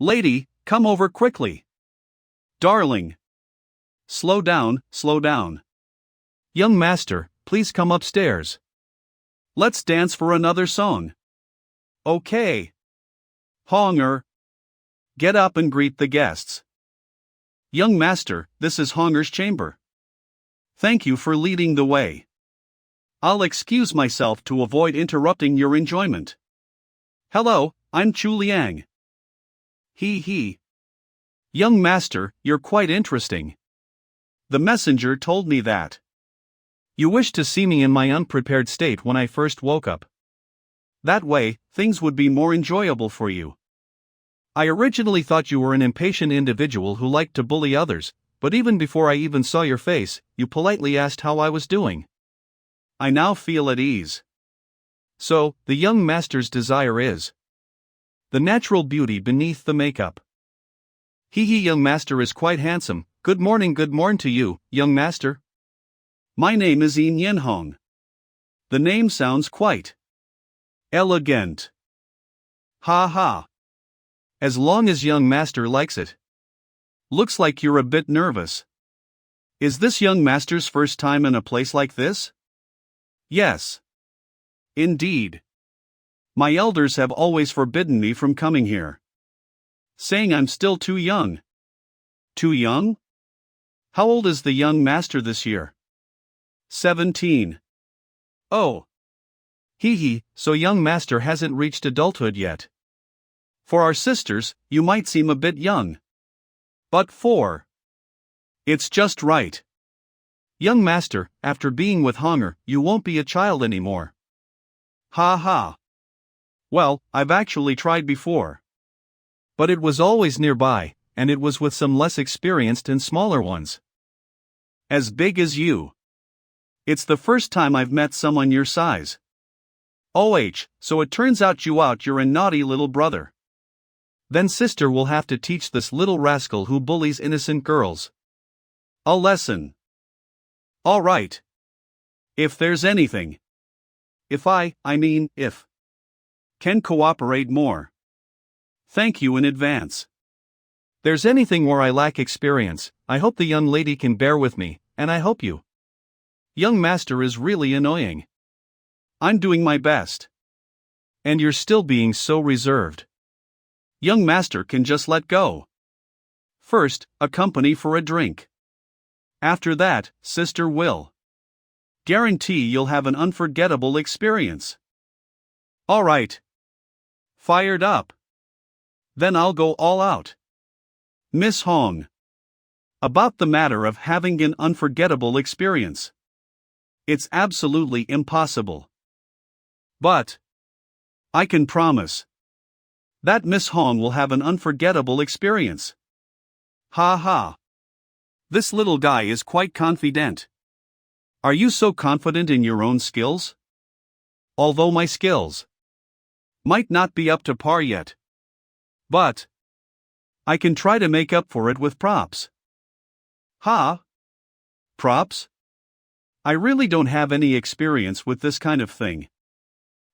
Lady, come over quickly. Darling. Slow down, slow down. Young master, please come upstairs. Let's dance for another song. Okay. Honger. Get up and greet the guests. Young master, this is Honger's chamber. Thank you for leading the way. I'll excuse myself to avoid interrupting your enjoyment. Hello, I'm Chu Liang. He. Young master, you're quite interesting. The messenger told me that you wished to see me in my unprepared state when I first woke up. That way, things would be more enjoyable for you. I originally thought you were an impatient individual who liked to bully others, but even before I even saw your face, you politely asked how I was doing. I now feel at ease. So, the young master's desire is the natural beauty beneath the makeup. Young master is quite handsome. Good morning to you, young master. My name is Yin Yenhong. The name sounds quite elegant. Ha. As long as young master likes it. Looks like you're a bit nervous. Is this young master's first time in a place like this? Yes. Indeed. My elders have always forbidden me from coming here, saying I'm still too young. Too young? How old is the young master this year? 17. Oh. So young master hasn't reached adulthood yet. For our sisters, you might seem a bit young. But for it's just right. Young master, after being with Honger, you won't be a child anymore. Ha. Well, I've actually tried before. But it was always nearby, and it was with some less experienced and smaller ones. As big as you. It's the first time I've met someone your size. So it turns out you're a naughty little brother. Then sister will have to teach this little rascal who bullies innocent girls a lesson. All right. If there's anything. If can cooperate more. Thank you in advance. There's anything where I lack experience, I hope the young lady can bear with me, and I hope you. Young master is really annoying. I'm doing my best. And you're still being so reserved. Young master can just let go. First, accompany for a drink. After that, sister will guarantee you'll have an unforgettable experience. All right. Fired up. Then I'll go all out. Miss Hong. About the matter of having an unforgettable experience. It's absolutely impossible. But I can promise that Miss Hong will have an unforgettable experience. Ha. This little guy is quite confident. Are you so confident in your own skills? Although my skills might not be up to par yet. But I can try to make up for it with props. Ha? Props? I really don't have any experience with this kind of thing.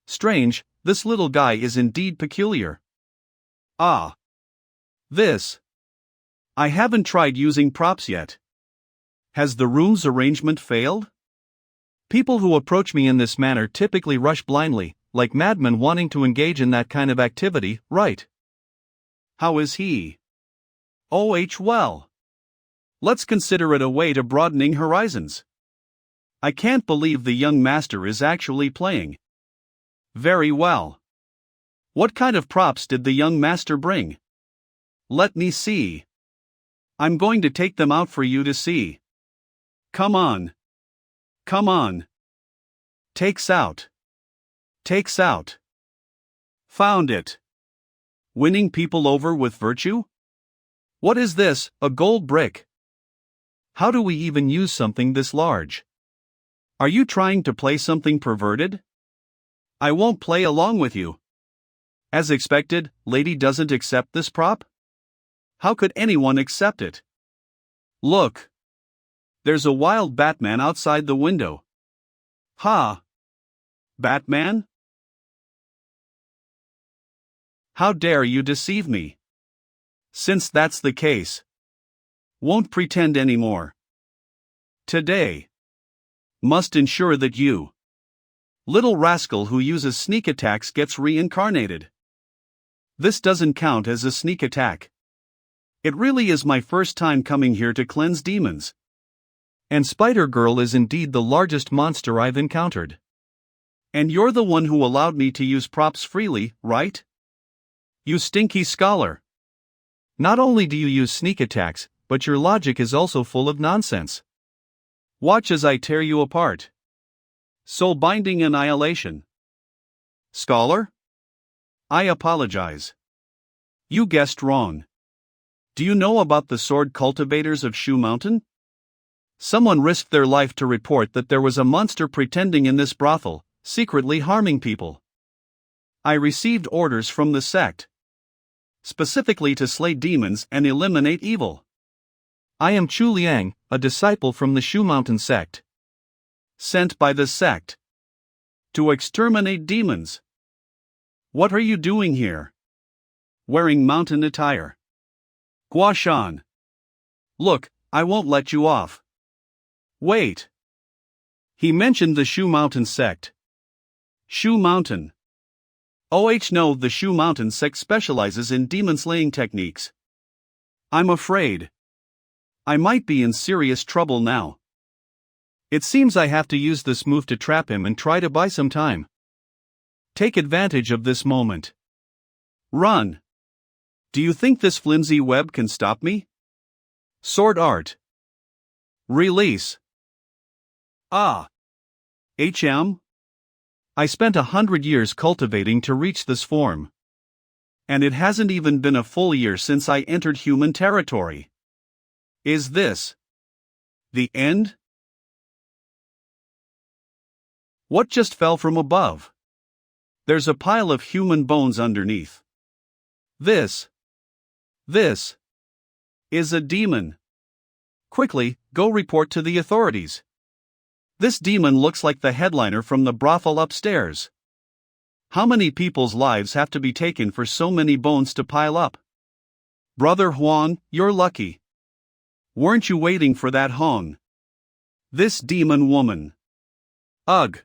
Strange, this little guy is indeed peculiar. This. I haven't tried using props yet. Has the room's arrangement failed? People who approach me in this manner typically rush blindly, like madmen wanting to engage in that kind of activity, right? How is he? Well. Let's consider it a way to broadening horizons. I can't believe the young master is actually playing. Very well. What kind of props did the young master bring? Let me see. I'm going to take them out for you to see. Come on. Takes out. Found it. Winning people over with virtue? What is this, a gold brick? How do we even use something this large? Are you trying to play something perverted? I won't play along with you. As expected, lady doesn't accept this prop? How could anyone accept it? Look. There's a wild Batman outside the window. Ha! Batman? How dare you deceive me? Since that's the case, won't pretend anymore. Today, must ensure that you, little rascal who uses sneak attacks, gets reincarnated. This doesn't count as a sneak attack. It really is my first time coming here to cleanse demons. And Spider Girl is indeed the largest monster I've encountered. And you're the one who allowed me to use props freely, right? You stinky scholar. Not only do you use sneak attacks, but your logic is also full of nonsense. Watch as I tear you apart. Soul binding annihilation. Scholar? I apologize. You guessed wrong. Do you know about the sword cultivators of Shu Mountain? Someone risked their life to report that there was a monster pretending in this brothel, secretly harming people. I received orders from the sect, specifically to slay demons and eliminate evil. I am Chu Liang, a disciple from the Shu Mountain sect. Sent by the sect to exterminate demons. What are you doing here? Wearing mountain attire. Guashan. Look, I won't let you off. Wait. He mentioned the Shu Mountain sect. Shu Mountain. No, the Shu Mountain sect specializes in demon slaying techniques. I'm afraid I might be in serious trouble now. It seems I have to use this move to trap him and try to buy some time. Take advantage of this moment. Run. Do you think this flimsy web can stop me? Sword art. Release. I spent 100 years cultivating to reach this form. And it hasn't even been a full year since I entered human territory. Is this the end? What just fell from above? There's a pile of human bones underneath. This is a demon. Quickly, go report to the authorities. This demon looks like the headliner from the brothel upstairs. How many people's lives have to be taken for so many bones to pile up? Brother Huan, you're lucky. Weren't you waiting for that Hong? This demon woman. Ugh.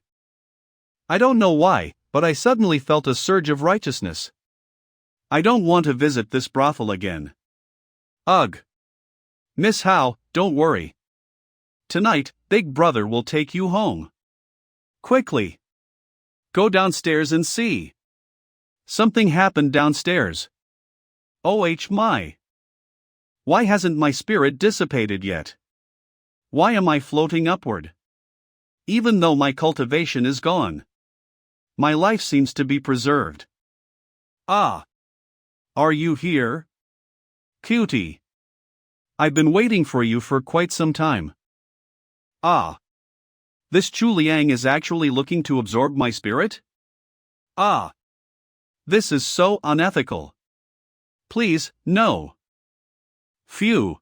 I don't know why, but I suddenly felt a surge of righteousness. I don't want to visit this brothel again. Ugh. Miss Hao, don't worry. Tonight, Big Brother will take you home. Quickly. Go downstairs and see. Something happened downstairs. My. Why hasn't my spirit dissipated yet? Why am I floating upward? Even though my cultivation is gone, my life seems to be preserved. Are you here? Cutie. I've been waiting for you for quite some time. This Chu Liang is actually looking to absorb my spirit? This is so unethical. Please, no. Phew.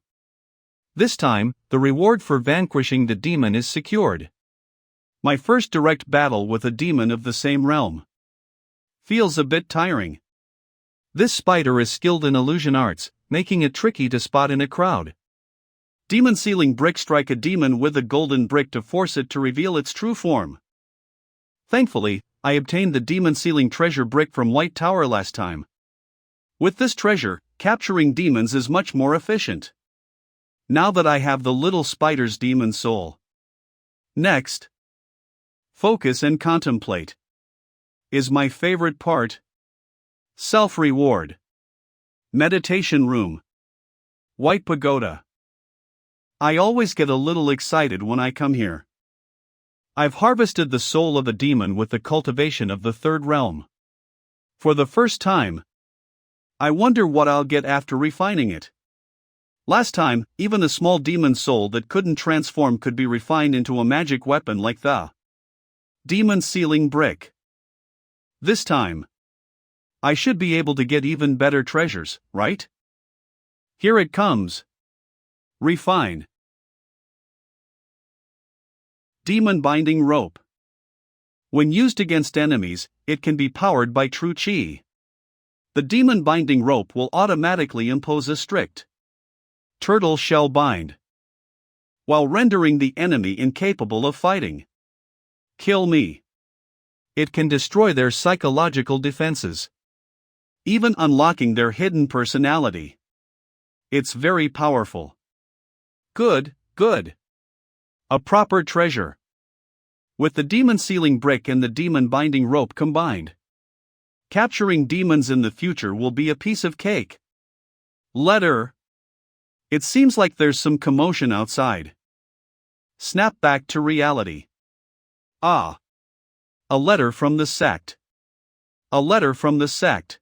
This time, the reward for vanquishing the demon is secured. My first direct battle with a demon of the same realm. Feels a bit tiring. This spider is skilled in illusion arts, making it tricky to spot in a crowd. Demon sealing brick. Strike a demon with a golden brick to force it to reveal its true form. Thankfully, I obtained the demon sealing treasure brick from White Tower last time. With this treasure, capturing demons is much more efficient. Now that I have the little spider's demon soul. Next, focus and contemplate is my favorite part. Self-reward. Meditation room. White pagoda. I always get a little excited when I come here. I've harvested the soul of a demon with the cultivation of the third realm. For the first time. I wonder what I'll get after refining it. Last time, even a small demon soul that couldn't transform could be refined into a magic weapon like the demon sealing brick. This time, I should be able to get even better treasures, right? Here it comes. Refine. Demon binding rope. When used against enemies, it can be powered by true chi. The demon binding rope will automatically impose a strict turtle shell bind, while rendering the enemy incapable of fighting. Kill me. It can destroy their psychological defenses, even unlocking their hidden personality. It's very powerful. Good, good. A proper treasure. With the demon sealing brick and the demon binding rope combined, capturing demons in the future will be a piece of cake. Letter. It seems like there's some commotion outside. Snap back to reality. Ah. A letter from the sect. A letter from the sect.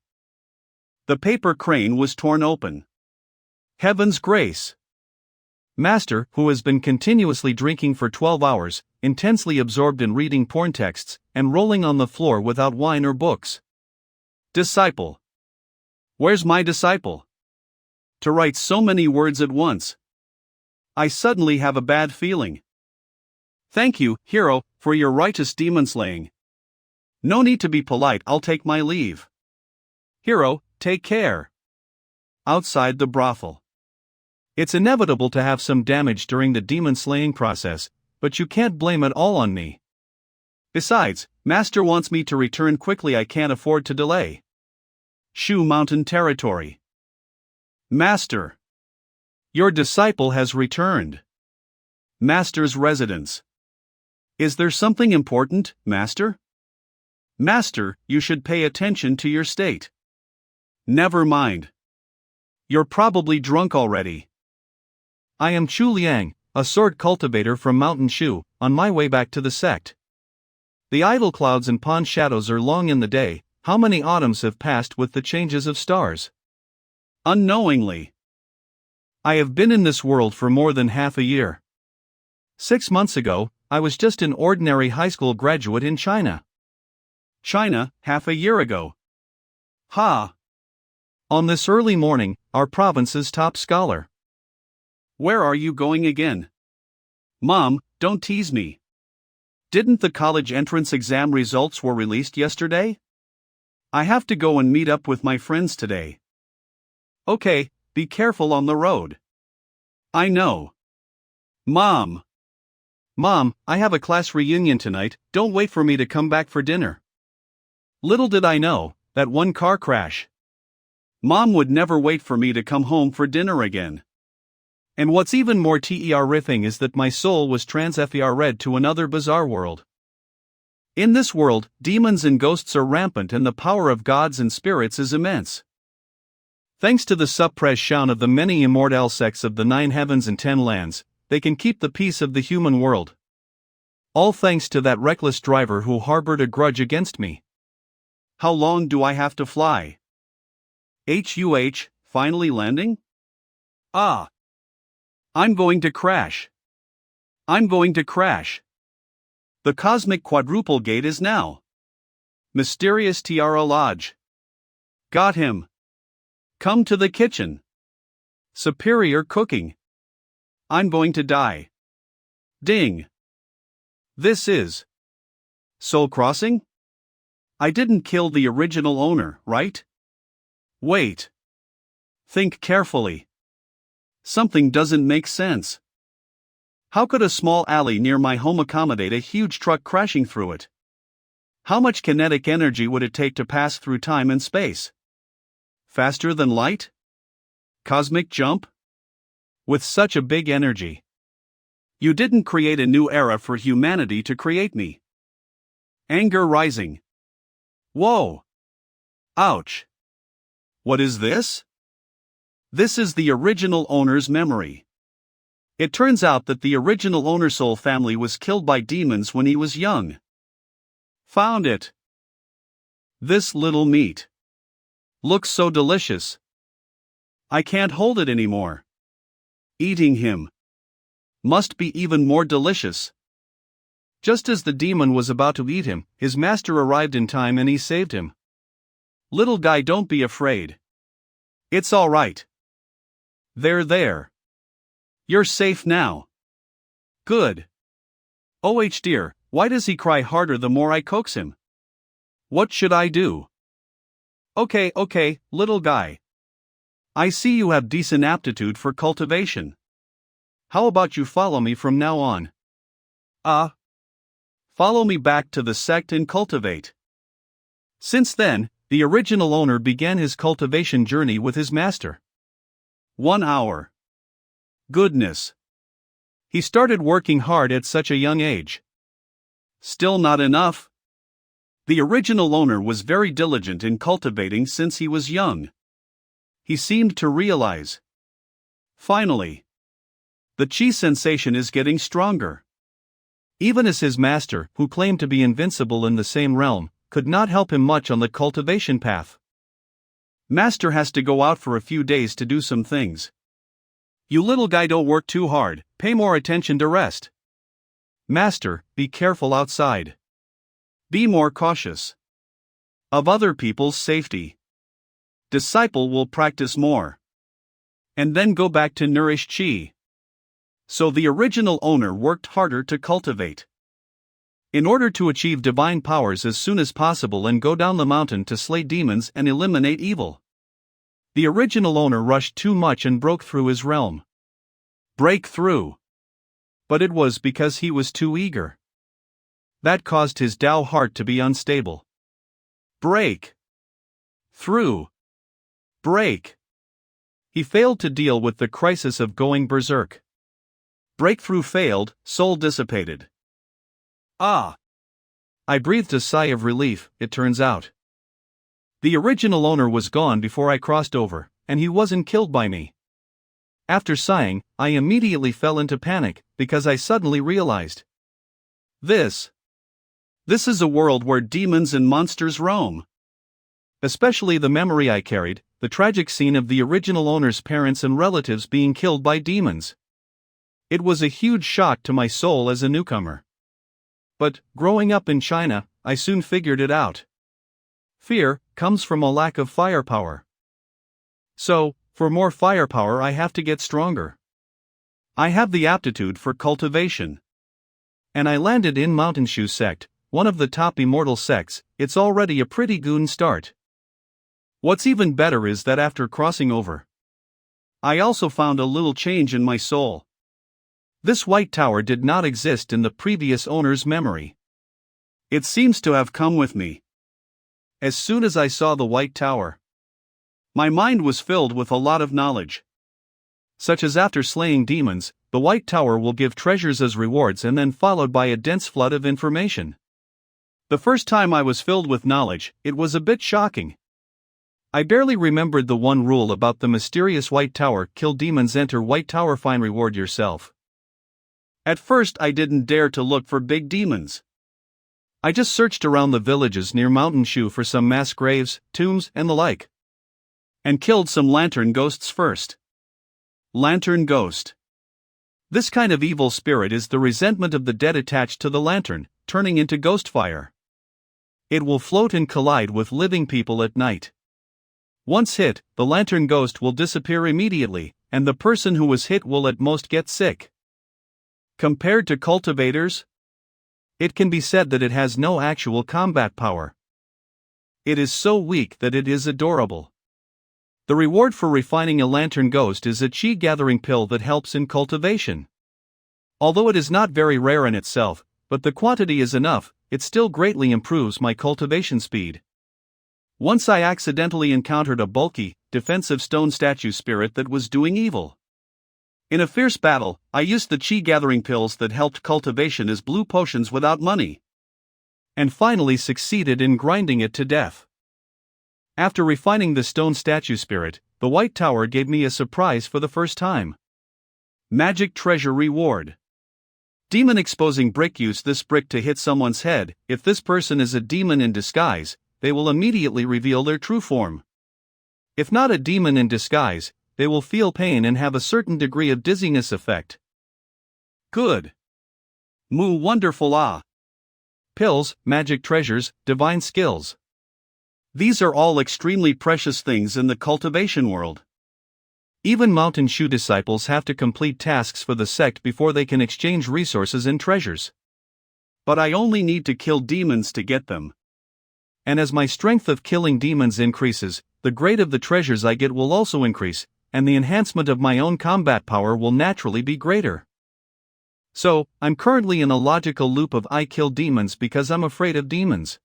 The paper crane was torn open. Heaven's grace. Master, who has been continuously drinking for 12 hours, intensely absorbed in reading porn texts, and rolling on the floor without wine or books. Disciple. Where's my disciple? To write so many words at once. I suddenly have a bad feeling. Thank you, hero, for your righteous demon slaying. No need to be polite, I'll take my leave. Hero, take care. Outside the brothel. It's inevitable to have some damage during the demon slaying process, but you can't blame it all on me. Besides, Master wants me to return quickly, I can't afford to delay. Shu Mountain Territory. Master. Your disciple has returned. Master's residence. Is there something important, Master? Master, you should pay attention to your state. Never mind. You're probably drunk already. I am Chu Liang, a sword cultivator from Mountain Shu, on my way back to the sect. The idle clouds and pond shadows are long in the day. How many autumns have passed with the changes of stars? Unknowingly. I have been in this world for more than half a year. 6 months ago, I was just an ordinary high school graduate in China. China, half a year ago. Ha! On this early morning, our province's top scholar. Where are you going again? Mom, don't tease me. Didn't the college entrance exam results were released yesterday? I have to go and meet up with my friends today. Okay, be careful on the road. I know. Mom, I have a class reunion tonight, don't wait for me to come back for dinner. Little did I know, that one car crash. Mom would never wait for me to come home for dinner again. And what's even more terrifying is that my soul was transferred to another bizarre world. In this world, demons and ghosts are rampant and the power of gods and spirits is immense. Thanks to the suppression of the many immortal sects of the 9 heavens and 10 lands, they can keep the peace of the human world. All thanks to that reckless driver who harbored a grudge against me. How long do I have to fly? Finally landing? Ah! I'm going to crash. The cosmic quadruple gate is now. Mysterious Tiara Lodge. Got him. Come to the kitchen. Superior cooking. I'm going to die. Ding. This is Soul Crossing? I didn't kill the original owner, right? Wait. Think carefully. Something doesn't make sense. How could a small alley near my home accommodate a huge truck crashing through it? How much kinetic energy would it take to pass through time and space? Faster than light? Cosmic jump? With such a big energy. You didn't create a new era for humanity to create me. Anger rising. Whoa! Ouch! What is this? This is the original owner's memory. It turns out that the original owner's soul family was killed by demons when he was young. Found it. This little meat looks so delicious. I can't hold it anymore. Eating him must be even more delicious. Just as the demon was about to eat him, his master arrived in time and he saved him. Little guy, don't be afraid. It's all right. There. You're safe now. Good. Oh dear, why does he cry harder the more I coax him? What should I do? Okay, little guy. I see you have decent aptitude for cultivation. How about you follow me from now on? Follow me back to the sect and cultivate. Since then, the original owner began his cultivation journey with his master. 1 hour. Goodness. He started working hard at such a young age. Still not enough. The original owner was very diligent in cultivating since he was young. He seemed to realize. Finally. The chi sensation is getting stronger. Even as his master, who claimed to be invincible in the same realm, could not help him much on the cultivation path. Master has to go out for a few days to do some things. You little guy, don't work too hard, pay more attention to rest. Master, be careful outside. Be more cautious of other people's safety. Disciple will practice more. And then go back to nourish chi. So the original owner worked harder to cultivate. In order to achieve divine powers as soon as possible and go down the mountain to slay demons and eliminate evil. The original owner rushed too much and broke through his realm. Break through. But it was because he was too eager. That caused his Tao heart to be unstable. Break. Through. Break. He failed to deal with the crisis of going berserk. Breakthrough failed, soul dissipated. I breathed a sigh of relief, it turns out. The original owner was gone before I crossed over, and he wasn't killed by me. After sighing, I immediately fell into panic, because I suddenly realized. This is a world where demons and monsters roam. Especially the memory I carried, the tragic scene of the original owner's parents and relatives being killed by demons. It was a huge shock to my soul as a newcomer. But, growing up in China, I soon figured it out. Fear comes from a lack of firepower. So, for more firepower, I have to get stronger. I have the aptitude for cultivation. And I landed in Mountain Shoe Sect, one of the top immortal sects. It's already a pretty good start. What's even better is that after crossing over, I also found a little change in my soul. This white tower did not exist in the previous owner's memory. It seems to have come with me. As soon as I saw the white tower, my mind was filled with a lot of knowledge. Such as after slaying demons, the white tower will give treasures as rewards, and then followed by a dense flood of information. The first time I was filled with knowledge, it was a bit shocking. I barely remembered the one rule about the mysterious white tower: kill demons, enter white tower, find reward yourself. At first I didn't dare to look for big demons. I just searched around the villages near Mountain Shoe for some mass graves, tombs, and the like. And killed some lantern ghosts first. Lantern ghost. This kind of evil spirit is the resentment of the dead attached to the lantern, turning into ghost fire. It will float and collide with living people at night. Once hit, the lantern ghost will disappear immediately, and the person who was hit will at most get sick. Compared to cultivators, it can be said that it has no actual combat power. It is so weak that it is adorable. The reward for refining a lantern ghost is a chi gathering pill that helps in cultivation. Although it is not very rare in itself, but the quantity is enough, it still greatly improves my cultivation speed. Once I accidentally encountered a bulky, defensive stone statue spirit that was doing evil. In a fierce battle, I used the chi gathering pills that helped cultivation as blue potions without money. And finally succeeded in grinding it to death. After refining the stone statue spirit, the white tower gave me a surprise for the first time. Magic treasure reward. Demon exposing brick. Use this brick to hit someone's head. If this person is a demon in disguise, they will immediately reveal their true form. If not a demon in disguise, they will feel pain and have a certain degree of dizziness effect. Good. Wonderful. Pills, magic treasures, divine skills. These are all extremely precious things in the cultivation world. Even Mountain Shoe disciples have to complete tasks for the sect before they can exchange resources and treasures. But I only need to kill demons to get them. and as my strength of killing demons increases, the grade of the treasures I get will also increase, and the enhancement of my own combat power will naturally be greater. So, I'm currently in a logical loop of I kill demons because I'm afraid of demons.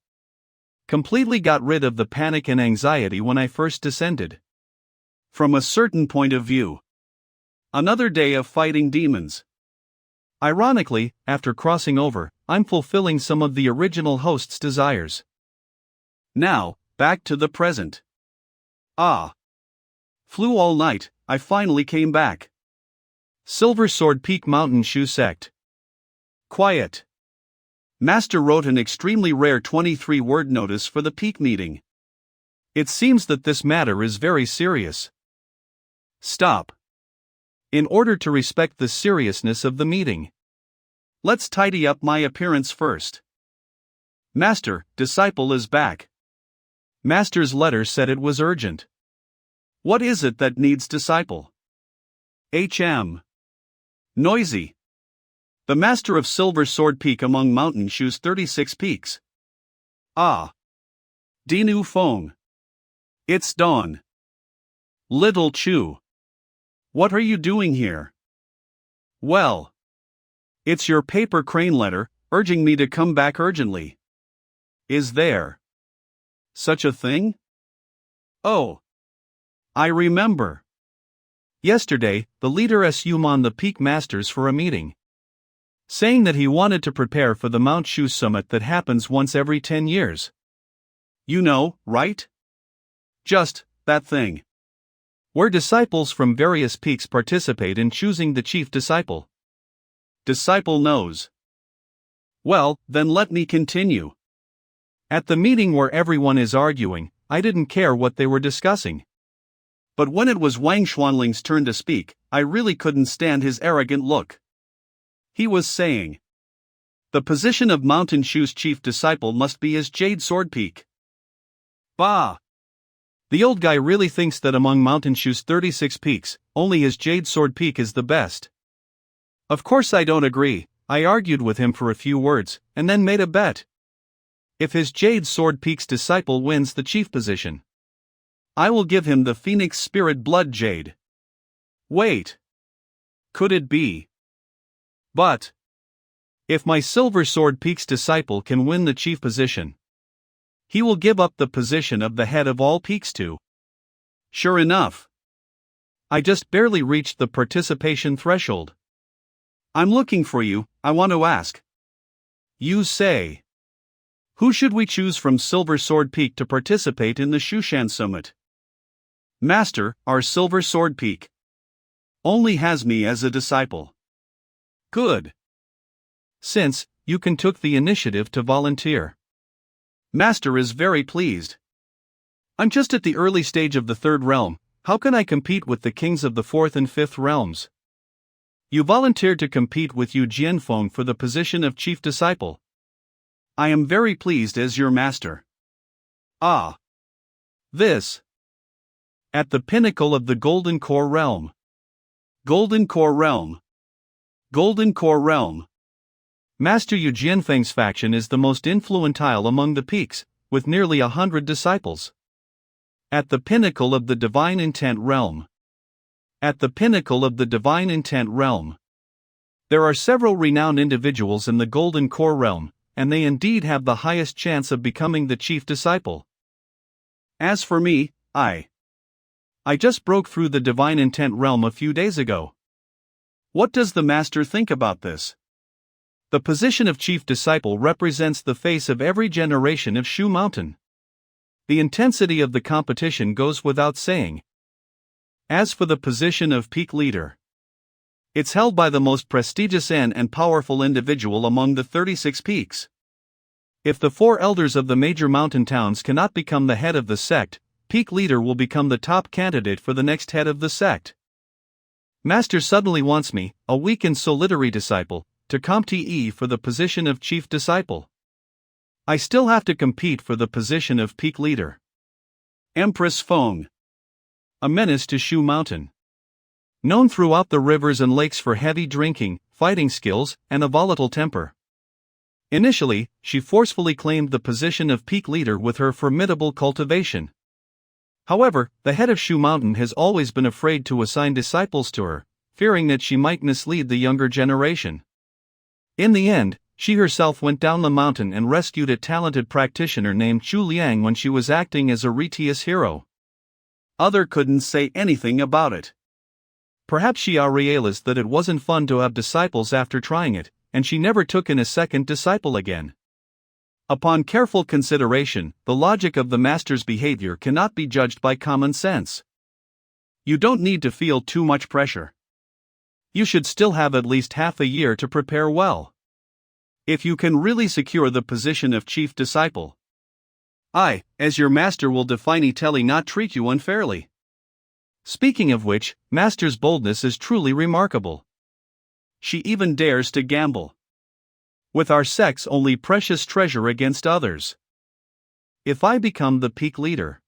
Completely got rid of the panic and anxiety when I first descended. From a certain point of view. Another day of fighting demons. Ironically, after crossing over, I'm fulfilling some of the original host's desires. Now, back to the present. Flew all night, I finally came back. Silver Sword Peak Mountain Shoe Sect. Quiet. Master wrote an extremely rare 23-word notice for the peak meeting. It seems that this matter is very serious. Stop. In order to respect the seriousness of the meeting, let's tidy up my appearance first. Master, disciple is back. Master's letter said it was urgent. What is it that needs disciple? Noisy. The master of Silver Sword Peak among mountain shoes 36 peaks. Dinu Fong. It's dawn. Little Chu. What are you doing here? Well, it's your paper crane letter, urging me to come back urgently. Is there such a thing? Oh, I remember. Yesterday, the leader summoned the Peak Masters for a meeting, saying that he wanted to prepare for the Mount Shu Summit that happens once every 10 years. You know, right? Just that thing, where disciples from various peaks participate in choosing the chief disciple. Disciple knows. Well, then let me continue. At the meeting where everyone is arguing, I didn't care what they were discussing. But when it was Wang Xuanling's turn to speak, I really couldn't stand his arrogant look. He was saying, the position of Mountain Shu's chief disciple must be his Jade Sword Peak. Bah! The old guy really thinks that among Mountain Shu's 36 peaks, only his Jade Sword Peak is the best. Of course I don't agree. I argued with him for a few words, and then made a bet. If his Jade Sword Peak's disciple wins the chief position, I will give him the Phoenix Spirit Blood Jade. Wait. Could it be? But if my Silver Sword Peak's disciple can win the chief position, he will give up the position of the head of all peaks to. Sure enough, I just barely reached the participation threshold. I'm looking for you, I want to ask. You say, who should we choose from Silver Sword Peak to participate in the Shushan Summit? Master, our Silver Sword Peak only has me as a disciple. Good. Since you took the initiative to volunteer, Master is very pleased. I'm just at the early stage of the third realm. How can I compete with the kings of the fourth and fifth realms? You volunteered to compete with Yu Jianfeng for the position of chief disciple. I am very pleased as your master. This. At the pinnacle of the Golden Core Realm. Golden Core Realm. Golden Core Realm. Master Yu Jianfeng's faction is the most influential among the peaks, with nearly 100 disciples. At the pinnacle of the Divine Intent Realm. At the pinnacle of the Divine Intent Realm. There are several renowned individuals in the Golden Core Realm, and they indeed have the highest chance of becoming the chief disciple. As for me, I just broke through the Divine Intent Realm a few days ago. What does the Master think about this? The position of chief disciple represents the face of every generation of Shu Mountain. The intensity of the competition goes without saying. As for the position of peak leader, it's held by the most prestigious and powerful individual among the 36 peaks. If the 4 elders of the major mountain towns cannot become the head of the sect, peak leader will become the top candidate for the next head of the sect. Master suddenly wants me, a weak and solitary disciple, to compete for the position of chief disciple. I still have to compete for the position of peak leader. Empress Feng. A menace to Shu Mountain. Known throughout the rivers and lakes for heavy drinking, fighting skills, and a volatile temper. Initially, she forcefully claimed the position of peak leader with her formidable cultivation. However, the head of Shu Mountain has always been afraid to assign disciples to her, fearing that she might mislead the younger generation. In the end, she herself went down the mountain and rescued a talented practitioner named Chu Liang when she was acting as a Retius hero. Other couldn't say anything about it. Perhaps she realized that it wasn't fun to have disciples after trying it, and she never took in a second disciple again. Upon careful consideration, the logic of the master's behavior cannot be judged by common sense. You don't need to feel too much pressure. You should still have at least half a year to prepare well. If you can really secure the position of chief disciple, I, as your master, will definitely not treat you unfairly. Speaking of which, master's boldness is truly remarkable. She even dares to gamble with our sect's only precious treasure against others. If I become the peak leader,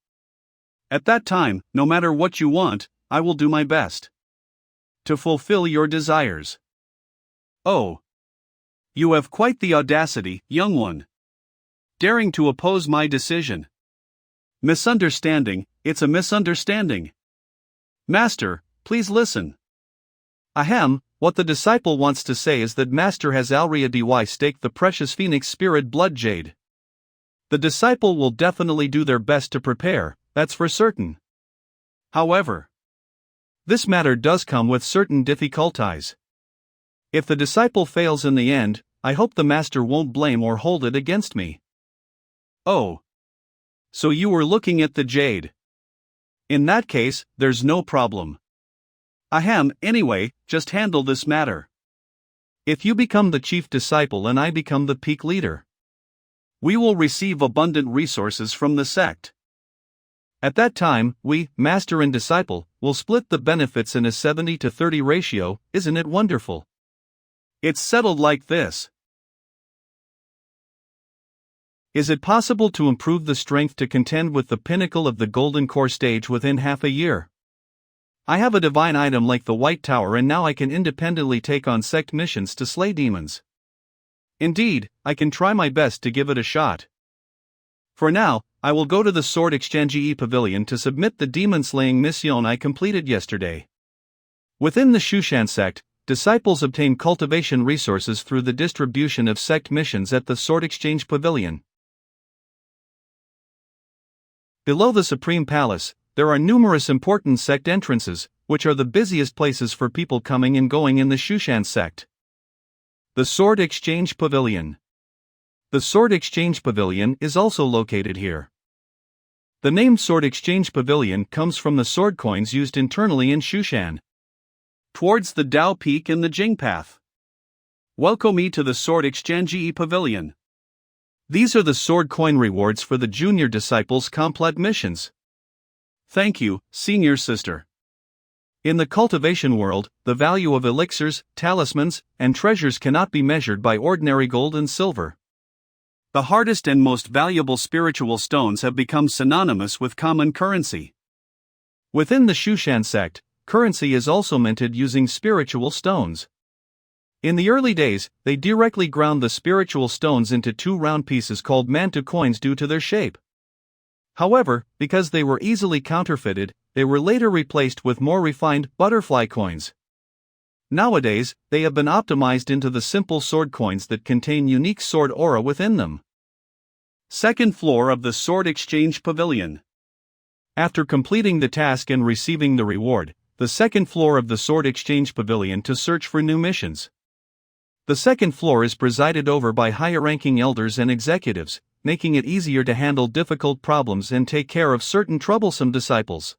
at that time, no matter what you want, I will do my best to fulfill your desires. Oh, you have quite the audacity, young one, daring to oppose my decision. Misunderstanding, it's a misunderstanding. Master, please listen. Ahem, what the disciple wants to say is that Master has already staked the precious Phoenix Spirit Blood Jade. The disciple will definitely do their best to prepare, that's for certain. However, this matter does come with certain difficulties. If the disciple fails in the end, I hope the master won't blame or hold it against me. Oh. So you were looking at the jade. In that case, there's no problem. Ahem, anyway, just handle this matter. If you become the chief disciple and I become the peak leader, we will receive abundant resources from the sect. At that time, we, master and disciple, will split the benefits in a 70-30 ratio, isn't it wonderful? It's settled like this. Is it possible to improve the strength to contend with the pinnacle of the Golden Core stage within half a year? I have a divine item like the White Tower and now I can independently take on sect missions to slay demons. Indeed, I can try my best to give it a shot. For now, I will go to the Sword Exchange Pavilion to submit the demon-slaying mission I completed yesterday. Within the Shushan sect, disciples obtain cultivation resources through the distribution of sect missions at the Sword Exchange Pavilion. Below the Supreme Palace, there are numerous important sect entrances, which are the busiest places for people coming and going in the Shushan sect. The Sword Exchange Pavilion. The Sword Exchange Pavilion is also located here. The name Sword Exchange Pavilion comes from the sword coins used internally in Shushan, towards the Dao Peak and the Jing Path. Welcome me to the Sword Exchange Pavilion. These are the sword coin rewards for the junior disciples' complete missions. Thank you, senior sister. In the cultivation world, the value of elixirs, talismans, and treasures cannot be measured by ordinary gold and silver. The hardest and most valuable spiritual stones have become synonymous with common currency. Within the Shushan sect, currency is also minted using spiritual stones. In the early days, they directly ground the spiritual stones into two round pieces called mantu coins due to their shape. However, because they were easily counterfeited, they were later replaced with more refined butterfly coins. Nowadays, they have been optimized into the simple sword coins that contain unique sword aura within them. Second floor of the Sword Exchange Pavilion. After completing the task and receiving the reward, the second floor of the Sword Exchange Pavilion to search for new missions. The second floor is presided over by higher-ranking elders and executives, making it easier to handle difficult problems and take care of certain troublesome disciples.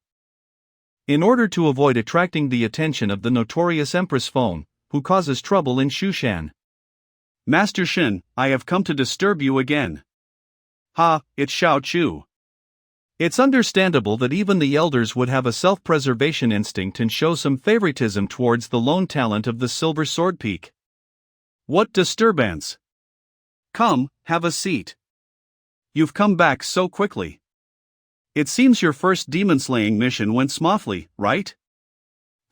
In order to avoid attracting the attention of the notorious Empress Phone, who causes trouble in Shushan. Master Shin, I have come to disturb you again. Ha, it's Xiao Chu. It's understandable that even the elders would have a self-preservation instinct and show some favoritism towards the lone talent of the Silver Sword Peak. What disturbance? Come, have a seat. You've come back so quickly. It seems your first demon-slaying mission went smoothly, right?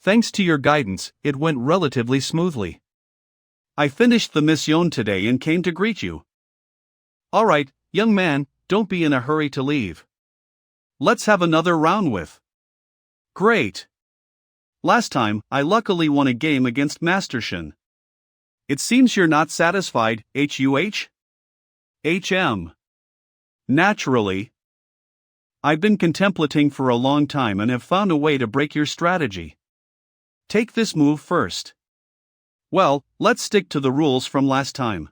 Thanks to your guidance, it went relatively smoothly. I finished the mission today and came to greet you. Alright, young man, don't be in a hurry to leave. Let's have another round with. Great. Last time, I luckily won a game against Master Shin. It seems you're not satisfied, HUH? HM. Naturally. I've been contemplating for a long time and have found a way to break your strategy. Take this move first. Well, let's stick to the rules from last time.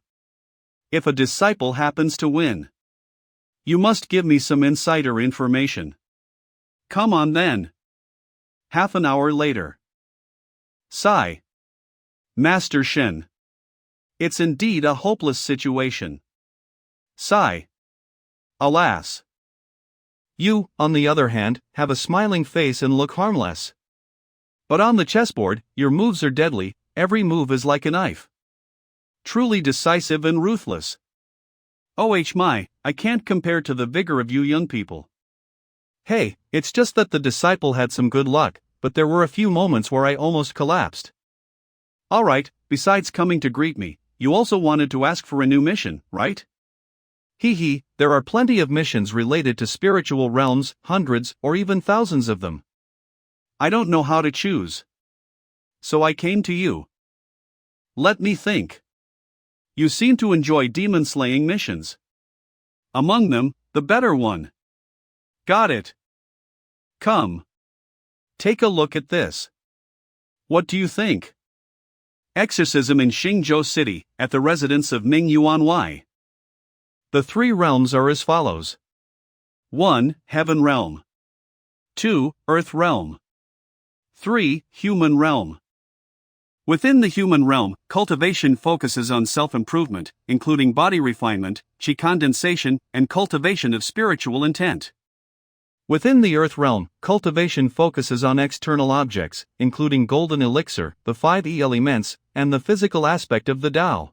If a disciple happens to win, you must give me some insider information. Come on then. Half an hour later. Sigh. Master Shin. It's indeed a hopeless situation. Sigh. Alas. You, on the other hand, have a smiling face and look harmless. But on the chessboard, your moves are deadly, every move is like a knife. Truly decisive and ruthless. Oh my, I can't compare to the vigor of you young people. Hey, it's just that the disciple had some good luck, but there were a few moments where I almost collapsed. Alright, besides coming to greet me, you also wanted to ask for a new mission, right? There are plenty of missions related to spiritual realms, hundreds or even thousands of them. I don't know how to choose. So I came to you. Let me think. You seem to enjoy demon-slaying missions. Among them, the better one. Got it. Come. Take a look at this. What do you think? Exorcism in Xingzhou City, at the residence of Ming Yuanwei. The 3 realms are as follows. 1. Heaven Realm. 2. Earth Realm. 3. Human Realm. Within the human realm, cultivation focuses on self-improvement, including body refinement, chi condensation, and cultivation of spiritual intent. Within the earth realm, cultivation focuses on external objects, including golden elixir, the 5 elements, and the physical aspect of the Tao.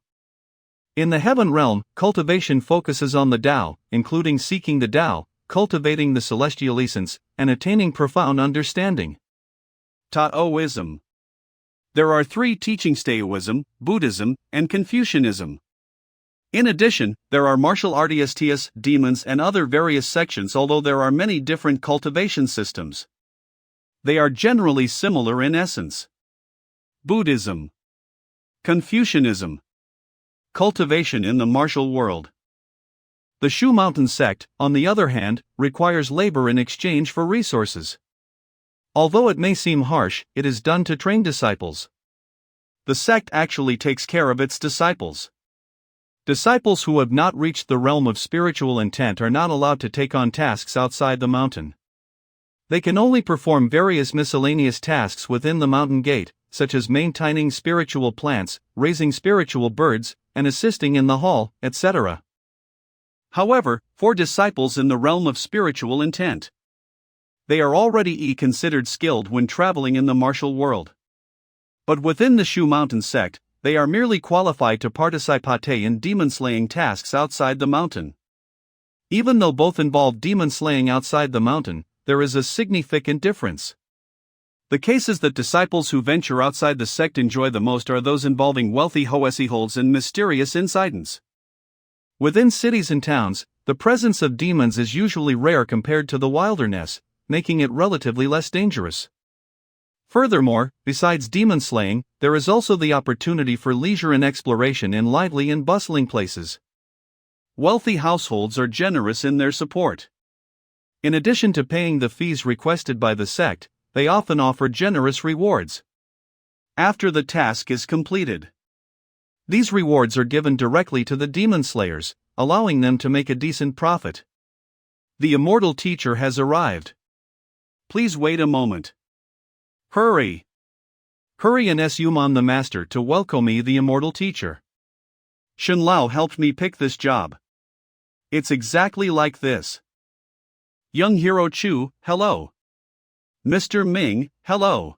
In the heaven realm, cultivation focuses on the Tao, including seeking the Tao, cultivating the celestial essence, and attaining profound understanding. Taoism. There are 3 teachings: Taoism, Buddhism, and Confucianism. In addition, there are martial artists, demons, and other various sections, although there are many different cultivation systems. They are generally similar in essence. Buddhism. Confucianism. Cultivation in the martial world. The Shu Mountain sect, on the other hand, requires labor in exchange for resources. Although it may seem harsh, it is done to train disciples. The sect actually takes care of its disciples. Disciples who have not reached the realm of spiritual intent are not allowed to take on tasks outside the mountain. They can only perform various miscellaneous tasks within the mountain gate, such as maintaining spiritual plants, raising spiritual birds, and assisting in the hall, etc. However, for disciples in the realm of spiritual intent, they are already considered skilled when traveling in the martial world. But within the Shu Mountain sect, they are merely qualified to participate in demon-slaying tasks outside the mountain. Even though both involve demon-slaying outside the mountain, there is a significant difference. The cases that disciples who venture outside the sect enjoy the most are those involving wealthy households and mysterious incidents. Within cities and towns, the presence of demons is usually rare compared to the wilderness, making it relatively less dangerous. Furthermore, besides demon slaying, there is also the opportunity for leisure and exploration in lively and bustling places. Wealthy households are generous in their support. In addition to paying the fees requested by the sect, they often offer generous rewards after the task is completed. These rewards are given directly to the demon slayers, allowing them to make a decent profit. The immortal teacher has arrived. Please wait a moment. Hurry! Hurry and assume the master to welcome me, the immortal teacher. Shen Lao helped me pick this job. It's exactly like this. Young Hero Chu, hello. Mr. Ming, hello.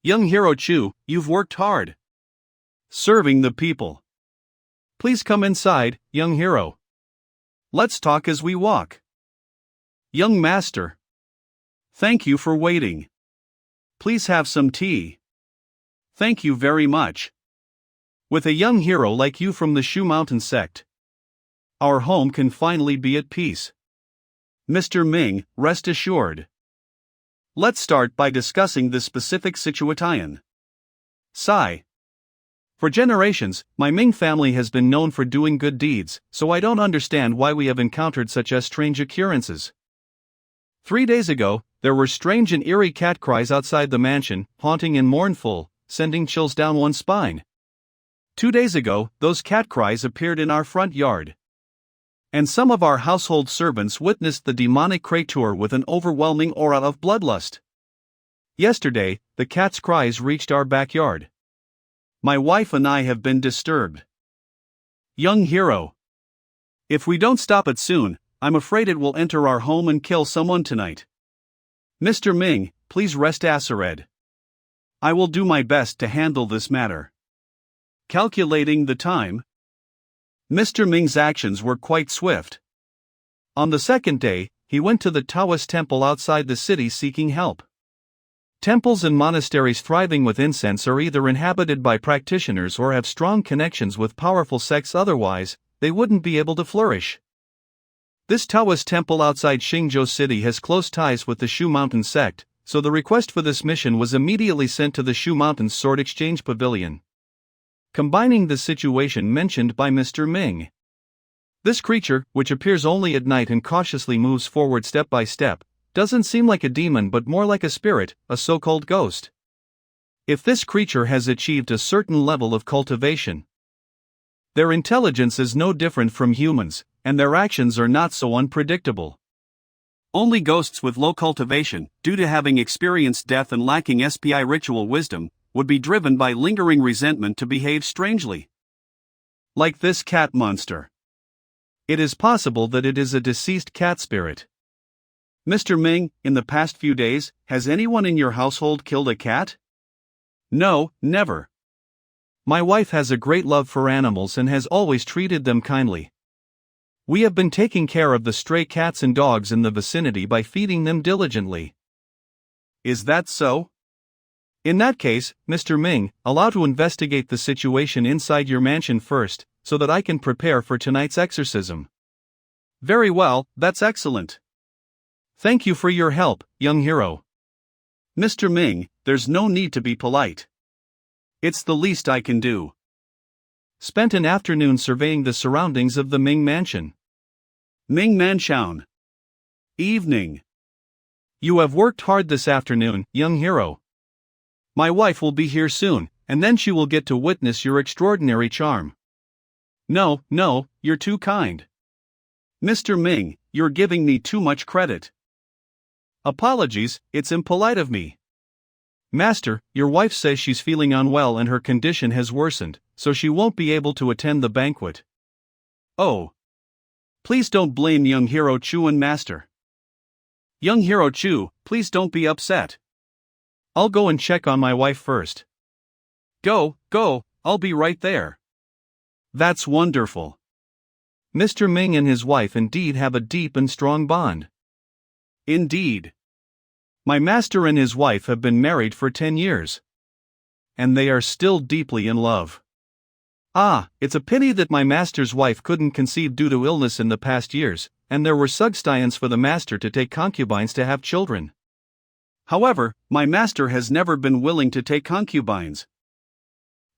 Young Hero Chu, you've worked hard. Serving the people. Please come inside, young hero. Let's talk as we walk. Young master. Thank you for waiting. Please have some tea. Thank you very much. With a young hero like you from the Shu Mountain sect, our home can finally be at peace. Mr. Ming, rest assured. Let's start by discussing the specific situation. Sigh. For generations, my Ming family has been known for doing good deeds, so I don't understand why we have encountered such as strange occurrences. 3 days ago, there were strange and eerie cat cries outside the mansion, haunting and mournful, sending chills down one's spine. 2 days ago, those cat cries appeared in our front yard. And some of our household servants witnessed the demonic creature with an overwhelming aura of bloodlust. Yesterday, the cat's cries reached our backyard. My wife and I have been disturbed. Young hero. If we don't stop it soon, I'm afraid it will enter our home and kill someone tonight. Mr. Ming, please rest assured. I will do my best to handle this matter. Calculating the time. Mr. Ming's actions were quite swift. On the second day, he went to the Taoist temple outside the city seeking help. Temples and monasteries thriving with incense are either inhabited by practitioners or have strong connections with powerful sects, otherwise, they wouldn't be able to flourish. This Taoist temple outside Xingzhou City has close ties with the Shu Mountain sect, so the request for this mission was immediately sent to the Shu Mountain Sword Exchange Pavilion. Combining the situation mentioned by Mr. Ming. This creature, which appears only at night and cautiously moves forward step by step, doesn't seem like a demon but more like a spirit, a so-called ghost. If this creature has achieved a certain level of cultivation, their intelligence is no different from humans, and their actions are not so unpredictable. Only ghosts with low cultivation, due to having experienced death and lacking SPI ritual wisdom, would be driven by lingering resentment to behave strangely. Like this cat monster. It is possible that it is a deceased cat spirit. Mr. Ming, in the past few days, has anyone in your household killed a cat? No, never. My wife has a great love for animals and has always treated them kindly. We have been taking care of the stray cats and dogs in the vicinity by feeding them diligently. Is that so? In that case, Mr. Ming, allow to investigate the situation inside your mansion first, so that I can prepare for tonight's exorcism. Very well, that's excellent. Thank you for your help, young hero. Mr. Ming, there's no need to be polite. It's the least I can do. Spent an afternoon surveying the surroundings of the Ming Mansion. Ming Mansion. Evening. You have worked hard this afternoon, young hero. My wife will be here soon, and then she will get to witness your extraordinary charm. No, you're too kind. Mr. Ming, you're giving me too much credit. Apologies, it's impolite of me. Master, your wife says she's feeling unwell and her condition has worsened, so she won't be able to attend the banquet. Oh. Please don't blame young hero Chu and Master. Young hero Chu, please don't be upset. I'll go and check on my wife first. Go, I'll be right there. That's wonderful. Mr. Ming and his wife indeed have a deep and strong bond. Indeed. My master and his wife have been married for 10 years. And they are still deeply in love. It's a pity that my master's wife couldn't conceive due to illness in the past years, and there were suggestions for the master to take concubines to have children. However, my master has never been willing to take concubines.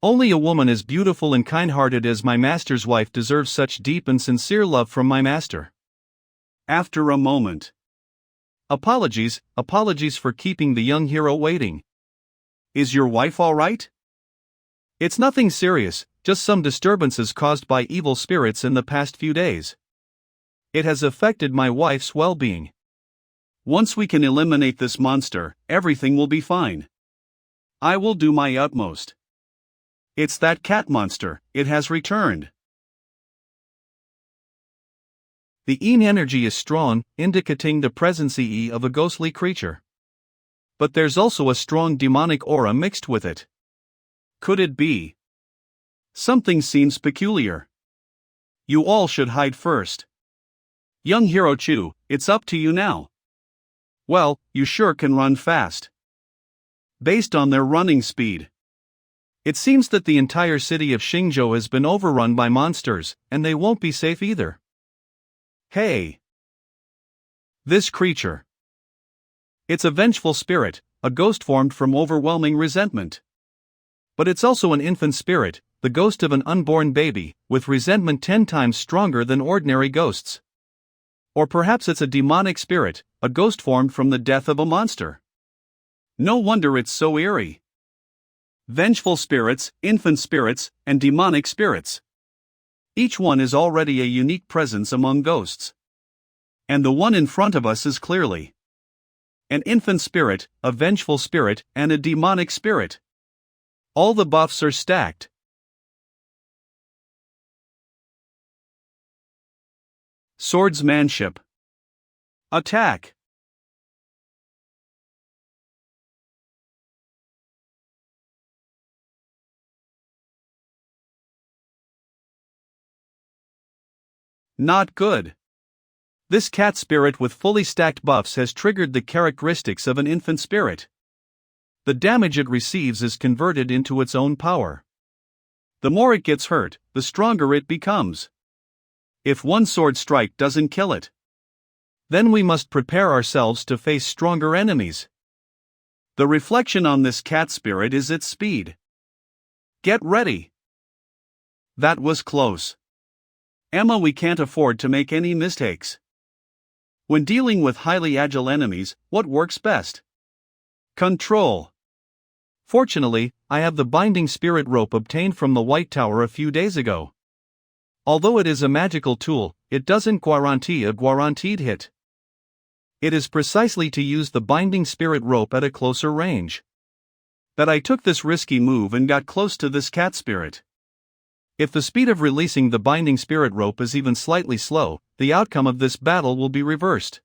Only a woman as beautiful and kind-hearted as my master's wife deserves such deep and sincere love from my master. After a moment. Apologies for keeping the young hero waiting. Is your wife all right? It's nothing serious, just some disturbances caused by evil spirits in the past few days. It has affected my wife's well-being. Once we can eliminate this monster, everything will be fine. I will do my utmost. It's that cat monster, it has returned. The Yin energy is strong, indicating the presence of a ghostly creature. But there's also a strong demonic aura mixed with it. Could it be? Something seems peculiar. You all should hide first. Young hero Chu, it's up to you now. Well, you sure can run fast. Based on their running speed. It seems that the entire city of Xingzhou has been overrun by monsters, and they won't be safe either. Hey! This creature. It's a vengeful spirit, a ghost formed from overwhelming resentment. But it's also an infant spirit, the ghost of an unborn baby, with resentment 10 times stronger than ordinary ghosts. Or perhaps it's a demonic spirit, a ghost formed from the death of a monster. No wonder it's so eerie. Vengeful spirits, infant spirits, and demonic spirits. Each one is already a unique presence among ghosts. And the one in front of us is clearly an infant spirit, a vengeful spirit, and a demonic spirit. All the buffs are stacked. Swordsmanship. Attack. Not good. This cat spirit with fully stacked buffs has triggered the characteristics of an infant spirit. The damage it receives is converted into its own power. The more it gets hurt, the stronger it becomes. If one sword strike doesn't kill it, then we must prepare ourselves to face stronger enemies. The reflection on this cat spirit is its speed. Get ready. That was close. Emma, we can't afford to make any mistakes. When dealing with highly agile enemies, what works best? Control. Fortunately, I have the binding spirit rope obtained from the White Tower a few days ago. Although it is a magical tool, it doesn't guarantee a guaranteed hit. It is precisely to use the binding spirit rope at a closer range that I took this risky move and got close to this cat spirit. If the speed of releasing the binding spirit rope is even slightly slow, the outcome of this battle will be reversed.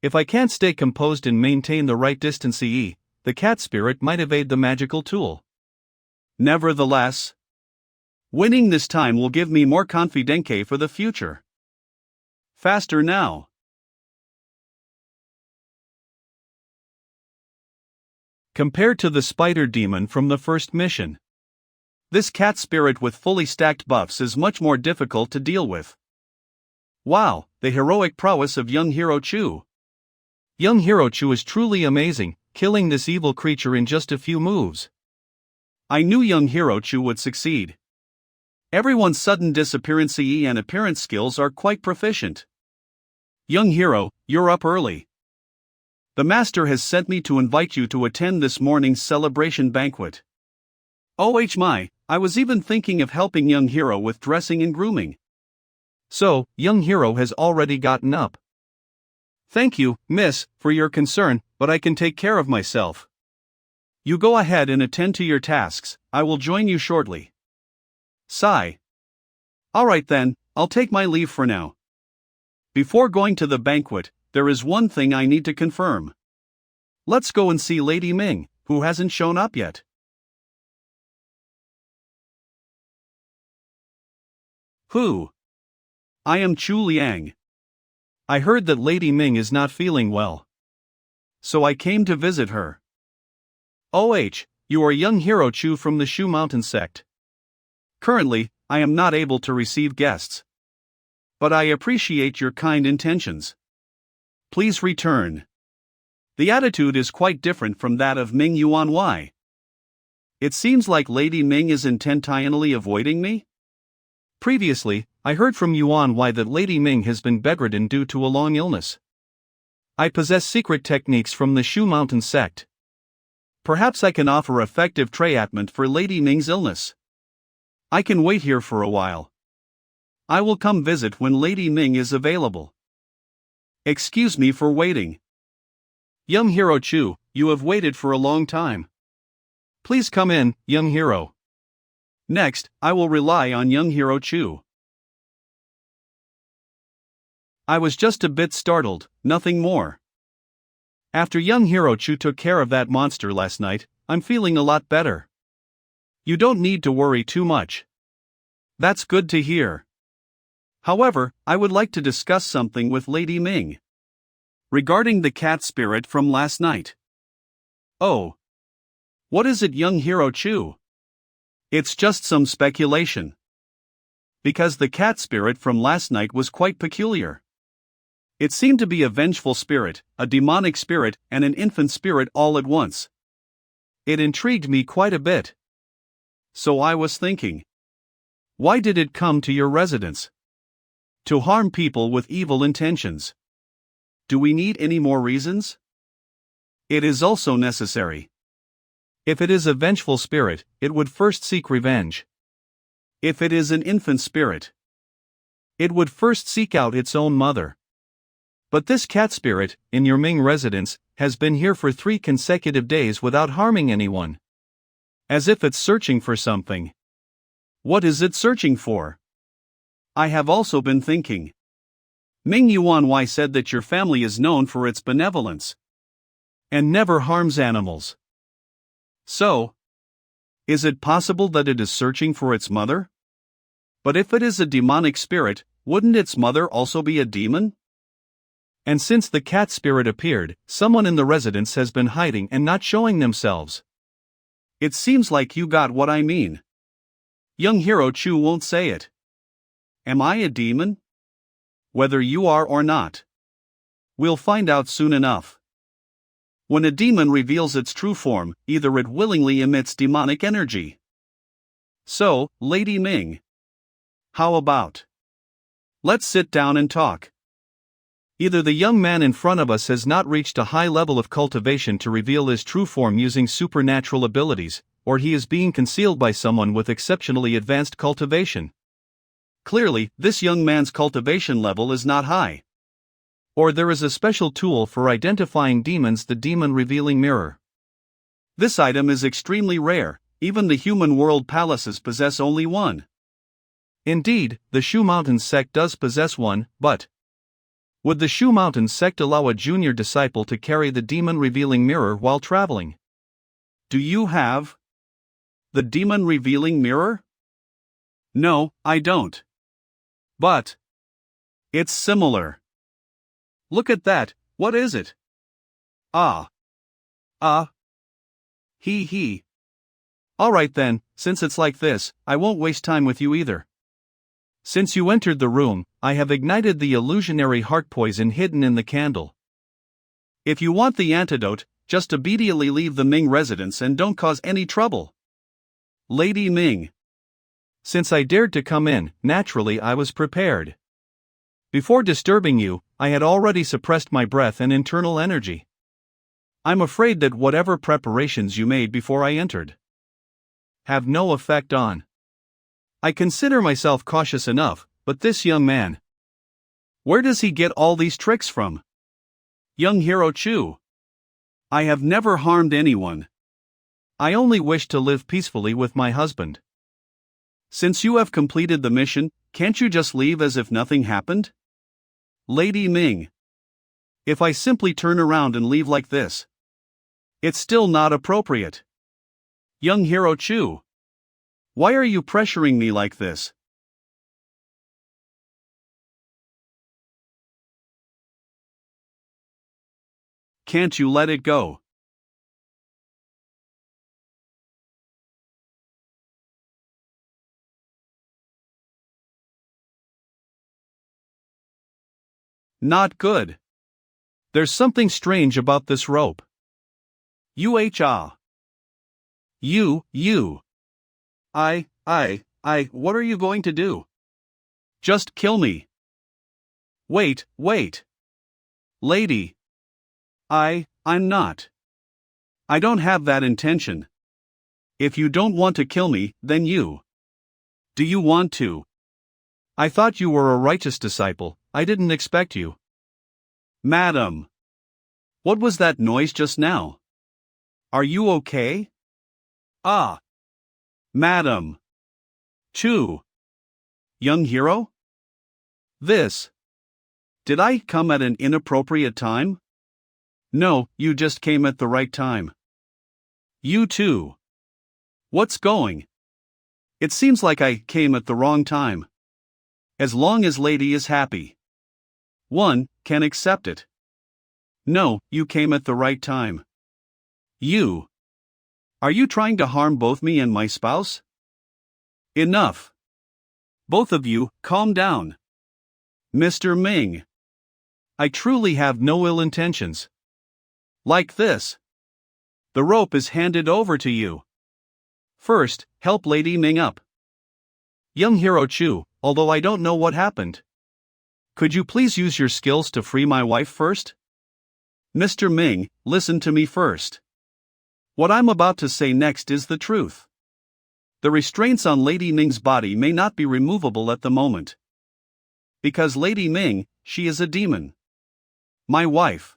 If I can't stay composed and maintain the right distance the cat spirit might evade the magical tool. Nevertheless, winning this time will give me more confidence for the future. Faster now. Compared to the spider demon from the first mission, this cat spirit with fully stacked buffs is much more difficult to deal with. Wow, the heroic prowess of young Hero Chu. Young Hero Chu is truly amazing, killing this evil creature in just a few moves. I knew young Hero Chu would succeed. Everyone's sudden disappearance and appearance skills are quite proficient. Young hero, you're up early. The master has sent me to invite you to attend this morning's celebration banquet. Oh my, I was even thinking of helping young hero with dressing and grooming. So, young hero has already gotten up. Thank you, miss, for your concern, but I can take care of myself. You go ahead and attend to your tasks, I will join you shortly. Sigh. Alright then, I'll take my leave for now. Before going to the banquet, there is one thing I need to confirm. Let's go and see Lady Ming, who hasn't shown up yet. Who? I am Chu Liang. I heard that Lady Ming is not feeling well, so I came to visit her. You are young Hero Chu from the Shu Mountain sect. Currently, I am not able to receive guests. But I appreciate your kind intentions. Please return. The attitude is quite different from that of Ming Yuan. It seems like Lady Ming is intentionally avoiding me? Previously, I heard from Yuan that Lady Ming has been bedridden due to a long illness. I possess secret techniques from the Shu Mountain sect. Perhaps I can offer effective treatment for Lady Ming's illness. I can wait here for a while. I will come visit when Lady Ming is available. Excuse me for waiting. Young Hero Chu, you have waited for a long time. Please come in, young hero. Next, I will rely on young Hero Chu. I was just a bit startled, nothing more. After young Hero Chu took care of that monster last night, I'm feeling a lot better. You don't need to worry too much. That's good to hear. However, I would like to discuss something with Lady Ming. Regarding the cat spirit from last night. Oh. What is it, young Hero Chu? It's just some speculation. Because the cat spirit from last night was quite peculiar. It seemed to be a vengeful spirit, a demonic spirit, and an infant spirit all at once. It intrigued me quite a bit. So I was thinking, why did it come to your residence? To harm people with evil intentions. Do we need any more reasons? It is also necessary. If it is a vengeful spirit, it would first seek revenge. If it is an infant spirit, it would first seek out its own mother. But this cat spirit, in your Ming residence, has been here for 3 consecutive days without harming anyone. As if it's searching for something. What is it searching for? I have also been thinking. Ming Yuanwei said that your family is known for its benevolence. And never harms animals. So, is it possible that it is searching for its mother? But if it is a demonic spirit, wouldn't its mother also be a demon? And since the cat spirit appeared, someone in the residence has been hiding and not showing themselves. It seems like you got what I mean. Young Hero Chu won't say it. Am I a demon? Whether you are or not. We'll find out soon enough. When a demon reveals its true form, either it willingly emits demonic energy. So, Lady Ming. How about? Let's sit down and talk. Either the young man in front of us has not reached a high level of cultivation to reveal his true form using supernatural abilities, or he is being concealed by someone with exceptionally advanced cultivation. Clearly, this young man's cultivation level is not high. Or there is a special tool for identifying demons, the demon revealing mirror. This item is extremely rare, even the human world palaces possess only one. Indeed, the Shu Mountain sect does possess one, but would the Shu Mountain sect allow a junior disciple to carry the demon revealing mirror while traveling? Do you have the demon revealing mirror? No, I don't. But it's similar. Look at that, what is it? He. Alright then, since it's like this, I won't waste time with you either. Since you entered the room, I have ignited the illusionary heart poison hidden in the candle. If you want the antidote, just immediately leave the Ming residence and don't cause any trouble. Lady Ming. Since I dared to come in, naturally I was prepared. Before disturbing you, I had already suppressed my breath and internal energy. I'm afraid that whatever preparations you made before I entered have no effect on. I consider myself cautious enough, but this young man. Where does he get all these tricks from? Young Hero Chu. I have never harmed anyone. I only wish to live peacefully with my husband. Since you have completed the mission, can't you just leave as if nothing happened? Lady Ming. If I simply turn around and leave like this, it's still not appropriate. Young Hero Chu. Why are you pressuring me like this? Can't you let it go? Not good. There's something strange about this rope. What are you going to do? Just kill me. Wait. Lady. I'm not. I don't have that intention. If you don't want to kill me, then you. Do you want to? I thought you were a righteous disciple, I didn't expect you. Madam. What was that noise just now? Are you okay? Madam. Chu. Young Hero? This. Did I come at an inappropriate time? No, you just came at the right time. You too. What's going? It seems like I came at the wrong time. As long as Lady is happy, one can accept it. No, you came at the right time. You. Are you trying to harm both me and my spouse? Enough. Both of you, calm down. Mr. Ming. I truly have no ill intentions. Like this. The rope is handed over to you. First, help Lady Ming up. Young Hero Chu, although I don't know what happened. Could you please use your skills to free my wife first? Mr. Ming, listen to me first. What I'm about to say next is the truth. The restraints on Lady Ming's body may not be removable at the moment. Because Lady Ming, she is a demon. My wife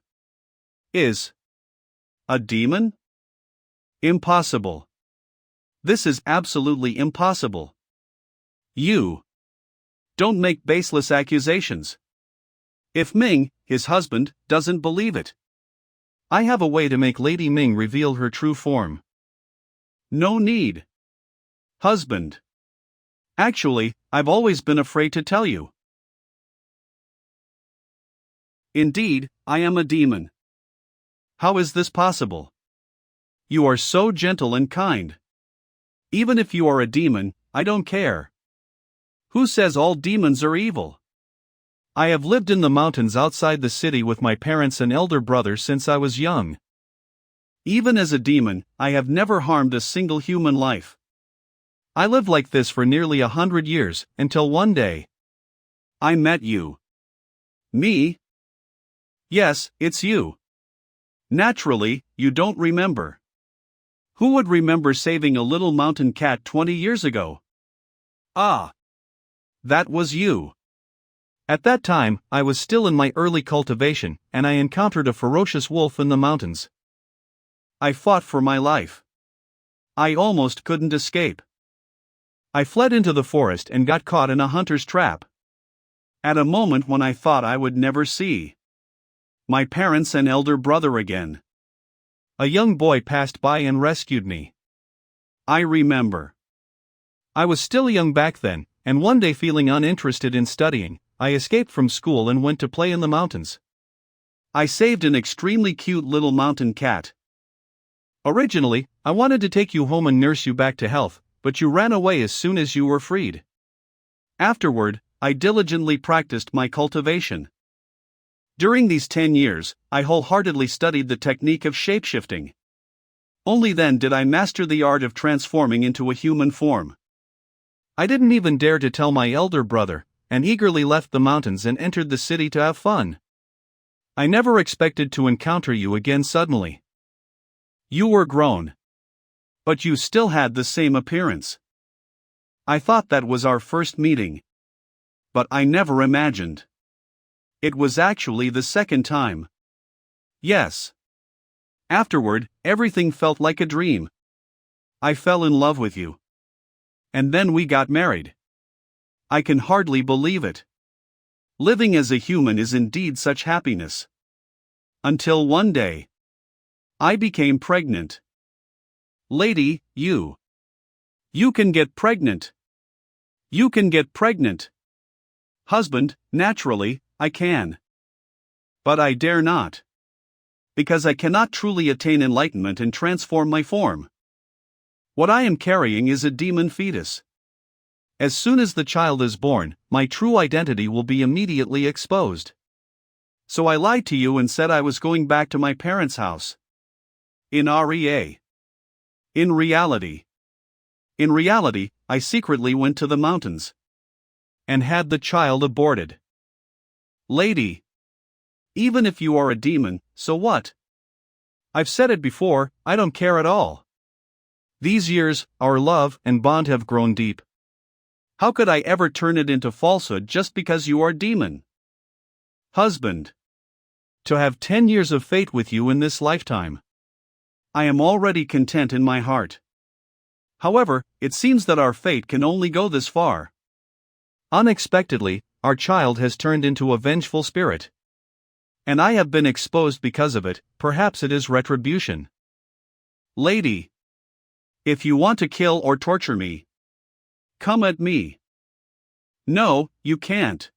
is a demon? Impossible. This is absolutely impossible. You don't make baseless accusations. If Ming, his husband, doesn't believe it, I have a way to make Lady Ming reveal her true form. No need. Husband. Actually, I've always been afraid to tell you. Indeed, I am a demon. How is this possible? You are so gentle and kind. Even if you are a demon, I don't care. Who says all demons are evil? I have lived in the mountains outside the city with my parents and elder brother since I was young. Even as a demon, I have never harmed a single human life. I lived like this for nearly 100 years, until one day I met you. Me? Yes, it's you. Naturally, you don't remember. Who would remember saving a little mountain cat 20 years ago? Ah! That was you. At that time, I was still in my early cultivation, and I encountered a ferocious wolf in the mountains. I fought for my life. I almost couldn't escape. I fled into the forest and got caught in a hunter's trap. At a moment when I thought I would never see my parents and elder brother again. A young boy passed by and rescued me. I remember. I was still young back then, and one day, feeling uninterested in studying, I escaped from school and went to play in the mountains. I saved an extremely cute little mountain cat. Originally, I wanted to take you home and nurse you back to health, but you ran away as soon as you were freed. Afterward, I diligently practiced my cultivation. During these 10 years, I wholeheartedly studied the technique of shapeshifting. Only then did I master the art of transforming into a human form. I didn't even dare to tell my elder brother, and eagerly left the mountains and entered the city to have fun. I never expected to encounter you again suddenly. You were grown. But you still had the same appearance. I thought that was our first meeting. But I never imagined it was actually the second time. Yes. Afterward, everything felt like a dream. I fell in love with you. And then we got married. I can hardly believe it. Living as a human is indeed such happiness. Until one day, I became pregnant. Lady, you can get pregnant. You can get pregnant. Husband, naturally, I can. But I dare not. Because I cannot truly attain enlightenment and transform my form. What I am carrying is a demon fetus. As soon as the child is born, my true identity will be immediately exposed. So I lied to you and said I was going back to my parents' house. In REA. In reality, I secretly went to the mountains and had the child aborted. Lady, even if you are a demon, so what? I've said it before, I don't care at all. These years, our love and bond have grown deep. How could I ever turn it into falsehood just because you are demon? Husband, to have 10 years of fate with you in this lifetime. I am already content in my heart. However, it seems that our fate can only go this far. Unexpectedly, our child has turned into a vengeful spirit. And I have been exposed because of it, perhaps it is retribution. Lady, if you want to kill or torture me, come at me. No, you can't.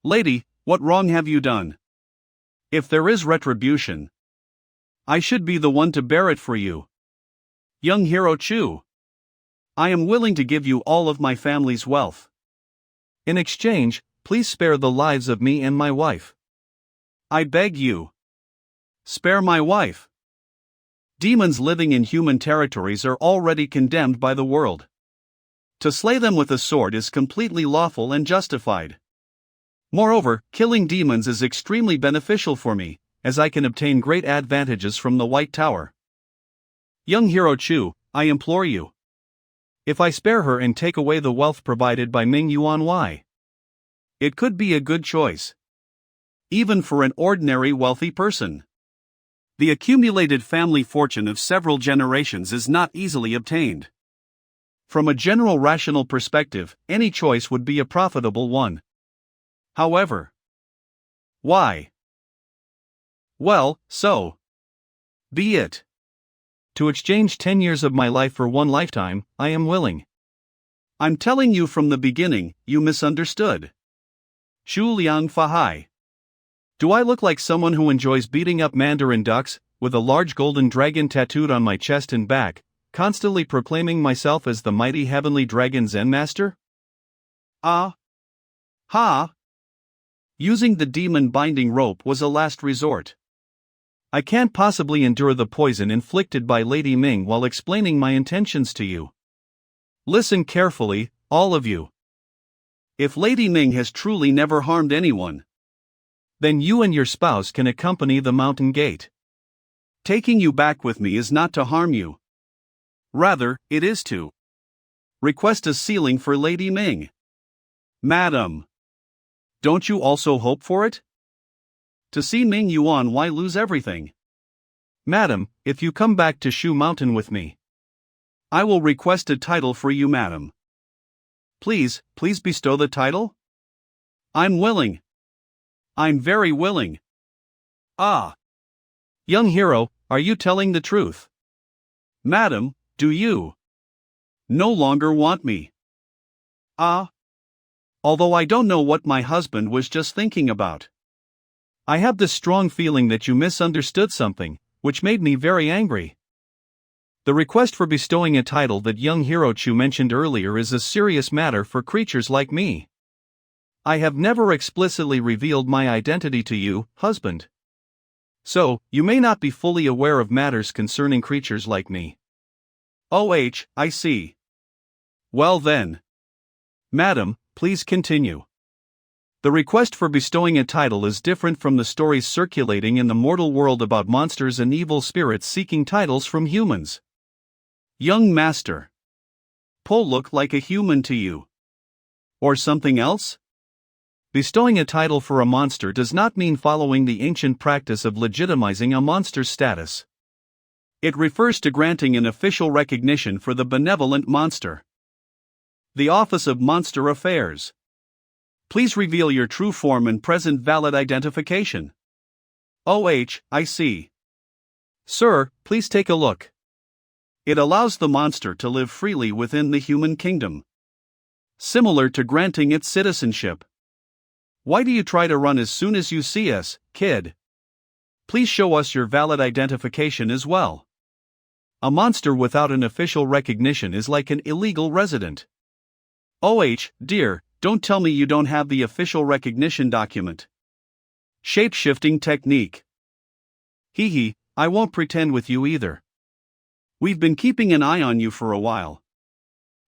Lady, what wrong have you done? If there is retribution, I should be the one to bear it for you. Young Hero Chu. I am willing to give you all of my family's wealth. In exchange, please spare the lives of me and my wife. I beg you. Spare my wife. Demons living in human territories are already condemned by the world. To slay them with a sword is completely lawful and justified. Moreover, killing demons is extremely beneficial for me, as I can obtain great advantages from the White Tower. Young hero Chu, I implore you. If I spare her and take away the wealth provided by Ming Yuan, why? It could be a good choice. Even for an ordinary wealthy person. The accumulated family fortune of several generations is not easily obtained. From a general rational perspective, any choice would be a profitable one. However, why? Well, so be it. To exchange 10 years of my life for one lifetime, I am willing. I'm telling you from the beginning, you misunderstood. Shu Liang Fahai. Do I look like someone who enjoys beating up mandarin ducks, with a large golden dragon tattooed on my chest and back, constantly proclaiming myself as the mighty heavenly dragon Zen master? Ah. Ha. Using the demon binding rope was a last resort. I can't possibly endure the poison inflicted by Lady Ming while explaining my intentions to you. Listen carefully, all of you. If Lady Ming has truly never harmed anyone, then you and your spouse can accompany the mountain gate. Taking you back with me is not to harm you. Rather, it is to request a sealing for Lady Ming. Madam, don't you also hope for it? To see Ming Yuan, why lose everything? Madam, if you come back to Shu Mountain with me, I will request a title for you, madam. Please bestow the title? I'm willing. I'm very willing. Ah. Young hero, are you telling the truth? Madam, do you no longer want me? Ah. Although I don't know what my husband was just thinking about. I have this strong feeling that you misunderstood something, which made me very angry. The request for bestowing a title that young hero Chu mentioned earlier is a serious matter for creatures like me. I have never explicitly revealed my identity to you, husband. So, you may not be fully aware of matters concerning creatures like me. I see. Well then. Madam, please continue. The request for bestowing a title is different from the stories circulating in the mortal world about monsters and evil spirits seeking titles from humans. Young master. Po look like a human to you. Or something else? Bestowing a title for a monster does not mean following the ancient practice of legitimizing a monster's status. It refers to granting an official recognition for the benevolent monster. The Office of Monster Affairs. Please reveal your true form and present valid identification. I see. Sir, please take a look. It allows the monster to live freely within the human kingdom. Similar to granting its citizenship. Why do you try to run as soon as you see us, kid? Please show us your valid identification as well. A monster without an official recognition is like an illegal resident. Dear, don't tell me you don't have the official recognition document. Shape-shifting technique. I won't pretend with you either. We've been keeping an eye on you for a while.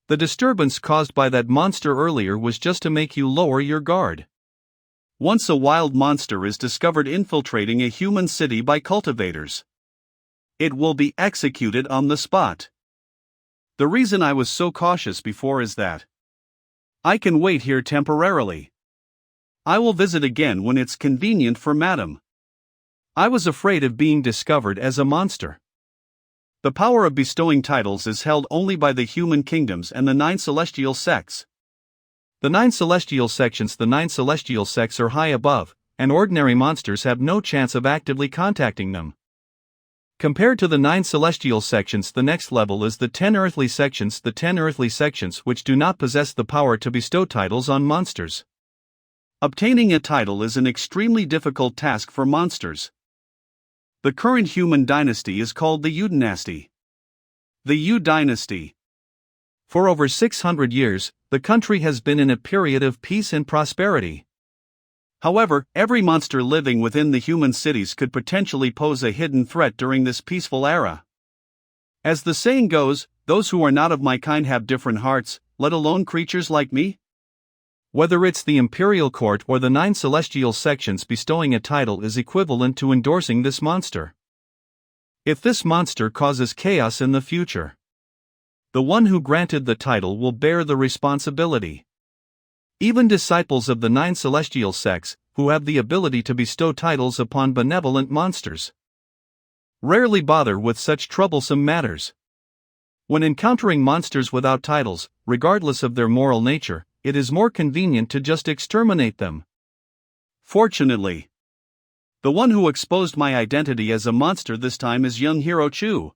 The disturbance caused by that monster earlier was just to make you lower your guard. Once a wild monster is discovered infiltrating a human city by cultivators, it will be executed on the spot. The reason I was so cautious before is that I can wait here temporarily. I will visit again when it's convenient for madam. I was afraid of being discovered as a monster. The power of bestowing titles is held only by the human kingdoms and the 9 celestial sects. The 9 celestial sects are high above, and ordinary monsters have no chance of actively contacting them. Compared to the 9 celestial sections, the next level is the 10 earthly sections, which do not possess the power to bestow titles on monsters. Obtaining a title is an extremely difficult task for monsters. The current human dynasty is called the Yu dynasty. The Yu dynasty For over 600 years, the country has been in a period of peace and prosperity. However, every monster living within the human cities could potentially pose a hidden threat during this peaceful era. As the saying goes, those who are not of my kind have different hearts, let alone creatures like me. Whether it's the imperial court or the 9 celestial sections, bestowing a title is equivalent to endorsing this monster. If this monster causes chaos in the future, the one who granted the title will bear the responsibility. Even disciples of the 9 celestial sects, who have the ability to bestow titles upon benevolent monsters, rarely bother with such troublesome matters. When encountering monsters without titles, regardless of their moral nature, it is more convenient to just exterminate them. Fortunately, the one who exposed my identity as a monster this time is young Hero Chu.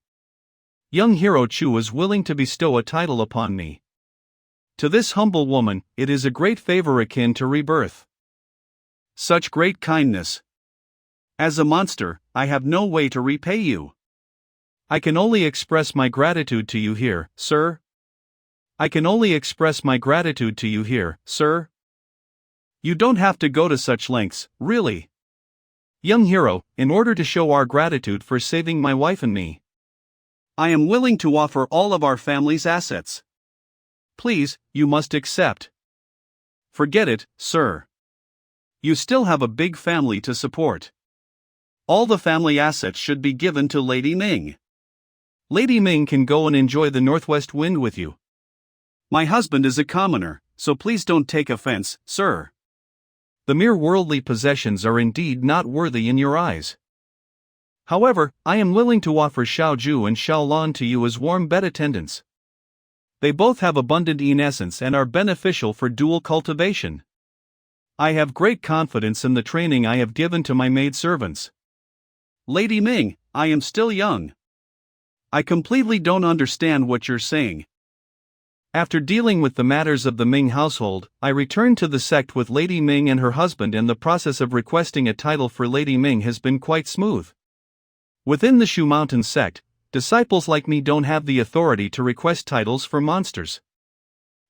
Young Hero Chu is willing to bestow a title upon me. To this humble woman, it is a great favor akin to rebirth. Such great kindness. As a monster, I have no way to repay you. I can only express my gratitude to you here, sir. I can only express my gratitude to you here, sir. You don't have to go to such lengths, really. Young hero, in order to show our gratitude for saving my wife and me, I am willing to offer all of our family's assets. Please, you must accept. Forget it, sir. You still have a big family to support. All the family assets should be given to Lady Ming. Lady Ming can go and enjoy the northwest wind with you. My husband is a commoner, so please don't take offense, sir. The mere worldly possessions are indeed not worthy in your eyes. However, I am willing to offer Xiaoju and Xiaolon to you as warm bed attendants. They both have abundant essence and are beneficial for dual cultivation. I have great confidence in the training I have given to my maidservants. Lady Ming, I am still young. I completely don't understand what you're saying. After dealing with the matters of the Ming household, I returned to the sect with Lady Ming and her husband, and the process of requesting a title for Lady Ming has been quite smooth. Within the Shu Mountain sect, disciples like me don't have the authority to request titles for monsters.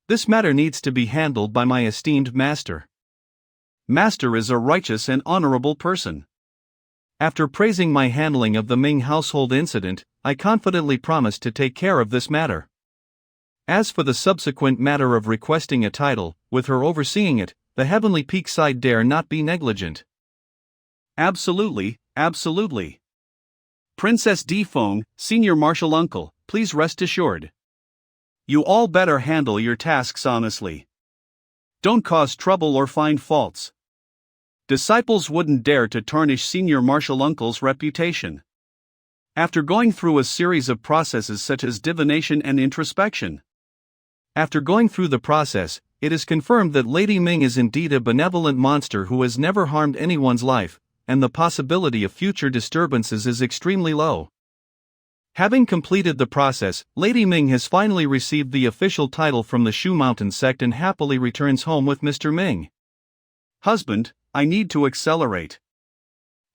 This matter needs to be handled by my esteemed master. Master is a righteous and honorable person. After praising my handling of the Ming household incident, I confidently promised to take care of this matter. As for the subsequent matter of requesting a title, with her overseeing it, the heavenly peak side dare not be negligent. Absolutely, absolutely. Princess Di Feng, Senior Martial Uncle, please rest assured. You all better handle your tasks honestly. Don't cause trouble or find faults. Disciples wouldn't dare to tarnish Senior Martial Uncle's reputation. After going through a series of processes such as divination and introspection. After going through the process, it is confirmed that Lady Ming is indeed a benevolent monster who has never harmed anyone's life, and the possibility of future disturbances is extremely low. Having completed the process, Lady Ming has finally received the official title from the Shu Mountain sect and happily returns home with Mr. Ming. Husband, I need to accelerate.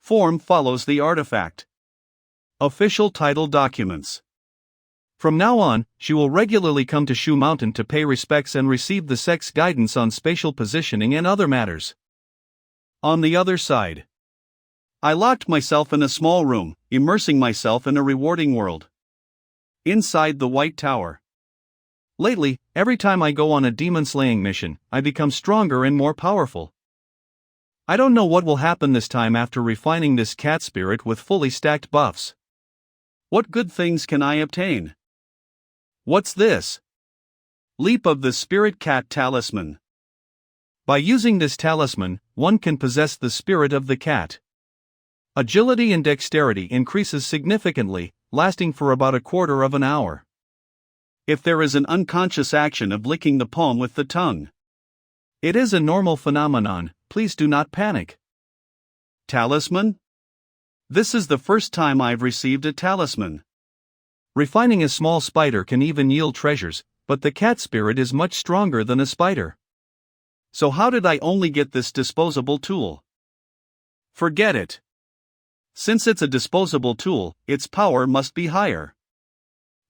Form follows the artifact. Official title documents. From now on, she will regularly come to Shu Mountain to pay respects and receive the sect's guidance on spatial positioning and other matters. On the other side, I locked myself in a small room, immersing myself in a rewarding world. Inside the White Tower. Lately, every time I go on a demon-slaying mission, I become stronger and more powerful. I don't know what will happen this time after refining this cat spirit with fully stacked buffs. What good things can I obtain? What's this? Leap of the Spirit Cat Talisman. By using this talisman, one can possess the spirit of the cat. Agility and dexterity increases significantly, lasting for about a quarter of an hour. If there is an unconscious action of licking the palm with the tongue, it is a normal phenomenon, please do not panic. Talisman? This is the first time I've received a talisman. Refining a small spider can even yield treasures, but the cat spirit is much stronger than a spider. So how did I only get this disposable tool? Forget it. Since it's a disposable tool, its power must be higher.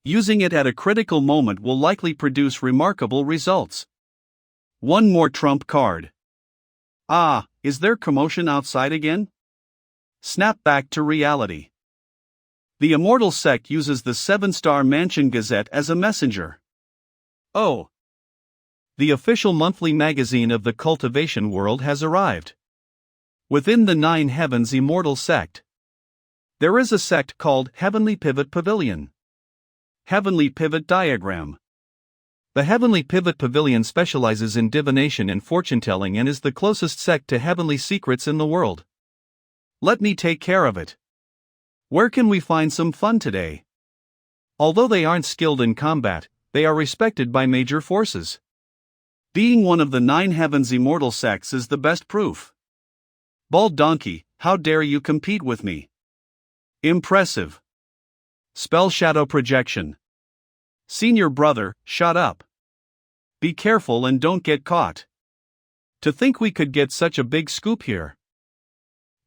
Using it at a critical moment will likely produce remarkable results. One more trump card. Ah, is there commotion outside again? Snap back to reality. The immortal sect uses the 7-Star Mansion Gazette as a messenger. Oh! The official monthly magazine of the cultivation world has arrived. Within the 9 Heavens Immortal Sect, there is a sect called Heavenly Pivot Pavilion. Heavenly Pivot Diagram. The Heavenly Pivot Pavilion specializes in divination and fortune-telling and is the closest sect to heavenly secrets in the world. Let me take care of it. Where can we find some fun today? Although they aren't skilled in combat, they are respected by major forces. Being one of the 9 Heavens Immortal sects is the best proof. Bald Donkey, how dare you compete with me? Impressive. Spell Shadow Projection. Senior brother, shut up. Be careful and don't get caught. To think we could get such a big scoop here.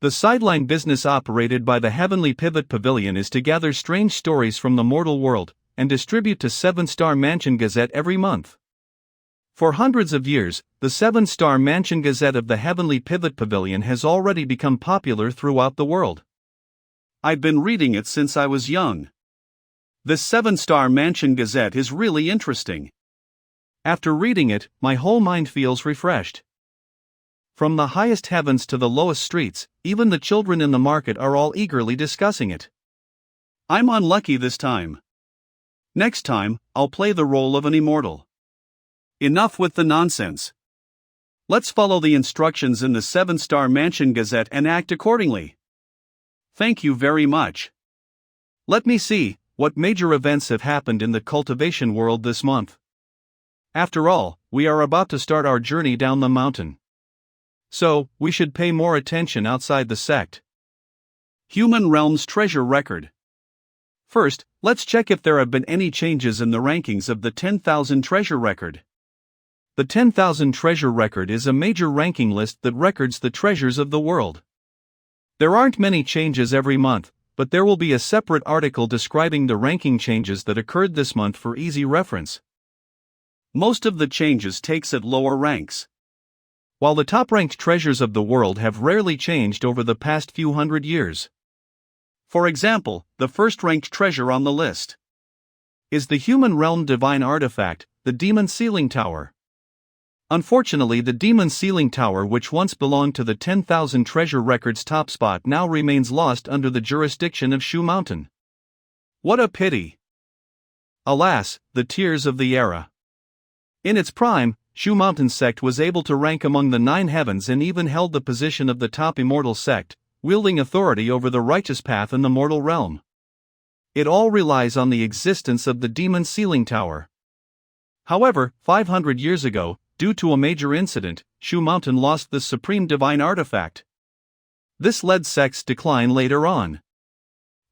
The sideline business operated by the Heavenly Pivot Pavilion is to gather strange stories from the mortal world and distribute to 7-Star Mansion Gazette every month. For hundreds of years, the 7-Star Mansion Gazette of the Heavenly Pivot Pavilion has already become popular throughout the world. I've been reading it since I was young. This 7-Star Mansion Gazette is really interesting. After reading it, my whole mind feels refreshed. From the highest heavens to the lowest streets, even the children in the market are all eagerly discussing it. I'm unlucky this time. Next time, I'll play the role of an immortal. Enough with the nonsense. Let's follow the instructions in the 7-Star Mansion Gazette and act accordingly. Thank you very much. Let me see, what major events have happened in the cultivation world this month? After all, we are about to start our journey down the mountain. So, we should pay more attention outside the sect. Human Realms Treasure Record. First, let's check if there have been any changes in the rankings of the 10,000 Treasure Record. The 10,000 Treasure Record is a major ranking list that records the treasures of the world. There aren't many changes every month, but there will be a separate article describing the ranking changes that occurred this month for easy reference. Most of the changes takes at lower ranks. While the top-ranked treasures of the world have rarely changed over the past few hundred years. For example, the first-ranked treasure on the list is the Human Realm Divine Artifact, the Demon Sealing Tower. Unfortunately, the Demon Sealing Tower, which once belonged to the 10,000 Treasure Record's top spot, now remains lost under the jurisdiction of Shu Mountain. What a pity! Alas, the tears of the era. In its prime, Shu Mountain sect was able to rank among the 9 heavens and even held the position of the top immortal sect, wielding authority over the righteous path in the mortal realm. It all relies on the existence of the Demon Sealing Tower. However, 500 years ago, due to a major incident, Shu Mountain lost this supreme divine artifact. This led sect's decline later on.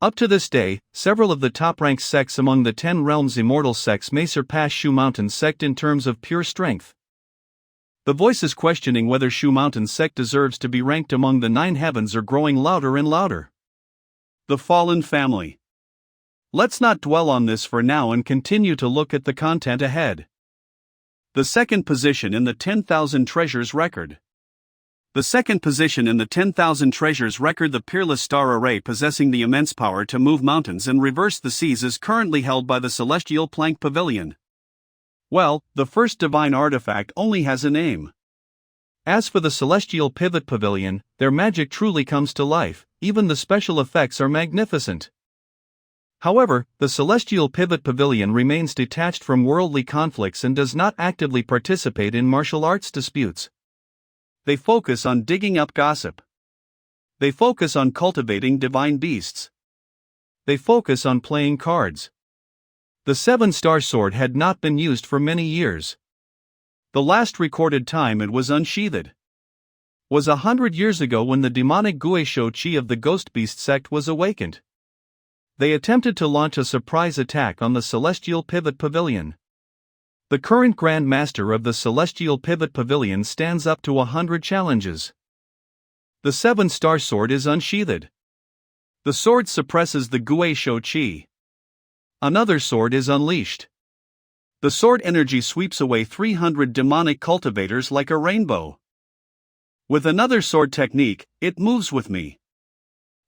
Up to this day, several of the top-ranked sects among the 10 realms immortal sects may surpass Shu Mountain sect in terms of pure strength. The voices questioning whether Shu Mountain sect deserves to be ranked among the 9 heavens are growing louder and louder. The Fallen Family. Let's not dwell on this for now and continue to look at the content ahead. The second position in the 10,000 Treasures Record. The second position in the 10,000 Treasures Record, the Peerless Star Array possessing the immense power to move mountains and reverse the seas, is currently held by the Celestial Plank Pavilion. Well, the first divine artifact only has a name. As for the Celestial Pivot Pavilion, their magic truly comes to life, even the special effects are magnificent. However, the Celestial Pivot Pavilion remains detached from worldly conflicts and does not actively participate in martial arts disputes. They focus on digging up gossip. They focus on cultivating divine beasts. They focus on playing cards. The 7-Star Sword had not been used for many years. The last recorded time it was unsheathed was 100 years ago, when the demonic Guisho Chi of the Ghost Beast sect was awakened. They attempted to launch a surprise attack on the Celestial Pivot Pavilion. The current Grand Master of the Celestial Pivot Pavilion stands up to 100 challenges. The 7-Star Sword is unsheathed. The sword suppresses the Guisho Chi. Another sword is unleashed. The sword energy sweeps away 300 demonic cultivators like a rainbow. With another sword technique, it moves with me,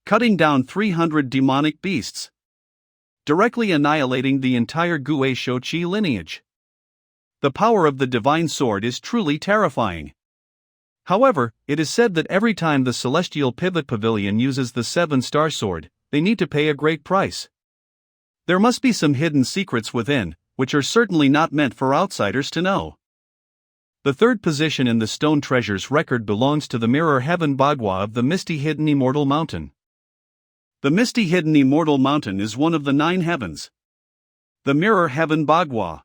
cutting down 300 demonic beasts, directly annihilating the entire Gue Shochi lineage. The power of the divine sword is truly terrifying. However, it is said that every time the Celestial Pivot Pavilion uses the 7-star sword, they need to pay a great price. There must be some hidden secrets within, which are certainly not meant for outsiders to know. The third position in the Stone Treasures record belongs to the Mirror Heaven Bagua of the Misty Hidden Immortal Mountain. The Misty Hidden Immortal Mountain is one of the 9 heavens. The Mirror Heaven Bagua.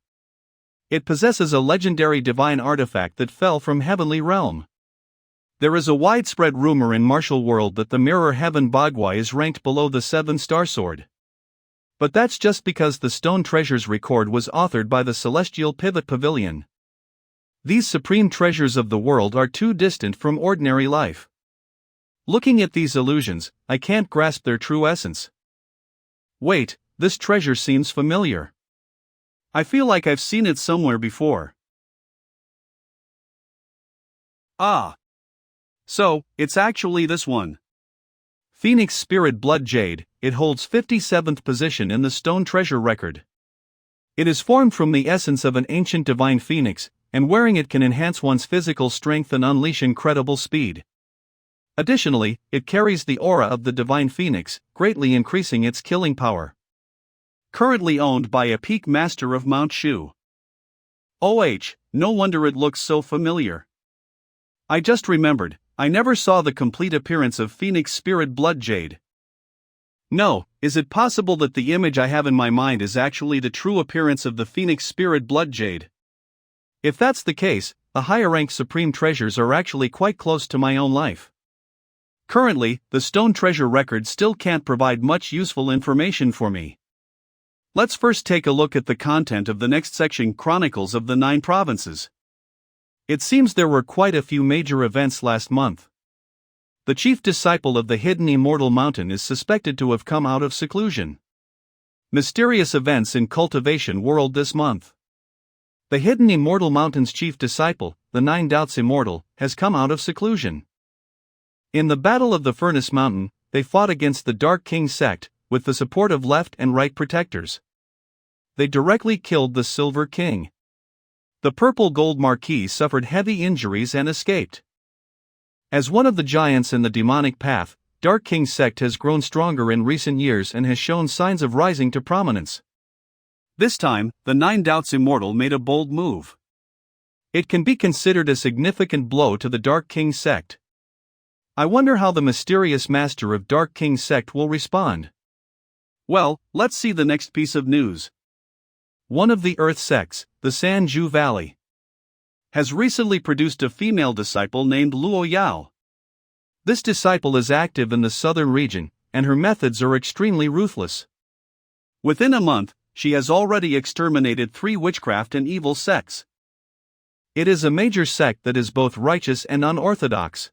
It possesses a legendary divine artifact that fell from heavenly realm. There is a widespread rumor in martial world that the Mirror Heaven Bagua is ranked below the 7-star sword. But that's just because the Stone Treasures record was authored by the Celestial Pivot Pavilion. These supreme treasures of the world are too distant from ordinary life. Looking at these illusions, I can't grasp their true essence. Wait, this treasure seems familiar. I feel like I've seen it somewhere before. Ah! So, it's actually this one. Phoenix Spirit Blood Jade. It holds 57th position in the Stone Treasure record. It is formed from the essence of an ancient divine phoenix, and wearing it can enhance one's physical strength and unleash incredible speed. Additionally, it carries the aura of the divine phoenix, greatly increasing its killing power. Currently owned by a peak master of Mount Shu. No wonder it looks so familiar. I just remembered, I never saw the complete appearance of Phoenix Spirit Blood Jade. No, is it possible that the image I have in my mind is actually the true appearance of the Phoenix Spirit Blood Jade? If that's the case, the higher-ranked supreme treasures are actually quite close to my own life. Currently, the Stone Treasure record still can't provide much useful information for me. Let's first take a look at the content of the next section, Chronicles of the 9 Provinces. It seems there were quite a few major events last month. The chief disciple of the Hidden Immortal Mountain is suspected to have come out of seclusion. Mysterious events in Cultivation World this month. The Hidden Immortal Mountain's chief disciple, the 9 Doubts Immortal, has come out of seclusion. In the Battle of the Furnace Mountain, they fought against the Dark King sect, with the support of left and right protectors. They directly killed the Silver King. The Purple Gold Marquis suffered heavy injuries and escaped. As one of the giants in the demonic path, Dark King sect has grown stronger in recent years and has shown signs of rising to prominence. This time, the 9 Doubts Immortal made a bold move. It can be considered a significant blow to the Dark King sect. I wonder how the mysterious master of Dark King sect will respond. Well, let's see the next piece of news. One of the Earth sects, the Sanju Valley, has recently produced a female disciple named Luo Yao. This disciple is active in the southern region, and her methods are extremely ruthless. Within a month, she has already exterminated 3 witchcraft and evil sects. It is a major sect that is both righteous and unorthodox.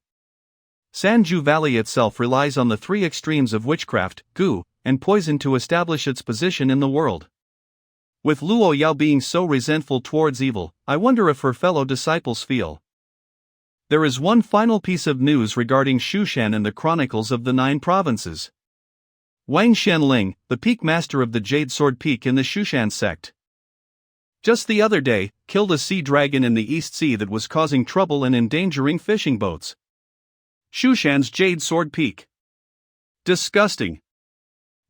Sanju Valley itself relies on the 3 extremes of witchcraft, goo, and poison to establish its position in the world. With Luo Yao being so resentful towards evil, I wonder if her fellow disciples feel. There is one final piece of news regarding Shushan and the Chronicles of the 9 Provinces. Wang Xianling, the peak master of the Jade Sword Peak in the Shushan sect, just the other day, killed a sea dragon in the East Sea that was causing trouble and endangering fishing boats. Shushan's Jade Sword Peak. Disgusting.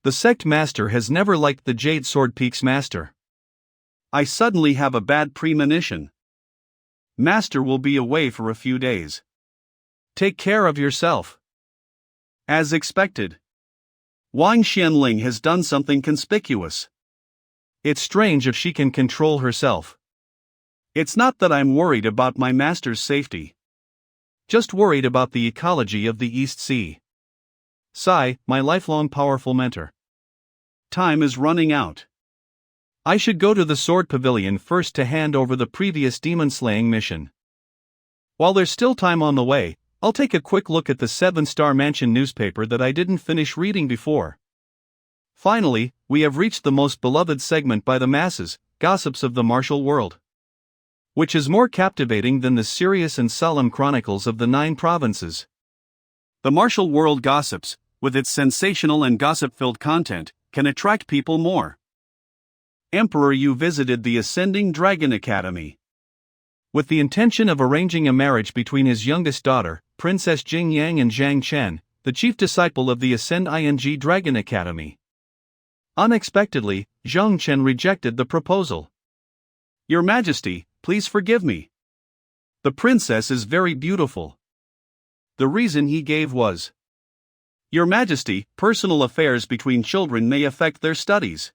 The sect master has never liked the Jade Sword Peak's master. I suddenly have a bad premonition. Master will be away for a few days. Take care of yourself. As expected, Wang Xianling has done something conspicuous. It's strange if she can control herself. It's not that I'm worried about my master's safety. Just worried about the ecology of the East Sea. Sai, my lifelong powerful mentor. Time is running out. I should go to the Sword Pavilion first to hand over the previous demon-slaying mission. While there's still time on the way, I'll take a quick look at the 7-Star Mansion newspaper that I didn't finish reading before. Finally, we have reached the most beloved segment by the masses, gossips of the martial world. Which is more captivating than the serious and solemn chronicles of the 9 provinces. The martial world gossips, with its sensational and gossip-filled content, can attract people more. Emperor Yu visited the Ascending Dragon Academy. With the intention of arranging a marriage between his youngest daughter, Princess Jing Yang and Zhang Chen, the chief disciple of the Ascending Dragon Academy. Unexpectedly, Zhang Chen rejected the proposal. "Your Majesty, please forgive me. The princess is very beautiful." The reason he gave was, "Your Majesty, personal affairs between children may affect their studies."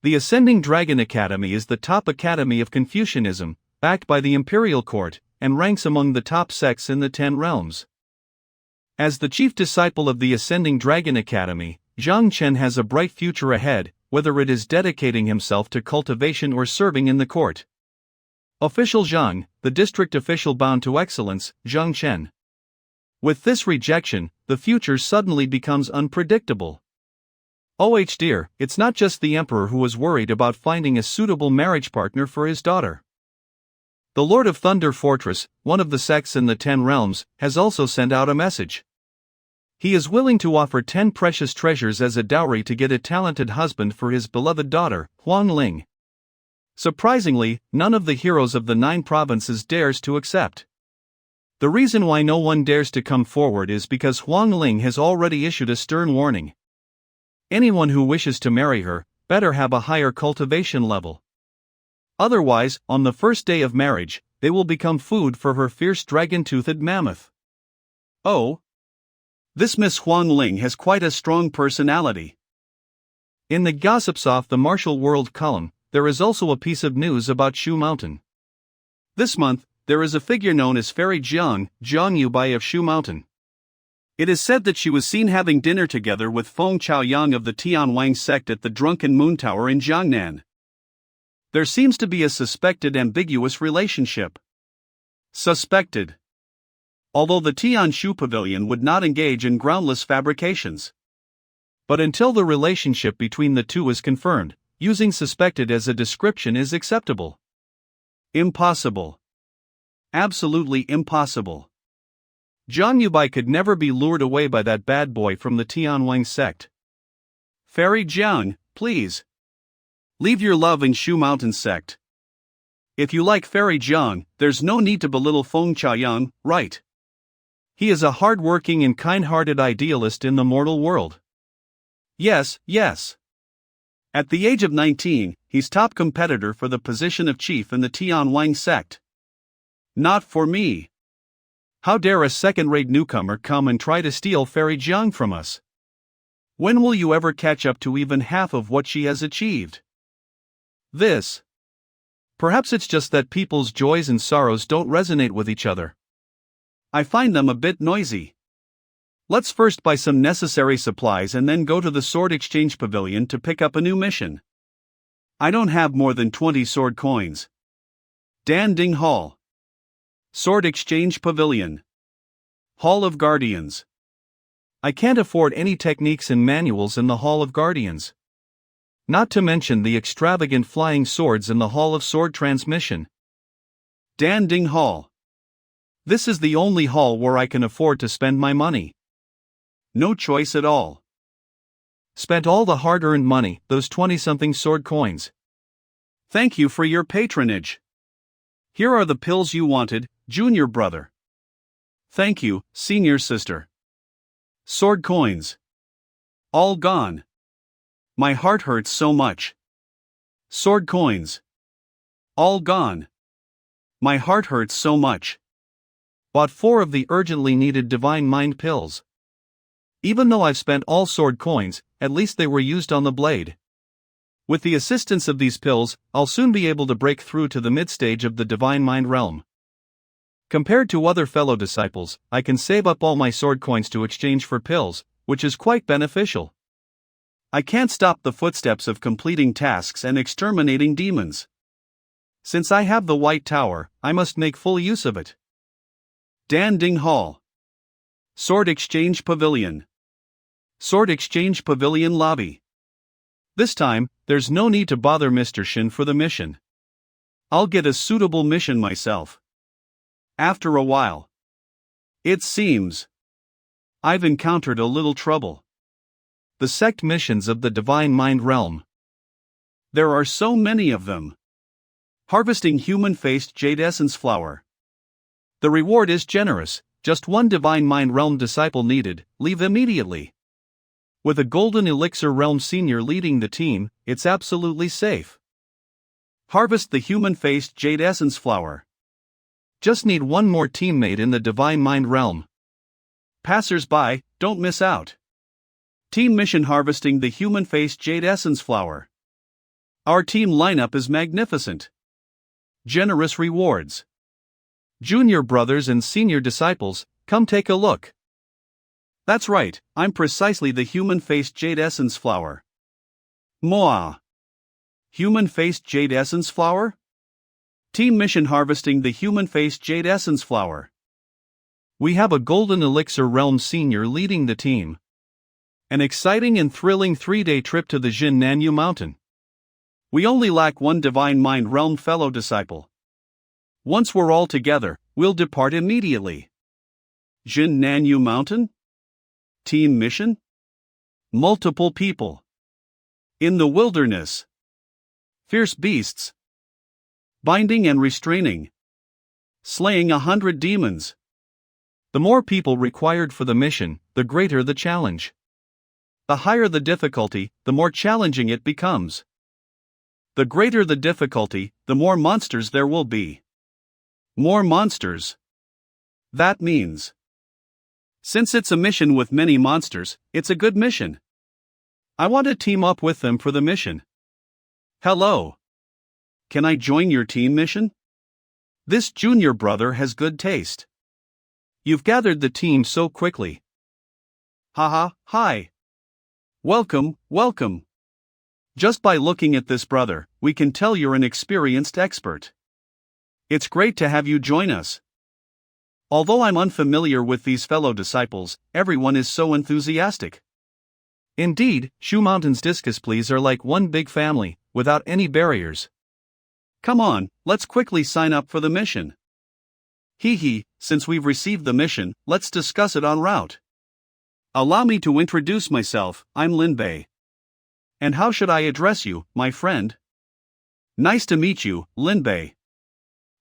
The Ascending Dragon Academy is the top academy of Confucianism, backed by the imperial court, and ranks among the top sects in the 10 realms. As the chief disciple of the Ascending Dragon Academy, Zhang Chen has a bright future ahead, whether it is dedicating himself to cultivation or serving in the court. Official Zhang, the district official bound to excellence, Zhang Chen. With this rejection, the future suddenly becomes unpredictable. Oh dear, it's not just the emperor who was worried about finding a suitable marriage partner for his daughter. The Lord of Thunder Fortress, one of the sects in the 10 realms, has also sent out a message. He is willing to offer 10 precious treasures as a dowry to get a talented husband for his beloved daughter, Huang Ling. Surprisingly, none of the heroes of the 9 provinces dares to accept. The reason why no one dares to come forward is because Huang Ling has already issued a stern warning. Anyone who wishes to marry her, better have a higher cultivation level. Otherwise, on the first day of marriage, they will become food for her fierce dragon-toothed mammoth. Oh! This Miss Huang Ling has quite a strong personality. In the Gossips Off the Martial World column, there is also a piece of news about Shu Mountain. This month, there is a figure known as Fairy Jiang Yubai of Shu Mountain. It is said that she was seen having dinner together with Feng Chaoyang of the Tianwang sect at the Drunken Moon Tower in Jiangnan. There seems to be a suspected ambiguous relationship. Suspected. Although the Tianshu Pavilion would not engage in groundless fabrications. But until the relationship between the two is confirmed, using suspected as a description is acceptable. Impossible. Absolutely impossible. Zhang Yubai could never be lured away by that bad boy from the Tianwang sect. Fairy Jiang, please. Leave your love in Shu Mountain sect. If you like Fairy Jiang, there's no need to belittle Feng Chaoyang, right? He is a hard-working and kind-hearted idealist in the mortal world. Yes. At the age of 19, he's top competitor for the position of chief in the Tianwang sect. Not for me. How dare a second-rate newcomer come and try to steal Fairy Jiang from us? When will you ever catch up to even half of what she has achieved? Perhaps it's just that people's joys and sorrows don't resonate with each other. I find them a bit noisy. Let's first buy some necessary supplies and then go to the Sword Exchange Pavilion to pick up a new mission. I don't have more than 20 sword coins. Danding Hall. Sword Exchange Pavilion. Hall of Guardians. I can't afford any techniques and manuals in the Hall of Guardians. Not to mention the extravagant flying swords in the Hall of Sword Transmission. Danding Hall. This is the only hall where I can afford to spend my money. No choice at all. Spent all the hard-earned money, those 20-something sword coins. Thank you for your patronage. Here are the pills you wanted, junior brother. Thank you, senior sister. Sword coins. All gone. My heart hurts so much. Sword coins. All gone. My heart hurts so much. Bought 4 of the urgently needed Divine Mind pills. Even though I've spent all sword coins, at least they were used on the blade. With the assistance of these pills, I'll soon be able to break through to the mid-stage of the Divine Mind realm. Compared to other fellow disciples, I can save up all my sword coins to exchange for pills, which is quite beneficial. I can't stop the footsteps of completing tasks and exterminating demons. Since I have the White Tower, I must make full use of it. Danding Hall. Sword Exchange Pavilion. Sword Exchange Pavilion Lobby. This time, there's no need to bother Mr. Shin for the mission. I'll get a suitable mission myself. After a while, it seems I've encountered a little trouble. The sect missions of the Divine Mind Realm. There are so many of them. Harvesting human-faced jade essence flower. The reward is generous, just one Divine Mind Realm disciple needed, leave immediately. With a Golden Elixir Realm senior leading the team, it's absolutely safe. Harvest the human-faced jade essence flower. Just need one more teammate in the Divine Mind Realm. Passers-by, don't miss out. Team mission harvesting the human-faced jade essence flower. Our team lineup is magnificent. Generous rewards. Junior brothers and senior disciples, come take a look. That's right, I'm precisely the human-faced jade essence flower. Moa. Human-faced jade essence flower? Team mission harvesting the human-faced jade essence flower. We have a Golden Elixir Realm senior leading the team. An exciting and thrilling 3-day trip to the Jin Nanyu Mountain. We only lack one Divine Mind Realm fellow disciple. Once we're all together, we'll depart immediately. Jin Nanyu Mountain? Team mission? Multiple people. In the wilderness. Fierce beasts. Binding and restraining. Slaying 100 demons. The more people required for the mission, the greater the challenge. The higher the difficulty, the more challenging it becomes. The greater the difficulty, the more monsters there will be. More monsters. That means, since it's a mission with many monsters, it's a good mission. I want to team up with them for the mission. Hello. Can I join your team mission? This junior brother has good taste. You've gathered the team so quickly. Haha, hi. Welcome, welcome. Just by looking at this brother, we can tell you're an experienced expert. It's great to have you join us. Although I'm unfamiliar with these fellow disciples, everyone is so enthusiastic. Indeed, Shu Mountain's discus pleas are like one big family, without any barriers. Come on, let's quickly sign up for the mission. Hee, since we've received the mission, let's discuss it en route. Allow me to introduce myself, I'm Lin Bei. And how should I address you, my friend? Nice to meet you, Lin Bei.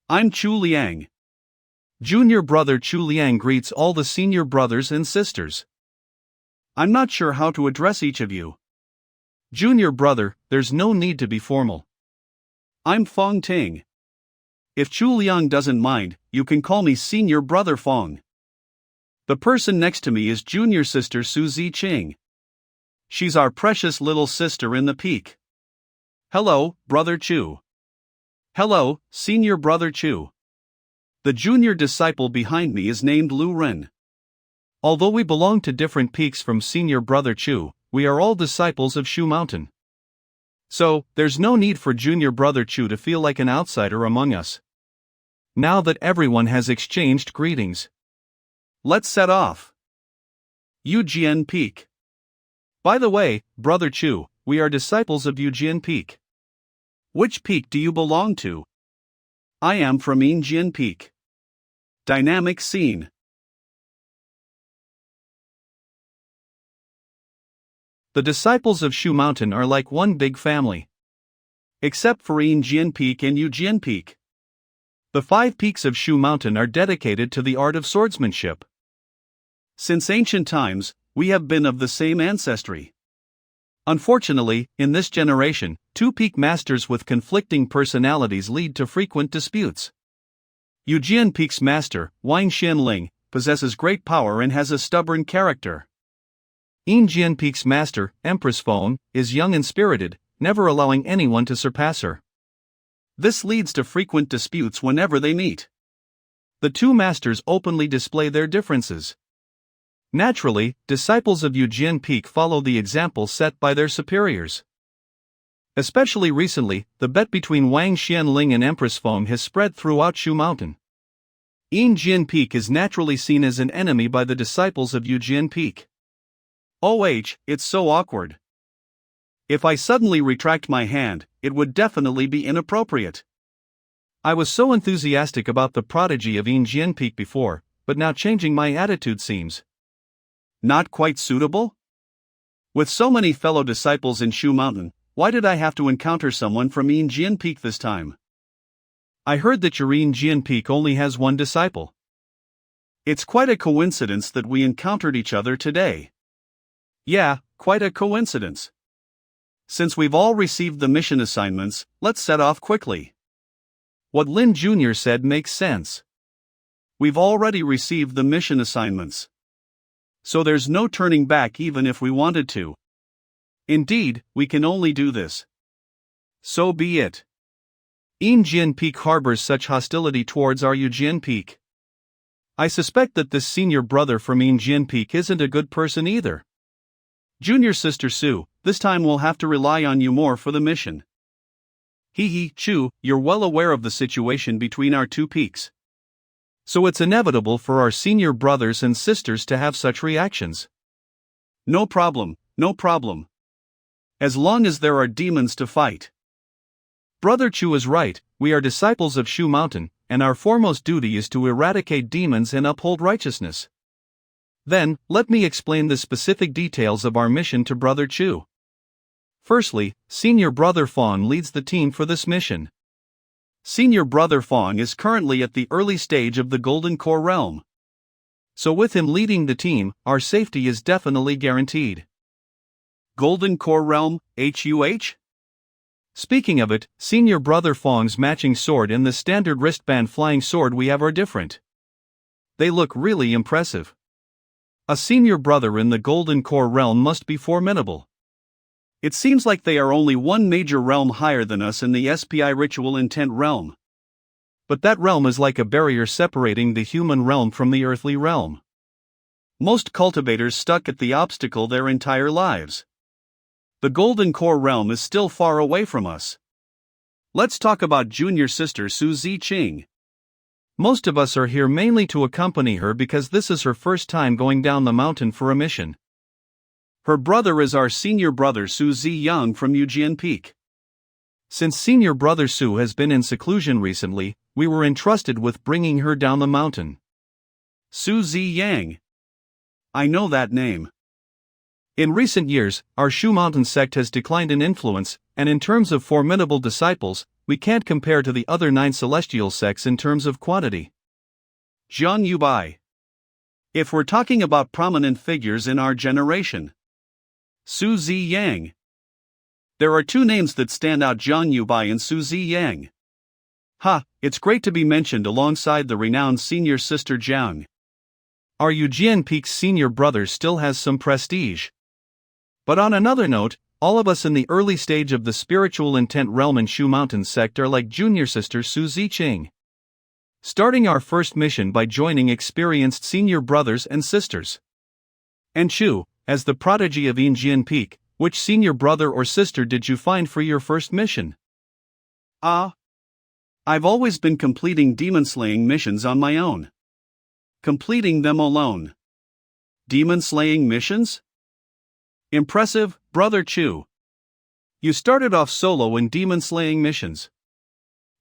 I'm Chu Liang. Junior brother Chu Liang greets all the senior brothers and sisters. I'm not sure how to address each of you. Junior brother, there's no need to be formal. I'm Fong Ting. If Chu Liang doesn't mind, you can call me Senior Brother Fong. The person next to me is Junior Sister Su Ziqing. She's our precious little sister in the peak. Hello, Brother Chu. Hello, Senior Brother Chu. The junior disciple behind me is named Lu Ren. Although we belong to different peaks from Senior Brother Chu, we are all disciples of Shu Mountain. So, there's no need for Junior Brother Chu to feel like an outsider among us. Now that everyone has exchanged greetings, let's set off. Yujian Peak. By the way, Brother Chu, we are disciples of Yujian Peak. Which peak do you belong to? I am from Yinjian Peak. Dynamic scene. The disciples of Shu Mountain are like one big family. Except for Yinjian Peak and Yujian Peak. The 5 peaks of Shu Mountain are dedicated to the art of swordsmanship. Since ancient times, we have been of the same ancestry. Unfortunately, in this generation, 2 peak masters with conflicting personalities lead to frequent disputes. Yujian Peak's master, Wang Xianling, possesses great power and has a stubborn character. Yinjian Peak's master, Empress Feng, is young and spirited, never allowing anyone to surpass her. This leads to frequent disputes whenever they meet. The 2 masters openly display their differences. Naturally, disciples of Yujian Peak follow the example set by their superiors. Especially recently, the bet between Wang Xianling and Empress Feng has spread throughout Shu Mountain. Yinjian Peak is naturally seen as an enemy by the disciples of Yujian Peak. It's so awkward. If I suddenly retract my hand, it would definitely be inappropriate. I was so enthusiastic about the prodigy of Yin Jianpeak before, but now changing my attitude seems not quite suitable? With so many fellow disciples in Shu Mountain, why did I have to encounter someone from Yin Jianpeak this time? I heard that your Yin Jianpeak only has one disciple. It's quite a coincidence that we encountered each other today. Yeah, quite a coincidence. Since we've all received the mission assignments, let's set off quickly. What Lin Jr. said makes sense. We've already received the mission assignments. So there's no turning back even if we wanted to. Indeed, we can only do this. So be it. Yin Jianpeak harbors such hostility towards our Yu Jianpeak. I suspect that this senior brother from Yin Jianpeak isn't a good person either. Junior sister Sue, this time we'll have to rely on you more for the mission. Chu, you're well aware of the situation between our two peaks. So it's inevitable for our senior brothers and sisters to have such reactions. No problem, no problem. As long as there are demons to fight. Brother Chu is right, we are disciples of Shu Mountain, and our foremost duty is to eradicate demons and uphold righteousness. Then, let me explain the specific details of our mission to Brother Chu. Firstly, Senior Brother Fong leads the team for this mission. Senior Brother Fong is currently at the early stage of the Golden Core realm. So with him leading the team, our safety is definitely guaranteed. Golden Core realm, HUH? Speaking of it, Senior Brother Fong's matching sword and the standard wristband flying sword we have are different. They look really impressive. A senior brother in the Golden Core realm must be formidable. It seems like they are only one major realm higher than us in the SPI Ritual Intent realm. But that realm is like a barrier separating the human realm from the earthly realm. Most cultivators stuck at the obstacle their entire lives. The Golden Core realm is still far away from us. Let's talk about junior sister Su Ziqing. Most of us are here mainly to accompany her because this is her first time going down the mountain for a mission. Her brother is our senior brother Su Ziyang from Yu Jianpeak. Since senior brother Su has been in seclusion recently, we were entrusted with bringing her down the mountain. Su Ziyang. I know that name. In recent years, our Shu Mountain sect has declined in influence, and in terms of formidable disciples, we can't compare to the other 9 celestial sects in terms of quantity. Zhang Yubai. If we're talking about prominent figures in our generation. Su Ziyang. There are 2 names that stand out, Zhang Yubai and Su Ziyang. It's great to be mentioned alongside the renowned senior sister Jiang. Our Yu Jianpeak's senior brother still has some prestige. But on another note, all of us in the early stage of the spiritual intent realm in Shu Mountain sect are like junior sister Su Ziqing. Starting our first mission by joining experienced senior brothers and sisters. And Chu, as the prodigy of Yin Jianpeak, which senior brother or sister did you find for your first mission? I've always been completing demon-slaying missions on my own. Completing them alone. Demon-slaying missions? Impressive, Brother Chu. You started off solo in demon-slaying missions.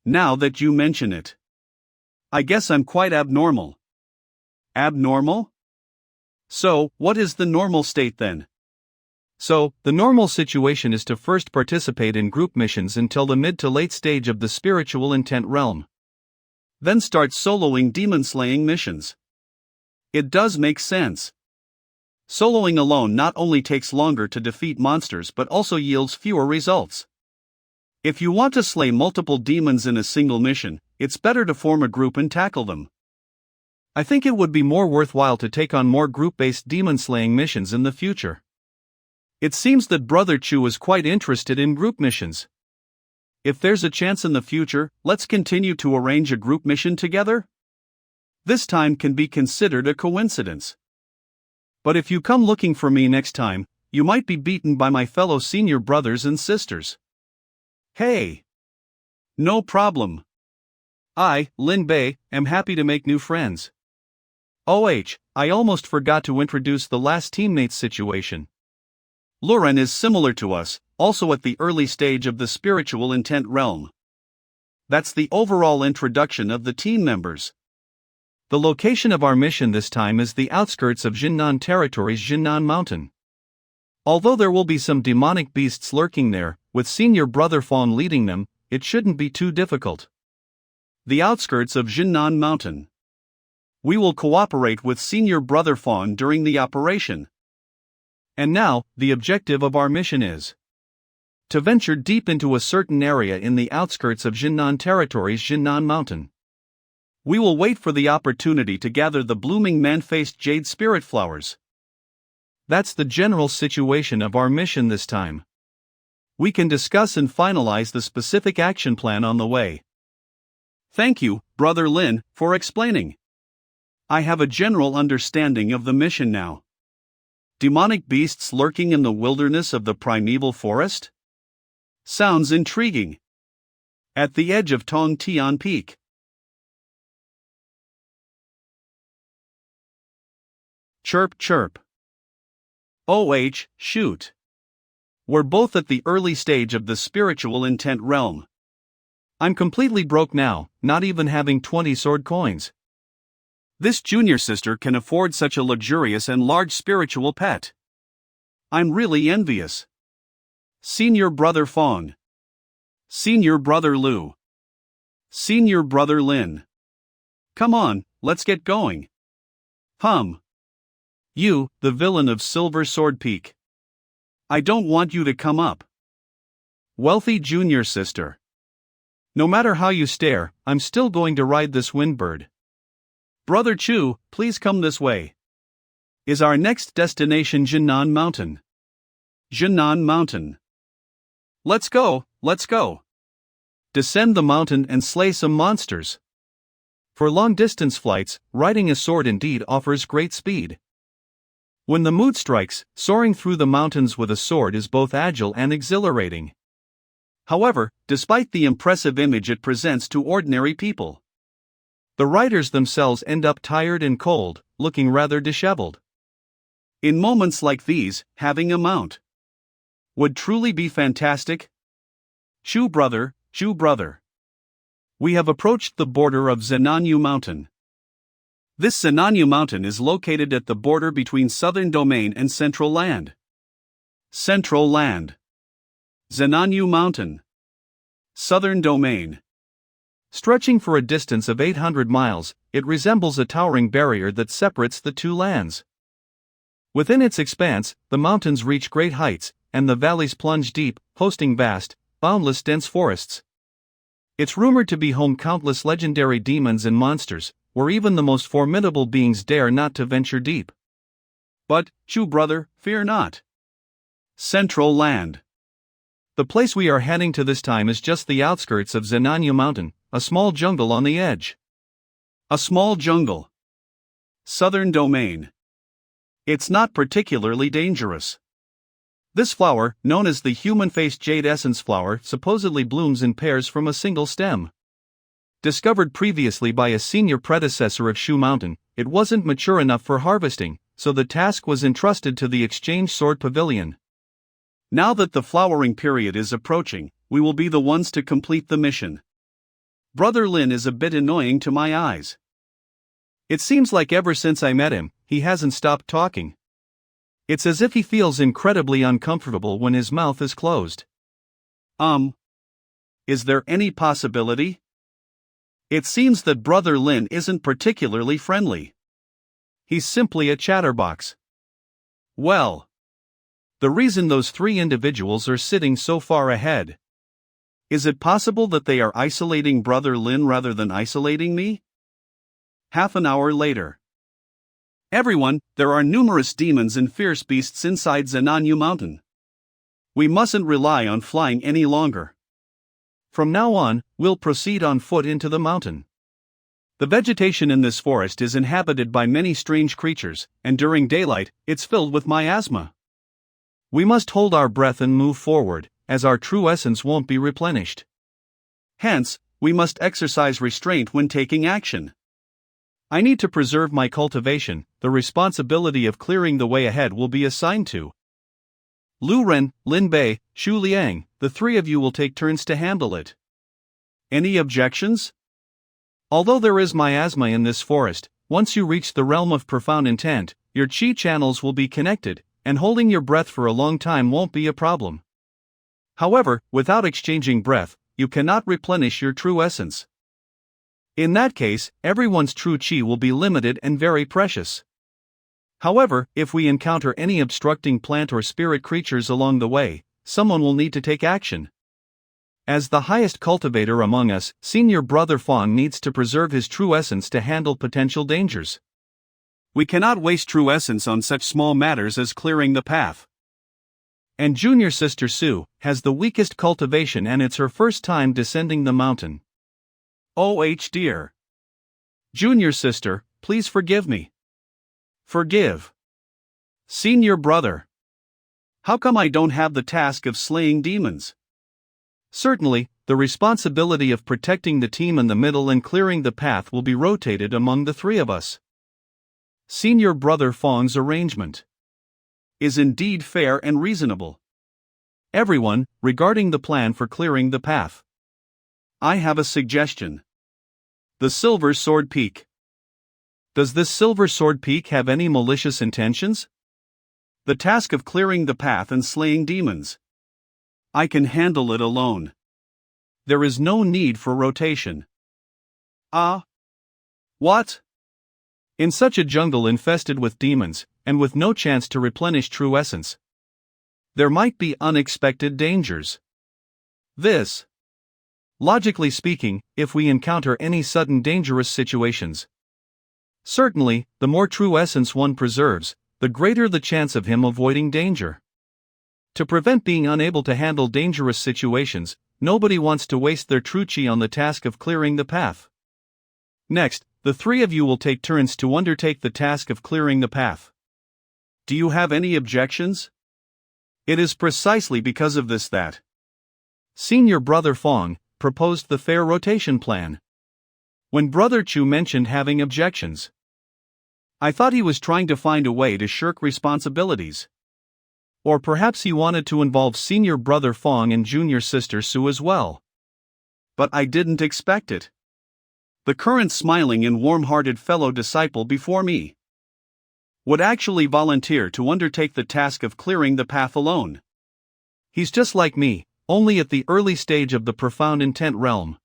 Now that you mention it. I guess I'm quite abnormal. Abnormal? So, what is the normal state then? So, the normal situation is to first participate in group missions until the mid to late stage of the spiritual intent realm. Then start soloing demon-slaying missions. It does make sense. Soloing alone not only takes longer to defeat monsters but also yields fewer results. If you want to slay multiple demons in a single mission, it's better to form a group and tackle them. I think it would be more worthwhile to take on more group-based demon-slaying missions in the future. It seems that Brother Chu is quite interested in group missions. If there's a chance in the future, let's continue to arrange a group mission together? This time can be considered a coincidence. But if you come looking for me next time, you might be beaten by my fellow senior brothers and sisters. Hey! No problem. I, Lin Bei, am happy to make new friends. I almost forgot to introduce the last teammate's situation. Luren is similar to us, also at the early stage of the spiritual intent realm. That's the overall introduction of the team members. The location of our mission this time is the outskirts of Jinnan Territory's Jinnan Mountain. Although there will be some demonic beasts lurking there, with Senior Brother Fawn leading them, it shouldn't be too difficult. The outskirts of Jinnan Mountain. We will cooperate with Senior Brother Fawn during the operation. And now, the objective of our mission is to venture deep into a certain area in the outskirts of Jinnan Territory's Jinnan Mountain. We will wait for the opportunity to gather the blooming man-faced jade spirit flowers. That's the general situation of our mission this time. We can discuss and finalize the specific action plan on the way. Thank you, Brother Lin, for explaining. I have a general understanding of the mission now. Demonic beasts lurking in the wilderness of the primeval forest? Sounds intriguing. At the edge of Tong Tian Peak. Chirp chirp. Shoot. We're both at the early stage of the spiritual intent realm. I'm completely broke now, not even having 20 sword coins. This junior sister can afford such a luxurious and large spiritual pet. I'm really envious. Senior Brother Fawn. Senior Brother Lu. Senior Brother Lin. Come on, let's get going. You, the villain of Silver Sword Peak. I don't want you to come up. Wealthy junior sister. No matter how you stare, I'm still going to ride this windbird. Brother Chu, please come this way. Is our next destination Jinnan Mountain? Jinnan Mountain. Let's go, let's go. Descend the mountain and slay some monsters. For long-distance flights, riding a sword indeed offers great speed. When the mood strikes, soaring through the mountains with a sword is both agile and exhilarating. However, despite the impressive image it presents to ordinary people, the riders themselves end up tired and cold, looking rather disheveled. In moments like these, having a mount would truly be fantastic. Chu brother. We have approached the border of Zenanyu Mountain. This Zenanyu Mountain is located at the border between Southern Domain and Central Land. Central Land. Zenanyu Mountain. Southern Domain. Stretching for a distance of 800 miles, it resembles a towering barrier that separates the two lands. Within its expanse, the mountains reach great heights, and the valleys plunge deep, hosting vast, boundless dense forests. It's rumored to be home countless legendary demons and monsters, where even the most formidable beings dare not to venture deep. But, Chu brother, fear not. Central Land. The place we are heading to this time is just the outskirts of Zenanyu Mountain, a small jungle on the edge. A small jungle. Southern Domain. It's not particularly dangerous. This flower, known as the human-faced jade essence flower, supposedly blooms in pairs from a single stem. Discovered previously by a senior predecessor of Shu Mountain, it wasn't mature enough for harvesting, so the task was entrusted to the Exchange Sword Pavilion. Now that the flowering period is approaching, we will be the ones to complete the mission. Brother Lin is a bit annoying to my eyes. It seems like ever since I met him, he hasn't stopped talking. It's as if he feels incredibly uncomfortable when his mouth is closed. Is there any possibility? It seems that Brother Lin isn't particularly friendly. He's simply a chatterbox. Well, the reason those three individuals are sitting so far ahead. Is it possible that they are isolating Brother Lin rather than isolating me? Half an hour later. Everyone, there are numerous demons and fierce beasts inside Zenanyu Mountain. We mustn't rely on flying any longer. From now on, we'll proceed on foot into the mountain. The vegetation in this forest is inhabited by many strange creatures, and during daylight, it's filled with miasma. We must hold our breath and move forward, as our true essence won't be replenished. Hence, we must exercise restraint when taking action. I need to preserve my cultivation. The responsibility of clearing the way ahead will be assigned to Lu Ren, Lin Bei, Xu Liang, the three of you will take turns to handle it. Any objections? Although there is miasma in this forest, once you reach the realm of profound intent, your chi channels will be connected, and holding your breath for a long time won't be a problem. However, without exchanging breath, you cannot replenish your true essence. In that case, everyone's true chi will be limited and very precious. However, if we encounter any obstructing plant or spirit creatures along the way, someone will need to take action. As the highest cultivator among us, Senior Brother Fong needs to preserve his true essence to handle potential dangers. We cannot waste true essence on such small matters as clearing the path. And Junior Sister Sue has the weakest cultivation and it's her first time descending the mountain. Oh dear. Junior Sister, please forgive me. Forgive. Senior Brother. How come I don't have the task of slaying demons? Certainly, the responsibility of protecting the team in the middle and clearing the path will be rotated among the three of us. Senior Brother Fong's arrangement is indeed fair and reasonable. Everyone, regarding the plan for clearing the path. I have a suggestion. The Silver Sword Peak. Does this Silver Sword Peak have any malicious intentions? The task of clearing the path and slaying demons. I can handle it alone. There is no need for rotation. What? In such a jungle infested with demons, and with no chance to replenish true essence, there might be unexpected dangers. Logically speaking, if we encounter any sudden dangerous situations, certainly, the more true essence one preserves, the greater the chance of him avoiding danger. To prevent being unable to handle dangerous situations, nobody wants to waste their true chi on the task of clearing the path. Next, the three of you will take turns to undertake the task of clearing the path. Do you have any objections? It is precisely because of this that Senior Brother Fong proposed the fair rotation plan. When Brother Chu mentioned having objections, I thought he was trying to find a way to shirk responsibilities. Or perhaps he wanted to involve Senior Brother Fong and Junior Sister Sue as well. But I didn't expect it. The current smiling and warm-hearted fellow disciple before me would actually volunteer to undertake the task of clearing the path alone. He's just like me, only at the early stage of the profound intent realm.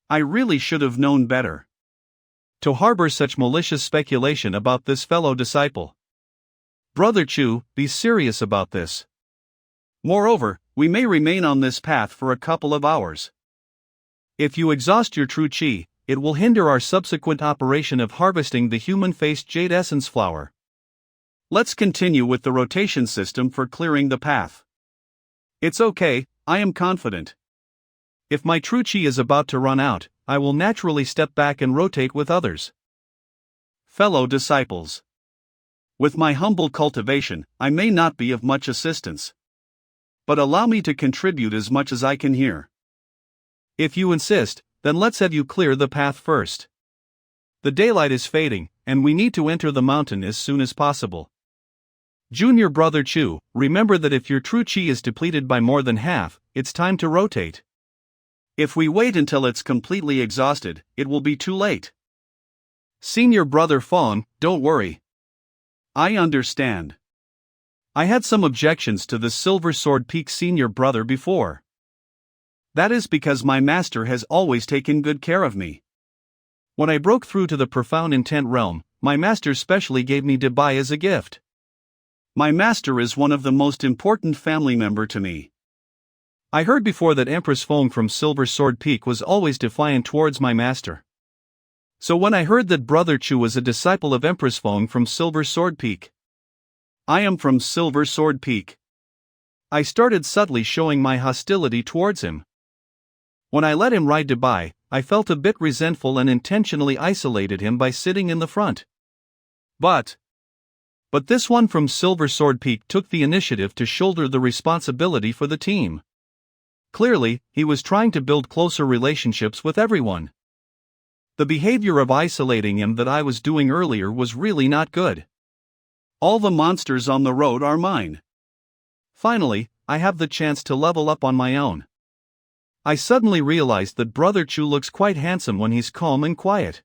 I really should have known better to harbor such malicious speculation about this fellow disciple. Brother Chu, be serious about this. Moreover, we may remain on this path for a couple of hours. If you exhaust your true chi, it will hinder our subsequent operation of harvesting the human-faced jade essence flower. Let's continue with the rotation system for clearing the path. It's okay, I am confident. If my true chi is about to run out, I will naturally step back and rotate with others. Fellow disciples. With my humble cultivation, I may not be of much assistance. But allow me to contribute as much as I can here. If you insist, then let's have you clear the path first. The daylight is fading, and we need to enter the mountain as soon as possible. Junior Brother Chu, remember that if your true chi is depleted by more than half, it's time to rotate. If we wait until it's completely exhausted, it will be too late. Senior Brother Fong, don't worry. I understand. I had some objections to the Silver Sword Peak Senior Brother before. That is because my master has always taken good care of me. When I broke through to the profound intent realm, my master specially gave me Dubai as a gift. My master is one of the most important family member to me. I heard before that Empress Fong from Silver Sword Peak was always defiant towards my master. So when I heard that Brother Chu was a disciple of Empress Fong from Silver Sword Peak, I am from Silver Sword Peak, I started subtly showing my hostility towards him. When I let him ride Dubai, I felt a bit resentful and intentionally isolated him by sitting in the front. But this one from Silver Sword Peak took the initiative to shoulder the responsibility for the team. Clearly, he was trying to build closer relationships with everyone. The behavior of isolating him that I was doing earlier was really not good. All the monsters on the road are mine. Finally, I have the chance to level up on my own. I suddenly realized that Brother Chu looks quite handsome when he's calm and quiet.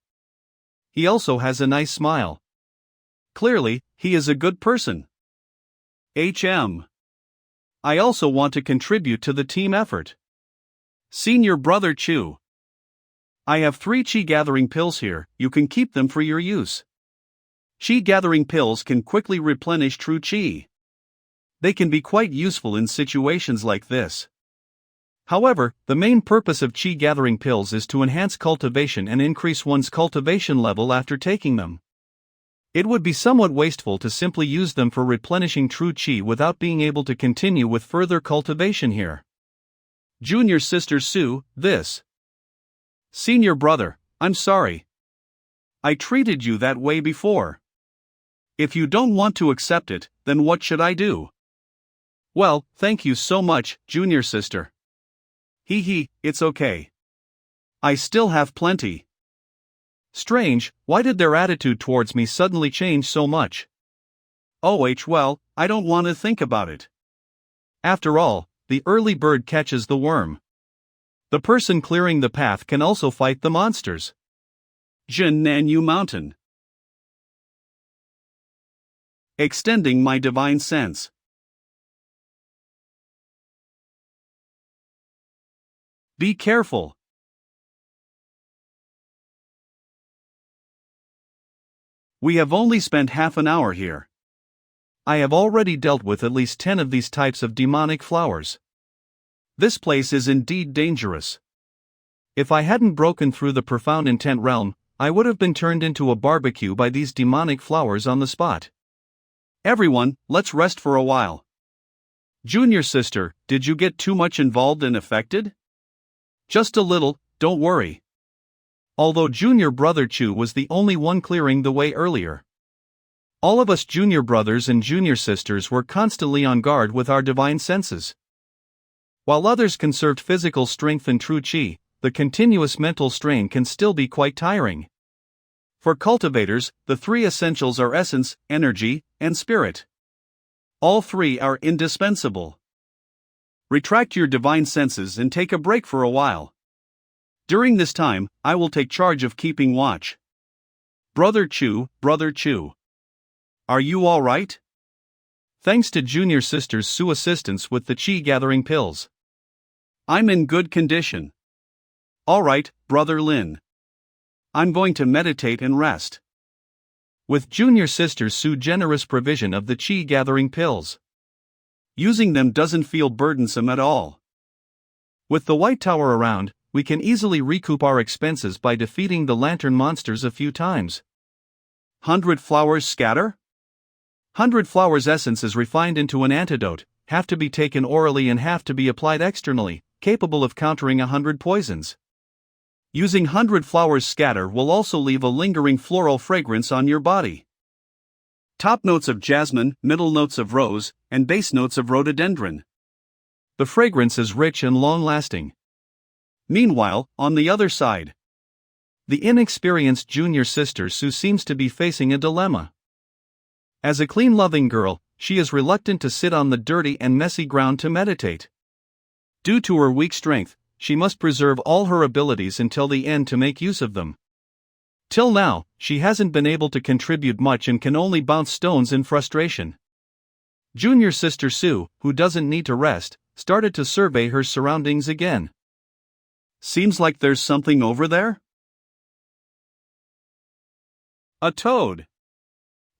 He also has a nice smile. Clearly, he is a good person. I also want to contribute to the team effort. Senior Brother Chu. I have 3 Qi gathering pills here, you can keep them for your use. Qi gathering pills can quickly replenish true Qi. They can be quite useful in situations like this. However, the main purpose of Qi gathering pills is to enhance cultivation and increase one's cultivation level after taking them. It would be somewhat wasteful to simply use them for replenishing true Qi without being able to continue with further cultivation here. Junior Sister Sue, this. Senior Brother, I'm sorry. I treated you that way before. If you don't want to accept it, then what should I do? Well, thank you so much, Junior Sister. It's okay. I still have plenty. Strange, why did their attitude towards me suddenly change so much? Well, I don't want to think about it. After all, the early bird catches the worm. The person clearing the path can also fight the monsters. Jin Nanyu Mountain. Extending my divine sense. Be careful. We have only spent half an hour here. I have already dealt with at least 10 of these types of demonic flowers. This place is indeed dangerous. If I hadn't broken through the profound intent realm, I would have been turned into a barbecue by these demonic flowers on the spot. Everyone, let's rest for a while. Junior Sister, did you get too much involved and affected? Just a little, don't worry. Although Junior Brother Chu was the only one clearing the way earlier. All of us junior brothers and junior sisters were constantly on guard with our divine senses. While others conserved physical strength and true Qi, the continuous mental strain can still be quite tiring. For cultivators, the 3 essentials are essence, energy, and spirit. All 3 are indispensable. Retract your divine senses and take a break for a while. During this time, I will take charge of keeping watch. Brother Chu. Are you all right? Thanks to Junior Sister Sue's assistance with the Qi gathering pills. I'm in good condition. Alright, Brother Lin. I'm going to meditate and rest. With Junior Sister Sue's generous provision of the Qi gathering pills, using them doesn't feel burdensome at all. With the White Tower around, we can easily recoup our expenses by defeating the lantern monsters a few times. 100 flowers scatter? 100 flowers essence is refined into an antidote, have to be taken orally and have to be applied externally, capable of countering 100 poisons. Using 100 flowers scatter will also leave a lingering floral fragrance on your body. Top notes of jasmine, middle notes of rose, and base notes of rhododendron. The fragrance is rich and long-lasting. Meanwhile, on the other side, the inexperienced Junior Sister Sue seems to be facing a dilemma. As a clean-loving girl, she is reluctant to sit on the dirty and messy ground to meditate. Due to her weak strength, she must preserve all her abilities until the end to make use of them. Till now, she hasn't been able to contribute much and can only bounce stones in frustration. Junior Sister Sue, who doesn't need to rest, started to survey her surroundings again. Seems like there's something over there? A toad.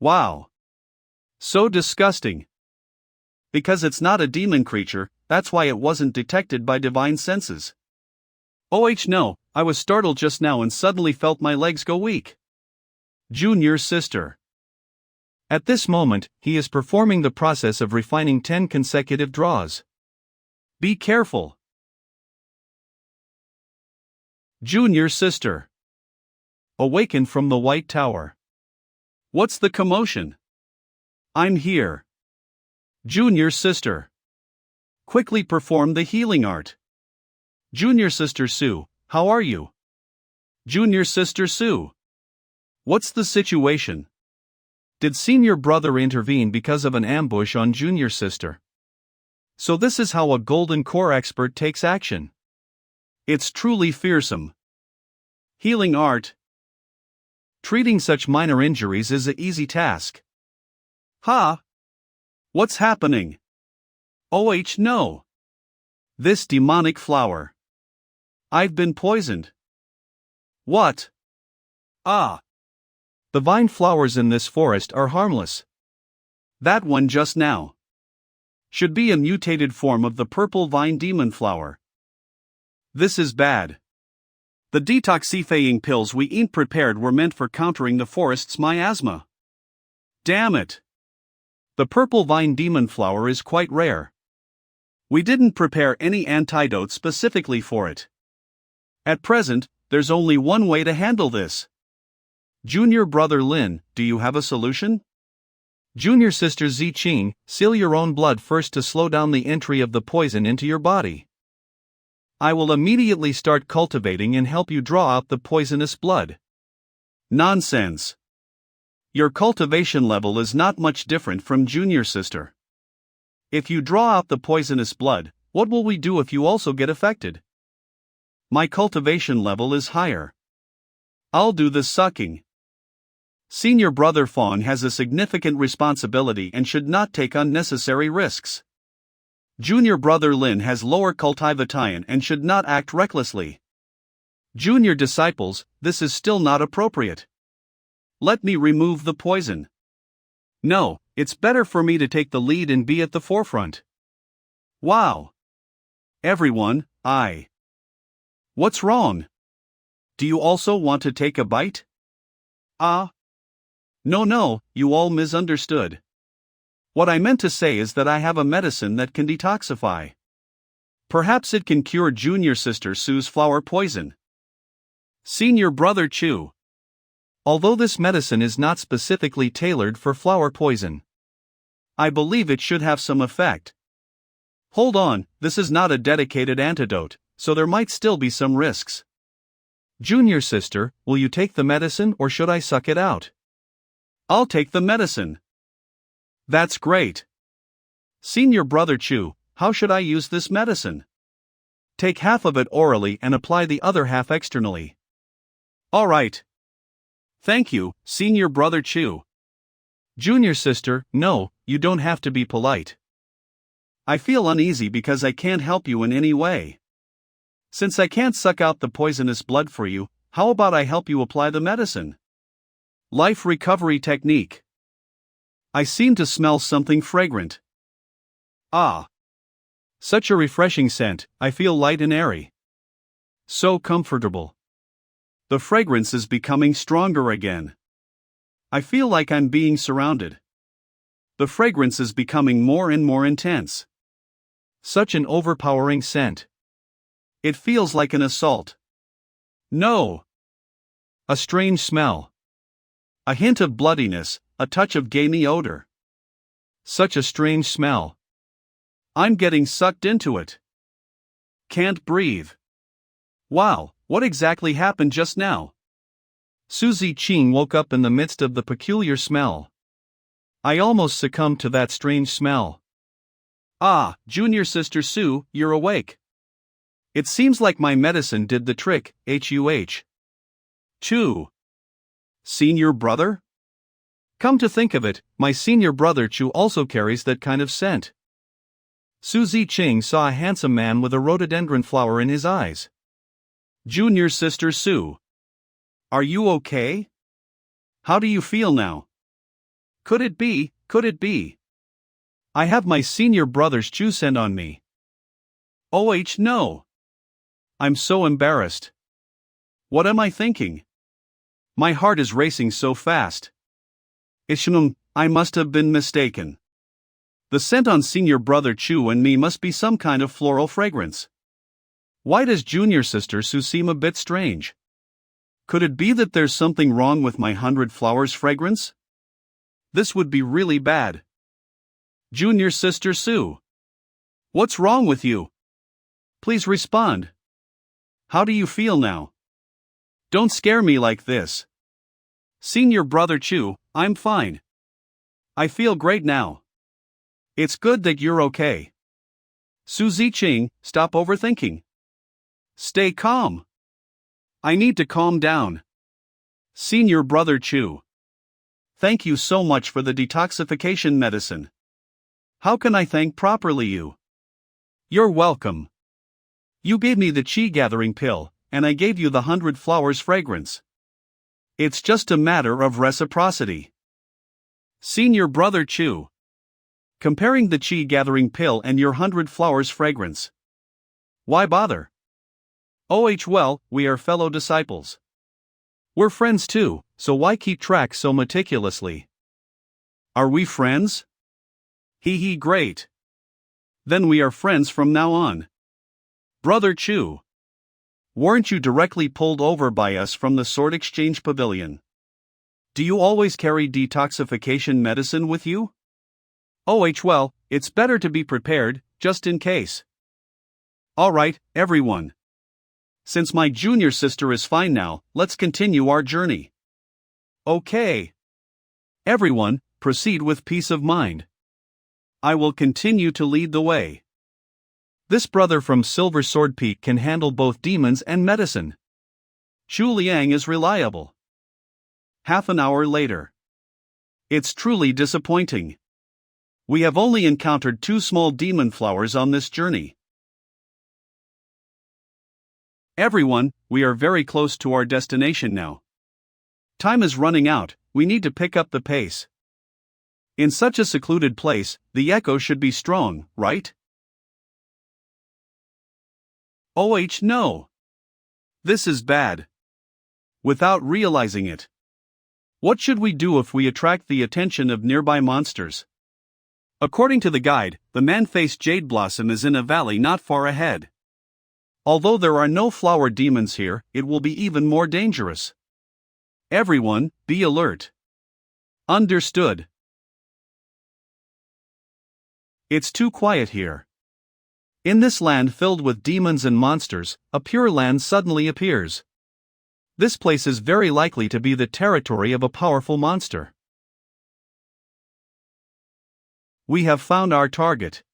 Wow. So disgusting. Because it's not a demon creature, that's why it wasn't detected by divine senses. No, I was startled just now and suddenly felt my legs go weak. Junior Sister. At this moment, he is performing the process of refining 10 consecutive draws. Be careful. Junior Sister. Awaken from the White Tower. What's the commotion? I'm here. Junior Sister. Quickly perform the healing art. Junior Sister Sue, how are you? Junior Sister Sue. What's the situation? Did Senior Brother intervene because of an ambush on Junior Sister? So this is how a golden core expert takes action. It's truly fearsome. Healing art. Treating such minor injuries is an easy task. Ha! What's happening? Oh no! This demonic flower. I've been poisoned. What? Ah! The vine flowers in this forest are harmless. That one just now should be a mutated form of the purple vine demon flower. This is bad. The detoxifying pills we ain't prepared were meant for countering the forest's miasma. Damn it! The purple vine demon flower is quite rare. We didn't prepare any antidote specifically for it. At present, there's only one way to handle this. Junior brother Lin, do you have a solution? Junior sister Ziqing, seal your own blood first to slow down the entry of the poison into your body. I will immediately start cultivating and help you draw out the poisonous blood. Nonsense. Your cultivation level is not much different from junior sister. If you draw out the poisonous blood, what will we do if you also get affected? My cultivation level is higher. I'll do the sucking. Senior brother Fawn has a significant responsibility and should not take unnecessary risks. Junior brother Lin has lower cultivation and should not act recklessly. Junior disciples, this is still not appropriate. Let me remove the poison. No, it's better for me to take the lead and be at the forefront. Wow. Everyone, What's wrong? Do you also want to take a bite? No, you all misunderstood. What I meant to say is that I have a medicine that can detoxify. Perhaps it can cure junior sister Sue's flower poison. Senior brother Chu. Although this medicine is not specifically tailored for flower poison, I believe it should have some effect. Hold on, this is not a dedicated antidote, so there might still be some risks. Junior sister, will you take the medicine or should I suck it out? I'll take the medicine. That's great. Senior brother Chu, how should I use this medicine? Take half of it orally and apply the other half externally. Alright. Thank you, senior brother Chu. Junior sister, no, you don't have to be polite. I feel uneasy because I can't help you in any way. Since I can't suck out the poisonous blood for you, how about I help you apply the medicine? Life recovery technique. I seem to smell something fragrant. Ah! Such a refreshing scent, I feel light and airy. So comfortable. The fragrance is becoming stronger again. I feel like I'm being surrounded. The fragrance is becoming more and more intense. Such an overpowering scent. It feels like an assault. No! A strange smell. A hint of bloodiness, a touch of gamey odor. Such a strange smell. I'm getting sucked into it. Can't breathe. Wow, what exactly happened just now? Suzy Ching woke up in the midst of the peculiar smell. I almost succumbed to that strange smell. Ah, junior sister Sue, you're awake. It seems like my medicine did the trick, HUH. 2. Senior brother? Come to think of it, my senior brother Chu also carries that kind of scent. Suzy Ching saw a handsome man with a rhododendron flower in his eyes. Junior sister Sue. Are you okay? How do you feel now? Could it be? I have my senior brother's Chu scent on me. No. I'm so embarrassed. What am I thinking? My heart is racing so fast. I must have been mistaken. The scent on senior brother Chu and me must be some kind of floral fragrance. Why does junior sister Sue seem a bit strange? Could it be that there's something wrong with my 100 flowers fragrance? This would be really bad. Junior sister Sue. What's wrong with you? Please respond. How do you feel now? Don't scare me like this. Senior brother Chu, I'm fine. I feel great now. It's good that you're okay. Su Ziqing, stop overthinking. Stay calm. I need to calm down. Senior Brother Chu. Thank you so much for the detoxification medicine. How can I thank properly you? You're welcome. You gave me the chi gathering pill, and I gave you the 100 flowers fragrance. It's just a matter of reciprocity. Senior Brother Chu. Comparing the chi gathering pill and your 100 flowers fragrance. Why bother? Well, we are fellow disciples. We're friends too, so why keep track so meticulously? Are we friends? Hee great. Then we are friends from now on. Brother Chu. Weren't you directly pulled over by us from the Sword Exchange Pavilion? Do you always carry detoxification medicine with you? Well, it's better to be prepared, just in case. Alright, everyone. Since my junior sister is fine now, let's continue our journey. Okay. Everyone, proceed with peace of mind. I will continue to lead the way. This brother from Silver Sword Peak can handle both demons and medicine. Chu Liang is reliable. Half an hour later. It's truly disappointing. We have only encountered 2 small demon flowers on this journey. Everyone, we are very close to our destination now. Time is running out, we need to pick up the pace. In such a secluded place, the echo should be strong, right? No. This is bad. Without realizing it. What should we do if we attract the attention of nearby monsters? According to the guide, the man-faced jade blossom is in a valley not far ahead. Although there are no flower demons here, it will be even more dangerous. Everyone, be alert. Understood. It's too quiet here. In this land filled with demons and monsters, a pure land suddenly appears. This place is very likely to be the territory of a powerful monster. We have found our target.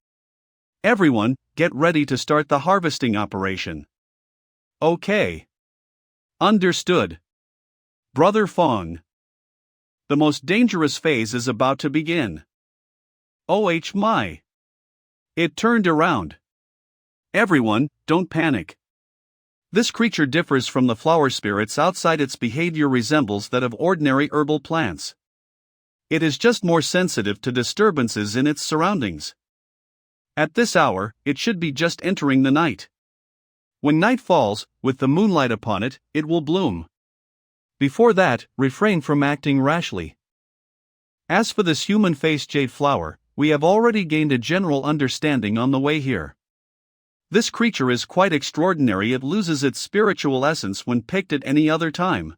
Everyone, get ready to start the harvesting operation. Okay. Understood. Brother Fong. The most dangerous phase is about to begin. My. It turned around. Everyone, don't panic. This creature differs from the flower spirits outside its behavior resembles that of ordinary herbal plants. It is just more sensitive to disturbances in its surroundings. At this hour, it should be just entering the night. When night falls, with the moonlight upon it, it will bloom. Before that, refrain from acting rashly. As for this human-faced jade flower, we have already gained a general understanding on the way here. This creature is quite extraordinary. It loses its spiritual essence when picked at any other time.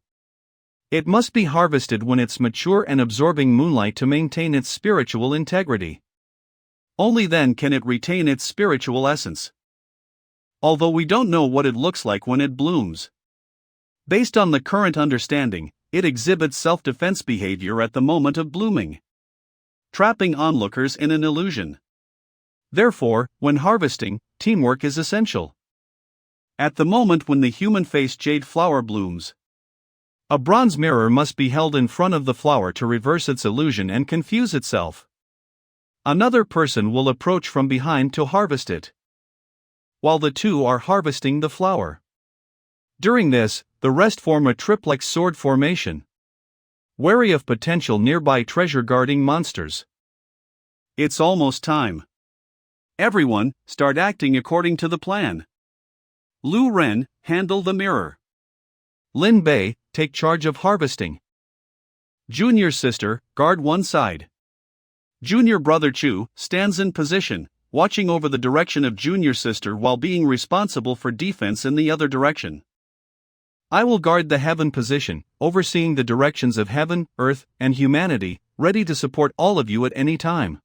It must be harvested when it's mature and absorbing moonlight to maintain its spiritual integrity. Only then can it retain its spiritual essence. Although we don't know what it looks like when it blooms. Based on the current understanding, it exhibits self-defense behavior at the moment of blooming, trapping onlookers in an illusion. Therefore, when harvesting, teamwork is essential. At the moment when the human-faced jade flower blooms, a bronze mirror must be held in front of the flower to reverse its illusion and confuse itself. Another person will approach from behind to harvest it, while the two are harvesting the flower. During this, the rest form a triplex sword formation, wary of potential nearby treasure-guarding monsters. It's almost time. Everyone, start acting according to the plan. Lu Ren, handle the mirror. Lin Bei, take charge of harvesting. Junior sister, guard one side. Junior brother Chu stands in position, watching over the direction of junior sister while being responsible for defense in the other direction. I will guard the heaven position, overseeing the directions of heaven, earth, and humanity, ready to support all of you at any time.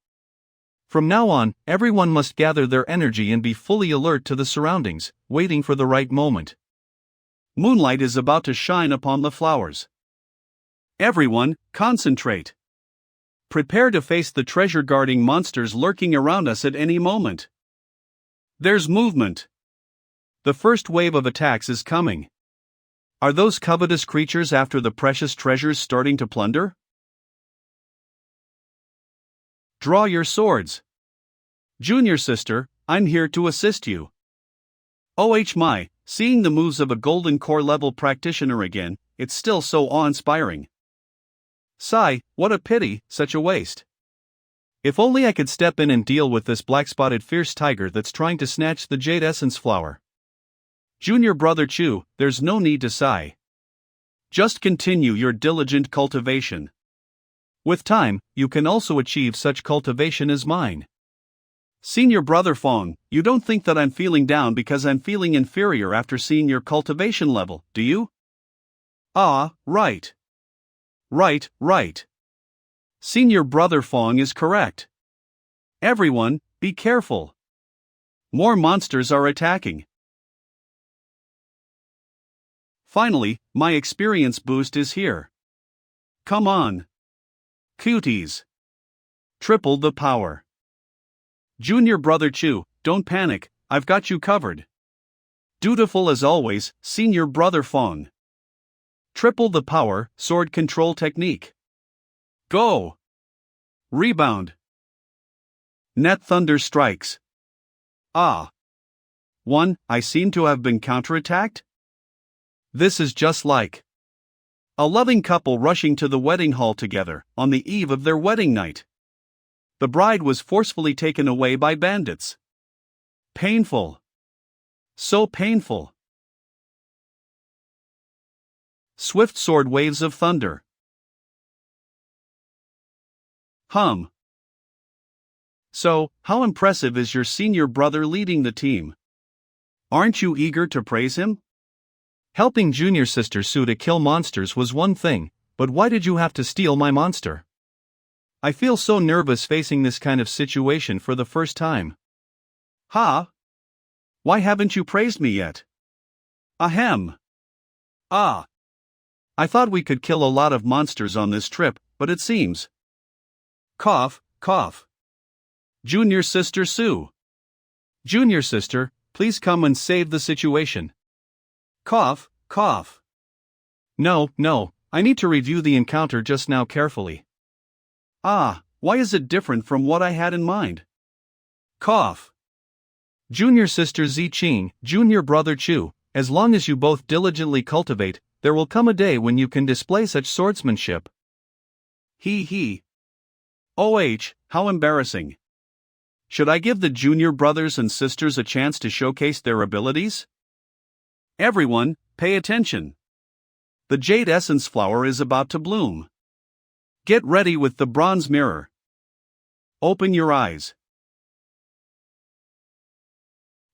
From now on, everyone must gather their energy and be fully alert to the surroundings, waiting for the right moment. Moonlight is about to shine upon the flowers. Everyone, concentrate. Prepare to face the treasure-guarding monsters lurking around us at any moment. There's movement. The first wave of attacks is coming. Are those covetous creatures after the precious treasures starting to plunder? Draw your swords. Junior sister, I'm here to assist you. My, seeing the moves of a golden core level practitioner again, it's still so awe-inspiring. Sigh, what a pity, such a waste. If only I could step in and deal with this black-spotted fierce tiger that's trying to snatch the jade essence flower. Junior brother Chu, there's no need to sigh. Just continue your diligent cultivation. With time, you can also achieve such cultivation as mine. Senior brother Fong, you don't think that I'm feeling down because I'm feeling inferior after seeing your cultivation level, do you? Ah, right. Right. Senior brother Fong is correct. Everyone, be careful. More monsters are attacking. Finally, my experience boost is here. Come on. Cuties. Triple the power. Junior brother Chu, don't panic, I've got you covered. Dutiful as always, senior brother Fong. Triple the power, sword control technique. Go! Rebound. Net thunder strikes. Ah. 1. I seem to have been counterattacked? This is just like a loving couple rushing to the wedding hall together, on the eve of their wedding night. The bride was forcefully taken away by bandits. Painful. So painful. Swift sword waves of thunder. So, how impressive is your senior brother leading the team? Aren't you eager to praise him? Helping junior sister Sue to kill monsters was one thing, but why did you have to steal my monster? I feel so nervous facing this kind of situation for the first time. Ha! Why haven't you praised me yet? Ahem. Ah. I thought we could kill a lot of monsters on this trip, but it seems. Cough. Junior sister Sue. Junior sister, please come and save the situation. Cough. No, I need to review the encounter just now carefully. Ah, why is it different from what I had in mind? Cough. Junior sister Zi Qing, junior brother Chu, as long as you both diligently cultivate, there will come a day when you can display such swordsmanship. He. How embarrassing. Should I give the junior brothers and sisters a chance to showcase their abilities? Everyone, pay attention. The jade essence flower is about to bloom. Get ready with the bronze mirror. Open your eyes.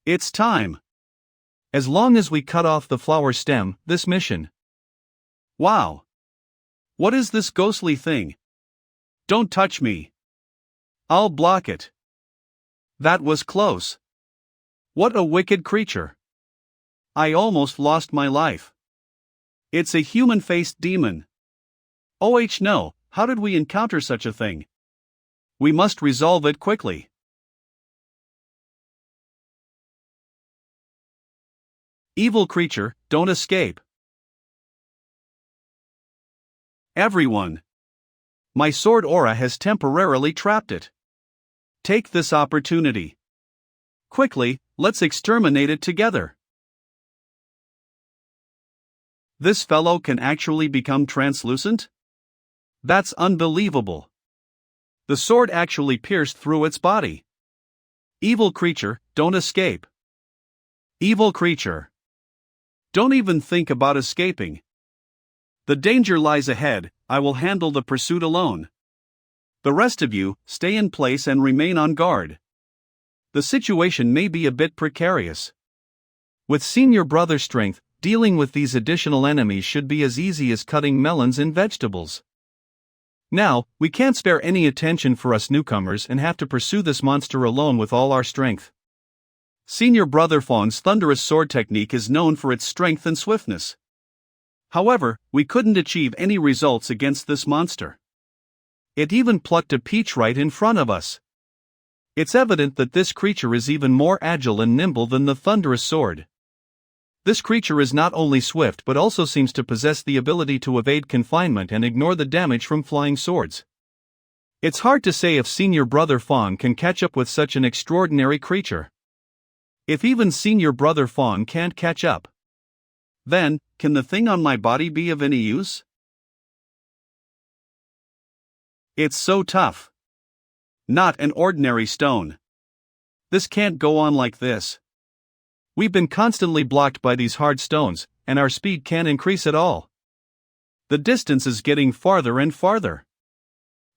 It's time. As long as we cut off the flower stem, this mission. Wow. What is this ghostly thing? Don't touch me. I'll block it. That was close. What a wicked creature. I almost lost my life. It's a human-faced demon. No, how did we encounter such a thing? We must resolve it quickly. Evil creature, don't escape. Everyone. My sword aura has temporarily trapped it. Take this opportunity. Quickly, let's exterminate it together. This fellow can actually become translucent? That's unbelievable. The sword actually pierced through its body. Evil creature, don't escape. Evil creature. Don't even think about escaping. The danger lies ahead, I will handle the pursuit alone. The rest of you, stay in place and remain on guard. The situation may be a bit precarious. With senior brother strength, dealing with these additional enemies should be as easy as cutting melons and vegetables. Now, we can't spare any attention for us newcomers and have to pursue this monster alone with all our strength. Senior brother Fawn's thunderous sword technique is known for its strength and swiftness. However, we couldn't achieve any results against this monster. It even plucked a peach right in front of us. It's evident that this creature is even more agile and nimble than the thunderous sword. This creature is not only swift but also seems to possess the ability to evade confinement and ignore the damage from flying swords. It's hard to say if Senior Brother Fawn can catch up with such an extraordinary creature. If even Senior Brother Fawn can't catch up, then, can the thing on my body be of any use? It's so tough. Not an ordinary stone. This can't go on like this. We've been constantly blocked by these hard stones, and our speed can't increase at all. The distance is getting farther and farther.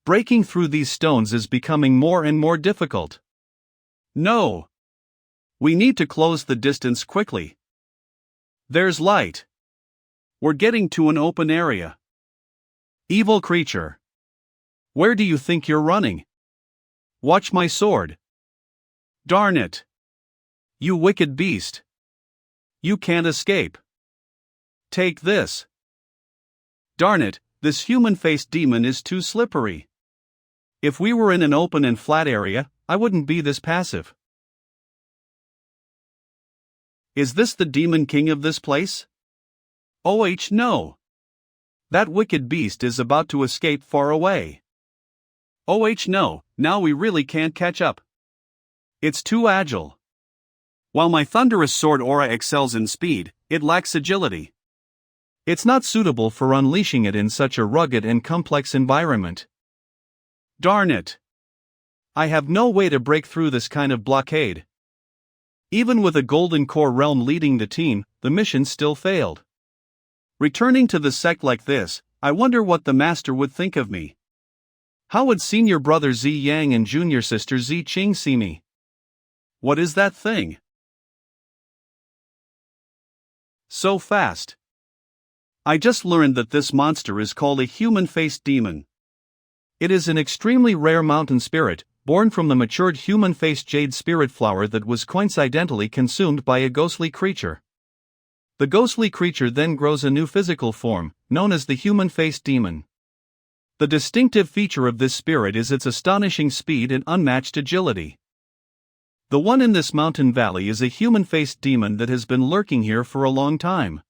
Breaking through these stones is becoming more and more difficult. No. We need to close the distance quickly. There's light. We're getting to an open area. Evil creature. Where do you think you're running? Watch my sword. Darn it. You wicked beast. You can't escape. Take this. Darn it, this human-faced demon is too slippery. If we were in an open and flat area, I wouldn't be this passive. Is this the demon king of this place? Oh no. That wicked beast is about to escape far away. Oh no, now we really can't catch up. It's too agile. While my thunderous sword aura excels in speed, it lacks agility. It's not suitable for unleashing it in such a rugged and complex environment. Darn it. I have no way to break through this kind of blockade. Even with a Golden Core realm leading the team, the mission still failed. Returning to the sect like this, I wonder what the master would think of me. How would Senior Brother Zi Yang and Junior Sister Zi Qing see me? What is that thing? So fast. I just learned that this monster is called a human-faced demon. It is an extremely rare mountain spirit, born from the matured human-faced jade spirit flower that was coincidentally consumed by a ghostly creature. The ghostly creature then grows a new physical form, known as the human-faced demon. The distinctive feature of this spirit is its astonishing speed and unmatched agility. The one in this mountain valley is a human-faced demon that has been lurking here for a long time.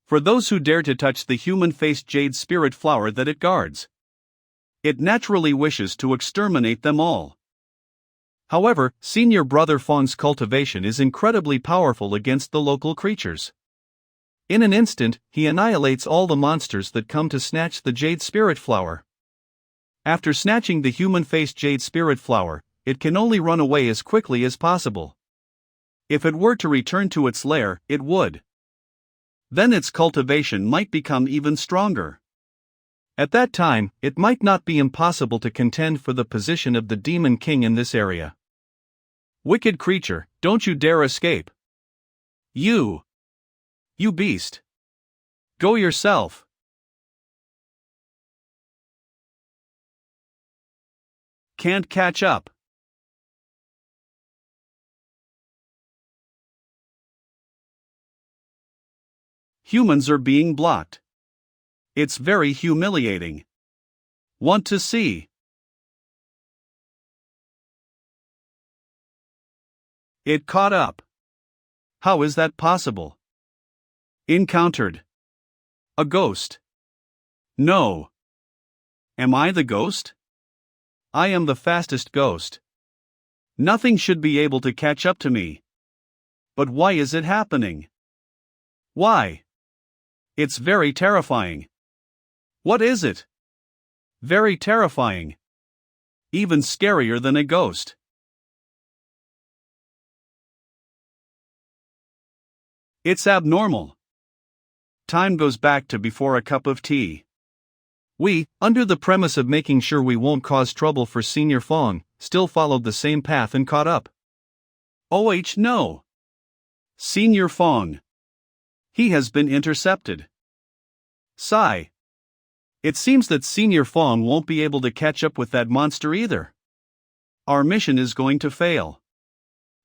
For those who dare to touch the human-faced jade spirit flower that it guards, it naturally wishes to exterminate them all. However, Senior Brother Fawn's cultivation is incredibly powerful against the local creatures. In an instant, he annihilates all the monsters that come to snatch the jade spirit flower. After snatching the human-faced jade spirit flower, it can only run away as quickly as possible. If it were to return to its lair, it would. Then its cultivation might become even stronger. At that time, it might not be impossible to contend for the position of the Demon King in this area. Wicked creature, don't you dare escape. You beast. Go yourself. Can't catch up. Humans are being blocked. It's very humiliating. Want to see? It caught up. How is that possible? Encountered. A ghost. No. Am I the ghost? I am the fastest ghost. Nothing should be able to catch up to me. But why is it happening? Why? It's very terrifying. What is it? Very terrifying. Even scarier than a ghost. It's abnormal. Time goes back to before a cup of tea. We, under the premise of making sure we won't cause trouble for Senior Fawn, still followed the same path and caught up. Oh no. Senior Fawn. He has been intercepted. Sigh. It seems that Senior Fawn won't be able to catch up with that monster either. Our mission is going to fail.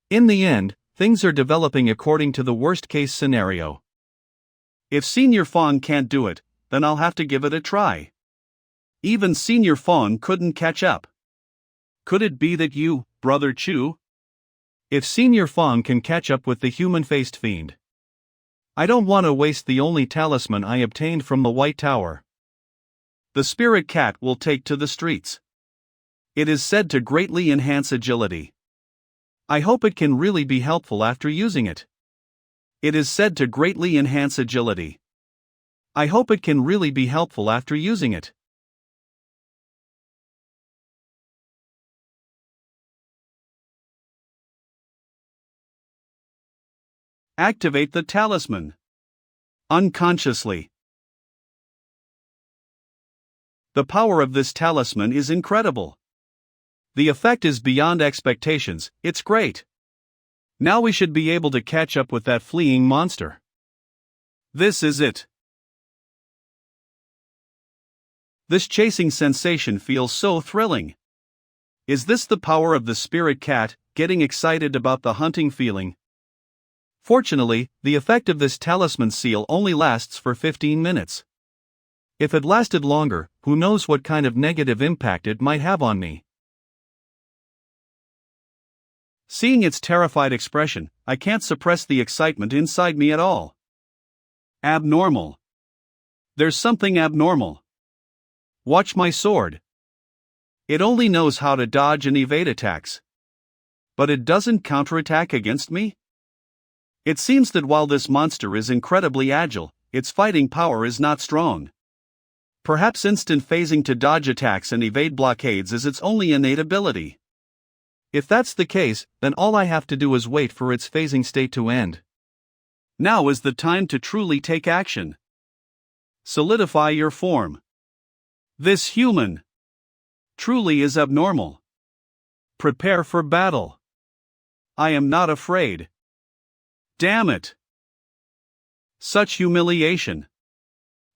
In the end, things are developing according to the worst-case scenario. If Senior Fawn can't do it, then I'll have to give it a try. Even Senior Fawn couldn't catch up. Could it be that you, Brother Chu? If Senior Fong can catch up with the human-faced fiend, I don't want to waste the only talisman I obtained from the White Tower. The spirit cat will take to the streets. It is said to greatly enhance agility. I hope it can really be helpful after using it. It is said to greatly enhance agility. I hope it can really be helpful after using it. Activate the talisman. Unconsciously. The power of this talisman is incredible. The effect is beyond expectations, it's great. Now we should be able to catch up with that fleeing monster. This is it. This chasing sensation feels so thrilling. Is this the power of the spirit cat, getting excited about the hunting feeling? Fortunately, the effect of this talisman seal only lasts for 15 minutes. If it lasted longer, who knows what kind of negative impact it might have on me. Seeing its terrified expression, I can't suppress the excitement inside me at all. Abnormal. There's something abnormal. Watch my sword. It only knows how to dodge and evade attacks. But it doesn't counterattack against me? It seems that while this monster is incredibly agile, its fighting power is not strong. Perhaps instant phasing to dodge attacks and evade blockades is its only innate ability. If that's the case, then all I have to do is wait for its phasing state to end. Now is the time to truly take action. Solidify your form. This human truly is abnormal. Prepare for battle. I am not afraid. Damn it! Such humiliation.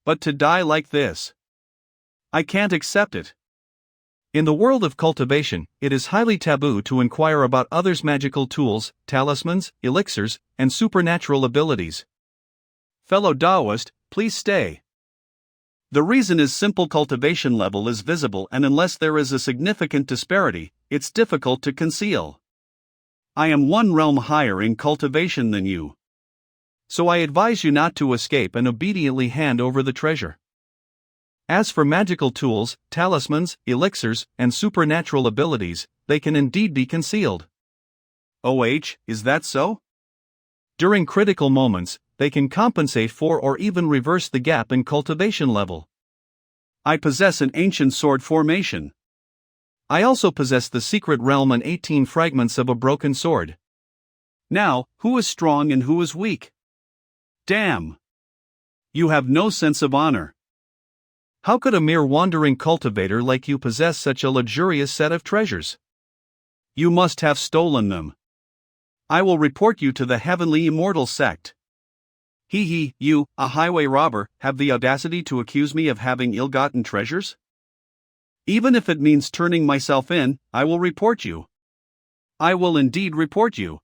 But to die like this. I can't accept it. In the world of cultivation, it is highly taboo to inquire about others' magical tools, talismans, elixirs, and supernatural abilities. Fellow Taoist, please stay. The reason is simple: cultivation level is visible, and unless there is a significant disparity, it's difficult to conceal. I am one realm higher in cultivation than you. So I advise you not to escape and obediently hand over the treasure. As for magical tools, talismans, elixirs, and supernatural abilities, they can indeed be concealed. Is that so? During critical moments, they can compensate for or even reverse the gap in cultivation level. I possess an ancient sword formation. I also possess the secret realm and 18 fragments of a broken sword. Now, who is strong and who is weak? Damn! You have no sense of honor. How could a mere wandering cultivator like you possess such a luxurious set of treasures? You must have stolen them. I will report you to the heavenly immortal sect. You, a highway robber, have the audacity to accuse me of having ill-gotten treasures? Even if it means turning myself in, I will report you. I will indeed report you.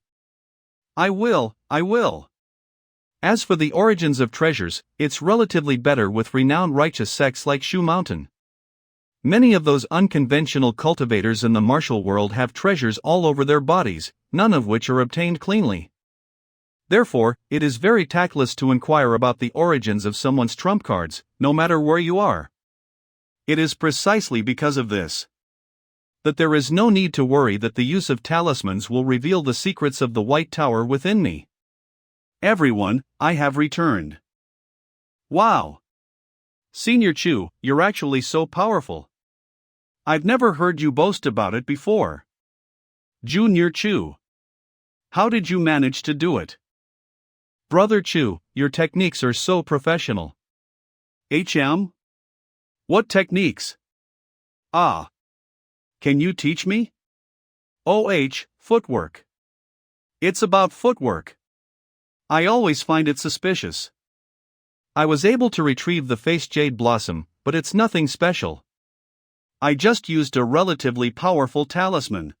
I will. As for the origins of treasures, it's relatively better with renowned righteous sects like Shu Mountain. Many of those unconventional cultivators in the martial world have treasures all over their bodies, none of which are obtained cleanly. Therefore, it is very tactless to inquire about the origins of someone's trump cards, no matter where you are. It is precisely because of this that there is no need to worry that the use of talismans will reveal the secrets of the White Tower within me. Everyone, I have returned. Wow! Senior Chu, you're actually so powerful. I've never heard you boast about it before. Junior Chu. How did you manage to do it? Brother Chu, your techniques are so professional. What techniques? Can you teach me? Footwork. It's about footwork. I always find it suspicious. I was able to retrieve the face jade blossom, but it's nothing special. I just used a relatively powerful talisman.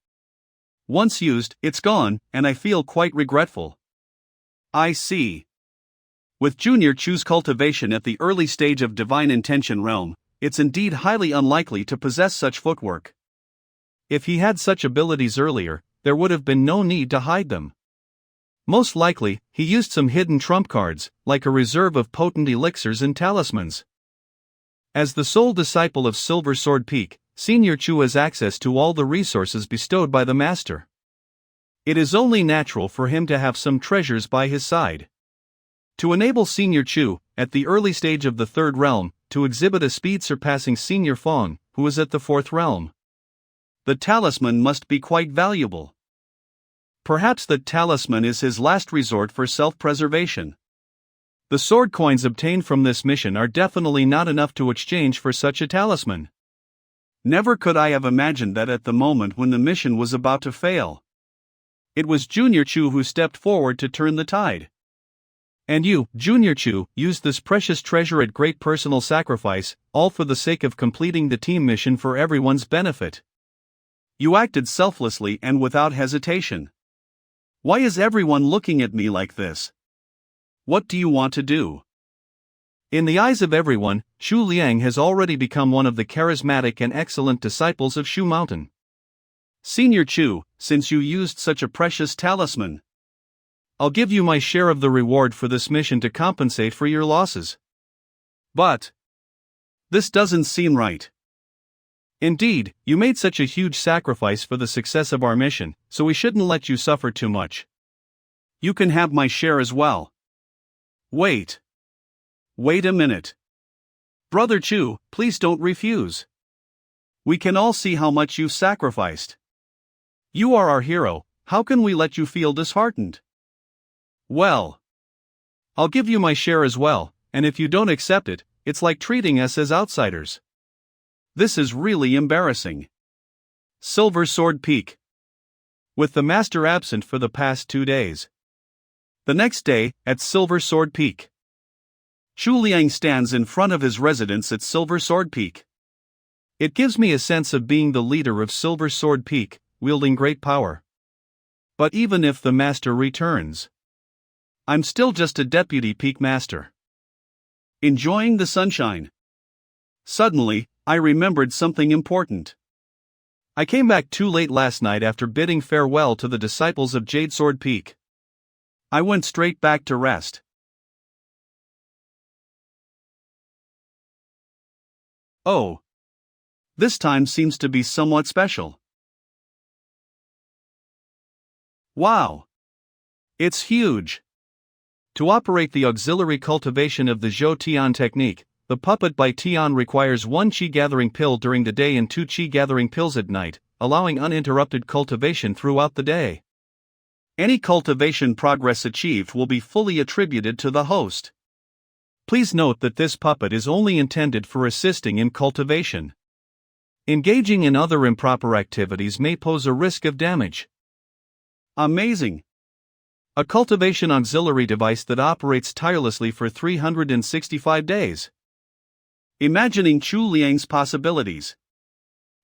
Once used, it's gone, and I feel quite regretful. I see. With Junior Chu's cultivation at the early stage of divine intention realm, it's indeed highly unlikely to possess such footwork. If he had such abilities earlier, there would have been no need to hide them. Most likely, he used some hidden trump cards, like a reserve of potent elixirs and talismans. As the sole disciple of Silver Sword Peak, Senior Chu has access to all the resources bestowed by the master. It is only natural for him to have some treasures by his side. To enable Senior Chu, at the early stage of the third realm, to exhibit a speed surpassing Senior Fong, who is at the fourth realm, the talisman must be quite valuable. Perhaps the talisman is his last resort for self-preservation. The sword coins obtained from this mission are definitely not enough to exchange for such a talisman. Never could I have imagined that at the moment when the mission was about to fail. It was Junior Chu who stepped forward to turn the tide. And you, Junior Chu, used this precious treasure at great personal sacrifice, all for the sake of completing the team mission for everyone's benefit. You acted selflessly and without hesitation. Why is everyone looking at me like this? What do you want to do? In the eyes of everyone, Shu Liang has already become one of the charismatic and excellent disciples of Shu Mountain. Senior Chu, since you used such a precious talisman, I'll give you my share of the reward for this mission to compensate for your losses. But this doesn't seem right. Indeed, you made such a huge sacrifice for the success of our mission, so we shouldn't let you suffer too much. You can have my share as well. Wait a minute. Brother Chu, please don't refuse. We can all see how much you've sacrificed. You are our hero, how can we let you feel disheartened? Well, I'll give you my share as well, and if you don't accept it, it's like treating us as outsiders. This is really embarrassing. Silver Sword Peak. With the master absent for the past 2 days. The next day, at Silver Sword Peak, Shu Liang stands in front of his residence at Silver Sword Peak. It gives me a sense of being the leader of Silver Sword Peak, wielding great power. But even if the master returns, I'm still just a deputy peak master. Enjoying the sunshine. Suddenly, I remembered something important. I came back too late last night after bidding farewell to the disciples of Jade Sword Peak. I went straight back to rest. Oh. This time seems to be somewhat special. Wow. It's huge. To operate the auxiliary cultivation of the Zhou Tian technique, the puppet by Tian requires 1 qi gathering pill during the day and 2 qi gathering pills at night, allowing uninterrupted cultivation throughout the day. Any cultivation progress achieved will be fully attributed to the host. Please note that this puppet is only intended for assisting in cultivation. Engaging in other improper activities may pose a risk of damage. Amazing! A cultivation auxiliary device that operates tirelessly for 365 days. Imagining Chu Liang's possibilities.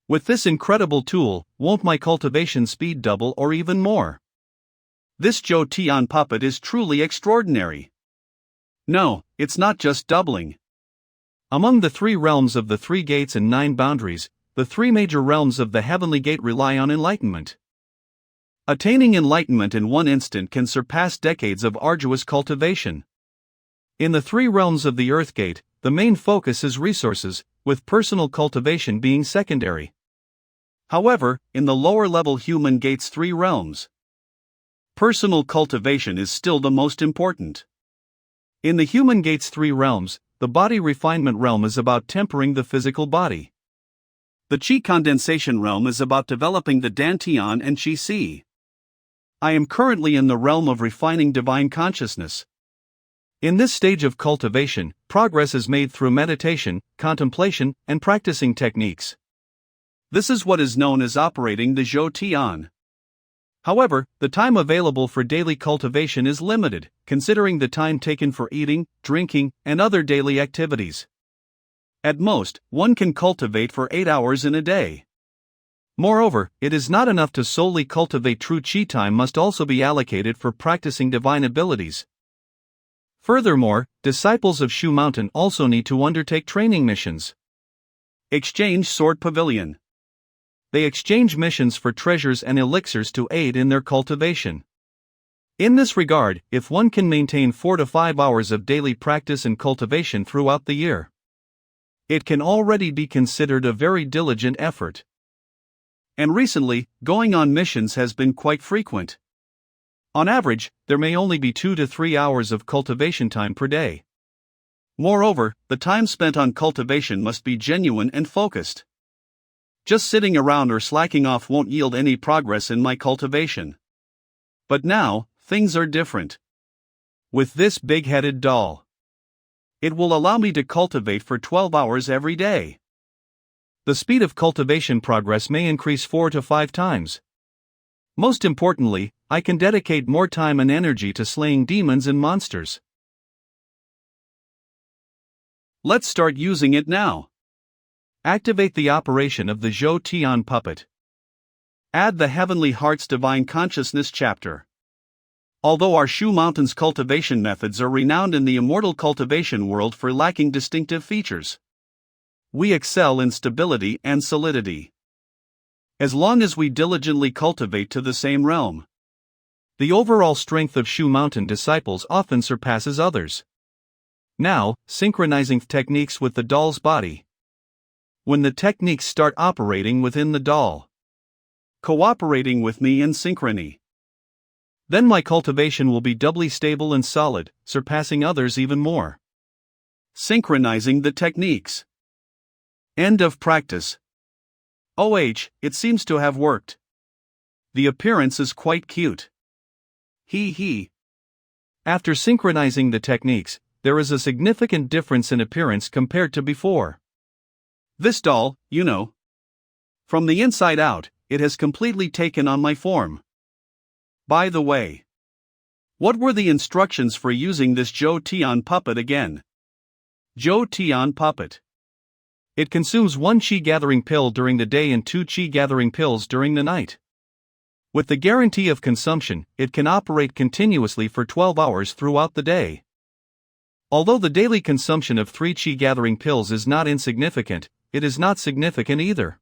With this incredible tool, won't my cultivation speed double or even more? This Zhou Tian puppet is truly extraordinary. No, it's not just doubling. Among the 3 realms of the 3 gates and 9 boundaries, the 3 major realms of the heavenly gate rely on enlightenment. Attaining enlightenment in 1 instant can surpass decades of arduous cultivation. In the 3 realms of the earth gate, the main focus is resources, with personal cultivation being secondary. However, in the lower level human gate's 3 realms, personal cultivation is still the most important. In the human gate's 3 realms, the body refinement realm is about tempering the physical body. The qi condensation realm is about developing the dantian and qi si. I am currently in the realm of refining divine consciousness. In this stage of cultivation, progress is made through meditation, contemplation, and practicing techniques. This is what is known as operating the Zhou Tian. However, the time available for daily cultivation is limited, considering the time taken for eating, drinking, and other daily activities. At most, one can cultivate for 8 hours in a day. Moreover, it is not enough to solely cultivate true qi. Time must also be allocated for practicing divine abilities. Furthermore, disciples of Shu Mountain also need to undertake training missions. Exchange Sword Pavilion. they exchange missions for treasures and elixirs to aid in their cultivation. In this regard, if one can maintain 4 to 5 hours of daily practice and cultivation throughout the year, it can already be considered a very diligent effort. And recently, going on missions has been quite frequent. On average, there may only be 2 to 3 hours of cultivation time per day. Moreover, the time spent on cultivation must be genuine and focused. Just sitting around or slacking off won't yield any progress in my cultivation. But now, things are different. With this big-headed doll, it will allow me to cultivate for 12 hours every day. The speed of cultivation progress may increase 4 to 5 times. Most importantly, I can dedicate more time and energy to slaying demons and monsters. Let's start using it now. Activate the operation of the Zhou Tian puppet. Add the Heavenly Heart's Divine Consciousness chapter. Although our Shu Mountain's cultivation methods are renowned in the immortal cultivation world for lacking distinctive features, we excel in stability and solidity. As long as we diligently cultivate to the same realm, the overall strength of Shu Mountain disciples often surpasses others. Now, synchronizing techniques with the doll's body. When the techniques start operating within the doll, cooperating with me in synchrony, then my cultivation will be doubly stable and solid, surpassing others even more. Synchronizing the techniques. End of practice. It seems to have worked. The appearance is quite cute. He. After synchronizing the techniques, there is a significant difference in appearance compared to before. This doll, from the inside out, it has completely taken on my form. By the way, what were the instructions for using this Zhou Tian puppet again? Zhou Tian puppet. It consumes 1 qi gathering pill during the day and 2 qi gathering pills during the night. With the guarantee of consumption, it can operate continuously for 12 hours throughout the day. Although the daily consumption of 3 qi gathering pills is not insignificant, it is not significant either.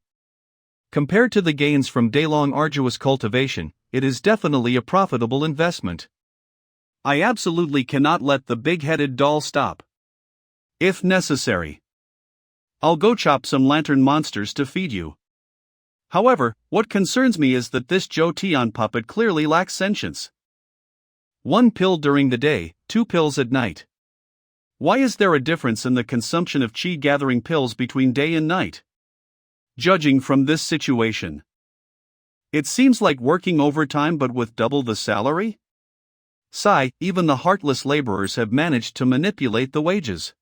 Compared to the gains from day-long arduous cultivation, it is definitely a profitable investment. I absolutely cannot let the big-headed doll stop. If necessary, I'll go chop some lantern monsters to feed you. However, what concerns me is that this Zhou Tian puppet clearly lacks sentience. 1 pill during the day, 2 pills at night. Why is there a difference in the consumption of qi gathering pills between day and night? Judging from this situation, it seems like working overtime but with double the salary? Even the heartless laborers have managed to manipulate the wages.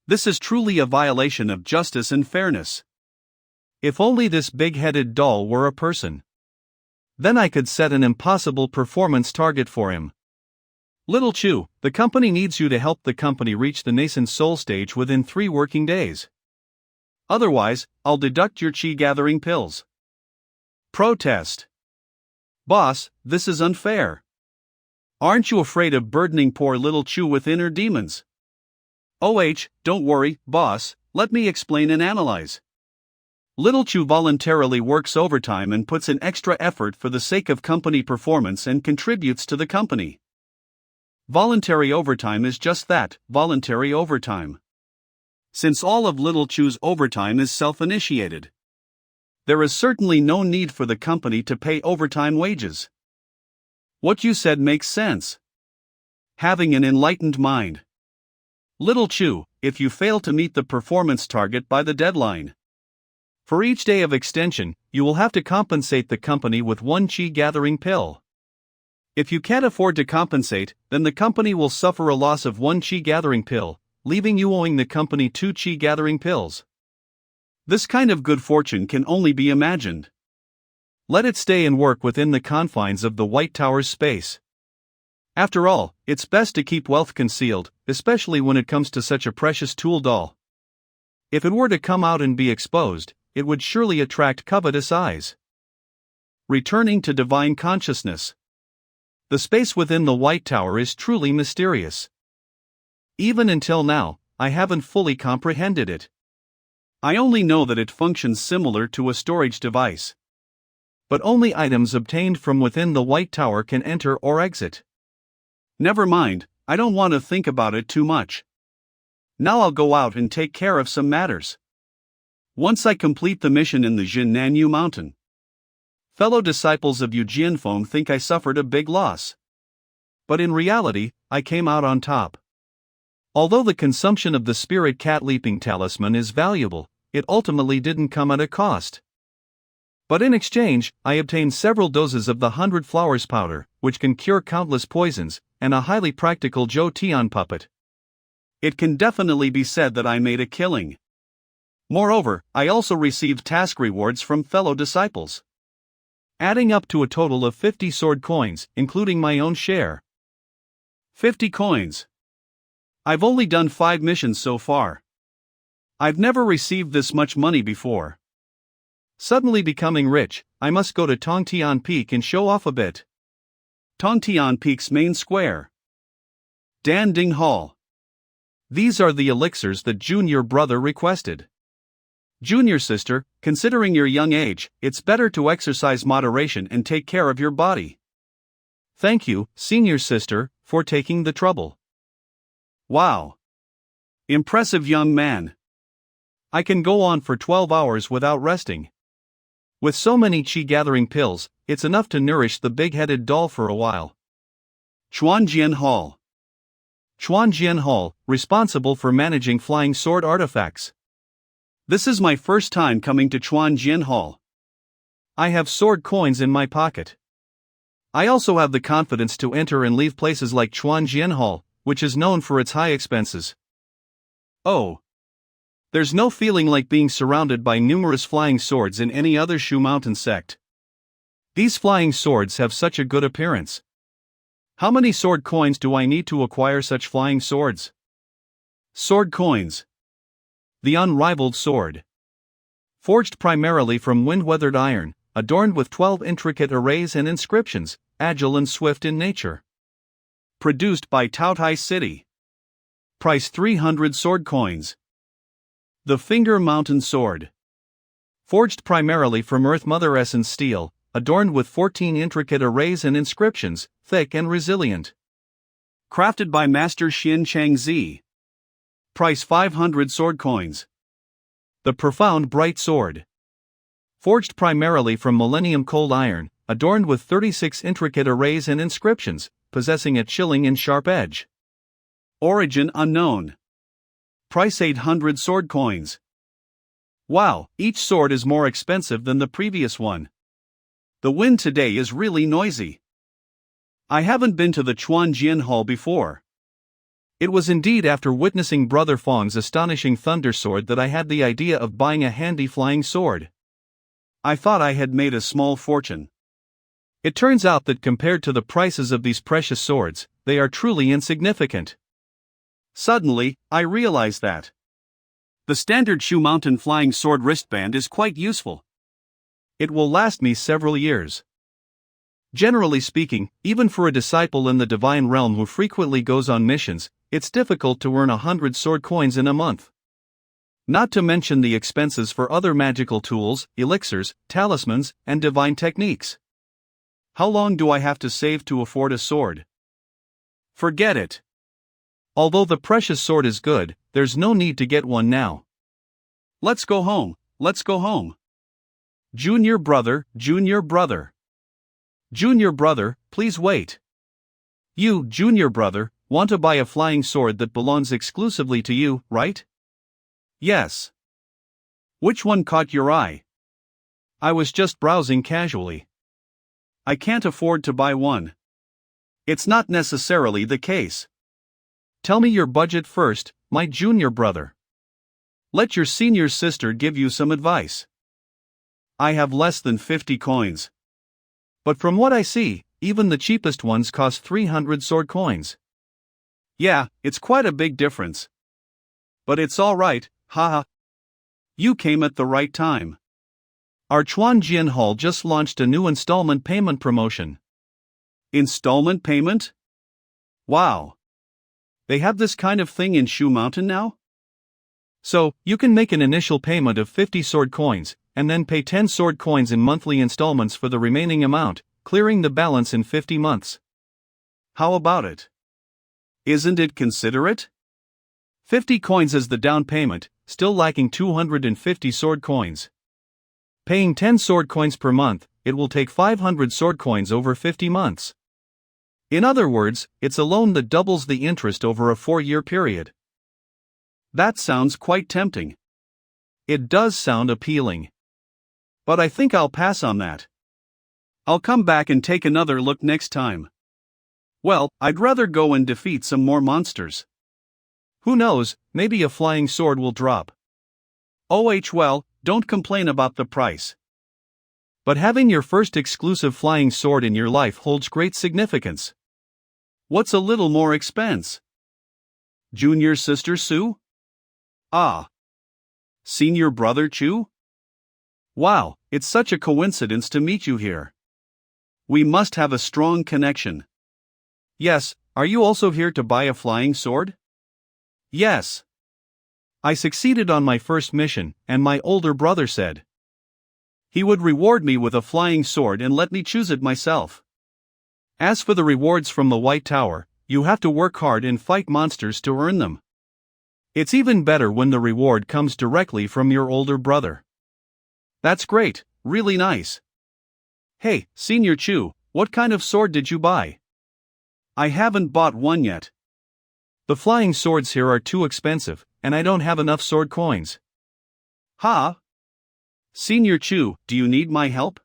This is truly a violation of justice and fairness. If only this big-headed doll were a person. Then I could set an impossible performance target for him. Little Chu, the company needs you to help the company reach the nascent soul stage within 3 working days. Otherwise, I'll deduct your qi gathering pills. Protest. Boss, this is unfair. Aren't you afraid of burdening poor little Chu with inner demons? Don't worry, boss, let me explain and analyze. Little Chu voluntarily works overtime and puts in extra effort for the sake of company performance and contributes to the company. Voluntary overtime is just that, voluntary overtime. Since all of Little Chu's overtime is self-initiated, there is certainly no need for the company to pay overtime wages. What you said makes sense. Having an enlightened mind. Little Chu, if you fail to meet the performance target by the deadline, for each day of extension, you will have to compensate the company with 1 qi gathering pill. If you can't afford to compensate, then the company will suffer a loss of 1 qi gathering pill, leaving you owing the company 2 qi gathering pills. This kind of good fortune can only be imagined. Let it stay and work within the confines of the White Tower's space. After all, it's best to keep wealth concealed, especially when it comes to such a precious tool doll. If it were to come out and be exposed, it would surely attract covetous eyes. Returning to divine consciousness. The space within the White Tower is truly mysterious. Even until now, I haven't fully comprehended it. I only know that it functions similar to a storage device. But only items obtained from within the White Tower can enter or exit. Never mind, I don't want to think about it too much. Now I'll go out and take care of some matters. Once I complete the mission in the Jinnanyu Mountain. Fellow disciples of Yu Jianfeng think I suffered a big loss. But in reality, I came out on top. Although the consumption of the Spirit Cat Leaping Talisman is valuable, it ultimately didn't come at a cost. But in exchange, I obtained several doses of the 100 Flowers powder, which can cure countless poisons, and a highly practical Zhou Tian puppet. It can definitely be said that I made a killing. Moreover, I also received task rewards from fellow disciples, adding up to a total of 50 sword coins, including my own share. 50 coins. I've only done 5 missions so far. I've never received this much money before. Suddenly becoming rich, I must go to Tongtian Peak and show off a bit. Tongtian Peak's main square. Danding Hall. These are the elixirs that Junior Brother requested. Junior Sister, considering your young age, it's better to exercise moderation and take care of your body. Thank you, Senior Sister, for taking the trouble. Wow. Impressive young man. I can go on for 12 hours without resting. With so many chi-gathering pills, it's enough to nourish the big-headed doll for a while. Chuanjian Hall. Chuanjian Hall, responsible for managing flying sword artifacts. This is my first time coming to Chuanjian Hall. I have sword coins in my pocket. I also have the confidence to enter and leave places like Chuanjian Hall, which is known for its high expenses. Oh. There's no feeling like being surrounded by numerous flying swords in any other Shu Mountain sect. These flying swords have such a good appearance. How many sword coins do I need to acquire such flying swords? Sword coins. The unrivaled sword. Forged primarily from wind-weathered iron, adorned with 12 intricate arrays and inscriptions, agile and swift in nature. Produced by Taotai City. Price 300 sword coins. The Finger Mountain Sword. Forged primarily from Earth Mother Essence steel, adorned with 14 intricate arrays and inscriptions, thick and resilient. Crafted by Master Xin Changzi. Price 500 sword coins. The Profound Bright Sword. Forged primarily from Millennium Cold Iron, adorned with 36 intricate arrays and inscriptions, possessing a chilling and sharp edge. Origin unknown. Price 800 sword coins. Wow, each sword is more expensive than the previous one. The wind today is really noisy. I haven't been to the Chuanjian Hall before. It was indeed after witnessing Brother Fong's astonishing thunder sword that I had the idea of buying a handy flying sword. I thought I had made a small fortune. It turns out that compared to the prices of these precious swords, they are truly insignificant. Suddenly, I realized that the standard Shu Mountain flying sword wristband is quite useful. It will last me several years. Generally speaking, even for a disciple in the divine realm who frequently goes on missions, it's difficult to earn 100 sword coins in a month. Not to mention the expenses for other magical tools, elixirs, talismans, and divine techniques. How long do I have to save to afford a sword? Forget it. Although the precious sword is good, there's no need to get one now. Let's go home, let's go home. Junior brother, Junior brother. Junior brother, please wait. You, Junior brother, want to buy a flying sword that belongs exclusively to you, right? Yes. Which one caught your eye? I was just browsing casually. I can't afford to buy one. It's not necessarily the case. Tell me your budget first, my junior brother. Let your senior sister give you some advice. I have less than 50 coins. But from what I see, even the cheapest ones cost 300 sword coins. Yeah, it's quite a big difference. But it's alright, haha. You came at the right time. Our Chuanjian Hall just launched a new installment payment promotion. Installment payment? Wow. They have this kind of thing in Shu Mountain now? So, you can make an initial payment of 50 sword coins, and then pay 10 sword coins in monthly installments for the remaining amount, clearing the balance in 50 months. How about it? Isn't it considerate? 50 coins as the down payment, still lacking 250 sword coins. Paying 10 sword coins per month, it will take 500 sword coins over 50 months. In other words, it's a loan that doubles the interest over a 4-year period. That sounds quite tempting. It does sound appealing. But I think I'll pass on that. I'll come back and take another look next time. Well, I'd rather go and defeat some more monsters. Who knows, maybe a flying sword will drop. Well, don't complain about the price. But having your first exclusive flying sword in your life holds great significance. What's a little more expense? Junior sister Sue? Ah. Senior brother Chu? Wow, it's such a coincidence to meet you here. We must have a strong connection. Yes, are you also here to buy a flying sword? Yes. I succeeded on my first mission, and my older brother said he would reward me with a flying sword and let me choose it myself. As for the rewards from the White Tower, you have to work hard and fight monsters to earn them. It's even better when the reward comes directly from your older brother. That's great, really nice. Hey, Senior Chu, what kind of sword did you buy? I haven't bought one yet. The flying swords here are too expensive, and I don't have enough sword coins. Ha! Senior Chu, do you need my help?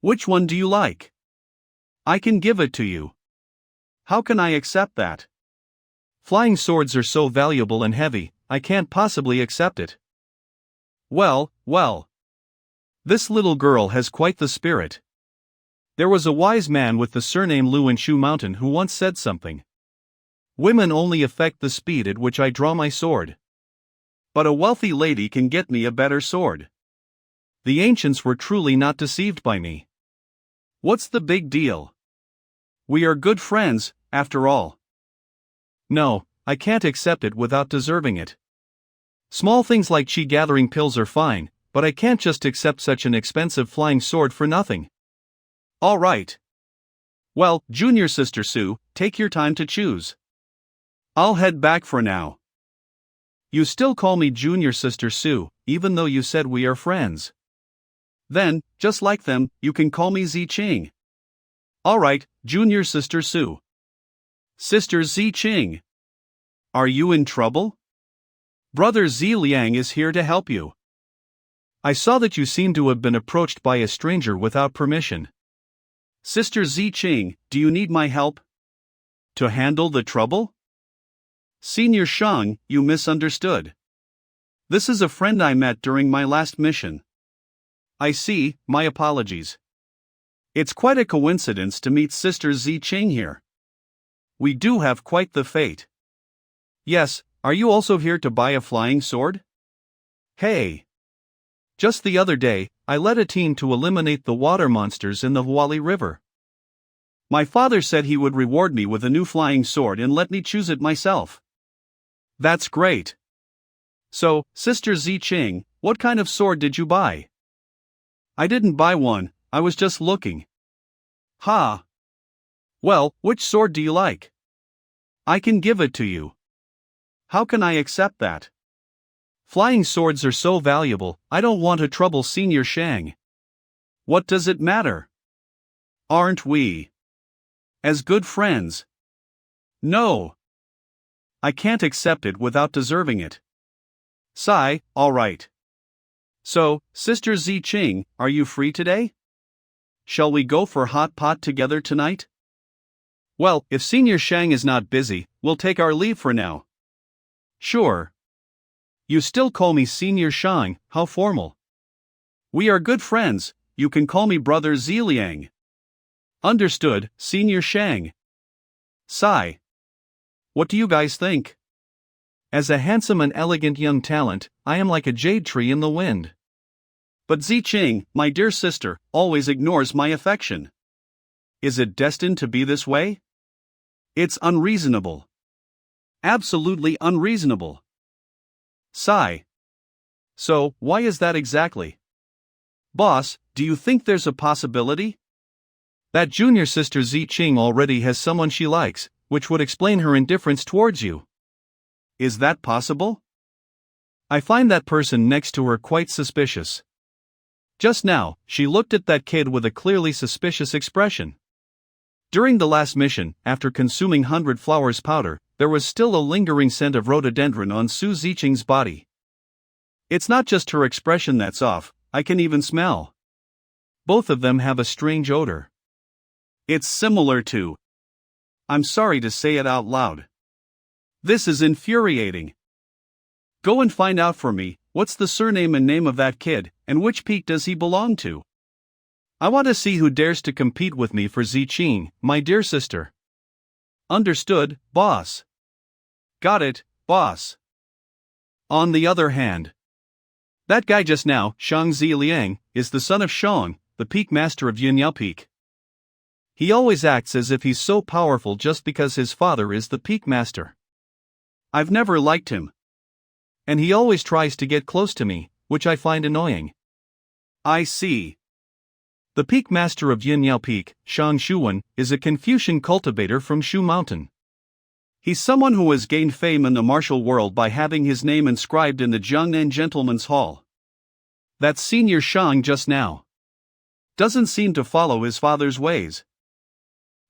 Which one do you like? I can give it to you. How can I accept that? Flying swords are so valuable and heavy, I can't possibly accept it. Well. This little girl has quite the spirit. There was a wise man with the surname Lu in Shu Mountain who once said something. Women only affect the speed at which I draw my sword. But a wealthy lady can get me a better sword. The ancients were truly not deceived by me. What's the big deal? We are good friends, after all. No, I can't accept it without deserving it. Small things like chi gathering pills are fine, but I can't just accept such an expensive flying sword for nothing. All right. Well, Junior Sister Sue, take your time to choose. I'll head back for now. You still call me Junior Sister Sue, even though you said we are friends. Then, just like them, you can call me Zi Qing. All right, Junior Sister Sue. Sister Zi Qing. Are you in trouble? Brother Zi Liang is here to help you. I saw that you seem to have been approached by a stranger without permission. Sister Zi Qing, do you need my help? To handle the trouble? Senior Shang, you misunderstood. This is a friend I met during my last mission. I see, my apologies. It's quite a coincidence to meet Sister Zi Qing here. We do have quite the fate. Yes, are you also here to buy a flying sword? Hey! Just the other day, I led a team to eliminate the water monsters in the Huali River. My father said he would reward me with a new flying sword and let me choose it myself. That's great. So, Sister Zi Qing, what kind of sword did you buy? I didn't buy one, I was just looking. Ha! Well, which sword do you like? I can give it to you. How can I accept that? Flying swords are so valuable, I don't want to trouble Senior Shang. What does it matter? Aren't we as good friends? No. I can't accept it without deserving it. Sigh, all right. So, Sister Zi Qing, are you free today? Shall we go for hot pot together tonight? Well, if Senior Shang is not busy, we'll take our leave for now. Sure. You still call me Senior Shang, how formal. We are good friends, you can call me Brother Ziliang. Understood, Senior Shang. Sigh. What do you guys think? As a handsome and elegant young talent, I am like a jade tree in the wind. But Zi Qing, my dear sister, always ignores my affection. Is it destined to be this way? It's unreasonable. Absolutely unreasonable. Sigh. So, why is that exactly? Boss, do you think there's a possibility? That junior sister Zi Qing already has someone she likes, which would explain her indifference towards you. Is that possible? I find that person next to her quite suspicious. Just now, she looked at that kid with a clearly suspicious expression. During the last mission, after consuming 100 flowers powder, there was still a lingering scent of rhododendron on Su Ziqing's body. It's not just her expression that's off, I can even smell. Both of them have a strange odor. It's similar to. I'm sorry to say it out loud. This is infuriating. Go and find out for me, what's the surname and name of that kid, and which peak does he belong to? I want to see who dares to compete with me for Zi Qing, my dear sister. Understood, boss. Got it, boss. On the other hand, that guy just now, Shang Ziliang, is the son of Shang, the peak master of Yunyao Peak. He always acts as if he's so powerful just because his father is the peak master. I've never liked him. And he always tries to get close to me, which I find annoying. I see. The peak master of Yunyao Peak, Shang Shuwen, is a Confucian cultivator from Shu Mountain. He's someone who has gained fame in the martial world by having his name inscribed in the Jiangnan Gentleman's Hall. That senior Shang just now doesn't seem to follow his father's ways.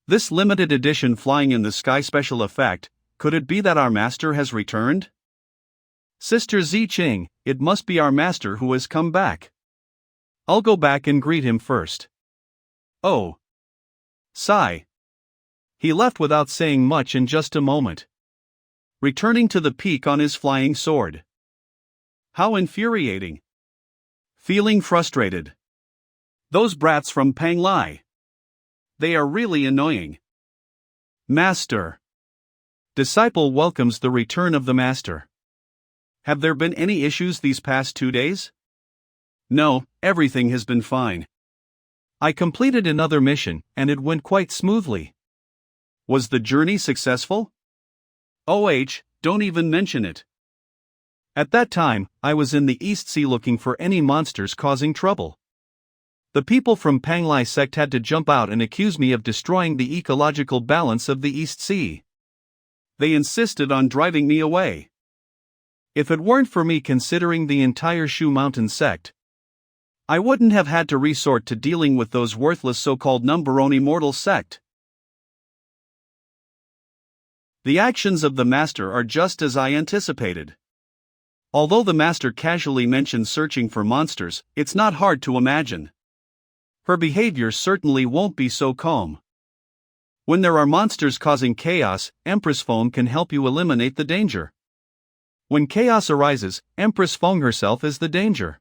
This limited edition flying in the sky special effect, could it be that our master has returned? Sister Zi Qing, it must be our master who has come back. I'll go back and greet him first. Oh. Sigh. He left without saying much in just a moment, returning to the peak on his flying sword. How infuriating. Feeling frustrated. Those brats from Panglai. They are really annoying. Master. Disciple welcomes the return of the master. Have there been any issues these past 2 days? No, everything has been fine. I completed another mission, and it went quite smoothly. Was the journey successful? Don't even mention it. At that time, I was in the East Sea looking for any monsters causing trouble. The people from Panglai sect had to jump out and accuse me of destroying the ecological balance of the East Sea. They insisted on driving me away. If it weren't for me considering the entire Shu Mountain sect, I wouldn't have had to resort to dealing with those worthless so-called Numberoni mortal sect. The actions of the master are just as I anticipated. Although the master casually mentioned searching for monsters, it's not hard to imagine. Her behavior certainly won't be so calm. When there are monsters causing chaos, Empress Feng can help you eliminate the danger. When chaos arises, Empress Feng herself is the danger.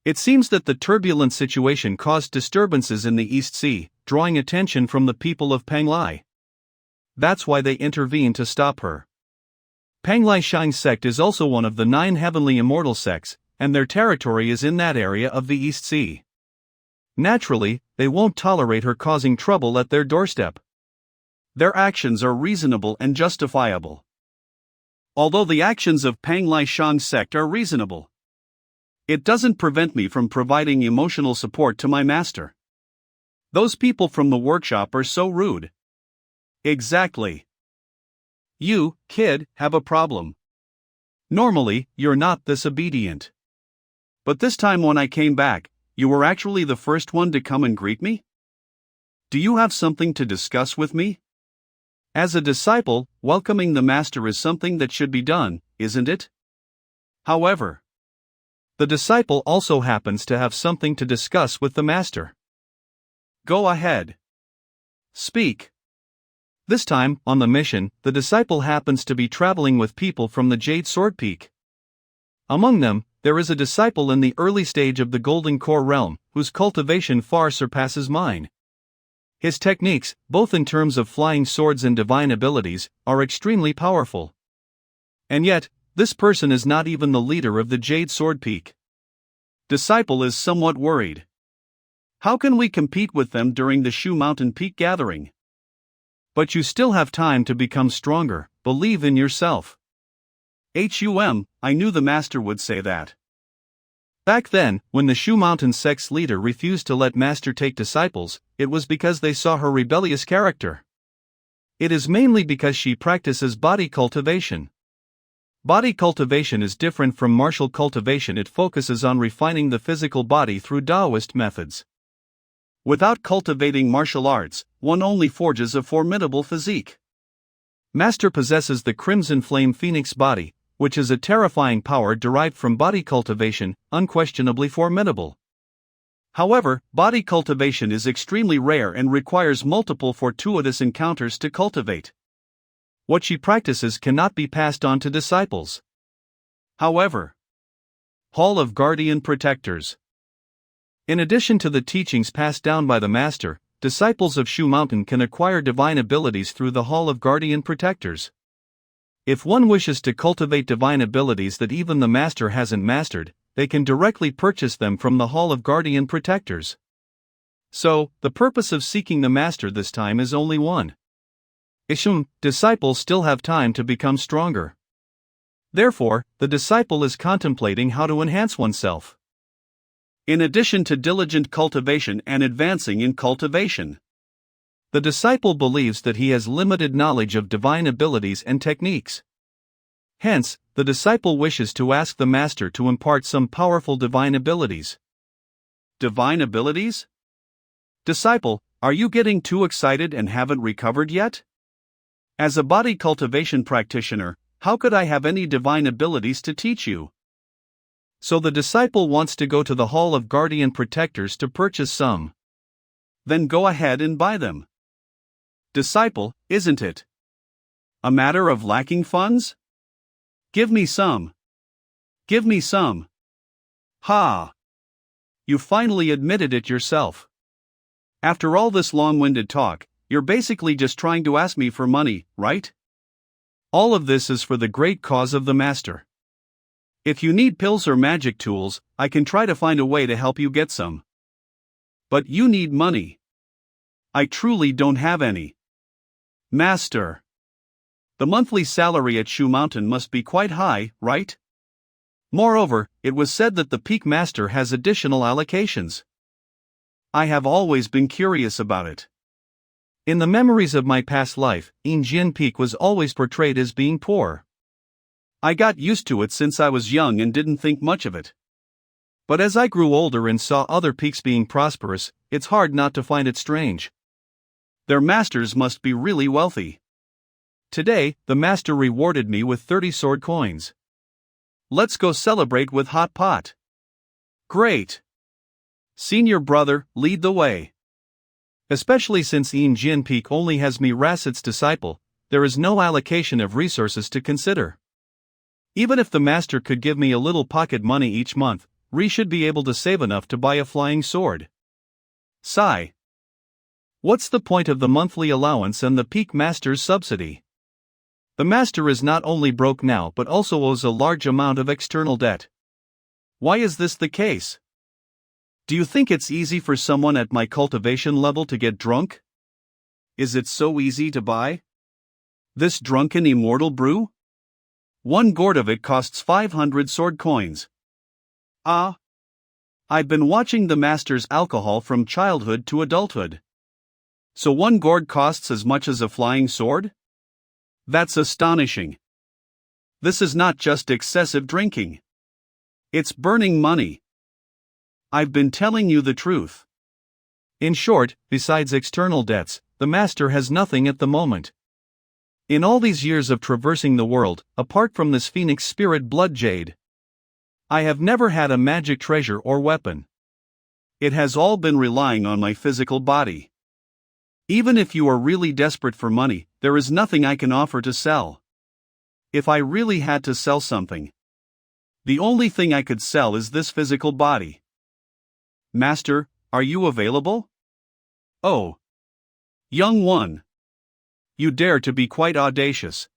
It seems that the turbulent situation caused disturbances in the East Sea, drawing attention from the people of Panglai. That's why they intervened to stop her. Panglai Shang sect is also one of the 9 heavenly immortal sects, and their territory is in that area of the East Sea. Naturally, they won't tolerate her causing trouble at their doorstep. Their actions are reasonable and justifiable. Although the actions of Panglai Shang sect are reasonable, it doesn't prevent me from providing emotional support to my master. Those people from the workshop are so rude. Exactly. You, kid, have a problem. Normally, you're not this obedient. But this time when I came back, you were actually the first one to come and greet me? Do you have something to discuss with me? As a disciple, welcoming the master is something that should be done, isn't it? However, the disciple also happens to have something to discuss with the master. Go ahead. Speak. This time, on the mission, the disciple happens to be traveling with people from the Jade Sword Peak. Among them, there is a disciple in the early stage of the Golden Core realm, whose cultivation far surpasses mine. His techniques, both in terms of flying swords and divine abilities, are extremely powerful. And yet, this person is not even the leader of the Jade Sword Peak. Disciple is somewhat worried. How can we compete with them during the Shu Mountain Peak gathering? But you still have time to become stronger, believe in yourself. I knew the master would say that. Back then, when the Shu Mountain sect's leader refused to let master take disciples, it was because they saw her rebellious character. It is mainly because she practices body cultivation. Body cultivation is different from martial cultivation. It focuses on refining the physical body through Taoist methods. Without cultivating martial arts, one only forges a formidable physique. Master possesses the Crimson Flame Phoenix body, which is a terrifying power derived from body cultivation, unquestionably formidable. However, body cultivation is extremely rare and requires multiple fortuitous encounters to cultivate. What she practices cannot be passed on to disciples. However, Hall of Guardian Protectors. In addition to the teachings passed down by the master, disciples of Shu Mountain can acquire divine abilities through the Hall of Guardian Protectors. If one wishes to cultivate divine abilities that even the master hasn't mastered, they can directly purchase them from the Hall of Guardian Protectors. So, the purpose of seeking the master this time is only one. Disciples still have time to become stronger. Therefore, the disciple is contemplating how to enhance oneself. In addition to diligent cultivation and advancing in cultivation, the disciple believes that he has limited knowledge of divine abilities and techniques. Hence, the disciple wishes to ask the master to impart some powerful divine abilities. Divine abilities? Disciple, are you getting too excited and haven't recovered yet? As a body cultivation practitioner, how could I have any divine abilities to teach you? So the disciple wants to go to the Hall of Guardian Protectors to purchase some. Then go ahead and buy them. Disciple, isn't it a matter of lacking funds? Give me some. Give me some. Ha! You finally admitted it yourself. After all this long-winded talk, you're basically just trying to ask me for money, right? All of this is for the great cause of the master. If you need pills or magic tools, I can try to find a way to help you get some. But you need money. I truly don't have any. Master. The monthly salary at Shu Mountain must be quite high, right? Moreover, it was said that the Peak Master has additional allocations. I have always been curious about it. In the memories of my past life, Jin Peak was always portrayed as being poor. I got used to it since I was young and didn't think much of it. But as I grew older and saw other peaks being prosperous, it's hard not to find it strange. Their masters must be really wealthy. Today, the master rewarded me with 30 sword coins. Let's go celebrate with hot pot. Great. Senior brother, lead the way. Especially since Jin Peak only has me Rasit's disciple, there is no allocation of resources to consider. Even if the master could give me a little pocket money each month, Ri should be able to save enough to buy a flying sword. Sigh. What's the point of the monthly allowance and the Peak Master's subsidy? The master is not only broke now but also owes a large amount of external debt. Why is this the case? Do you think it's easy for someone at my cultivation level to get drunk? Is it so easy to buy this drunken immortal brew? 1 gourd of it costs 500 sword coins. Ah! I've been watching the master's alcohol from childhood to adulthood. So 1 gourd costs as much as a flying sword? That's astonishing. This is not just excessive drinking. It's burning money. I've been telling you the truth. In short, besides external debts, the master has nothing at the moment. In all these years of traversing the world, apart from this phoenix spirit blood jade, I have never had a magic treasure or weapon. It has all been relying on my physical body. Even if you are really desperate for money, there is nothing I can offer to sell. If I really had to sell something, the only thing I could sell is this physical body. Master, are you available? Oh. Young one. You dare to be quite audacious.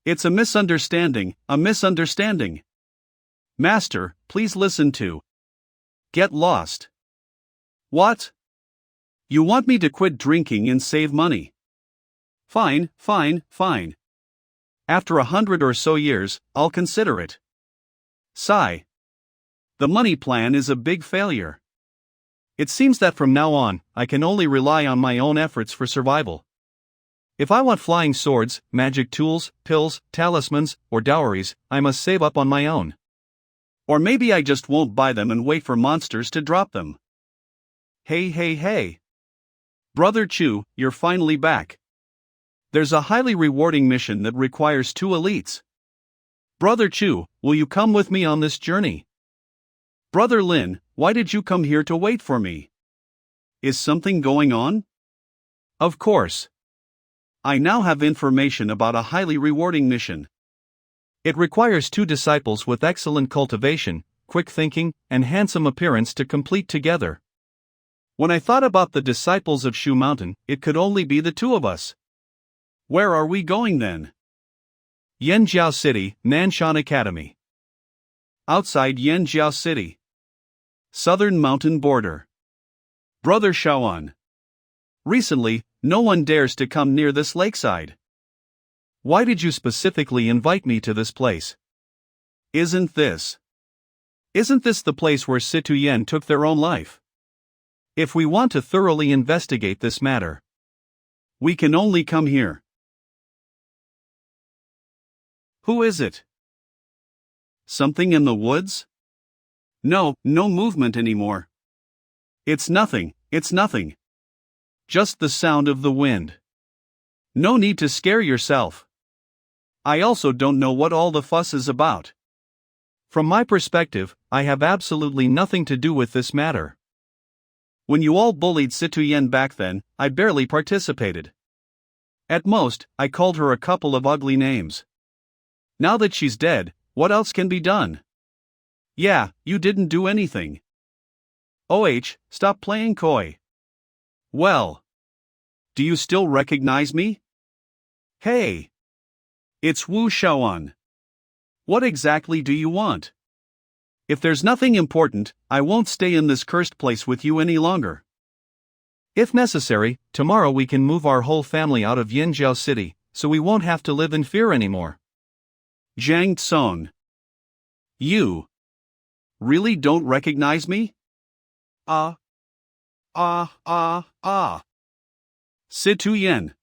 It's a misunderstanding, a misunderstanding. Master, please listen to. Get lost. What? You want me to quit drinking and save money? Fine, fine, fine. After 100 or so years, I'll consider it. Sigh. The money plan is a big failure. It seems that from now on, I can only rely on my own efforts for survival. If I want flying swords, magic tools, pills, talismans, or dowries, I must save up on my own. Or maybe I just won't buy them and wait for monsters to drop them. Hey. Brother Chu, you're finally back. There's a highly rewarding mission that requires 2 elites. Brother Chu, will you come with me on this journey? Brother Lin, why did you come here to wait for me? Is something going on? Of course. I now have information about a highly rewarding mission. It requires 2 disciples with excellent cultivation, quick thinking, and handsome appearance to complete together. When I thought about the disciples of Shu Mountain, it could only be the 2 of us. Where are we going then? Yanjiao City, Nanshan Academy. Outside Yanjiao City. Southern mountain border. Brother Shaoan. Recently, no one dares to come near this lakeside. Why did you specifically invite me to this place? Isn't this the place where Situ Yen took their own life? If we want to thoroughly investigate this matter, we can only come here. Who is it? Something in the woods? No movement anymore. It's nothing. Just the sound of the wind. No need to scare yourself. I also don't know what all the fuss is about. From my perspective, I have absolutely nothing to do with this matter. When you all bullied Situ Yen back then, I barely participated. At most, I called her a couple of ugly names. Now that she's dead, what else can be done? Yeah, you didn't do anything. Stop playing coy. Well, do you still recognize me? Hey! It's Wu Shaoan. What exactly do you want? If there's nothing important, I won't stay in this cursed place with you any longer. If necessary, tomorrow we can move our whole family out of Yanjiao City, so we won't have to live in fear anymore. Zhang Tsong. You really don't recognize me? Situ Yen.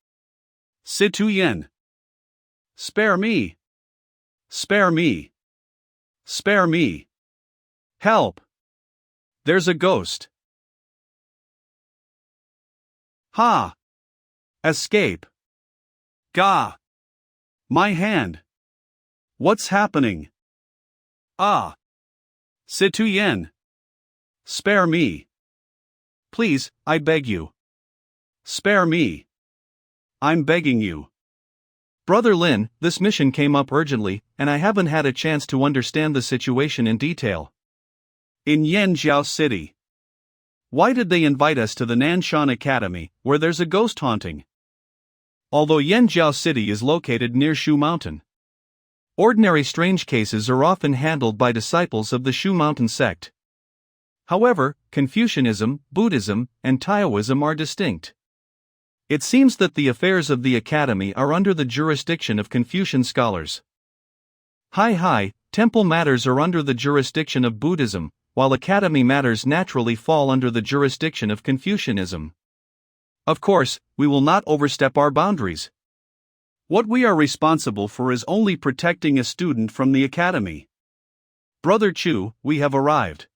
Spare me. Help. There's a ghost. Ha. Escape. Gah. My hand. What's happening? Situ Yen. Spare me. Please, I beg you. Spare me. I'm begging you. Brother Lin, this mission came up urgently, and I haven't had a chance to understand the situation in detail. In Yanjiao City. Why did they invite us to the Nanshan Academy, where there's a ghost haunting? Although Yanjiao City is located near Shu Mountain, ordinary strange cases are often handled by disciples of the Shu Mountain sect. However, Confucianism, Buddhism, and Taoism are distinct. It seems that the affairs of the academy are under the jurisdiction of Confucian scholars. Temple matters are under the jurisdiction of Buddhism, while academy matters naturally fall under the jurisdiction of Confucianism. Of course, we will not overstep our boundaries. What we are responsible for is only protecting a student from the academy. Brother Chu, we have arrived.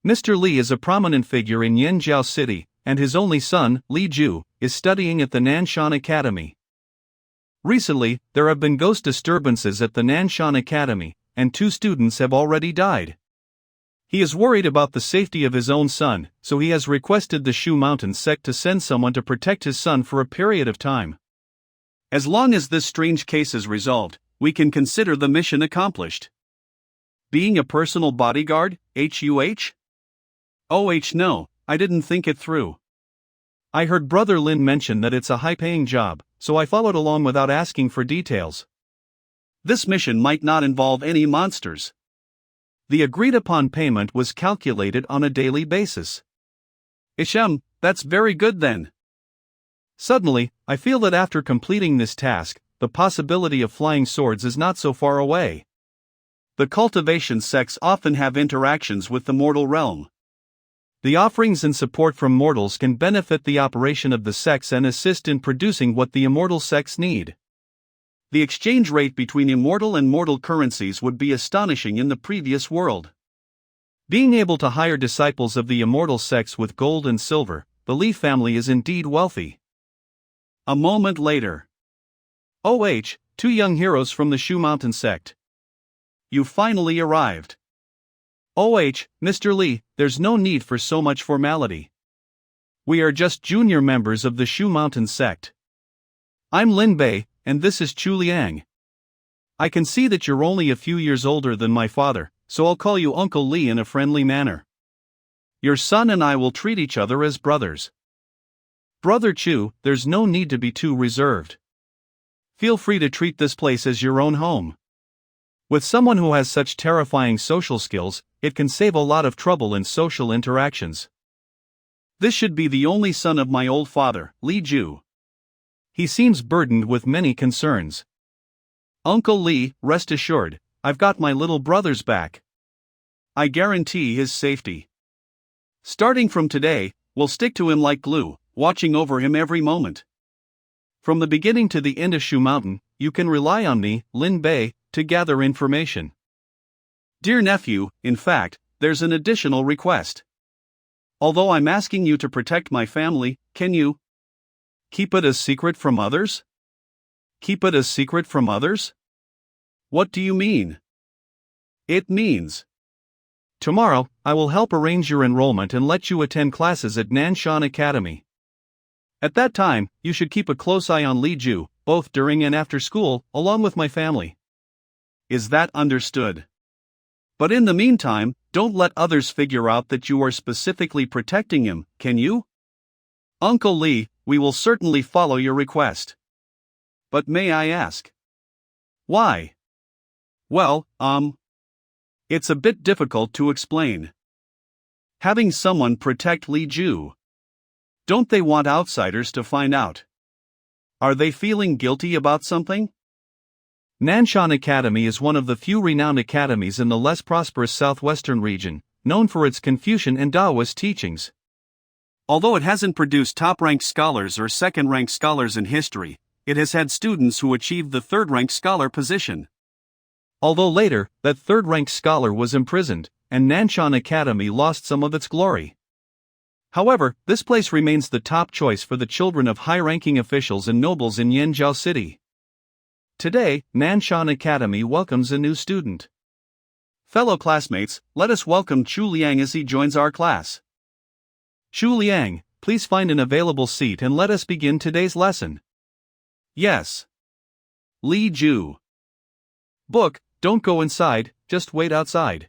Mr. Li is a prominent figure in Yanjiao City, and his only son, Li Ju, is studying at the Nanshan Academy. Recently, there have been ghost disturbances at the Nanshan Academy, and 2 students have already died. He is worried about the safety of his own son, so he has requested the Shu Mountain sect to send someone to protect his son for a period of time. As long as this strange case is resolved, we can consider the mission accomplished. Being a personal bodyguard, HUH? No, I didn't think it through. I heard Brother Lin mention that it's a high-paying job, so I followed along without asking for details. This mission might not involve any monsters. The agreed-upon payment was calculated on a daily basis. That's very good then. Suddenly, I feel that after completing this task, the possibility of flying swords is not so far away. The cultivation sects often have interactions with the mortal realm. The offerings and support from mortals can benefit the operation of the sects and assist in producing what the immortal sects need. The exchange rate between immortal and mortal currencies would be astonishing in the previous world. Being able to hire disciples of the immortal sects with gold and silver, the Li family is indeed wealthy. A moment later. OH, 2 young heroes from the Shu Mountain sect. You finally arrived. OH, Mr. Li, there's no need for so much formality. We are just junior members of the Shu Mountain sect. I'm Lin Bei, and this is Chu Liang. I can see that you're only a few years older than my father, so I'll call you Uncle Li in a friendly manner. Your son and I will treat each other as brothers. Brother Chu, there's no need to be too reserved. Feel free to treat this place as your own home. With someone who has such terrifying social skills, it can save a lot of trouble in social interactions. This should be the only son of my old father, Li Ju. He seems burdened with many concerns. Uncle Li, rest assured, I've got my little brother's back. I guarantee his safety. Starting from today, we'll stick to him like glue, watching over him every moment. From the beginning to the end of Shu Mountain, you can rely on me, Lin Bei, to gather information. Dear nephew, in fact, there's an additional request. Although I'm asking you to protect my family, can you keep it a secret from others? Keep it a secret from others? What do you mean? It means tomorrow, I will help arrange your enrollment and let you attend classes at Nanshan Academy. At that time, you should keep a close eye on Li Ju, both during and after school, along with my family. Is that understood? But in the meantime, don't let others figure out that you are specifically protecting him, can you? Uncle Li, we will certainly follow your request. But may I ask? Why? Well, it's a bit difficult to explain. Having someone protect Li Ju. Don't they want outsiders to find out? Are they feeling guilty about something? Nanshan Academy is one of the few renowned academies in the less prosperous southwestern region, known for its Confucian and Taoist teachings. Although it hasn't produced top-ranked scholars or second-ranked scholars in history, it has had students who achieved the third-ranked scholar position. Although later, that third-ranked scholar was imprisoned, and Nanshan Academy lost some of its glory. However, this place remains the top choice for the children of high-ranking officials and nobles in Yanjiao City. Today, Nanshan Academy welcomes a new student. Fellow classmates, let us welcome Chu Liang as he joins our class. Chu Liang, please find an available seat and let us begin today's lesson. Yes. Li Ju. Book, don't go inside, just wait outside.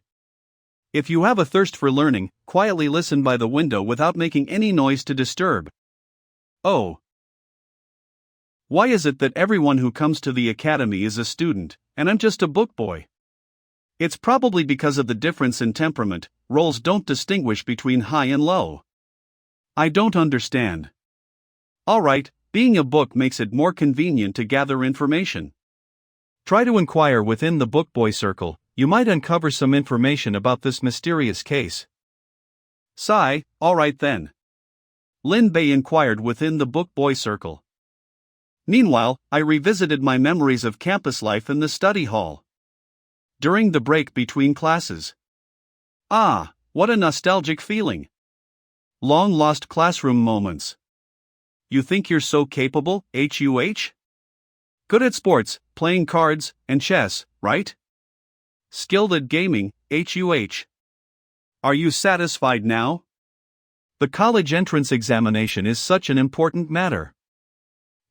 If you have a thirst for learning, quietly listen by the window without making any noise to disturb. Oh. Why is it that everyone who comes to the academy is a student, and I'm just a book boy? It's probably because of the difference in temperament, roles don't distinguish between high and low. I don't understand. Alright, being a book makes it more convenient to gather information. Try to inquire within the book boy circle, you might uncover some information about this mysterious case. Sigh, alright then. Lin Bei inquired within the book boy circle. Meanwhile, I revisited my memories of campus life in the study hall. During the break between classes. Ah, what a nostalgic feeling. Long-lost classroom moments. You think you're so capable, HUH? Good at sports, playing cards, and chess, right? Skilled at gaming, HUH. Are you satisfied now? The college entrance examination is such an important matter.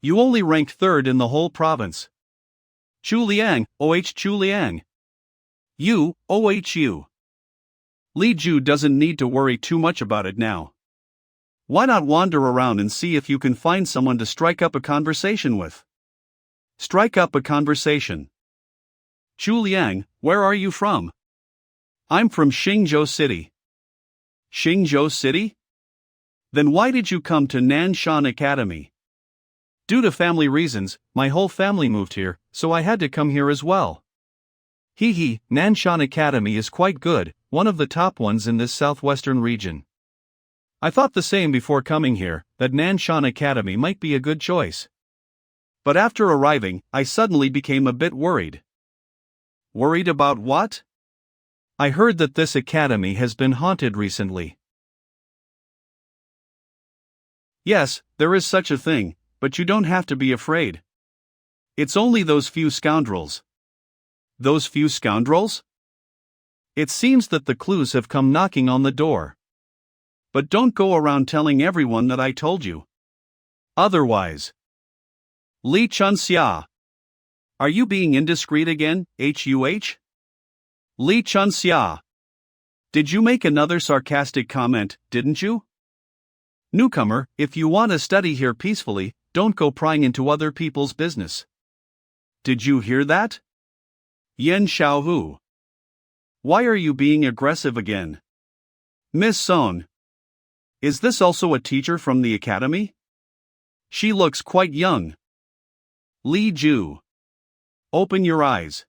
You only ranked third in the whole province. Chu Liang, Chu Liang. You, OHU. Li Ju doesn't need to worry too much about it now. Why not wander around and see if you can find someone to strike up a conversation with? Strike up a conversation. Chu Liang, where are you from? I'm from Xingzhou City. Xingzhou City? Then why did you come to Nanshan Academy? Due to family reasons, my whole family moved here, so I had to come here as well. Nanshan Academy is quite good, one of the top ones in this southwestern region. I thought the same before coming here, that Nanshan Academy might be a good choice. But after arriving, I suddenly became a bit worried. Worried about what? I heard that this academy has been haunted recently. Yes, there is such a thing, but you don't have to be afraid. It's only those few scoundrels. Those few scoundrels? It seems that the clues have come knocking on the door. But don't go around telling everyone that I told you. Otherwise. Lee Chun-xia. Are you being indiscreet again, Huh? Lee Chun-xia. Did you make another sarcastic comment, didn't you? Newcomer, if you want to study here peacefully, don't go prying into other people's business. Did you hear that? Yen Xiaohu. Why are you being aggressive again? Miss Song. Is this also a teacher from the academy? She looks quite young. Li Ju. Open your eyes.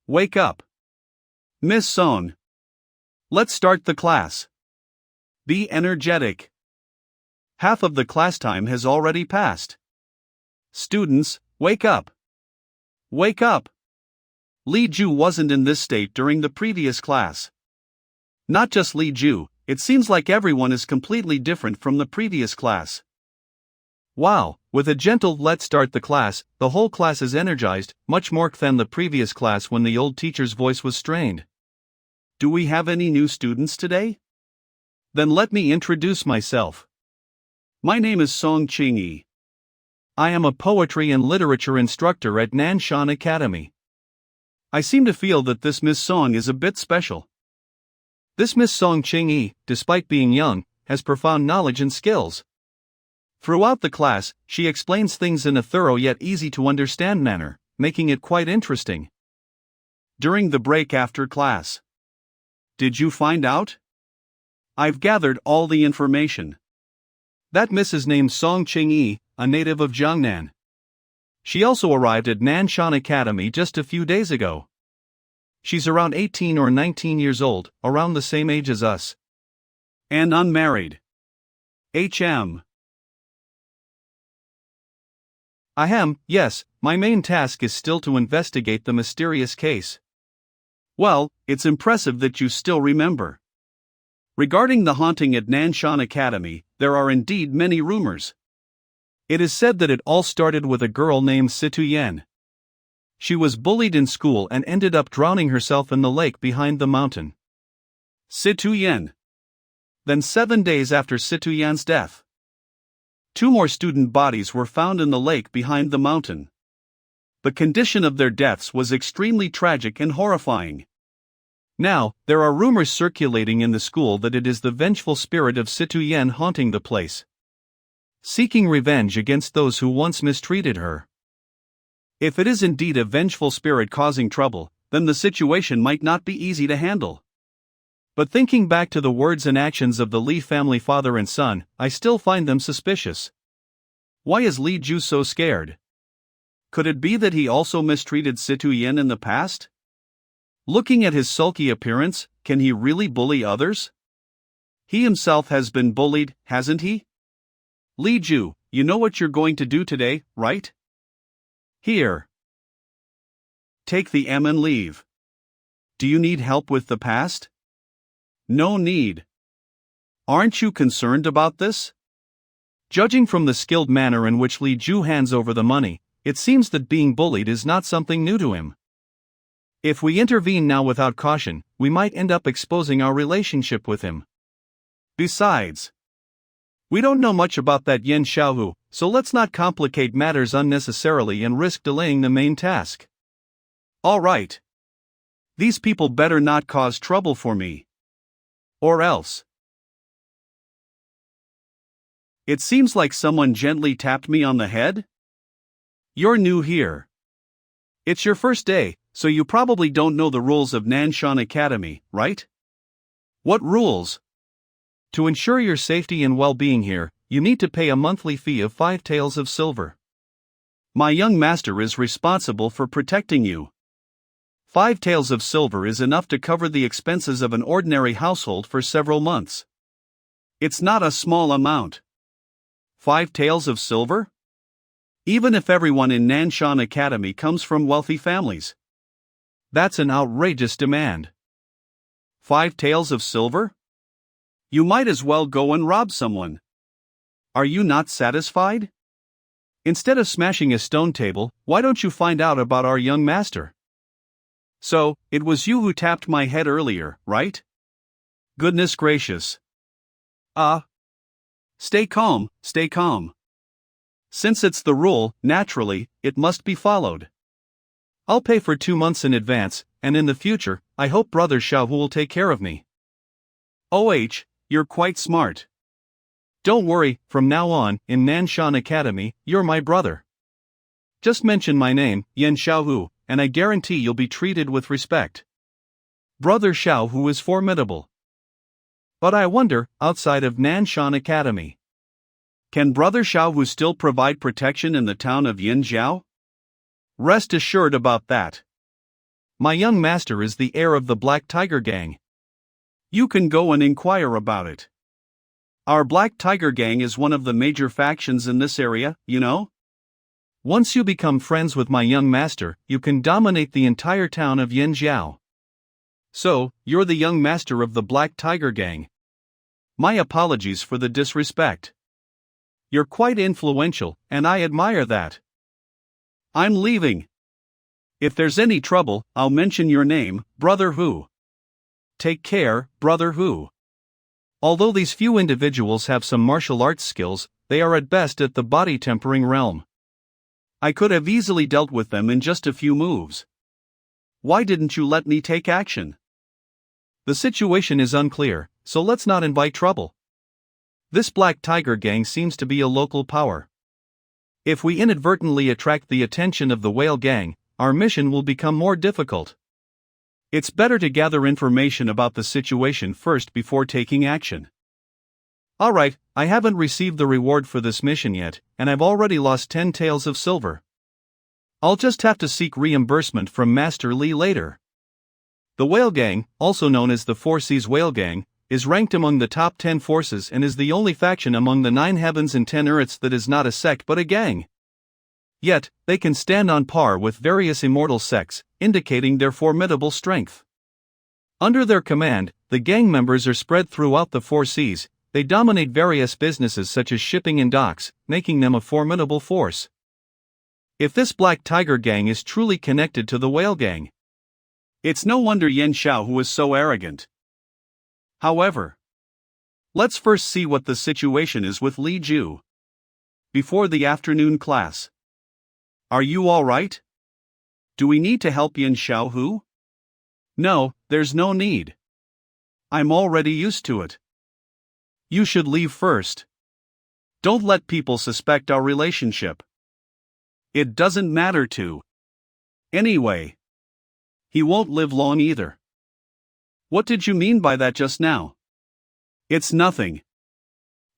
Wake up. Miss Song. Let's start the class. Be energetic. Half of the class time has already passed. Students, wake up. Wake up. Li Ju wasn't in this state during the previous class. Not just Li Ju, it seems like everyone is completely different from the previous class. Wow, with a gentle "let's start the class," the whole class is energized, much more than the previous class when the old teacher's voice was strained. Do we have any new students today? Then let me introduce myself. My name is Song Qingyi. I am a poetry and literature instructor at Nanshan Academy. I seem to feel that this Miss Song is a bit special. This Miss Song Qingyi, despite being young, has profound knowledge and skills. Throughout the class, she explains things in a thorough yet easy to understand manner, making it quite interesting. During the break after class. Did you find out? I've gathered all the information. That miss is named Song Qingyi, a native of Jiangnan. She also arrived at Nanshan Academy just a few days ago. She's around 18 or 19 years old, around the same age as us. And unmarried. HM. Ahem, yes, my main task is still to investigate the mysterious case. Well, it's impressive that you still remember. Regarding the haunting at Nanshan Academy, there are indeed many rumors. It is said that it all started with a girl named Situ Yen. She was bullied in school and ended up drowning herself in the lake behind the mountain. Situ Yen. Then 7 days after Situ Yen's death, 2 more student bodies were found in the lake behind the mountain. The condition of their deaths was extremely tragic and horrifying. Now, there are rumors circulating in the school that it is the vengeful spirit of Situ Yen haunting the place, seeking revenge against those who once mistreated her. If it is indeed a vengeful spirit causing trouble, then the situation might not be easy to handle. But thinking back to the words and actions of the Li family father and son, I still find them suspicious. Why is Li Ju so scared? Could it be that he also mistreated Situ Yen in the past? Looking at his sulky appearance, can he really bully others? He himself has been bullied, hasn't he? Li Ju, you know what you're going to do today, right? Here. Take the M and leave. Do you need help with the past? No need. Aren't you concerned about this? Judging from the skilled manner in which Li Ju hands over the money, it seems that being bullied is not something new to him. If we intervene now without caution, we might end up exposing our relationship with him. Besides, we don't know much about that Yen Xiaohu, so let's not complicate matters unnecessarily and risk delaying the main task. All right. These people better not cause trouble for me. Or else. It seems like someone gently tapped me on the head. You're new here. It's your first day, so you probably don't know the rules of Nanshan Academy, right? What rules? To ensure your safety and well-being here, you need to pay a monthly fee of 5 taels of silver. My young master is responsible for protecting you. 5 taels of silver is enough to cover the expenses of an ordinary household for several months. It's not a small amount. 5 taels of silver? Even if everyone in Nanshan Academy comes from wealthy families. That's an outrageous demand. 5 taels of silver? You might as well go and rob someone. Are you not satisfied? Instead of smashing a stone table, why don't you find out about our young master? So, it was you who tapped my head earlier, right? Goodness gracious. Stay calm, stay calm. Since it's the rule, naturally, it must be followed. I'll pay for 2 months in advance, and in the future, I hope Brother Xiao will take care of me. You're quite smart. Don't worry, from now on, in Nanshan Academy, you're my brother. Just mention my name, Yan Xiaohu, and I guarantee you'll be treated with respect. Brother Xiaohu is formidable. But I wonder, outside of Nanshan Academy, can Brother Xiaohu still provide protection in the town of Yinjiao? Rest assured about that. My young master is the heir of the Black Tiger Gang. You can go and inquire about it. Our Black Tiger Gang is one of the major factions in this area, you know? Once you become friends with my young master, you can dominate the entire town of Yinjiao. So, you're the young master of the Black Tiger Gang. My apologies for the disrespect. You're quite influential, and I admire that. I'm leaving. If there's any trouble, I'll mention your name, Brother Hu. Take care, Brother Hu. Although these few individuals have some martial arts skills, they are at best at the body tempering realm. I could have easily dealt with them in just a few moves. Why didn't you let me take action? The situation is unclear, so let's not invite trouble. This Black Tiger Gang seems to be a local power. If we inadvertently attract the attention of the Whale Gang, our mission will become more difficult. It's better to gather information about the situation first before taking action. Alright, I haven't received the reward for this mission yet, and I've already lost 10 taels of silver. I'll just have to seek reimbursement from Master Li later. The Whale Gang, also known as the Four Seas Whale Gang, is ranked among the top 10 forces and is the only faction among the 9 heavens and 10 earths that is not a sect but a gang. Yet, they can stand on par with various immortal sects, indicating their formidable strength. Under their command, the gang members are spread throughout the 4 seas. They dominate various businesses such as shipping and docks, making them a formidable force. If this Black Tiger Gang is truly connected to the Whale Gang, it's no wonder Yan Xiaohu is so arrogant. However, let's first see what the situation is with Li Ju. Before the afternoon class. Are you alright? Do we need to help Yan Xiaohu? No, there's no need. I'm already used to it. You should leave first. Don't let people suspect our relationship. It doesn't matter to. Anyway, he won't live long either. What did you mean by that just now? It's nothing.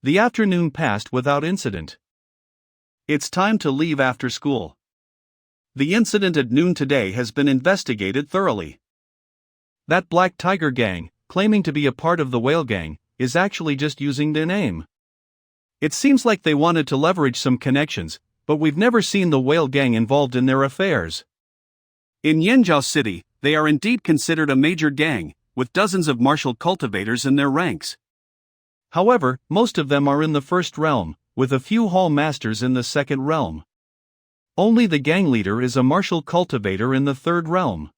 The afternoon passed without incident. It's time to leave after school. The incident at noon today has been investigated thoroughly. That Black Tiger Gang, claiming to be a part of the Whale Gang, is actually just using their name. It seems like they wanted to leverage some connections, but we've never seen the Whale Gang involved in their affairs. In Yanjiao City, they are indeed considered a major gang, with dozens of martial cultivators in their ranks. However, most of them are in the first realm, with a few hall masters in the second realm. Only the gang leader is a martial cultivator in the third realm.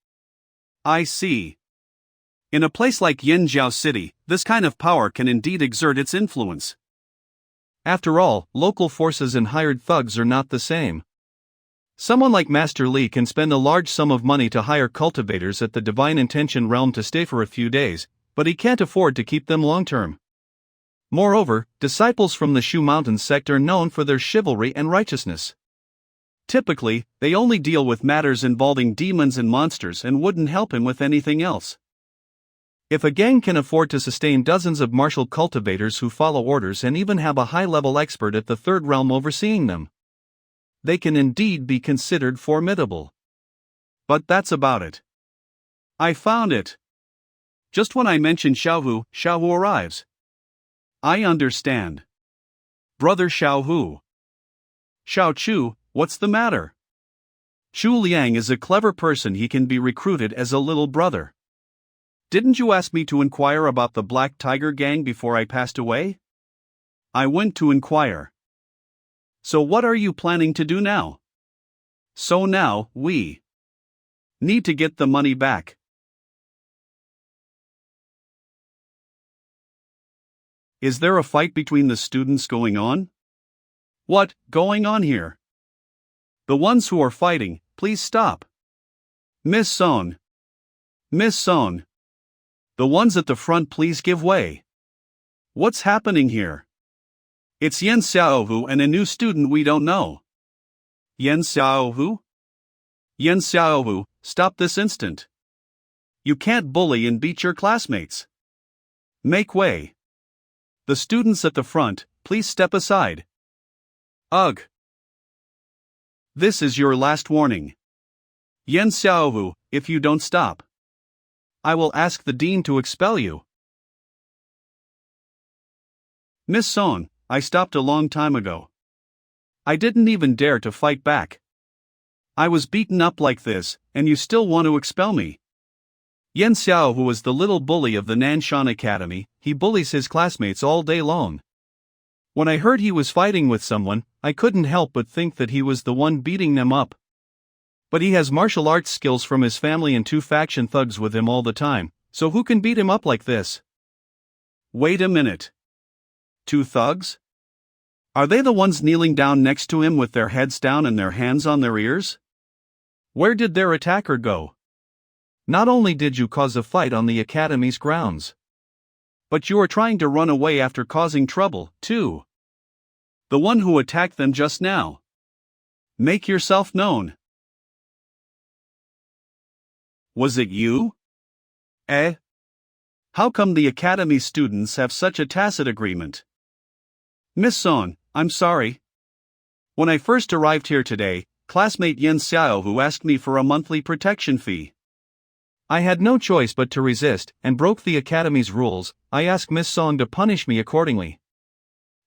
I see. In a place like Yanjiao City, this kind of power can indeed exert its influence. After all, local forces and hired thugs are not the same. Someone like Master Li can spend a large sum of money to hire cultivators at the Divine Intention realm to stay for a few days, but he can't afford to keep them long-term. Moreover, disciples from the Shu Mountains sect are known for their chivalry and righteousness. Typically, they only deal with matters involving demons and monsters and wouldn't help him with anything else. If a gang can afford to sustain dozens of martial cultivators who follow orders and even have a high-level expert at the third realm overseeing them, they can indeed be considered formidable. But that's about it. I found it. Just when I mentioned Xiaohu arrives. I understand. Brother Xiaohu. Xiao Chu, what's the matter? Chu Liang is a clever person. He can be recruited as a little brother. Didn't you ask me to inquire about the Black Tiger gang before I passed away? I went to inquire. So what are you planning to do now? So now, we need to get the money back. Is there a fight between the students going on? What going on here? The ones who are fighting, please stop. Miss Son. Miss Son. The ones at the front, please give way. What's happening here? It's Yan Xiaohu and a new student we don't know. Yan Xiaohu? Yan Xiaohu, stop this instant. You can't bully and beat your classmates. Make way. The students at the front, please step aside. Ugh. This is your last warning. Yan Xiaohu, if you don't stop, I will ask the dean to expel you. Miss Son, I stopped a long time ago. I didn't even dare to fight back. I was beaten up like this, and you still want to expel me? Yan Xiaohu is the little bully of the Nanshan Academy. He bullies his classmates all day long. When I heard he was fighting with someone, I couldn't help but think that he was the one beating them up. But he has martial arts skills from his family and 2 faction thugs with him all the time, so who can beat him up like this? Wait a minute. 2 thugs? Are they the ones kneeling down next to him with their heads down and their hands on their ears? Where did their attacker go? Not only did you cause a fight on the academy's grounds, but you are trying to run away after causing trouble, too. The one who attacked them just now. Make yourself known. Was it you? How come the academy students have such a tacit agreement? Miss Son, I'm sorry. When I first arrived here today, classmate Yan Xiaohu asked me for a monthly protection fee. I had no choice but to resist, and broke the academy's rules. I asked Miss Song to punish me accordingly.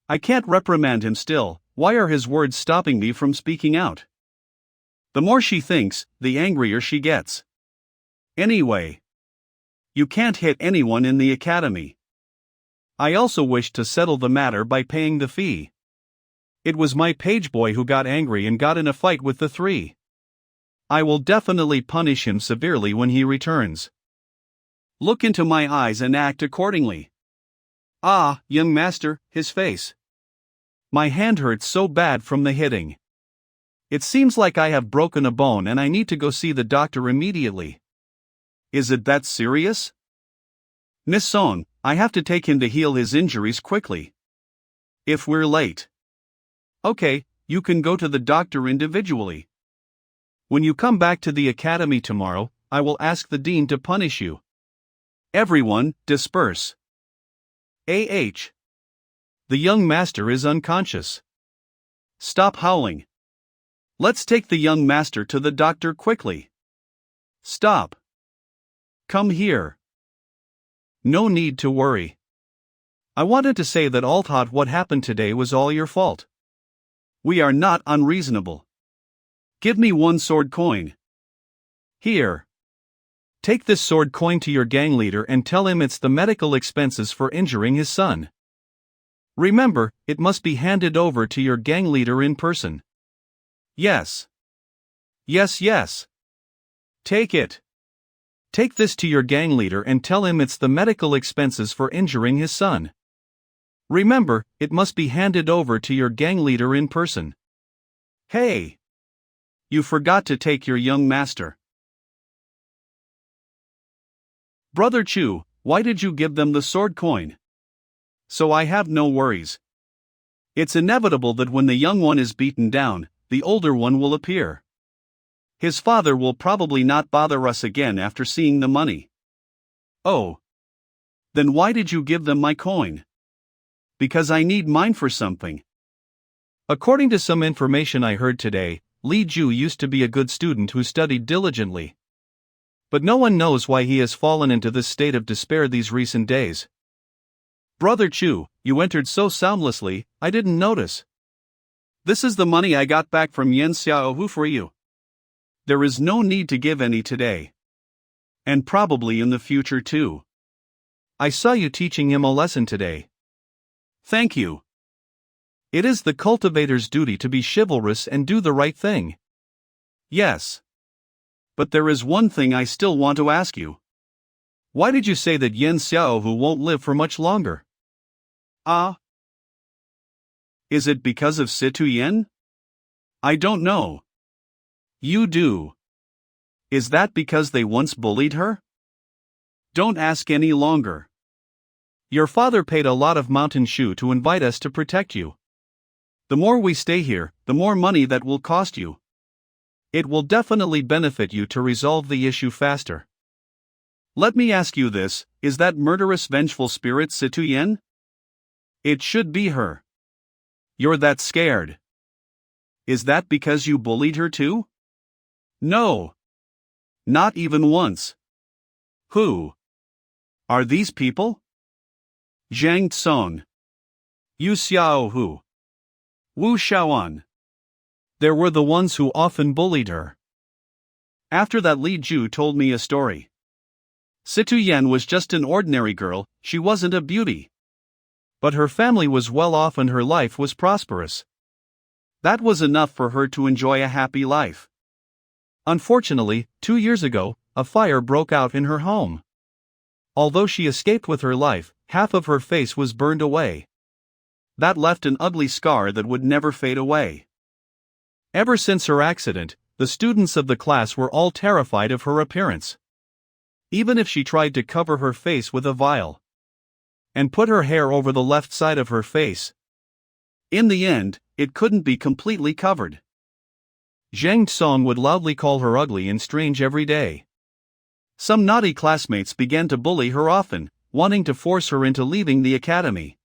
I can't reprimand him still. Why are his words stopping me from speaking out? The more she thinks, the angrier she gets. Anyway, you can't hit anyone in the academy. I also wished to settle the matter by paying the fee. It was my page boy who got angry and got in a fight with the 3. I will definitely punish him severely when he returns. Look into my eyes and act accordingly. Ah, young master, his face. My hand hurts so bad from the hitting. It seems like I have broken a bone and I need to go see the doctor immediately. Is it that serious? Miss Song, I have to take him to heal his injuries quickly. If we're late. Okay, you can go to the doctor individually. When you come back to the academy tomorrow, I will ask the dean to punish you. Everyone, disperse. The young master is unconscious. Stop howling. Let's take the young master to the doctor quickly. Stop. Come here. No need to worry. I wanted to say that all thought what happened today was all your fault. We are not unreasonable. Give me 1 sword coin. Here. Take this sword coin to your gang leader and tell him it's the medical expenses for injuring his son. Remember, it must be handed over to your gang leader in person. Yes. Yes. Take it. Take this to your gang leader and tell him it's the medical expenses for injuring his son. Remember, it must be handed over to your gang leader in person. Hey! You forgot to take your young master. Brother Chu, why did you give them the sword coin? So I have no worries. It's inevitable that when the young one is beaten down, the older one will appear. His father will probably not bother us again after seeing the money. Oh. Then why did you give them my coin? Because I need mine for something. According to some information I heard today, Li Ju used to be a good student who studied diligently. But no one knows why he has fallen into this state of despair these recent days. Brother Chu, you entered so soundlessly, I didn't notice. This is the money I got back from Yen Xiaohu for you. There is no need to give any today. And probably in the future too. I saw you teaching him a lesson today. Thank you. It is the cultivator's duty to be chivalrous and do the right thing. Yes. But there is one thing I still want to ask you. Why did you say that Yen Xiaohu won't live for much longer? Is it because of Situ Yen? I don't know. You do. Is that because they once bullied her? Don't ask any longer. Your father paid a lot of mountain shoe to invite us to protect you. The more we stay here, the more money that will cost you. It will definitely benefit you to resolve the issue faster. Let me ask you this, is that murderous vengeful spirit Situ Yen? It should be her. You're that scared. Is that because you bullied her too? No. Not even once. Who are these people? Zhang Tsong, Yu Xiaohu, Wu Xiaoan. They were the ones who often bullied her. After that, Li Ju told me a story. Situ Yen was just an ordinary girl, she wasn't a beauty. But her family was well off and her life was prosperous. That was enough for her to enjoy a happy life. Unfortunately, 2 years ago, a fire broke out in her home. Although she escaped with her life, half of her face was burned away. That left an ugly scar that would never fade away. Ever since her accident, the students of the class were all terrified of her appearance. Even if she tried to cover her face with a vial and put her hair over the left side of her face, in the end, it couldn't be completely covered. Zhang Tsong would loudly call her ugly and strange every day. Some naughty classmates began to bully her often, wanting to force her into leaving the academy.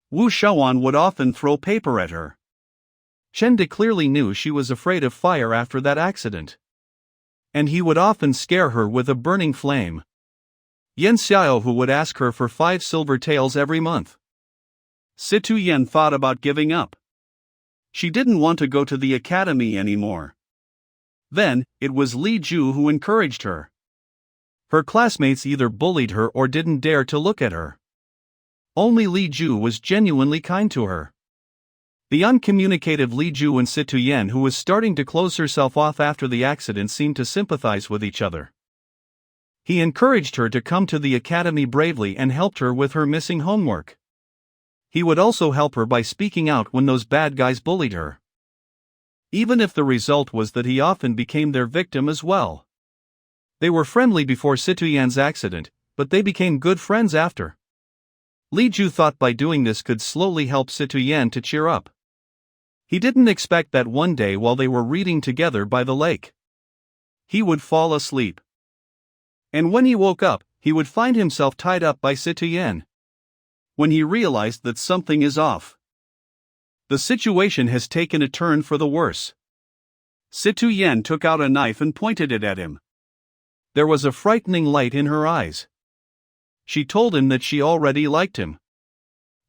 Wu Xiaoan would often throw paper at her. Chen De clearly knew she was afraid of fire after that accident. And he would often scare her with a burning flame. Yen Xiaohu would ask her for 5 silver taels every month. Situ Yen thought about giving up. She didn't want to go to the academy anymore. Then, it was Li Ju who encouraged her. Her classmates either bullied her or didn't dare to look at her. Only Li Ju was genuinely kind to her. The uncommunicative Li Ju and Situ Yen, who was starting to close herself off after the accident, seemed to sympathize with each other. He encouraged her to come to the academy bravely and helped her with her missing homework. He would also help her by speaking out when those bad guys bullied her. Even if the result was that he often became their victim as well. They were friendly before Situ Yan's accident, but they became good friends after. Li Ju thought by doing this could slowly help Situ Yan to cheer up. He didn't expect that one day while they were reading together by the lake, he would fall asleep. And when he woke up, he would find himself tied up by Situ Yan. When he realized that something is off, the situation has taken a turn for the worse. Situ Yan took out a knife and pointed it at him. There was a frightening light in her eyes. She told him that she already liked him.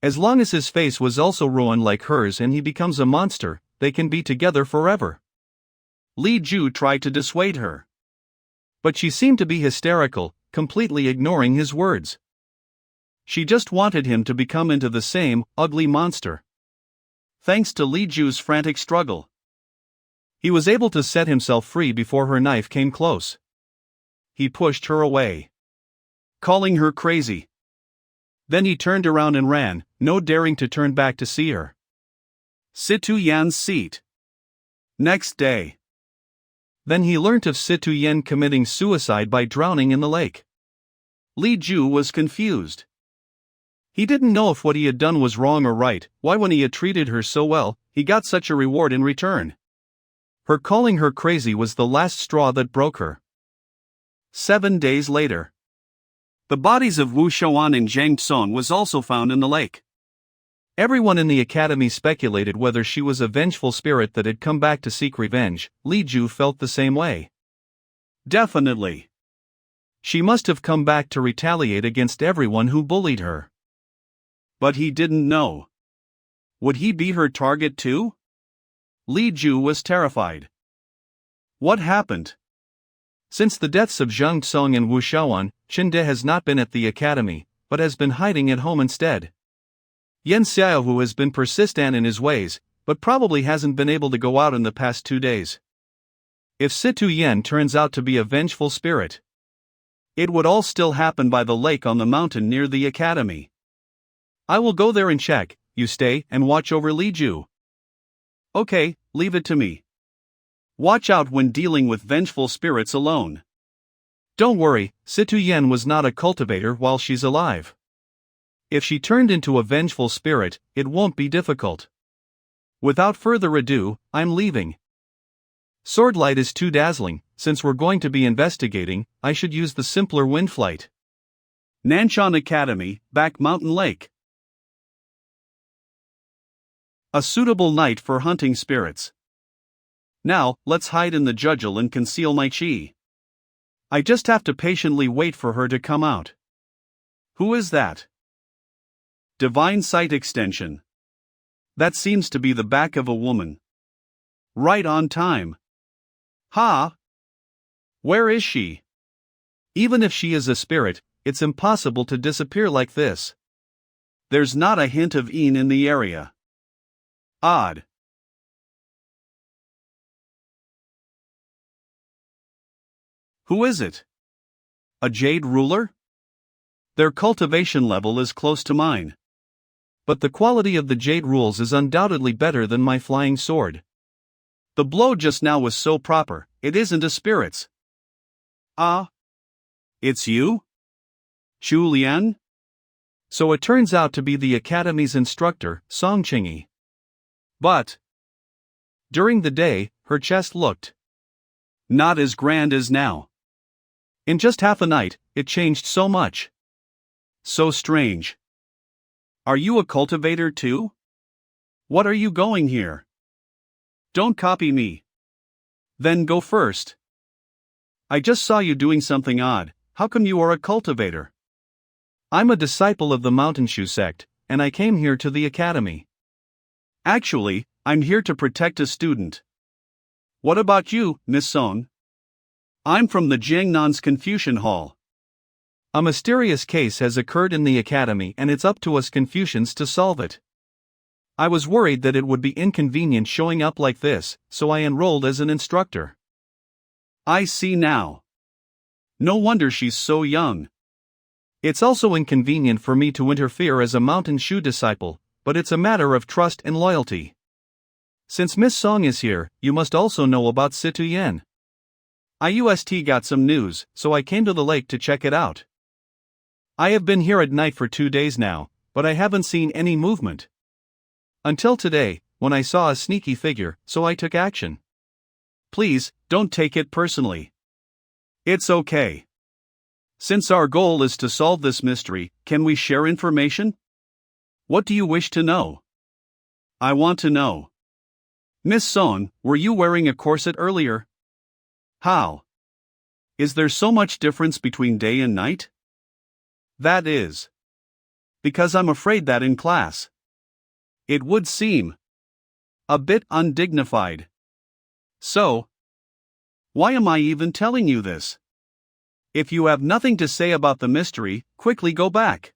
As long as his face was also ruined like hers and he becomes a monster, they can be together forever. Li Ju tried to dissuade her. But she seemed to be hysterical, completely ignoring his words. She just wanted him to become into the same ugly monster. Thanks to Li Ju's frantic struggle, he was able to set himself free before her knife came close. He pushed her away, calling her crazy. Then he turned around and ran, no daring to turn back to see her. Situ Yan's seat. Next day. Then he learnt of Situ Yan committing suicide by drowning in the lake. Li Ju was confused. He didn't know if what he had done was wrong or right, why when he had treated her so well, he got such a reward in return. Her calling her crazy was the last straw that broke her. 7 days later. The bodies of Wu Shouan and Zhang Tsong was also found in the lake. Everyone in the academy speculated whether she was a vengeful spirit that had come back to seek revenge. Li Ju felt the same way. Definitely. She must have come back to retaliate against everyone who bullied her. But he didn't know. Would he be her target too? Li Ju was terrified. What happened? Since the deaths of Zhang Tsong and Wu Shaoan, Qinde has not been at the academy, but has been hiding at home instead. Yan Xiaohu has been persistent in his ways, but probably hasn't been able to go out in the past 2 days. If Situ Yan turns out to be a vengeful spirit, it would all still happen by the lake on the mountain near the academy. I will go there and check. You stay and watch over Li Ju. Okay, leave it to me. Watch out when dealing with vengeful spirits alone. Don't worry, Situ Yan was not a cultivator while she's alive. If she turned into a vengeful spirit, it won't be difficult. Without further ado, I'm leaving. Swordlight is too dazzling. Since we're going to be investigating, I should use the simpler wind flight. Nanshan Academy, Back Mountain Lake. A suitable night for hunting spirits. Now, let's hide in the jujul and conceal my chi. I just have to patiently wait for her to come out. Who is that? Divine Sight Extension. That seems to be the back of a woman. Right on time. Ha! Where is she? Even if she is a spirit, it's impossible to disappear like this. There's not a hint of Een in the area. Odd. Who is it? A jade ruler? Their cultivation level is close to mine. But the quality of the jade rules is undoubtedly better than my flying sword. The blow just now was so proper, it isn't a spirit's. Ah? It's you? Xu Lian? So it turns out to be the academy's instructor, Song Qingyi. But during the day, her chest looked not as grand as now. In just half a night, it changed so much. So strange. Are you a cultivator too? What are you going here? Don't copy me. Then go first. I just saw you doing something odd. How come you are a cultivator? I'm a disciple of the Mountain Shoe sect, and I came here to the academy. Actually, I'm here to protect a student. What about you, Miss Song? I'm from the Jiangnan's Confucian Hall. A mysterious case has occurred in the academy and it's up to us Confucians to solve it. I was worried that it would be inconvenient showing up like this, so I enrolled as an instructor. I see now. No wonder she's so young. It's also inconvenient for me to interfere as a Mountain Shoe disciple, but it's a matter of trust and loyalty. Since Miss Song is here, you must also know about Situ Yan. IUST got some news, so I came to the lake to check it out. I have been here at night for 2 days now, but I haven't seen any movement. Until today, when I saw a sneaky figure, so I took action. Please, don't take it personally. It's okay. Since our goal is to solve this mystery, can we share information? What do you wish to know? I want to know. Miss Song, were you wearing a corset earlier? How? Is there so much difference between day and night? That is. Because I'm afraid that in class, it would seem a bit undignified. So, why am I even telling you this? If you have nothing to say about the mystery, quickly go back.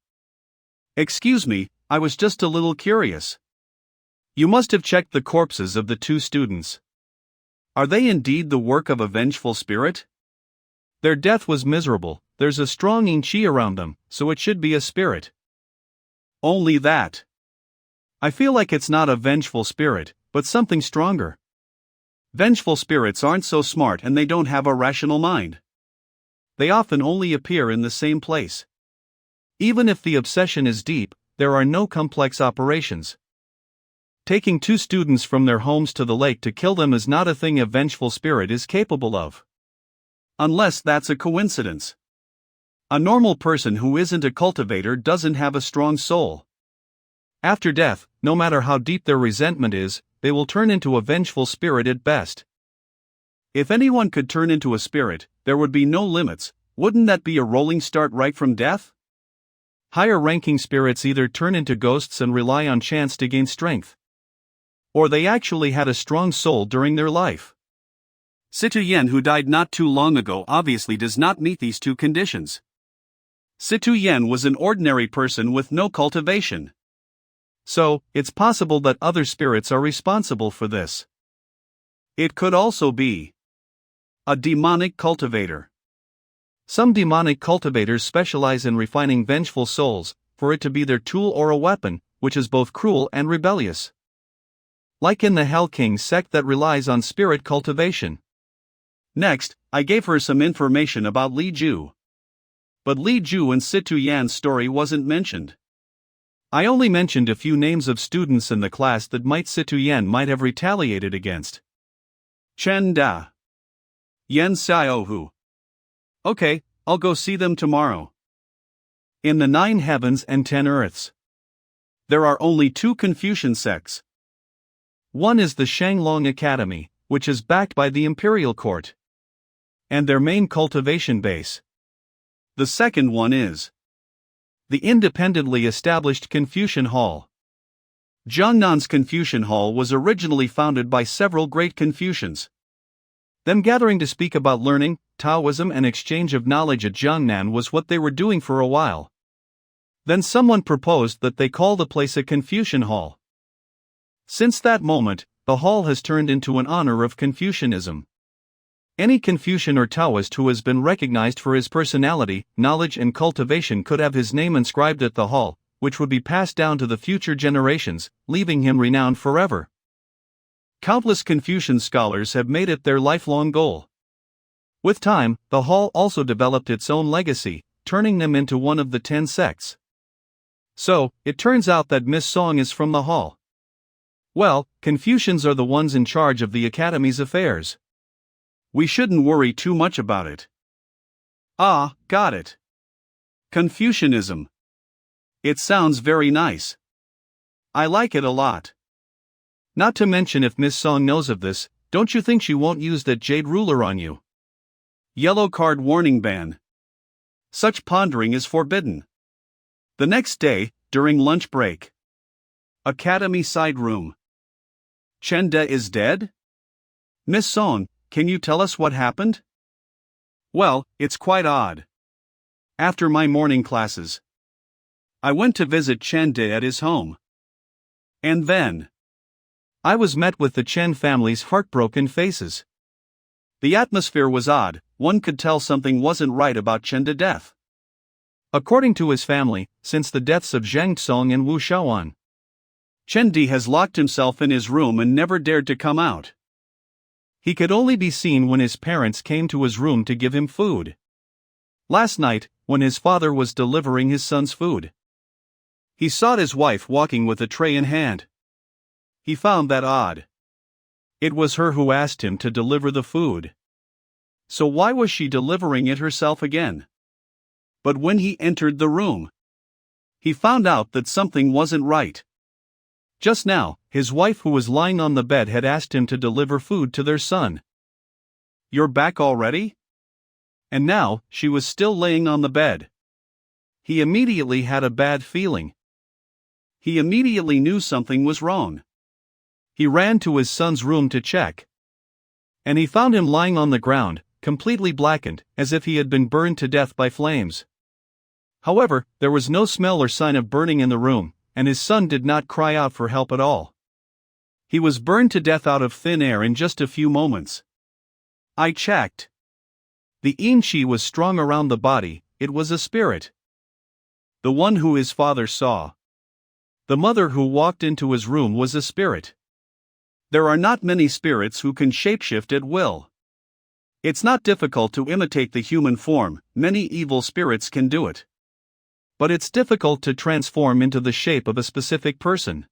Excuse me, I was just a little curious. You must have checked the corpses of the 2 students. Are they indeed the work of a vengeful spirit? Their death was miserable, there's a strong yin qi around them, so it should be a spirit. Only that. I feel like it's not a vengeful spirit, but something stronger. Vengeful spirits aren't so smart and they don't have a rational mind. They often only appear in the same place. Even if the obsession is deep, there are no complex operations. Taking 2 students from their homes to the lake to kill them is not a thing a vengeful spirit is capable of. Unless that's a coincidence. A normal person who isn't a cultivator doesn't have a strong soul. After death, no matter how deep their resentment is, they will turn into a vengeful spirit at best. If anyone could turn into a spirit, there would be no limits. Wouldn't that be a rolling start right from death? Higher-ranking spirits either turn into ghosts and rely on chance to gain strength, or they actually had a strong soul during their life. Situ Yen, who died not too long ago, obviously does not meet these two conditions. Situ Yen was an ordinary person with no cultivation. So, it's possible that other spirits are responsible for this. It could also be a demonic cultivator. Some demonic cultivators specialize in refining vengeful souls, for it to be their tool or a weapon, which is both cruel and rebellious. Like in the Hell King sect that relies on spirit cultivation. Next, I gave her some information about Li Ju. But Li Ju and Situ Yan's story wasn't mentioned. I only mentioned a few names of students in the class that Situ Yan might have retaliated against. Chen Da. Yen Xiaohu. Okay, I'll go see them tomorrow. In the 9 heavens and 10 earths, there are only 2 Confucian sects. One is the Shanglong Academy, which is backed by the imperial court, and their main cultivation base. The second one is the independently established Confucian Hall. Jiangnan's Confucian Hall was originally founded by several great Confucians. Them gathering to speak about learning, Taoism and exchange of knowledge at Jiangnan was what they were doing for a while. Then someone proposed that they call the place a Confucian Hall. Since that moment, the hall has turned into an honor of Confucianism. Any Confucian or Taoist who has been recognized for his personality, knowledge and cultivation could have his name inscribed at the hall, which would be passed down to the future generations, leaving him renowned forever. Countless Confucian scholars have made it their lifelong goal. With time, the hall also developed its own legacy, turning them into one of the 10 sects. So, it turns out that Miss Song is from the hall. Well, Confucians are the ones in charge of the academy's affairs. We shouldn't worry too much about it. Ah, got it. Confucianism. It sounds very nice. I like it a lot. Not to mention, if Miss Song knows of this, don't you think she won't use that jade ruler on you? Yellow card warning ban. Such pondering is forbidden. The next day, during lunch break. Academy side room. Chen De is dead? Miss Song, can you tell us what happened? Well, it's quite odd. After my morning classes, I went to visit Chen De at his home. And then I was met with the Chen family's heartbroken faces. The atmosphere was odd. One could tell something wasn't right about Chen De's death. According to his family, since the deaths of Zheng Song and Wu Shaoan, Chen De has locked himself in his room and never dared to come out. He could only be seen when his parents came to his room to give him food. Last night, when his father was delivering his son's food, he saw his wife walking with a tray in hand. He found that odd. It was her who asked him to deliver the food. So why was she delivering it herself again? But when he entered the room, he found out that something wasn't right. Just now, his wife, who was lying on the bed, had asked him to deliver food to their son. "You're back already?" And now, she was still laying on the bed. He immediately had a bad feeling. He immediately knew something was wrong. He ran to his son's room to check. And he found him lying on the ground, completely blackened, as if he had been burned to death by flames. However, there was no smell or sign of burning in the room, and his son did not cry out for help at all. He was burned to death out of thin air in just a few moments. I checked. The yin qi was strong around the body. It was a spirit. The one who his father saw. The mother who walked into his room was a spirit. There are not many spirits who can shapeshift at will. It's not difficult to imitate the human form. Many evil spirits can do it. But it's difficult to transform into the shape of a specific person.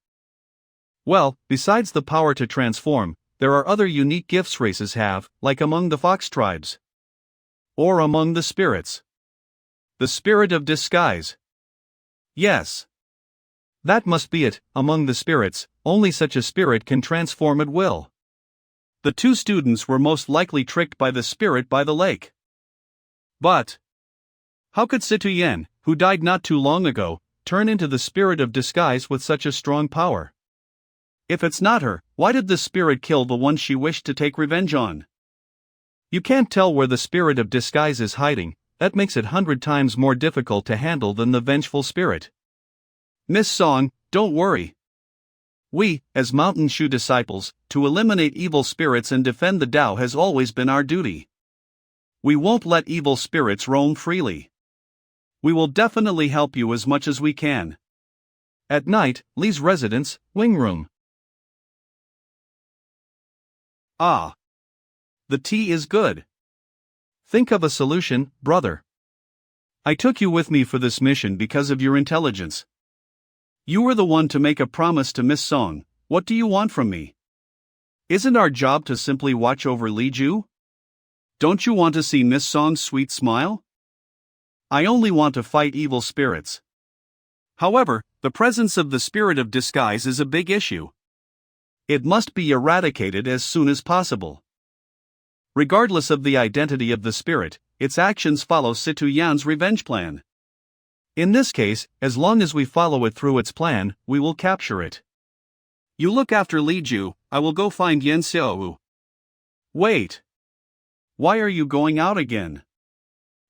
Well, besides the power to transform, there are other unique gifts races have, like among the fox tribes. Or among the spirits. The spirit of disguise. Yes. That must be it. Among the spirits, only such a spirit can transform at will. The two students were most likely tricked by the spirit by the lake. But how could Situ Yen, who died not too long ago, turn into the spirit of disguise with such a strong power? If it's not her, why did the spirit kill the one she wished to take revenge on? You can't tell where the spirit of disguise is hiding. That makes it 100 times more difficult to handle than the vengeful spirit. Miss Song, don't worry. We, as Mountain Shu disciples, to eliminate evil spirits and defend the Tao has always been our duty. We won't let evil spirits roam freely. We will definitely help you as much as we can. At night, Li's residence, wing room. Ah. The tea is good. Think of a solution, brother. I took you with me for this mission because of your intelligence. You were the one to make a promise to Miss Song. What do you want from me? Isn't our job to simply watch over Li Ju? Don't you want to see Miss Song's sweet smile? I only want to fight evil spirits. However, the presence of the spirit of disguise is a big issue. It must be eradicated as soon as possible. Regardless of the identity of the spirit, its actions follow Situ Yan's revenge plan. In this case, as long as we follow it through its plan, we will capture it. You look after Li Ju, I will go find Yen Xiaowu. Wait. Why are you going out again?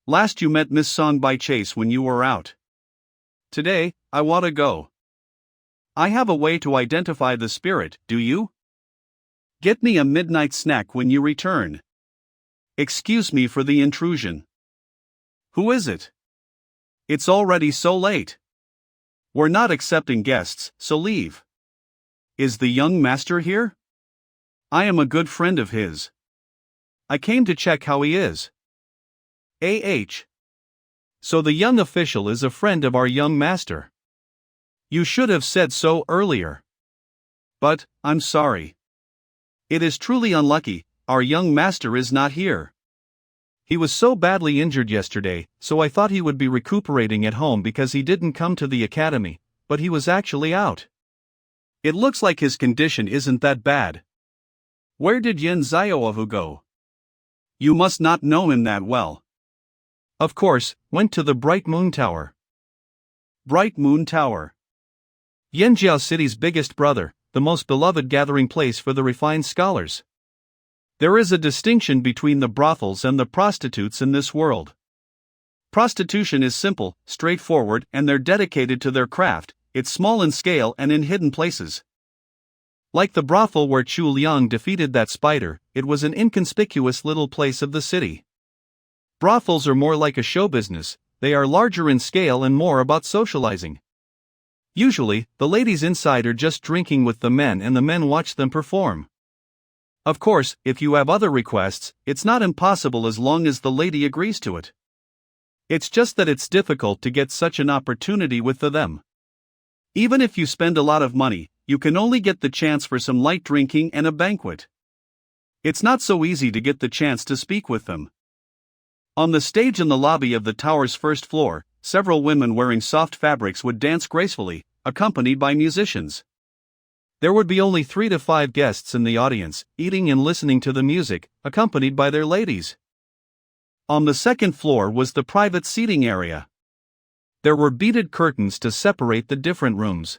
Last you met Miss Song by chase when you were out. Today, I want to go. I have a way to identify the spirit, do you? Get me a midnight snack when you return. Excuse me for the intrusion. Who is it? It's already so late. We're not accepting guests, so leave. Is the young master here? I am a good friend of his. I came to check how he is. So the young official is a friend of our young master. You should have said so earlier. But, I'm sorry. It is truly unlucky, our young master is not here. He was so badly injured yesterday, so I thought he would be recuperating at home because he didn't come to the academy, but he was actually out. It looks like his condition isn't that bad. Where did Yin Xiaowu go? You must not know him that well. Of course, went to the Bright Moon Tower. Bright Moon Tower. Yanjiao City's biggest brother, the most beloved gathering place for the refined scholars. There is a distinction between the brothels and the prostitutes in this world. Prostitution is simple, straightforward, and they're dedicated to their craft. It's small in scale and in hidden places. Like the brothel where Chu Liang defeated that spider, it was an inconspicuous little place of the city. Brothels are more like a show business, they are larger in scale and more about socializing. Usually, the ladies inside are just drinking with the men and the men watch them perform. Of course, if you have other requests, it's not impossible as long as the lady agrees to it. It's just that it's difficult to get such an opportunity with them. Even if you spend a lot of money, you can only get the chance for some light drinking and a banquet. It's not so easy to get the chance to speak with them. On the stage in the lobby of the tower's first floor, several women wearing soft fabrics would dance gracefully, accompanied by musicians. There would be only 3 to 5 guests in the audience, eating and listening to the music, accompanied by their ladies. On the second floor was the private seating area. There were beaded curtains to separate the different rooms.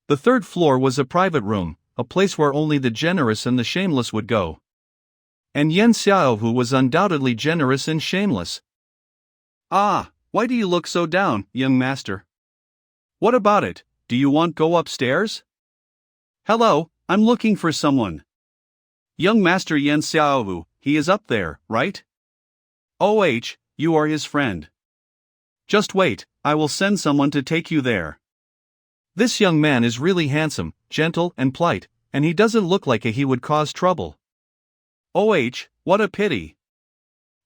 The third floor was a private room, a place where only the generous and the shameless would go. And Yen Xiaowu was undoubtedly generous and shameless. Ah, why do you look so down, young master? What about it, do you want go upstairs? Hello, I'm looking for someone. Young master Yen Xiaowu, he is up there, right? You are his friend. Just wait, I will send someone to take you there. This young man is really handsome, gentle and polite, and he doesn't look like he would cause trouble. What a pity.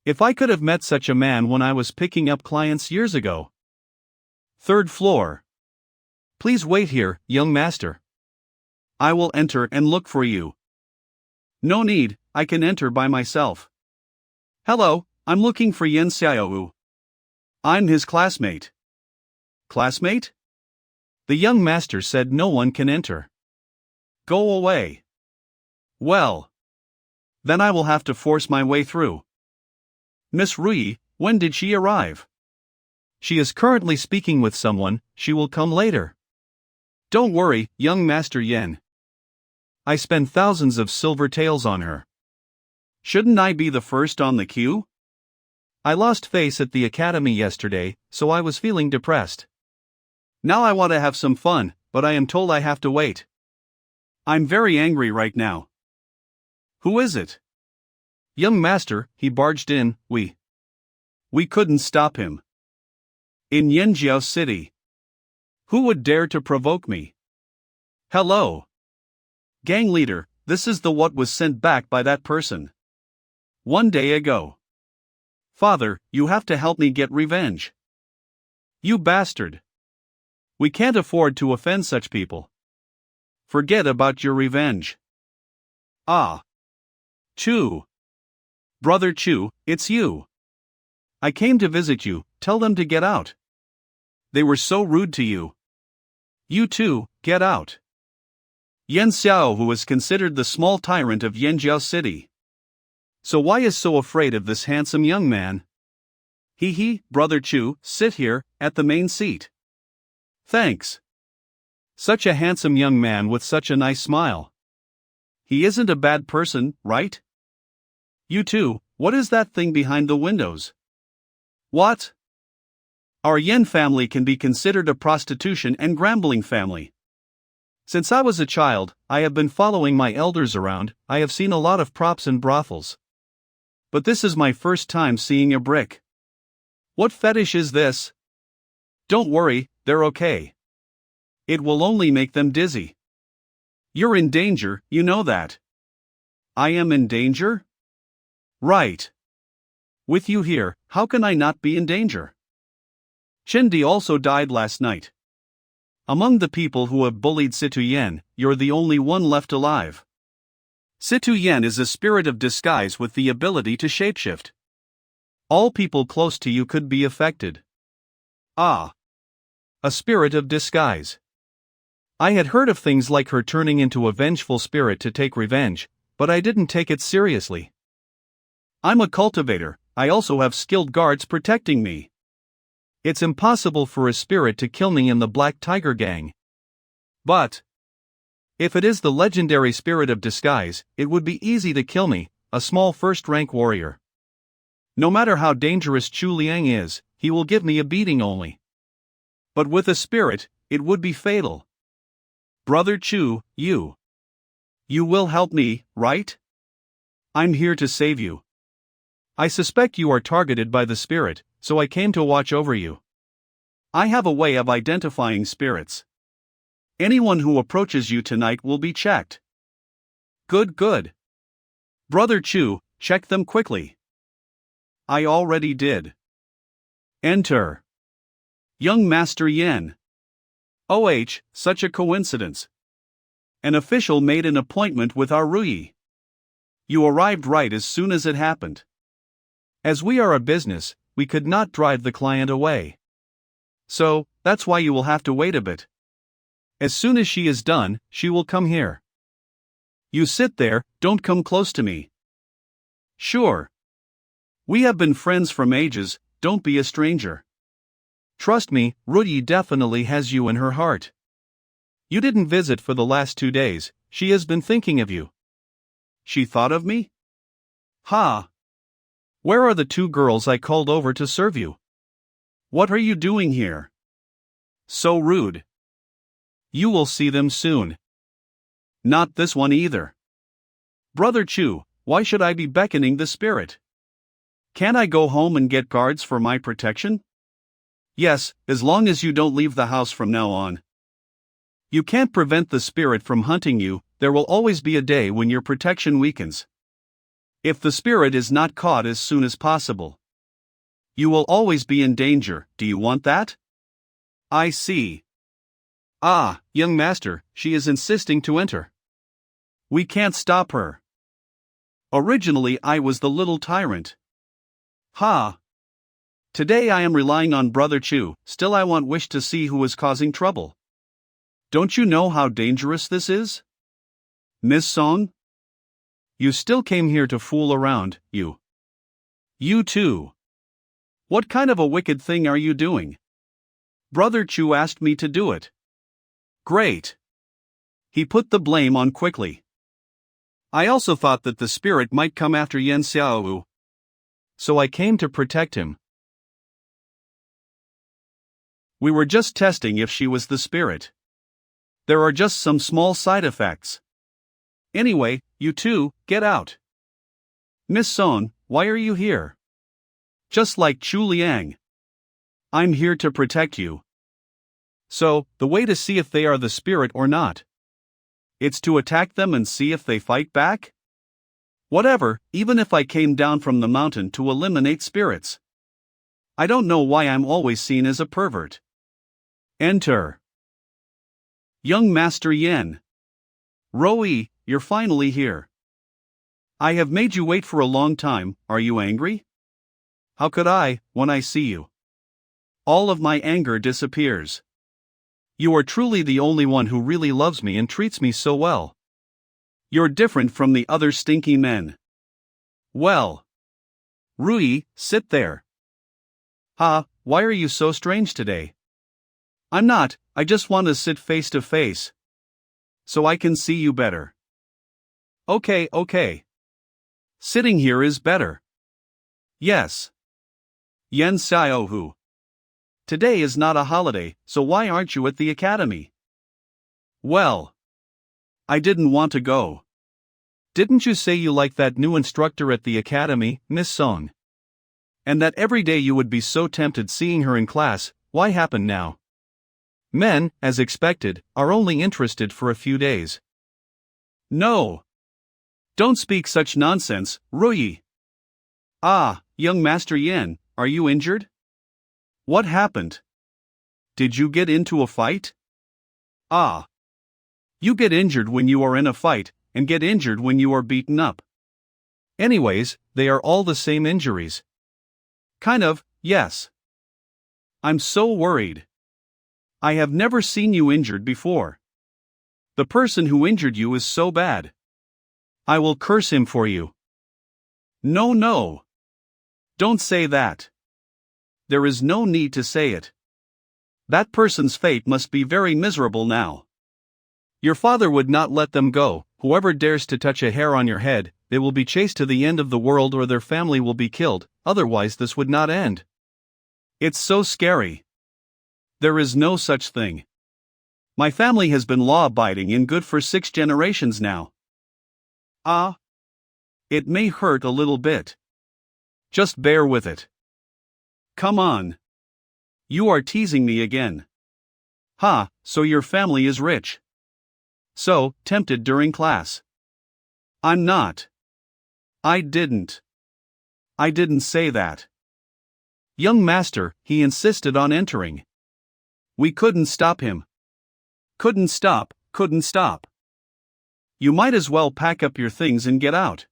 If I could have met such a man when I was picking up clients years ago. Third floor. Please wait here, young master. I will enter and look for you. No need, I can enter by myself. Hello, I'm looking for Yen Xiaowu. I'm his classmate. Classmate? The young master said no one can enter. Go away. Well. Then I will have to force my way through. Miss Rui, when did she arrive? She is currently speaking with someone, she will come later. Don't worry, young Master Yen. I spend thousands of silver taels on her. Shouldn't I be the first on the queue? I lost face at the academy yesterday, so I was feeling depressed. Now I want to have some fun, but I am told I have to wait. I'm very angry right now. Who is it? Young master, he barged in, we couldn't stop him. In Yanjiao City. Who would dare to provoke me? Hello. Gang leader, this is the what was sent back by that person. 1 day ago. Father, you have to help me get revenge. You bastard. We can't afford to offend such people. Forget about your revenge. Ah. Chu. Brother Chu, it's you. I came to visit you, tell them to get out. They were so rude to you. You too, get out. Yan Xiao, who is considered the small tyrant of Yanjiao City. So why is so afraid of this handsome young man? He, Brother Chu, sit here, at the main seat. Thanks. Such a handsome young man with such a nice smile. He isn't a bad person, right? You too, what is that thing behind the windows? What? Our Yen family can be considered a prostitution and gambling family. Since I was a child, I have been following my elders around, I have seen a lot of props and brothels. But this is my first time seeing a brick. What fetish is this? Don't worry, they're okay. It will only make them dizzy. You're in danger, you know that. I am in danger? Right. With you here, how can I not be in danger? Chindi also died last night. Among the people who have bullied Situ Yen, you're the only one left alive. Situ Yen is a spirit of disguise with the ability to shapeshift. All people close to you could be affected. Ah. A spirit of disguise. I had heard of things like her turning into a vengeful spirit to take revenge, but I didn't take it seriously. I'm a cultivator, I also have skilled guards protecting me. It's impossible for a spirit to kill me in the Black Tiger Gang. But if it is the legendary spirit of disguise, it would be easy to kill me, a small first-rank warrior. No matter how dangerous Chu Liang is, he will give me a beating only. But with a spirit, it would be fatal. Brother Chu, you will help me, right? I'm here to save you. I suspect you are targeted by the spirit, so I came to watch over you. I have a way of identifying spirits. Anyone who approaches you tonight will be checked. Good. Brother Chu, check them quickly. I already did. Enter. Young Master Yen. OH, such a coincidence. An official made an appointment with our Rui. You arrived right as soon as it happened. As we are a business, we could not drive the client away. So, that's why you will have to wait a bit. As soon as she is done, she will come here. You sit there, don't come close to me. Sure. We have been friends from ages, don't be a stranger. Trust me, Rui definitely has you in her heart. You didn't visit for the last 2 days, she has been thinking of you. She thought of me? Ha! Where are the 2 girls I called over to serve you? What are you doing here? So rude. You will see them soon. Not this one either. Brother Chu, why should I be beckoning the spirit? Can't I go home and get guards for my protection? Yes, as long as you don't leave the house from now on. You can't prevent the spirit from hunting you, there will always be a day when your protection weakens. If the spirit is not caught as soon as possible, you will always be in danger, do you want that? I see. Ah, young master, she is insisting to enter. We can't stop her. Originally I was the little tyrant. Ha! Today I am relying on Brother Chu, still I want wish to see who is causing trouble. Don't you know how dangerous this is? Miss Song? You still came here to fool around, you. You too. What kind of a wicked thing are you doing? Brother Chu asked me to do it. Great. He put the blame on quickly. I also thought that the spirit might come after Yan Xiaowu. So I came to protect him. We were just testing if she was the spirit. There are just some small side effects. Anyway, you two, get out. Miss Song, why are you here? Just like Chu Liang. I'm here to protect you. So, the way to see if they are the spirit or not. It's to attack them and see if they fight back? Whatever, even if I came down from the mountain to eliminate spirits. I don't know why I'm always seen as a pervert. Enter. Young Master Yen. Roi, you're finally here. I have made you wait for a long time, are you angry? How could I, when I see you? All of my anger disappears. You are truly the only one who really loves me and treats me so well. You're different from the other stinky men. Well. Rui, sit there. Why are you so strange today? I'm not, I just want to sit face to face. So I can see you better. Okay. Sitting here is better. Yes. Yen Xiaohu. Today is not a holiday, so why aren't you at the academy? Well. I didn't want to go. Didn't you say you like that new instructor at the academy, Miss Song? And that every day you would be so tempted seeing her in class, why happen now? Men, as expected, are only interested for a few days. No. Don't speak such nonsense, Rui. Young Master Yen, are you injured? What happened? Did you get into a fight? You get injured when you are in a fight, and get injured when you are beaten up. Anyways, they are all the same injuries. Kind of, yes. I'm so worried. I have never seen you injured before. The person who injured you is so bad. I will curse him for you. No. Don't say that. There is no need to say it. That person's fate must be very miserable now. Your father would not let them go. Whoever dares to touch a hair on your head, they will be chased to the end of the world or their family will be killed, otherwise this would not end. It's so scary. There is no such thing. My family has been law-abiding and good for 6 generations now. It may hurt a little bit. Just bear with it. Come on. You are teasing me again. So your family is rich. So, tempted during class. I'm not. I didn't say that. Young master, he insisted on entering. We couldn't stop him. Couldn't stop. You might as well pack up your things and get out.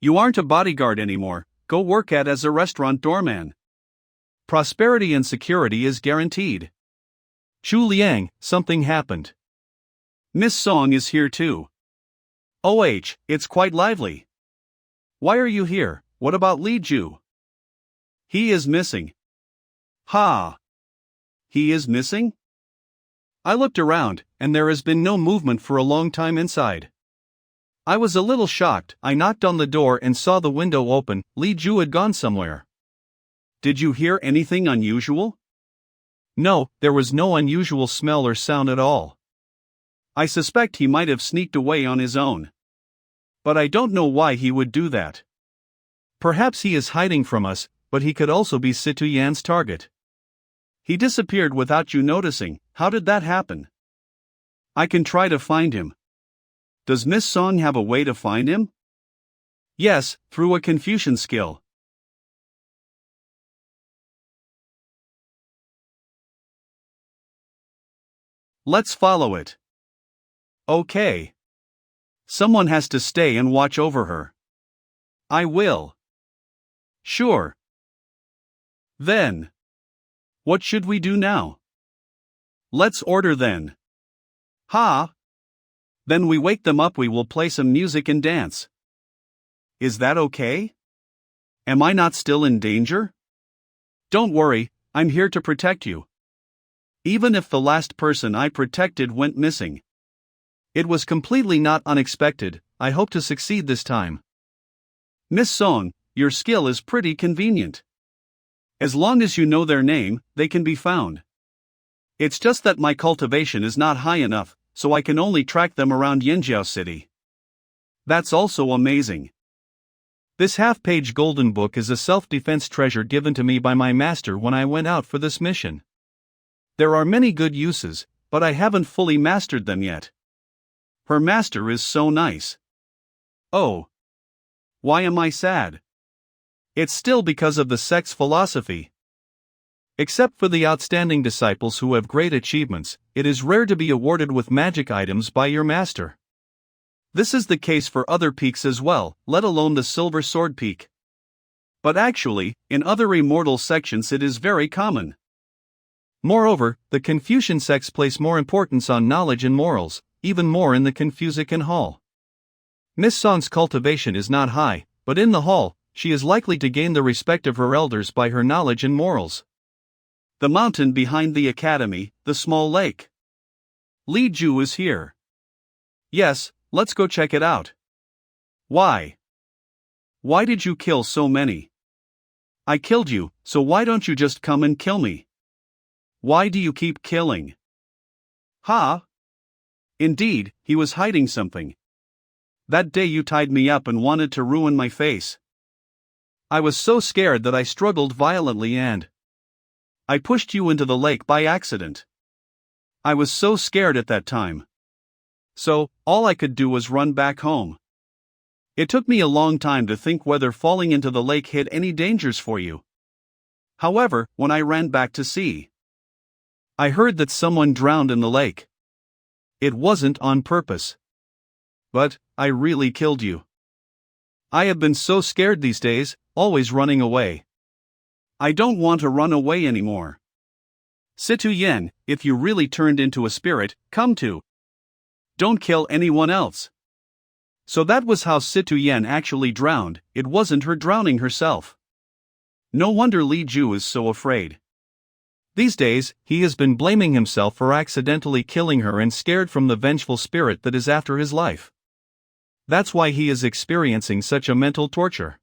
You aren't a bodyguard anymore, go work as a restaurant doorman. Prosperity and security is guaranteed. Chu Liang, something happened. Miss Song is here too. It's quite lively. Why are you here? What about Li Ju? He is missing. He is missing? I looked around, and there has been no movement for a long time inside. I was a little shocked. I knocked on the door and saw the window open. Li Ju had gone somewhere. Did you hear anything unusual? No, there was no unusual smell or sound at all. I suspect he might have sneaked away on his own. But I don't know why he would do that. Perhaps he is hiding from us, but he could also be Situ Yan's target. He disappeared without you noticing. How did that happen? I can try to find him. Does Miss Song have a way to find him? Yes, through a Confucian skill. Let's follow it. Okay. Someone has to stay and watch over her. I will. Sure. Then, what should we do now? Let's order then. Ha! Then we wake them up, we will play some music and dance. Is that okay? Am I not still in danger? Don't worry, I'm here to protect you. Even if the last person I protected went missing. It was completely not unexpected, I hope to succeed this time. Miss Song, your skill is pretty convenient. As long as you know their name, they can be found. It's just that my cultivation is not high enough, so I can only track them around Yanjiao City. That's also amazing. This half-page golden book is a self-defense treasure given to me by my master when I went out for this mission. There are many good uses, but I haven't fully mastered them yet. Her master is so nice. Oh. Why am I sad? It's still because of the sect's philosophy. Except for the outstanding disciples who have great achievements, it is rare to be awarded with magic items by your master. This is the case for other peaks as well, let alone the Silver Sword Peak. But actually, in other immortal sections it is very common. Moreover, the Confucian sects place more importance on knowledge and morals, even more in the Confucian Hall. Miss Song's cultivation is not high, but in the hall, she is likely to gain the respect of her elders by her knowledge and morals. The mountain behind the academy, the small lake. Li Ju is here. Yes, let's go check it out. Why? Why did you kill so many? I killed you, so why don't you just come and kill me? Why do you keep killing? Ha! Indeed, he was hiding something. That day you tied me up and wanted to ruin my face. I was so scared that I struggled violently and I pushed you into the lake by accident. I was so scared at that time. So, all I could do was run back home. It took me a long time to think whether falling into the lake hid any dangers for you. However, when I ran back to see, I heard that someone drowned in the lake. It wasn't on purpose. But, I really killed you. I have been so scared these days, always running away. I don't want to run away anymore. Situ Yen, if you really turned into a spirit, come to. Don't kill anyone else. So that was how Situ Yen actually drowned, it wasn't her drowning herself. No wonder Li Ju is so afraid. These days, he has been blaming himself for accidentally killing her and scared from the vengeful spirit that is after his life. That's why he is experiencing such a mental torture.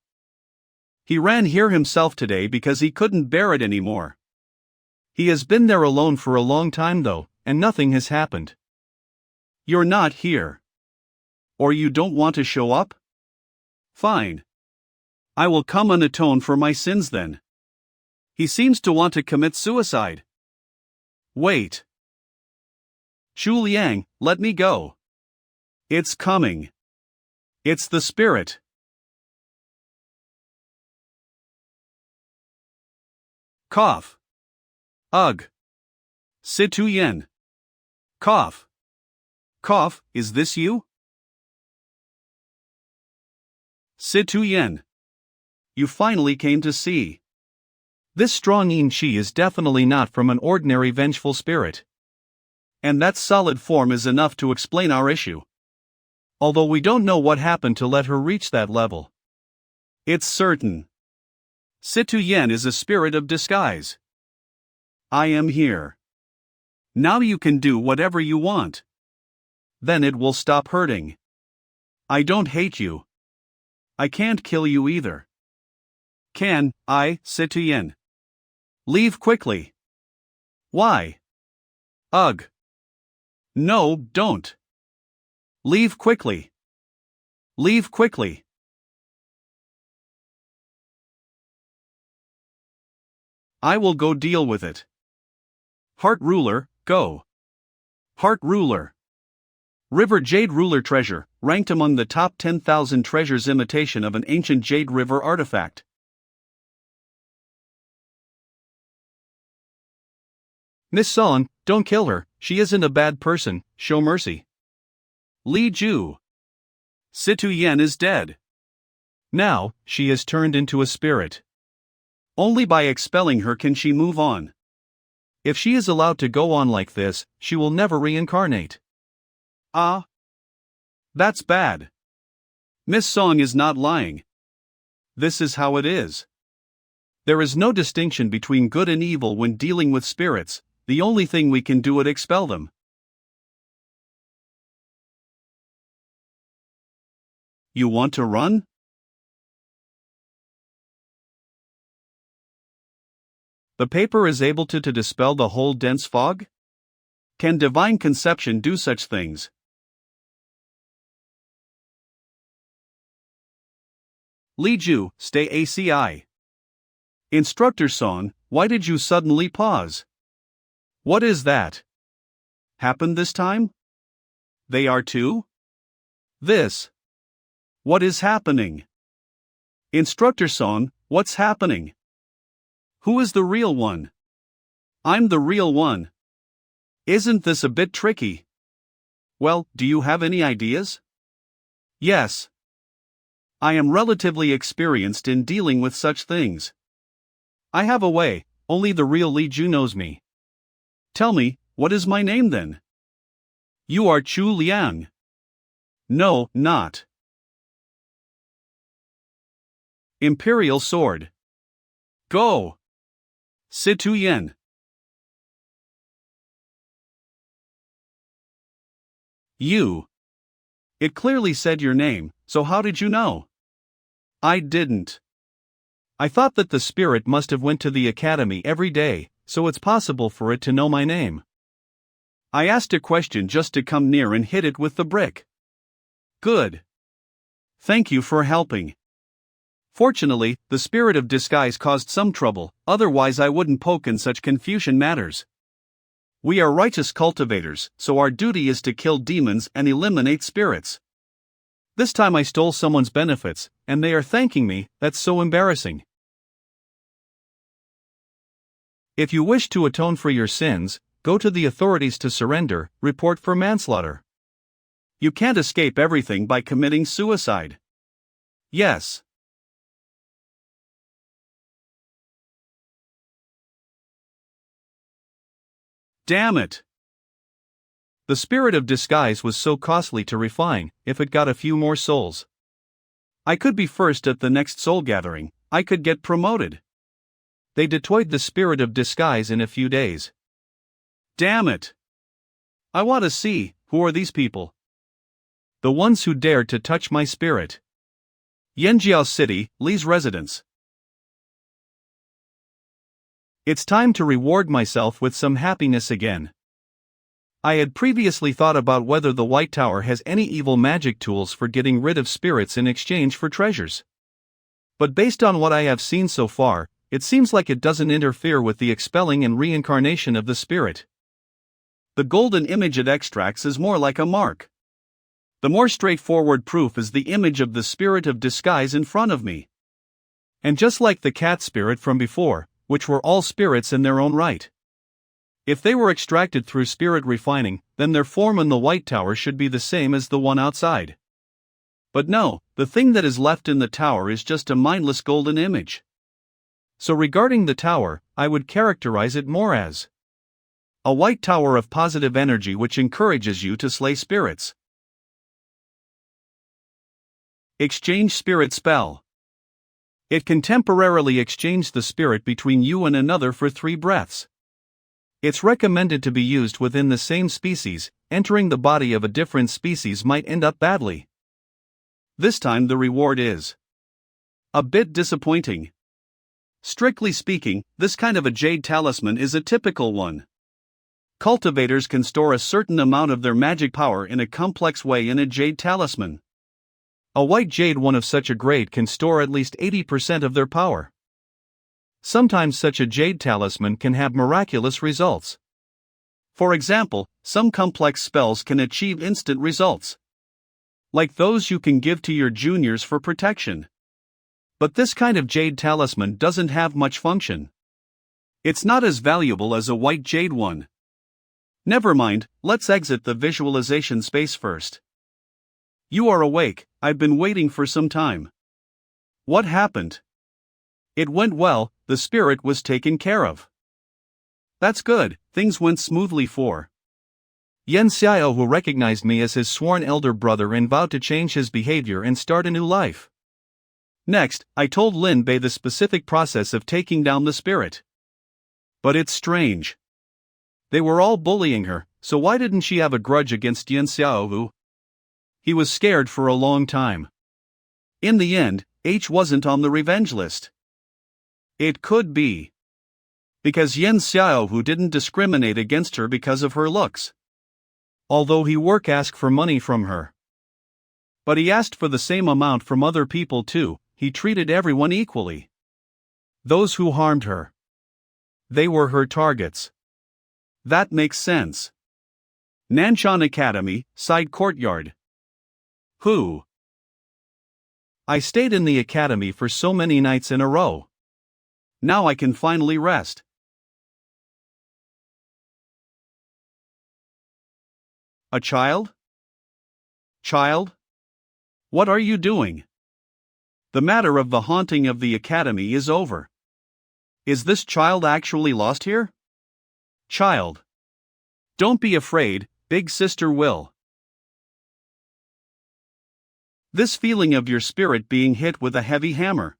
He ran here himself today because he couldn't bear it anymore. He has been there alone for a long time though, and nothing has happened. You're not here. Or you don't want to show up? Fine. I will come and atone for my sins then. He seems to want to commit suicide. Wait. Shu Liang, let me go. It's coming. It's the spirit. Cough. Ugh. Situ Yen. Cough. Cough, is this you? Situ Yen. You finally came to see. This strong Yin Qi is definitely not from an ordinary vengeful spirit. And that solid form is enough to explain our issue. Although we don't know what happened to let her reach that level. It's certain. Situ Yen is a spirit of disguise. I am here. Now you can do whatever you want. Then it will stop hurting. I don't hate you. I can't kill you either. Can I, Situ Yen? Leave quickly. Why? Ugh. No, don't. Leave quickly. Leave quickly. I will go deal with it. Heart Ruler, go. Heart Ruler. River Jade Ruler Treasure, ranked among the top 10,000 treasures, imitation of an ancient Jade River artifact. Miss Song, don't kill her, she isn't a bad person, show mercy. Li Ju. Situ Yen is dead. Now, she has turned into a spirit. Only by expelling her can she move on. If she is allowed to go on like this, she will never reincarnate. Ah. That's bad. Miss Song is not lying. This is how it is. There is no distinction between good and evil when dealing with spirits. The only thing we can do is expel them. You want to run? The paper is able to dispel the whole dense fog? Can divine conception do such things? Li Ju, stay ACI. Instructor Song, why did you suddenly pause? What is that? Happened this time? They are too? This. What is happening? Instructor Song, what's happening? Who is the real one? I'm the real one. Isn't this a bit tricky? Well, do you have any ideas? Yes. I am relatively experienced in dealing with such things. I have a way, only the real Li Ju knows me. Tell me, what is my name then? You are Chu Liang. No, not. Imperial Sword. Go! Si Tu Yen. You. It clearly said your name, so how did you know? I didn't. I thought that the spirit must have went to the academy every day, so it's possible for it to know my name. I asked a question just to come near and hit it with the brick. Good. Thank you for helping. Fortunately, the spirit of disguise caused some trouble, otherwise I wouldn't poke in such Confucian matters. We are righteous cultivators, so our duty is to kill demons and eliminate spirits. This time I stole someone's benefits, and they are thanking me. That's so embarrassing. If you wish to atone for your sins, go to the authorities to surrender, report for manslaughter. You can't escape everything by committing suicide. Yes. Damn it! The spirit of disguise was so costly to refine. If it got a few more souls, I could be first at the next soul gathering. I could get promoted. They deployed the spirit of disguise in a few days. Damn it! I want to see, who are these people? The ones who dared to touch my spirit. Yanjiao City, Li's residence. It's time to reward myself with some happiness again. I had previously thought about whether the White Tower has any evil magic tools for getting rid of spirits in exchange for treasures. But based on what I have seen so far, it seems like it doesn't interfere with the expelling and reincarnation of the spirit. The golden image it extracts is more like a mark. The more straightforward proof is the image of the spirit of disguise in front of me. And just like the cat spirit from before, which were all spirits in their own right. If they were extracted through spirit refining, then their form in the White Tower should be the same as the one outside. But no, the thing that is left in the tower is just a mindless golden image. So regarding the tower, I would characterize it more as a white tower of positive energy which encourages you to slay spirits. Exchange spirit spell. It can temporarily exchange the spirit between you and another for 3 breaths. It's recommended to be used within the same species. Entering the body of a different species might end up badly. This time the reward is a bit disappointing. Strictly speaking, this kind of a jade talisman is a typical one. Cultivators can store a certain amount of their magic power in a complex way in a jade talisman. A white jade one of such a grade can store at least 80% of their power. Sometimes such a jade talisman can have miraculous results. For example, some complex spells can achieve instant results, like those you can give to your juniors for protection. But this kind of jade talisman doesn't have much function. It's not as valuable as a white jade one. Never mind, let's exit the visualization space first. You are awake. I've been waiting for some time. What happened? It went well. The the spirit was taken care of. That's good, things went smoothly for Yen Xiao, who recognized me as his sworn elder brother and vowed to change his behavior and start a new life. Next, I told Lin Bei the specific process of taking down the spirit. But it's strange. They were all bullying her, so why didn't she have a grudge against Yen Xiao? He was scared for a long time. In the end, H wasn't on the revenge list. It could be because Yen Xiao didn't discriminate against her because of her looks. Although he asked for money from her. But he asked for the same amount from other people too. He treated everyone equally. Those who harmed her, they were her targets. That makes sense. Nanshan Academy, side courtyard. Who? I stayed in the academy for so many nights in a row. Now I can finally rest. A child? Child? What are you doing? The matter of the haunting of the academy is over. Is this child actually lost here? Child. Don't be afraid, big sister will. This feeling of your spirit being hit with a heavy hammer.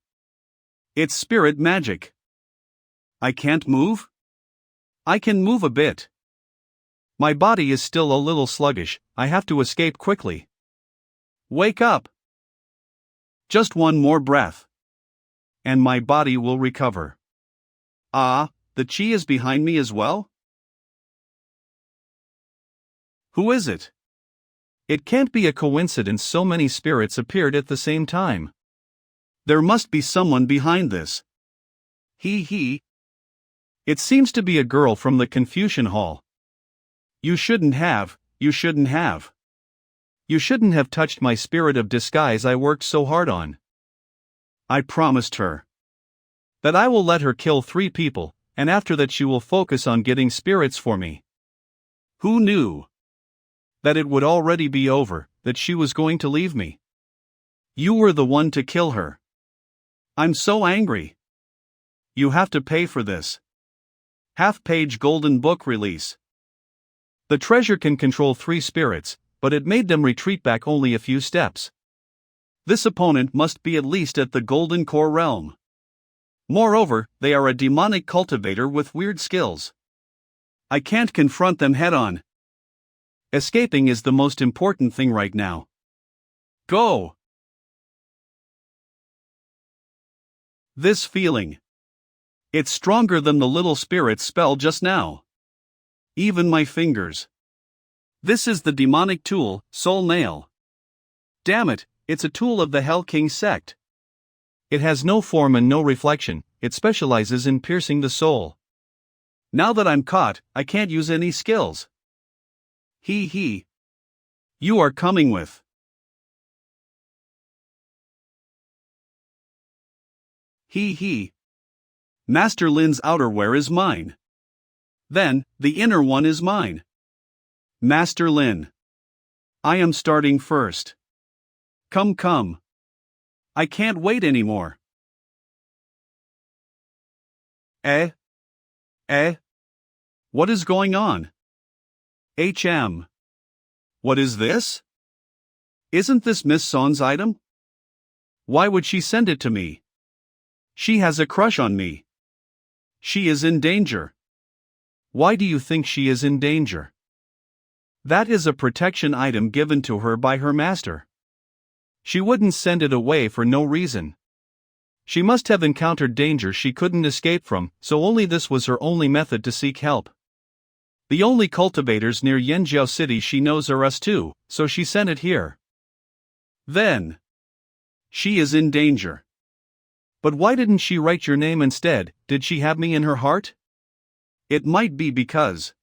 It's spirit magic. I can't move? I can move a bit. My body is still a little sluggish, I have to escape quickly. Wake up! Just one more breath. And my body will recover. Ah, the chi is behind me as well? Who is it? It can't be a coincidence so many spirits appeared at the same time. There must be someone behind this. He. It seems to be a girl from the Confucian Hall. You shouldn't have. You shouldn't have touched my spirit of disguise I worked so hard on. I promised her that I will let her kill 3 people, and after that she will focus on getting spirits for me. Who knew that it would already be over, that she was going to leave me? You were the one to kill her. I'm so angry. You have to pay for this. Half-page golden book release. The treasure can control 3 spirits, but it made them retreat back only a few steps. This opponent must be at least at the Golden Core realm. Moreover, they are a demonic cultivator with weird skills. I can't confront them head-on. Escaping is the most important thing right now. Go! This feeling. It's stronger than the little spirit's spell just now. Even my fingers. This is the demonic tool, Soul Nail. Damn it, it's a tool of the Hell King sect. It has no form and no reflection, it specializes in piercing the soul. Now that I'm caught, I can't use any skills. He. You are coming with. He. Master Lin's outerwear is mine. Then, the inner one is mine. Master Lin. I am starting first. Come. I can't wait anymore. What is going on? What is this? Isn't this Miss Son's item? Why would she send it to me? She has a crush on me. She is in danger. Why do you think she is in danger? That is a protection item given to her by her master. She wouldn't send it away for no reason. She must have encountered danger she couldn't escape from, so only this was her only method to seek help. The only cultivators near Yanjiao City she knows are us too, so she sent it here. Then, she is in danger. But why didn't she write your name instead? Did she have me in her heart? It might be because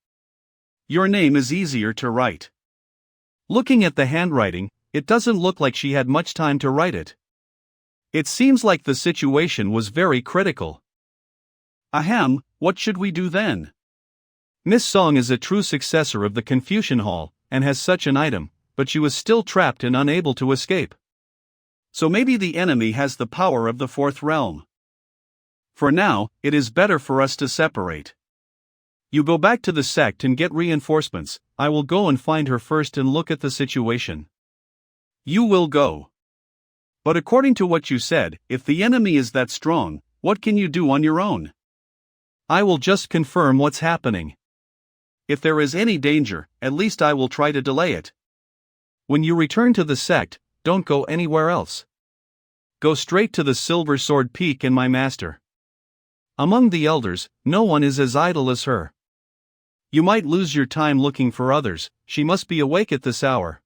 your name is easier to write. Looking at the handwriting, it doesn't look like she had much time to write it. It seems like the situation was very critical. Ahem, what should we do then? Miss Song is a true successor of the Confucian Hall, and has such an item, but she was still trapped and unable to escape. So maybe the enemy has the power of the 4th realm. For now, it is better for us to separate. You go back to the sect and get reinforcements. I will go and find her first and look at the situation. You will go. But according to what you said, if the enemy is that strong, what can you do on your own? I will just confirm what's happening. If there is any danger, at least I will try to delay it. When you return to the sect, don't go anywhere else. Go straight to the Silver Sword Peak and my master. Among the elders, no one is as idle as her. You might lose your time looking for others, she must be awake at this hour.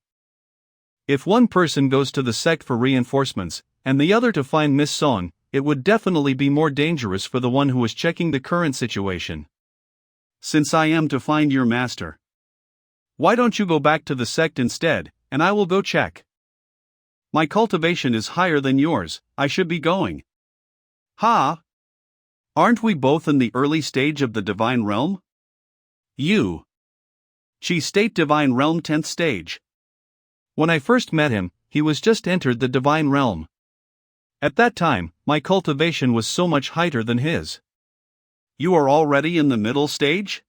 If one person goes to the sect for reinforcements, and the other to find Miss Song, it would definitely be more dangerous for the one who is checking the current situation. Since I am to find your master, why don't you go back to the sect instead, and I will go check. My cultivation is higher than yours, I should be going. Ha! Aren't we both in the early stage of the divine realm? You. Chi State Divine Realm 10th stage. When I first met him, he was just entered the divine realm. At that time, my cultivation was so much higher than his. You are already in the middle stage?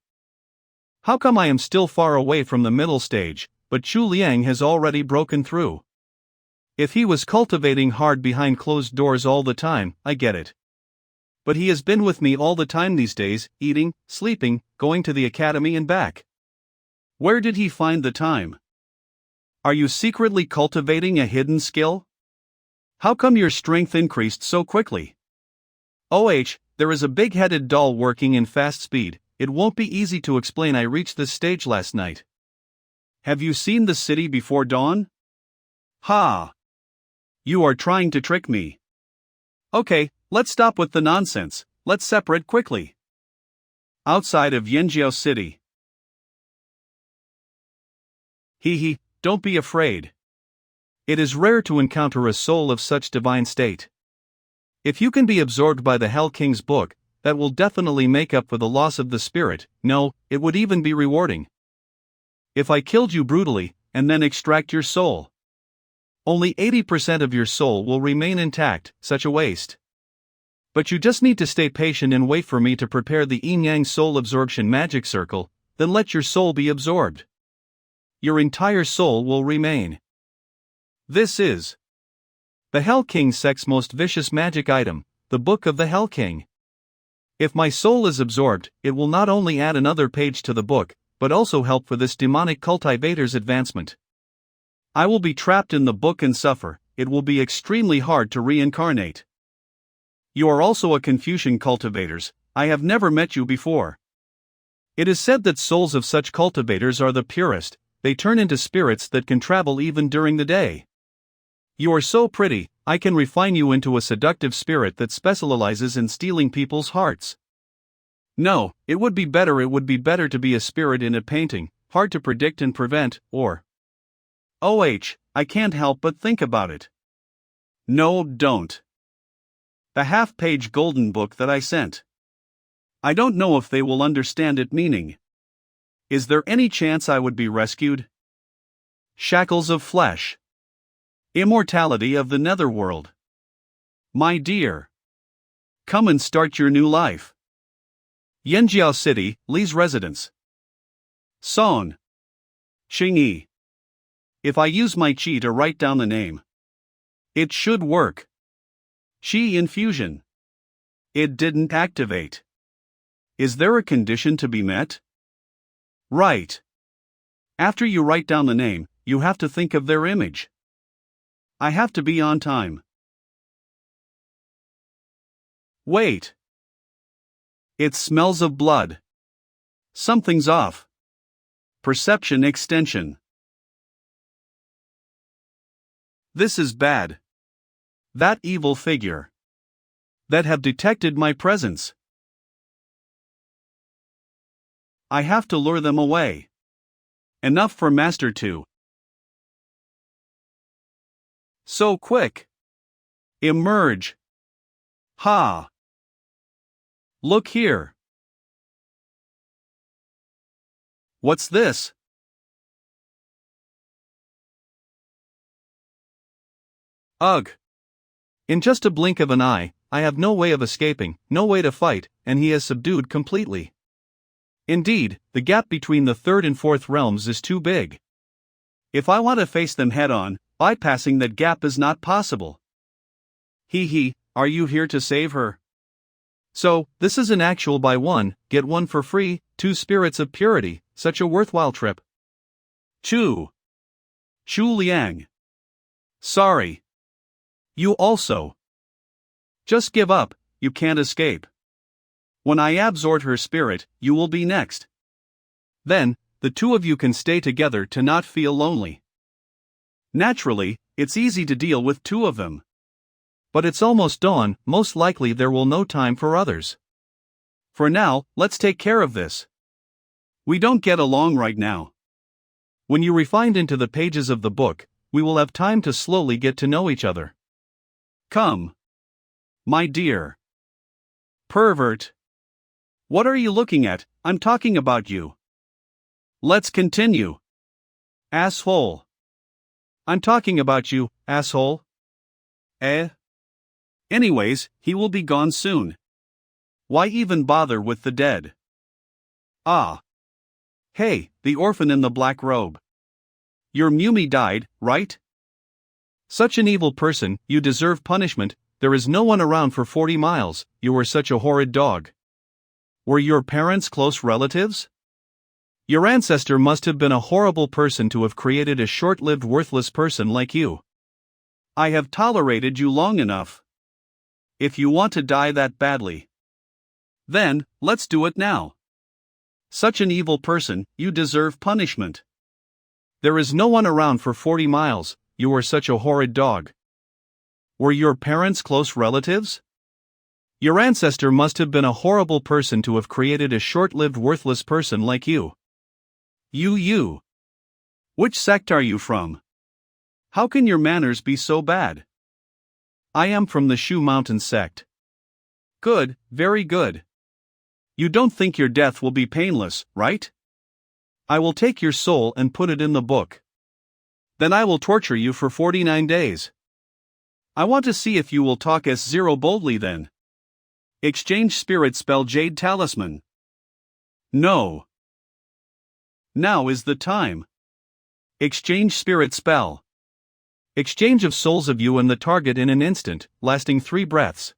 How come I am still far away from the middle stage, but Chu Liang has already broken through? If he was cultivating hard behind closed doors all the time, I get it. But he has been with me all the time these days, eating, sleeping, going to the academy and back. Where did he find the time? Are you secretly cultivating a hidden skill? How come your strength increased so quickly? There is a big-headed doll working in fast speed. It won't be easy to explain. I reached this stage last night. Have you seen the city before dawn? Ha! You are trying to trick me. Okay, let's stop with the nonsense. Let's separate quickly. Outside of Yanjiao City. Hee, don't be afraid. It is rare to encounter a soul of such divine state. If you can be absorbed by the Hell King's book, that will definitely make up for the loss of the spirit. No, it would even be rewarding. If I killed you brutally, and then extract your soul, only 80% of your soul will remain intact, such a waste. But you just need to stay patient and wait for me to prepare the Yin-Yang Soul Absorption Magic Circle, then let your soul be absorbed. Your entire soul will remain. This is the Hell King sect's most vicious magic item, the Book of the Hell King. If my soul is absorbed, it will not only add another page to the book, but also help for this demonic cultivator's advancement. I will be trapped in the book and suffer. It will be extremely hard to reincarnate. You are also a Confucian cultivators. I have never met you before. It is said that souls of such cultivators are the purest. They turn into spirits that can travel even during the day. You are so pretty, I can refine you into a seductive spirit that specializes in stealing people's hearts. No, it would be better to be a spirit in a painting, hard to predict and prevent, or I can't help but think about it. No, don't. The half-page golden book that I sent. I don't know if they will understand it meaning. Is there any chance I would be rescued? Shackles of flesh. Immortality of the netherworld. My dear. Come and start your new life. Yanjiao City, Li's residence. Song. Xingyi. If I use my qi to write down the name, it should work. Qi infusion. It didn't activate. Is there a condition to be met? Right. After you write down the name, you have to think of their image. I have to be on time. Wait. It smells of blood. Something's off. Perception extension. This is bad. That evil figure. That have detected my presence. I have to lure them away. Enough for Master 2. So quick. Emerge. Ha. Look here. What's this? Ugh. In just a blink of an eye, I have no way of escaping, no way to fight, and he is subdued completely. Indeed, the gap between the third and fourth realms is too big. If I want to face them head-on, bypassing that gap is not possible. Are you here to save her? So, this is an actual buy one, get one for free, 2 spirits of purity, such a worthwhile trip. Shu Liang. Sorry. You also. Just give up, you can't escape. When I absorb her spirit, you will be next. Then, the two of you can stay together to not feel lonely. Naturally, it's easy to deal with 2 of them. But it's almost dawn, most likely there will no time for others. For now, let's take care of this. We don't get along right now. When you refined into the pages of the book, we will have time to slowly get to know each other. Come. My dear. Pervert. What are you looking at? I'm talking about you. Let's continue. Asshole. I'm talking about you, asshole. Anyways, he will be gone soon. Why even bother with the dead? Ah. Hey, the orphan in the black robe. Your Mumi died, right? Such an evil person, you deserve punishment. There is no one around for 40 miles, you were such a horrid dog. Were your parents close relatives? Your ancestor must have been a horrible person to have created a short-lived worthless person like you. I have tolerated you long enough. If you want to die that badly, then, let's do it now. Such an evil person, you deserve punishment. There is no one around for 40 miles, you are such a horrid dog. Were your parents close relatives? Your ancestor must have been a horrible person to have created a short-lived worthless person like you. You. Which sect are you from? How can your manners be so bad? I am from the Shu Mountain sect. Good, very good. You don't think your death will be painless, right? I will take your soul and put it in the book. Then I will torture you for 49 days. I want to see if you will talk S0 boldly then. Exchange spirit spell Jade Talisman. No. Now is the time. Exchange spirit spell. Exchange of souls of you and the target in an instant, lasting 3 breaths.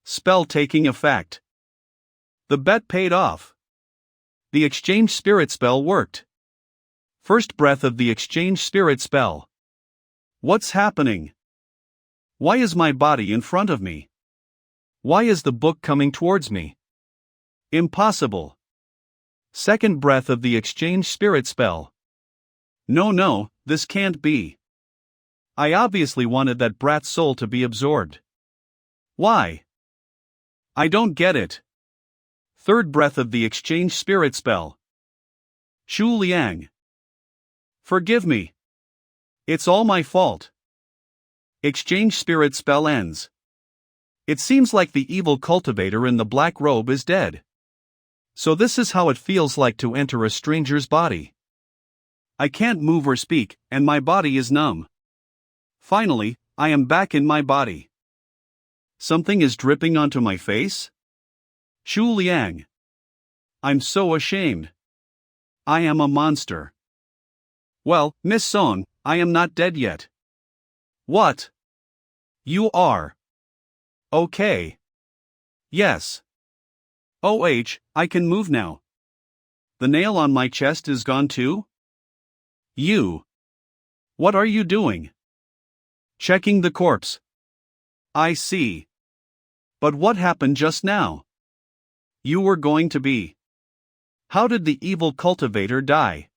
Spell taking effect. The bet paid off. The exchange spirit spell worked. First breath of the exchange spirit spell. What's happening? Why is my body in front of me? Why is the book coming towards me? Impossible. Second breath of the exchange spirit spell. No, this can't be. I obviously wanted that brat's soul to be absorbed. Why? I don't get it. Third breath of the exchange spirit spell. Shu Liang. Forgive me. It's all my fault. Exchange spirit spell ends. It seems like the evil cultivator in the black robe is dead. So this is how it feels like to enter a stranger's body. I can't move or speak, and my body is numb. Finally, I am back in my body. Something is dripping onto my face? Shu Liang. I'm so ashamed. I am a monster. Well, Miss Song, I am not dead yet. What? You are. Okay. Yes. I can move now. The nail on my chest is gone too? You. What are you doing? Checking the corpse. I see. But what happened just now? You were going to be. How did the evil cultivator die?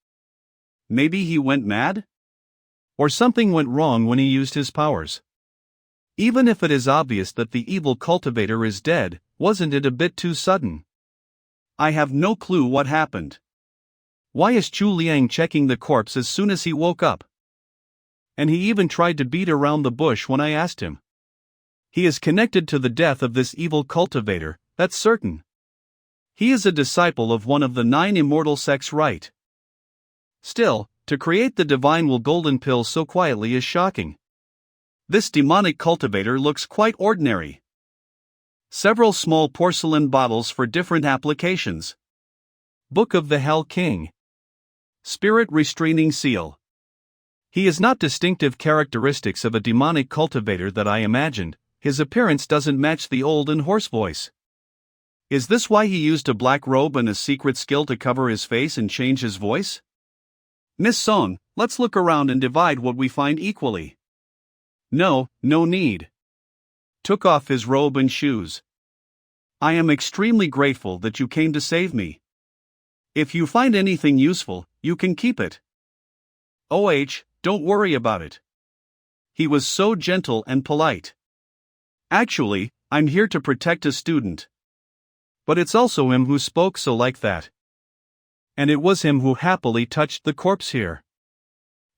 Maybe he went mad? Or something went wrong when he used his powers. Even if it is obvious that the evil cultivator is dead, wasn't it a bit too sudden? I have no clue what happened. Why is Chu Liang checking the corpse as soon as he woke up? And he even tried to beat around the bush when I asked him. He is connected to the death of this evil cultivator, that's certain. He is a disciple of one of the 9 immortal sects, right? Still, to create the divine will golden pill so quietly is shocking. This demonic cultivator looks quite ordinary. Several small porcelain bottles for different applications. Book of the Hell King. Spirit Restraining Seal. He has not distinctive characteristics of a demonic cultivator that I imagined. His appearance doesn't match the old and hoarse voice. Is this why he used a black robe and a secret skill to cover his face and change his voice? Miss Song, let's look around and divide what we find equally. No need. Took off his robe and shoes. I am extremely grateful that you came to save me. If you find anything useful, you can keep it. Don't worry about it. He was so gentle and polite. Actually, I'm here to protect a student. But it's also him who spoke so like that. And it was him who happily touched the corpse here.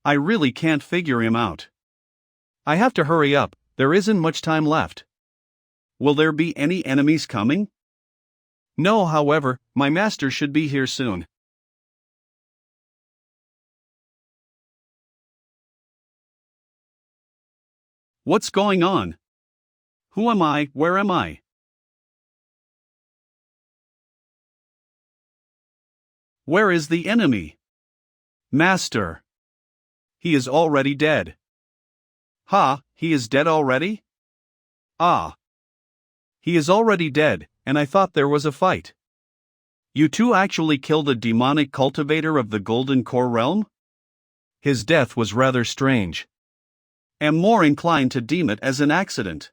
I really can't figure him out. I have to hurry up, there isn't much time left. Will there be any enemies coming? No, however, my master should be here soon. What's going on? Who am I? Where am I? Where is the enemy? Master. He is already dead. Ha, he is dead already? Ah. He is already dead, and I thought there was a fight. You two actually killed a demonic cultivator of the Golden Core realm? His death was rather strange. Am more inclined to deem it as an accident.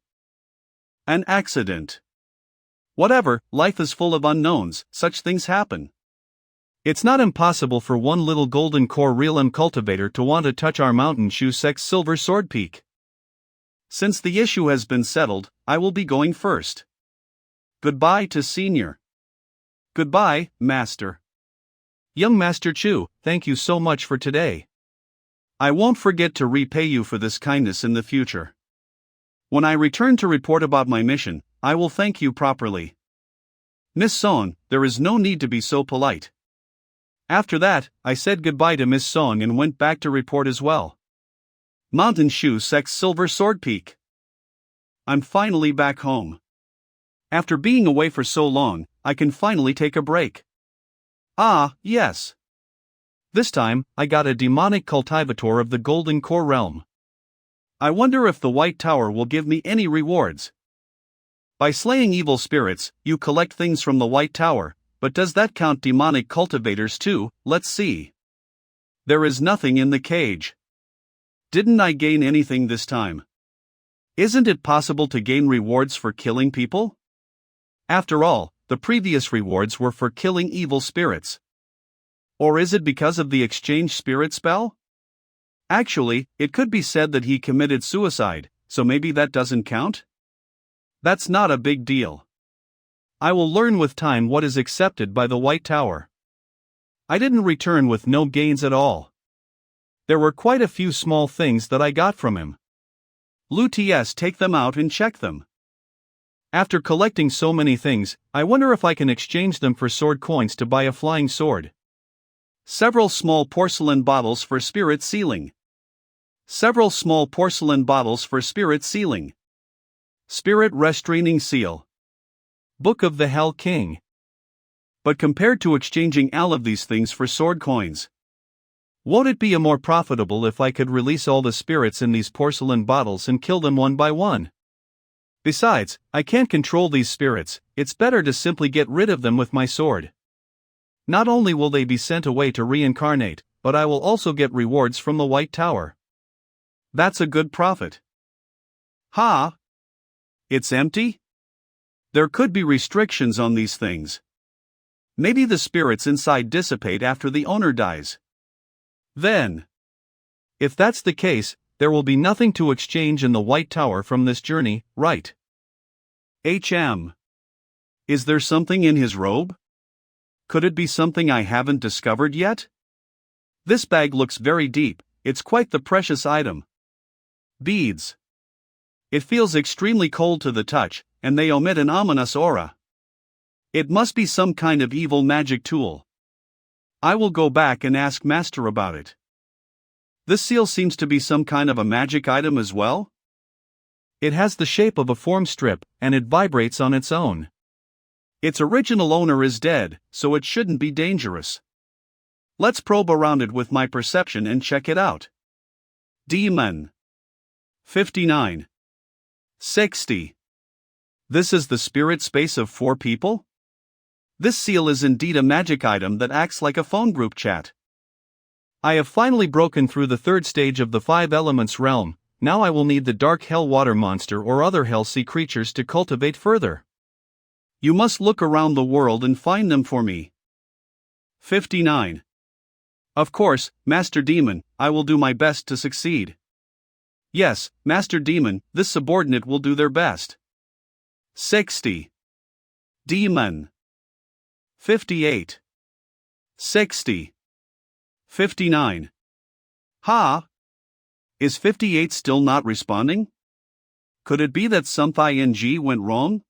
An accident. Whatever, life is full of unknowns, such things happen. It's not impossible for one little Golden Core realm cultivator to want to touch our Mountain Shoe Sect's Silver Sword Peak. Since the issue has been settled, I will be going first. Goodbye to Senior. Goodbye, Master. Young Master Chu, thank you so much for today. I won't forget to repay you for this kindness in the future. When I return to report about my mission, I will thank you properly. Miss Song, there is no need to be so polite. After that, I said goodbye to Miss Song and went back to report as well. Mountain Shoe Sect's Silver Sword Peak. I'm finally back home. After being away for so long, I can finally take a break. Ah, yes. This time, I got a demonic cultivator of the Golden Core realm. I wonder if the White Tower will give me any rewards. By slaying evil spirits, you collect things from the White Tower, but does that count demonic cultivators too? Let's see. There is nothing in the cage. Didn't I gain anything this time? Isn't it possible to gain rewards for killing people? After all, the previous rewards were for killing evil spirits. Or is it because of the exchange spirit spell? Actually, it could be said that he committed suicide, so maybe that doesn't count? That's not a big deal. I will learn with time what is accepted by the White Tower. I didn't return with no gains at all. There were quite a few small things that I got from him. Lu-ts take them out and check them. After collecting so many things, I wonder if I can exchange them for sword coins to buy a flying sword. Several small porcelain bottles for spirit sealing. Several small porcelain bottles for spirit sealing. Spirit Restraining Seal. Book of the Hell King. But compared to exchanging all of these things for sword coins, won't it be more profitable if I could release all the spirits in these porcelain bottles and kill them one by one? Besides, I can't control these spirits, it's better to simply get rid of them with my sword. Not only will they be sent away to reincarnate, but I will also get rewards from the White Tower. That's a good profit. Ha! It's empty? There could be restrictions on these things. Maybe the spirits inside dissipate after the owner dies. Then, if that's the case, there will be nothing to exchange in the White Tower from this journey, right? Is there something in his robe? Could it be something I haven't discovered yet? This bag looks very deep, it's quite the precious item. Beads. It feels extremely cold to the touch, and they emit an ominous aura. It must be some kind of evil magic tool. I will go back and ask Master about it. This seal seems to be some kind of a magic item as well? It has the shape of a form strip, and it vibrates on its own. Its original owner is dead, so it shouldn't be dangerous. Let's probe around it with my perception and check it out. Demon. 59. 60. This is the spirit space of 4 people? This seal is indeed a magic item that acts like a phone group chat. I have finally broken through the 3rd stage of the 5 elements realm. Now I will need the dark hell water monster or other hell sea creatures to cultivate further. You must look around the world and find them for me. 59. Of course, Master Demon, I will do my best to succeed. Yes, Master Demon, this subordinate will do their best. 60. Demon. 58. 60. 59. Ha! Is 58 still not responding? Could it be that something went wrong?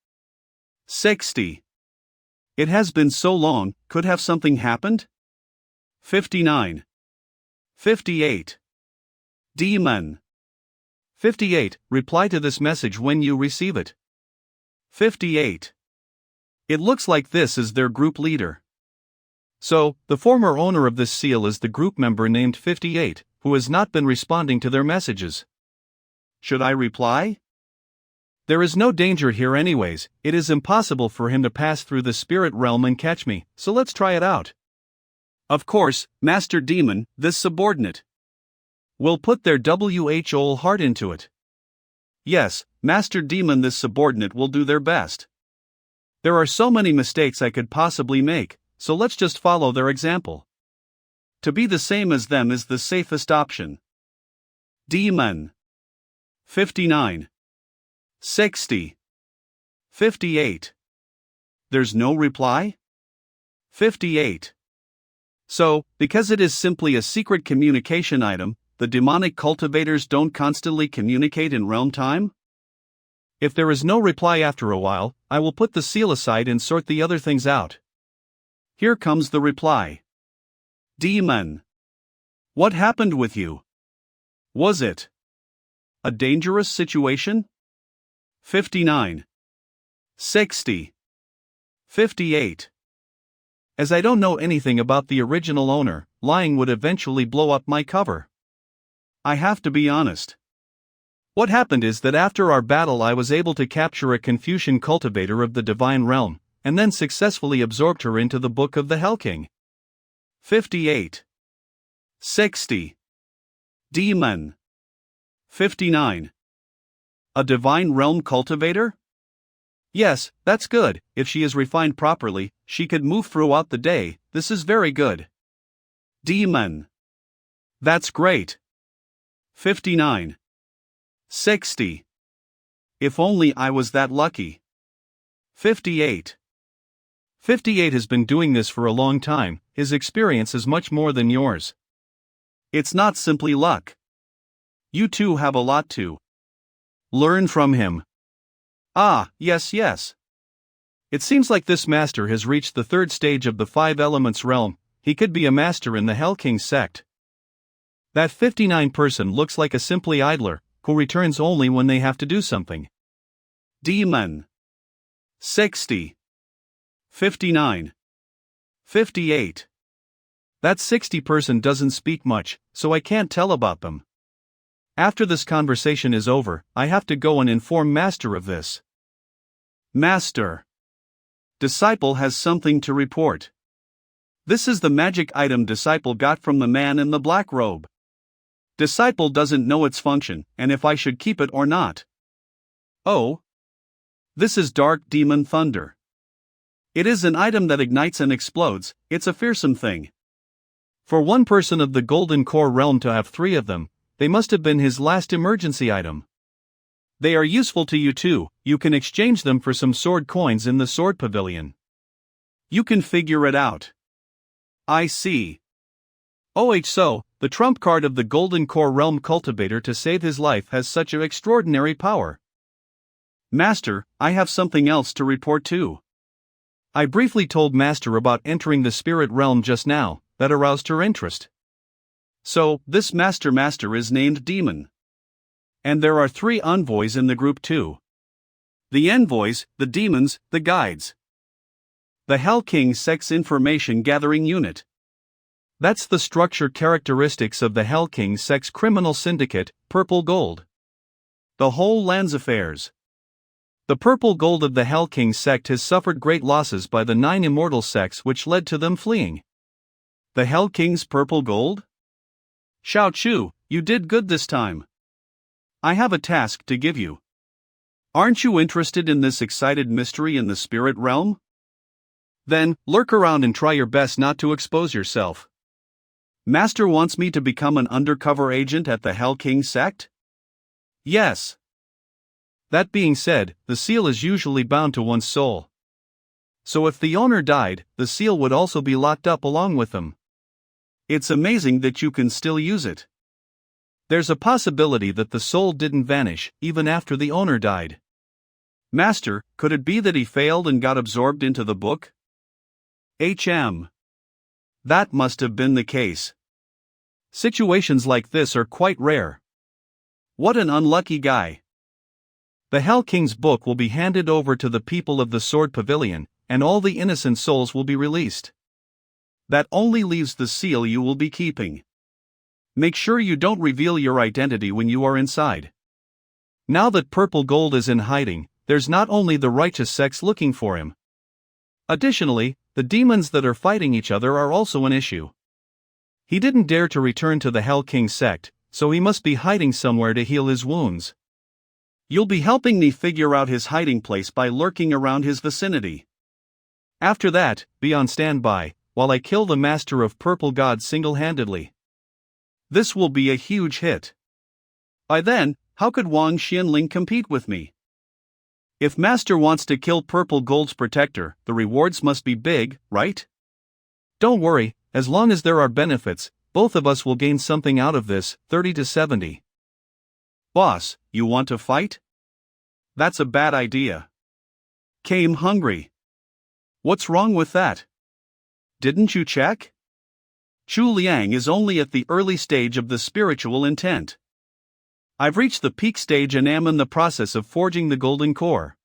60. It has been so long, could have something happened? 59. 58. Demon. 58. Reply to this message when you receive it. 58. It looks like this is their group leader. So, the former owner of this seal is the group member named 58, who has not been responding to their messages. Should I reply? There is no danger here anyways. It is impossible for him to pass through the spirit realm and catch me, so let's try it out. Of course, Master Demon, this subordinate will put their whole heart into it. Yes, Master Demon, this subordinate will do their best. There are so many mistakes I could possibly make, so let's just follow their example. To be the same as them is the safest option. Demon. 59. 60. 58. There's no reply? 58. So, because it is simply a secret communication item, the demonic cultivators don't constantly communicate in realm time? If there is no reply after a while, I will put the seal aside and sort the other things out. Here comes the reply. Demon. What happened with you? Was it a dangerous situation? 59. 60. 58. As I don't know anything about the original owner, lying would eventually blow up my cover. I have to be honest. What happened is that after our battle I was able to capture a Confucian cultivator of the divine realm, and then successfully absorbed her into the Book of the Hell King. 58. 60. Demon. 59. A divine realm cultivator? Yes, that's good. If she is refined properly, she could move throughout the day. This is very good. Demon. That's great. 59. 60. If only I was that lucky. 58. 58 has been doing this for a long time. His experience is much more than yours. It's not simply luck. You too have a lot to learn from him. Ah, yes. It seems like this master has reached the 3rd stage of the 5 elements realm. He could be a master in the Hell King sect. That 59 person looks like a simply idler, who returns only when they have to do something. Demon. 60. 59. 58. That 60 person doesn't speak much, so I can't tell about them. After this conversation is over, I have to go and inform Master of this. Master. Disciple has something to report. This is the magic item Disciple got from the man in the black robe. Disciple doesn't know its function, and if I should keep it or not. Oh. This is Dark Demon Thunder. It is an item that ignites and explodes. It's a fearsome thing. For one person of the Golden Core realm to have 3 of them, they must have been his last emergency item. They are useful to you too. You can exchange them for some sword coins in the sword pavilion. You can figure it out. I see. So, the trump card of the Golden Core realm cultivator to save his life has such an extraordinary power. Master, I have something else to report too. I briefly told Master about entering the spirit realm just now. That aroused her interest. So, this master is named Demon. And there are 3 envoys in the group too. The envoys, the demons, the guides. The Hell King Sect's Information Gathering Unit. That's the structure characteristics of the Hell King Sect's criminal syndicate, Purple Gold. The whole land's affairs. The Purple Gold of the Hell King Sect has suffered great losses by the 9 immortal sects which led to them fleeing. The Hell King's Purple Gold? Xiao Chu, you did good this time. I have a task to give you. Aren't you interested in this excited mystery in the spirit realm? Then, lurk around and try your best not to expose yourself. Master wants me to become an undercover agent at the Hell King Sect? Yes. That being said, the seal is usually bound to one's soul. So if the owner died, the seal would also be locked up along with them. It's amazing that you can still use it. There's a possibility that the soul didn't vanish, even after the owner died. Master, could it be that he failed and got absorbed into the book? That must have been the case. Situations like this are quite rare. What an unlucky guy. The Hell King's book will be handed over to the people of the Sword Pavilion, and all the innocent souls will be released. That only leaves the seal you will be keeping. Make sure you don't reveal your identity when you are inside. Now that Purple Gold is in hiding, there's not only the righteous sects looking for him. Additionally, the demons that are fighting each other are also an issue. He didn't dare to return to the Hell King Sect, so he must be hiding somewhere to heal his wounds. You'll be helping me figure out his hiding place by lurking around his vicinity. After that, be on standby, while I kill the Master of Purple God single-handedly. This will be a huge hit. By then, how could Wang Xianling compete with me? If Master wants to kill Purple Gold's protector, the rewards must be big, right? Don't worry, as long as there are benefits, both of us will gain something out of this, 30 to 70. Boss, you want to fight? That's a bad idea. Came hungry. What's wrong with that? Didn't you check? Chu Liang is only at the early stage of the spiritual intent. I've reached the peak stage and am in the process of forging the golden core.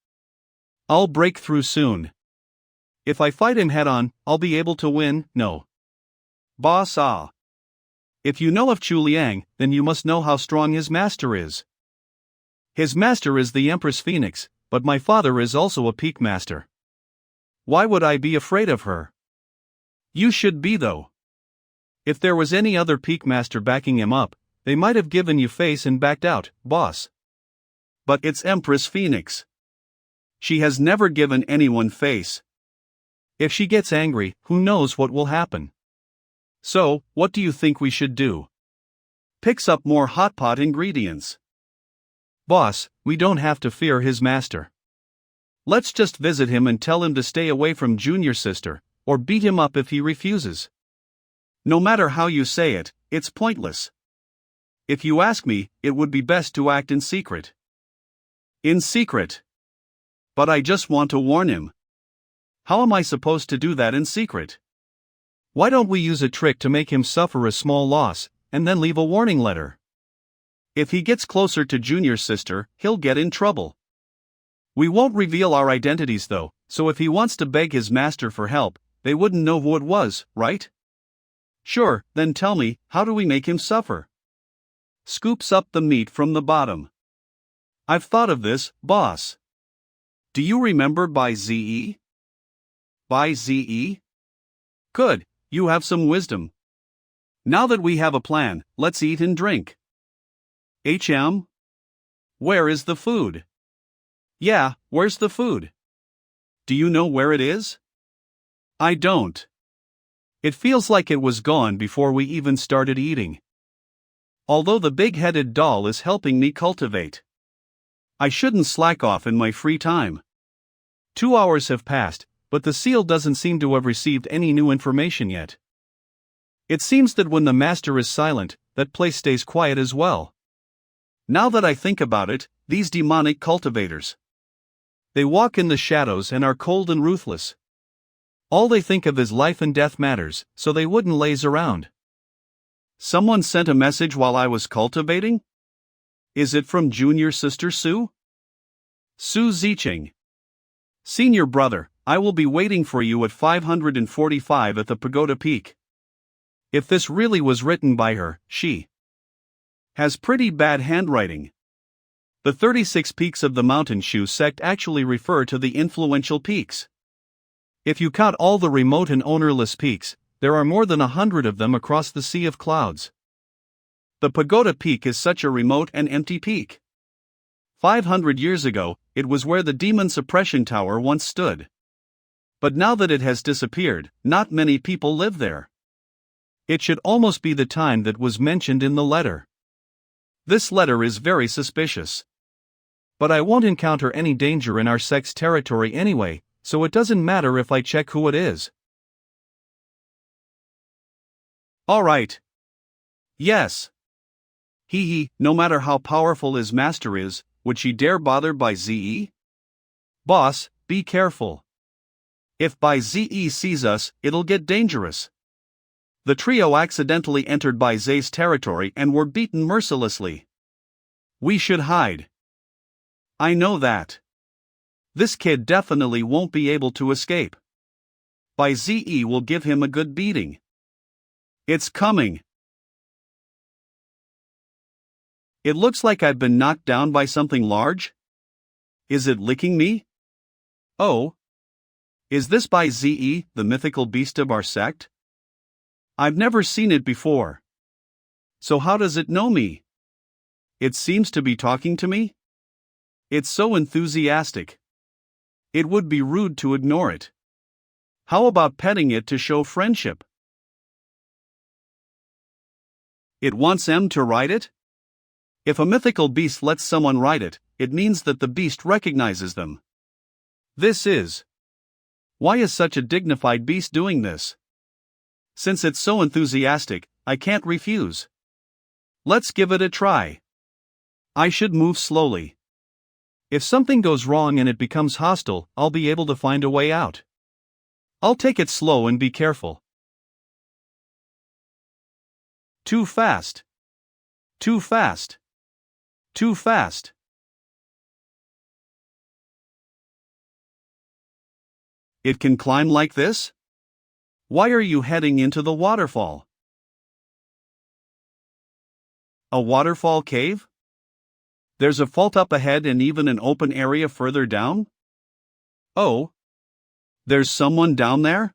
I'll break through soon. If I fight him head-on, I'll be able to win, no. Boss ah. If you know of Chu Liang, then you must know how strong his master is. His master is the Empress Phoenix, but my father is also a peak master. Why would I be afraid of her? You should be though. If there was any other peak master backing him up, they might have given you face and backed out, boss. But it's Empress Phoenix. She has never given anyone face. If she gets angry, who knows what will happen? So, what do you think we should do? Picks up more hot pot ingredients. Boss, we don't have to fear his master. Let's just visit him and tell him to stay away from Junior Sister, or beat him up if he refuses. No matter how you say it, it's pointless. If you ask me, it would be best to act in secret. In secret? But I just want to warn him. How am I supposed to do that in secret? Why don't we use a trick to make him suffer a small loss, and then leave a warning letter? If he gets closer to Junior Sister, he'll get in trouble. We won't reveal our identities though, so if he wants to beg his master for help, they wouldn't know who it was, right? Sure, then tell me, how do we make him suffer? Scoops up the meat from the bottom. I've thought of this, boss. Do you remember by ZE? By ZE? Good, you have some wisdom. Now that we have a plan, let's eat and drink. Where is the food? Yeah, where's the food? Do you know where it is? I don't. It feels like it was gone before we even started eating. Although the big-headed doll is helping me cultivate. I shouldn't slack off in my free time. 2 hours have passed, but the seal doesn't seem to have received any new information yet. It seems that when the master is silent, that place stays quiet as well. Now that I think about it, these demonic cultivators. They walk in the shadows and are cold and ruthless. All they think of is life and death matters, so they wouldn't laze around. Someone sent a message while I was cultivating? Is it from junior sister Sue? Su Ziqing. Senior brother, I will be waiting for you at 545 at the pagoda peak. If this really was written by her, she has pretty bad handwriting. The 36 peaks of the mountain Shu sect actually refer to the influential peaks. If you count all the remote and ownerless peaks, there are more than 100 of them across the sea of clouds. The pagoda peak is such a remote and empty peak. 500 years ago, it was where the demon suppression tower once stood. But now that it has disappeared, not many people live there. It should almost be the time that was mentioned in the letter. This letter is very suspicious. But I won't encounter any danger in our sect's territory anyway, so it doesn't matter if I check who it is. Alright. Yes. No matter how powerful his master is, would she dare bother Bai Ze? Boss, be careful. If Bai Ze sees us, it'll get dangerous. The trio accidentally entered Bai Ze's territory and were beaten mercilessly. We should hide. I know that. This kid definitely won't be able to escape. Bai Ze will give him a good beating. It's coming. It looks like I've been knocked down by something large. Is it licking me? Oh. Is this Bai Ze, the mythical beast of our sect? I've never seen it before. So how does it know me? It seems to be talking to me? It's so enthusiastic. It would be rude to ignore it. How about petting it to show friendship? It wants M to ride it? If a mythical beast lets someone ride it, it means that the beast recognizes them. Why is such a dignified beast doing this? Since it's so enthusiastic, I can't refuse. Let's give it a try. I should move slowly. If something goes wrong and it becomes hostile, I'll be able to find a way out. I'll take it slow and be careful. Too fast. Too fast. Too fast. It can climb like this? Why are you heading into the waterfall? A waterfall cave? There's a fault up ahead and even an open area further down? Oh. There's someone down there?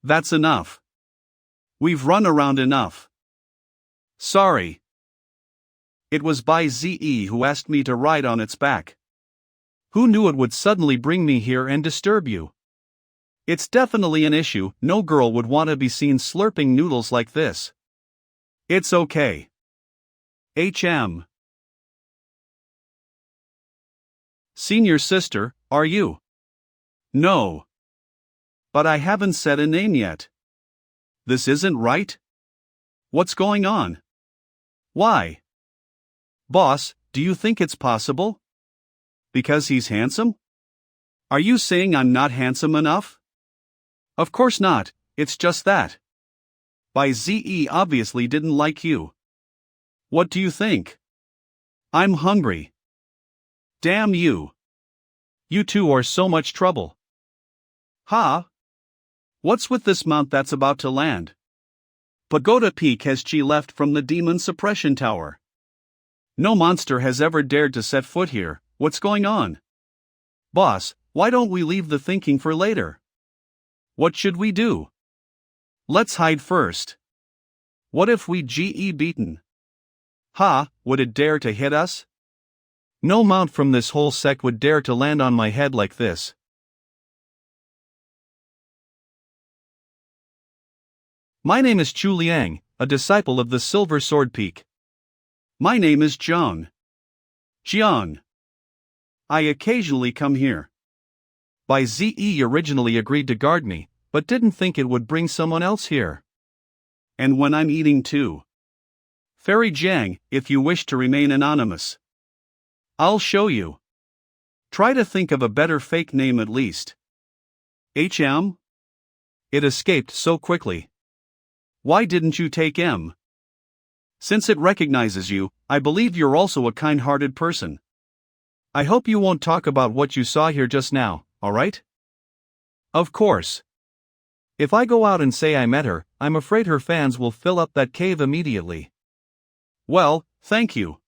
That's enough. We've run around enough. Sorry. It was Bai Ze who asked me to ride on its back. Who knew it would suddenly bring me here and disturb you? It's definitely an issue. No girl would want to be seen slurping noodles like this. It's okay. Senior sister, are you? No. But I haven't said a name yet. This isn't right? What's going on? Why? Boss, do you think it's possible? Because he's handsome? Are you saying I'm not handsome enough? Of course not, it's just that. Bai Ze obviously didn't like you. What do you think? I'm hungry. Damn you. You two are so much trouble. Ha? What's with this mount that's about to land? Pagoda Peak has chi left from the demon suppression tower. No monster has ever dared to set foot here. What's going on? Boss, why don't we leave the thinking for later? What should we do? Let's hide first. What if we get beaten? Ha, would it dare to hit us? No mount from this whole sect would dare to land on my head like this. My name is Chu Liang, a disciple of the Silver Sword Peak. My name is Jiang. I occasionally come here. Bai Ze originally agreed to guard me, but didn't think it would bring someone else here. And when I'm eating too. Fairy Jiang, if you wish to remain anonymous. I'll show you. Try to think of a better fake name at least. it escaped so quickly. Why didn't you take M? Since it recognizes you, I believe you're also a kind-hearted person. I hope you won't talk about what you saw here just now, alright? Of course. If I go out and say I met her, I'm afraid her fans will fill up that cave immediately. Well, thank you.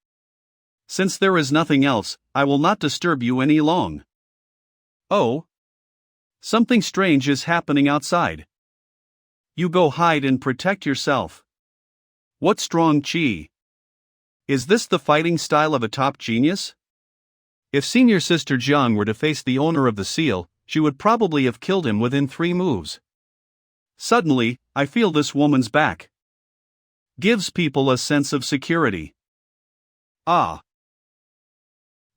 Since there is nothing else, I will not disturb you any long. Oh. Something strange is happening outside. You go hide and protect yourself. What strong chi? Is this the fighting style of a top genius? If Senior Sister Jiang were to face the owner of the seal, she would probably have killed him within 3 moves. Suddenly, I feel this woman's back. Gives people a sense of security. Ah.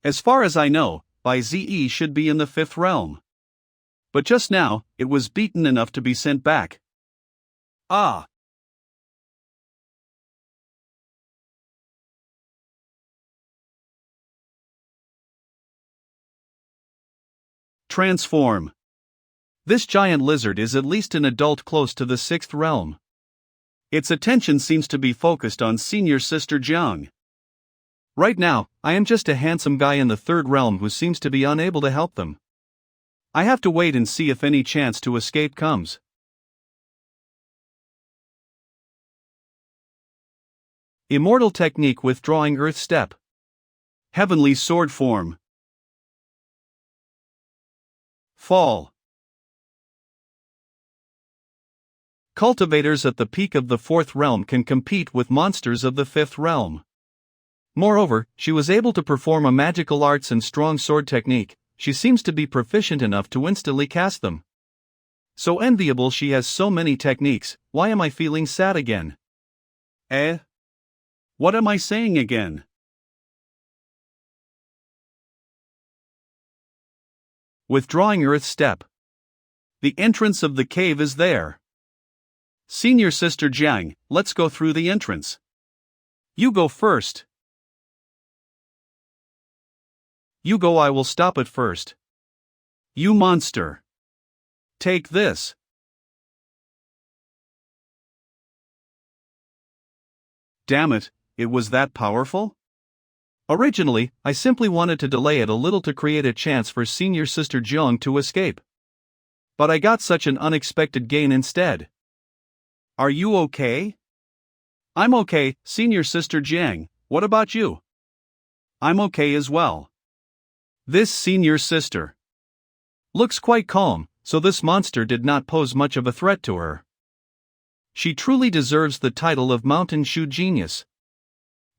As far as I know, Bai Ze should be in the 5th realm. But just now, it was beaten enough to be sent back. Ah. Transform. This giant lizard is at least an adult close to the 6th realm. Its attention seems to be focused on Senior Sister Jiang. Right now, I am just a handsome guy in the 3rd realm who seems to be unable to help them. I have to wait and see if any chance to escape comes. Immortal Technique Withdrawing Earth Step. Heavenly Sword Form. Fall. Cultivators at the peak of the 4th realm can compete with monsters of the 5th realm. Moreover, she was able to perform a magical arts and strong sword technique. She seems to be proficient enough to instantly cast them. So enviable she has so many techniques. Why am I feeling sad again? What am I saying again? Withdrawing Earth Step. The entrance of the cave is there. Senior Sister Jiang, let's go through the entrance. You go first. You go, I will stop it first. You monster. Take this. Damn it, it was that powerful? Originally, I simply wanted to delay it a little to create a chance for Senior Sister Jiang to escape. But I got such an unexpected gain instead. Are you okay? I'm okay, Senior Sister Jiang, what about you? I'm okay as well. This Senior Sister looks quite calm, so this monster did not pose much of a threat to her. She truly deserves the title of Mountain Shoe Genius.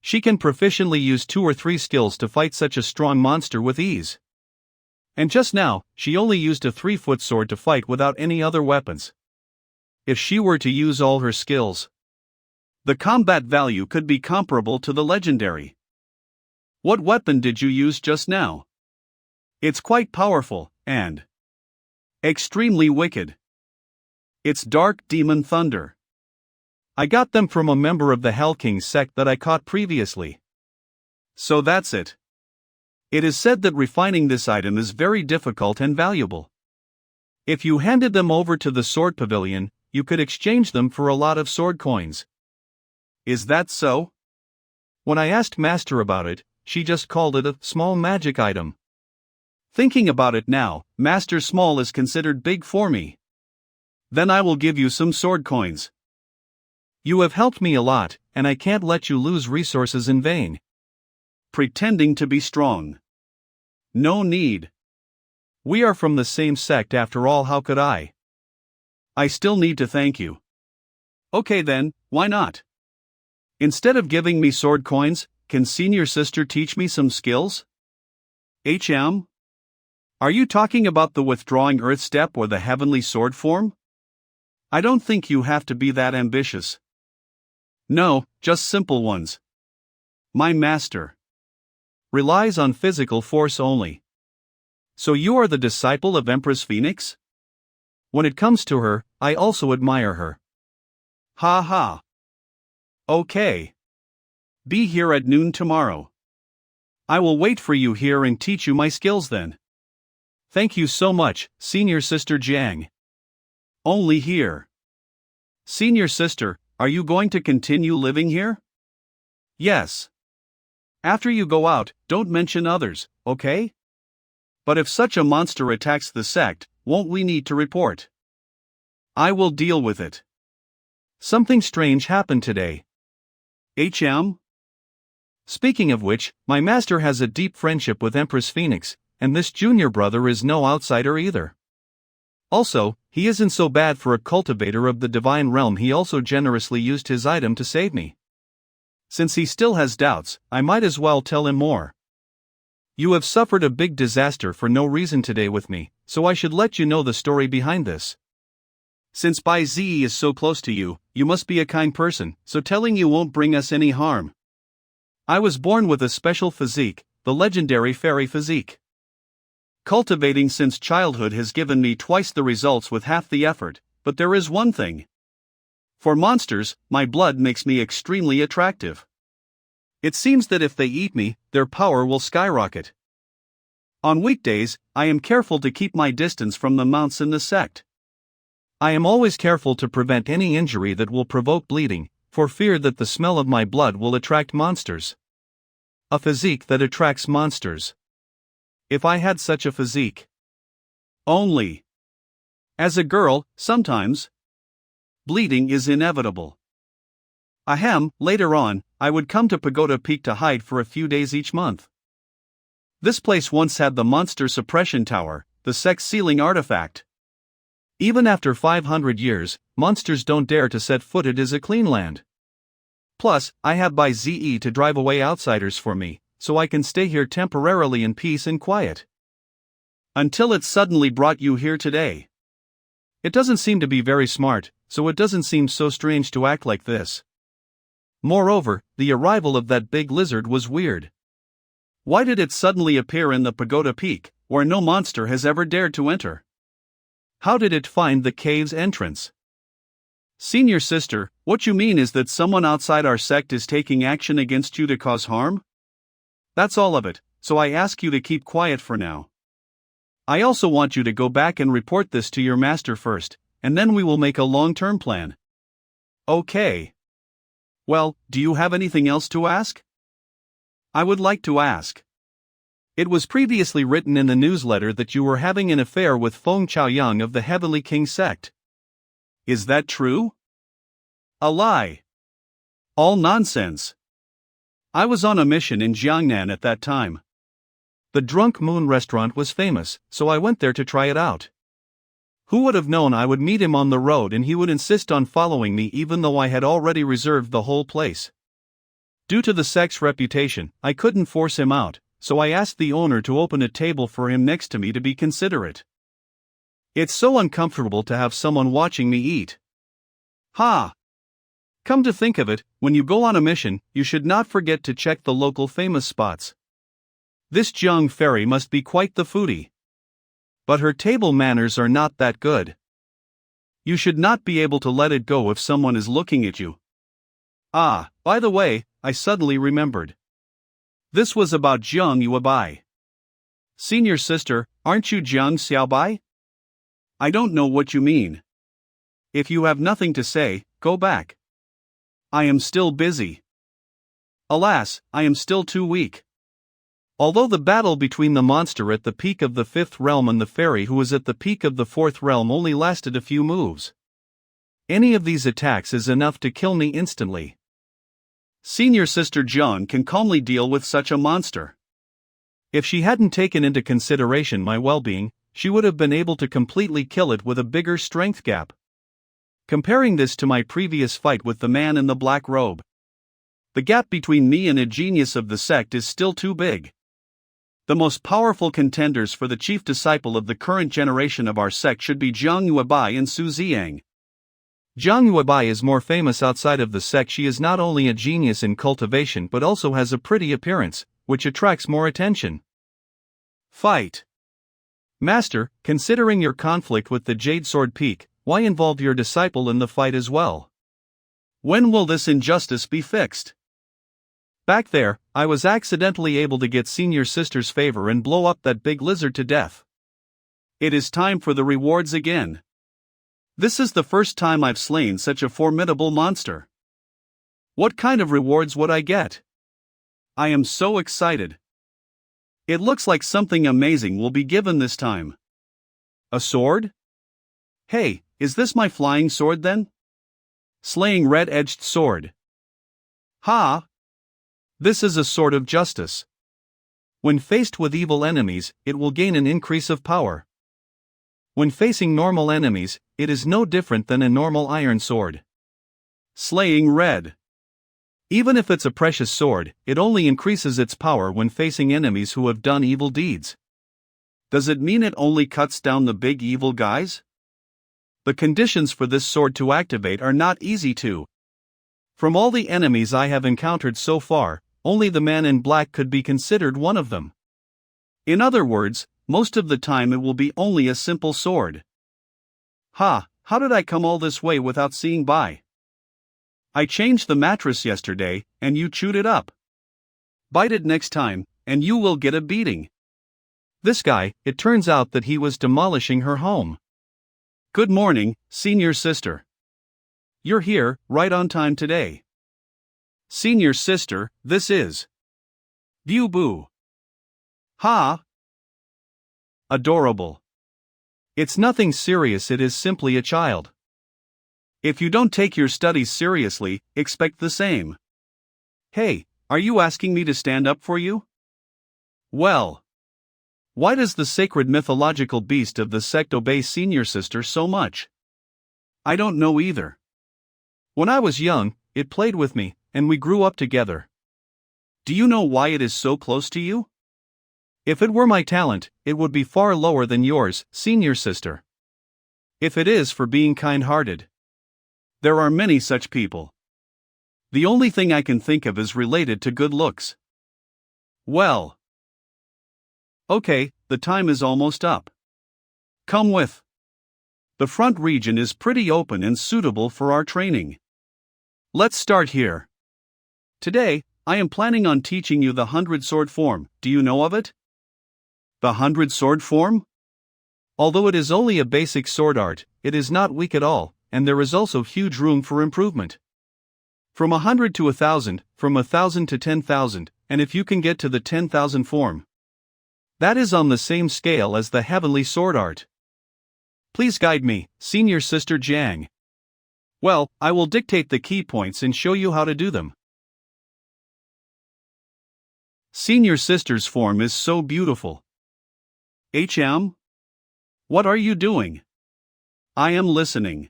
She can proficiently use 2 or 3 skills to fight such a strong monster with ease. And just now, she only used a 3-foot sword to fight without any other weapons. If she were to use all her skills, the combat value could be comparable to the legendary. What weapon did you use just now? It's quite powerful, and extremely wicked. It's Dark Demon Thunder. I got them from a member of the Hell King sect that I caught previously. So that's it. It is said that refining this item is very difficult and valuable. If you handed them over to the Sword Pavilion, you could exchange them for a lot of sword coins. Is that so? When I asked Master about it, she just called it a small magic item. Thinking about it now, Master Small is considered big for me. Then I will give you some sword coins. You have helped me a lot, and I can't let you lose resources in vain. Pretending to be strong. No need. We are from the same sect after all, how could I? I still need to thank you. Okay then, why not? Instead of giving me sword coins, can Senior Sister teach me some skills? Are you talking about the Withdrawing Earth Step or the Heavenly Sword Form? I don't think you have to be that ambitious. No, just simple ones. My master relies on physical force only. So you are the disciple of Empress Phoenix? When it comes to her, I also admire her. Ha ha. Okay. Be here at noon tomorrow. I will wait for you here and teach you my skills then. Thank you so much, Senior Sister Jiang. Only here. Senior sister, are you going to continue living here? Yes. After you go out, don't mention others, okay? But if such a monster attacks the sect, won't we need to report? I will deal with it. Something strange happened today. HM? Speaking of which, my master has a deep friendship with Empress Phoenix, and this junior brother is no outsider either. Also, he isn't so bad for a cultivator of the divine realm. He also generously used his item to save me. Since he still has doubts, I might as well tell him more. You have suffered a big disaster for no reason today with me, so I should let you know the story behind this. Since Bai Zi is so close to you, you must be a kind person, so telling you won't bring us any harm. I was born with a special physique, the legendary fairy physique. Cultivating since childhood has given me twice the results with half the effort, but there is one thing. For monsters, my blood makes me extremely attractive. It seems that if they eat me, their power will skyrocket. On weekdays, I am careful to keep my distance from the mounts in the sect. I am always careful to prevent any injury that will provoke bleeding, for fear that the smell of my blood will attract monsters. A physique that attracts monsters. If I had such a physique. Only. As a girl, sometimes bleeding is inevitable. Ahem, later on, I would come to Pagoda Peak to hide for a few days each month. This place once had the monster suppression tower, the sect's sealing artifact. Even after 500 years, monsters don't dare to set foot. It is a clean land. Plus, I have Bai Ze to drive away outsiders for me, so I can stay here temporarily in peace and quiet. Until it suddenly brought you here today. It doesn't seem to be very smart, so it doesn't seem so strange to act like this. Moreover, the arrival of that big lizard was weird. Why did it suddenly appear in the Pagoda Peak, where no monster has ever dared to enter? How did it find the cave's entrance? Senior sister, what you mean is that someone outside our sect is taking action against you to cause harm? That's all of it, so I ask you to keep quiet for now. I also want you to go back and report this to your master first, and then we will make a long-term plan. Okay. Well, do you have anything else to ask? I would like to ask. It was previously written in the newsletter that you were having an affair with Feng Chaoyang of the Heavenly King sect. Is that true? A lie. All nonsense. I was on a mission in Jiangnan at that time. The Drunk Moon restaurant was famous, so I went there to try it out. Who would have known I would meet him on the road and he would insist on following me even though I had already reserved the whole place. Due to the sect's reputation, I couldn't force him out, so I asked the owner to open a table for him next to me to be considerate. It's so uncomfortable to have someone watching me eat. Ha! Come to think of it, when you go on a mission, you should not forget to check the local famous spots. This Jiang fairy must be quite the foodie. But her table manners are not that good. You should not be able to let it go if someone is looking at you. Ah, by the way, I suddenly remembered. This was about Jiang Yuebai. Senior sister, aren't you Jiang Xiaobai? I don't know what you mean. If you have nothing to say, go back. I am still busy. Alas, I am still too weak. Although the battle between the monster at the peak of the 5th realm and the fairy who was at the peak of the 4th realm only lasted a few moves. Any of these attacks is enough to kill me instantly. Senior sister Jiang can calmly deal with such a monster. If she hadn't taken into consideration my well-being, she would have been able to completely kill it with a bigger strength gap. Comparing this to my previous fight with the man in the black robe, the gap between me and a genius of the sect is still too big. The most powerful contenders for the chief disciple of the current generation of our sect should be Jiang Yuebai and Su Ziyang. Jiang Yuebai is more famous outside of the sect. She is not only a genius in cultivation but also has a pretty appearance, which attracts more attention. Fight. Master, considering your conflict with the Jade Sword Peak, why involve your disciple in the fight as well? When will this injustice be fixed? Back there, I was accidentally able to get senior sister's favor and blow up that big lizard to death. It is time for the rewards again. This is the first time I've slain such a formidable monster. What kind of rewards would I get? I am so excited. It looks like something amazing will be given this time. A sword? Hey, is this my flying sword then? Slaying red-edged sword. Ha! This is a sword of justice. When faced with evil enemies, it will gain an increase of power. When facing normal enemies, it is no different than a normal iron sword. Slaying red. Even if it's a precious sword, it only increases its power when facing enemies who have done evil deeds. Does it mean it only cuts down the big evil guys? The conditions for this sword to activate are not easy too. From all the enemies I have encountered so far, only the man in black could be considered one of them. In other words, most of the time it will be only a simple sword. Ha, how did I come all this way without seeing by? I changed the mattress yesterday, and you chewed it up. Bite it next time, and you will get a beating. This guy, it turns out that he was demolishing her home. Good morning, senior sister. You're here, right on time today. Senior sister, this is Bew Boo. Ha! Adorable. It's nothing serious, it is simply a child. If you don't take your studies seriously, expect the same. Hey, are you asking me to stand up for you? Well, why does the sacred mythological beast of the sect obey senior sister so much? I don't know either. When I was young, it played with me, and we grew up together. Do you know why it is so close to you? If it were my talent, it would be far lower than yours, senior sister. If it is for being kind-hearted. There are many such people. The only thing I can think of is related to good looks. Well. Okay, the time is almost up. Come with. The front region is pretty open and suitable for our training. Let's start here. Today, I am planning on teaching you the 100 sword form. Do you know of it? The 100 sword form? Although it is only a basic sword art, it is not weak at all, and there is also huge room for improvement. From 100 to 1,000, from 1,000 to 10,000, and if you can get to the 10,000 form. That is on the same scale as the heavenly sword art. Please guide me, senior sister Jiang. Well, I will dictate the key points and show you how to do them. Senior sister's form is so beautiful. What are you doing? I am listening.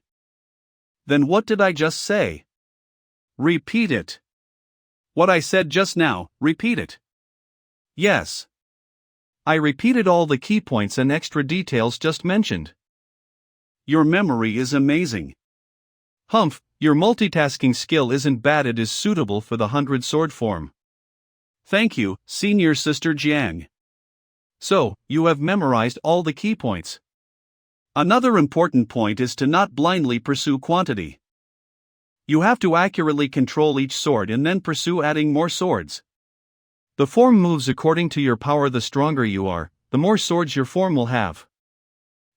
Then what did I just say? Repeat it. What I said just now, repeat it. Yes. I repeated all the key points and extra details just mentioned. Your memory is amazing. Humph, your multitasking skill isn't bad, it is suitable for the 100 sword form. Thank you, senior sister Jiang. So, you have memorized all the key points. Another important point is to not blindly pursue quantity. You have to accurately control each sword and then pursue adding more swords. The form moves according to your power. The stronger you are, the more swords your form will have.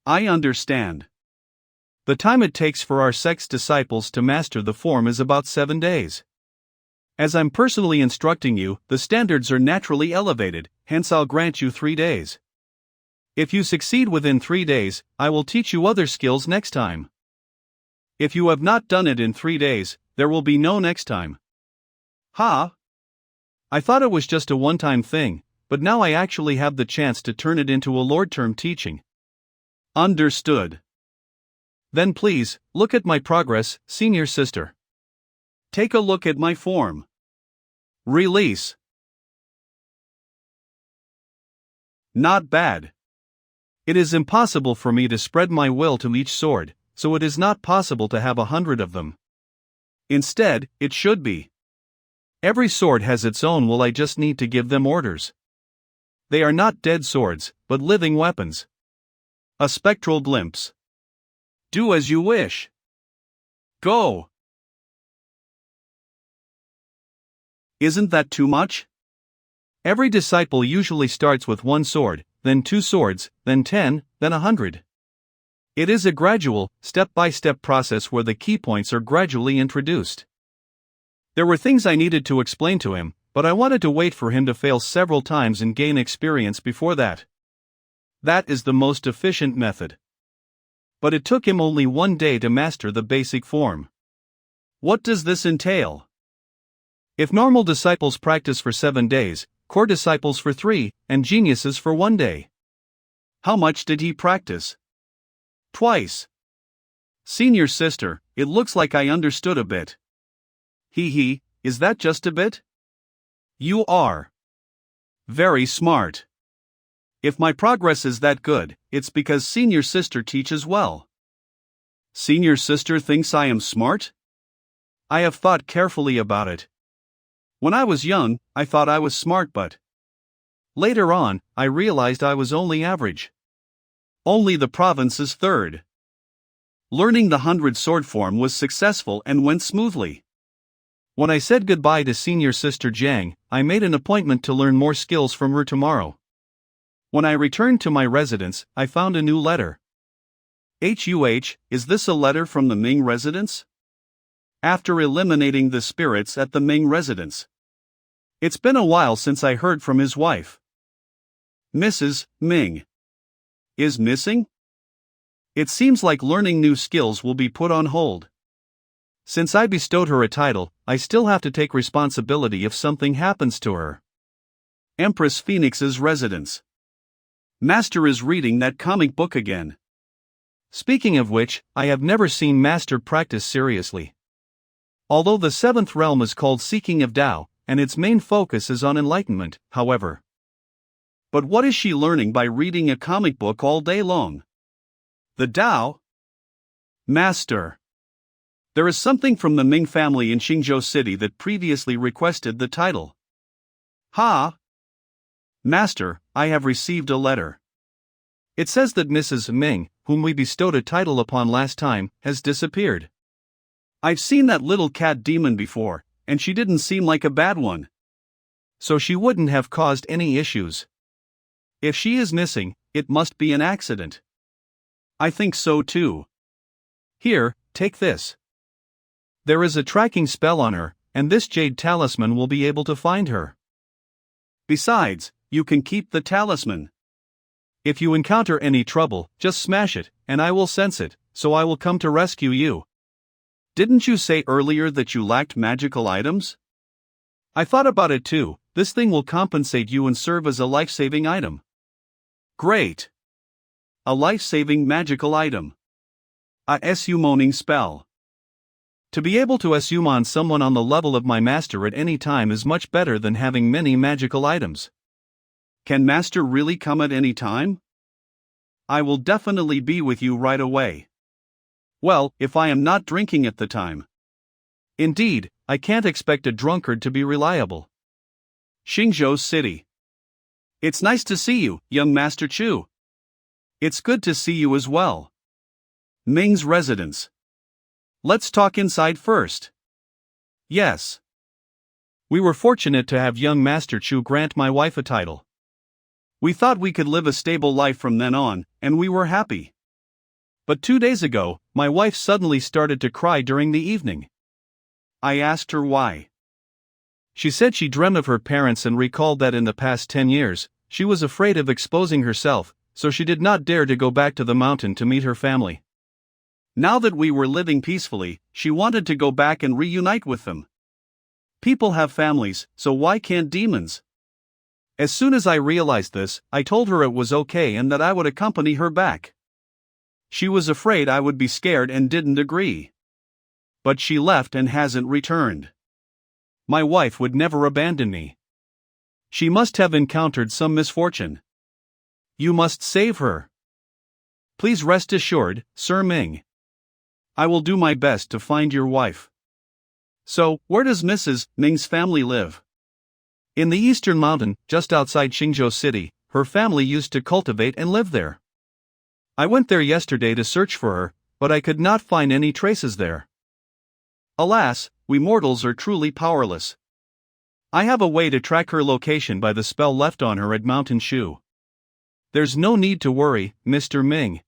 I understand. The time it takes for our sect's disciples to master the form is about 7 days. As I'm personally instructing you, the standards are naturally elevated, hence I'll grant you 3 days. If you succeed within 3 days, I will teach you other skills next time. If you have not done it in 3 days, there will be no next time. Ha! I thought it was just a one-time thing, but now I actually have the chance to turn it into a long-term teaching. Understood. Then please, look at my progress, senior sister. Take a look at my form. Release. Not bad. It is impossible for me to spread my will to each sword, so it is not possible to have 100 of them. Instead, it should be. Every sword has its own will, I just need to give them orders. They are not dead swords, but living weapons. A spectral glimpse. Do as you wish. Go. Isn't that too much? Every disciple usually starts with 1 sword, then 2 swords, then 10, then 100. It is a gradual, step-by-step process where the key points are gradually introduced. There were things I needed to explain to him, but I wanted to wait for him to fail several times and gain experience before that. That is the most efficient method. But it took him only 1 day to master the basic form. What does this entail? If normal disciples practice for 7 days, core disciples for 3, and geniuses for 1 day. How much did he practice? Twice. Senior sister, it looks like I understood a bit. Is that just a bit? You are very smart. If my progress is that good, it's because senior sister teaches well. Senior sister thinks I am smart? I have thought carefully about it. When I was young, I thought I was smart, but later on, I realized I was only average. Only the province is third. Learning the 100 sword form was successful and went smoothly. When I said goodbye to senior sister Jiang, I made an appointment to learn more skills from her tomorrow. When I returned to my residence, I found a new letter. Is this a letter from the Ming residence? After eliminating the spirits at the Ming residence. It's been a while since I heard from his wife. Mrs. Ming is missing? It seems like learning new skills will be put on hold. Since I bestowed her a title, I still have to take responsibility if something happens to her. Empress Phoenix's residence. Master is reading that comic book again. Speaking of which, I have never seen Master practice seriously. Although the 7th realm is called Seeking of Tao, and its main focus is on enlightenment, however. But what is she learning by reading a comic book all day long? The Tao? Master. There is something from the Ming family in Xingzhou City that previously requested the title. Master, I have received a letter. It says that Mrs. Ming, whom we bestowed a title upon last time, has disappeared. I've seen that little cat demon before, and she didn't seem like a bad one. So she wouldn't have caused any issues. If she is missing, it must be an accident. I think so too. Here, take this. There is a tracking spell on her, and this jade talisman will be able to find her. Besides, you can keep the talisman. If you encounter any trouble, just smash it, and I will sense it, so I will come to rescue you. Didn't you say earlier that you lacked magical items? I thought about it too. This thing will compensate you and serve as a life-saving item. Great. A life-saving magical item. A summoning spell. To be able to summon someone on the level of my master at any time is much better than having many magical items. Can master really come at any time? I will definitely be with you right away. Well, if I am not drinking at the time. Indeed, I can't expect a drunkard to be reliable. Xingzhou City. It's nice to see you, young Master Chu. It's good to see you as well. Ming's residence. Let's talk inside first. Yes. We were fortunate to have young Master Chu grant my wife a title. We thought we could live a stable life from then on, and we were happy. But 2 days ago, my wife suddenly started to cry during the evening. I asked her why. She said she dreamt of her parents and recalled that in the past 10 years, she was afraid of exposing herself, so she did not dare to go back to the mountain to meet her family. Now that we were living peacefully, she wanted to go back and reunite with them. People have families, so why can't demons? As soon as I realized this, I told her it was okay and that I would accompany her back. She was afraid I would be scared and didn't agree. But she left and hasn't returned. My wife would never abandon me. She must have encountered some misfortune. You must save her. Please rest assured, Sir Ming. I will do my best to find your wife. So, where does Mrs. Ming's family live? In the eastern mountain, just outside Xingzhou City. Her family used to cultivate and live there. I went there yesterday to search for her, but I could not find any traces there. Alas, we mortals are truly powerless. I have a way to track her location by the spell left on her at Mountain Shu. There's no need to worry, Mr. Ming.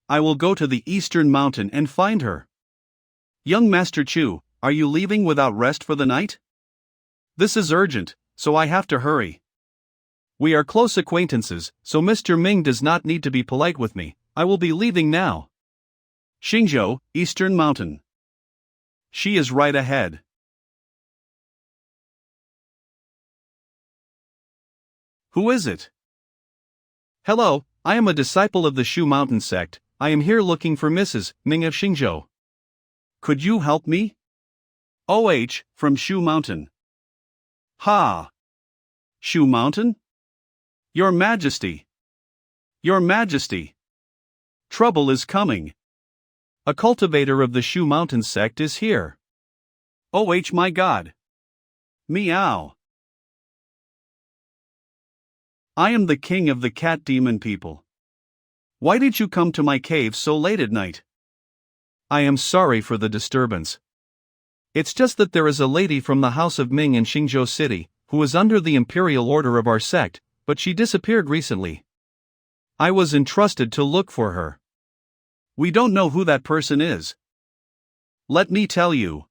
I will go to the eastern mountain and find her. Young Master Chu, are you leaving without rest for the night? This is urgent, so I have to hurry. We are close acquaintances, so Mr. Ming does not need to be polite with me. I will be leaving now. Xingzhou, Eastern Mountain. She is right ahead. Who is it? Hello, I am a disciple of the Shu Mountain sect. I am here looking for Mrs. Ming of Xingzhou. Could you help me? OH, from Shu Mountain. Ha! Shu Mountain? Your Majesty! Your Majesty! Trouble is coming. A cultivator of the Shu Mountain sect is here. OH, my God! Meow! I am the king of the cat demon people. Why did you come to my cave so late at night? I am sorry for the disturbance. It's just that there is a lady from the house of Ming in Xingzhou City, who is under the imperial order of our sect, but she disappeared recently. I was entrusted to look for her. We don't know who that person is. Let me tell you.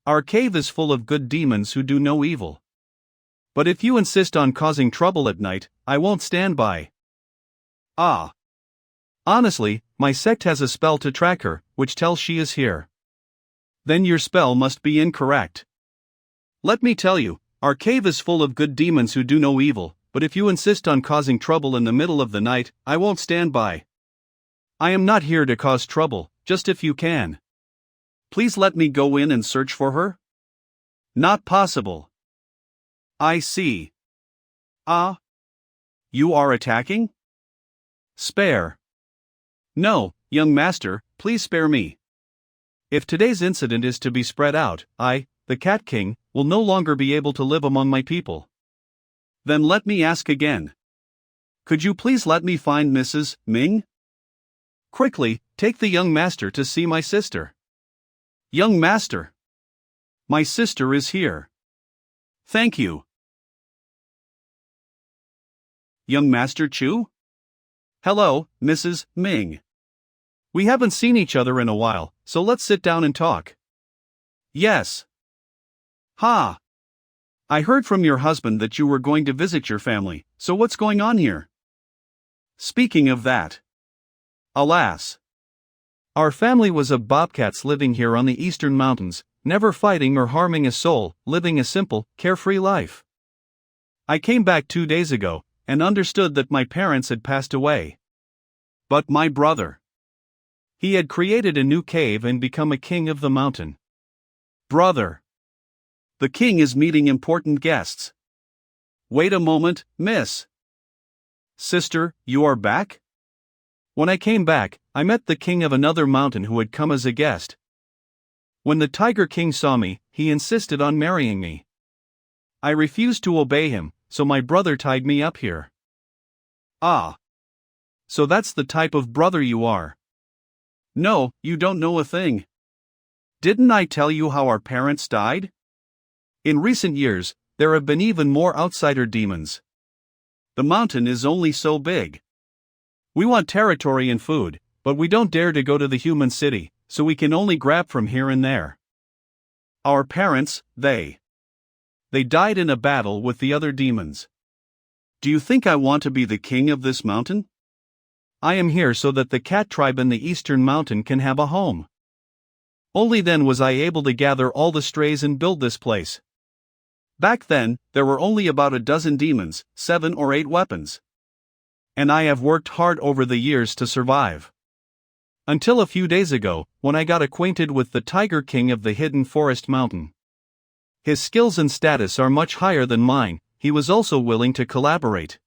Our cave is full of good demons who do no evil. But if you insist on causing trouble at night, I won't stand by. Ah. Honestly, my sect has a spell to track her, which tells she is here. Then your spell must be incorrect. Let me tell you, our cave is full of good demons who do no evil, but if you insist on causing trouble in the middle of the night, I won't stand by. I am not here to cause trouble, just if you can. Please let me go in and search for her? Not possible. I see. Ah? You are attacking? Spare. No, young master, please spare me. If today's incident is to be spread out, I, the Cat King, will no longer be able to live among my people. Then let me ask again. Could you please let me find Mrs. Ming? Quickly, take the young master to see my sister. Young master. My sister is here. Thank you. Young Master Chu? Hello, Mrs. Ming. We haven't seen each other in a while, so let's sit down and talk. Yes. Ha! I heard from your husband that you were going to visit your family, so what's going on here? Speaking of that. Alas. Our family was of bobcats living here on the eastern mountains, never fighting or harming a soul, living a simple, carefree life. I came back 2 days ago, and understood that my parents had passed away. But my brother. He had created a new cave and become a king of the mountain. Brother. The king is meeting important guests. Wait a moment, miss. Sister, you are back? When I came back, I met the king of another mountain who had come as a guest. When the Tiger King saw me, he insisted on marrying me. I refused to obey him, so my brother tied me up here. Ah. So that's the type of brother you are. No, you don't know a thing. Didn't I tell you how our parents died? In recent years, there have been even more outsider demons. The mountain is only so big. We want territory and food, but we don't dare to go to the human city, so we can only grab from here and there. Our parents, they died in a battle with the other demons. Do you think I want to be the king of this mountain? I am here so that the cat tribe in the eastern mountain can have a home. Only then was I able to gather all the strays and build this place. Back then, there were only about a dozen demons, 7 or 8 weapons. And I have worked hard over the years to survive. Until a few days ago, when I got acquainted with the Tiger King of the Hidden Forest Mountain. His skills and status are much higher than mine. He was also willing to collaborate.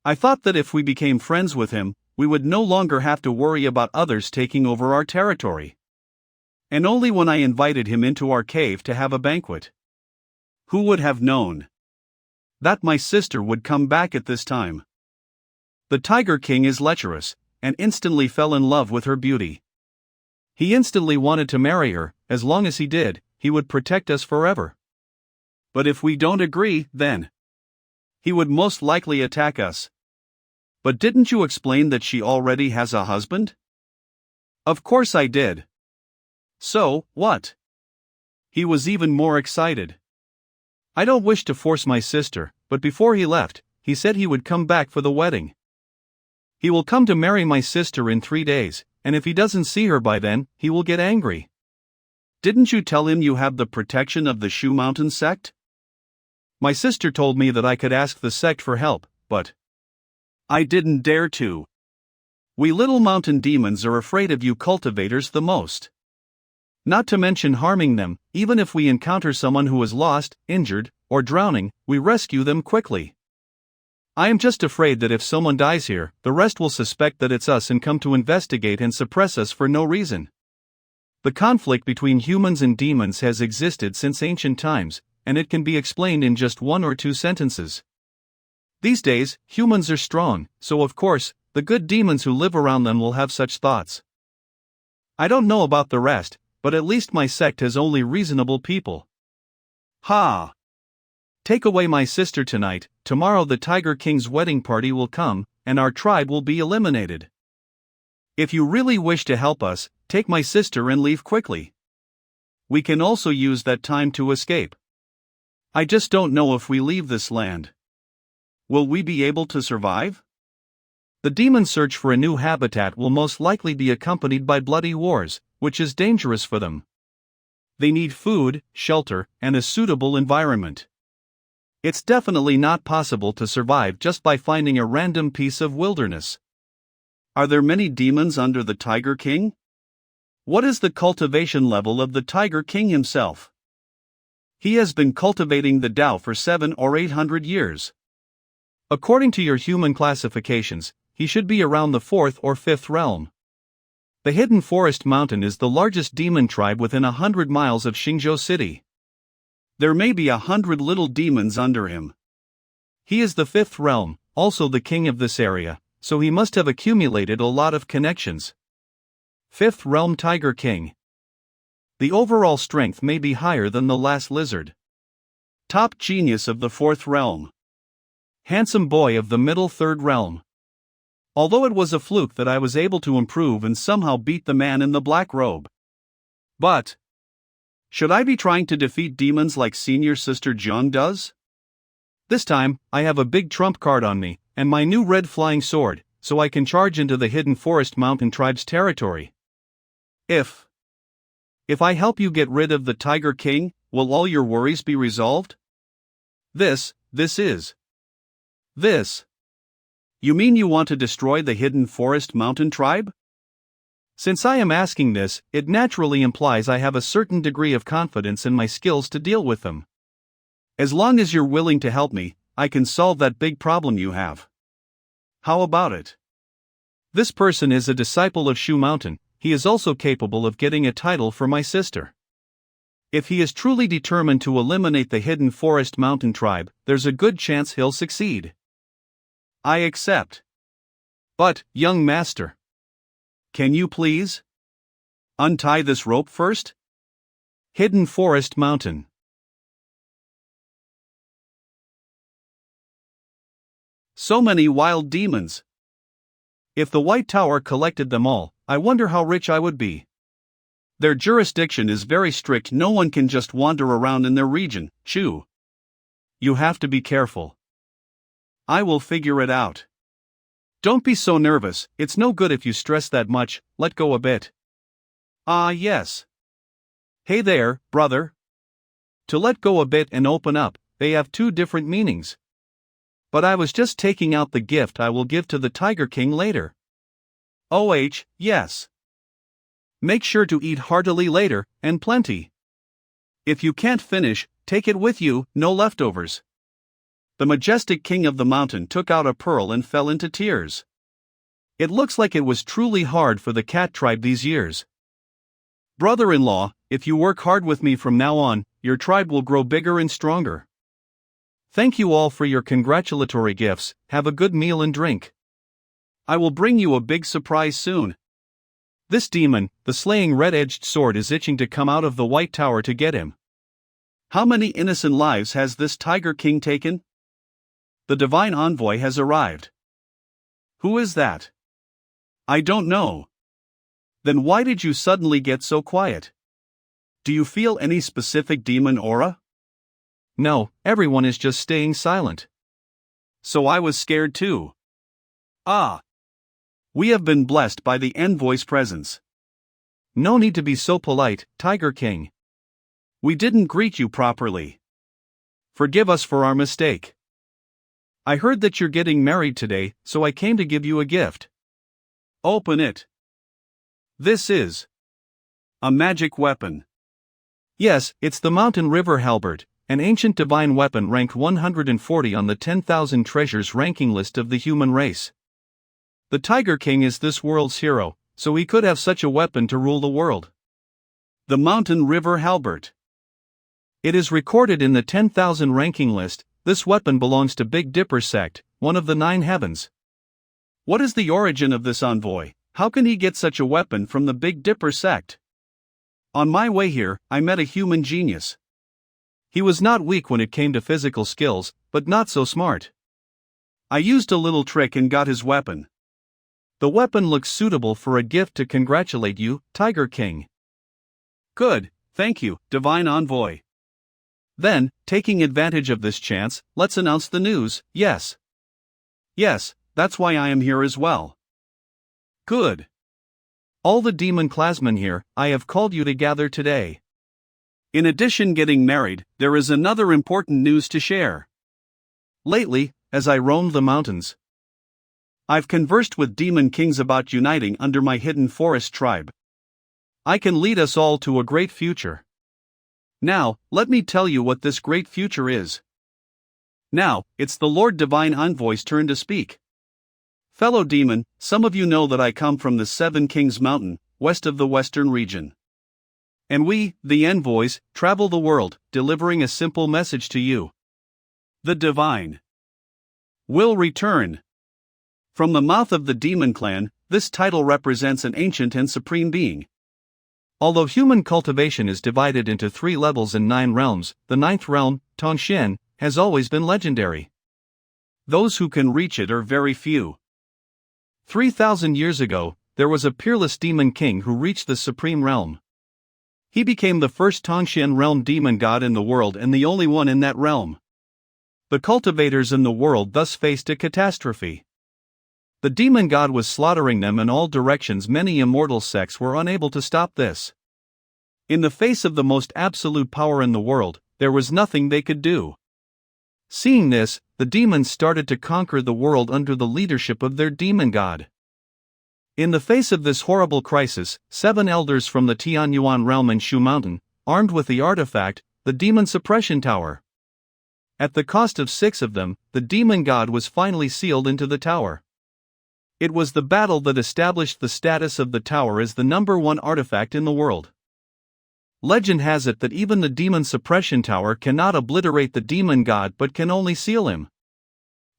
I thought that if we became friends with him, we would no longer have to worry about others taking over our territory. And only when I invited him into our cave to have a banquet. Who would have known that my sister would come back at this time? The Tiger King is lecherous, and instantly fell in love with her beauty. He instantly wanted to marry her. As long as he did, he would protect us forever. But if we don't agree, then he would most likely attack us. But didn't you explain that she already has a husband? Of course I did. So, what? He was even more excited. I don't wish to force my sister, but before he left, he said he would come back for the wedding. He will come to marry my sister in 3 days, and if he doesn't see her by then, he will get angry. Didn't you tell him you have the protection of the Shu Mountain sect? My sister told me that I could ask the sect for help, but I didn't dare to. We little mountain demons are afraid of you cultivators the most. Not to mention harming them. Even if we encounter someone who is lost, injured, or drowning, we rescue them quickly. I am just afraid that if someone dies here, the rest will suspect that it's us and come to investigate and suppress us for no reason. The conflict between humans and demons has existed since ancient times, and it can be explained in just 1 or 2 sentences. These days, humans are strong, so of course, the good demons who live around them will have such thoughts. I don't know about the rest, but at least my sect has only reasonable people. Ha! Take away my sister tonight, tomorrow the Tiger King's wedding party will come, and our tribe will be eliminated. If you really wish to help us, take my sister and leave quickly. We can also use that time to escape. I just don't know if we leave this land. Will we be able to survive? The demons' search for a new habitat will most likely be accompanied by bloody wars, which is dangerous for them. They need food, shelter, and a suitable environment. It's definitely not possible to survive just by finding a random piece of wilderness. Are there many demons under the Tiger King? What is the cultivation level of the Tiger King himself? He has been cultivating the Tao for 700 or 800 years. According to your human classifications, he should be around the 4th or 5th realm. The Hidden Forest Mountain is the largest demon tribe within 100 miles of Xingzhou City. There may be 100 little demons under him. He is the 5th realm, also the king of this area, so he must have accumulated a lot of connections. 5th realm Tiger King. The overall strength may be higher than the last lizard. Top genius of the 4th realm. Handsome boy of the middle 3rd realm. Although it was a fluke that I was able to improve and somehow beat the man in the black robe. But should I be trying to defeat demons like Senior Sister Jung does? This time, I have a big trump card on me, and my new red flying sword, so I can charge into the Hidden Forest Mountain tribe's territory. If I help you get rid of the Tiger King, will all your worries be resolved? This. You mean you want to destroy the Hidden Forest Mountain tribe? Since I am asking this, it naturally implies I have a certain degree of confidence in my skills to deal with them. As long as you're willing to help me, I can solve that big problem you have. How about it? This person is a disciple of Shu Mountain. He is also capable of getting a title for my sister. If he is truly determined to eliminate the Hidden Forest Mountain tribe, there's a good chance he'll succeed. I accept. But, young master, can you please untie this rope first? Hidden Forest Mountain. So many wild demons. If the White Tower collected them all, I wonder how rich I would be. Their jurisdiction is very strict. No one can just wander around in their region. Chew. You have to be careful. I will figure it out. Don't be so nervous, it's no good if you stress that much, let go a bit. Ah, yes. Hey there, brother. To let go a bit and open up, they have 2 different meanings. But I was just taking out the gift I will give to the Tiger King later. Yes. Make sure to eat heartily later, and plenty. If you can't finish, take it with you, no leftovers. The majestic king of the mountain took out a pearl and fell into tears. It looks like it was truly hard for the cat tribe these years. Brother-in-law, if you work hard with me from now on, your tribe will grow bigger and stronger. Thank you all for your congratulatory gifts. Have a good meal and drink. I will bring you a big surprise soon. This demon, the slaying red-edged sword, is itching to come out of the White Tower to get him. How many innocent lives has this Tiger King taken? The divine envoy has arrived. Who is that? I don't know. Then why did you suddenly get so quiet? Do you feel any specific demon aura? No, everyone is just staying silent. So I was scared too. Ah. We have been blessed by the envoy's presence. No need to be so polite, Tiger King. We didn't greet you properly. Forgive us for our mistake. I heard that you're getting married today, so I came to give you a gift. Open it. This is a magic weapon. Yes, it's the Mountain River Halberd, an ancient divine weapon ranked 140 on the 10,000 treasures ranking list of the human race. The Tiger King is this world's hero, so he could have such a weapon to rule the world. The Mountain River Halberd. It is recorded in the 10,000 ranking list. This weapon belongs to Big Dipper sect, one of the 9 heavens. What is the origin of this envoy? How can he get such a weapon from the Big Dipper sect? On my way here, I met a human genius. He was not weak when it came to physical skills, but not so smart. I used a little trick and got his weapon. The weapon looks suitable for a gift to congratulate you, Tiger King. Good, thank you, Divine Envoy. Then, taking advantage of this chance, let's announce the news. Yes. Yes, that's why I am here as well. Good. All the demon clansmen here, I have called you to gather today. In addition getting married, there is another important news to share. Lately, as I roamed the mountains, I've conversed with demon kings about uniting under my hidden forest tribe. I can lead us all to a great future. Now, let me tell you what this great future is. Now, it's the Lord Divine Envoy's turn to speak. Fellow demon, some of you know that I come from the 7 Kings Mountain, west of the western region. And we, the envoys, travel the world, delivering a simple message to you. The Divine will return. From the mouth of the demon clan, this title represents an ancient and supreme being. Although human cultivation is divided into 3 levels and 9 realms, the 9th realm, Tongshen, has always been legendary. Those who can reach it are very few. 3,000 years ago, there was a peerless demon king who reached the supreme realm. He became the first Tongshen realm demon god in the world and the only one in that realm. The cultivators in the world thus faced a catastrophe. The demon god was slaughtering them in all directions. Many immortal sects were unable to stop this. In the face of the most absolute power in the world, there was nothing they could do. Seeing this, the demons started to conquer the world under the leadership of their demon god. In the face of this horrible crisis, 7 elders from the Tianyuan realm in Shu Mountain, armed with the artifact, the Demon Suppression Tower. At the cost of 6 of them, the demon god was finally sealed into the tower. It was the battle that established the status of the tower as the #1 artifact in the world. Legend has it that even the Demon Suppression Tower cannot obliterate the demon god but can only seal him.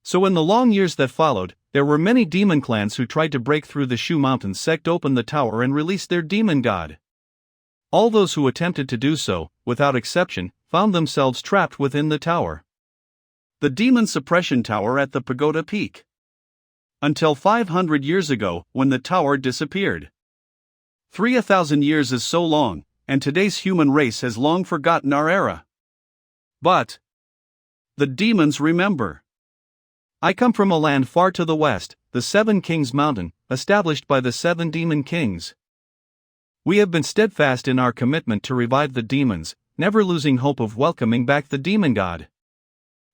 So in the long years that followed, there were many demon clans who tried to break through the Shu Mountain sect, open the tower and release their demon god. All those who attempted to do so, without exception, found themselves trapped within the tower. The Demon Suppression Tower at the Pagoda Peak. Until 500 years ago, when the tower disappeared. 3,000 years is so long, and today's human race has long forgotten our era. But the demons remember. I come from a land far to the west, the 7 Kings Mountain, established by the 7 demon kings. We have been steadfast in our commitment to revive the demons, never losing hope of welcoming back the demon god.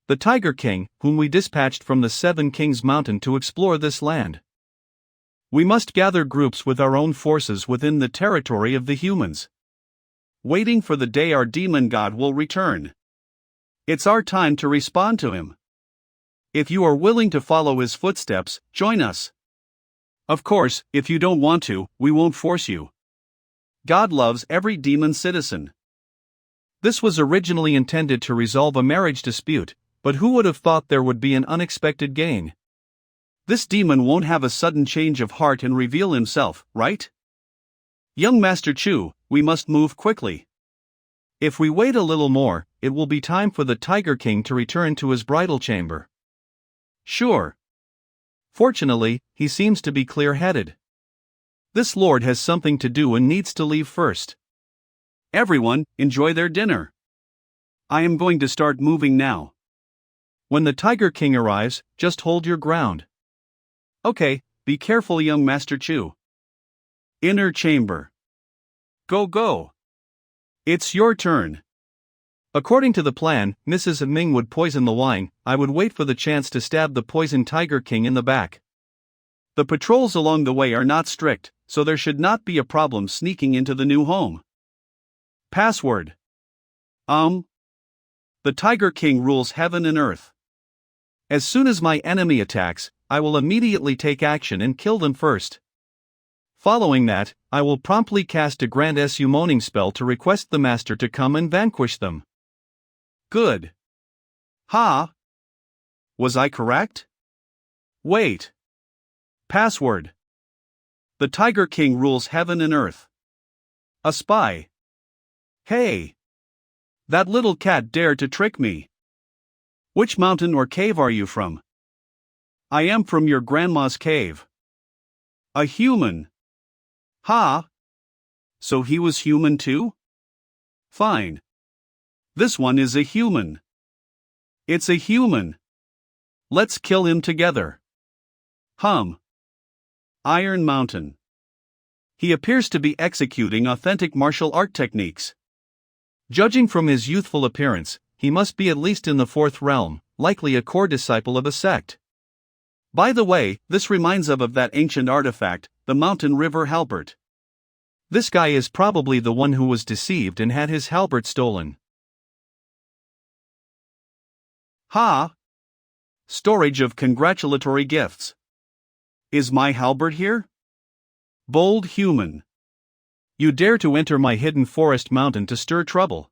The Tiger King, whom we dispatched from the 7 Kings Mountain to explore this land. We must gather groups with our own forces within the territory of the humans. Waiting for the day our demon god will return. It's our time to respond to him. If you are willing to follow his footsteps, join us. Of course, if you don't want to, we won't force you. God loves every demon citizen. This was originally intended to resolve a marriage dispute, but who would have thought there would be an unexpected gain? This demon won't have a sudden change of heart and reveal himself, right? Young Master Chu, we must move quickly. If we wait a little more, it will be time for the Tiger King to return to his bridal chamber. Sure. Fortunately, he seems to be clear-headed. This lord has something to do and needs to leave first. Everyone, enjoy their dinner. I am going to start moving now. When the Tiger King arrives, just hold your ground. Okay, be careful, young Master Chu. Inner chamber. Go, go. It's your turn. According to the plan, Mrs. Ming would poison the wine. I would wait for the chance to stab the poisoned Tiger King in the back. The patrols along the way are not strict, so there should not be a problem sneaking into the new home. Password. The Tiger King rules heaven and earth. As soon as my enemy attacks, I will immediately take action and kill them first. Following that, I will promptly cast a Grand Summoning spell to request the master to come and vanquish them. Good. Ha! Was I correct? Wait. Password. The Tiger King rules heaven and earth. A spy. Hey! That little cat dared to trick me. Which mountain or cave are you from? I am from your grandma's cave. A human. Ha! So he was human too? Fine. This one is a human. It's a human. Let's kill him together. Iron Mountain. He appears to be executing authentic martial art techniques. Judging from his youthful appearance, he must be at least in the fourth realm, likely a core disciple of a sect. By the way, this reminds of that ancient artifact, the Mountain River Halbert. This guy is probably the one who was deceived and had his halbert stolen. Ha! Storage of congratulatory gifts. Is my halbert here? Bold human. You dare to enter my hidden forest mountain to stir trouble.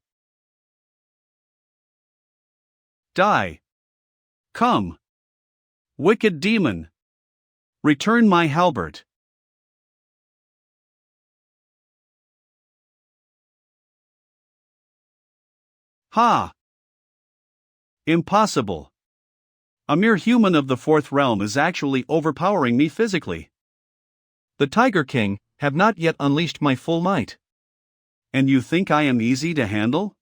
Die. Come. Wicked demon. Return my halbert. Ha! Impossible. A mere human of the fourth realm is actually overpowering me physically. The Tiger King have not yet unleashed my full might. And you think I am easy to handle?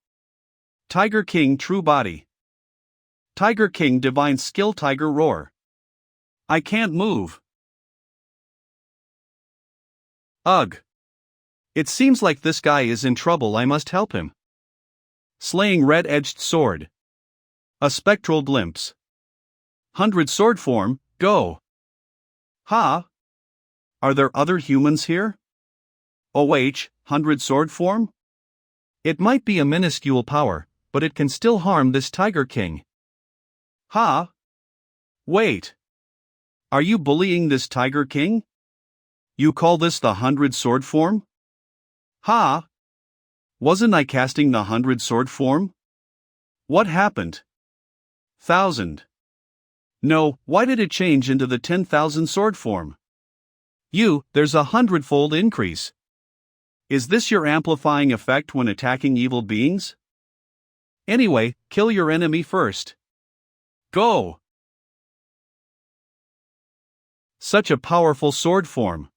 Tiger King true body. Tiger King divine skill tiger roar. I can't move. Ugh. It seems like this guy is in trouble. I must help him. Slaying red-edged sword. A spectral glimpse. 100 sword form, go. Ha! Are there other humans here? OH, 100 sword form? It might be a minuscule power, but it can still harm this Tiger King. Ha! Wait. Are you bullying this Tiger King? You call this the 100 sword form? Ha! Wasn't I casting the 100 sword form? What happened? 1,000. No, why did it change into the 10,000 sword form? There's a 100-fold increase. Is this your amplifying effect when attacking evil beings? Anyway, kill your enemy first. Go! Such a powerful sword form.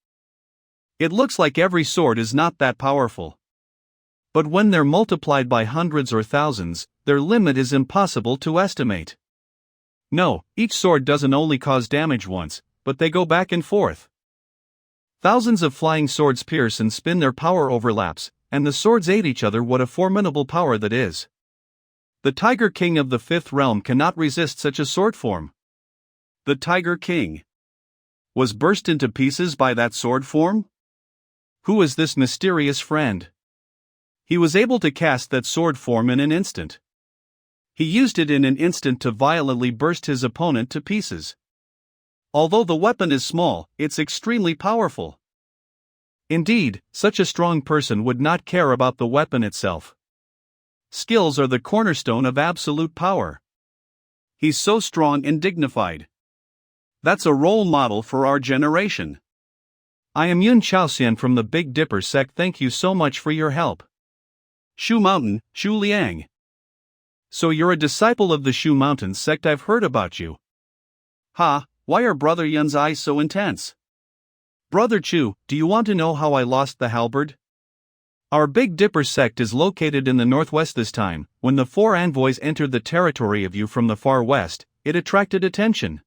It looks like every sword is not that powerful. But when they're multiplied by hundreds or thousands, their limit is impossible to estimate. No, each sword doesn't only cause damage once, but they go back and forth. Thousands of flying swords pierce and spin, their power overlaps, and the swords aid each other. What a formidable power that is. The Tiger King of the fifth realm cannot resist such a sword form. The Tiger King was burst into pieces by that sword form? Who is this mysterious friend? He was able to cast that sword form in an instant. He used it in an instant to violently burst his opponent to pieces. Although the weapon is small, it's extremely powerful. Indeed, such a strong person would not care about the weapon itself. Skills are the cornerstone of absolute power. He's so strong and dignified. That's a role model for our generation. I am Yun Chaoxian from the Big Dipper sect. Thank you so much for your help. Shu Mountain, Shu Liang. So you're a disciple of the Shu Mountain sect. I've heard about you. Ha, why are Brother Yun's eyes so intense? Brother Chu, do you want to know how I lost the halberd? Our Big Dipper sect is located in the northwest this time. When the 4 envoys entered the territory of you from the far west, it attracted attention.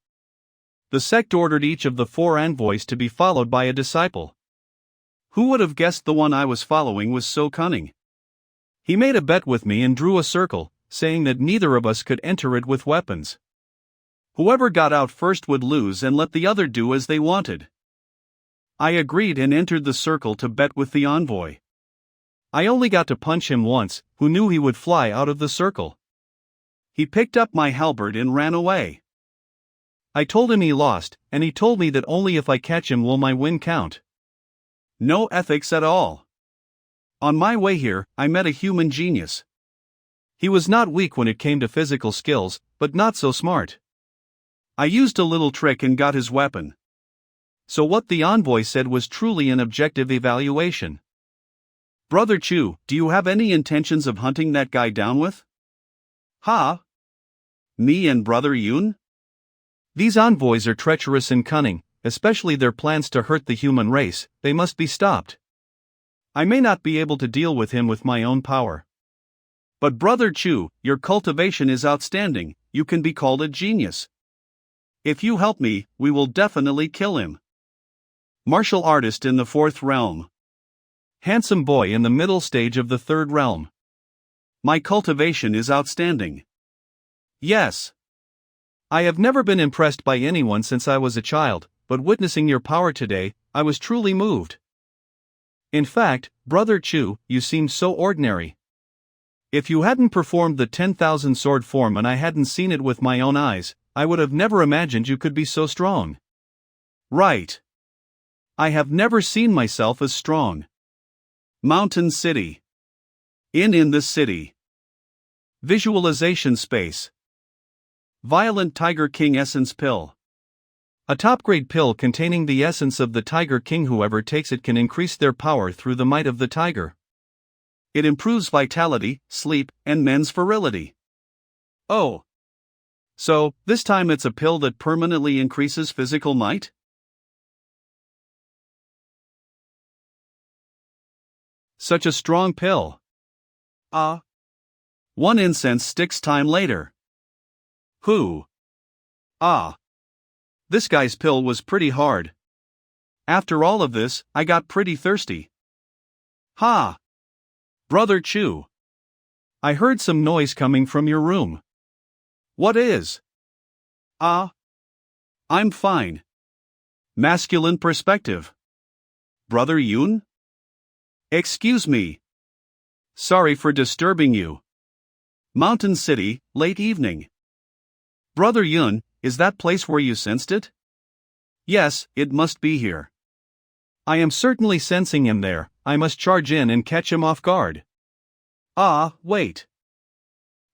The sect ordered each of the 4 envoys to be followed by a disciple. Who would have guessed the one I was following was so cunning? He made a bet with me and drew a circle, saying that neither of us could enter it with weapons. Whoever got out first would lose and let the other do as they wanted. I agreed and entered the circle to bet with the envoy. I only got to punch him once, who knew he would fly out of the circle. He picked up my halberd and ran away. I told him he lost, and he told me that only if I catch him will my win count. No ethics at all. On my way here, I met a human genius. He was not weak when it came to physical skills, but not so smart. I used a little trick and got his weapon. So what the envoy said was truly an objective evaluation. Brother Chu, do you have any intentions of hunting that guy down with? Ha? Me and Brother Yun? These envoys are treacherous and cunning, especially their plans to hurt the human race. They must be stopped. I may not be able to deal with him with my own power. But Brother Chu, your cultivation is outstanding. You can be called a genius. If you help me, we will definitely kill him. Martial artist in the 4th realm. Handsome boy in the middle stage of the 3rd realm. My cultivation is outstanding. Yes. I have never been impressed by anyone since I was a child, but witnessing your power today, I was truly moved. In fact, Brother Chu, you seem so ordinary. If you hadn't performed the 10,000 sword form and I hadn't seen it with my own eyes, I would have never imagined you could be so strong. Right. I have never seen myself as strong. Mountain City. In this city. Visualization space. Violent Tiger King Essence Pill. A top-grade pill containing the essence of the Tiger King. Whoever takes it can increase their power through the might of the tiger. It improves vitality, sleep, and men's virility. Oh. So, this time it's a pill that permanently increases physical might? Such a strong pill. One incense sticks time later. Who? This guy's pill was pretty hard. After all of this, I got pretty thirsty. Ha! Brother Chu. I heard some noise coming from your room. What is? I'm fine. Masculine perspective. Brother Yun? Excuse me. Sorry for disturbing you. Mountain City, late evening. Brother Yun, is that place where you sensed it? Yes, it must be here. I am certainly sensing him there. I must charge in and catch him off guard. Wait.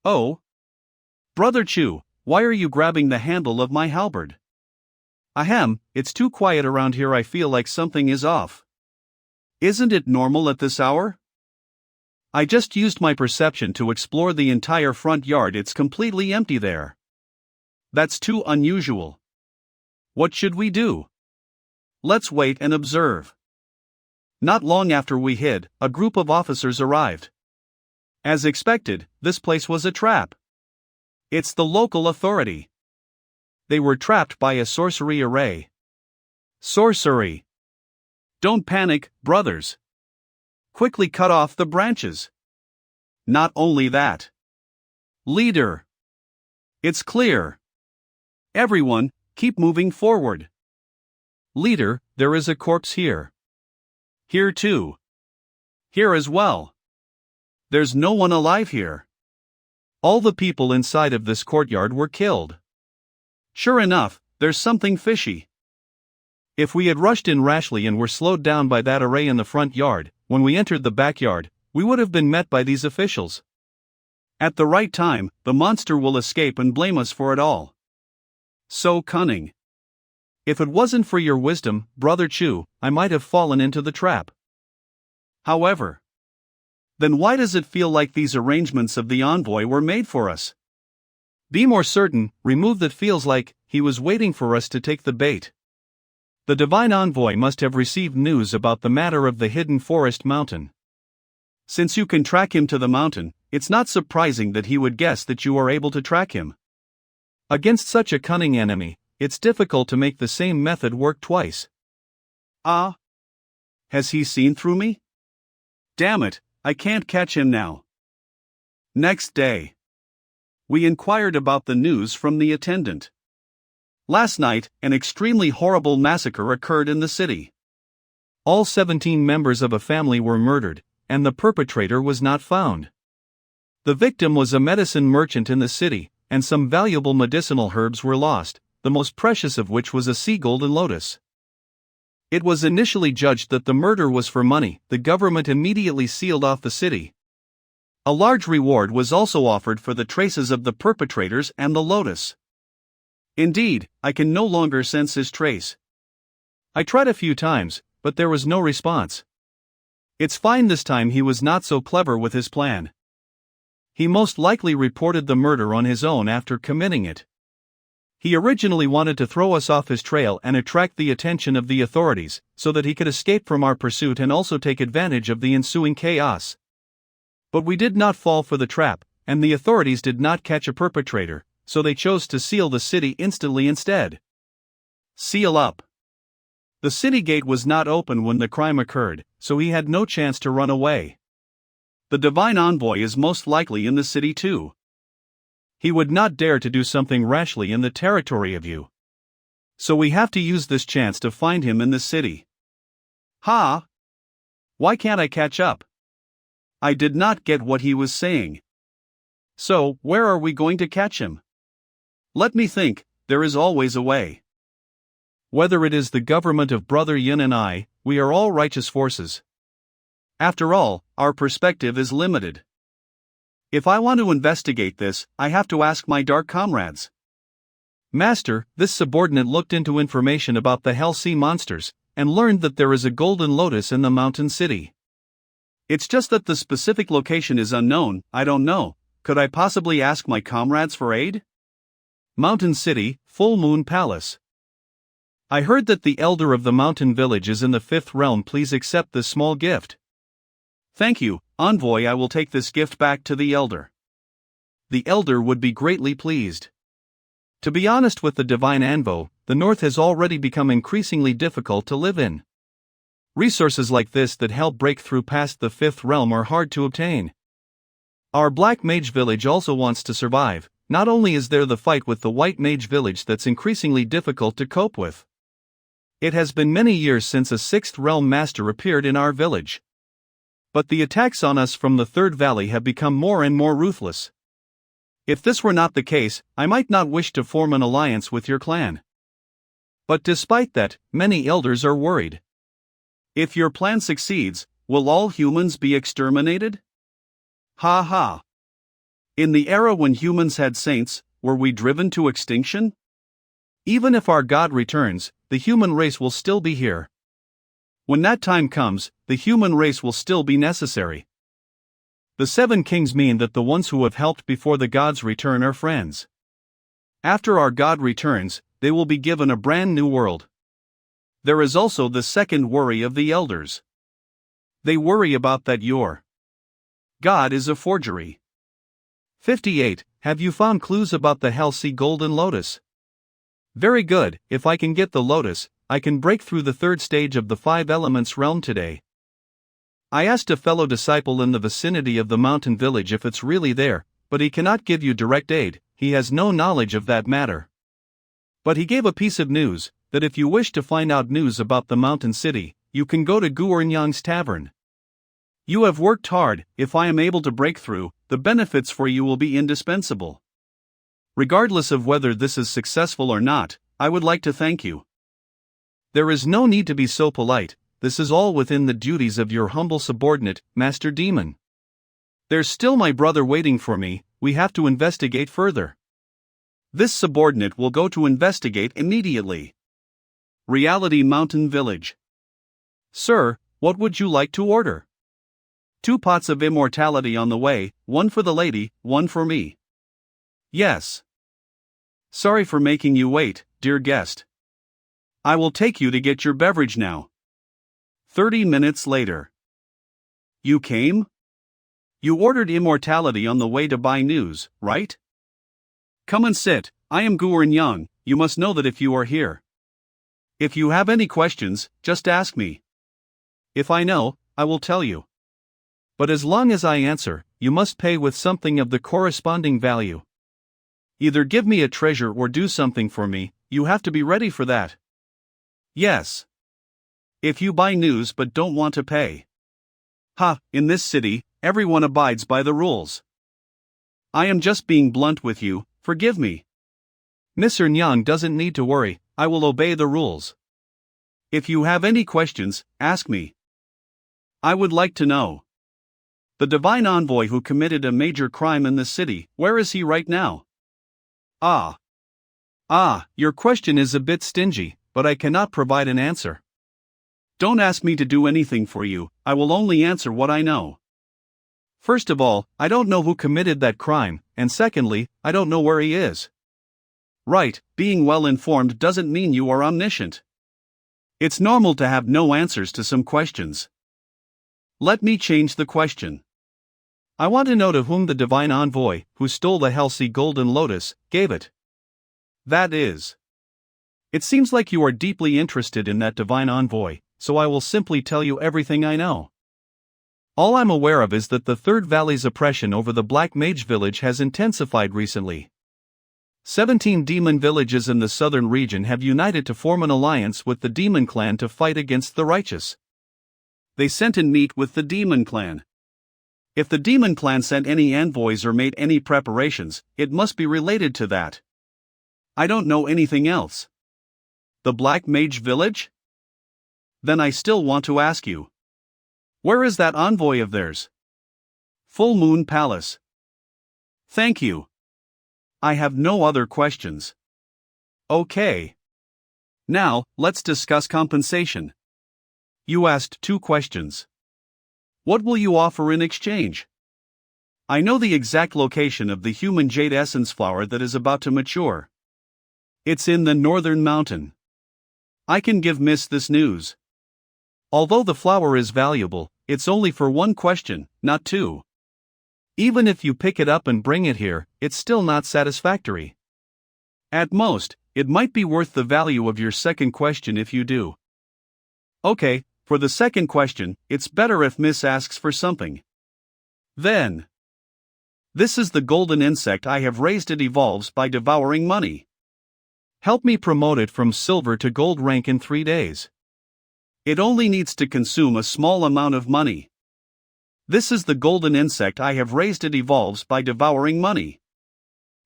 Oh? Brother Chu, why are you grabbing the handle of my halberd? Ahem, it's too quiet around here. I feel like something is off. Isn't it normal at this hour? I just used my perception to explore the entire front yard. It's completely empty there. That's too unusual. What should we do? Let's wait and observe. Not long after we hid, a group of officers arrived. As expected, this place was a trap. It's the local authority. They were trapped by a sorcery array. Sorcery. Don't panic, brothers. Quickly cut off the branches. Not only that. Leader. It's clear. Everyone, keep moving forward. Leader, there is a corpse here. Here too. Here as well. There's no one alive here. All the people inside of this courtyard were killed. Sure enough, there's something fishy. If we had rushed in rashly and were slowed down by that array in the front yard, when we entered the backyard, we would have been met by these officials. At the right time, the monster will escape and blame us for it all. So cunning. If it wasn't for your wisdom, Brother Chu, I might have fallen into the trap. However, then why does it feel like these arrangements of the envoy were made for us? Be more certain, remove that feels like, he was waiting for us to take the bait. The divine envoy must have received news about the matter of the hidden forest mountain. Since you can track him to the mountain, it's not surprising that he would guess that you are able to track him. Against such a cunning enemy, it's difficult to make the same method work twice. Ah! Has he seen through me? Damn it, I can't catch him now. Next day. We inquired about the news from the attendant. Last night, an extremely horrible massacre occurred in the city. All 17 members of a family were murdered, and the perpetrator was not found. The victim was a medicine merchant in the city, and some valuable medicinal herbs were lost, the most precious of which was a sea golden lotus. It was initially judged that the murder was for money. The government immediately sealed off the city. A large reward was also offered for the traces of the perpetrators and the lotus. Indeed, I can no longer sense his trace. I tried a few times, but there was no response. It's fine this time he was not so clever with his plan. He most likely reported the murder on his own after committing it. He originally wanted to throw us off his trail and attract the attention of the authorities, so that he could escape from our pursuit and also take advantage of the ensuing chaos. But we did not fall for the trap, and the authorities did not catch a perpetrator, so they chose to seal the city instantly instead. Seal up. The city gate was not open when the crime occurred, so he had no chance to run away. The divine envoy is most likely in the city too. He would not dare to do something rashly in the territory of you. So we have to use this chance to find him in the city. Ha! Why can't I catch up? I did not get what he was saying. So, where are we going to catch him? Let me think, there is always a way. Whether it is the government of Brother Yin and I, we are all righteous forces. After all, our perspective is limited. If I want to investigate this, I have to ask my dark comrades. Master, this subordinate looked into information about the Hell Sea monsters, and learned that there is a golden lotus in the mountain city. It's just that the specific location is unknown. I don't know. Could I possibly ask my comrades for aid? Mountain City, Full Moon Palace. I heard that the elder of the mountain village is in the 5th realm. Please accept this small gift. Thank you, envoy. I will take this gift back to the elder. The elder would be greatly pleased. To be honest with the divine envoy, the north has already become increasingly difficult to live in. Resources like this that help break through past the 5th realm are hard to obtain. Our black mage village also wants to survive. Not only is there the fight with the white mage village that's increasingly difficult to cope with. It has been many years since a 6th realm master appeared in our village. But the attacks on us from the 3rd valley have become more and more ruthless. If this were not the case, I might not wish to form an alliance with your clan. But despite that, many elders are worried. If your plan succeeds, will all humans be exterminated? Ha ha. In the era when humans had saints, were we driven to extinction? Even if our God returns, the human race will still be here. When that time comes, the human race will still be necessary. The 7 kings mean that the ones who have helped before the God's return are friends. After our God returns, they will be given a brand new world. There is also the second worry of the elders. They worry about that your God is a forgery. 58. Have you found clues about the Hell Sea Golden Lotus? Very good. If I can get the lotus, I can break through the 3rd stage of the 5 elements realm today. I asked a fellow disciple in the vicinity of the mountain village if it's really there, but he cannot give you direct aid. He has no knowledge of that matter. But he gave a piece of news, that if you wish to find out news about the mountain city, you can go to Guernyang's tavern. You have worked hard. If I am able to break through, the benefits for you will be indispensable. Regardless of whether this is successful or not, I would like to thank you. There is no need to be so polite. This is all within the duties of your humble subordinate, Master Demon. There's still my brother waiting for me. We have to investigate further. This subordinate will go to investigate immediately. Reality Mountain Village. Sir, what would you like to order? 2 pots of immortality on the way, 1 for the lady, 1 for me. Yes. Sorry for making you wait, dear guest. I will take you to get your beverage now. 30 minutes later. You came? You ordered immortality on the way to buy news, right? Come and sit. I am Guren Young. You must know that if you are here. If you have any questions, just ask me. If I know, I will tell you. But as long as I answer, you must pay with something of the corresponding value. Either give me a treasure or do something for me, you have to be ready for that. Yes. If you buy news but don't want to pay. In this city, everyone abides by the rules. I am just being blunt with you, forgive me. Mr. Nyang doesn't need to worry, I will obey the rules. If you have any questions, ask me. I would like to know. The divine envoy who committed a major crime in the city, where is he right now? Your question is a bit stingy, but I cannot provide an answer. Don't ask me to do anything for you, I will only answer what I know. First of all, I don't know who committed that crime, and secondly, I don't know where he is. Right, being well informed doesn't mean you are omniscient. It's normal to have no answers to some questions. Let me change the question. I want to know to whom the divine envoy, who stole the Halsey Golden Lotus, gave it. That is. It seems like you are deeply interested in that divine envoy, so I will simply tell you everything I know. All I'm aware of is that the Third Valley's oppression over the Black Mage village has intensified recently. 17 demon villages in the southern region have united to form an alliance with the demon clan to fight against the righteous. They sent and meet with the demon clan. If the demon clan sent any envoys or made any preparations, it must be related to that. I don't know anything else. The Black Mage village? Then I still want to ask you. Where is that envoy of theirs? Full Moon Palace. Thank you. I have no other questions. Okay. Now, let's discuss compensation. You asked 2 questions. What will you offer in exchange? I know the exact location of the human jade essence flower that is about to mature. It's in the northern mountain. I can give Miss this news. Although the flower is valuable, it's only for 1 question, not 2. Even if you pick it up and bring it here, it's still not satisfactory. At most, it might be worth the value of your second question if you do. Okay, for the second question, it's better if Miss asks for something. Then. This is the golden insect I have raised. It evolves by devouring money. Help me promote it from silver to gold rank in 3 days. It only needs to consume a small amount of money. This is the golden insect I have raised. It evolves by devouring money.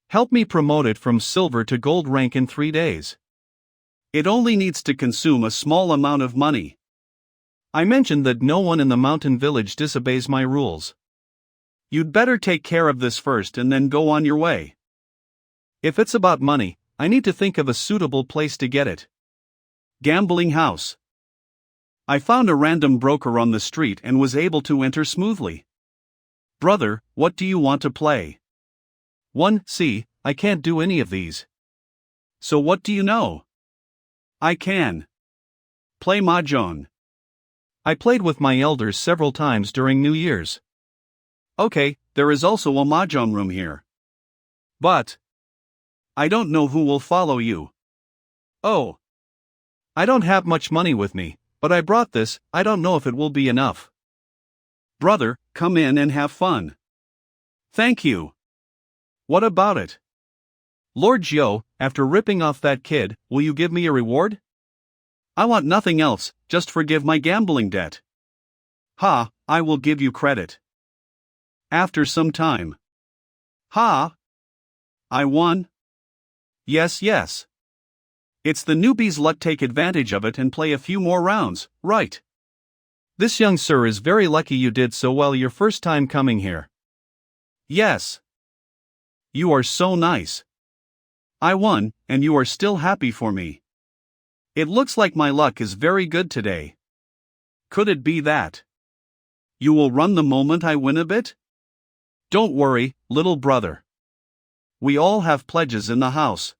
Help me promote it from silver to gold rank in 3 days. It only needs to consume a small amount of money. I mentioned that no one in the mountain village disobeys my rules. You'd better take care of this first and then go on your way. If it's about money, I need to think of a suitable place to get it. Gambling house. I found a random broker on the street and was able to enter smoothly. Brother, what do you want to play? 1. See, I can't do any of these. So what do you know? I can play mahjong. I played with my elders several times during New Year's. Okay, there is also a mahjong room here. But I don't know who will follow you. Oh. I don't have much money with me, but I brought this. I don't know if it will be enough. Brother, come in and have fun. Thank you. What about it? Lord Jiu, after ripping off that kid, will you give me a reward? I want nothing else, just forgive my gambling debt. I will give you credit. After some time. I won? Yes. It's the newbie's luck. Take advantage of it and play a few more rounds, right? This young sir is very lucky you did so well your first time coming here. Yes. You are so nice. I won, and you are still happy for me. It looks like my luck is very good today. Could it be that you will run the moment I win a bit? Don't worry, little brother. We all have pledges in the house.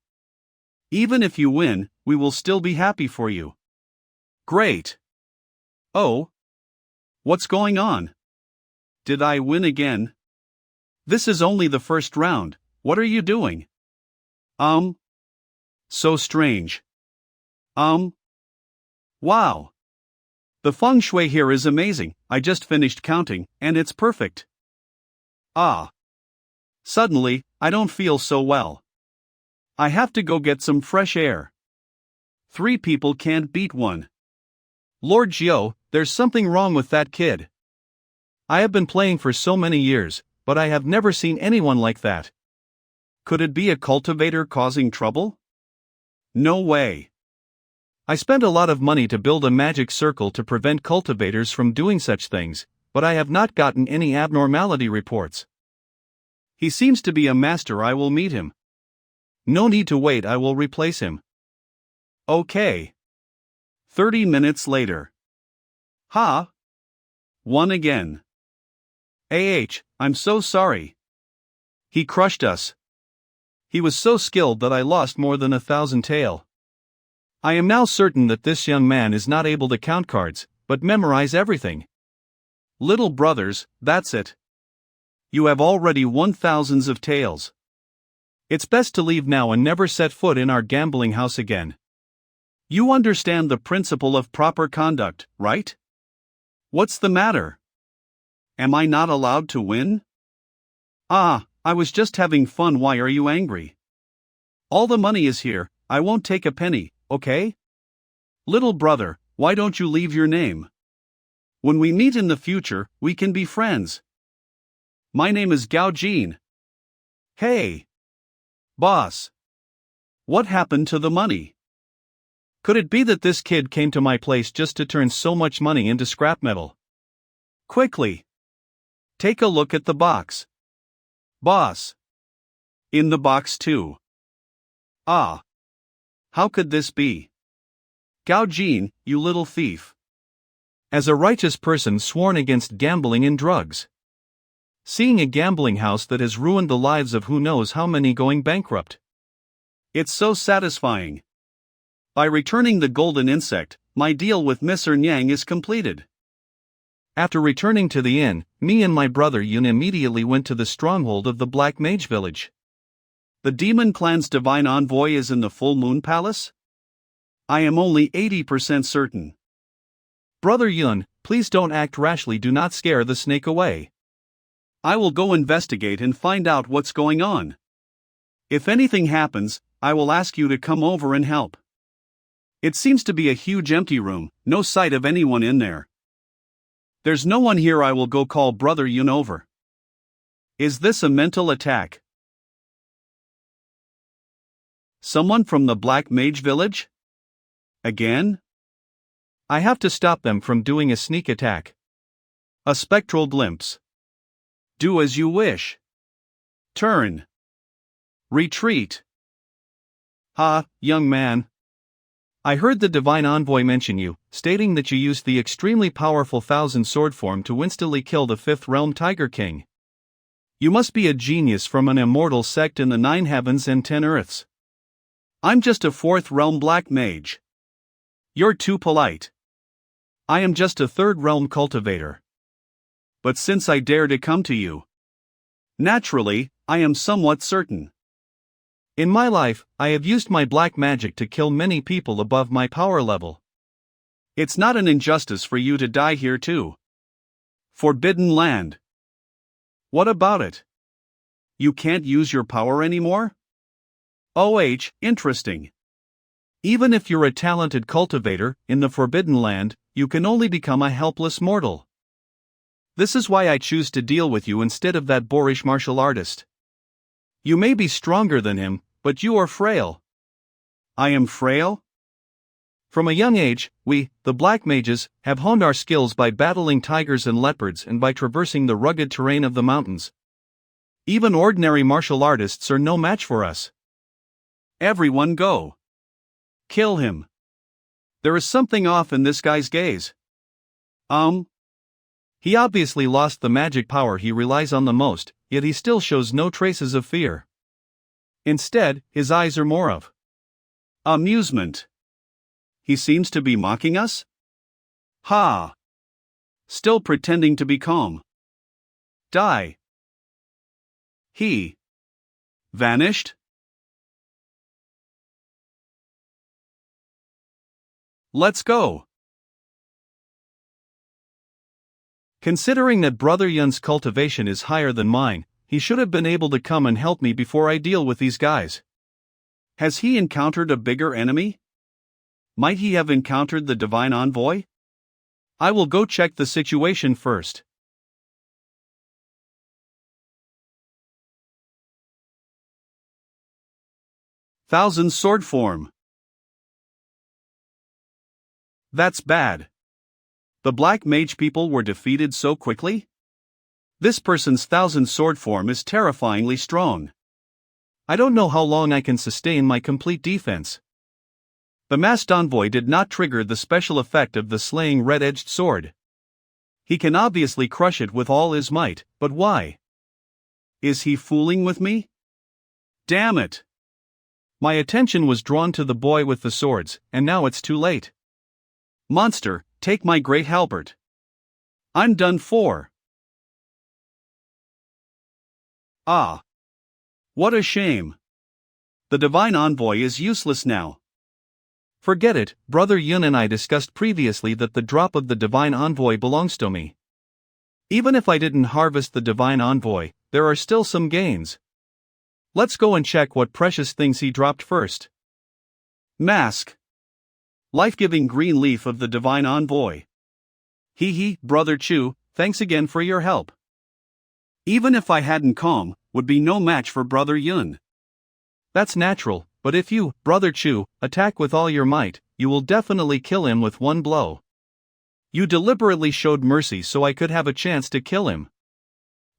Even if you win, we will still be happy for you. Great. Oh. What's going on? Did I win again? This is only the first round. What are you doing? So strange. Wow. The feng shui here is amazing. I just finished counting, and it's perfect. Suddenly, I don't feel so well. I have to go get some fresh air. 3 people can't beat 1. Lord Jiao, there's something wrong with that kid. I have been playing for so many years, but I have never seen anyone like that. Could it be a cultivator causing trouble? No way. I spent a lot of money to build a magic circle to prevent cultivators from doing such things, but I have not gotten any abnormality reports. He seems to be a master. I will meet him. No need to wait, I will replace him. Okay. 30 minutes later. Won again. I'm so sorry. He crushed us. He was so skilled that I lost more than 1,000 tael. I am now certain that this young man is not able to count cards, but memorize everything. Little brothers, that's it. You have already won thousands of taels. It's best to leave now and never set foot in our gambling house again. You understand the principle of proper conduct, right? What's the matter? Am I not allowed to win? I was just having fun. Why are you angry? All the money is here, I won't take a penny, okay? Little brother, why don't you leave your name? When we meet in the future, we can be friends. My name is Gao Jin. Hey! Boss! What happened to the money? Could it be that this kid came to my place just to turn so much money into scrap metal? Quickly! Take a look at the box. Boss! In the box too. How could this be? Gao Jin, you little thief. As a righteous person sworn against gambling and drugs. Seeing a gambling house that has ruined the lives of who knows how many going bankrupt. It's so satisfying. By returning the golden insect, my deal with Mr. Nyang is completed. After returning to the inn, me and my brother Yun immediately went to the stronghold of the Black Mage Village. The Demon Clan's divine envoy is in the Full Moon Palace? I am only 80% certain. Brother Yun, please don't act rashly. Do not scare the snake away. I will go investigate and find out what's going on. If anything happens, I will ask you to come over and help. It seems to be a huge empty room, no sight of anyone in there. There's no one here. I will go call Brother Yun over. Is this a mental attack? Someone from the Black Mage Village? Again? I have to stop them from doing a sneak attack. A spectral glimpse. Do as you wish. Turn. Retreat. Young man. I heard the Divine Envoy mention you, stating that you used the extremely powerful Thousand Sword form to instantly kill the 5th Realm Tiger King. You must be a genius from an immortal sect in the 9 heavens and 10 earths. I'm just a 4th Realm Black Mage. You're too polite. I am just a 3rd Realm cultivator. But since I dare to come to you, naturally, I am somewhat certain. In my life, I have used my black magic to kill many people above my power level. It's not an injustice for you to die here too. Forbidden land. What about it? You can't use your power anymore? Interesting. Even if you're a talented cultivator, in the Forbidden Land, you can only become a helpless mortal. This is why I choose to deal with you instead of that boorish martial artist. You may be stronger than him, but you are frail. I am frail? From a young age, we, the Black Mages, have honed our skills by battling tigers and leopards and by traversing the rugged terrain of the mountains. Even ordinary martial artists are no match for us. Everyone go. Kill him. There is something off in this guy's gaze. He obviously lost the magic power he relies on the most, yet he still shows no traces of fear. Instead, his eyes are more of Amusement. He seems to be mocking us? Ha! Still pretending to be calm. Die. He vanished? Let's go. Considering that Brother Yun's cultivation is higher than mine, he should have been able to come and help me before I deal with these guys. Has he encountered a bigger enemy? Might he have encountered the divine envoy? I will go check the situation first. Thousand sword form. That's bad. The black mage people were defeated so quickly? This person's thousand sword form is terrifyingly strong. I don't know how long I can sustain my complete defense. The masked envoy did not trigger the special effect of the slaying red-edged sword. He can obviously crush it with all his might, but why? Is he fooling with me? Damn it! My attention was drawn to the boy with the swords, and now it's too late. Monster, take my great halberd. I'm done for. Ah! What a shame. The divine envoy is useless now. Forget it, Brother Yun and I discussed previously that the drop of the divine envoy belongs to me. Even if I didn't harvest the divine envoy, there are still some gains. Let's go and check what precious things he dropped first. Mask. Life-giving green leaf of the divine envoy. Brother Chu, thanks again for your help. Even if I hadn't come, would be no match for Brother Yun. That's natural, but if you, Brother Chu, attack with all your might, you will definitely kill him with one blow. You deliberately showed mercy so I could have a chance to kill him.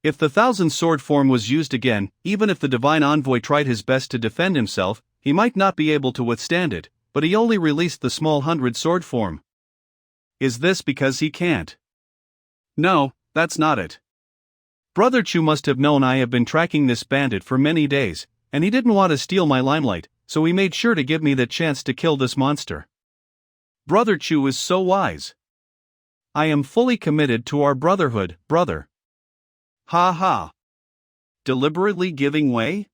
If the thousand sword form was used again, even if the divine envoy tried his best to defend himself, he might not be able to withstand it, but he only released the small 100 sword form. Is this because he can't? No, that's not it. Brother Chu must have known I have been tracking this bandit for many days, and he didn't want to steal my limelight, so he made sure to give me the chance to kill this monster. Brother Chu is so wise. I am fully committed to our brotherhood, brother. Ha ha. Deliberately giving way?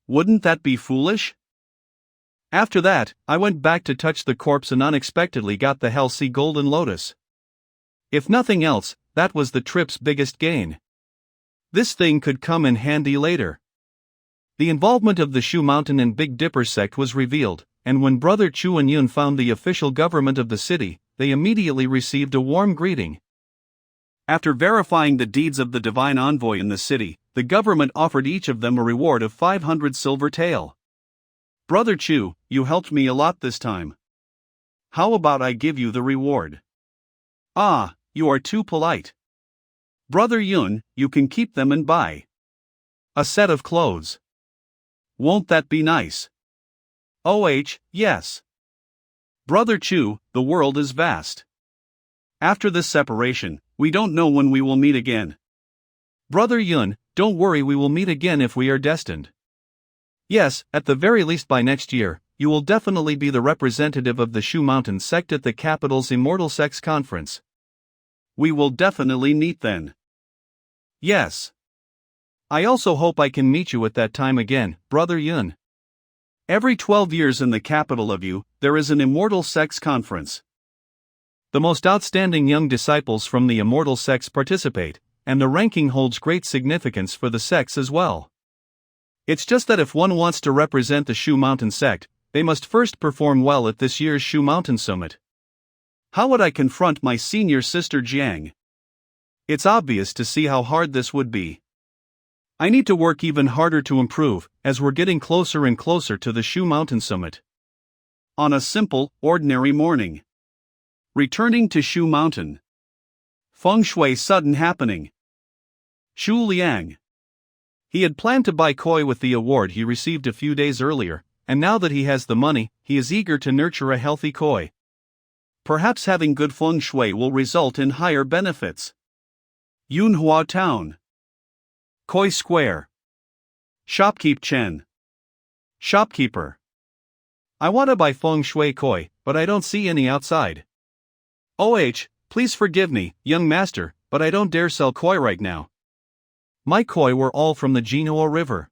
Wouldn't that be foolish? After that, I went back to touch the corpse and unexpectedly got the Hell Sea Golden Lotus. If nothing else, that was the trip's biggest gain. This thing could come in handy later. The involvement of the Shu Mountain and Big Dipper sect was revealed, and when Brother Chu and Yun found the official government of the city, they immediately received a warm greeting. After verifying the deeds of the divine envoy in the city, the government offered each of them a reward of 500 silver tael. Brother Chu, you helped me a lot this time. How about I give you the reward? Ah, you are too polite. Brother Yun, you can keep them and buy a set of clothes. Won't that be nice? Yes. Brother Chu, the world is vast. After this separation, we don't know when we will meet again. Brother Yun, don't worry, we will meet again if we are destined. Yes, at the very least by next year, you will definitely be the representative of the Shu Mountain sect at the capital's Immortal Sects Conference. We will definitely meet then. Yes. I also hope I can meet you at that time again, Brother Yun. Every 12 years in the capital of you, there is an Immortal Sects Conference. The most outstanding young disciples from the Immortal Sects participate, and the ranking holds great significance for the sects as well. It's just that if one wants to represent the Shu Mountain sect, they must first perform well at this year's Shu Mountain Summit. How would I confront my senior sister Jiang? It's obvious to see how hard this would be. I need to work even harder to improve, as we're getting closer and closer to the Shu Mountain Summit. On a simple, ordinary morning. Returning to Shu Mountain. Feng Shui sudden happening. Shu Liang. He had planned to buy koi with the award he received a few days earlier, and now that he has the money, he is eager to nurture a healthy koi. Perhaps having good feng shui will result in higher benefits. Yunhua Town. Koi Square. Shopkeep Chen. Shopkeeper. I want to buy feng shui koi, but I don't see any outside. Please forgive me, young master, but I don't dare sell koi right now. My koi were all from the Jinhua River.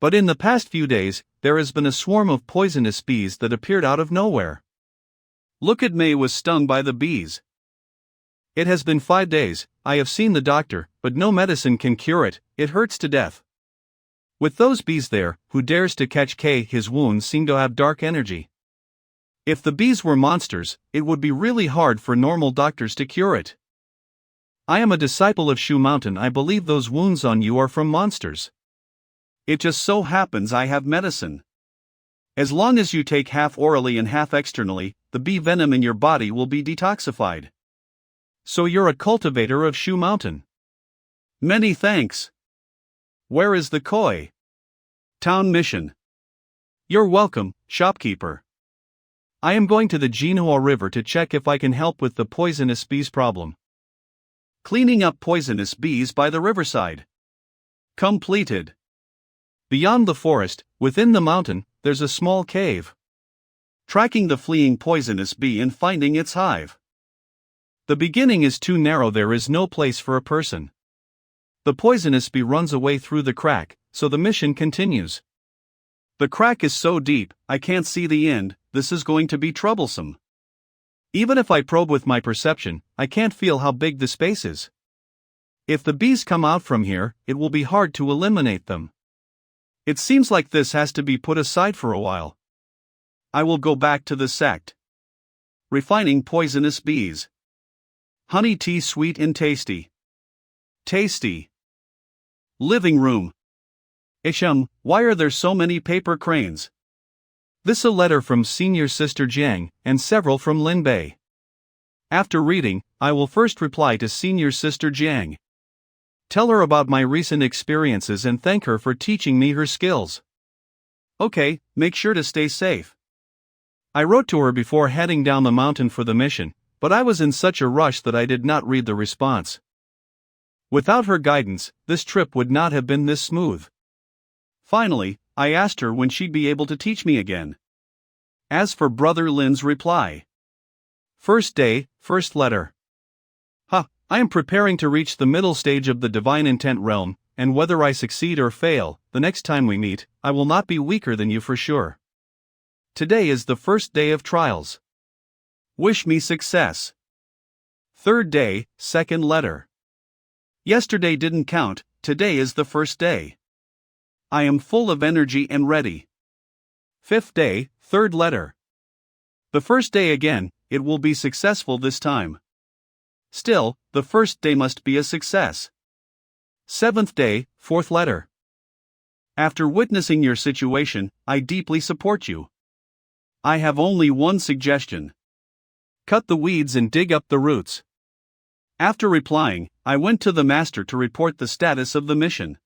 But in the past few days, there has been a swarm of poisonous bees that appeared out of nowhere. Look at May was stung by the bees. It has been 5 days, I have seen the doctor, but no medicine can cure it, it hurts to death. With those bees there, who dares to catch K? His wounds seem to have dark energy. If the bees were monsters, it would be really hard for normal doctors to cure it. I am a disciple of Shu Mountain. I believe those wounds on you are from monsters. It just so happens I have medicine. As long as you take half orally and half externally, the bee venom in your body will be detoxified. So you're a cultivator of Shu Mountain. Many thanks. Where is the koi? Town mission. You're welcome, shopkeeper. I am going to the Jinhua River to check if I can help with the poisonous bees problem. Cleaning up poisonous bees by the riverside. Completed. Beyond the forest, within the mountain, there's a small cave. Tracking the fleeing poisonous bee and finding its hive. The beginning is too narrow, there is no place for a person. The poisonous bee runs away through the crack, so the mission continues. The crack is so deep, I can't see the end. This is going to be troublesome. Even if I probe with my perception, I can't feel how big the space is. If the bees come out from here, it will be hard to eliminate them. It seems like this has to be put aside for a while. I will go back to the sect. Refining poisonous bees. Honey tea, sweet and tasty. Tasty. Living room. Why are there so many paper cranes? This a letter from Senior Sister Jiang, and several from Lin Bei. After reading, I will first reply to Senior Sister Jiang. Tell her about my recent experiences and thank her for teaching me her skills. Okay, make sure to stay safe. I wrote to her before heading down the mountain for the mission, but I was in such a rush that I did not read the response. Without her guidance, this trip would not have been this smooth. Finally, I asked her when she'd be able to teach me again. As for Brother Lin's reply. First day, first letter. I am preparing to reach the middle stage of the divine intent realm, and whether I succeed or fail, the next time we meet, I will not be weaker than you for sure. Today is the first day of trials. Wish me success. Third day, second letter. Yesterday didn't count, today is the first day. I am full of energy and ready. Fifth day, third letter. The first day again, it will be successful this time. Still, the first day must be a success. Seventh day, fourth letter. After witnessing your situation, I deeply support you. I have only one suggestion. Cut the weeds and dig up the roots. After replying, I went to the master to report the status of the mission.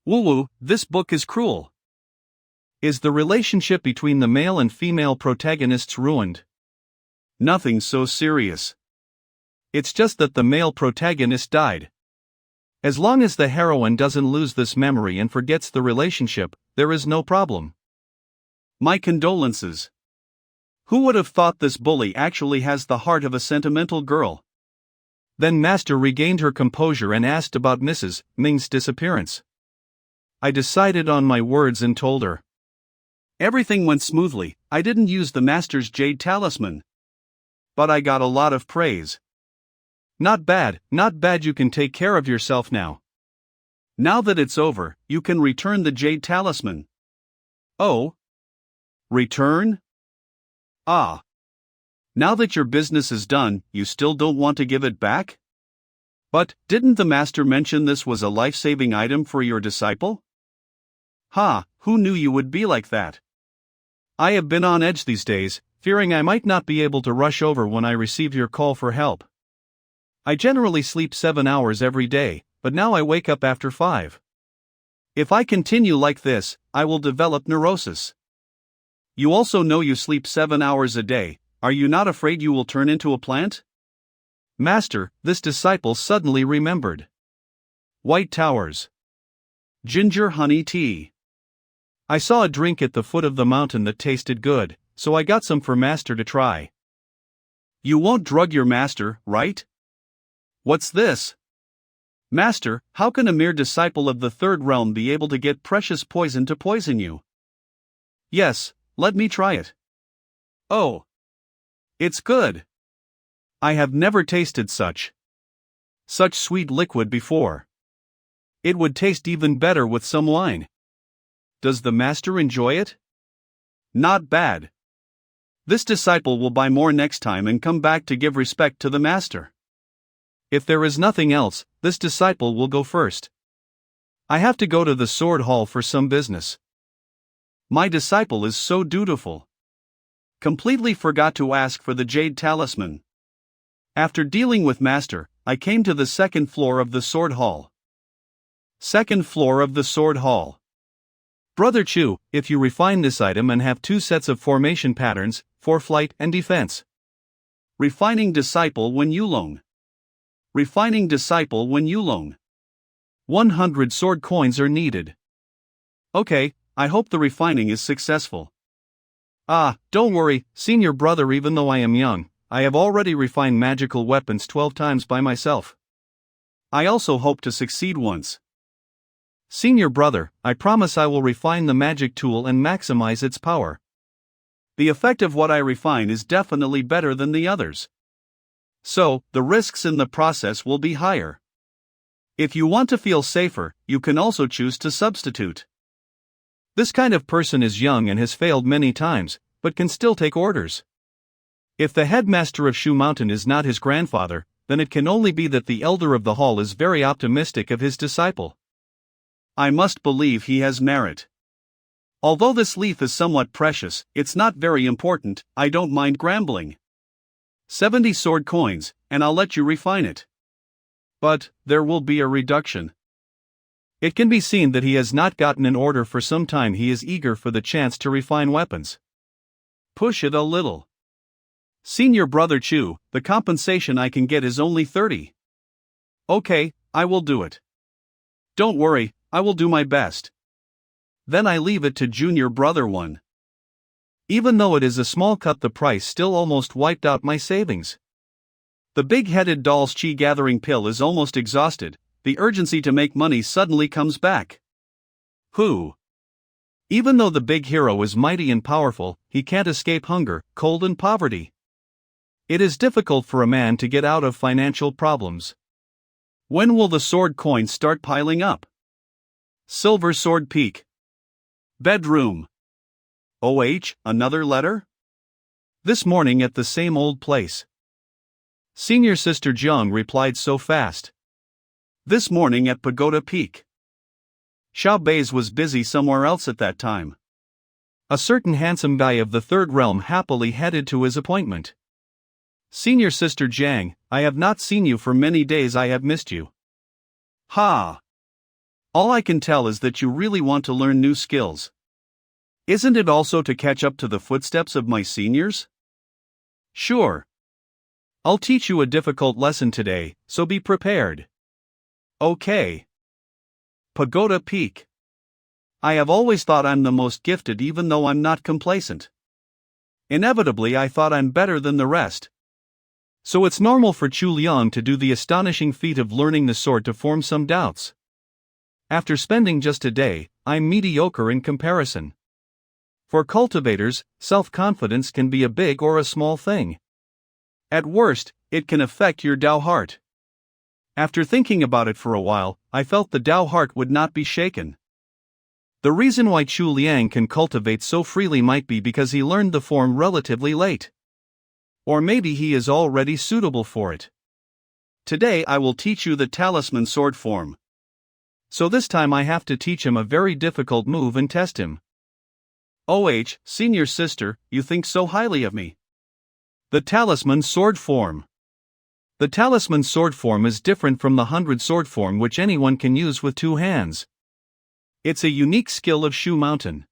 Woo-woo, this book is cruel. Is the relationship between the male and female protagonists ruined? Nothing so serious. It's just that the male protagonist died. As long as the heroine doesn't lose this memory and forgets the relationship, there is no problem. My condolences. Who would have thought this bully actually has the heart of a sentimental girl? Then Master regained her composure and asked about Mrs. Ming's disappearance. I decided on my words and told her. Everything went smoothly, I didn't use the Master's jade talisman. But I got a lot of praise. Not bad, you can take care of yourself now. Now that it's over, you can return the jade talisman. Oh? Return? Ah. Now that your business is done, you still don't want to give it back? But, didn't the master mention this was a life-saving item for your disciple? Who knew you would be like that? I have been on edge these days, fearing I might not be able to rush over when I receive your call for help. I generally sleep 7 hours every day, but now I wake up after 5. If I continue like this, I will develop neurosis. You also know you sleep 7 hours a day, are you not afraid you will turn into a plant? Master, this disciple suddenly remembered. White Towers. Ginger honey tea. I saw a drink at the foot of the mountain that tasted good, so I got some for master to try. You won't drug your master, right? What's this? Master, how can a mere disciple of the third realm be able to get precious poison to poison you? Yes, let me try it. Oh. It's good. I have never tasted such sweet liquid before. It would taste even better with some wine. Does the master enjoy it? Not bad. This disciple will buy more next time and come back to give respect to the master. If there is nothing else, this disciple will go first. I have to go to the sword hall for some business. My disciple is so dutiful. Completely forgot to ask for the jade talisman. After dealing with master, I came to the second floor of the sword hall. Second floor of the sword hall. Brother Chu, if you refine this item and have 2 sets of formation patterns, for flight and defense. Refining disciple Wen Yulong. Refining disciple Wen Yulong. 100 sword coins are needed. Okay, I hope the refining is successful. Ah, don't worry, senior brother, even though I am young, I have already refined magical weapons 12 times by myself. I also hope to succeed once. Senior brother, I promise I will refine the magic tool and maximize its power. The effect of what I refine is definitely better than the others. So, the risks in the process will be higher. If you want to feel safer, you can also choose to substitute. This kind of person is young and has failed many times, but can still take orders. If the headmaster of Shu Mountain is not his grandfather, then it can only be that the elder of the hall is very optimistic of his disciple. I must believe he has merit. Although this leaf is somewhat precious, it's not very important, I don't mind gambling. 70 sword coins, and I'll let you refine it. But, there will be a reduction. It can be seen that he has not gotten an order for some time. He is eager for the chance to refine weapons. Push it a little. Senior brother Chu, the compensation I can get is only 30. Okay, I will do it. Don't worry, I will do my best. Then I leave it to junior brother 1. Even though it is a small cut, the price still almost wiped out my savings. The big-headed doll's chi gathering pill is almost exhausted. The urgency to make money suddenly comes back. Who? Even though the big hero is mighty and powerful, he can't escape hunger, cold and poverty. It is difficult for a man to get out of financial problems. When will the sword coins start piling up? Silver Sword Peak. Bedroom. OH, another letter? This morning at the same old place. Senior Sister Jiang replied so fast. This morning at Pagoda Peak. Xiao Bei's was busy somewhere else at that time. A certain handsome guy of the third realm happily headed to his appointment. Senior Sister Jiang, I have not seen you for many days. I have missed you. Ha! All I can tell is that you really want to learn new skills. Isn't it also to catch up to the footsteps of my seniors? Sure. I'll teach you a difficult lesson today, so be prepared. Okay. Pagoda Peak. I have always thought I'm the most gifted, even though I'm not complacent. Inevitably, I thought I'm better than the rest. So it's normal for Chu Liang to do the astonishing feat of learning the sword to form some doubts. After spending just a day, I'm mediocre in comparison. For cultivators, self-confidence can be a big or a small thing. At worst, it can affect your Dao heart. After thinking about it for a while, I felt the Dao heart would not be shaken. The reason why Chu Liang can cultivate so freely might be because he learned the form relatively late. Or maybe he is already suitable for it. Today I will teach you the talisman sword form. So this time I have to teach him a very difficult move and test him. OH, senior sister, you think so highly of me. The talisman sword form. The talisman sword form is different from the 100 sword form which anyone can use with 2 hands. It's a unique skill of Shu Mountain.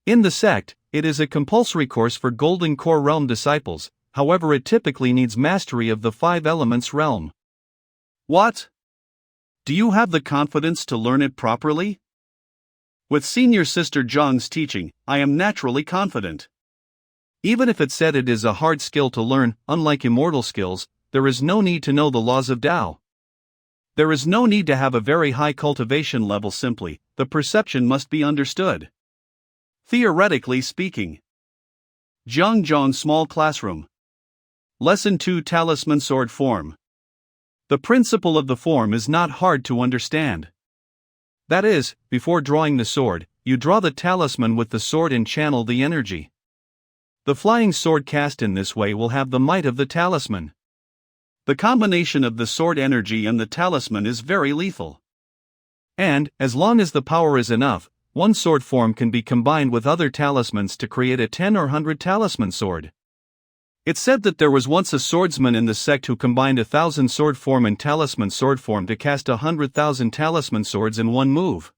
In the sect, it is a compulsory course for Golden Core Realm disciples, however it typically needs mastery of the 5 elements realm. What? Do you have the confidence to learn it properly? With senior sister Zhang's teaching, I am naturally confident. Even if it said it is a hard skill to learn, unlike immortal skills, there is no need to know the laws of Tao. There is no need to have a very high cultivation level, simply, the perception must be understood. Theoretically speaking. Zhang Small Classroom. Lesson 2 Talisman Sword Form. The principle of the form is not hard to understand. That is, before drawing the sword, you draw the talisman with the sword and channel the energy. The flying sword cast in this way will have the might of the talisman. The combination of the sword energy and the talisman is very lethal. And, as long as the power is enough, one sword form can be combined with other talismans to create a 10 or 100 talisman sword. It's said that there was once a swordsman in the sect who combined 1,000 sword form and talisman sword form to cast 100,000 talisman swords in one move.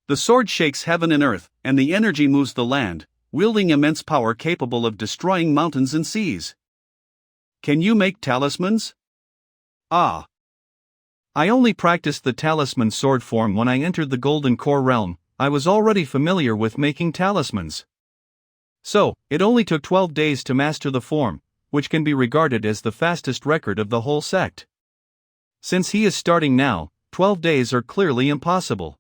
The sword shakes heaven and earth, and the energy moves the land, wielding immense power capable of destroying mountains and seas. Can you make talismans? Ah. I only practiced the talisman sword form when I entered the Golden Core realm. I was already familiar with making talismans. So, it only took 12 days to master the form, which can be regarded as the fastest record of the whole sect. Since he is starting now, 12 days are clearly impossible.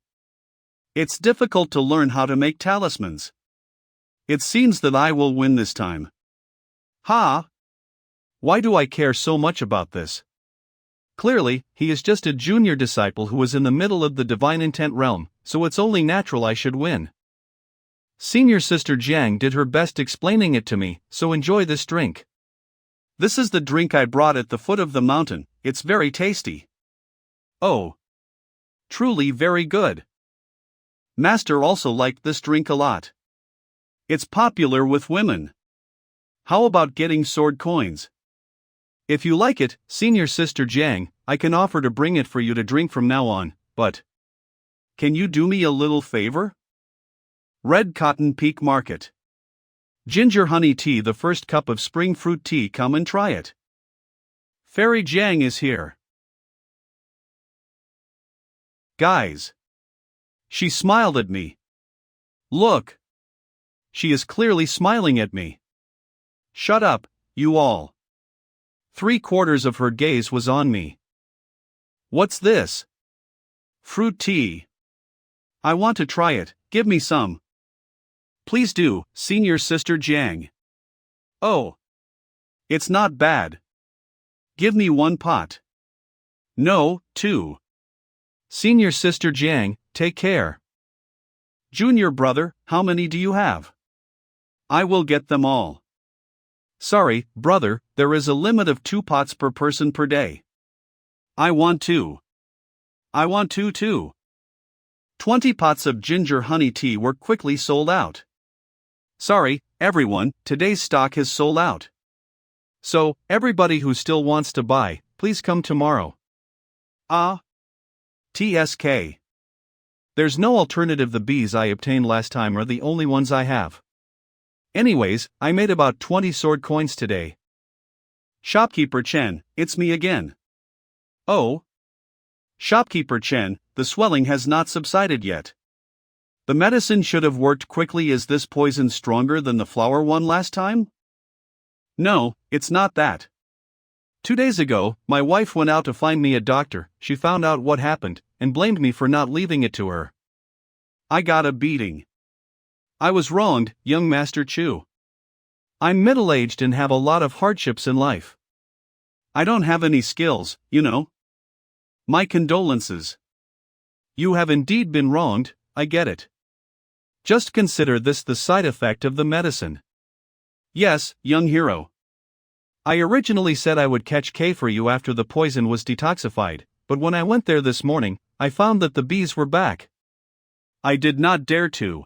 It's difficult to learn how to make talismans. It seems that I will win this time. Ha! Why do I care so much about this? Clearly, he is just a junior disciple who is in the middle of the divine intent realm, so it's only natural I should win. Senior Sister Jiang did her best explaining it to me, so enjoy this drink. This is the drink I brought at the foot of the mountain, it's very tasty. Oh. Truly very good. Master also liked this drink a lot. It's popular with women. How about getting sword coins? If you like it, Senior Sister Jiang, I can offer to bring it for you to drink from now on, but... Can you do me a little favor? Red Cotton Peak Market. Ginger honey tea, the first cup of spring fruit tea, come and try it. Fairy Jiang is here. Guys. She smiled at me. Look. She is clearly smiling at me. Shut up, you all. 3/4 of her gaze was on me. What's this? Fruit tea. I want to try it, give me some. Please do, Senior Sister Jiang. Oh. It's not bad. Give me 1 pot. No, 2. Senior Sister Jiang, take care. Junior brother, how many do you have? I will get them all. Sorry, brother, there is a limit of 2 pots per person per day. I want 2. I want 2 too. 20 pots of ginger honey tea were quickly sold out. Sorry, everyone, today's stock has sold out. So, everybody who still wants to buy, please come tomorrow. Ah. TSK. There's no alternative. The bees I obtained last time are the only ones I have. Anyways, I made about 20 sword coins today. Shopkeeper Chen, it's me again. Oh. Shopkeeper Chen, the swelling has not subsided yet. The medicine should have worked quickly. Is this poison stronger than the flower one last time? No, it's not that. 2 days ago, my wife went out to find me a doctor. She found out what happened, and blamed me for not leaving it to her. I got a beating. I was wronged, young Master Chu. I'm middle-aged and have a lot of hardships in life. I don't have any skills, you know. My condolences. You have indeed been wronged, I get it. Just consider this the side effect of the medicine. Yes, young hero. I originally said I would catch K for you after the poison was detoxified, but when I went there this morning, I found that the bees were back. I did not dare to.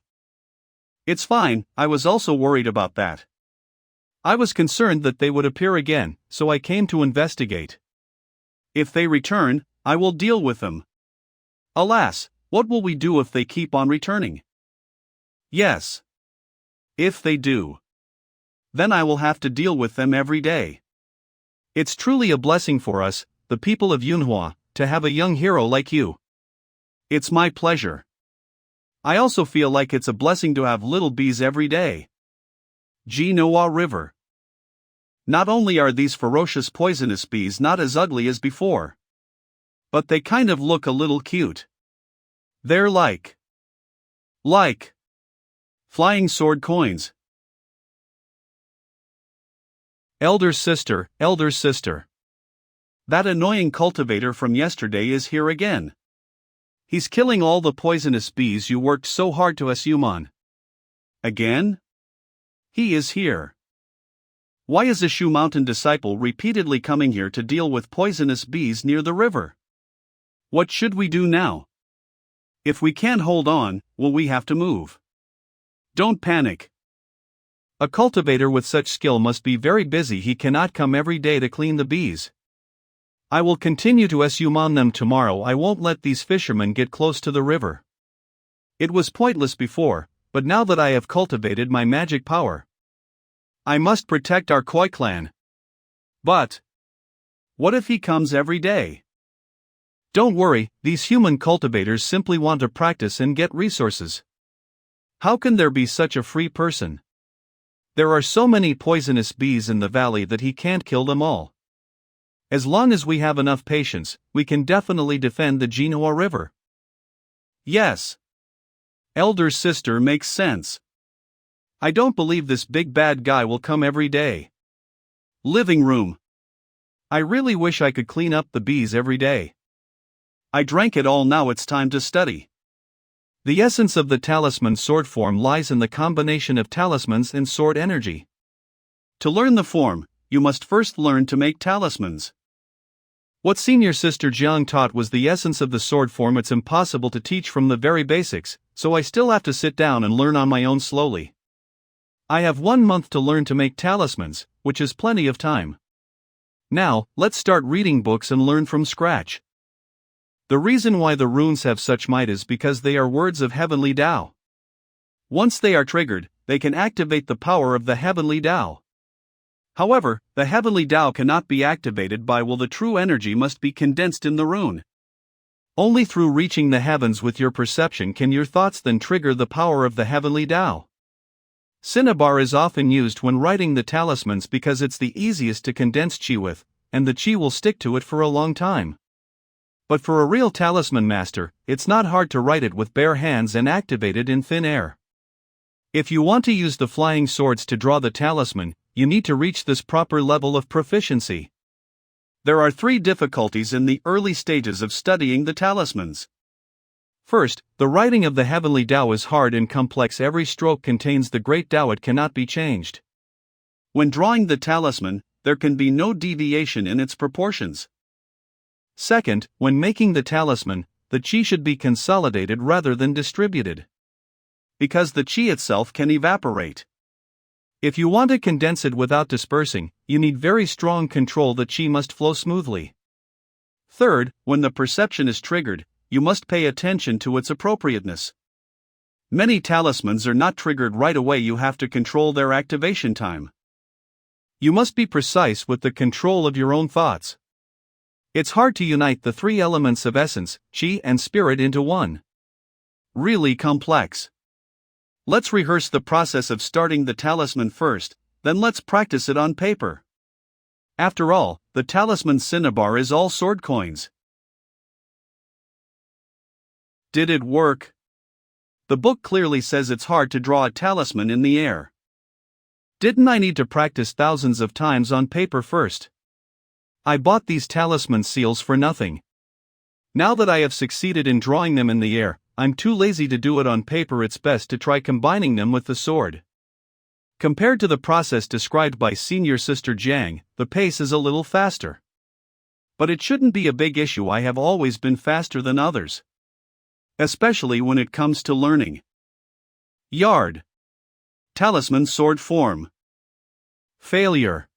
It's fine, I was also worried about that. I was concerned that they would appear again, so I came to investigate. If they return, I will deal with them. Alas, what will we do if they keep on returning? Yes. If they do, then I will have to deal with them every day. It's truly a blessing for us, the people of Yunhua, to have a young hero like you. It's my pleasure. I also feel like it's a blessing to have little bees every day. Manhwa River. Not only are these ferocious poisonous bees not as ugly as before, but they kind of look a little cute. They're like flying sword coins. Elder sister, elder sister. That annoying cultivator from yesterday is here again. He's killing all the poisonous bees you worked so hard to summon. Again? He is here. Why is a Shu Mountain disciple repeatedly coming here to deal with poisonous bees near the river? What should we do now? If we can't hold on, will we have to move? Don't panic. A cultivator with such skill must be very busy. He cannot come every day to clean the bees. I will continue to summon them tomorrow. I won't let these fishermen get close to the river. It was pointless before, but now that I have cultivated my magic power, I must protect our koi clan. But what if he comes every day? Don't worry, these human cultivators simply want to practice and get resources. How can there be such a free person? There are so many poisonous bees in the valley that he can't kill them all. As long as we have enough patience, we can definitely defend the Manhwa River. Yes. Elder sister makes sense. I don't believe this big bad guy will come every day. Living room. I really wish I could clean up the bees every day. I drank it all, now it's time to study. The essence of the talisman sword form lies in the combination of talismans and sword energy. To learn the form, you must first learn to make talismans. What senior sister Jiang taught was the essence of the sword form. It's impossible to teach from the very basics, so I still have to sit down and learn on my own slowly. I have 1 month to learn to make talismans, which is plenty of time. Now, let's start reading books and learn from scratch. The reason why the runes have such might is because they are words of heavenly Tao. Once they are triggered, they can activate the power of the heavenly Tao. However, the heavenly Tao cannot be activated by will. The true energy must be condensed in the rune. Only through reaching the heavens with your perception can your thoughts then trigger the power of the heavenly Tao. Cinnabar is often used when writing the talismans because it's the easiest to condense chi with, and the chi will stick to it for a long time. But for a real talisman master, it's not hard to write it with bare hands and activate it in thin air. If you want to use the flying swords to draw the talisman, you need to reach this proper level of proficiency. There are 3 difficulties in the early stages of studying the talismans. First, the writing of the heavenly Tao is hard and complex. Every stroke contains the great Tao. It cannot be changed. When drawing the talisman, there can be no deviation in its proportions. Second, when making the talisman, the chi should be consolidated rather than distributed, because the chi itself can evaporate. If you want to condense it without dispersing, you need very strong control. The chi must flow smoothly. Third, when the perception is triggered, you must pay attention to its appropriateness. Many talismans are not triggered right away. You have to control their activation time. You must be precise with the control of your own thoughts. It's hard to unite the 3 elements of essence, chi and spirit into one. Really complex. Let's rehearse the process of starting the talisman first, then let's practice it on paper. After all, the talisman cinnabar is all sword coins. Did it work? The book clearly says it's hard to draw a talisman in the air. Didn't I need to practice thousands of times on paper first? I bought these talisman seals for nothing. Now that I have succeeded in drawing them in the air, I'm too lazy to do it on paper. It's best to try combining them with the sword. Compared to the process described by senior sister Jiang, the pace is a little faster. But it shouldn't be a big issue. I have always been faster than others, especially when it comes to learning. Yard. Talisman sword form. Failure.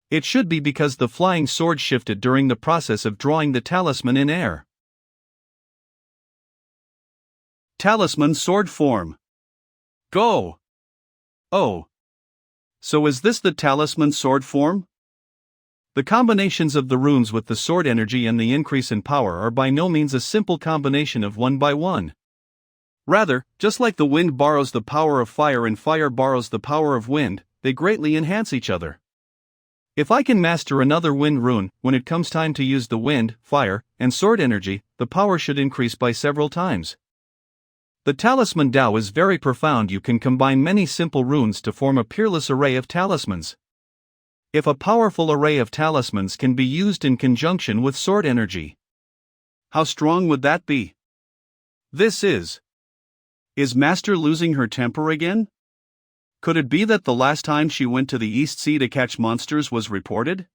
It should be because the flying sword shifted during the process of drawing the talisman in air. Talisman sword form. Go. Oh. So is this the talisman sword form? The combinations of the runes with the sword energy and the increase in power are by no means a simple combination of 1 by 1. Rather, just like the wind borrows the power of fire and fire borrows the power of wind, they greatly enhance each other. If I can master another wind rune, when it comes time to use the wind, fire, and sword energy, the power should increase by several times. The talisman Tao is very profound. You can combine many simple runes to form a peerless array of talismans. If a powerful array of talismans can be used in conjunction with sword energy, how strong would that be? This is Master losing her temper again? Could it be that the last time she went to the East Sea to catch monsters was reported?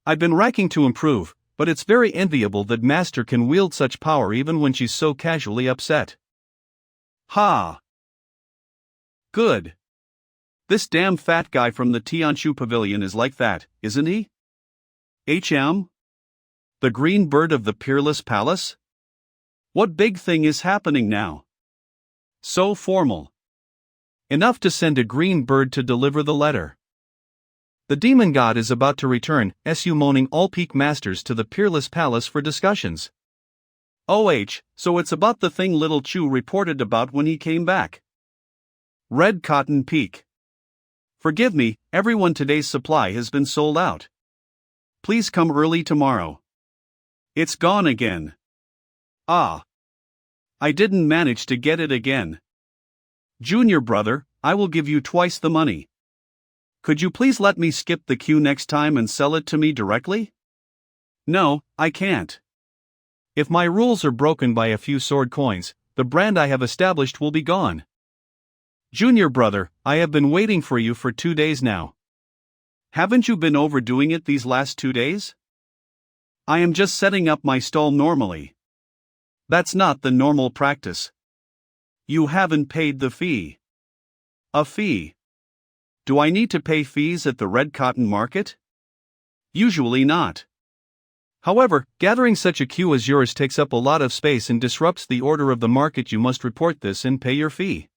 I've been racking to improve, but it's very enviable that Master can wield such power even when she's so casually upset. Ha! Good. This damn fat guy from the Tianshu Pavilion is like that, isn't he? HM? The green bird of the Peerless Palace? What big thing is happening now? So formal. Enough to send a green bird to deliver the letter. The demon god is about to return, summoning all peak masters to the Peerless Palace for discussions. So it's about the thing Little Chu reported about when he came back. Red Cotton Peak. Forgive me, everyone, today's supply has been sold out. Please come early tomorrow. It's gone again. Ah. I didn't manage to get it again. Junior brother, I will give you twice the money. Could you please let me skip the queue next time and sell it to me directly? No, I can't. If my rules are broken by a few sword coins, the brand I have established will be gone. Junior brother, I have been waiting for you for 2 days now. Haven't you been overdoing it these last 2 days? I am just setting up my stall normally. That's not the normal practice. You haven't paid the fee. A fee? Do I need to pay fees at the Red Cotton Market? Usually not. However, gathering such a queue as yours takes up a lot of space and disrupts the order of the market. You must report this and pay your fee.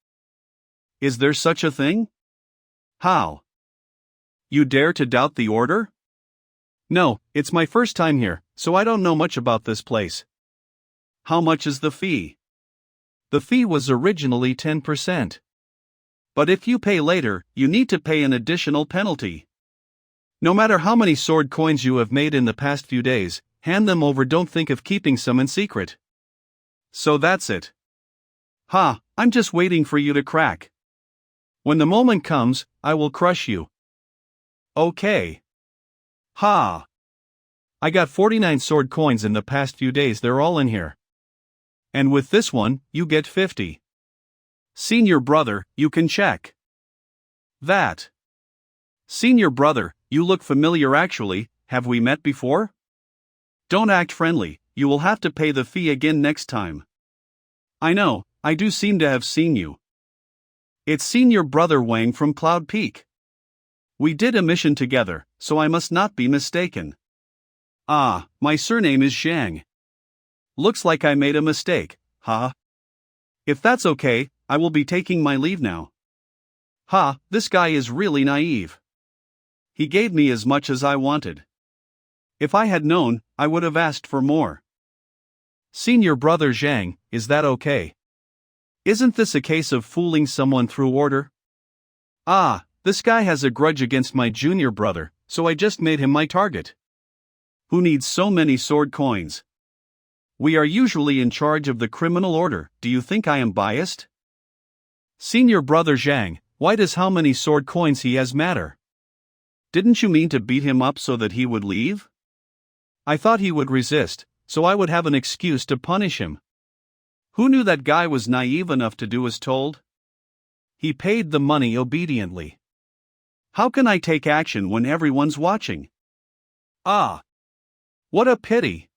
Is there such a thing? How? You dare to doubt the order? No, it's my first time here, so I don't know much about this place. How much is the fee? The fee was originally 10%. But if you pay later, you need to pay an additional penalty. No matter how many sword coins you have made in the past few days, hand them over. Don't think of keeping some in secret. So that's it. Ha, I'm just waiting for you to crack. When the moment comes, I will crush you. Okay. Ha. I got 49 sword coins in the past few days. They're all in here. And with this one, you get 50. Senior brother, you can check. That. Senior brother, you look familiar actually. Have we met before? Don't act friendly, you will have to pay the fee again next time. I know, I do seem to have seen you. It's Senior brother Wang from Cloud Peak. We did a mission together, so I must not be mistaken. Ah, my surname is Zhang. Looks like I made a mistake, huh? If that's okay, I will be taking my leave now. Ha, this guy is really naive. He gave me as much as I wanted. If I had known, I would have asked for more. Senior brother Zhang, is that okay? Isn't this a case of fooling someone through order? Ah, this guy has a grudge against my junior brother, so I just made him my target. Who needs so many sword coins? We are usually in charge of the criminal order. Do you think I am biased? Senior brother Zhang, why does how many sword coins he has matter? Didn't you mean to beat him up so that he would leave? I thought he would resist, so I would have an excuse to punish him. Who knew that guy was naive enough to do as told? He paid the money obediently. How can I take action when everyone's watching? Ah! What a pity!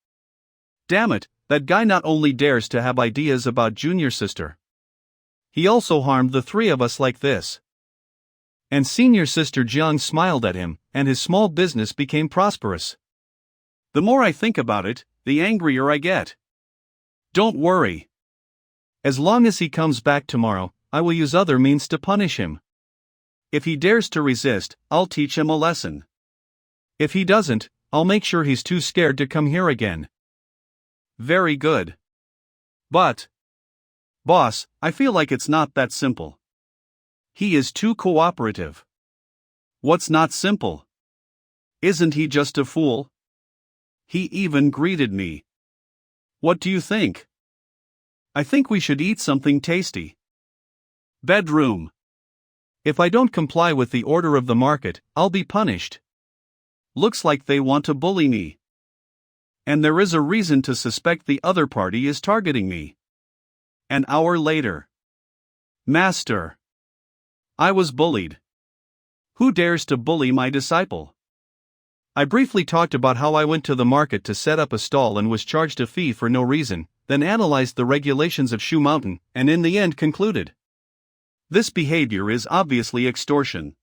Damn it, that guy not only dares to have ideas about junior sister. He also harmed the three of us like this. And senior sister Jiang smiled at him, and his small business became prosperous. The more I think about it, the angrier I get. Don't worry. As long as he comes back tomorrow, I will use other means to punish him. If he dares to resist, I'll teach him a lesson. If he doesn't, I'll make sure he's too scared to come here again. Very good. But Boss, I feel like it's not that simple. He is too cooperative. What's not simple? Isn't he just a fool? He even greeted me. What do you think? I think we should eat something tasty. Bedroom. If I don't comply with the order of the market, I'll be punished. Looks like they want to bully me. And there is a reason to suspect the other party is targeting me. An hour later. Master. I was bullied. Who dares to bully my disciple? I briefly talked about how I went to the market to set up a stall and was charged a fee for no reason, then analyzed the regulations of Shu Mountain, and in the end concluded. This behavior is obviously extortion.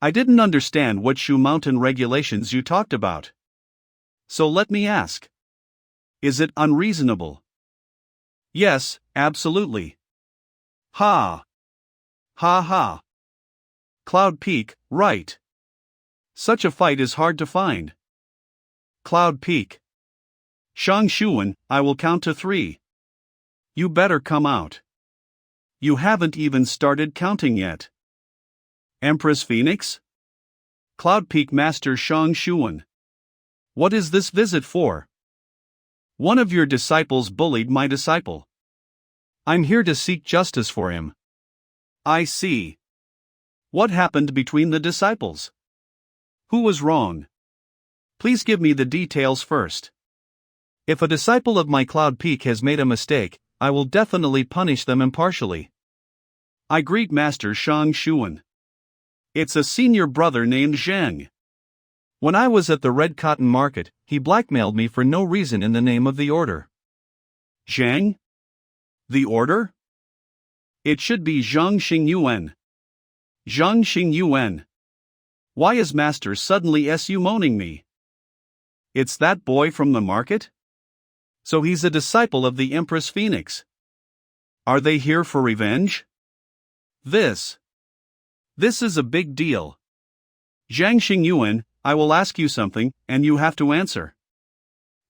I didn't understand what Shu Mountain regulations you talked about. So let me ask. Is it unreasonable? Yes, absolutely. Ha. Ha ha. Cloud Peak, right. Such a fight is hard to find. Cloud Peak. Shang Shuan, I will count to 3. You better come out. You haven't even started counting yet. Empress Phoenix? Cloud Peak Master Shang Shuan. What is this visit for? One of your disciples bullied my disciple. I'm here to seek justice for him. I see. What happened between the disciples? Who was wrong? Please give me the details first. If a disciple of my Cloud Peak has made a mistake, I will definitely punish them impartially. I greet Master Shang Shuan. It's a senior brother named Zheng. When I was at the Red Cotton Market, he blackmailed me for no reason in the name of the order. Zhang? The order? It should be Zhang Xingyuan. Zhang Xingyuan. Why is Master suddenly moaning me? It's that boy from the market? So he's a disciple of the Empress Phoenix. Are they here for revenge? This is a big deal. Zhang Xingyuan, I will ask you something, and you have to answer.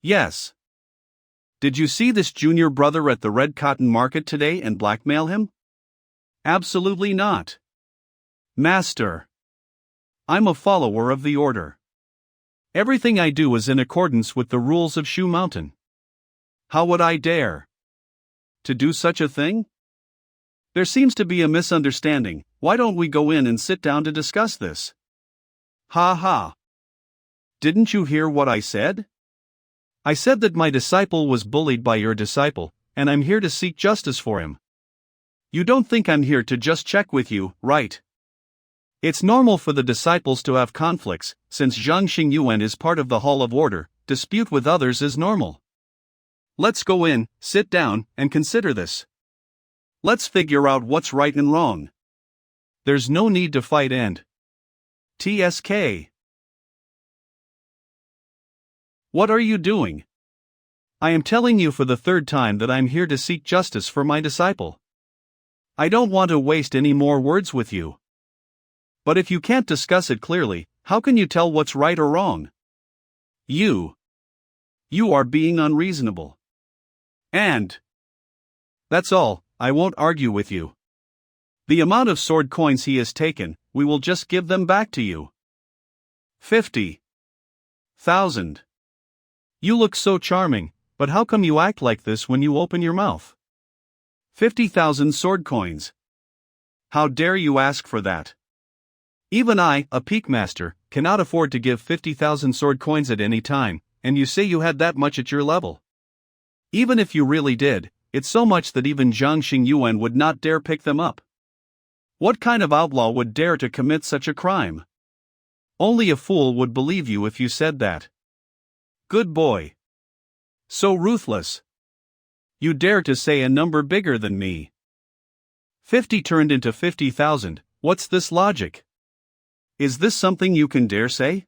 Yes. Did you see this junior brother at the Red Cotton Market today and blackmail him? Absolutely not. Master. I'm a follower of the order. Everything I do is in accordance with the rules of Shu Mountain. How would I dare to do such a thing? There seems to be a misunderstanding. Why don't we go in and sit down to discuss this? Ha ha. Didn't you hear what I said? I said that my disciple was bullied by your disciple, and I'm here to seek justice for him. You don't think I'm here to just check with you, right? It's normal for the disciples to have conflicts, since Zhang Xingyuan is part of the Hall of Order. Dispute with others is normal. Let's go in, sit down, and consider this. Let's figure out what's right and wrong. There's no need to fight and TSK. What are you doing? I am telling you for the 3rd time that I'm here to seek justice for my disciple. I don't want to waste any more words with you. But if you can't discuss it clearly, how can you tell what's right or wrong? You are being unreasonable. And that's all, I won't argue with you. The amount of sword coins he has taken, we will just give them back to you. 50,000. You look so charming, but how come you act like this when you open your mouth? 50,000 sword coins. How dare you ask for that? Even I, a peak master, cannot afford to give 50,000 sword coins at any time, and you say you had that much at your level. Even if you really did, it's so much that even Zhang Xingyuan would not dare pick them up. What kind of outlaw would dare to commit such a crime? Only a fool would believe you if you said that. Good boy. So ruthless. You dare to say a number bigger than me. 50 turned into 50,000, what's this logic? Is this something you can dare say?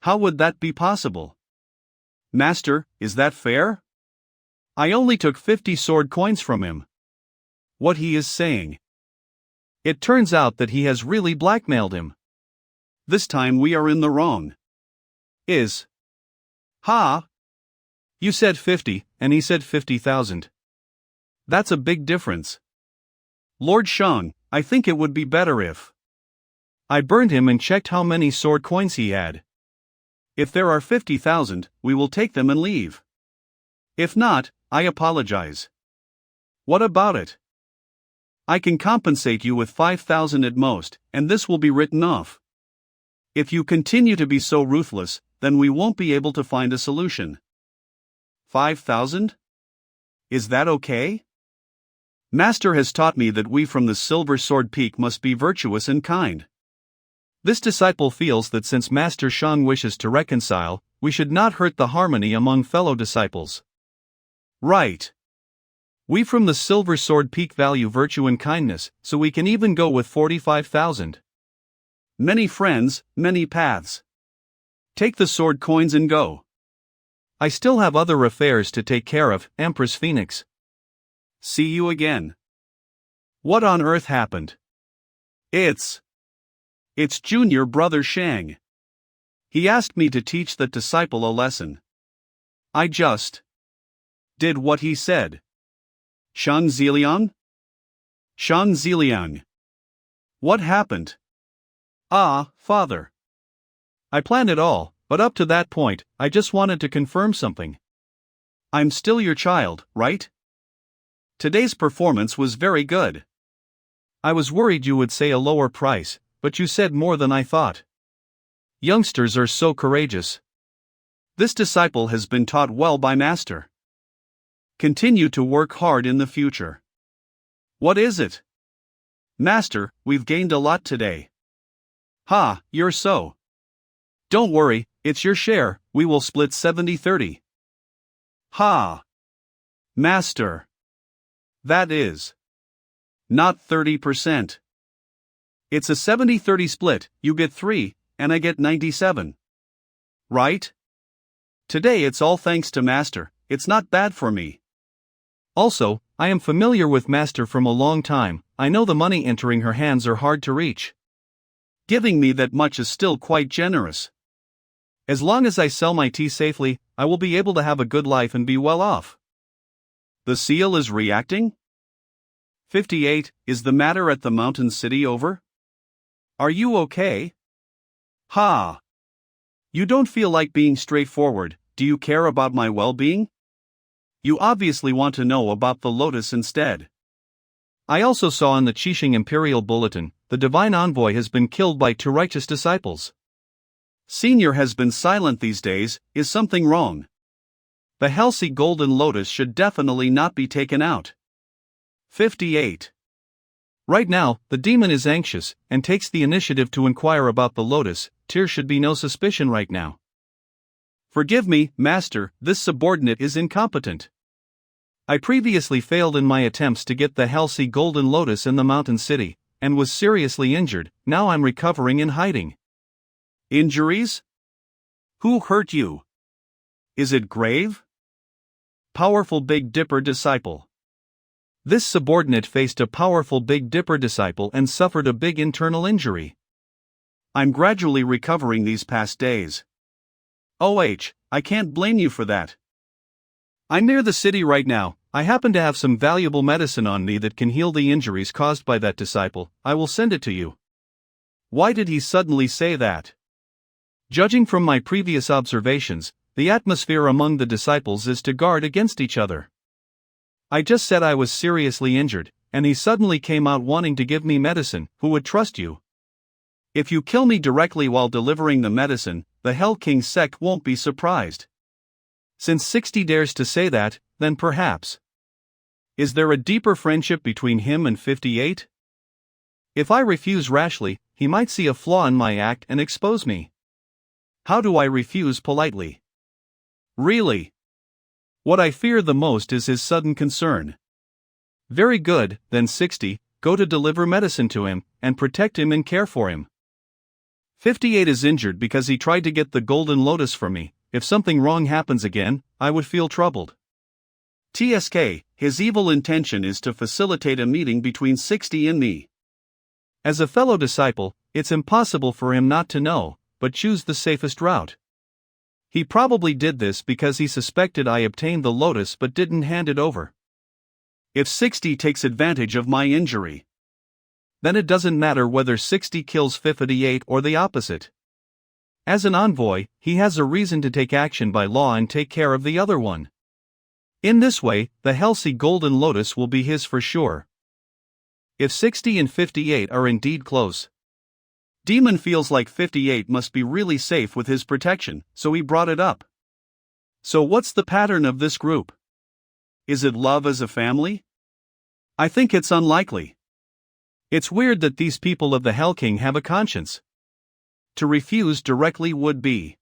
How would that be possible? Master, is that fair? I only took 50 sword coins from him. What he is saying. It turns out that he has really blackmailed him. This time we are in the wrong. Ha! You said 50, and he said 50,000. That's a big difference. Lord Shang, I think it would be better if I burned him and checked how many sword coins he had. If there are 50,000, we will take them and leave. If not, I apologize. What about it? I can compensate you with 5,000 at most, and this will be written off. If you continue to be so ruthless, then we won't be able to find a solution. 5,000? Is that okay? Master has taught me that we from the Silver Sword Peak must be virtuous and kind. This disciple feels that since Master Shang wishes to reconcile, we should not hurt the harmony among fellow disciples. Right. We from the Silver Sword Peak value virtue and kindness, so we can even go with 45,000. Many friends, many paths. Take the sword coins and go. I still have other affairs to take care of, Empress Phoenix. See you again. What on earth happened? It's Junior Brother Shang. He asked me to teach that disciple a lesson. I just did what he said. Shang Ziliang? Shang Ziliang. What happened? Ah, Father. I planned it all, but up to that point, I just wanted to confirm something. I'm still your child, right? Today's performance was very good. I was worried you would say a lower price, but you said more than I thought. Youngsters are so courageous. This disciple has been taught well by Master. Continue to work hard in the future. What is it? Master, we've gained a lot today. Ha, you're so. Don't worry, it's your share, we will split 70-30. Ha. Master. That is not 30%. It's a 70-30 split, you get 3, and I get 97. Right? Today it's all thanks to Master, it's not bad for me. Also, I am familiar with Master from a long time, I know the money entering her hands are hard to reach. Giving me that much is still quite generous. As long as I sell my tea safely, I will be able to have a good life and be well off. The seal is reacting? 58, is the matter at the mountain city over? Are you okay? Ha! You don't feel like being straightforward, do you care about my well-being? You obviously want to know about the lotus instead. I also saw in the Qixing Imperial Bulletin, the Divine Envoy has been killed by 2 righteous disciples. Senior has been silent these days, is something wrong? The Halsey Golden Lotus should definitely not be taken out. 58. Right now, the demon is anxious, and takes the initiative to inquire about the lotus. There should be no suspicion right now. Forgive me, Master, this subordinate is incompetent. I previously failed in my attempts to get the Halsey Golden Lotus in the mountain city, and was seriously injured. Now I'm recovering in hiding. Injuries? Who hurt you? Is it grave? Powerful Big Dipper disciple. This subordinate faced a powerful Big Dipper disciple and suffered a big internal injury. I'm gradually recovering these past days. I can't blame you for that. I'm near the city right now. I happen to have some valuable medicine on me that can heal the injuries caused by that disciple. I will send it to you. Why did he suddenly say that? Judging from my previous observations, the atmosphere among the disciples is to guard against each other. I just said I was seriously injured, and he suddenly came out wanting to give me medicine. Who would trust you? If you kill me directly while delivering the medicine, the Hell King sect won't be surprised. Since 60 dares to say that, then perhaps. Is there a deeper friendship between him and 58? If I refuse rashly, he might see a flaw in my act and expose me. How do I refuse politely? Really? What I fear the most is his sudden concern. Very good, then 60, go to deliver medicine to him, and protect him and care for him. 58 is injured because he tried to get the golden lotus for me. If something wrong happens again, I would feel troubled. TSK, his evil intention is to facilitate a meeting between 60 and me. As a fellow disciple, it's impossible for him not to know, but choose the safest route. He probably did this because he suspected I obtained the lotus but didn't hand it over. If 60 takes advantage of my injury, then it doesn't matter whether 60 kills 58 or the opposite. As an envoy, he has a reason to take action by law and take care of the other one. In this way, the Halsey Golden Lotus will be his for sure. If 60 and 58 are indeed close, Demon feels like 58 must be really safe with his protection, so he brought it up. So what's the pattern of this group? Is it love as a family? I think it's unlikely. It's weird that these people of the Hell King have a conscience. To refuse directly would be,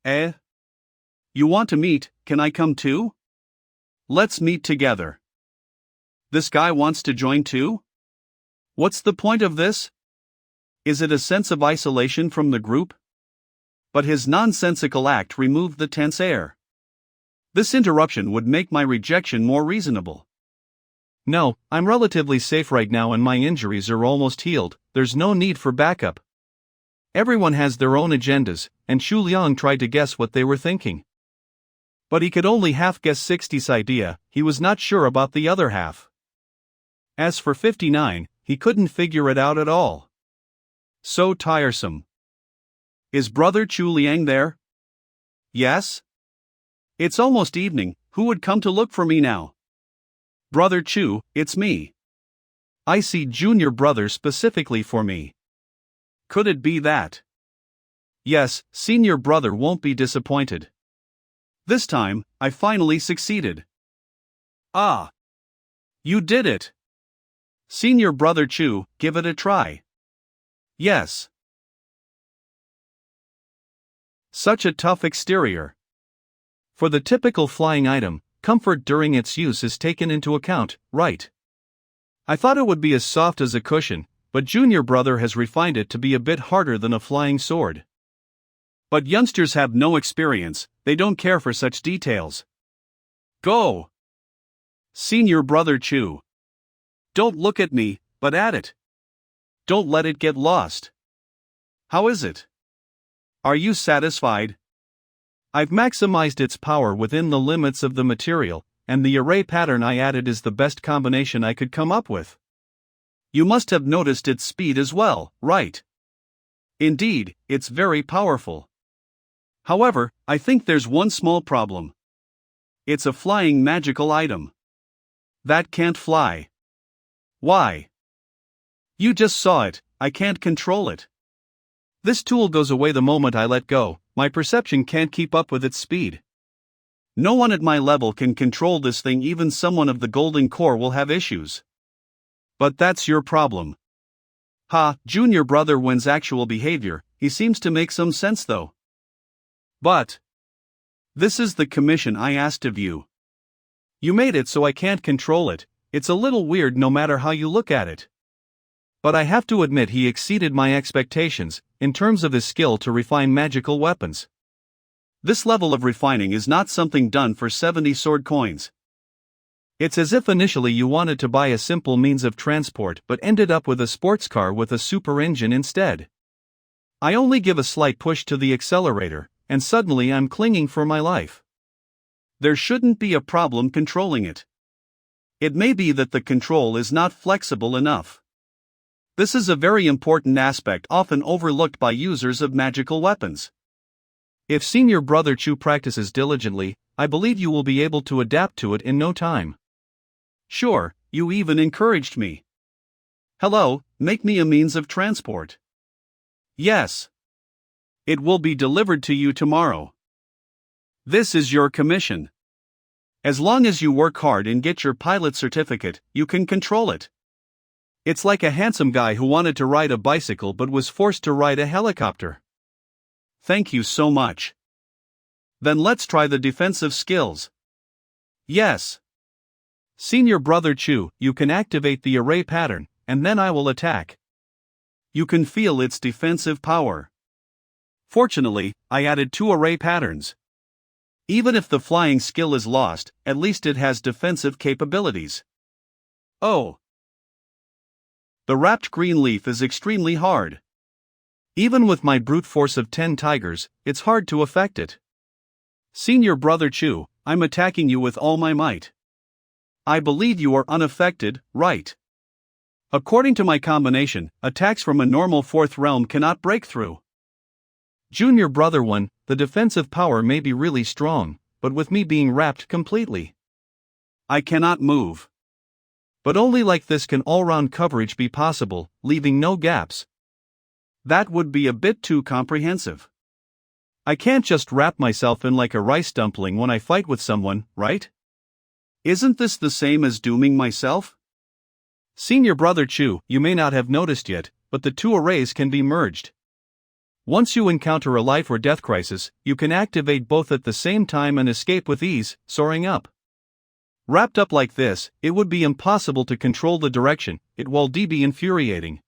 you want to meet, can I come too? Let's meet together. This guy wants to join too? What's the point of this? Is it a sense of isolation from the group? But his nonsensical act removed the tense air. This interruption would make my rejection more reasonable. No, I'm relatively safe right now and my injuries are almost healed, there's no need for backup. Everyone has their own agendas, and Shu Liang tried to guess what they were thinking. But he could only half guess 60's idea, he was not sure about the other half. As for 59, he couldn't figure it out at all. So tiresome. Is Brother Chu Liang there? Yes? It's almost evening, who would come to look for me now? Brother Chu, it's me. I see junior brother specifically for me. Could it be that? Yes, senior brother won't be disappointed. This time, I finally succeeded. Ah! You did it! Senior brother Chu, give it a try. Yes. Such a tough exterior. For the typical flying item, comfort during its use is taken into account, right? I thought it would be as soft as a cushion, but junior brother has refined it to be a bit harder than a flying sword. But youngsters have no experience, they don't care for such details. Go! Senior brother Chu. Don't look at me, but at it. Don't let it get lost. How is it? Are you satisfied? I've maximized its power within the limits of the material, and the array pattern I added is the best combination I could come up with. You must have noticed its speed as well, right? Indeed, it's very powerful. However, I think there's one small problem. It's a flying magical item. That can't fly. Why? You just saw it, I can't control it. This tool goes away the moment I let go, my perception can't keep up with its speed. No one at my level can control this thing, even someone of the golden core will have issues. But that's your problem. Ha, junior brother wins actual behavior, he seems to make some sense though. But this is the commission I asked of you. You made it so I can't control it, it's a little weird no matter how you look at it. But I have to admit he exceeded my expectations, in terms of his skill to refine magical weapons. This level of refining is not something done for 70 sword coins. It's as if initially you wanted to buy a simple means of transport but ended up with a sports car with a super engine instead. I only give a slight push to the accelerator, and suddenly I'm clinging for my life. There shouldn't be a problem controlling it. It may be that the control is not flexible enough. This is a very important aspect often overlooked by users of magical weapons. If senior brother Chu practices diligently, I believe you will be able to adapt to it in no time. Sure, you even encouraged me. Hello, make me a means of transport. Yes. It will be delivered to you tomorrow. This is your commission. As long as you work hard and get your pilot certificate, you can control it. It's like a handsome guy who wanted to ride a bicycle but was forced to ride a helicopter. Thank you so much. Then let's try the defensive skills. Yes. Senior brother Chu, you can activate the array pattern, and then I will attack. You can feel its defensive power. Fortunately, I added 2 array patterns. Even if the flying skill is lost, at least it has defensive capabilities. Oh. The wrapped green leaf is extremely hard. Even with my brute force of 10 tigers, it's hard to affect it. Senior brother Chu, I'm attacking you with all my might. I believe you are unaffected, right? According to my combination, attacks from a normal fourth realm cannot break through. Junior brother 1, the defensive power may be really strong, but with me being wrapped completely. I cannot move. But only like this can all-round coverage be possible, leaving no gaps. That would be a bit too comprehensive. I can't just wrap myself in like a rice dumpling when I fight with someone, right? Isn't this the same as dooming myself? Senior brother Chu, you may not have noticed yet, but the two arrays can be merged. Once you encounter a life or death crisis, you can activate both at the same time and escape with ease, soaring up. Wrapped up like this, it would be impossible to control the direction, it will be infuriating.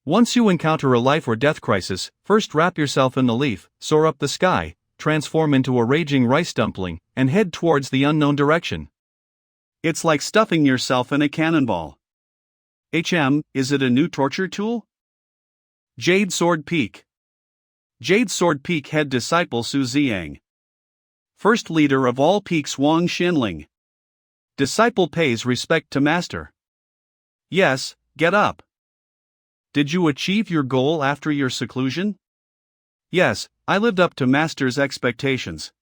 Once you encounter a life or death crisis, first wrap yourself in the leaf, soar up the sky, transform into a raging rice dumpling, and head towards the unknown direction. It's like stuffing yourself in a cannonball. Is it a new torture tool? Jade Sword Peak. Jade Sword Peak head disciple Su Ziyang. First leader of all peaks Wang Xinling. Disciple pays respect to master. Yes, get up. Did you achieve your goal after your seclusion? Yes, I lived up to master's expectations.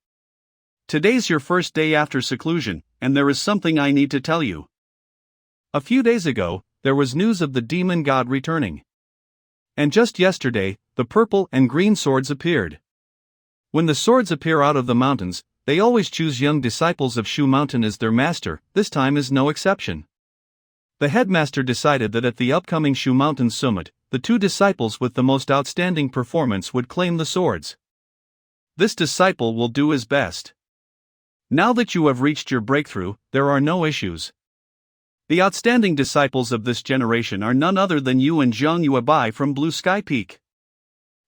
Today's your first day after seclusion, and there is something I need to tell you. A few days ago, there was news of the demon god returning. And just yesterday, the purple and green swords appeared. When the swords appear out of the mountains, they always choose young disciples of Shu Mountain as their master, this time is no exception. The headmaster decided that at the upcoming Shu Mountain Summit, the two disciples with the most outstanding performance would claim the swords. This disciple will do his best. Now that you have reached your breakthrough, there are no issues. The outstanding disciples of this generation are none other than you and Zhang Yuebai from Blue Sky Peak.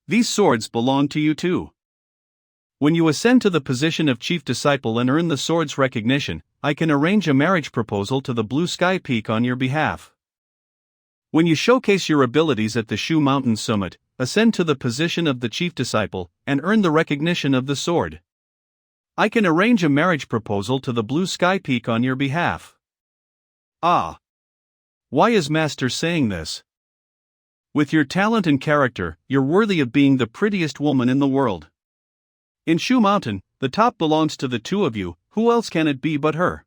These swords belong to you too. When you ascend to the position of chief disciple and earn the sword's recognition, I can arrange a marriage proposal to the Blue Sky Peak on your behalf. When you showcase your abilities at the Shu Mountain Summit, ascend to the position of the chief disciple, and earn the recognition of the sword. I can arrange a marriage proposal to the Blue Sky Peak on your behalf. Ah. Why is Master saying this? With your talent and character, you're worthy of being the prettiest woman in the world. In Shu Mountain, the top belongs to the two of you, who else can it be but her?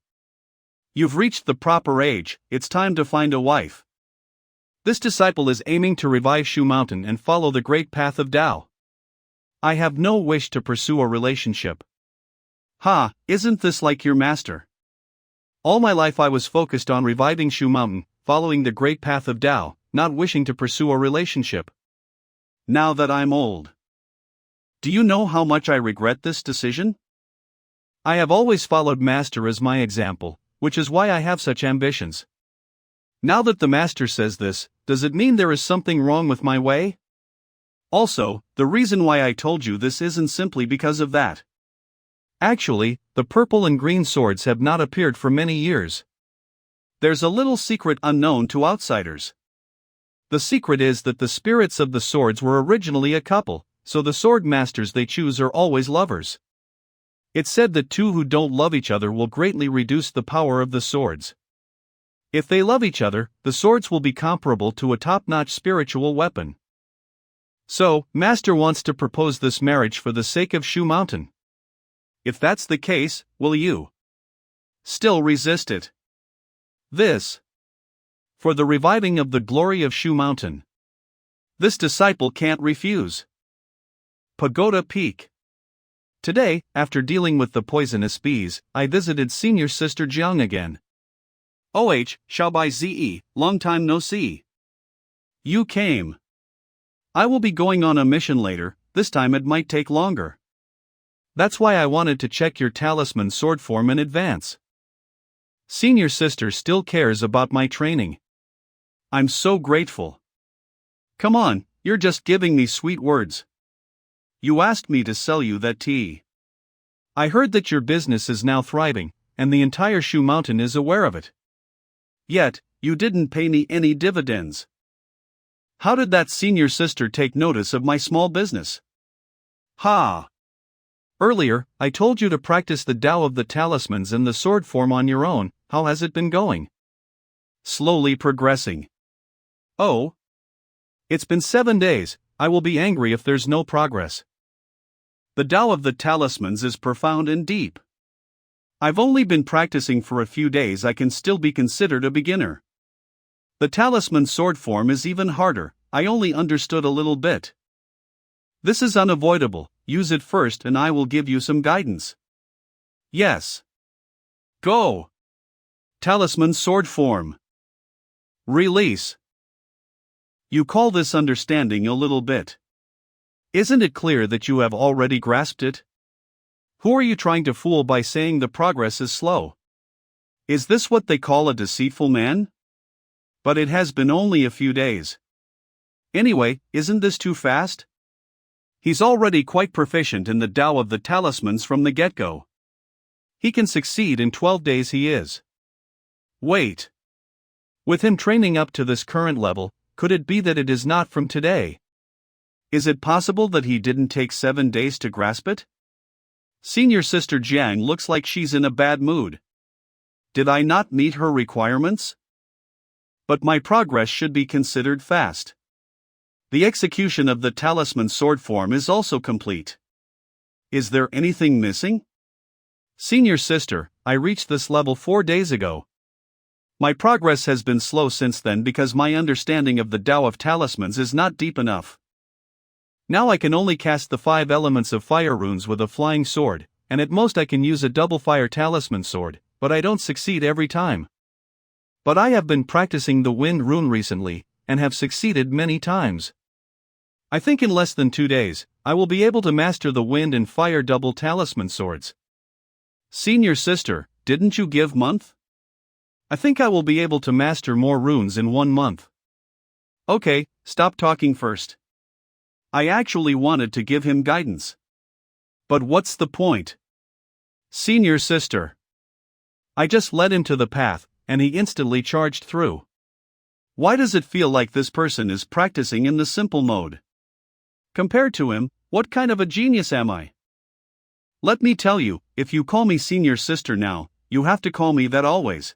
You've reached the proper age, it's time to find a wife. This disciple is aiming to revive Shu Mountain and follow the great path of Tao. I have no wish to pursue a relationship. Ha, isn't this like your master? All my life I was focused on reviving Shu Mountain, following the great path of Tao, not wishing to pursue a relationship. Now that I'm old. Do you know how much I regret this decision? I have always followed Master as my example, which is why I have such ambitions. Now that the Master says this, does it mean there is something wrong with my way? Also, the reason why I told you this isn't simply because of that. Actually, the purple and green swords have not appeared for many years. There's a little secret unknown to outsiders. The secret is that the spirits of the swords were originally a couple, so the sword masters they choose are always lovers. It's said that two who don't love each other will greatly reduce the power of the swords. If they love each other, the swords will be comparable to a top-notch spiritual weapon. So, Master wants to propose this marriage for the sake of Shu Mountain. If that's the case, will you still resist it? This. For the reviving of the glory of Shu Mountain. This disciple can't refuse. Pagoda Peak. Today, after dealing with the poisonous bees, I visited senior sister Jiang again. Xiaobai Ze, long time no see. You came. I will be going on a mission later, this time it might take longer. That's why I wanted to check your talisman sword form in advance. Senior sister still cares about my training. I'm so grateful. Come on, you're just giving me sweet words. You asked me to sell you that tea. I heard that your business is now thriving, and the entire Shu Mountain is aware of it. Yet, you didn't pay me any dividends. How did that senior sister take notice of my small business? Ha! Earlier, I told you to practice the Tao of the talismans and the sword form on your own, how has it been going? Slowly progressing. Oh. It's been 7 days, I will be angry if there's no progress. The Tao of the Talismans is profound and deep. I've only been practicing for a few days, I can still be considered a beginner. The talisman sword form is even harder, I only understood a little bit. This is unavoidable, use it first and I will give you some guidance. Yes. Go! Talisman sword form. Release. You call this understanding a little bit. Isn't it clear that you have already grasped it? Who are you trying to fool by saying the progress is slow? Is this what they call a deceitful man? But it has been only a few days. Anyway, isn't this too fast? He's already quite proficient in the Tao of the Talismans from the get-go. He can succeed in 12 days, he is. Wait. With him training up to this current level, could it be that it is not from today? Is it possible that he didn't take 7 days to grasp it? Senior Sister Jiang looks like she's in a bad mood. Did I not meet her requirements? But my progress should be considered fast. The execution of the talisman sword form is also complete. Is there anything missing? Senior Sister, I reached this level 4 days ago. My progress has been slow since then because my understanding of the Tao of Talismans is not deep enough. Now I can only cast the 5 elements of fire runes with a flying sword, and at most I can use a double fire talisman sword, but I don't succeed every time. But I have been practicing the wind rune recently, and have succeeded many times. I think in less than 2 days, I will be able to master the wind and fire double talisman swords. Senior Sister, didn't you give month? I think I will be able to master more runes in 1 month. Okay, stop talking first. I actually wanted to give him guidance. But what's the point? Senior Sister. I just led him to the path, and he instantly charged through. Why does it feel like this person is practicing in the simple mode? Compared to him, what kind of a genius am I? Let me tell you, if you call me Senior Sister now, you have to call me that always.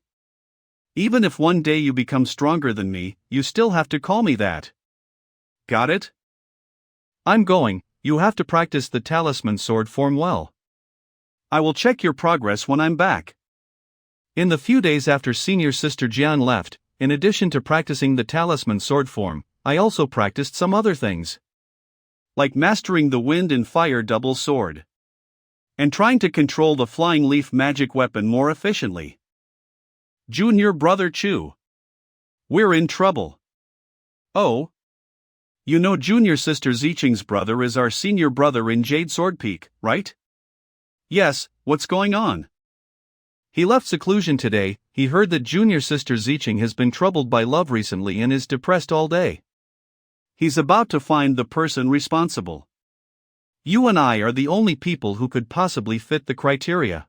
Even if one day you become stronger than me, you still have to call me that. Got it? I'm going, you have to practice the talisman sword form well. I will check your progress when I'm back. In the few days after Senior Sister Jian left, in addition to practicing the talisman sword form, I also practiced some other things. Like mastering the wind and fire double sword. And trying to control the flying leaf magic weapon more efficiently. Junior brother Chu. We're in trouble. Oh. You know Junior Sister Ziqing's brother is our senior brother in Jade Sword Peak, right? Yes, what's going on? He left seclusion today. He heard that Junior Sister Ziqing has been troubled by love recently and is depressed all day. He's about to find the person responsible. You and I are the only people who could possibly fit the criteria.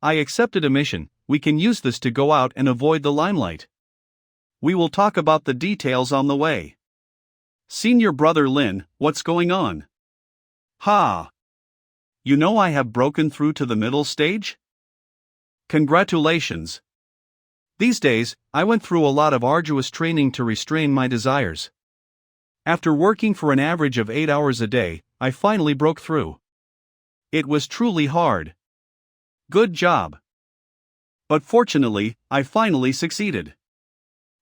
I accepted a mission. We can use this to go out and avoid the limelight. We will talk about the details on the way. Senior brother Lin, what's going on? Ha! You know I have broken through to the middle stage? Congratulations. These days, I went through a lot of arduous training to restrain my desires. After working for an average of 8 hours a day, I finally broke through. It was truly hard. Good job. But fortunately, I finally succeeded.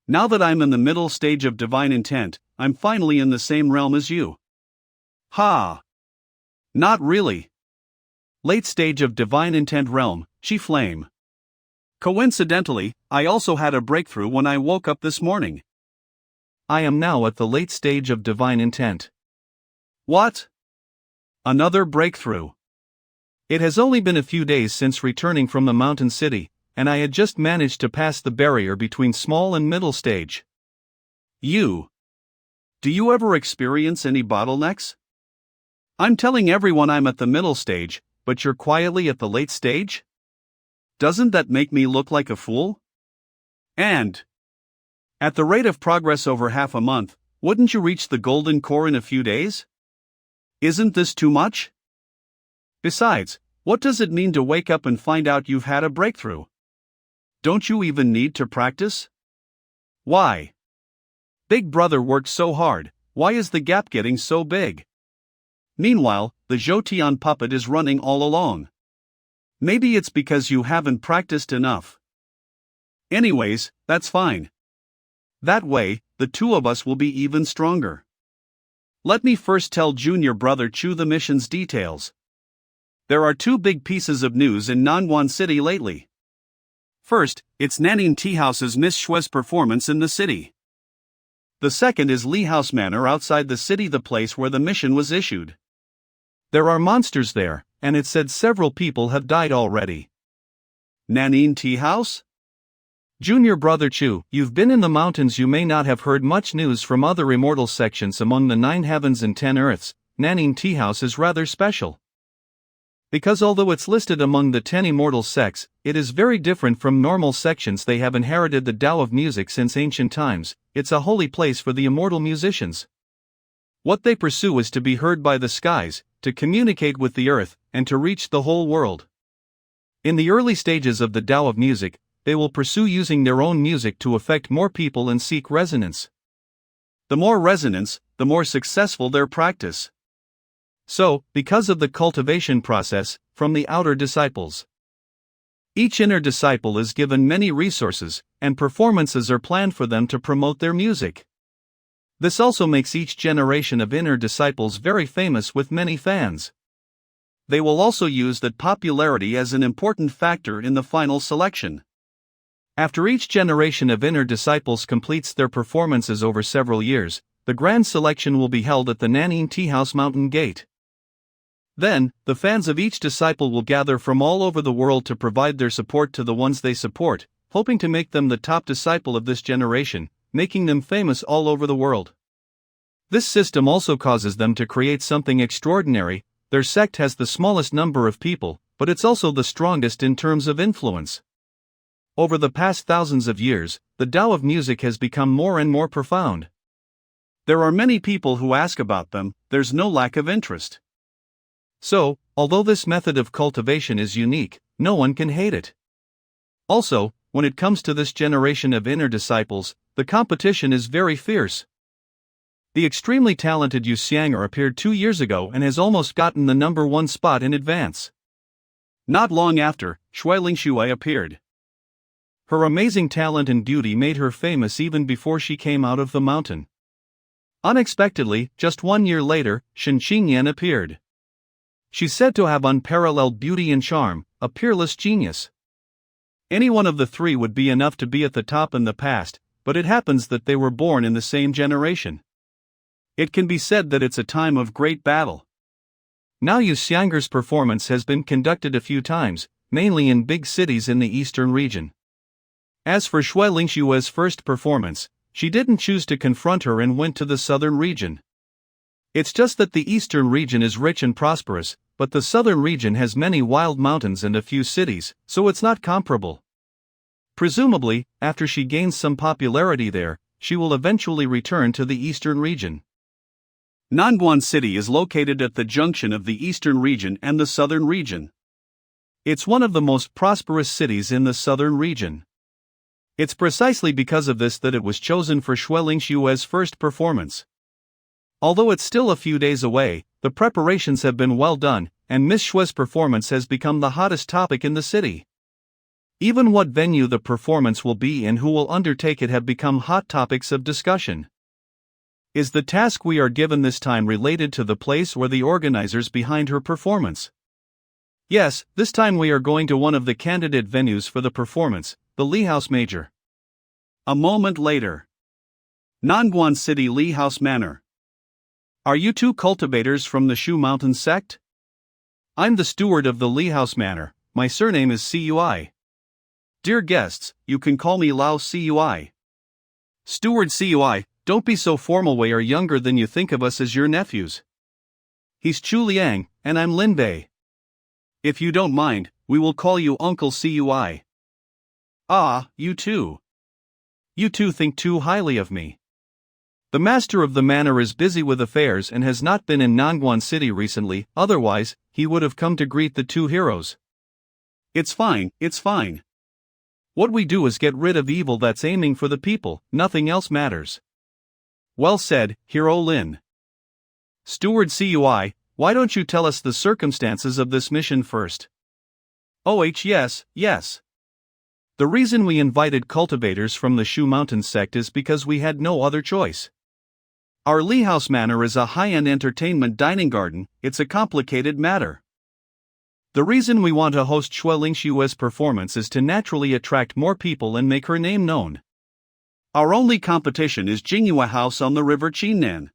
Now that I'm in the middle stage of divine intent, I'm finally in the same realm as you. Ha! Not really. Late stage of divine intent realm, Chi Flame. Coincidentally, I also had a breakthrough when I woke up this morning. I am now at the late stage of divine intent. What? Another breakthrough. It has only been a few days since returning from the mountain city, and I had just managed to pass the barrier between small and middle stage. Do you ever experience any bottlenecks? I'm telling everyone I'm at the middle stage, but you're quietly at the late stage? Doesn't that make me look like a fool? And at the rate of progress over half a month, wouldn't you reach the golden core in a few days? Isn't this too much? Besides, what does it mean to wake up and find out you've had a breakthrough? Don't you even need to practice? Why? Big brother worked so hard, why is the gap getting so big? Meanwhile, the Jotian puppet is running all along. Maybe it's because you haven't practiced enough. Anyways, that's fine. That way, the two of us will be even stronger. Let me first tell junior brother Chu the mission's details. There are two big pieces of news in Nanwan City lately. First, it's Nanin Tea House's Miss Shue's performance in the city. The second is Lee House Manor outside the city, the place where the mission was issued. There are monsters there, and it's said several people have died already. Nanin Tea House? Junior brother Chu, you've been in the mountains, you may not have heard much news from other immortal sections among the 9 heavens and 10 earths. Nanin Tea House is rather special. Because although it's listed among the 10 immortal sects, it is very different from normal sections. They have inherited the Tao of music since ancient times. It's a holy place for the immortal musicians. What they pursue is to be heard by the skies, to communicate with the earth, and to reach the whole world. In the early stages of the Tao of music, they will pursue using their own music to affect more people and seek resonance. The more resonance, the more successful their practice. So, because of the cultivation process, from the outer disciples, each inner disciple is given many resources, and performances are planned for them to promote their music. This also makes each generation of inner disciples very famous with many fans. They will also use that popularity as an important factor in the final selection. After each generation of inner disciples completes their performances over several years, the grand selection will be held at the Nanin Tea House Mountain Gate. Then, the fans of each disciple will gather from all over the world to provide their support to the ones they support, hoping to make them the top disciple of this generation, making them famous all over the world. This system also causes them to create something extraordinary. Their sect has the smallest number of people, but it's also the strongest in terms of influence. Over the past thousands of years, the Tao of music has become more and more profound. There are many people who ask about them, there's no lack of interest. So, although this method of cultivation is unique, no one can hate it. Also, when it comes to this generation of inner disciples, the competition is very fierce. The extremely talented Yu Xianger appeared 2 years ago and has almost gotten the number 1 spot in advance. Not long after, Shui Lingxue appeared. Her amazing talent and beauty made her famous even before she came out of the mountain. Unexpectedly, just 1 year later, Shen Qingyan appeared. She's said to have unparalleled beauty and charm, a peerless genius. Any one of the three would be enough to be at the top in the past, but it happens that they were born in the same generation. It can be said that it's a time of great battle. Now Yu Xianger's performance has been conducted a few times, mainly in big cities in the eastern region. As for Shui Lingxue's first performance, she didn't choose to confront her and went to the southern region. It's just that the eastern region is rich and prosperous, but the southern region has many wild mountains and a few cities, so it's not comparable. Presumably, after she gains some popularity there, she will eventually return to the eastern region. Nanguan City is located at the junction of the eastern region and the southern region. It's one of the most prosperous cities in the southern region. It's precisely because of this that it was chosen for Shui Lingxue's first performance. Although it's still a few days away, the preparations have been well done, and Miss Shue's performance has become the hottest topic in the city. Even what venue the performance will be and who will undertake it have become hot topics of discussion. Is the task we are given this time related to the place or the organizers behind her performance? Yes, this time we are going to one of the candidate venues for the performance, the Lee House Major. A moment later. Nanguan City Lee House Manor. Are you two cultivators from the Shu Mountain sect? I'm the steward of the Lee House Manor, my surname is Cui. Dear guests, you can call me Lao Cui. Steward Cui, don't be so formal, we are younger than you think of us as your nephews. He's Chu Liang, and I'm Lin Bei. If you don't mind, we will call you Uncle Cui. Ah, you two. You two think too highly of me. The master of the manor is busy with affairs and has not been in Nanguan City recently, otherwise, he would have come to greet the two heroes. It's fine, it's fine. What we do is get rid of evil that's aiming for the people, nothing else matters. Well said, Hero Lin. Steward CUI, why don't you tell us the circumstances of this mission first? Yes. The reason we invited cultivators from the Shu Mountain sect is because we had no other choice. Our Lee House Manor is a high-end entertainment dining garden, it's a complicated matter. The reason we want to host Xue Lingshue's performance is to naturally attract more people and make her name known. Our only competition is Jinghua House on the river Qinnan.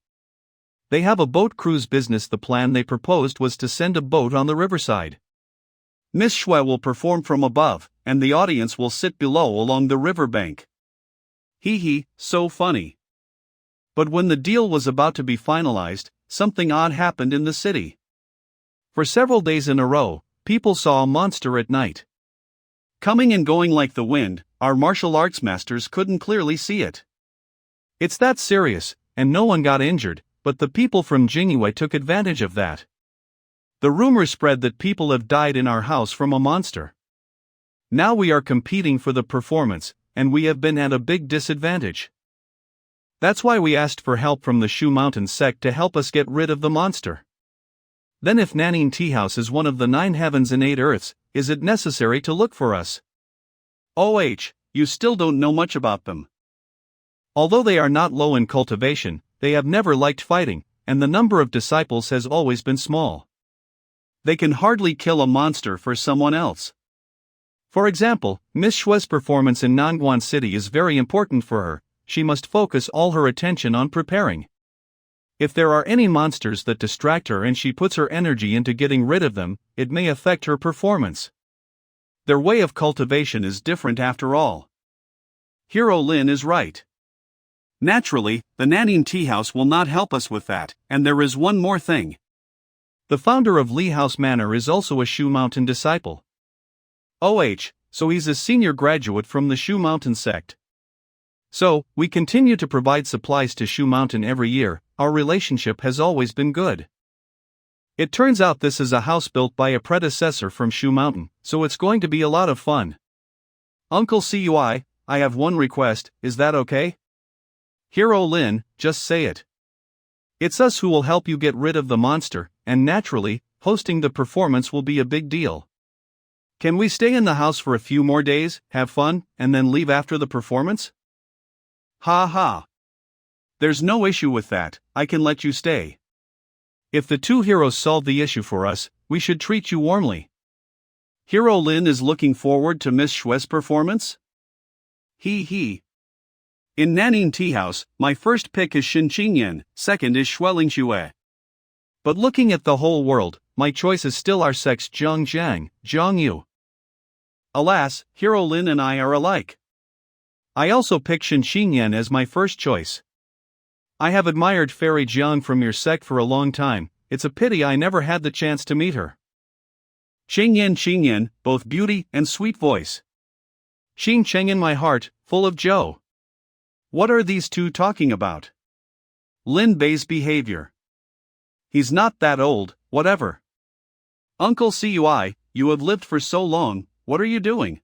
They have a boat cruise business. The plan they proposed was to send a boat on the riverside. Miss Xue will perform from above, and the audience will sit below along the riverbank. So funny. But when the deal was about to be finalized, something odd happened in the city. For several days in a row, people saw a monster at night. Coming and going like the wind, our martial arts masters couldn't clearly see it. It's that serious, and no one got injured, but the people from Jinghua took advantage of that. The rumor spread that people have died in our house from a monster. Now we are competing for the performance, and we have been at a big disadvantage. That's why we asked for help from the Shu Mountain sect to help us get rid of the monster. Then if Nanning Tea House is one of the 9 heavens and 8 earths, is it necessary to look for us? You still don't know much about them. Although they are not low in cultivation, they have never liked fighting, and the number of disciples has always been small. They can hardly kill a monster for someone else. For example, Miss Xue's performance in Nangguan City is very important for her. She must focus all her attention on preparing. If there are any monsters that distract her and she puts her energy into getting rid of them, it may affect her performance. Their way of cultivation is different after all. Hero Lin is right. Naturally, the Nanning Tea House will not help us with that, and there is one more thing. The founder of Lee House Manor is also a Shu Mountain disciple. So he's a senior graduate from the Shu Mountain sect. So, we continue to provide supplies to Shu Mountain every year. Our relationship has always been good. It turns out this is a house built by a predecessor from Shu Mountain, so it's going to be a lot of fun. Uncle CUI, I have one request, is that okay? Hero Lin, just say it. It's us who will help you get rid of the monster, and naturally, hosting the performance will be a big deal. Can we stay in the house for a few more days, have fun, and then leave after the performance? There's no issue with that, I can let you stay. If the 2 heroes solve the issue for us, we should treat you warmly. Hero Lin is looking forward to Miss Xue's performance? In Nanning Tea House, my first pick is Shin Qingyan, second is Xue Lingxue. But looking at the whole world, my choice is still our sect's Zhang Yu. Alas, Hero Lin and I are alike. I also pick Shin Qingyan as my first choice. I have admired Fairy Jiang from your sect for a long time, it's a pity I never had the chance to meet her. Qingyan, both beauty and sweet voice. Xing Cheng in my heart, full of Zhou. What are these 2 talking about? Lin Bei's behavior. He's not that old, whatever. Uncle CUI, you have lived for so long, what are you doing?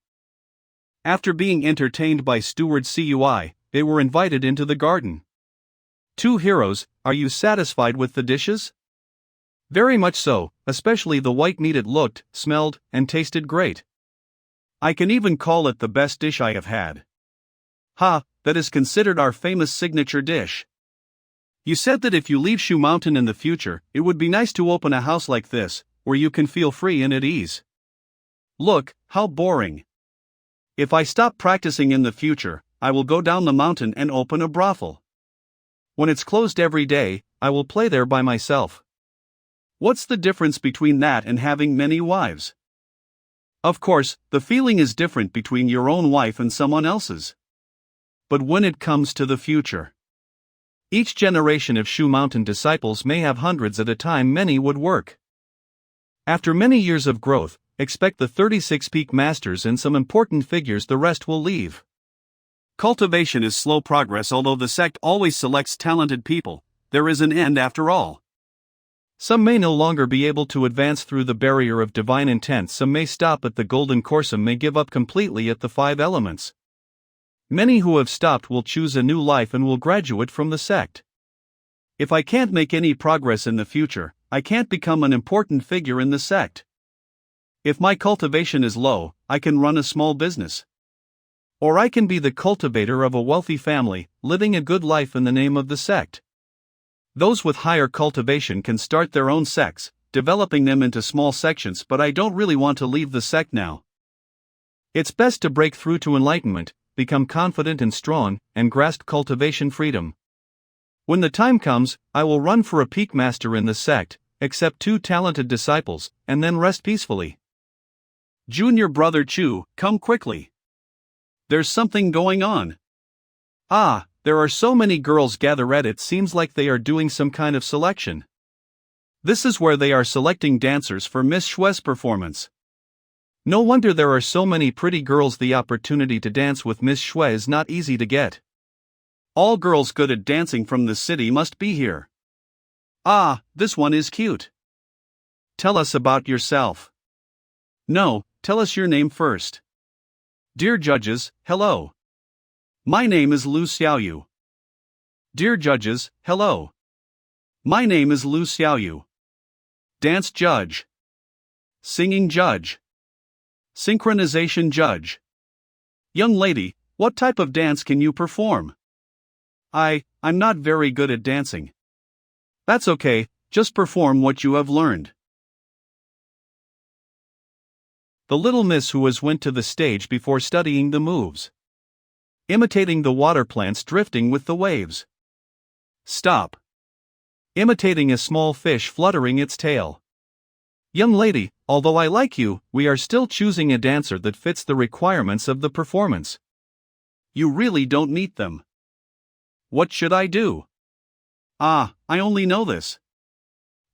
After being entertained by Steward CUI, they were invited into the garden. 2 heroes, are you satisfied with the dishes? Very much so, especially the white meat. It looked, smelled, and tasted great. I can even call it the best dish I have had. That is considered our famous signature dish. You said that if you leave Shu Mountain in the future, it would be nice to open a house like this, where you can feel free and at ease. Look, how boring. If I stop practicing in the future, I will go down the mountain and open a brothel. When it's closed every day, I will play there by myself. What's the difference between that and having many wives? Of course, the feeling is different between your own wife and someone else's. But when it comes to the future, each generation of Shu Mountain disciples may have hundreds at a time. Many would work. After many years of growth, expect the 36 peak masters and some important figures. The rest will leave. Cultivation is slow progress. Although the sect always selects talented people, there is an end after all. Some may no longer be able to advance through the barrier of divine intent, some may stop at the golden core, some may give up completely at the five elements. Many who have stopped will choose a new life and will graduate from the sect. If I can't make any progress in the future, I can't become an important figure in the sect. If my cultivation is low, I can run a small business. Or I can be the cultivator of a wealthy family, living a good life in the name of the sect. Those with higher cultivation can start their own sects, developing them into small sections, but I don't really want to leave the sect now. It's best to break through to enlightenment, become confident and strong, and grasp cultivation freedom. When the time comes, I will run for a peak master in the sect, accept 2 talented disciples, and then rest peacefully. Junior brother Chu, come quickly. There's something going on. Ah, there are so many girls gathered. It seems like they are doing some kind of selection. This is where they are selecting dancers for Miss Shue's performance. No wonder there are so many pretty girls. The opportunity to dance with Miss Shue is not easy to get. All girls good at dancing from the city must be here. Ah, this one is cute. Tell us about yourself. No, tell us your name first. Dear judges, hello. My name is Lu Xiaoyu. Dear judges, hello. My name is Lu Xiaoyu. Dance judge. Singing judge. Synchronization judge. Young lady, what type of dance can you perform? I'm not very good at dancing. That's okay, just perform what you have learned. The little miss who went to the stage before studying the moves. Imitating the water plants drifting with the waves. Stop. Imitating a small fish fluttering its tail. Young lady, although I like you, we are still choosing a dancer that fits the requirements of the performance. You really don't meet them. What should I do? Ah, I only know this.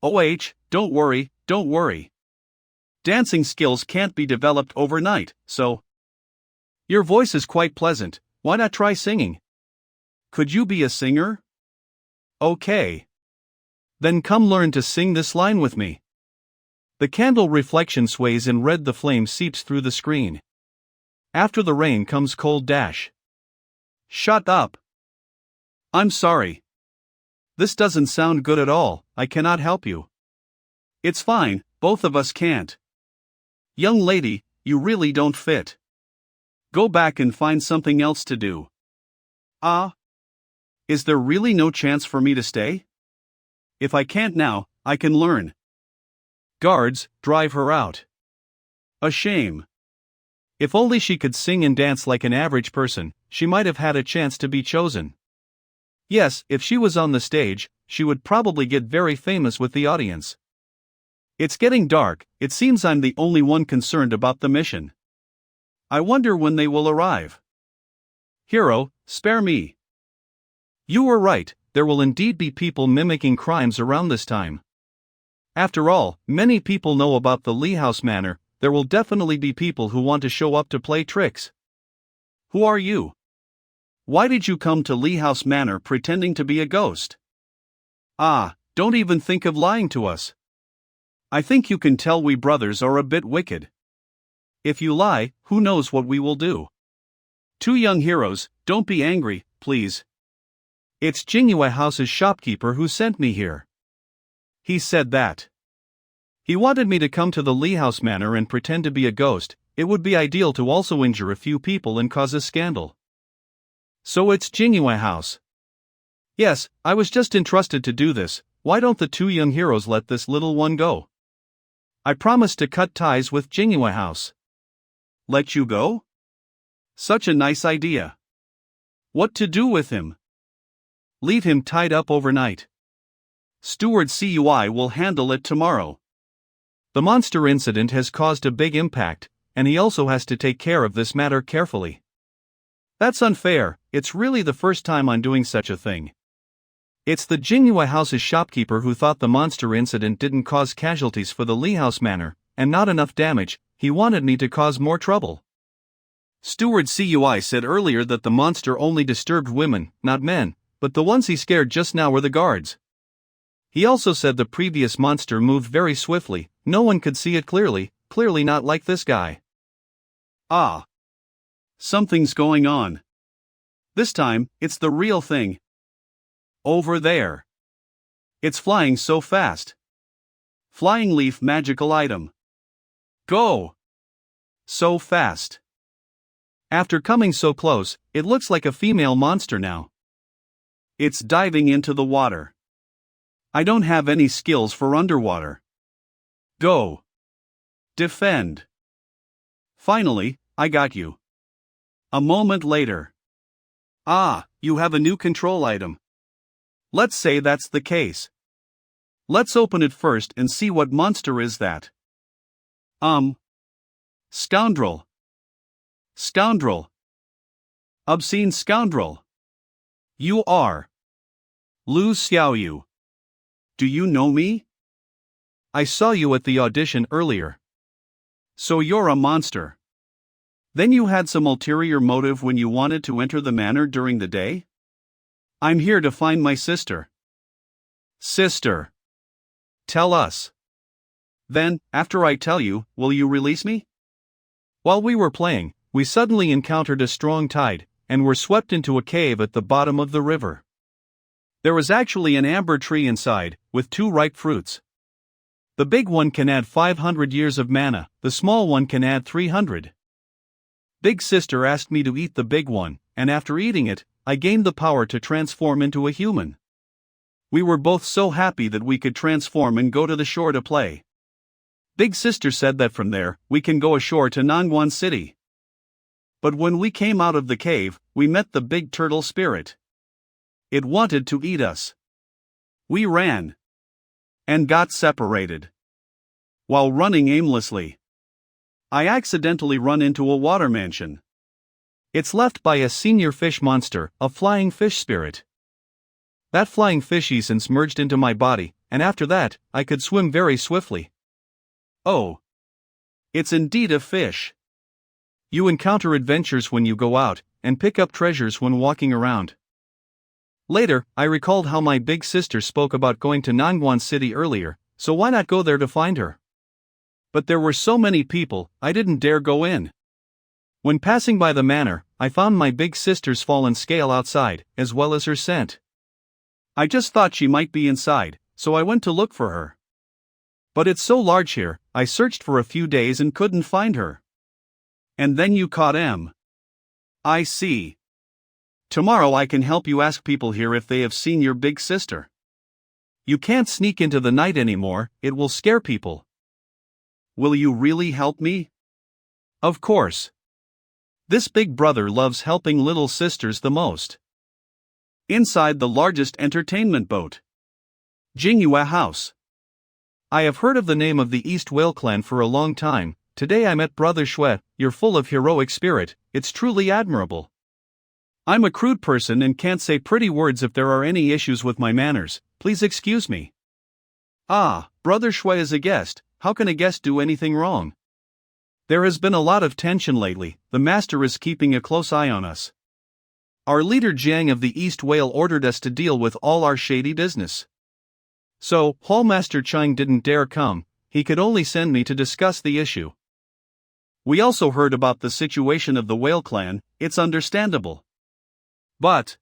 Don't worry. Dancing skills can't be developed overnight, so. Your voice is quite pleasant, why not try singing? Could you be a singer? Okay. Then come learn to sing this line with me. The candle reflection sways in red, the flame seeps through the screen. After the rain comes cold dash. Shut up. I'm sorry. This doesn't sound good at all, I cannot help you. It's fine, both of us can't. Young lady, you really don't fit. Go back and find something else to do. Ah? Is there really no chance for me to stay? If I can't now, I can learn. Guards, drive her out. A shame. If only she could sing and dance like an average person, she might have had a chance to be chosen. Yes, if she was on the stage, she would probably get very famous with the audience. It's getting dark, it seems I'm the only one concerned about the mission. I wonder when they will arrive. Hero, spare me. You were right, there will indeed be people mimicking crimes around this time. After all, many people know about the Lee House Manor, there will definitely be people who want to show up to play tricks. Who are you? Why did you come to Lee House Manor pretending to be a ghost? Ah, don't even think of lying to us. I think you can tell we brothers are a bit wicked. If you lie, who knows what we will do? 2 young heroes, don't be angry, please. It's Jingyue House's shopkeeper who sent me here. He said that. He wanted me to come to the Lee House Manor and pretend to be a ghost. It would be ideal to also injure a few people and cause a scandal. So it's Jingyue House. Yes, I was just entrusted to do this. Why don't the 2 young heroes let this little one go? I promised to cut ties with Jingyue House. Let you go? Such a nice idea. What to do with him? Leave him tied up overnight. Steward CUI will handle it tomorrow. The monster incident has caused a big impact, and he also has to take care of this matter carefully. That's unfair, it's really the first time I'm doing such a thing. It's the Jingyue House's shopkeeper who thought the monster incident didn't cause casualties for the Lee House Manor, and not enough damage. He wanted me to cause more trouble. Steward CUI said earlier that the monster only disturbed women, not men, but the ones he scared just now were the guards. He also said the previous monster moved very swiftly, no one could see it clearly not like this guy. Ah. Something's going on. This time, it's the real thing. Over there. It's flying so fast. Flying leaf magical item. Go! So fast. After coming so close, it looks like a female monster now. It's diving into the water. I don't have any skills for underwater. Go. Defend. Finally, I got you. A moment later. Ah, you have a new control item. Let's say that's the case. Let's open it first and see what monster is that. Scoundrel. Scoundrel. Obscene scoundrel. You are. Lu Xiaoyu. Do you know me? I saw you at the audition earlier. So you're a monster. Then you had some ulterior motive when you wanted to enter the manor during the day? I'm here to find my sister. Sister. Tell us. Then, after I tell you, will you release me? While we were playing, we suddenly encountered a strong tide, and were swept into a cave at the bottom of the river. There was actually an amber tree inside, with 2 ripe fruits. The big one can add 500 years of mana, the small one can add 300. Big sister asked me to eat the big one, and after eating it, I gained the power to transform into a human. We were both so happy that we could transform and go to the shore to play. Big sister said that from there, we can go ashore to Nangwon City. But when we came out of the cave, we met the big turtle spirit. It wanted to eat us. We ran. And got separated. While running aimlessly, I accidentally run into a water mansion. It's left by a senior fish monster, a flying fish spirit. That flying fish essence merged into my body, and after that, I could swim very swiftly. Oh. It's indeed a fish. You encounter adventures when you go out, and pick up treasures when walking around. Later, I recalled how my big sister spoke about going to Nangwon City earlier, so why not go there to find her? But there were so many people, I didn't dare go in. When passing by the manor, I found my big sister's fallen scale outside, as well as her scent. I just thought she might be inside, so I went to look for her. But it's so large here, I searched for a few days and couldn't find her. And then you caught M. I see. Tomorrow I can help you ask people here if they have seen your big sister. You can't sneak into the night anymore, it will scare people. Will you really help me? Of course. This big brother loves helping little sisters the most. Inside the largest entertainment boat. Jinghua House. I have heard of the name of the East Whale clan for a long time. Today I met Brother Shui, you're full of heroic spirit, it's truly admirable. I'm a crude person and can't say pretty words if there are any issues with my manners, please excuse me. Ah, Brother Shui is a guest, how can a guest do anything wrong? There has been a lot of tension lately, the master is keeping a close eye on us. Our leader Jiang of the East Whale ordered us to deal with all our shady business. So, Hall Master Chang didn't dare come, he could only send me to discuss the issue. We also heard about the situation of the Whale clan, it's understandable. But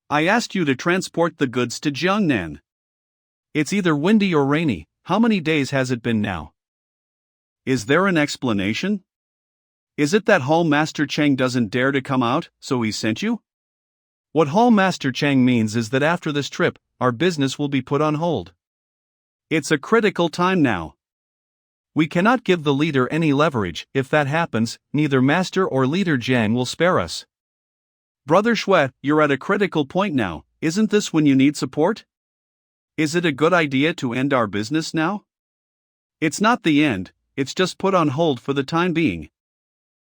I asked you to transport the goods to Jiangnan. It's either windy or rainy, how many days has it been now? Is there an explanation? Is it that Hall Master Chang doesn't dare to come out, so he sent you? What Hall Master Chang means is that after this trip, our business will be put on hold. It's a critical time now. We cannot give the leader any leverage, if that happens, neither Master or Leader Jiang will spare us. Brother Shui, you're at a critical point now, isn't this when you need support? Is it a good idea to end our business now? It's not the end, it's just put on hold for the time being.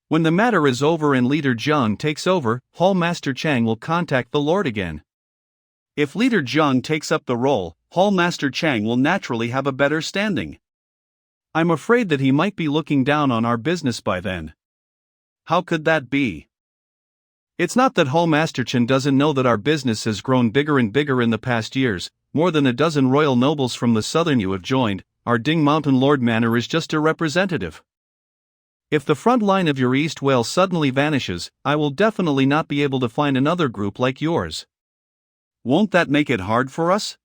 When the matter is over and Leader Jiang takes over, Hall Master Chang will contact the Lord again. If Leader Jiang takes up the role, Hall Master Chang will naturally have a better standing. I'm afraid that he might be looking down on our business by then. How could that be? It's not that Hall Master Chen doesn't know that our business has grown bigger and bigger in the past years, more than a dozen royal nobles from the southern you have joined, our Ding Mountain Lord Manor is just a representative. If the front line of your East Wales suddenly vanishes, I will definitely not be able to find another group like yours. Won't that make it hard for us?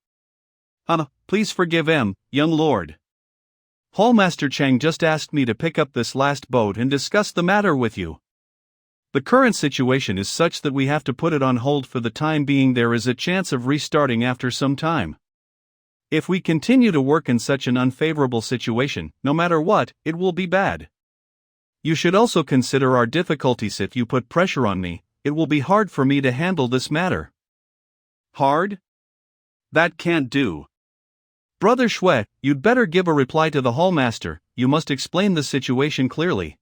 Please forgive him, young lord. Hallmaster Chang just asked me to pick up this last boat and discuss the matter with you. The current situation is such that we have to put it on hold for the time being. There is a chance of restarting after some time. If we continue to work in such an unfavorable situation, no matter what, it will be bad. You should also consider our difficulties. If you put pressure on me, it will be hard for me to handle this matter. Hard? That can't do. Brother Shui, you'd better give a reply to the hallmaster. You must explain the situation clearly.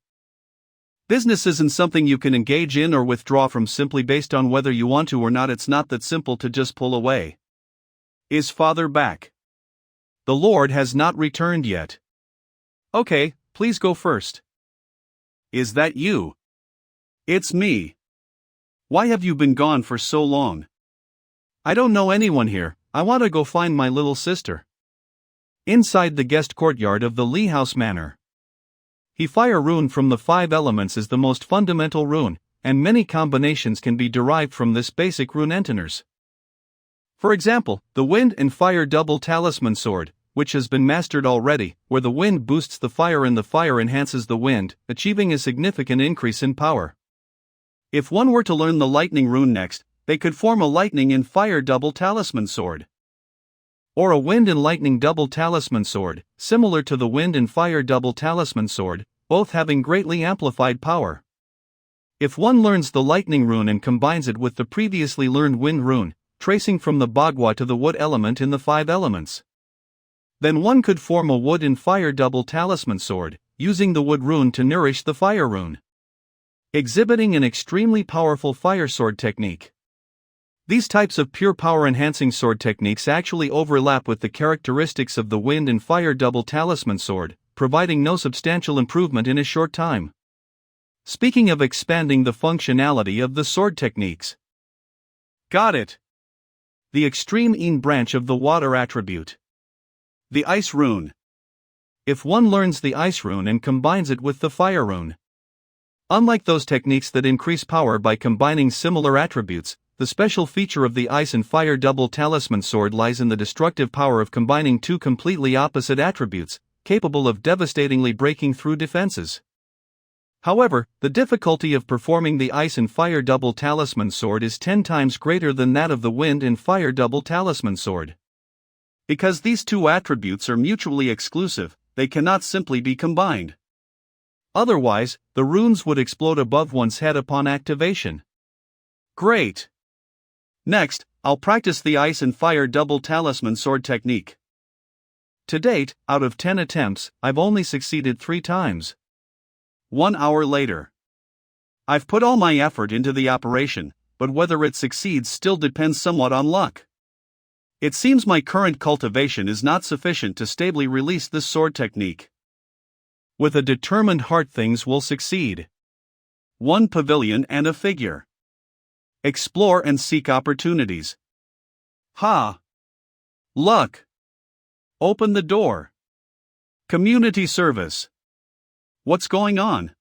Business isn't something you can engage in or withdraw from simply based on whether you want to or not. It's not that simple to just pull away. Is father back? The Lord has not returned yet. Okay, please go first. Is that you? It's me. Why have you been gone for so long? I don't know anyone here. I want to go find my little sister. Inside the guest courtyard of the Lee House Manor. The fire rune from the 5 elements is the most fundamental rune, and many combinations can be derived from this basic rune enters. For example, the wind and fire double talisman sword, which has been mastered already, where the wind boosts the fire and the fire enhances the wind, achieving a significant increase in power. If one were to learn the lightning rune next, they could form a lightning and fire double talisman sword. Or a wind and lightning double talisman sword, similar to the wind and fire double talisman sword, both having greatly amplified power. If one learns the lightning rune and combines it with the previously learned wind rune, tracing from the Bagua to the wood element in the 5 elements, then one could form a wood and fire double talisman sword, using the wood rune to nourish the fire rune, exhibiting an extremely powerful fire sword technique. These types of pure power enhancing sword techniques actually overlap with the characteristics of the wind and fire double talisman sword, providing no substantial improvement in a short time. Speaking of expanding the functionality of the sword techniques. Got it. The extreme Yin branch of the water attribute. The ice rune. If one learns the ice rune and combines it with the fire rune. Unlike those techniques that increase power by combining similar attributes, the special feature of the ice and fire double talisman sword lies in the destructive power of combining 2 completely opposite attributes, capable of devastatingly breaking through defenses. However, the difficulty of performing the ice and fire double talisman sword is 10 times greater than that of the wind and fire double talisman sword. Because these 2 attributes are mutually exclusive, they cannot simply be combined. Otherwise, the runes would explode above one's head upon activation. Great. Next, I'll practice the ice and fire double talisman sword technique. To date, out of 10 attempts, I've only succeeded 3 times. 1 hour later. I've put all my effort into the operation, but whether it succeeds still depends somewhat on luck. It seems my current cultivation is not sufficient to stably release this sword technique. With a determined heart, things will succeed. 1 pavilion and a figure. Explore and seek opportunities. Ha! Luck. Open the door. Community service. What's going on?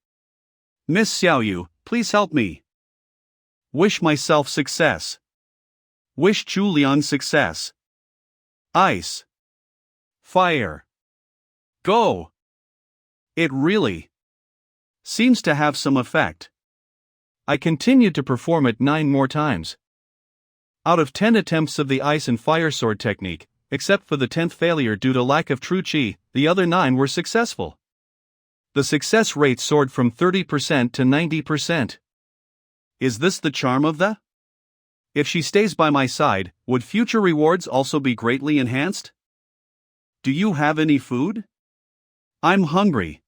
Miss Xiaoyu, please help me. Wish myself success. Wish Chu Liang success. Ice. Fire. Go. It really seems to have some effect. I continued to perform it 9 more times. Out of 10 attempts of the ice and fire sword technique, except for the 10th failure due to lack of true chi, the other 9 were successful. The success rate soared from 30% to 90%. Is this the charm of the? If she stays by my side, would future rewards also be greatly enhanced? Do you have any food? I'm hungry.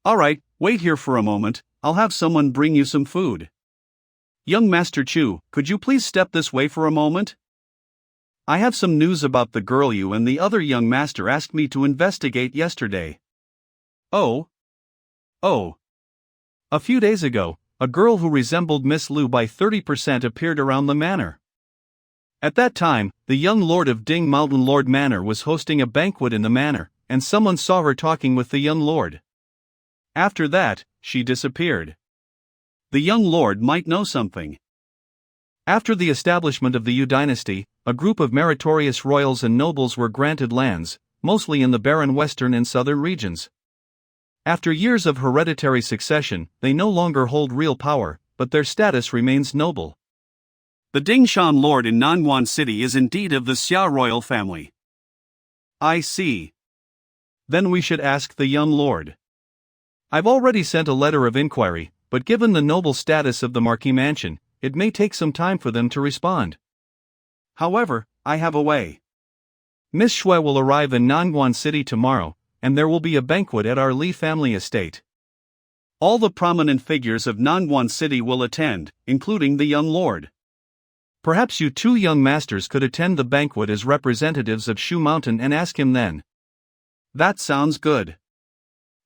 Alright, wait here for a moment, I'll have someone bring you some food. Young Master Chu, could you please step this way for a moment? I have some news about the girl you and the other young master asked me to investigate yesterday. Oh. A few days ago, a girl who resembled Miss Lu by 30% appeared around the manor. At that time, the young lord of Ding Mountain Lord Manor was hosting a banquet in the manor, and someone saw her talking with the young lord. After that, she disappeared. The young lord might know something. After the establishment of the Yu dynasty, a group of meritorious royals and nobles were granted lands, mostly in the barren western and southern regions. After years of hereditary succession, they no longer hold real power, but their status remains noble. The Dingshan lord in Nanwan City is indeed of the Xia royal family. I see. Then we should ask the young lord. I've already sent a letter of inquiry, but given the noble status of the Marquis Mansion, it may take some time for them to respond. However, I have a way. Miss Shui will arrive in Nanguan City tomorrow, and there will be a banquet at our Li family estate. All the prominent figures of Nanguan City will attend, including the young lord. Perhaps you two young masters could attend the banquet as representatives of Shu Mountain and ask him then. That sounds good.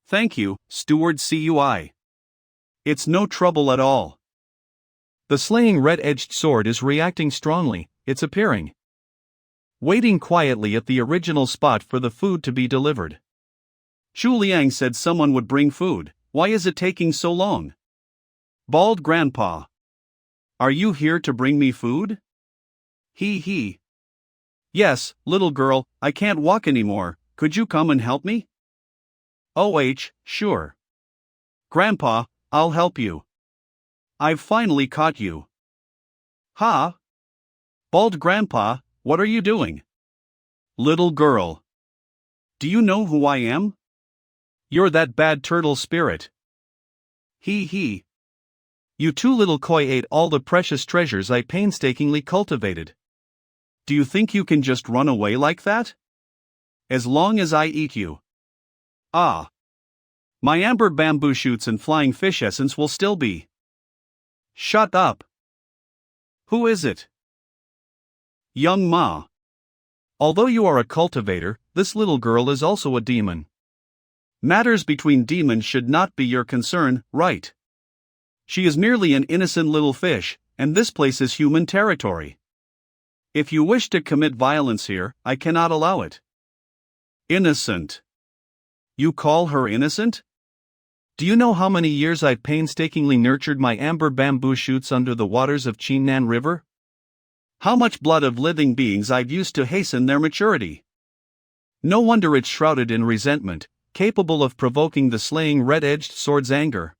Thank you, Steward Cui. It's no trouble at all. The slaying red-edged sword is reacting strongly, it's appearing. Waiting quietly at the original spot for the food to be delivered. Shu Liang said someone would bring food. Why is it taking so long? Bald Grandpa. Are you here to bring me food? He. Yes, little girl, I can't walk anymore, could you come and help me? Sure. Grandpa, I'll help you. I've finally caught you. Ha! Bald Grandpa, what are you doing? Little girl. Do you know who I am? You're that bad turtle spirit. He. You two little koi ate all the precious treasures I painstakingly cultivated. Do you think you can just run away like that? As long as I eat you. Ah. My amber bamboo shoots and flying fish essence will still be. Shut up. Who is it? Young Ma. Although you are a cultivator, this little girl is also a demon. Matters between demons should not be your concern, right? She is merely an innocent little fish, and this place is human territory. If you wish to commit violence here, I cannot allow it. Innocent. You call her innocent? Do you know how many years I've painstakingly nurtured my amber bamboo shoots under the waters of Qingnan River? How much blood of living beings I've used to hasten their maturity? No wonder it's shrouded in resentment, capable of provoking the slaying red-edged sword's anger.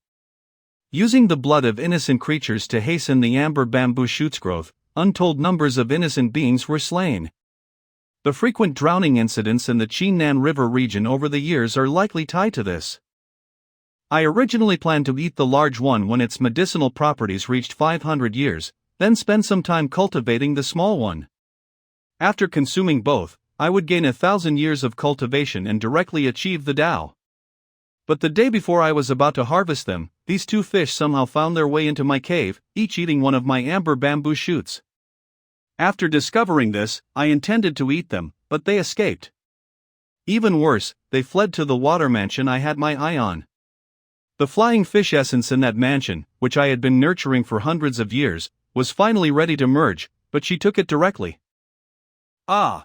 Using the blood of innocent creatures to hasten the amber bamboo shoot's growth, untold numbers of innocent beings were slain. The frequent drowning incidents in the Qingnan River region over the years are likely tied to this. I originally planned to eat the large one when its medicinal properties reached 500 years, then spend some time cultivating the small one. After consuming both, I would gain 1,000 years of cultivation and directly achieve the Tao. But the day before I was about to harvest them, these two fish somehow found their way into my cave, each eating one of my amber bamboo shoots. After discovering this, I intended to eat them, but they escaped. Even worse, they fled to the water mansion I had my eye on. The flying fish essence in that mansion, which I had been nurturing for hundreds of years, was finally ready to merge, but she took it directly. Ah!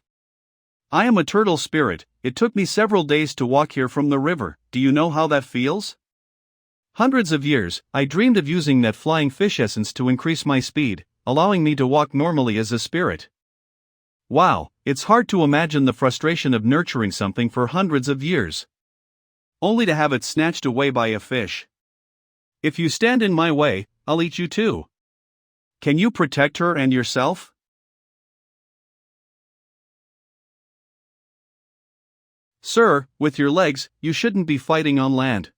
I am a turtle spirit, it took me several days to walk here from the river, do you know how that feels? Hundreds of years, I dreamed of using that flying fish essence to increase my speed, allowing me to walk normally as a spirit. Wow, it's hard to imagine the frustration of nurturing something for hundreds of years. Only to have it snatched away by a fish. If you stand in my way, I'll eat you too. Can you protect her and yourself? Sir, with your legs, you shouldn't be fighting on land.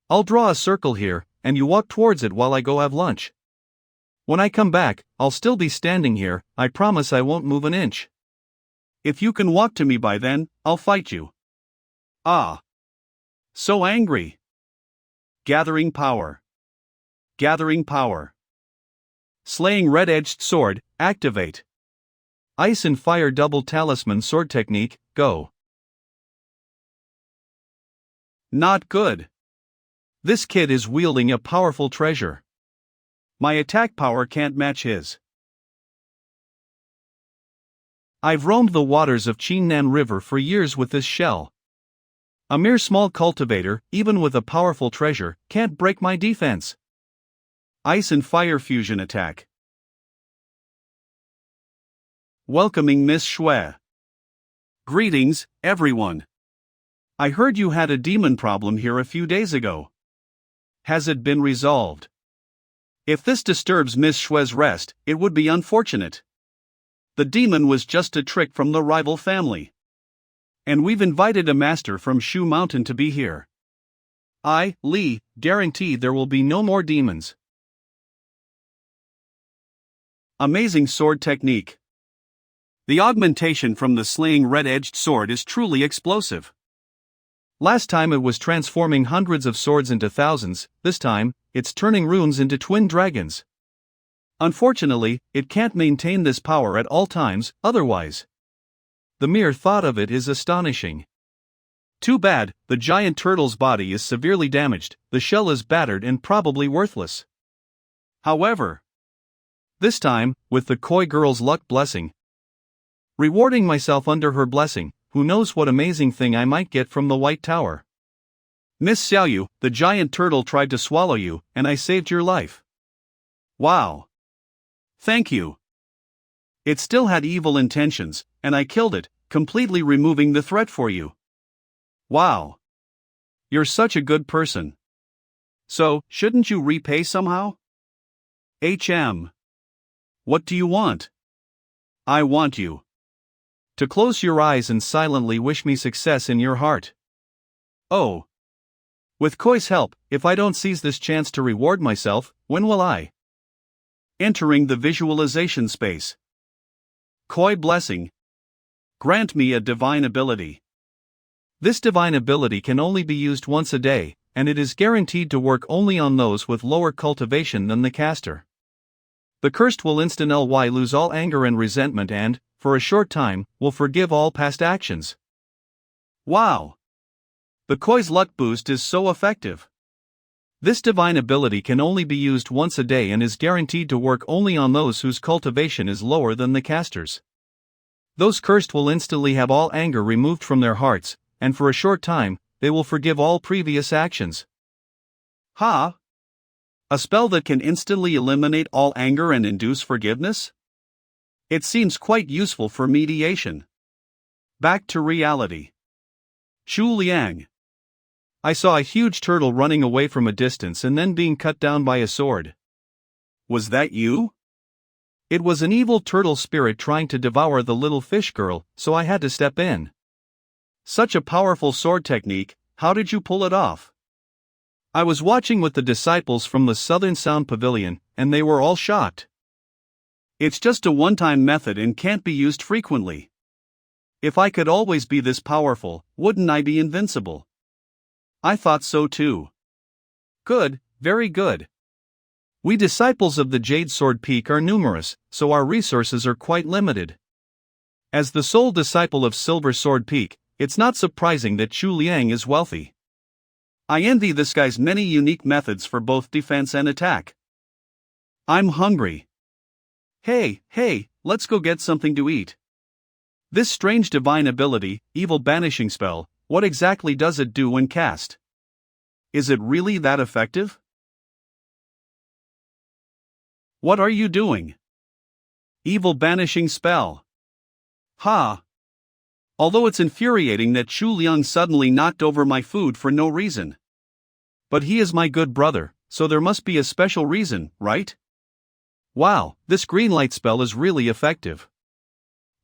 I'll draw a circle here, and you walk towards it while I go have lunch. When I come back, I'll still be standing here, I promise I won't move an inch. If you can walk to me by then, I'll fight you. Ah. So angry. Gathering power. Gathering power. Slaying red-edged sword, activate. Ice and fire double talisman sword technique, go. Not good. This kid is wielding a powerful treasure. My attack power can't match his. I've roamed the waters of Qingnan River for years with this shell. A mere small cultivator, even with a powerful treasure, can't break my defense. Ice and fire fusion attack. Welcoming Miss Shui. Greetings, everyone. I heard you had a demon problem here a few days ago. Has it been resolved? If this disturbs Miss Shui's rest, it would be unfortunate. The demon was just a trick from the rival family. And we've invited a master from Shu Mountain to be here. I, Li, guarantee there will be no more demons. Amazing sword technique. The augmentation from the slaying red-edged sword is truly explosive. Last time it was transforming hundreds of swords into thousands, this time, it's turning runes into twin dragons. Unfortunately, it can't maintain this power at all times, otherwise. The mere thought of it is astonishing. Too bad, the giant turtle's body is severely damaged, the shell is battered and probably worthless. However, this time, with the koi girl's luck blessing, rewarding myself under her blessing, who knows what amazing thing I might get from the White Tower. Miss Xiaoyu, the giant turtle tried to swallow you, and I saved your life. Wow. Thank you. It still had evil intentions, and I killed it, completely removing the threat for you. Wow. You're such a good person. So, shouldn't you repay somehow? What do you want? I want you to close your eyes and silently wish me success in your heart. Oh. With Koi's help, if I don't seize this chance to reward myself, when will I? Entering the visualization space. Koi blessing. Grant me a divine ability. This divine ability can only be used once a day, and it is guaranteed to work only on those with lower cultivation than the caster. The cursed will instantly lose all anger and resentment and, for a short time, will forgive all past actions. Wow! The Koi's luck boost is so effective. This divine ability can only be used once a day and is guaranteed to work only on those whose cultivation is lower than the casters. Those cursed will instantly have all anger removed from their hearts, and for a short time, they will forgive all previous actions. Ha! A spell that can instantly eliminate all anger and induce forgiveness? It seems quite useful for mediation. Back to reality. Shu Liang. I saw a huge turtle running away from a distance and then being cut down by a sword. Was that you? It was an evil turtle spirit trying to devour the little fish girl, so I had to step in. Such a powerful sword technique, how did you pull it off? I was watching with the disciples from the Southern Sound Pavilion, and they were all shocked. It's just a one-time method and can't be used frequently. If I could always be this powerful, wouldn't I be invincible? I thought so too. Good, very good. We disciples of the Jade Sword Peak are numerous, so our resources are quite limited. As the sole disciple of Silver Sword Peak, it's not surprising that Shu Liang is wealthy. I envy this guy's many unique methods for both defense and attack. I'm hungry. Hey, let's go get something to eat. This strange divine ability, evil banishing spell, what exactly does it do when cast? Is it really that effective? What are you doing? Evil banishing spell. Ha! Although it's infuriating that Shu Liang suddenly knocked over my food for no reason. But he is my good brother, so there must be a special reason, right? Wow, this green light spell is really effective.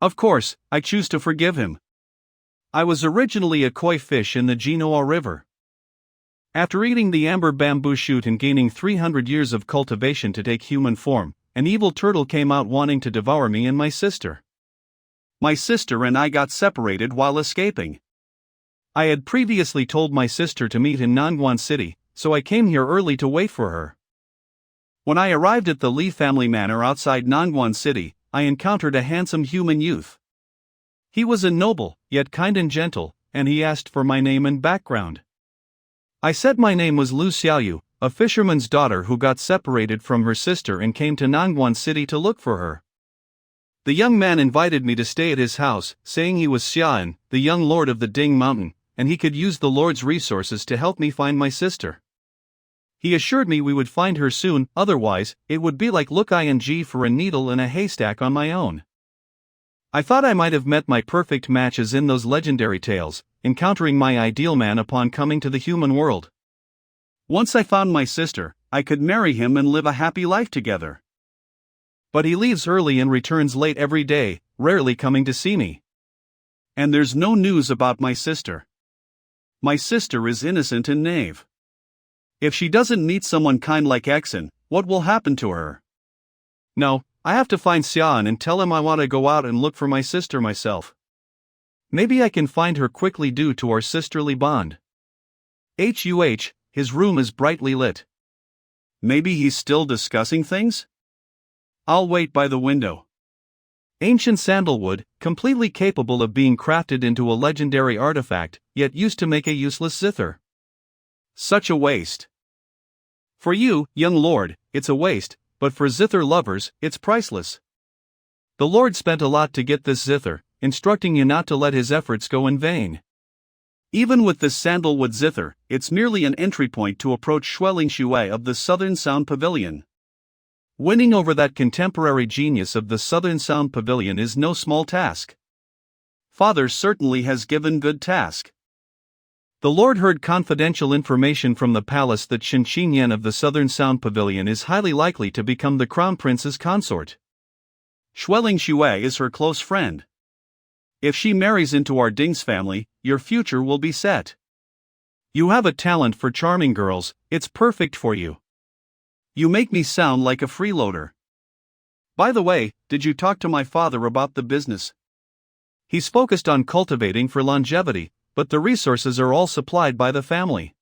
Of course, I choose to forgive him. I was originally a koi fish in the Genoa River. After eating the amber bamboo shoot and gaining 300 years of cultivation to take human form, an evil turtle came out wanting to devour me and my sister. My sister and I got separated while escaping. I had previously told my sister to meet in Nangwon City, so I came here early to wait for her. When I arrived at the Li family manor outside Nangwon City, I encountered a handsome human youth. He was a noble, yet kind and gentle, and he asked for my name and background. I said my name was Lu Xiaoyu, a fisherman's daughter who got separated from her sister and came to Nangwon City to look for her. The young man invited me to stay at his house, saying he was Xian, the young lord of the Ding Mountain, and he could use the lord's resources to help me find my sister. He assured me we would find her soon, otherwise, it would be like looking for a needle in a haystack on my own. I thought I might have met my perfect match as in those legendary tales, encountering my ideal man upon coming to the human world. Once I found my sister, I could marry him and live a happy life together. But he leaves early and returns late every day, rarely coming to see me. And there's no news about my sister. My sister is innocent and naive. If she doesn't meet someone kind like Exon, what will happen to her? No, I have to find Xian and tell him I want to go out and look for my sister myself. Maybe I can find her quickly due to our sisterly bond. His room is brightly lit. Maybe he's still discussing things? I'll wait by the window. Ancient sandalwood, completely capable of being crafted into a legendary artifact, yet used to make a useless zither. Such a waste. For you, young lord, it's a waste, but for zither lovers, it's priceless. The lord spent a lot to get this zither, instructing you not to let his efforts go in vain. Even with this sandalwood zither, it's merely an entry point to approach Xueling Xue of the Southern Sound Pavilion. Winning over that contemporary genius of the Southern Sound Pavilion is no small task. Father certainly has given good task. The Lord heard confidential information from the palace that Shen Qinyan of the Southern Sound Pavilion is highly likely to become the Crown Prince's consort. Xueling Xue is her close friend. If she marries into our Ding's family, your future will be set. You have a talent for charming girls, it's perfect for you. You make me sound like a freeloader. By the way, did you talk to my father about the business? He's focused on cultivating for longevity, but the resources are all supplied by the family.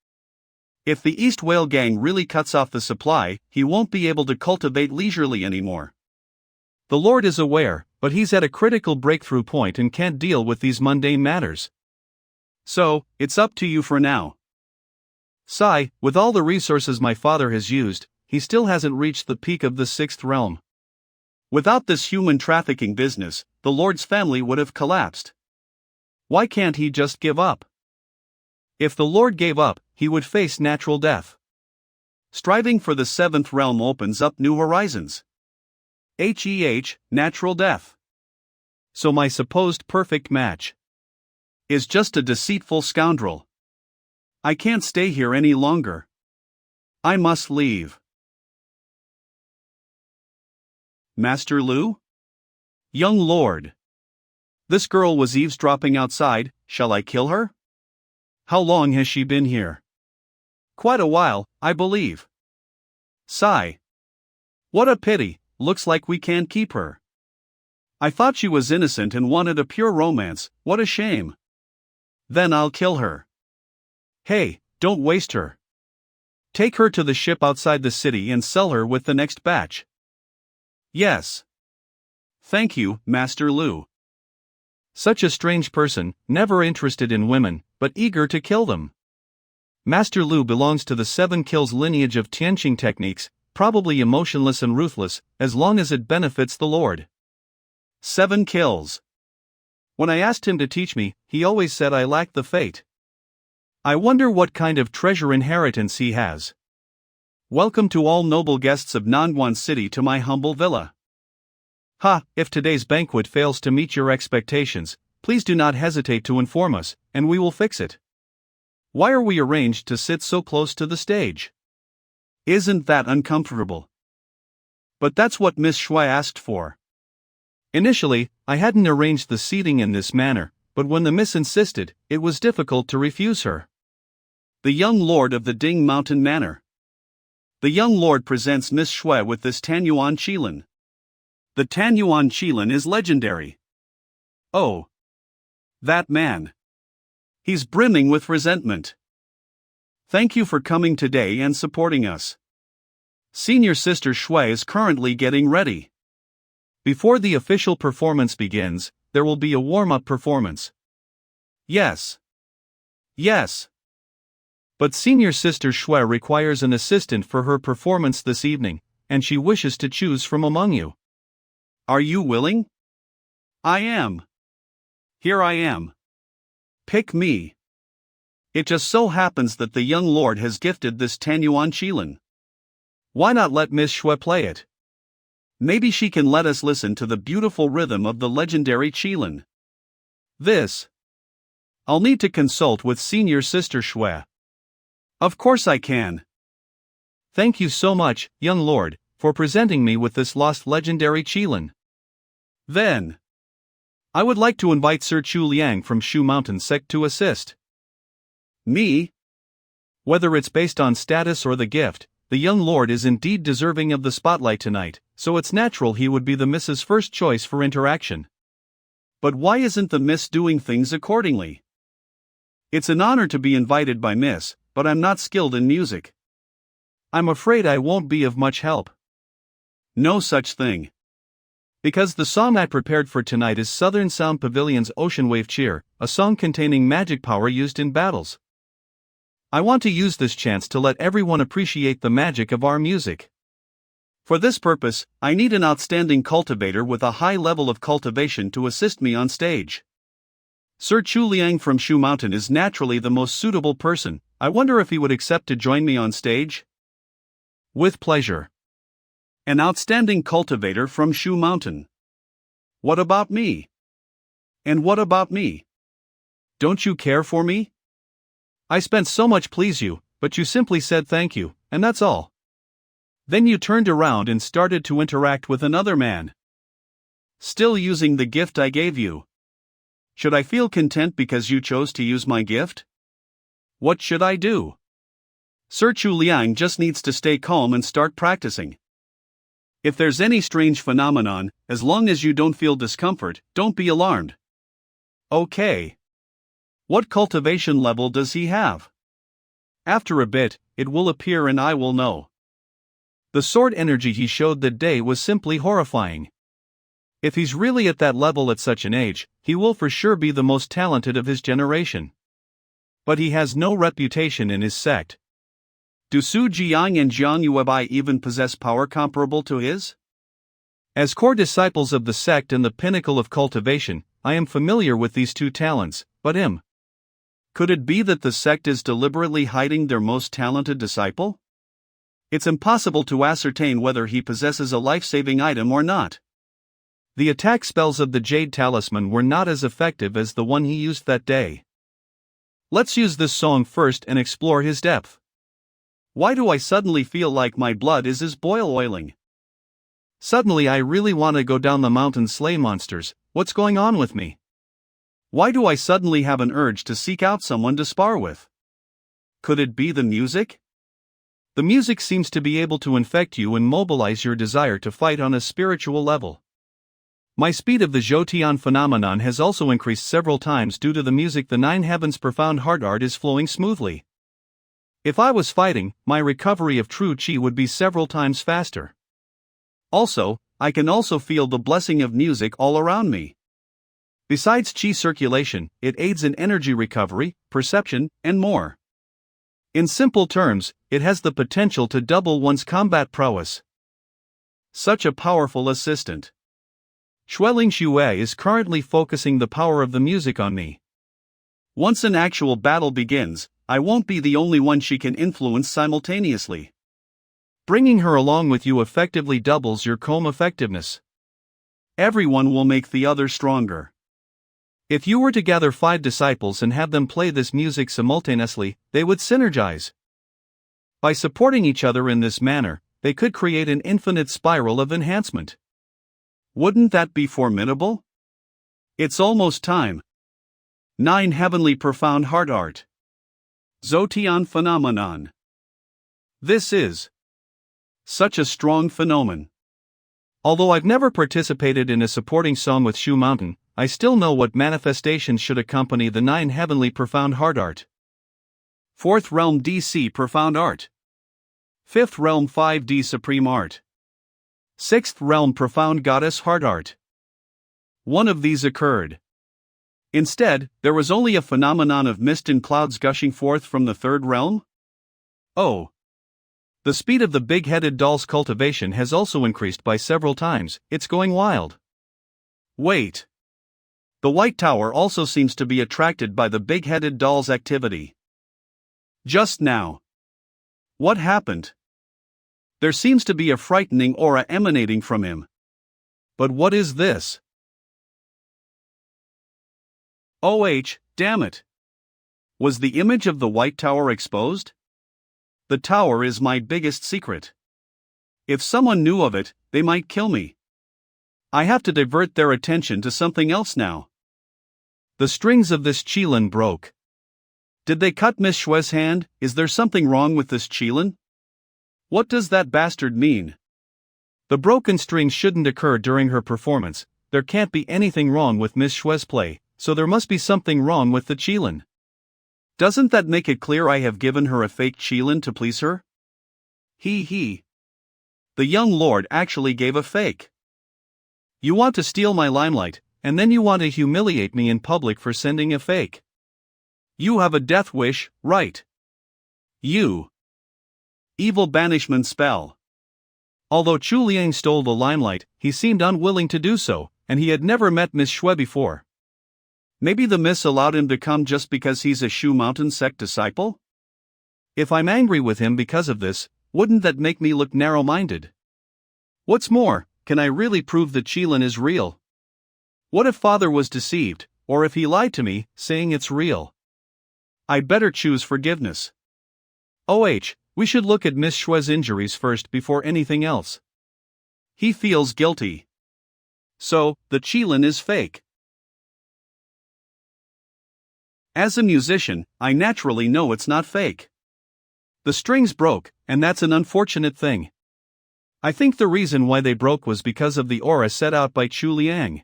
If the East Whale Gang really cuts off the supply, he won't be able to cultivate leisurely anymore. The Lord is aware, but he's at a critical breakthrough point and can't deal with these mundane matters. So, it's up to you for now. Sigh, with all the resources my father has used, he still hasn't reached the peak of the sixth realm. Without this human trafficking business, the Lord's family would have collapsed. Why can't he just give up? If the Lord gave up, he would face natural death. Striving for the seventh realm opens up new horizons. Natural death. So my supposed perfect match is just a deceitful scoundrel. I can't stay here any longer. I must leave. Master Lu? Young lord. This girl was eavesdropping outside, shall I kill her? How long has she been here? Quite a while, I believe. Sigh. What a pity, looks like we can't keep her. I thought she was innocent and wanted a pure romance, what a shame. Then I'll kill her. Hey, don't waste her. Take her to the ship outside the city and sell her with the next batch. Yes. Thank you, Master Lu. Such a strange person, never interested in women, but eager to kill them. Master Lu belongs to the 7 kills lineage of Tianqing techniques, probably emotionless and ruthless, as long as it benefits the Lord. 7 kills. When I asked him to teach me, he always said I lacked the fate. I wonder what kind of treasure inheritance he has. Welcome to all noble guests of Nanguan City to my humble villa. If today's banquet fails to meet your expectations, please do not hesitate to inform us, and we will fix it. Why are we arranged to sit so close to the stage? Isn't that uncomfortable? But that's what Miss Shui asked for. Initially, I hadn't arranged the seating in this manner, but when the miss insisted, it was difficult to refuse her. The young lord of the Ding Mountain Manor. The young lord presents Miss Shui with this Tanyuan Qilin. The Tanyuan Qilin is legendary. Oh. That man. He's brimming with resentment. Thank you for coming today and supporting us. Senior Sister Shui is currently getting ready. Before the official performance begins, there will be a warm-up performance. Yes. Yes. But Senior Sister Shui requires an assistant for her performance this evening, and she wishes to choose from among you. Are you willing? I am. Here I am. Pick me. It just so happens that the young lord has gifted this Tanyuan Qilin. Why not let Miss Shui play it? Maybe she can let us listen to the beautiful rhythm of the legendary Qilin. I'll need to consult with senior sister Shui. Of course I can. Thank you so much, young lord, for presenting me with this lost legendary Qilin. Then, I would like to invite Sir Chu Liang from Shu Mountain sect to assist. Me? Whether it's based on status or the gift, the young lord is indeed deserving of the spotlight tonight, so it's natural he would be the Miss's first choice for interaction. But why isn't the Miss doing things accordingly? It's an honor to be invited by Miss, but I'm not skilled in music. I'm afraid I won't be of much help. No such thing. Because the song I prepared for tonight is Southern Sound Pavilion's Ocean Wave Cheer, a song containing magic power used in battles. I want to use this chance to let everyone appreciate the magic of our music. For this purpose, I need an outstanding cultivator with a high level of cultivation to assist me on stage. Sir Chu Liang from Shu Mountain is naturally the most suitable person. I wonder if he would accept to join me on stage? With pleasure. An outstanding cultivator from Shu Mountain. What about me? And what about me? Don't you care for me? I spent so much please you, but you simply said thank you, and that's all. Then you turned around and started to interact with another man. Still using the gift I gave you. Should I feel content because you chose to use my gift? What should I do? Sir Chu Liang just needs to stay calm and start practicing. If there's any strange phenomenon, as long as you don't feel discomfort, don't be alarmed. Okay. What cultivation level does he have? After a bit, it will appear and I will know. The sword energy he showed that day was simply horrifying. If he's really at that level at such an age, he will for sure be the most talented of his generation. But he has no reputation in his sect. Do Su Jiang and Jiang Yuebai even possess power comparable to his? As core disciples of the sect and the pinnacle of cultivation, I am familiar with these two talents, but could it be that the sect is deliberately hiding their most talented disciple? It's impossible to ascertain whether he possesses a life-saving item or not. The attack spells of the Jade Talisman were not as effective as the one he used that day. Let's use this song first and explore his depth. Why do I suddenly feel like my blood is boiling? Suddenly I really want to go down the mountain slay monsters. What's going on with me? Why do I suddenly have an urge to seek out someone to spar with? Could it be the music? The music seems to be able to infect you and mobilize your desire to fight on a spiritual level. My speed of the Zhoutian phenomenon has also increased several times due to the music. The Nine Heavens' profound heart art is flowing smoothly. If I was fighting, my recovery of true chi would be several times faster. Also, I can also feel the blessing of music all around me. Besides chi circulation, it aids in energy recovery, perception, and more. In simple terms, it has the potential to double one's combat prowess. Such a powerful assistant. Xueling Xue is currently focusing the power of the music on me. Once an actual battle begins, I won't be the only one she can influence simultaneously. Bringing her along with you effectively doubles your comb effectiveness. Everyone will make the other stronger. If you were to gather 5 disciples and have them play this music simultaneously, they would synergize. By supporting each other in this manner, they could create an infinite spiral of enhancement. Wouldn't that be formidable? It's almost time. 9 Heavenly Profound Heart Art. Zhoutian Phenomenon. This is such a strong phenomenon. Although I've never participated in a supporting song with Shu Mountain, I still know what manifestations should accompany the 9 Heavenly Profound Heart Art. 4th Realm DC Profound Art. 5th Realm 5D Supreme Art. 6th Realm Profound Goddess Heart Art. One of these occurred. Instead, there was only a phenomenon of mist and clouds gushing forth from the 3rd realm? Oh. The speed of the big-headed doll's cultivation has also increased by several times. It's going wild. Wait. The White Tower also seems to be attracted by the big-headed doll's activity. Just now. What happened? There seems to be a frightening aura emanating from him. But what is this? Damn it. Was the image of the White Tower exposed? The tower is my biggest secret. If someone knew of it, they might kill me. I have to divert their attention to something else now. The strings of this qilin broke. Did they cut Miss Shue's hand? Is there something wrong with this qilin? What does that bastard mean? The broken strings shouldn't occur during her performance. There can't be anything wrong with Miss Shue's play, so there must be something wrong with the qilin. Doesn't that make it clear I have given her a fake qilin to please her? He. The young lord actually gave a fake. You want to steal my limelight, and then you want to humiliate me in public for sending a fake. You have a death wish, right? You. Evil banishment spell. Although Chu Liang stole the limelight, he seemed unwilling to do so, and he had never met Miss Shue before. Maybe the miss allowed him to come just because he's a Shu Mountain sect disciple? If I'm angry with him because of this, wouldn't that make me look narrow-minded? What's more, can I really prove that qilin is real? What if father was deceived, or if he lied to me, saying it's real? I'd better choose forgiveness. We should look at Miss Shue's injuries first before anything else. He feels guilty. So, the qilin is fake. As a musician, I naturally know it's not fake. The strings broke, and that's an unfortunate thing. I think the reason why they broke was because of the aura set out by Chu Liang.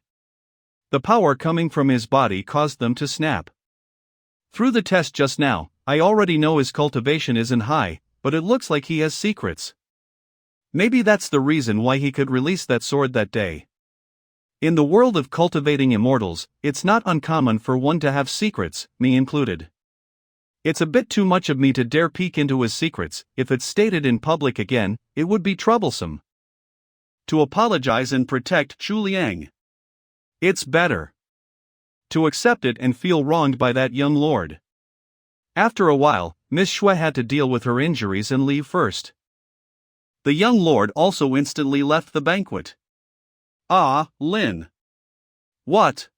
The power coming from his body caused them to snap. Through the test just now, I already know his cultivation isn't high, but it looks like he has secrets. Maybe that's the reason why he could release that sword that day. In the world of cultivating immortals, it's not uncommon for one to have secrets, me included. It's a bit too much of me to dare peek into his secrets. If it's stated in public again, it would be troublesome. To apologize and protect Chu Liang. It's better. To accept it and feel wronged by that young lord. After a while, Miss Shue had to deal with her injuries and leave first. The young lord also instantly left the banquet. Ah, Lin. What?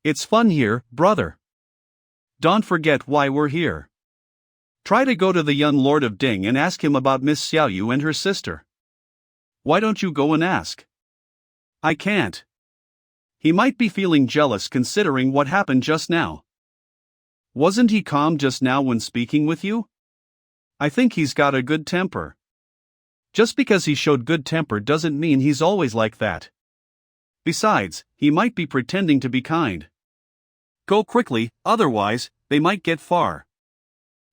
It's fun here, brother. Don't forget why we're here. Try to go to the young lord of Ding and ask him about Miss Xiaoyu and her sister. Why don't you go and ask? I can't. He might be feeling jealous considering what happened just now. Wasn't he calm just now when speaking with you? I think he's got a good temper. Just because he showed good temper doesn't mean he's always like that. Besides, he might be pretending to be kind. Go quickly, otherwise, they might get far.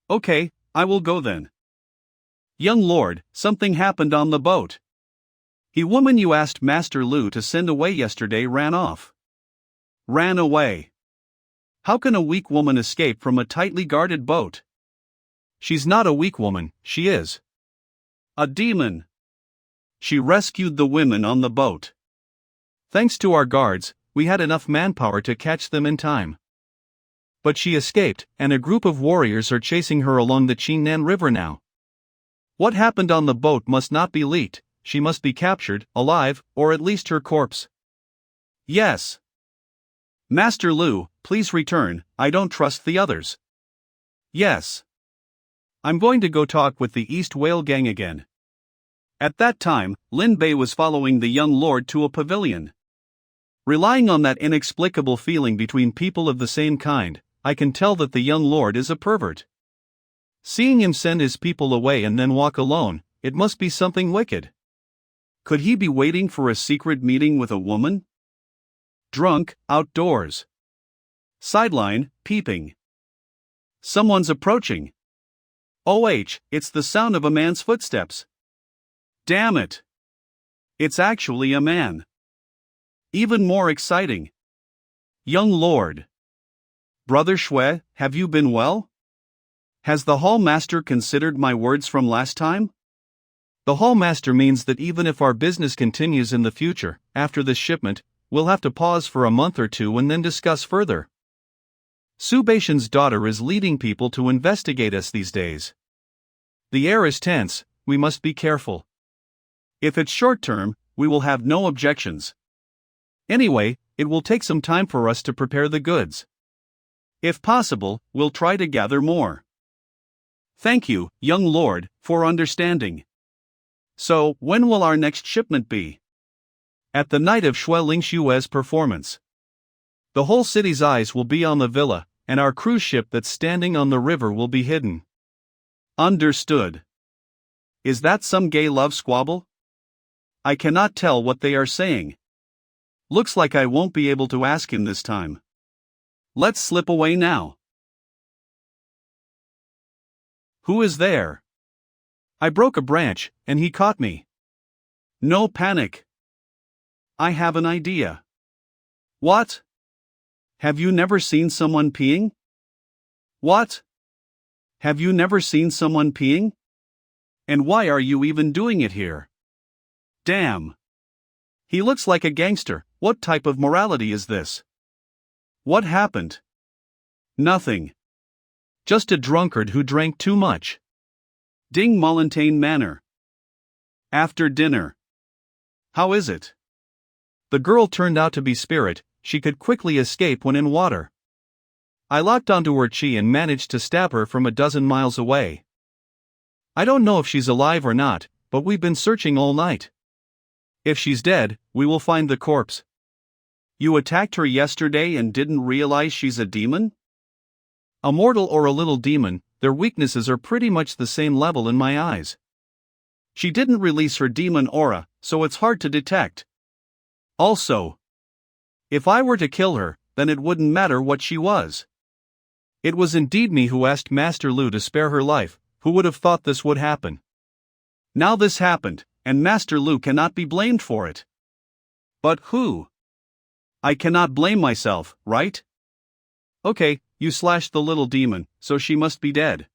Okay, I will go then. Young lord, something happened on the boat. The woman you asked Master Lu to send away yesterday ran off. Ran away. How can a weak woman escape from a tightly guarded boat? She's not a weak woman, she is. A demon. She rescued the women on the boat. Thanks to our guards, we had enough manpower to catch them in time. But she escaped, and a group of warriors are chasing her along the Qingnan River now. What happened on the boat must not be leaked. She must be captured, alive, or at least her corpse. Yes. Master Lu, please return, I don't trust the others. Yes. I'm going to go talk with the East Whale Gang again. At that time, Lin Bei was following the young lord to a pavilion. Relying on that inexplicable feeling between people of the same kind, I can tell that the young lord is a pervert. Seeing him send his people away and then walk alone, it must be something wicked. Could he be waiting for a secret meeting with a woman? Drunk, outdoors. Sideline, peeping. Someone's approaching. It's the sound of a man's footsteps. Damn it. It's actually a man. Even more exciting. Young lord. Brother Shue, have you been well? Has the hall master considered my words from last time? The hall master means that even if our business continues in the future, after this shipment, we'll have to pause for a month or two and then discuss further. Su Baishan's daughter is leading people to investigate us these days. The air is tense, we must be careful. If it's short term, we will have no objections. Anyway, it will take some time for us to prepare the goods. If possible, we'll try to gather more. Thank you, young lord, for understanding. So, when will our next shipment be? At the night of Xue Lingshue's performance. The whole city's eyes will be on the villa, and our cruise ship that's standing on the river will be hidden. Understood. Is that some gay love squabble? I cannot tell what they are saying. Looks like I won't be able to ask him this time. Let's slip away now. Who is there? I broke a branch, and he caught me. No panic. I have an idea. What? Have you never seen someone peeing? What? Have you never seen someone peeing? And why are you even doing it here? Damn. He looks like a gangster. What type of morality is this? What happened? Nothing. Just a drunkard who drank too much. Ding Montaigne Manor. After dinner. How is it? The girl turned out to be spirit, she could quickly escape when in water. I locked onto her chi and managed to stab her from a dozen miles away. I don't know if she's alive or not, but we've been searching all night. If she's dead, we will find the corpse. You attacked her yesterday and didn't realize she's a demon? A mortal or a little demon, their weaknesses are pretty much the same level in my eyes. She didn't release her demon aura, so it's hard to detect. Also, if I were to kill her, then it wouldn't matter what she was. It was indeed me who asked Master Lu to spare her life. Who would have thought this would happen? Now this happened, and Master Lu cannot be blamed for it. But who? I cannot blame myself, right? Okay, you slashed the little demon, so she must be dead.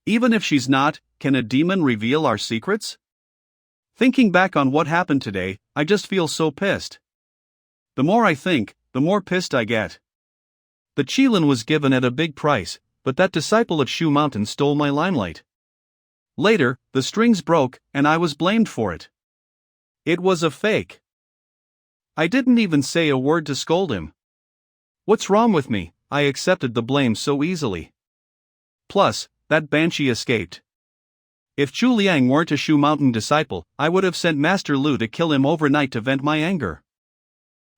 Even if she's not, can a demon reveal our secrets? Thinking back on what happened today, I just feel so pissed. The more I think, the more pissed I get. The Qilin was given at a big price, but that disciple of Shu Mountain stole my limelight. Later, the strings broke, and I was blamed for it. It was a fake. I didn't even say a word to scold him. What's wrong with me? I accepted the blame so easily. Plus, that banshee escaped. If Chu Liang weren't a Shu Mountain disciple, I would have sent Master Lu to kill him overnight to vent my anger.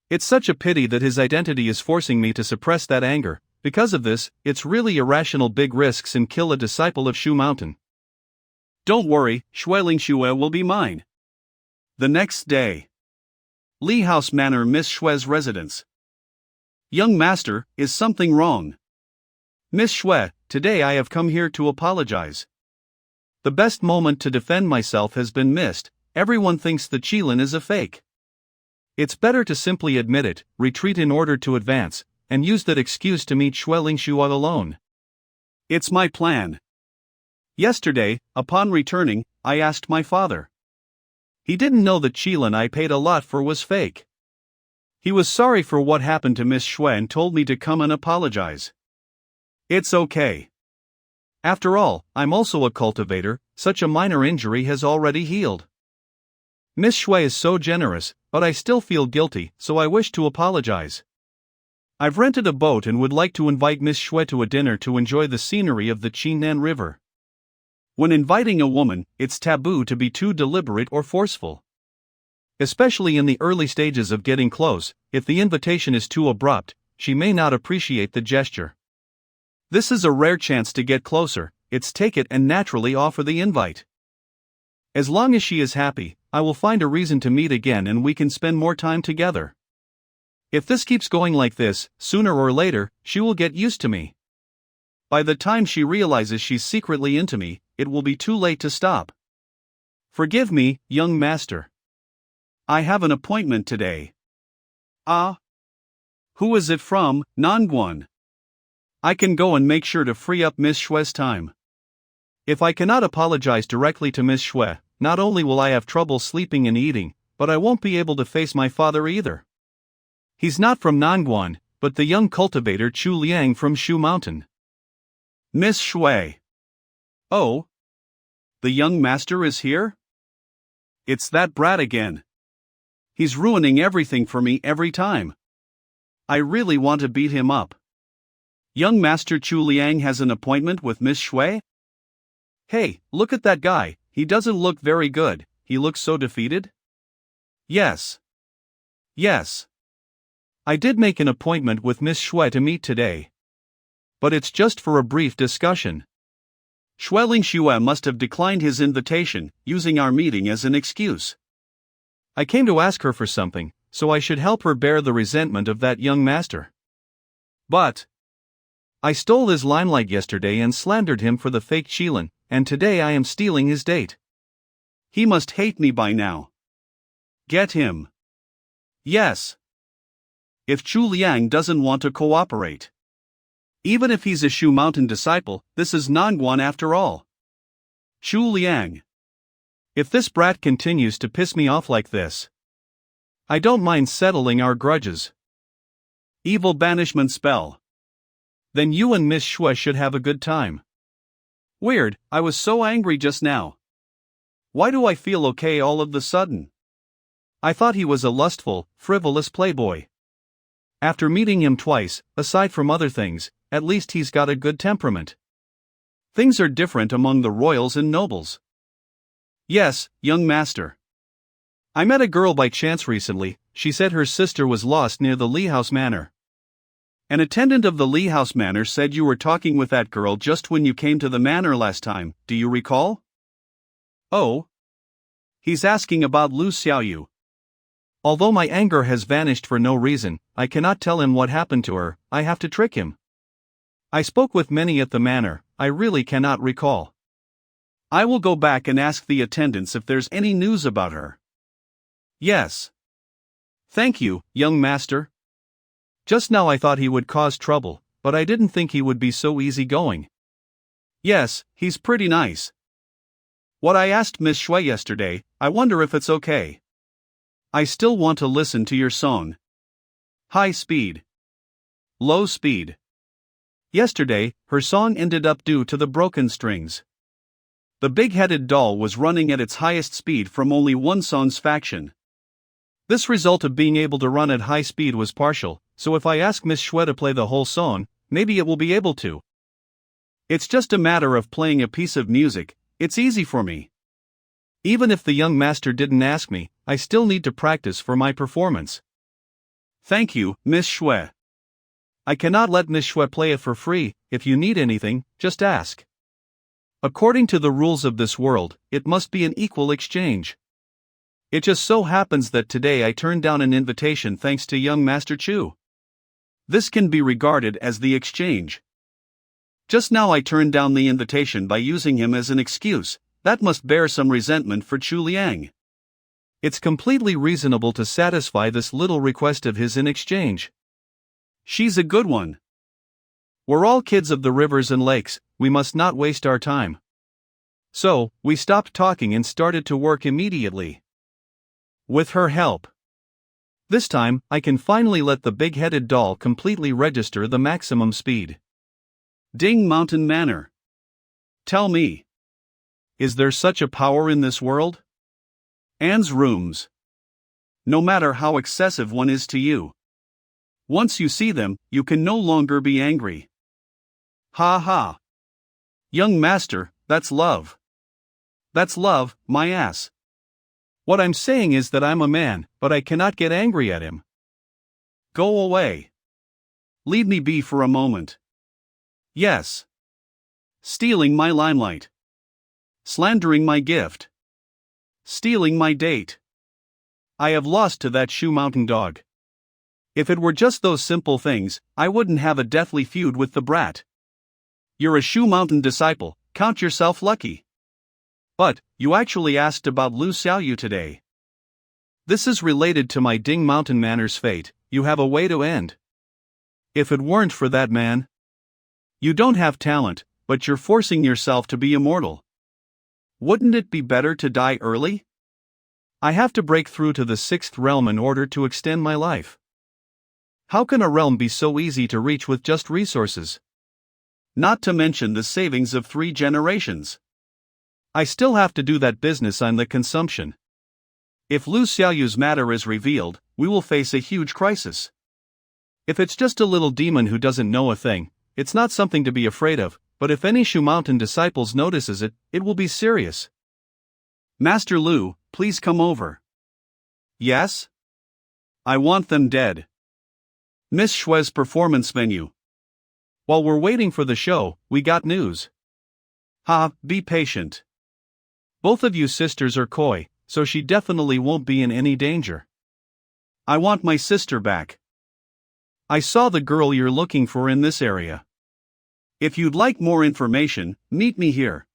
It's such a pity that his identity is forcing me to suppress that anger. Because of this, it's really irrational big risks and kill a disciple of Shu Mountain. Don't worry, Xue Lingxue will be mine. The next day. Li House Manor, Miss Xue's residence. Young master, is something wrong? Miss Xue, today I have come here to apologize. The best moment to defend myself has been missed. Everyone thinks the Qilin is a fake. It's better to simply admit it, retreat in order to advance, and use that excuse to meet Xue Lingxue alone. It's my plan. Yesterday, upon returning, I asked my father. He didn't know the Qilin I paid a lot for was fake. He was sorry for what happened to Miss Xue and told me to come and apologize. It's okay. After all, I'm also a cultivator, such a minor injury has already healed. Miss Xue is so generous, but I still feel guilty, so I wish to apologize. I've rented a boat and would like to invite Miss Xue to a dinner to enjoy the scenery of the Qingnan River. When inviting a woman, it's taboo to be too deliberate or forceful. Especially in the early stages of getting close, if the invitation is too abrupt, she may not appreciate the gesture. This is a rare chance to get closer, it's take it and naturally offer the invite. As long as she is happy, I will find a reason to meet again and we can spend more time together. If this keeps going like this, sooner or later, she will get used to me. By the time she realizes she's secretly into me, it will be too late to stop. Forgive me, young master. I have an appointment today. Ah? Who is it from, Nangguan? I can go and make sure to free up Miss Xue's time. If I cannot apologize directly to Miss Xue, not only will I have trouble sleeping and eating, but I won't be able to face my father either. He's not from Nanguan, but the young cultivator Chu Liang from Shu Mountain. Miss Shui. Oh? The young master is here? It's that brat again. He's ruining everything for me every time. I really want to beat him up. Young Master Chu Liang has an appointment with Miss Shui? Hey, look at that guy, he doesn't look very good, he looks so defeated? Yes. Yes. I did make an appointment with Miss Shui to meet today. But it's just for a brief discussion. Shueling Xue must have declined his invitation, using our meeting as an excuse. I came to ask her for something, so I should help her bear the resentment of that young master. But I stole his limelight yesterday and slandered him for the fake Qilin, and today I am stealing his date. He must hate me by now. Get him. Yes. If Chu Liang doesn't want to cooperate. Even if he's a Shu Mountain disciple, this is Nanguan after all. Chu Liang. If this brat continues to piss me off like this, I don't mind settling our grudges. Evil banishment spell. Then you and Miss Shui should have a good time. Weird, I was so angry just now. Why do I feel okay all of the sudden? I thought he was a lustful, frivolous playboy. After meeting him twice, aside from other things, at least he's got a good temperament. Things are different among the royals and nobles. Yes, young master. I met a girl by chance recently. She said her sister was lost near the Lee House Manor. An attendant of the Lee House Manor said you were talking with that girl just when you came to the manor last time, do you recall? Oh? He's asking about Lu Xiaoyu. Although my anger has vanished for no reason, I cannot tell him what happened to her, I have to trick him. I spoke with many at the manor, I really cannot recall. I will go back and ask the attendants if there's any news about her. Yes. Thank you, young master. Just now I thought he would cause trouble, but I didn't think he would be so easygoing. Yes, he's pretty nice. What I asked Miss Shui yesterday, I wonder if it's okay. I still want to listen to your song. High speed. Low speed. Yesterday, her song ended up due to the broken strings. The big-headed doll was running at its highest speed from only one song's faction. This result of being able to run at high speed was partial, so if I ask Miss Shui to play the whole song, maybe it will be able to. It's just a matter of playing a piece of music, it's easy for me. Even if the young master didn't ask me, I still need to practice for my performance. Thank you, Miss Shui. I cannot let Miss Shui play it for free. If you need anything, just ask. According to the rules of this world, it must be an equal exchange. It just so happens that today I turned down an invitation thanks to young Master Chu. This can be regarded as the exchange. Just now I turned down the invitation by using him as an excuse. That must bear some resentment for Chu Liang. It's completely reasonable to satisfy this little request of his in exchange. She's a good one. We're all kids of the rivers and lakes, we must not waste our time. So, we stopped talking and started to work immediately. With her help. This time, I can finally let the big-headed doll completely register the maximum speed. Ding Mountain Manor. Tell me. Is there such a power in this world? Anne's rooms. No matter how excessive one is to you. Once you see them, you can no longer be angry. Ha ha. Young master, that's love. That's love, my ass. What I'm saying is that I'm a man, but I cannot get angry at him. Go away. Leave me be for a moment. Yes. Stealing my limelight. Slandering my gift. Stealing my date. I have lost to that Shu Mountain dog. If it were just those simple things, I wouldn't have a deathly feud with the brat. You're a Shu Mountain disciple, count yourself lucky. But, you actually asked about Lu Xiaoyu today. This is related to my Ding Mountain Manor's fate, you have a way to end. If it weren't for that man. You don't have talent, but you're forcing yourself to be immortal. Wouldn't it be better to die early? I have to break through to the 6th realm in order to extend my life. How can a realm be so easy to reach with just resources? Not to mention the savings of 3 generations. I still have to do that business on the consumption. If Lu Xiaoyu's matter is revealed, we will face a huge crisis. If it's just a little demon who doesn't know a thing, it's not something to be afraid of, but if any Shu Mountain disciples notices it, it will be serious. Master Lu, please come over. Yes? I want them dead. Miss Shue's performance venue. While we're waiting for the show, we got news. Be patient. Both of you sisters are coy, so she definitely won't be in any danger. I want my sister back. I saw the girl you're looking for in this area. If you'd like more information, meet me here.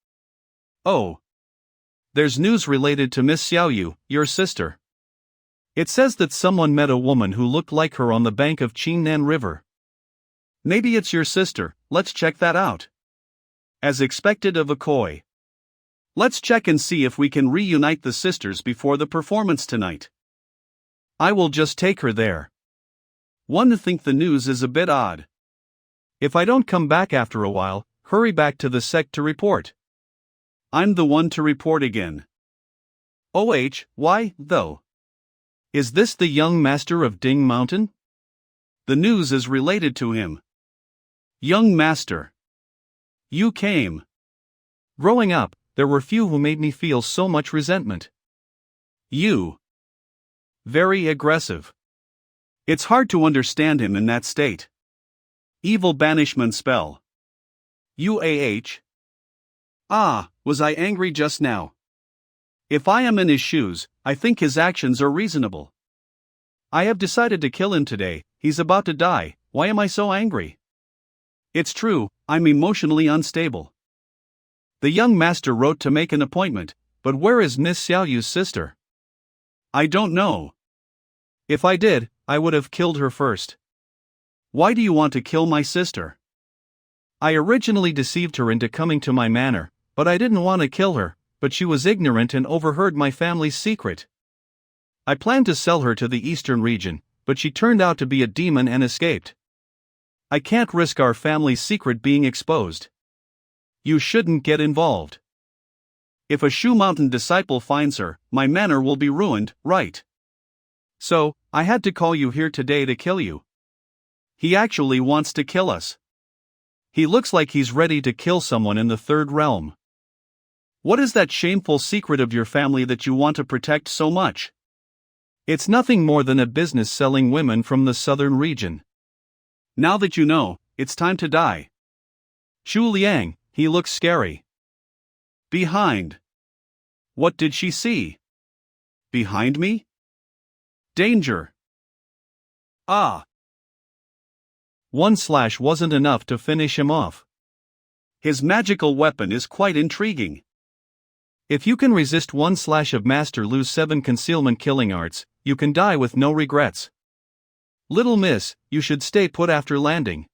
Oh. There's news related to Miss Xiaoyu, your sister. It says that someone met a woman who looked like her on the bank of Qingnan River. Maybe it's your sister, let's check that out. As expected of a koi. Let's check and see if we can reunite the sisters before the performance tonight. I will just take her there. One think the news is a bit odd. If I don't come back after a while, hurry back to the sect to report. I'm the one to report again. Why, though? Is this the young master of Ding Mountain? The news is related to him. Young master. You came. Growing up, there were few who made me feel so much resentment. You. Very aggressive. It's hard to understand him in that state. Evil banishment spell. UAH. Was I angry just now? If I am in his shoes, I think his actions are reasonable. I have decided to kill him today, he's about to die, why am I so angry? It's true, I'm emotionally unstable. The young master wrote to make an appointment, but where is Miss Xiaoyu's sister? I don't know. If I did, I would have killed her first. Why do you want to kill my sister? I originally deceived her into coming to my manor, but I didn't want to kill her, but she was ignorant and overheard my family's secret. I planned to sell her to the eastern region, but she turned out to be a demon and escaped. I can't risk our family's secret being exposed. You shouldn't get involved. If a Shu Mountain disciple finds her, my manor will be ruined, right? So, I had to call you here today to kill you. He actually wants to kill us. He looks like he's ready to kill someone in the third realm. What is that shameful secret of your family that you want to protect so much? It's nothing more than a business selling women from the southern region. Now that you know, it's time to die. Shu Liang, he looks scary. Behind. What did she see? Behind me? Danger. One slash wasn't enough to finish him off. His magical weapon is quite intriguing. If you can resist one slash of Master Lu's 7 concealment killing arts, you can die with no regrets. Little miss, you should stay put after landing.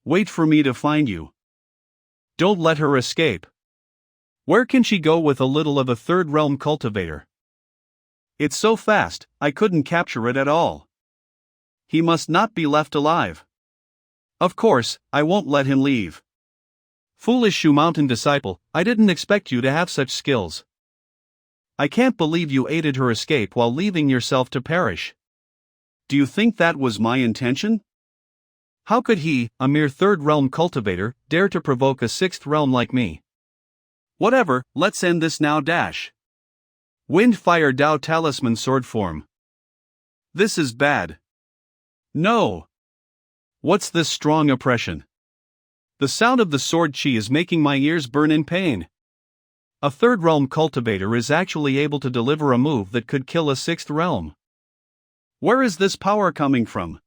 Wait for me to find you. Don't let her escape. Where can she go with a little of a third realm cultivator? It's so fast, I couldn't capture it at all. He must not be left alive. Of course, I won't let him leave. Foolish Shu Mountain disciple, I didn't expect you to have such skills. I can't believe you aided her escape while leaving yourself to perish. Do you think that was my intention? How could he, a mere third realm cultivator, dare to provoke a sixth realm like me? Whatever, let's end this now. Wind Fire Dao Talisman Sword Form. This is bad. No. What's this strong oppression? The sound of the sword chi is making my ears burn in pain. A third realm cultivator is actually able to deliver a move that could kill a sixth realm. Where is this power coming from?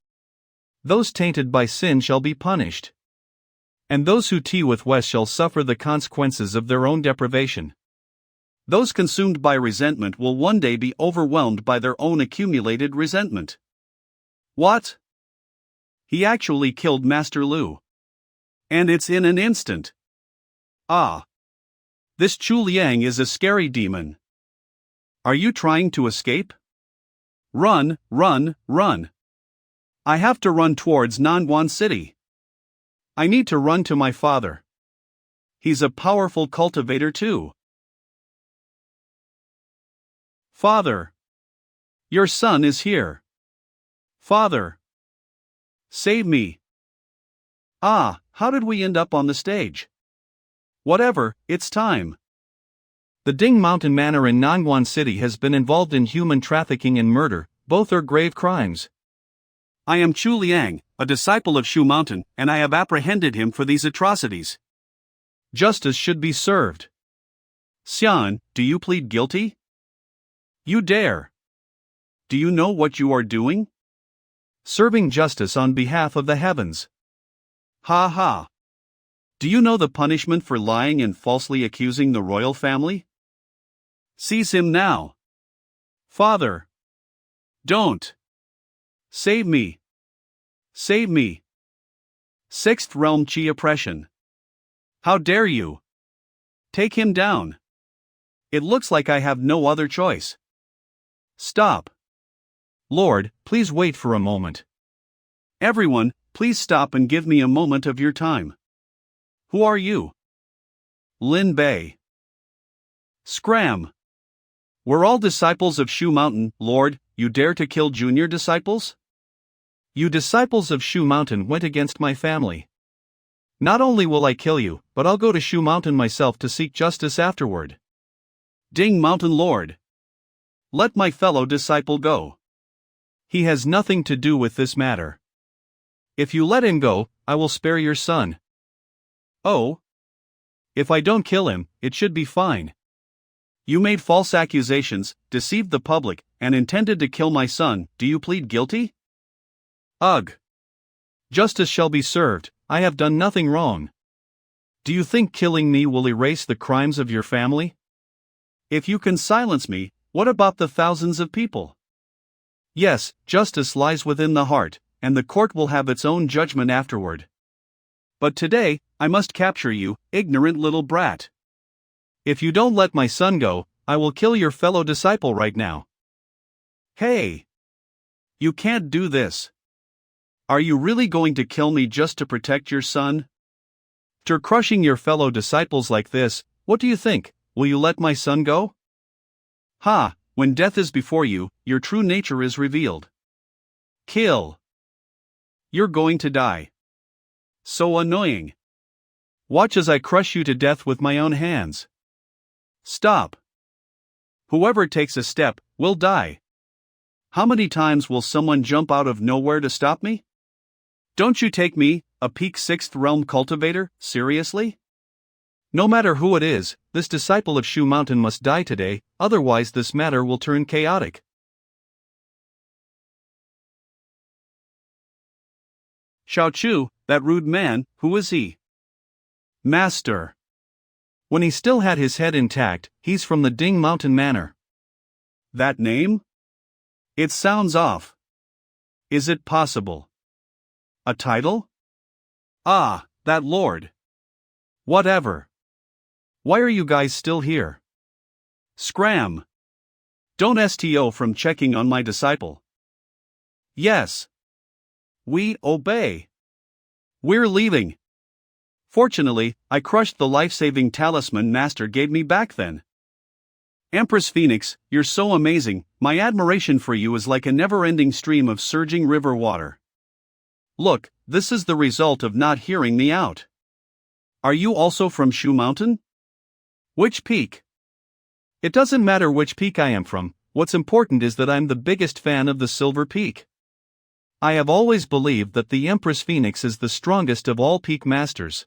Those tainted by sin shall be punished. And those who tea with West shall suffer the consequences of their own deprivation. Those consumed by resentment will one day be overwhelmed by their own accumulated resentment. What? He actually killed Master Lu. And it's in an instant. This Chu Liang is a scary demon. Are you trying to escape? Run, run, run. I have to run towards Nanwan City. I need to run to my father. He's a powerful cultivator too. Father. Your son is here. Father. Save me. Ah, how did we end up on the stage? Whatever, it's time. The Ding Mountain Manor in Nangwon City has been involved in human trafficking and murder, both are grave crimes. I am Chu Liang, a disciple of Shu Mountain, and I have apprehended him for these atrocities. Justice should be served. Xian, do you plead guilty? You dare. Do you know what you are doing? Serving justice on behalf of the heavens. Ha ha. Do you know the punishment for lying and falsely accusing the royal family? Seize him now. Father. Don't. Save me. Save me. Sixth Realm Chi oppression. How dare you? Take him down. It looks like I have no other choice. Stop. Lord, please wait for a moment. Everyone, please stop and give me a moment of your time. Who are you? Lin Bei. Scram. We're all disciples of Shu Mountain, Lord, you dare to kill junior disciples? You disciples of Shu Mountain went against my family. Not only will I kill you, but I'll go to Shu Mountain myself to seek justice afterward. Ding Mountain Lord. Let my fellow disciple go. He has nothing to do with this matter. If you let him go, I will spare your son. Oh? If I don't kill him, it should be fine. You made false accusations, deceived the public, and intended to kill my son. Do you plead guilty? Ugh. Justice shall be served, I have done nothing wrong. Do you think killing me will erase the crimes of your family? If you can silence me, what about the thousands of people? Yes, justice lies within the heart, and the court will have its own judgment afterward. But today, I must capture you, ignorant little brat. If you don't let my son go, I will kill your fellow disciple right now. Hey! You can't do this. Are you really going to kill me just to protect your son? After crushing your fellow disciples like this, what do you think? Will you let my son go? Ha! When death is before you, your true nature is revealed. Kill. You're going to die. So annoying. Watch as I crush you to death with my own hands. Stop. Whoever takes a step will die. How many times will someone jump out of nowhere to stop me? Don't you take me, a peak 6th realm cultivator, seriously? No matter who it is, this disciple of Shu Mountain must die today, otherwise this matter will turn chaotic. Xiao Chu, that rude man, who is he? Master. When he still had his head intact, he's from the Ding Mountain Manor. That name? It sounds off. Is it possible? A title? Ah, that lord. Whatever. Why are you guys still here? Scram. Don't STO from checking on my disciple. Yes. We obey. We're leaving. Fortunately, I crushed the life-saving talisman Master gave me back then. Empress Phoenix, you're so amazing, my admiration for you is like a never-ending stream of surging river water. Look, this is the result of not hearing me out. Are you also from Shu Mountain? Which peak? It doesn't matter which peak I am from, what's important is that I'm the biggest fan of the Silver Peak. I have always believed that the Empress Phoenix is the strongest of all peak masters.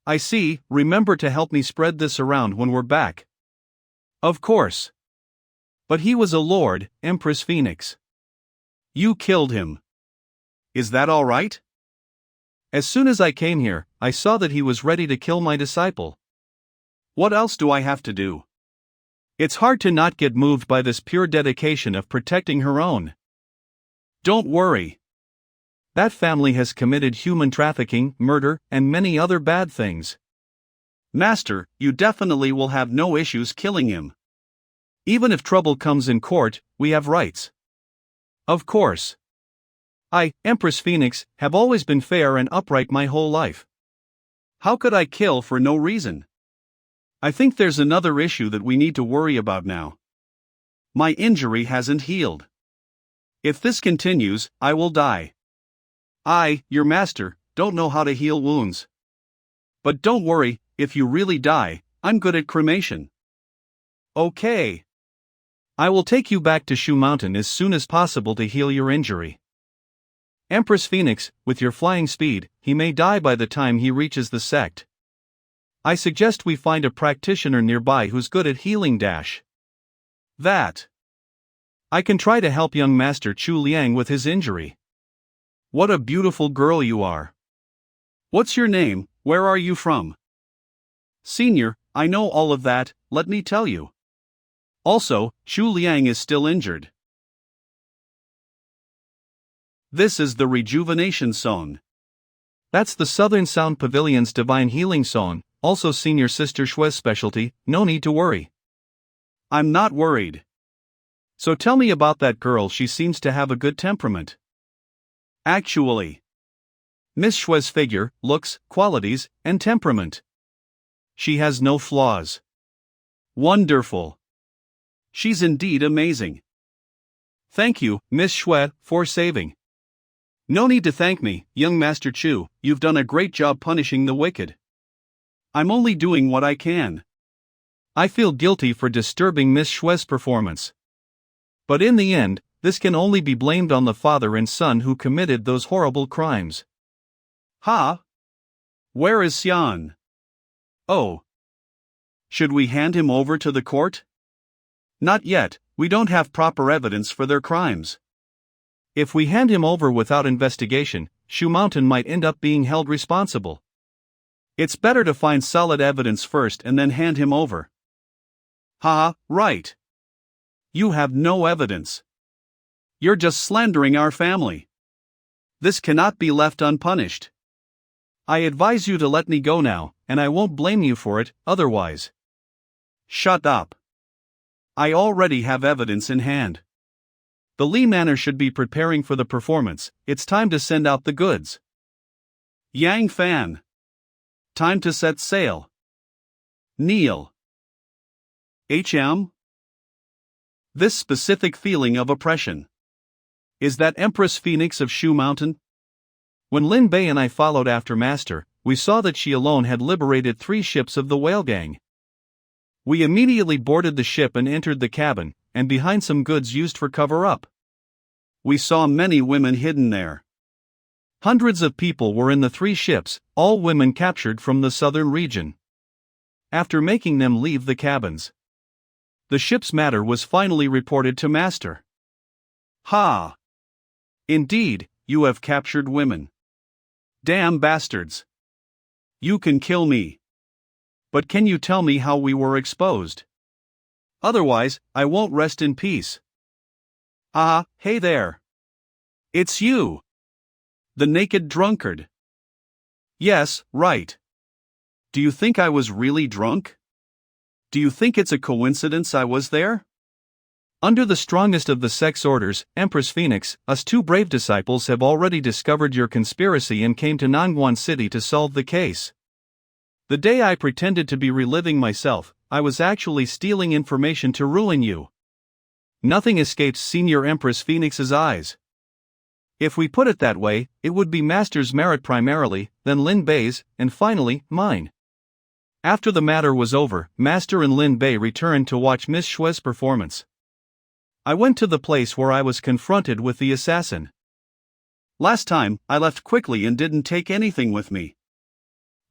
I see, remember to help me spread this around when we're back. Of course. But he was a lord, Empress Phoenix. You killed him. Is that all right? As soon as I came here, I saw that he was ready to kill my disciple. What else do I have to do? It's hard to not get moved by this pure dedication of protecting her own. Don't worry. That family has committed human trafficking, murder, and many other bad things. Master, you definitely will have no issues killing him. Even if trouble comes in court, we have rights. Of course. I, Empress Phoenix, have always been fair and upright my whole life. How could I kill for no reason? I think there's another issue that we need to worry about now. My injury hasn't healed. If this continues, I will die. I, your master, don't know how to heal wounds. But don't worry, if you really die, I'm good at cremation. Okay. I will take you back to Shu Mountain as soon as possible to heal your injury. Empress Phoenix, with your flying speed, he may die by the time he reaches the sect. I suggest we find a practitioner nearby who's good at healing. That. I can try to help young Master Chu Liang with his injury. What a beautiful girl you are. What's your name? Where are you from? Senior, I know all of that, let me tell you. Also, Chu Liang is still injured. This is the rejuvenation song. That's the Southern Sound Pavilion's divine healing song, also Senior Sister Shue's specialty, no need to worry. I'm not worried. So tell me about that girl, she seems to have a good temperament. Actually, Miss Shue's figure, looks, qualities, and temperament. She has no flaws. Wonderful. She's indeed amazing. Thank you, Miss Shue, for saving. No need to thank me, young Master Chu, you've done a great job punishing the wicked. I'm only doing what I can. I feel guilty for disturbing Miss Shue's performance. But in the end, this can only be blamed on the father and son who committed those horrible crimes. Ha! Where is Xian? Oh. Should we hand him over to the court? Not yet, we don't have proper evidence for their crimes. If we hand him over without investigation, Shu Mountain might end up being held responsible. It's better to find solid evidence first and then hand him over. Ha, right. You have no evidence. You're just slandering our family. This cannot be left unpunished. I advise you to let me go now, and I won't blame you for it, otherwise. Shut up. I already have evidence in hand. The Li Manor should be preparing for the performance, it's time to send out the goods. Yang Fan. Time to set sail. Kneel. This specific feeling of oppression. Is that Empress Phoenix of Shu Mountain? When Lin Bei and I followed after Master, we saw that she alone had liberated 3 ships of the whale gang. We immediately boarded the ship and entered the cabin, and behind some goods used for cover-up. We saw many women hidden there. Hundreds of people were in the 3 ships, all women captured from the southern region. After making them leave the cabins, the ship's matter was finally reported to Master. Ha! Indeed, you have captured women. Damn bastards. You can kill me. But can you tell me how we were exposed? Otherwise, I won't rest in peace. Ah, hey there. It's you. The naked drunkard. Yes, right. Do you think I was really drunk? Do you think it's a coincidence I was there? Under the strongest of the sex orders, Empress Phoenix, us 2 brave disciples have already discovered your conspiracy and came to Nangguan City to solve the case. The day I pretended to be reliving myself, I was actually stealing information to ruin you. Nothing escapes Senior Empress Phoenix's eyes. If we put it that way, it would be Master's merit primarily, then Lin Bei's, and finally, mine. After the matter was over, Master and Lin Bei returned to watch Miss Shue's performance. I went to the place where I was confronted with the assassin. Last time, I left quickly and didn't take anything with me.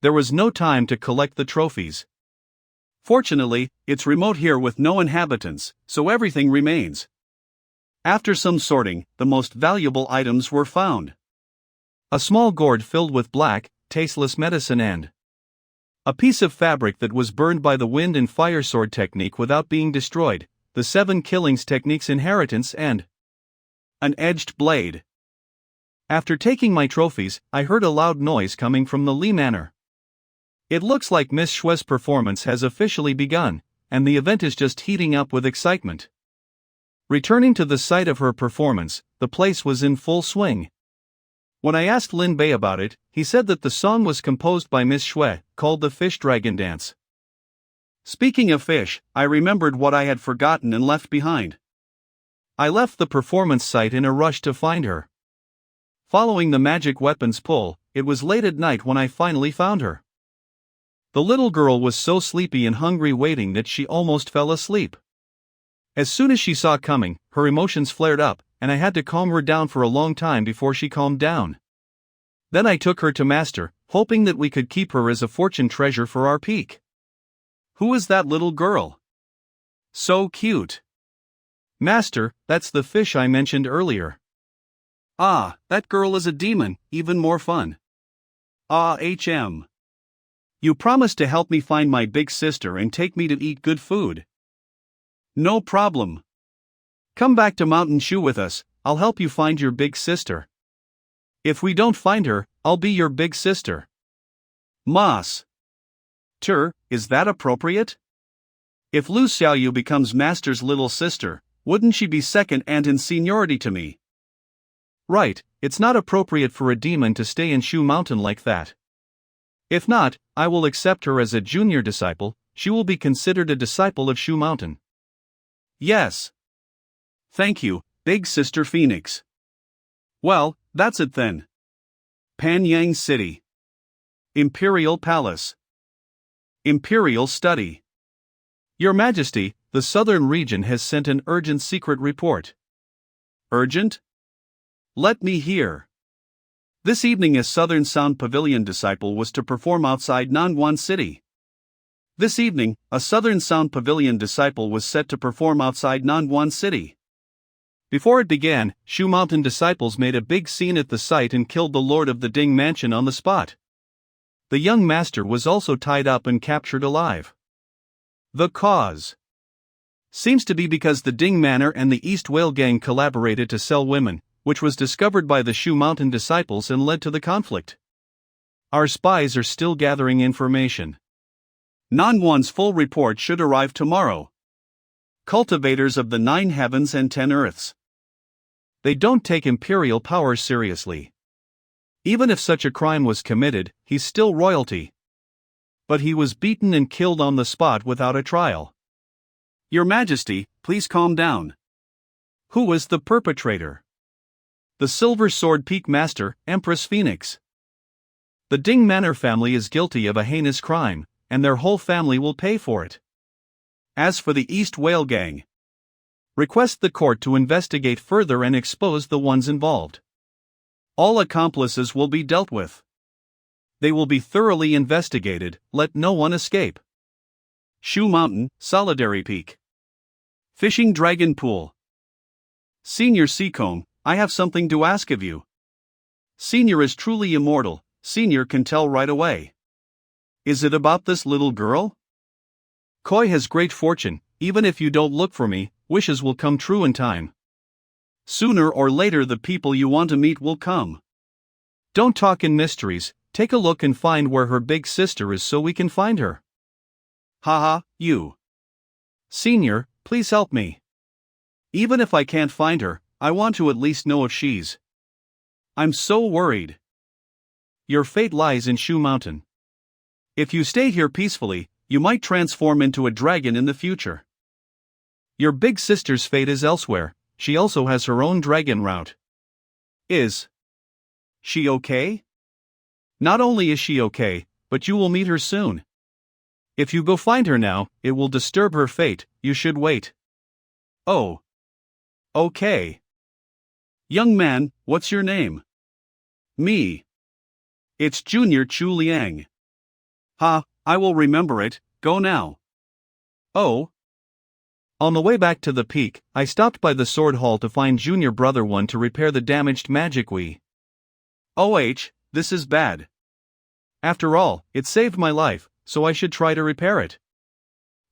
There was no time to collect the trophies. Fortunately, it's remote here with no inhabitants, so everything remains. After some sorting, the most valuable items were found. A small gourd filled with black, tasteless medicine and a piece of fabric that was burned by the wind and fire sword technique without being destroyed, the 7 killings technique's inheritance and an edged blade. After taking my trophies, I heard a loud noise coming from the Li Manor. It looks like Miss Shue's performance has officially begun, and the event is just heating up with excitement. Returning to the site of her performance, the place was in full swing. When I asked Lin Bei about it, he said that the song was composed by Miss Shui, called the Fish Dragon Dance. Speaking of fish, I remembered what I had forgotten and left behind. I left the performance site in a rush to find her. Following the magic weapons pull, it was late at night when I finally found her. The little girl was so sleepy and hungry waiting that she almost fell asleep. As soon as she saw coming, her emotions flared up, and I had to calm her down for a long time before she calmed down. Then I took her to Master, hoping that we could keep her as a fortune treasure for our peak. Who is that little girl? So cute. Master, that's the fish I mentioned earlier. Ah, that girl is a demon, even more fun. HM. You promised to help me find my big sister and take me to eat good food. No problem. Come back to Mountain Shu with us, I'll help you find your big sister. If we don't find her, I'll be your big sister. Mas. Is that appropriate? If Lu Xiaoyu becomes Master's little sister, wouldn't she be second and in seniority to me? Right, it's not appropriate for a demon to stay in Shu Mountain like that. If not, I will accept her as a junior disciple, she will be considered a disciple of Shu Mountain. Yes. Thank you, Big Sister Phoenix. Well, that's it then. Panyang City. Imperial Palace. Imperial Study. Your Majesty, the southern region has sent an urgent secret report. Urgent? Let me hear. This evening a Southern Sound Pavilion disciple was to perform outside Nanwan City. This evening, a Southern Sound Pavilion disciple was set to perform outside Nanwan City. Before it began, Shu Mountain disciples made a big scene at the site and killed the Lord of the Ding Mansion on the spot. The young master was also tied up and captured alive. The cause seems to be because the Ding Manor and the East Whale Gang collaborated to sell women, which was discovered by the Shu Mountain disciples and led to the conflict. Our spies are still gathering information. Nanwan's full report should arrive tomorrow. Cultivators of the 9 heavens and 10 earths. They don't take imperial power seriously. Even if such a crime was committed, he's still royalty. But he was beaten and killed on the spot without a trial. Your Majesty, please calm down. Who was the perpetrator? The Silver Sword Peak Master, Empress Phoenix. The Ding Manor family is guilty of a heinous crime, and their whole family will pay for it. As for the East Whale Gang, request the court to investigate further and expose the ones involved. All accomplices will be dealt with. They will be thoroughly investigated, let no one escape. Shu Mountain, Solidary Peak. Fishing Dragon Pool. Senior Seacombe, I have something to ask of you. Senior is truly immortal, Senior can tell right away. Is it about this little girl? Koi has great fortune, even if you don't look for me, wishes will come true in time. Sooner or later the people you want to meet will come. Don't talk in mysteries, take a look and find where her big sister is so we can find her. Haha, you. Senior, please help me. Even if I can't find her, I want to at least know if she's. I'm so worried. Your fate lies in Shu Mountain. If you stay here peacefully, you might transform into a dragon in the future. Your big sister's fate is elsewhere, she also has her own dragon route. Is she okay? Not only is she okay, but you will meet her soon. If you go find her now, it will disturb her fate, you should wait. Oh. Okay. Young man, what's your name? Me. It's Junior Chu Liang. Ha, I will remember it, go now. Oh. On the way back to the peak, I stopped by the sword hall to find Junior Brother 1 to repair the damaged magic Wii. This is bad. After all, it saved my life, so I should try to repair it.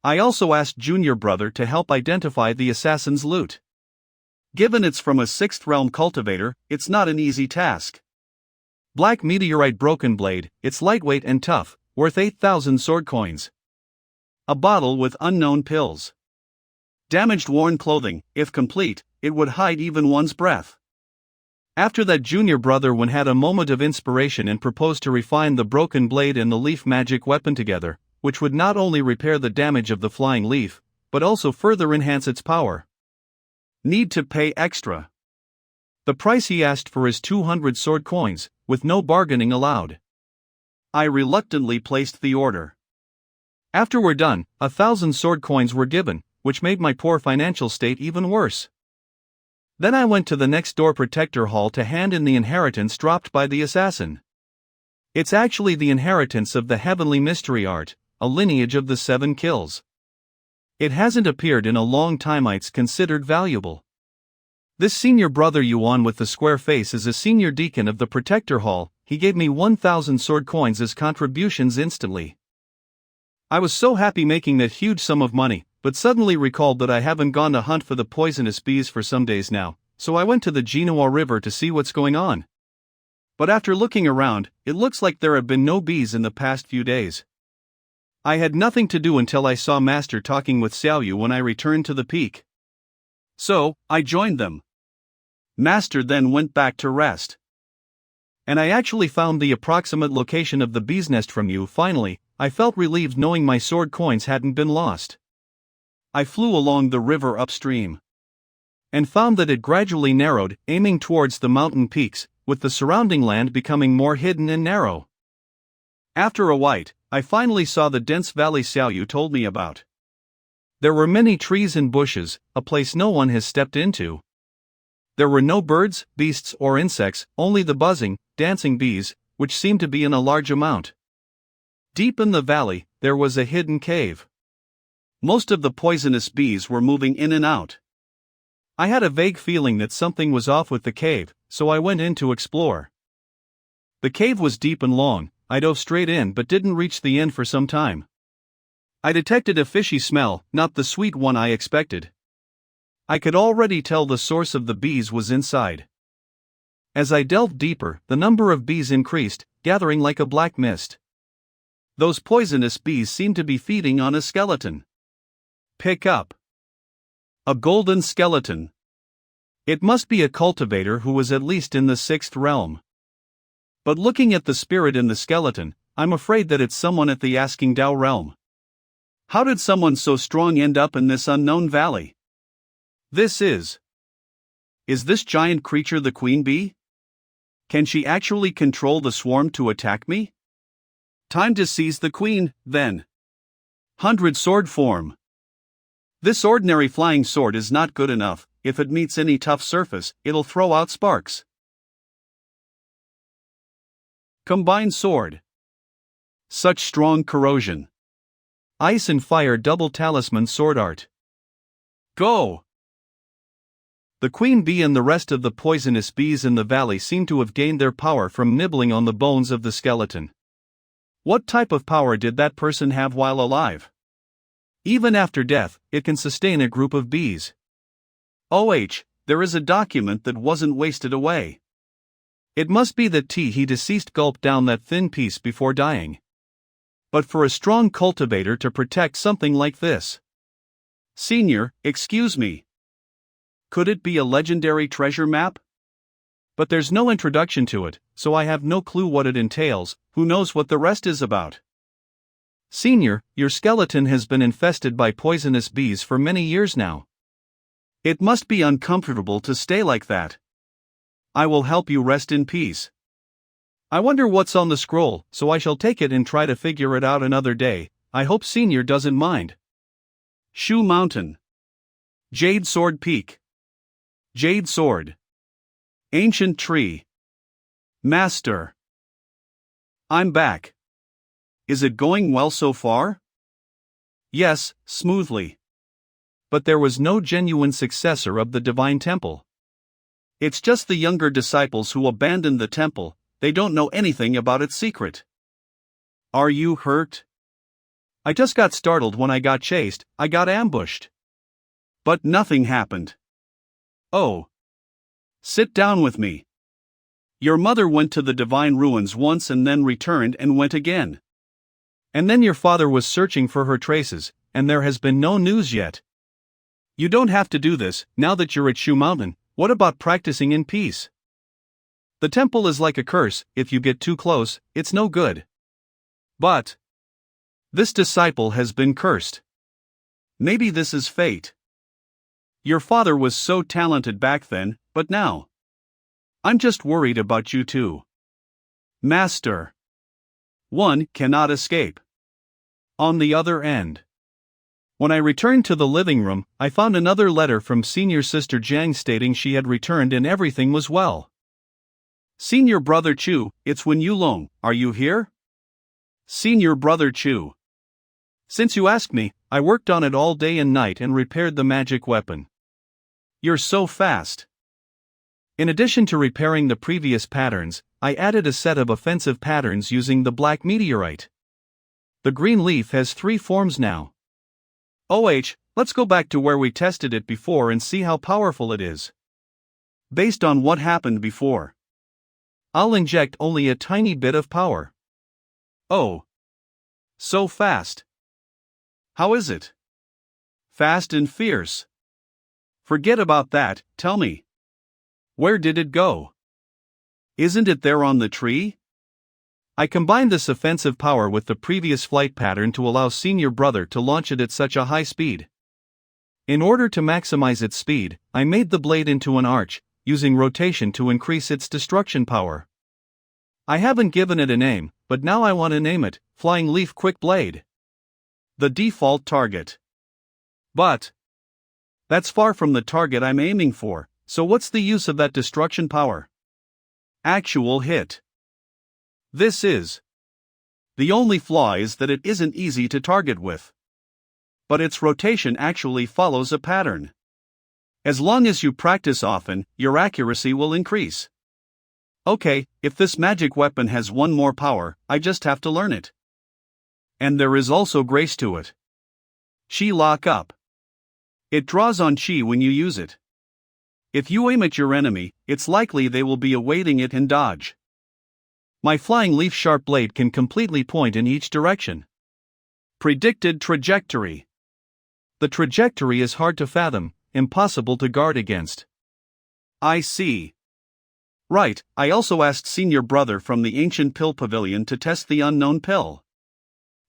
I also asked Junior Brother to help identify the assassin's loot. Given it's from a 6th realm cultivator, it's not an easy task. Black meteorite broken blade, it's lightweight and tough, worth 8,000 sword coins. A bottle with unknown pills. Damaged worn clothing, if complete, it would hide even one's breath. After that, junior brother Wen had a moment of inspiration and proposed to refine the broken blade and the leaf magic weapon together, which would not only repair the damage of the flying leaf, but also further enhance its power. Need to pay extra. The price he asked for is 200 sword coins, with no bargaining allowed. I reluctantly placed the order. After we're done, 1,000 sword coins were given, which made my poor financial state even worse. Then I went to the next door protector hall to hand in the inheritance dropped by the assassin. It's actually the inheritance of the heavenly mystery art, a lineage of the 7 kills. It hasn't appeared in a long time. It's considered valuable. This senior brother Yuan with the square face is a senior deacon of the protector hall. He gave me 1,000 sword coins as contributions instantly. I was so happy making that huge sum of money, but suddenly recalled that I haven't gone to hunt for the poisonous bees for some days now, so I went to the Jinhua River to see what's going on. But after looking around, it looks like there have been no bees in the past few days. I had nothing to do until I saw Master talking with Xiaoyu when I returned to the peak. So, I joined them. Master then went back to rest. And I actually found the approximate location of the bee's nest from you. Finally, I felt relieved knowing my sword coins hadn't been lost. I flew along the river upstream and found that it gradually narrowed, aiming towards the mountain peaks, with the surrounding land becoming more hidden and narrow. After a while, I finally saw the dense valley Xiaoyu told me about. There were many trees and bushes, a place no one has stepped into. There were no birds, beasts, or insects, only the buzzing, dancing bees, which seemed to be in a large amount. Deep in the valley, there was a hidden cave. Most of the poisonous bees were moving in and out. I had a vague feeling that something was off with the cave, so I went in to explore. The cave was deep and long. I dove straight in but didn't reach the end for some time. I detected a fishy smell, not the sweet one I expected. I could already tell the source of the bees was inside. As I delved deeper, the number of bees increased, gathering like a black mist. Those poisonous bees seemed to be feeding on a skeleton. Pick up. A golden skeleton. It must be a cultivator who was at least in the 6th realm. But looking at the spirit in the skeleton, I'm afraid that it's someone at the Asking Dao realm. How did someone so strong end up in this unknown valley? Is this giant creature the queen bee? Can she actually control the swarm to attack me? Time to seize the queen, then. 100 sword form. This ordinary flying sword is not good enough. If it meets any tough surface, it'll throw out sparks. Combined sword. Such strong corrosion. Ice and fire double talisman sword art. Go! The queen bee and the rest of the poisonous bees in the valley seem to have gained their power from nibbling on the bones of the skeleton. What type of power did that person have while alive? Even after death, it can sustain a group of bees. There is a document that wasn't wasted away. It must be that he deceased gulped down that thin piece before dying. But for a strong cultivator to protect something like this. Senior, excuse me. Could it be a legendary treasure map? But there's no introduction to it, so I have no clue what it entails. Who knows what the rest is about? Senior, your skeleton has been infested by poisonous bees for many years now. It must be uncomfortable to stay like that. I will help you rest in peace. I wonder what's on the scroll, so I shall take it and try to figure it out another day. I hope Senior doesn't mind. Shu Mountain. Jade Sword Peak. Jade Sword. Ancient Tree. Master. I'm back. Is it going well so far? Yes, smoothly. But there was no genuine successor of the Divine Temple. It's just the younger disciples who abandoned the temple. They don't know anything about its secret. Are you hurt? I just got startled when I got chased. I got ambushed. But nothing happened. Oh. Sit down with me. Your mother went to the divine ruins once and then returned and went again. And then your father was searching for her traces, and there has been no news yet. You don't have to do this, now that you're at Shu Mountain. What about practicing in peace? The temple is like a curse, if you get too close, it's no good. But this disciple has been cursed. Maybe this is fate. Your father was so talented back then, but now I'm just worried about you too. Master. One cannot escape. On the other end. When I returned to the living room, I found another letter from senior sister Jiang stating she had returned and everything was well. Senior brother Chu, it's Wen Yulong, are you here? Senior brother Chu. Since you asked me, I worked on it all day and night and repaired the magic weapon. You're so fast. In addition to repairing the previous patterns, I added a set of offensive patterns using the black meteorite. The green leaf has 3 forms now. Let's go back to where we tested it before and see how powerful it is. Based on what happened before, I'll inject only a tiny bit of power. Oh. So fast. How is it? Fast and fierce. Forget about that, tell me. Where did it go? Isn't it there on the tree? I combined this offensive power with the previous flight pattern to allow senior brother to launch it at such a high speed. In order to maximize its speed, I made the blade into an arch, using rotation to increase its destruction power. I haven't given it a name, but now I want to name it, Flying Leaf Quick Blade. The default target. But that's far from the target I'm aiming for, so what's the use of that destruction power? Actual hit. This is. The only flaw is that it isn't easy to target with. But its rotation actually follows a pattern. As long as you practice often, your accuracy will increase. Okay, if this magic weapon has one more power, I just have to learn it. And there is also grace to it. Chi lock up. It draws on chi when you use it. If you aim at your enemy, it's likely they will be awaiting it and dodge. My flying leaf sharp blade can completely point in each direction. Predicted trajectory. The trajectory is hard to fathom, impossible to guard against. I see. Right, I also asked senior brother from the ancient pill pavilion to test the unknown pill.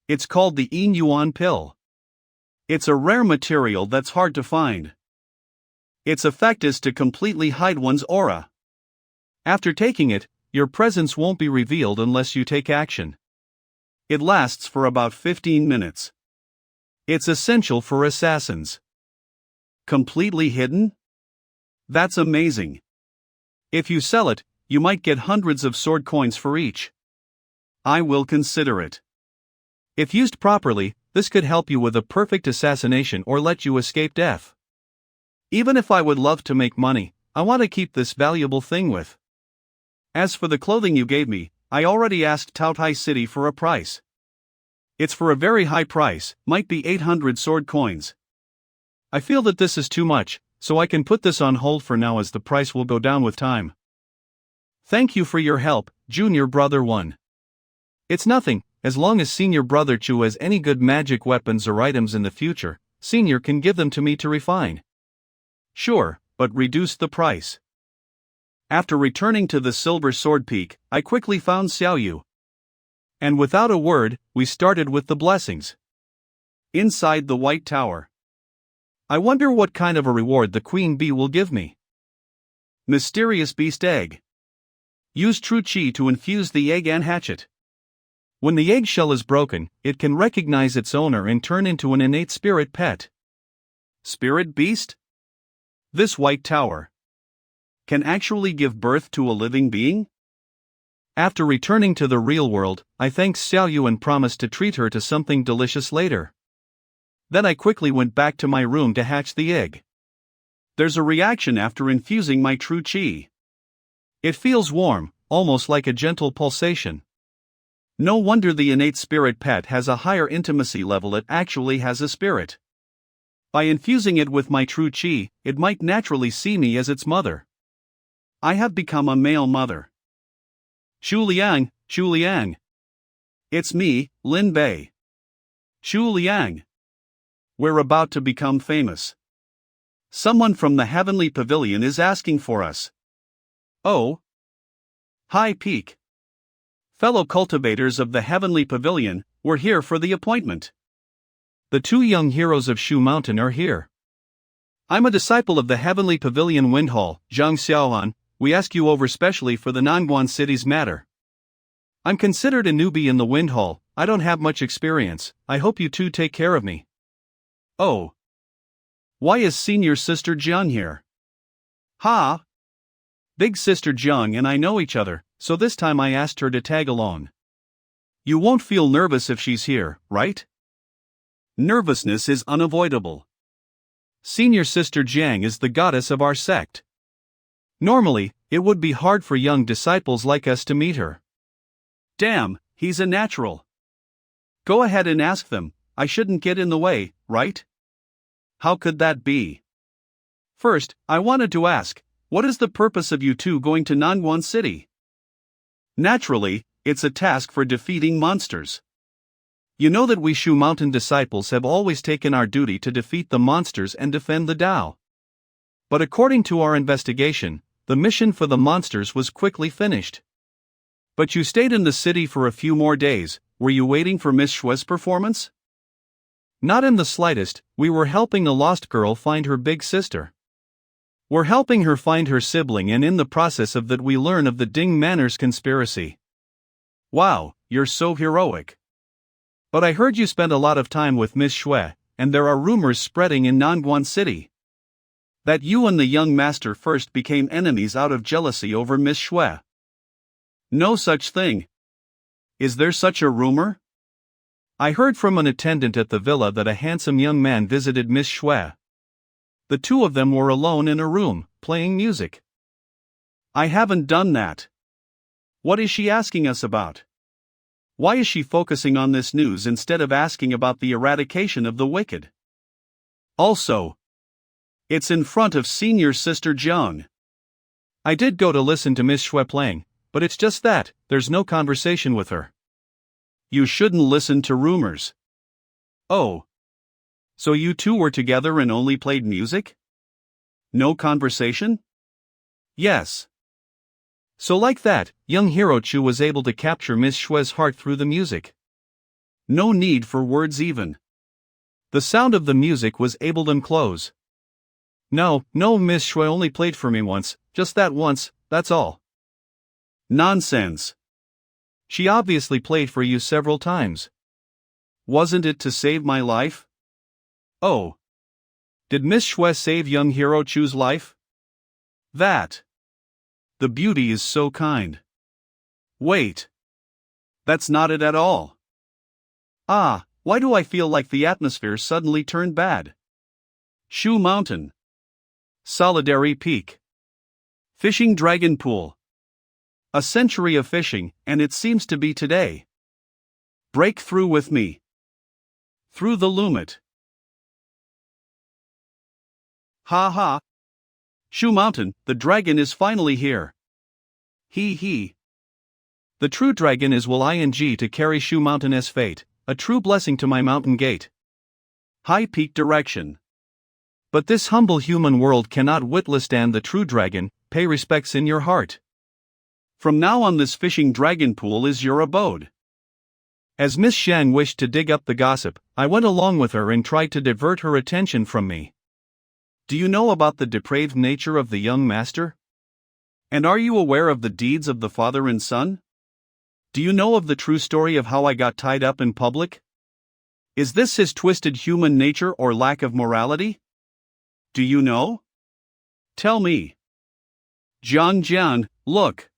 It's called the Yin Yuan pill. It's a rare material that's hard to find. Its effect is to completely hide one's aura. After taking it, your presence won't be revealed unless you take action. It lasts for about 15 minutes. It's essential for assassins. Completely hidden? That's amazing. If you sell it, you might get hundreds of sword coins for each. I will consider it. If used properly, this could help you with a perfect assassination or let you escape death. Even if I would love to make money, I want to keep this valuable thing with. As for the clothing you gave me, I already asked Taotai City for a price. It's for a very high price, might be 800 sword coins. I feel that this is too much, so I can put this on hold for now as the price will go down with time. Thank you for your help, Junior Brother 1. It's nothing, as long as Senior Brother Chu has any good magic weapons or items in the future, Senior can give them to me to refine. Sure, but reduce the price. After returning to the Silver Sword Peak, I quickly found Xiaoyu. And without a word, we started with the blessings. Inside the White Tower. I wonder what kind of a reward the Queen Bee will give me. Mysterious Beast Egg. Use True Chi to infuse the egg and hatch it. When the eggshell is broken, it can recognize its owner and turn into an innate spirit pet. Spirit beast? This White Tower can actually give birth to a living being? After returning to the real world, I thanked Xiaoyu and promised to treat her to something delicious later. Then I quickly went back to my room to hatch the egg. There's a reaction after infusing my true chi. It feels warm, almost like a gentle pulsation. No wonder the innate spirit pet has a higher intimacy level. It actually has a spirit. By infusing it with my true chi, it might naturally see me as its mother. I have become a male mother. Shu Liang. It's me, Lin Bei. Shu Liang. We're about to become famous. Someone from the Heavenly Pavilion is asking for us. Oh. Hi Peak. Fellow cultivators of the Heavenly Pavilion, we're here for the appointment. The two young heroes of Shu Mountain are here. I'm a disciple of the Heavenly Pavilion Wind Hall, Zhang Xiaohan. We ask you over specially for the Nangguan city's matter. I'm considered a newbie in the Wind Hall, I don't have much experience, I hope you two take care of me. Oh. Why is senior sister Jiang here? Ha! Big sister Jiang and I know each other, so this time I asked her to tag along. You won't feel nervous if she's here, right? Nervousness is unavoidable. Senior sister Jiang is the goddess of our sect. Normally, it would be hard for young disciples like us to meet her. Damn, he's a natural. Go ahead and ask them, I shouldn't get in the way, right? How could that be? First, I wanted to ask, what is the purpose of you two going to Nangguan City? Naturally, it's a task for defeating monsters. You know that we Shu Mountain disciples have always taken our duty to defeat the monsters and defend the Tao. But according to our investigation, the mission for the monsters was quickly finished. But you stayed in the city for a few more days, were you waiting for Miss Shue's performance? Not in the slightest, we were helping a lost girl find her big sister. We're helping her find her sibling, and in the process of that we learn of the Ding Manners conspiracy. Wow, you're so heroic. But I heard you spent a lot of time with Miss Shue, and there are rumors spreading in Nangguan City that you and the young master first became enemies out of jealousy over Miss Shue. No such thing. Is there such a rumor? I heard from an attendant at the villa that a handsome young man visited Miss Shue. The two of them were alone in a room, playing music. I haven't done that. What is she asking us about? Why is she focusing on this news instead of asking about the eradication of the wicked? Also, it's in front of senior sister Jiang. I did go to listen to Miss Shue playing, but it's just that, there's no conversation with her. You shouldn't listen to rumors. Oh. So you two were together and only played music? No conversation? Yes. So like that, young Hirochu was able to capture Miss Shue's heart through the music. No need for words even. The sound of the music was able to close. No, Miss Shue only played for me once, just that once, that's all. Nonsense. She obviously played for you several times. Wasn't it to save my life? Oh. Did Miss Shue save young Hirochu's life? That. The beauty is so kind. Wait. That's not it at all. Ah, why do I feel like the atmosphere suddenly turned bad? Shu Mountain. Solidary Peak. Fishing Dragon Pool. A century of fishing, and it seems to be today. Break through with me. Through the Lumit. Ha ha. Shu Mountain, the dragon is finally here. He. The true dragon is will ing to carry Shu Mountain's fate, a true blessing to my mountain gate. High peak direction. But this humble human world cannot withstand the true dragon, pay respects in your heart. From now on this fishing dragon pool is your abode. As Miss Shang wished to dig up the gossip, I went along with her and tried to divert her attention from me. Do you know about the depraved nature of the young master? And are you aware of the deeds of the father and son? Do you know of the true story of how I got tied up in public? Is this his twisted human nature or lack of morality? Do you know? Tell me. Jiang, look.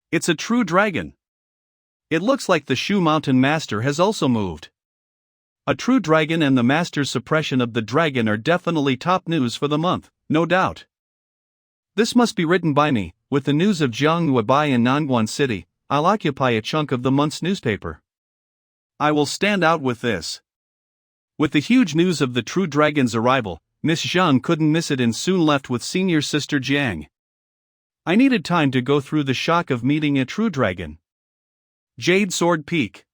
It's a true dragon. It looks like the Shu Mountain Master has also moved. A true dragon and the Master's suppression of the dragon are definitely top news for the month, no doubt. This must be written by me. With the news of Jiang Weibai in Nangguan City, I'll occupy a chunk of the month's newspaper. I will stand out with this. With the huge news of the true dragon's arrival, Miss Zhang couldn't miss it and soon left with senior sister Jiang. I needed time to go through the shock of meeting a true dragon. Jade Sword Peak.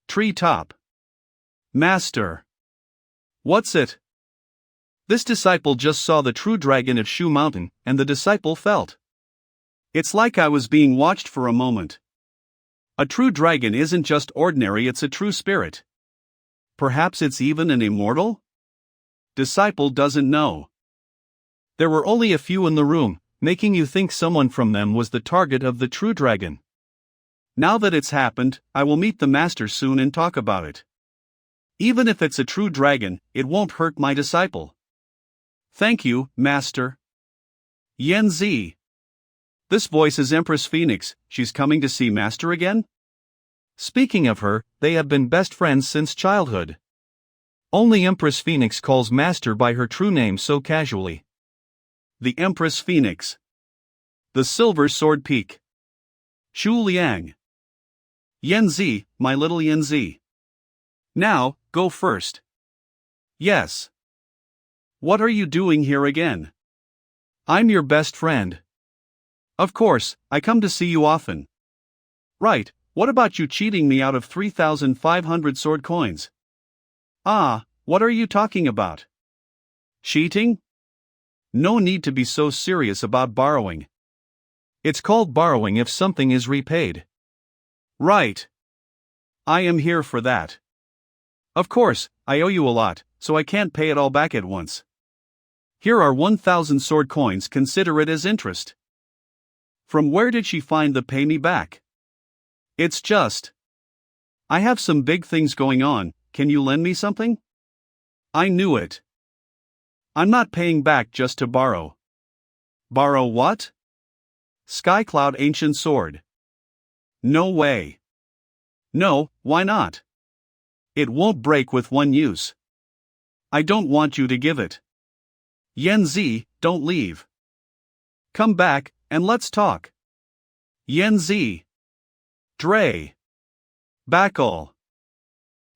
Tree Top. Master. What's it? This disciple just saw the true dragon of Shu Mountain, and the disciple felt. It's like I was being watched for a moment. A true dragon isn't just ordinary, it's a true spirit. Perhaps it's even an immortal? Disciple doesn't know. There were only a few in the room, making you think someone from them was the target of the true dragon. Now that it's happened, I will meet the master soon and talk about it. Even if it's a true dragon, it won't hurt my disciple. Thank you, master. Yen Zi. This voice is Empress Phoenix. She's coming to see master again? Speaking of her, they have been best friends since childhood. Only Empress Phoenix calls master by her true name so casually. The Empress Phoenix. The Silver Sword Peak. Shu Liang. Yen Zi, my little Yen Zi. Now, go first. Yes. What are you doing here again? I'm your best friend. Of course, I come to see you often. Right, what about you cheating me out of 3,500 sword coins? Ah, what are you talking about? Cheating? No need to be so serious about borrowing. It's called borrowing if something is repaid. Right. I am here for that. Of course, I owe you a lot, so I can't pay it all back at once. Here are 1,000 sword coins, consider it as interest. From where did she find the pay me back? It's just. I have some big things going on, can you lend me something? I knew it. I'm not paying back just to borrow. Borrow what? Skycloud Ancient Sword. No way. No, why not? It won't break with one use. I don't want you to give it. Yen Zi, don't leave. Come back, and let's talk. Yen Zi. Dre. Backall.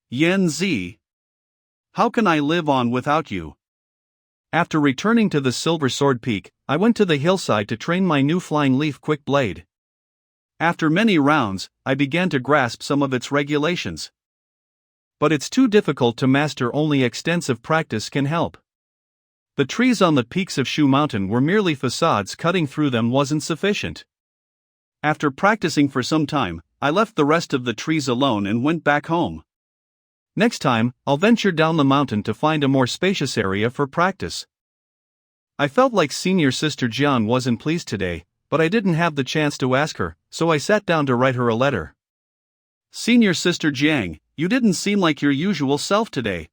Yen Zi. How can I live on without you? After returning to the Silver Sword Peak, I went to the hillside to train my new Flying Leaf Quick Blade. After many rounds, I began to grasp some of its regulations. But it's too difficult to master, only extensive practice can help. The trees on the peaks of Shu Mountain were merely facades, cutting through them wasn't sufficient. After practicing for some time, I left the rest of the trees alone and went back home. Next time, I'll venture down the mountain to find a more spacious area for practice. I felt like Senior Sister Jiang wasn't pleased today, but I didn't have the chance to ask her, so I sat down to write her a letter. Senior Sister Jiang, you didn't seem like your usual self today.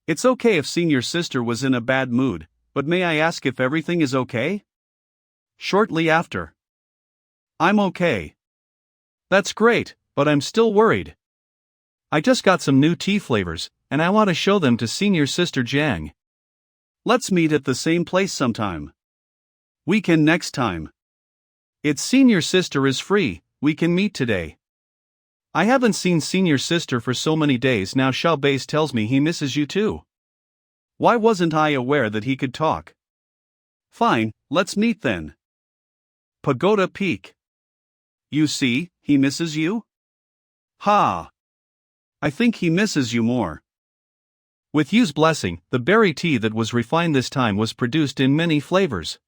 It's okay if Senior Sister was in a bad mood, but may I ask if everything is okay? Shortly after. I'm okay. That's great, but I'm still worried. I just got some new tea flavors, and I want to show them to Senior Sister Jiang. Let's meet at the same place sometime. We can next time. It's Senior Sister is free, we can meet today. I haven't seen Senior Sister for so many days now. Xiao Base tells me he misses you too. Why wasn't I aware that he could talk? Fine, let's meet then. Pagoda Peak. You see, he misses you? Ha! I think he misses you more. With Yu's blessing, the berry tea that was refined this time was produced in many flavors.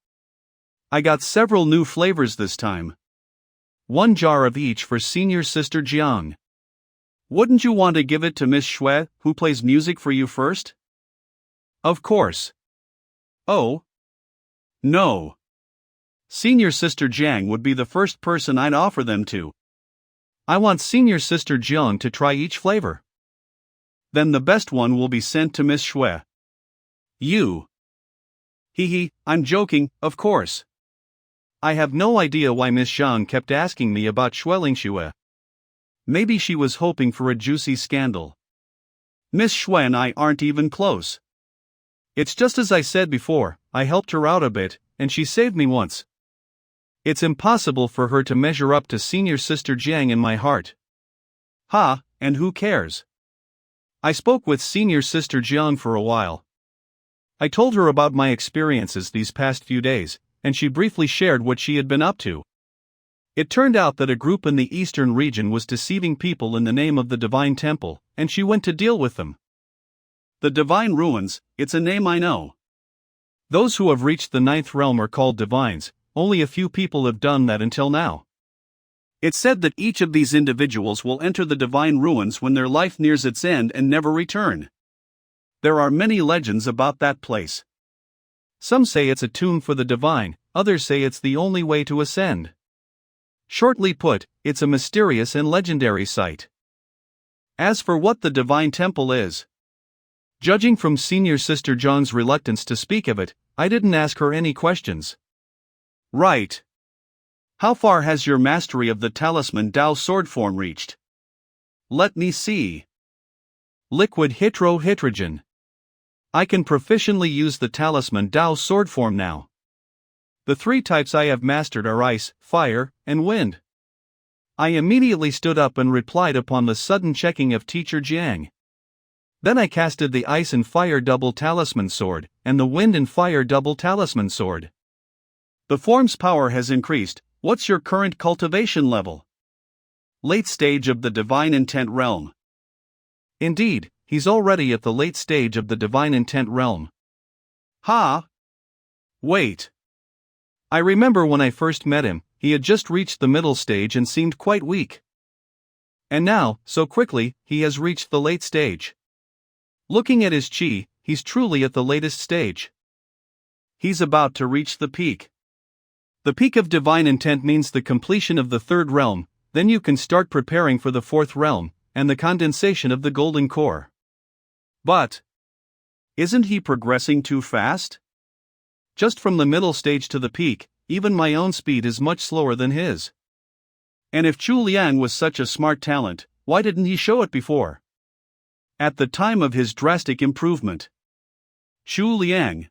I got several new flavors this time. 1 jar of each for Senior Sister Jiang. Wouldn't you want to give it to Miss Shui, who plays music for you first? Of course. Oh. No. Senior Sister Jiang would be the first person I'd offer them to. I want Senior Sister Jiang to try each flavor. Then the best one will be sent to Miss Shui. You. Hee, I'm joking, of course. I have no idea why Miss Zhang kept asking me about Shui. Maybe she was hoping for a juicy scandal. Miss Shui and I aren't even close. It's just as I said before, I helped her out a bit, and she saved me once. It's impossible for her to measure up to Senior Sister Jiang in my heart. Ha, and who cares? I spoke with Senior Sister Jiang for a while. I told her about my experiences these past few days, and she briefly shared what she had been up to. It turned out that a group in the eastern region was deceiving people in the name of the Divine Temple, and she went to deal with them. The Divine Ruins, it's a name I know. Those who have reached the ninth realm are called divines. Only a few people have done that until now. It's said that each of these individuals will enter the Divine Ruins when their life nears its end and never return. There are many legends about that place. Some say it's a tomb for the divine, others say it's the only way to ascend. Shortly put, it's a mysterious and legendary site. As for what the Divine Temple is, judging from Senior Sister Zhang's reluctance to speak of it, I didn't ask her any questions. Right. How far has your mastery of the talisman Dao sword form reached? Let me see. Liquid hydrogen. I can proficiently use the talisman Dao sword form now. The 3 types I have mastered are ice, fire, and wind. I immediately stood up and replied upon the sudden checking of Teacher Jiang. Then I casted the ice and fire double talisman sword, and the wind and fire double talisman sword. The form's power has increased. What's your current cultivation level? Late stage of the Divine Intent Realm. Indeed, he's already at the late stage of the Divine Intent Realm. Ha! Wait. I remember when I first met him, he had just reached the middle stage and seemed quite weak. And now, so quickly, he has reached the late stage. Looking at his chi, he's truly at the latest stage. He's about to reach the peak. The peak of divine intent means the completion of the 3rd realm, then you can start preparing for the 4th realm, and the condensation of the golden core. But isn't he progressing too fast? Just from the middle stage to the peak, even my own speed is much slower than his. And if Chu Liang was such a smart talent, why didn't he show it before? At the time of his drastic improvement. Chu Liang,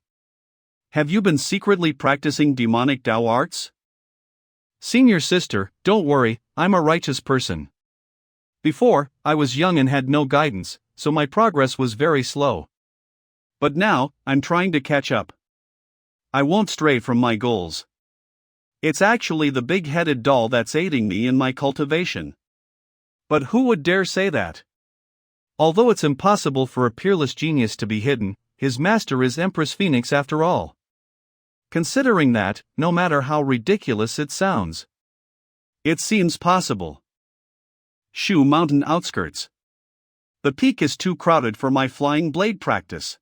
have you been secretly practicing demonic Dao arts? Senior sister, don't worry, I'm a righteous person. Before, I was young and had no guidance, so my progress was very slow. But now, I'm trying to catch up. I won't stray from my goals. It's actually the big-headed doll that's aiding me in my cultivation. But who would dare say that? Although it's impossible for a peerless genius to be hidden, his master is Empress Phoenix after all. Considering that, no matter how ridiculous it sounds, it seems possible. Shu Mountain outskirts. The peak is too crowded for my flying blade practice.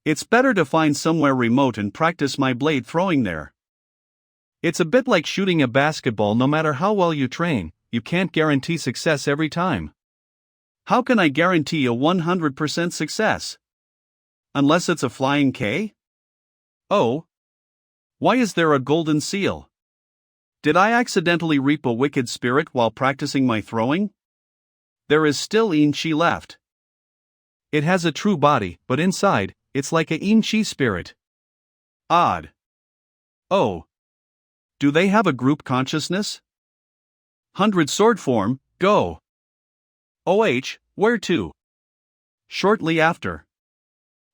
It's better to find somewhere remote and practice my blade throwing there. It's a bit like shooting a basketball. No matter how well you train, you can't guarantee success every time. How can I guarantee a 100% success? Unless it's a flying K? Oh. Why is there a golden seal? Did I accidentally reap a wicked spirit while practicing my throwing? There is still Yin Chi left. It has a true body, but inside, it's like a Yin Chi spirit. Odd. Oh. Do they have a group consciousness? 100 sword form, go. OH, where to? Shortly after.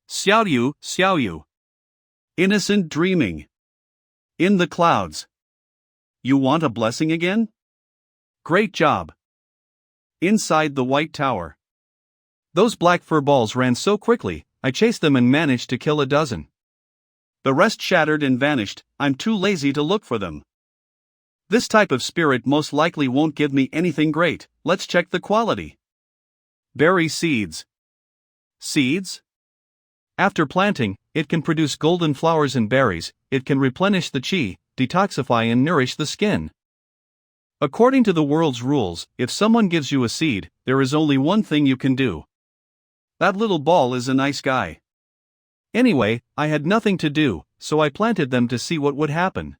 Xiaoyu. Innocent dreaming. In the clouds. You want a blessing again? Great job. Inside the White Tower. Those black fur balls ran so quickly, I chased them and managed to kill a dozen. The rest shattered and vanished. I'm too lazy to look for them. This type of spirit most likely won't give me anything great. Let's check the quality. Berry seeds. Seeds? After planting, it can produce golden flowers and berries. It can replenish the chi, detoxify and nourish the skin. According to the world's rules, if someone gives you a seed, there is only one thing you can do. That little ball is a nice guy. Anyway, I had nothing to do, so I planted them to see what would happen.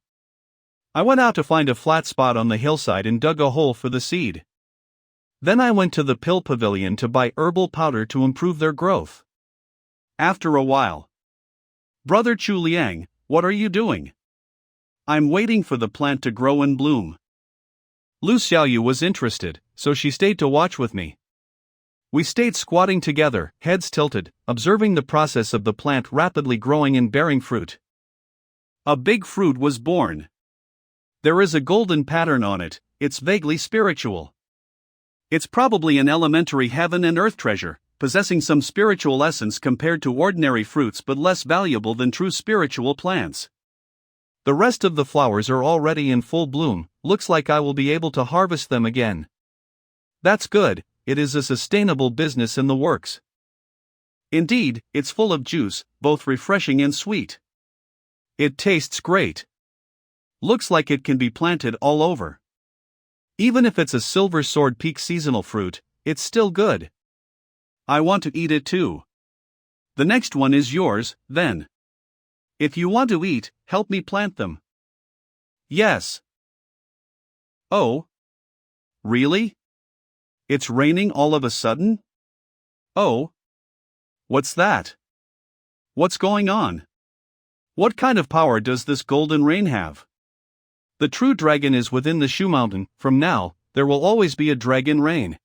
I went out to find a flat spot on the hillside and dug a hole for the seed. Then I went to the pill pavilion to buy herbal powder to improve their growth. After a while. Brother Chu Liang, what are you doing? I'm waiting for the plant to grow and bloom. Lu Xiaoyu was interested, so she stayed to watch with me. We stayed squatting together, heads tilted, observing the process of the plant rapidly growing and bearing fruit. A big fruit was born. There is a golden pattern on it. It's vaguely spiritual. It's probably an elementary heaven and earth treasure. possessing some spiritual essence compared to ordinary fruits but less valuable than true spiritual plants. The rest of the flowers are already in full bloom, looks like I will be able to harvest them again. That's good, it is a sustainable business in the works. Indeed, it's full of juice, both refreshing and sweet. It tastes great. Looks like it can be planted all over. Even if it's a silver sword peak seasonal fruit, it's still good. I want to eat it too. The next one is yours, then. If you want to eat, help me plant them. Yes. Oh. Really? It's raining all of a sudden? Oh. What's that? What's going on? What kind of power does this golden rain have? The true dragon is within the Shu Mountain. From now, there will always be a dragon rain.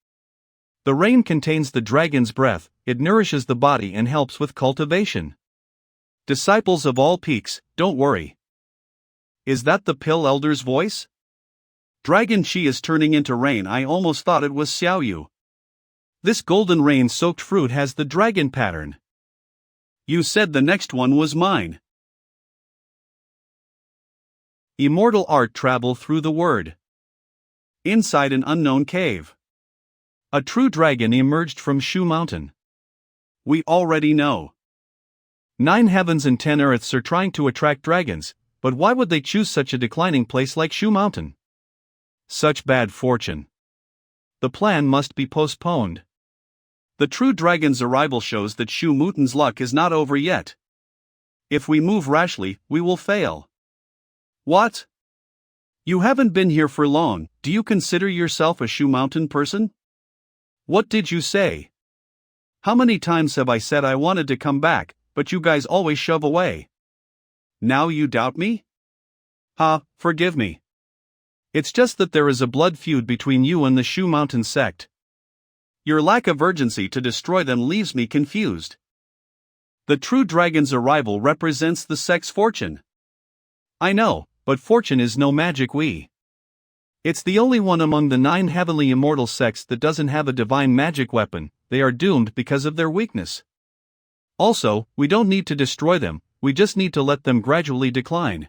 The rain contains the dragon's breath, it nourishes the body and helps with cultivation. Disciples of all peaks, don't worry. Is that the Pill Elder's voice? Dragon Chi is turning into rain. I almost thought it was Xiao Yu. This golden rain-soaked fruit has the dragon pattern. You said the next one was mine. Immortal art travel through the word. Inside an unknown cave. A true dragon emerged from Shu Mountain. We already know. 9 heavens and 10 earths are trying to attract dragons, but why would they choose such a declining place like Shu Mountain? Such bad fortune. The plan must be postponed. The true dragon's arrival shows that Shu Mountain's luck is not over yet. If we move rashly, we will fail. What? You haven't been here for long. Do you consider yourself a Shu Mountain person? What did you say? How many times have I said I wanted to come back, but you guys always shove away? Now you doubt me? Forgive me. It's just that there is a blood feud between you and the Shu Mountain sect. Your lack of urgency to destroy them leaves me confused. The true dragon's arrival represents the sect's fortune. I know, but fortune is no magic It's the only one among the 9 heavenly immortal sects that doesn't have a divine magic weapon. They are doomed because of their weakness. Also, we don't need to destroy them, we just need to let them gradually decline.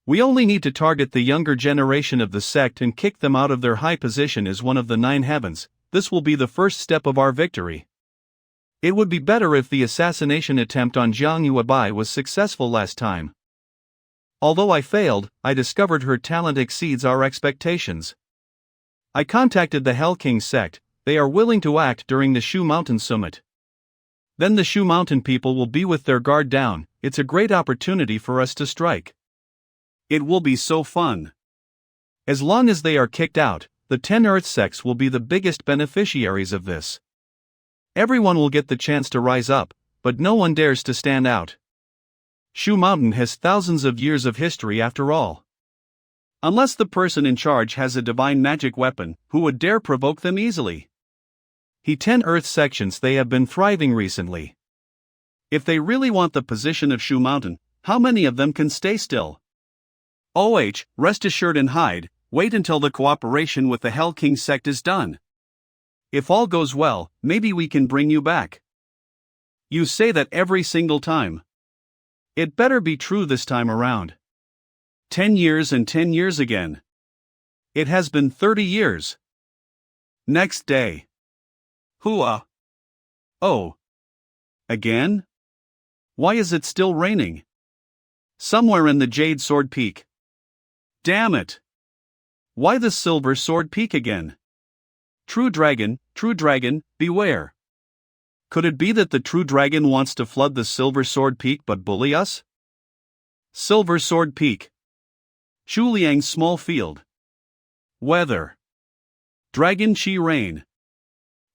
We only need to target the younger generation of the sect and kick them out of their high position as one of the 9 heavens. This will be the first step of our victory. It would be better if the assassination attempt on Jiang Yuebai was successful last time. Although I failed, I discovered her talent exceeds our expectations. I contacted the Hell King sect. They are willing to act during the Shu Mountain Summit. Then the Shu Mountain people will be with their guard down. It's a great opportunity for us to strike. It will be so fun. As long as they are kicked out, the 10 Earth sects will be the biggest beneficiaries of this. Everyone will get the chance to rise up, but no one dares to stand out. Shu Mountain has thousands of years of history after all. Unless the person in charge has a divine magic weapon, who would dare provoke them easily? 10 Earth sections they have been thriving recently. If they really want the position of Shu Mountain, how many of them can stay still? Rest assured and hide, wait until the cooperation with the Hell King sect is done. If all goes well, maybe we can bring you back. You say that every single time. It better be true this time around. 10 years and 10 years again. It has been 30 years. Next day. Hua. Oh. Again? Why is it still raining? Somewhere in the Jade Sword Peak. Damn it. Why the Silver Sword Peak again? True dragon, beware. Could it be that the true dragon wants to flood the Silver Sword Peak but bully us? Silver Sword Peak. Shuliang's small field. Weather. Dragon Chi rain.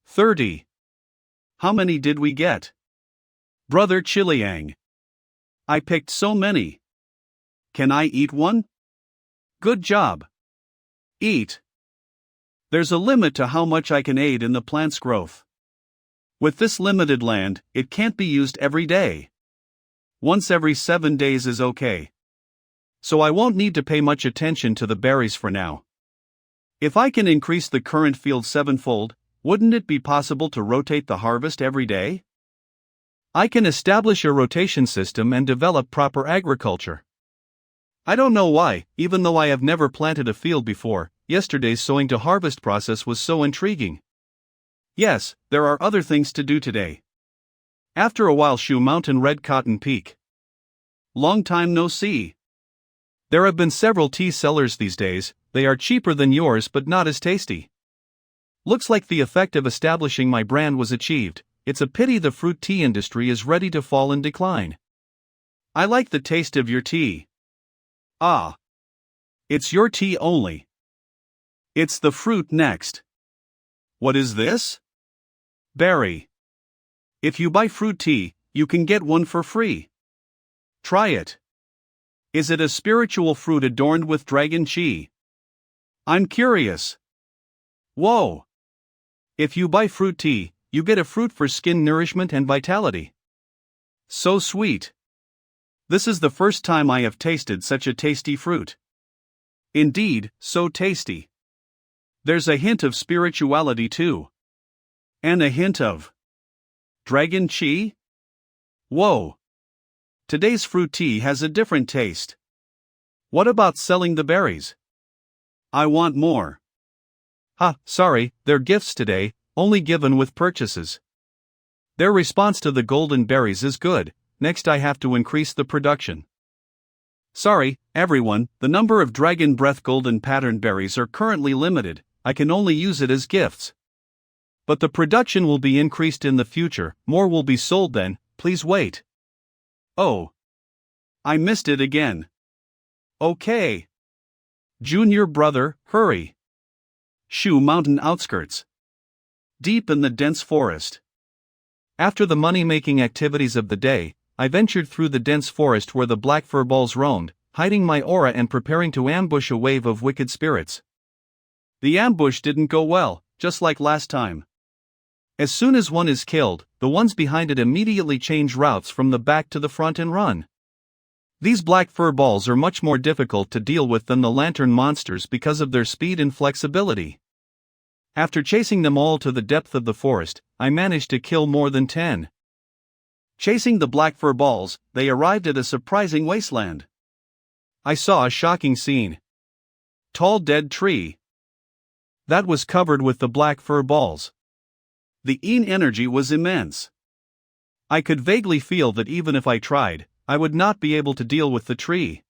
30. How many did we get? Brother Chiliang. I picked so many. Can I eat one? Good job. Eat. There's a limit to how much I can aid in the plant's growth. With this limited land, it can't be used every day. Once every 7 days is okay. So I won't need to pay much attention to the berries for now. If I can increase the current field 7-fold, Wouldn't it be possible to rotate the harvest every day? I can establish a rotation system and develop proper agriculture. I don't know why, even though I have never planted a field before, yesterday's sowing to harvest process was so intriguing. Yes, there are other things to do today. After a while, Shu Mountain Red Cotton Peak. Long time no see. There have been several tea sellers these days. They are cheaper than yours but not as tasty. Looks like the effect of establishing my brand was achieved. It's a pity the fruit tea industry is ready to fall in decline. I like the taste of your tea. Ah. It's your tea only. It's the fruit next. What is this? Berry. If you buy fruit tea, you can get one for free. Try it. Is it a spiritual fruit adorned with dragon chi? I'm curious. Whoa. If you buy fruit tea, you get a fruit for skin nourishment and vitality. So sweet. This is the first time I have tasted such a tasty fruit. Indeed, so tasty. There's a hint of spirituality too. And a hint of dragon chi? Whoa. Today's fruit tea has a different taste. What about selling the berries? I want more. Sorry, they're gifts today, only given with purchases. Their response to the golden berries is good. Next I have to increase the production. Sorry, everyone, the number of dragon breath golden patterned berries are currently limited. I can only use it as gifts. But the production will be increased in the future, more will be sold then, please wait. Oh. I missed it again. Okay. Junior brother, hurry. Shu Mountain outskirts. Deep in the dense forest. After the money-making activities of the day, I ventured through the dense forest where the black furballs roamed, hiding my aura and preparing to ambush a wave of wicked spirits. The ambush didn't go well, just like last time. As soon as one is killed, the ones behind it immediately change routes from the back to the front and run. These black furballs are much more difficult to deal with than the lantern monsters because of their speed and flexibility. After chasing them all to the depth of the forest, I managed to kill more than 10. Chasing the black furballs, they arrived at a surprising wasteland. I saw a shocking scene. Tall dead tree. That was covered with the black furballs. The Yin energy was immense. I could vaguely feel that even if I tried, I would not be able to deal with the tree.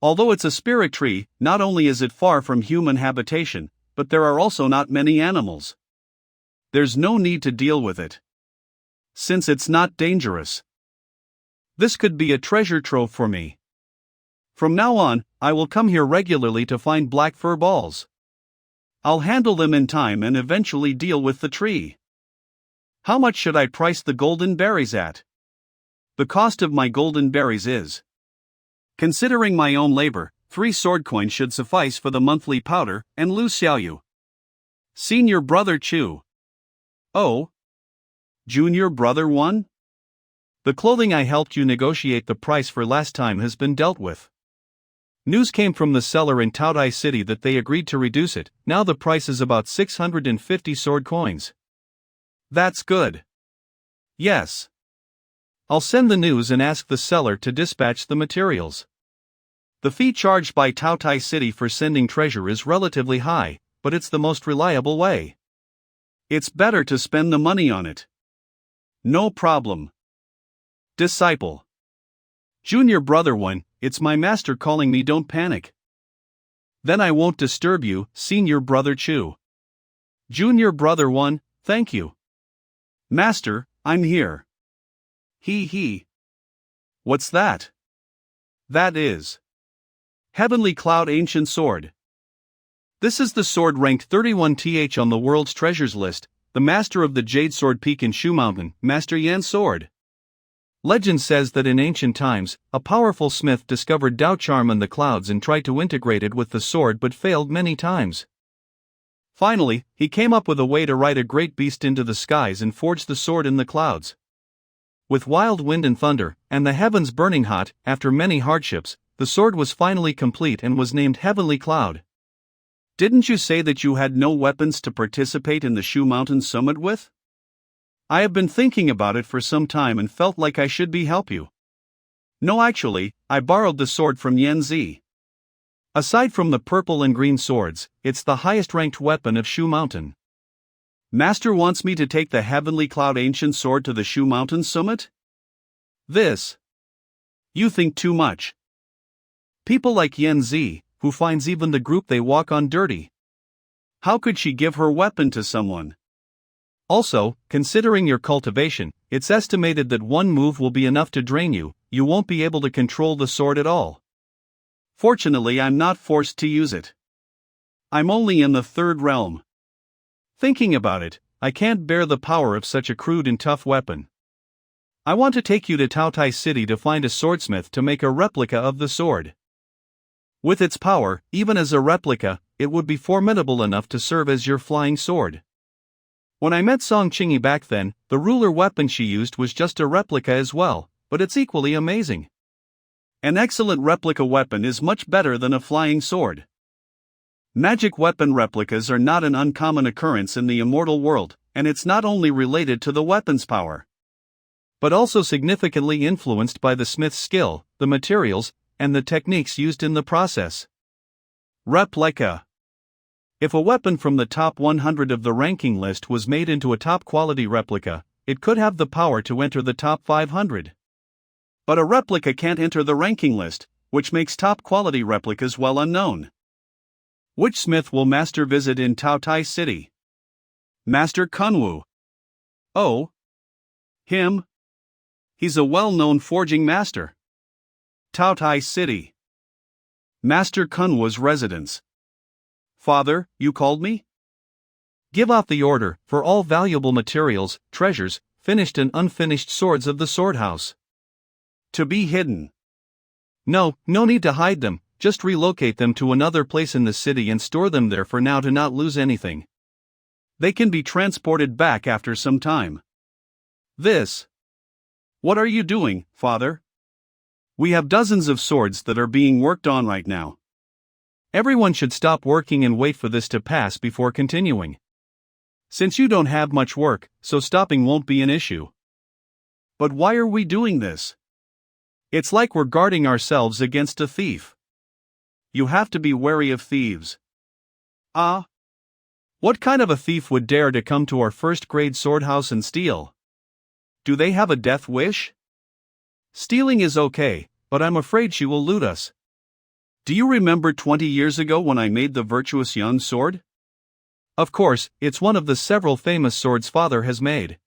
Although it's a spirit tree, not only is it far from human habitation, but there are also not many animals. There's no need to deal with it, since it's not dangerous. This could be a treasure trove for me. From now on, I will come here regularly to find black furballs. I'll handle them in time and eventually deal with the tree. How much should I price the golden berries at? The cost of my golden berries is. Considering my own labor, 3 sword coins should suffice for the monthly powder and Lu Xiaoyu. Senior brother Chu. Oh. Junior brother 1? The clothing I helped you negotiate the price for last time has been dealt with. News came from the seller in Taotai City that they agreed to reduce it. Now the price is about 650 sword coins. That's good. Yes. I'll send the news and ask the seller to dispatch the materials. The fee charged by Taotai City for sending treasure is relatively high, but it's the most reliable way. It's better to spend the money on it. No problem. Disciple. Junior brother 1, it's my master calling me, don't panic. Then I won't disturb you, senior brother Chu. Junior brother 1, thank you. Master, I'm here. He. What's that? That is Heavenly Cloud Ancient Sword. This is the sword ranked 31th on the world's treasures list, the master of the Jade Sword Peak in Shu Mountain, Master Yan's sword. Legend says that in ancient times, a powerful smith discovered Dao charm in the clouds and tried to integrate it with the sword but failed many times. Finally, he came up with a way to ride a great beast into the skies and forge the sword in the clouds. With wild wind and thunder, and the heavens burning hot, after many hardships, the sword was finally complete and was named Heavenly Cloud. Didn't you say that you had no weapons to participate in the Shu Mountain Summit with? I have been thinking about it for some time and felt like I should help you. No, actually, I borrowed the sword from Yan Zi. Aside from the purple and green swords, it's the highest ranked weapon of Shu Mountain. Master wants me to take the Heavenly Cloud Ancient Sword to the Shu Mountain Summit? This. You think too much. People like Yan Zi, who finds even the group they walk on dirty. How could she give her weapon to someone? Also, considering your cultivation, it's estimated that one move will be enough to drain you. You won't be able to control the sword at all. Fortunately, I'm not forced to use it. I'm only in the third realm. Thinking about it, I can't bear the power of such a crude and tough weapon. I want to take you to Taotai City to find a swordsmith to make a replica of the sword. With its power, even as a replica, it would be formidable enough to serve as your flying sword. When I met Song Qingyi back then, the ruler weapon she used was just a replica as well, but it's equally amazing. An excellent replica weapon is much better than a flying sword. Magic weapon replicas are not an uncommon occurrence in the immortal world, and it's not only related to the weapon's power, but also significantly influenced by the smith's skill, the materials, and the techniques used in the process. Replica. If a weapon from the top 100 of the ranking list was made into a top-quality replica, it could have the power to enter the top 500. But a replica can't enter the ranking list, which makes top-quality replicas well unknown. Which smith will Master visit in Taotai City? Master Kunwu. Oh. Him? He's a well-known forging master. Taotai City. Master Kunwu's residence. Father, you called me? Give off the order for all valuable materials, treasures, finished and unfinished swords of the sword house. To be hidden. No need to hide them, just relocate them to another place in the city and store them there for now to not lose anything. They can be transported back after some time. This. What are you doing, Father? We have dozens of swords that are being worked on right now. Everyone should stop working and wait for this to pass before continuing. Since you don't have much work, so stopping won't be an issue. But why are we doing this? It's like we're guarding ourselves against a thief. You have to be wary of thieves. Ah? What kind of a thief would dare to come to our first-grade sword house and steal? Do they have a death wish? Stealing is okay, but I'm afraid she will loot us. Do you remember 20 years ago when I made the virtuous young sword? Of course, it's one of the several famous swords Father has made.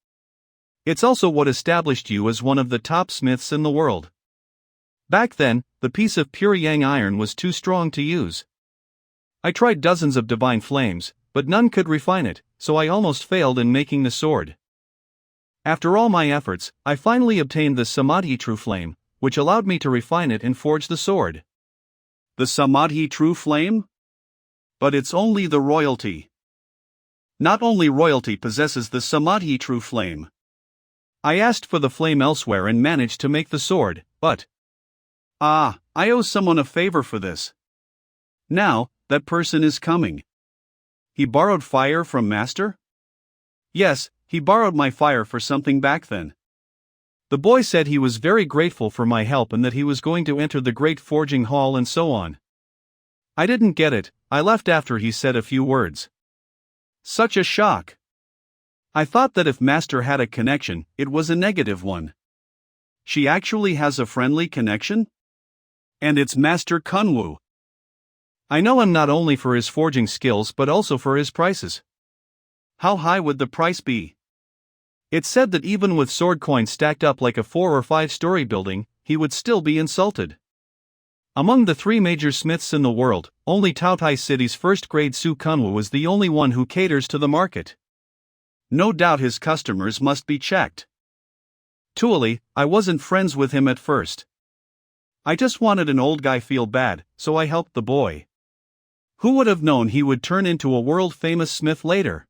It's also what established you as one of the top smiths in the world. Back then, the piece of pure yang iron was too strong to use. I tried dozens of divine flames, but none could refine it, so I almost failed in making the sword. After all my efforts, I finally obtained the Samadhi True Flame, which allowed me to refine it and forge the sword. The Samadhi True Flame? But it's only the royalty. Not only royalty possesses the Samadhi True Flame. I asked for the flame elsewhere and managed to make the sword, but... I owe someone a favor for this. Now, that person is coming. He borrowed fire from Master? Yes, he borrowed my fire for something back then. The boy said he was very grateful for my help and that he was going to enter the great forging hall and so on. I didn't get it, I left after he said a few words. Such a shock. I thought that if Master had a connection, it was a negative one. She actually has a friendly connection? And it's Master Kunwu. I know him not only for his forging skills but also for his prices. How high would the price be? It's said that even with sword coins stacked up like a 4- or 5-story building, he would still be insulted. Among the 3 major smiths in the world, only Taotai City's first-grade Su Kunwu is the only one who caters to the market. No doubt his customers must be checked. Actually, I wasn't friends with him at first. I just wanted an old guy feel bad, so I helped the boy. Who would have known he would turn into a world-famous smith later?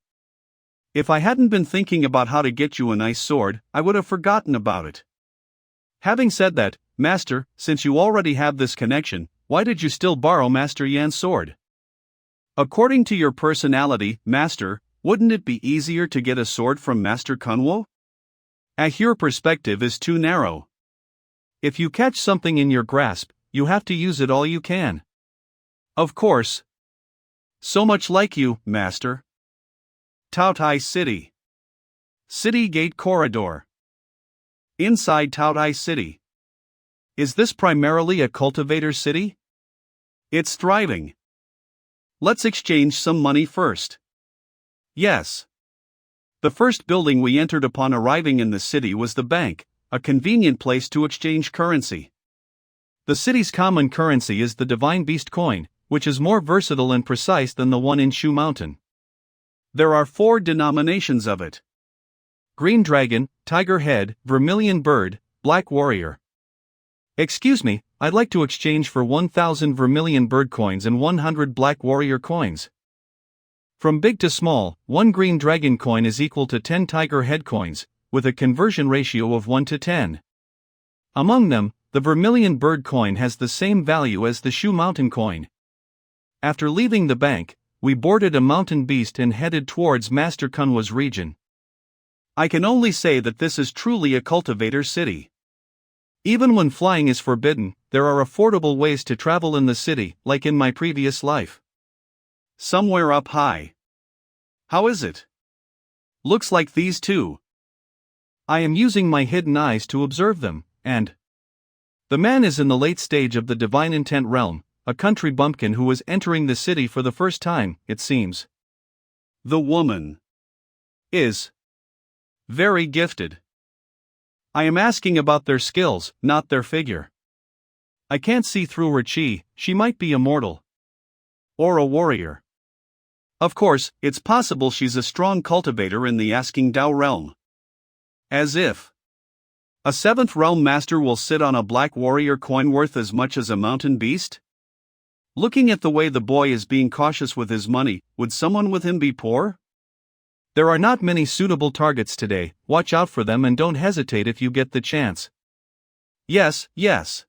If I hadn't been thinking about how to get you a nice sword, I would have forgotten about it. Having said that, Master, since you already have this connection, why did you still borrow Master Yan's sword? According to your personality, Master, wouldn't it be easier to get a sword from Master Kunwo? Your perspective is too narrow. If you catch something in your grasp, you have to use it all you can. Of course. So much like you, Master. Taotai City. City Gate Corridor. Inside Taotai City. Is this primarily a cultivator city? It's thriving. Let's exchange some money first. Yes. The first building we entered upon arriving in the city was the bank, a convenient place to exchange currency. The city's common currency is the Divine Beast coin, which is more versatile and precise than the one in Shu Mountain. There are 4 denominations of it: Green Dragon, Tiger Head, Vermilion Bird, Black Warrior. Excuse me, I'd like to exchange for 1,000 Vermilion Bird coins and 100 Black Warrior coins. From big to small, 1 Green Dragon coin is equal to 10 Tiger Head coins, with a conversion ratio of 1 to 10. Among them, the Vermilion Bird coin has the same value as the Shu Mountain coin. After leaving the bank, we boarded a mountain beast and headed towards Master Kunwa's region. I can only say that this is truly a cultivator city. Even when flying is forbidden, there are affordable ways to travel in the city, like in my previous life. Somewhere up high. How is it? Looks like these two. I am using my hidden eyes to observe them, and the man is in the late stage of the divine intent realm, a country bumpkin who is entering the city for the first time, it seems. The woman is very gifted. I am asking about their skills, not their figure. I can't see through her chi, she might be immortal. Or a warrior. Of course, it's possible she's a strong cultivator in the asking Dao realm. As if a 7th realm master will sit on a black warrior coin worth as much as a mountain beast? Looking at the way the boy is being cautious with his money, would someone with him be poor? There are not many suitable targets today, watch out for them and don't hesitate if you get the chance. Yes, yes.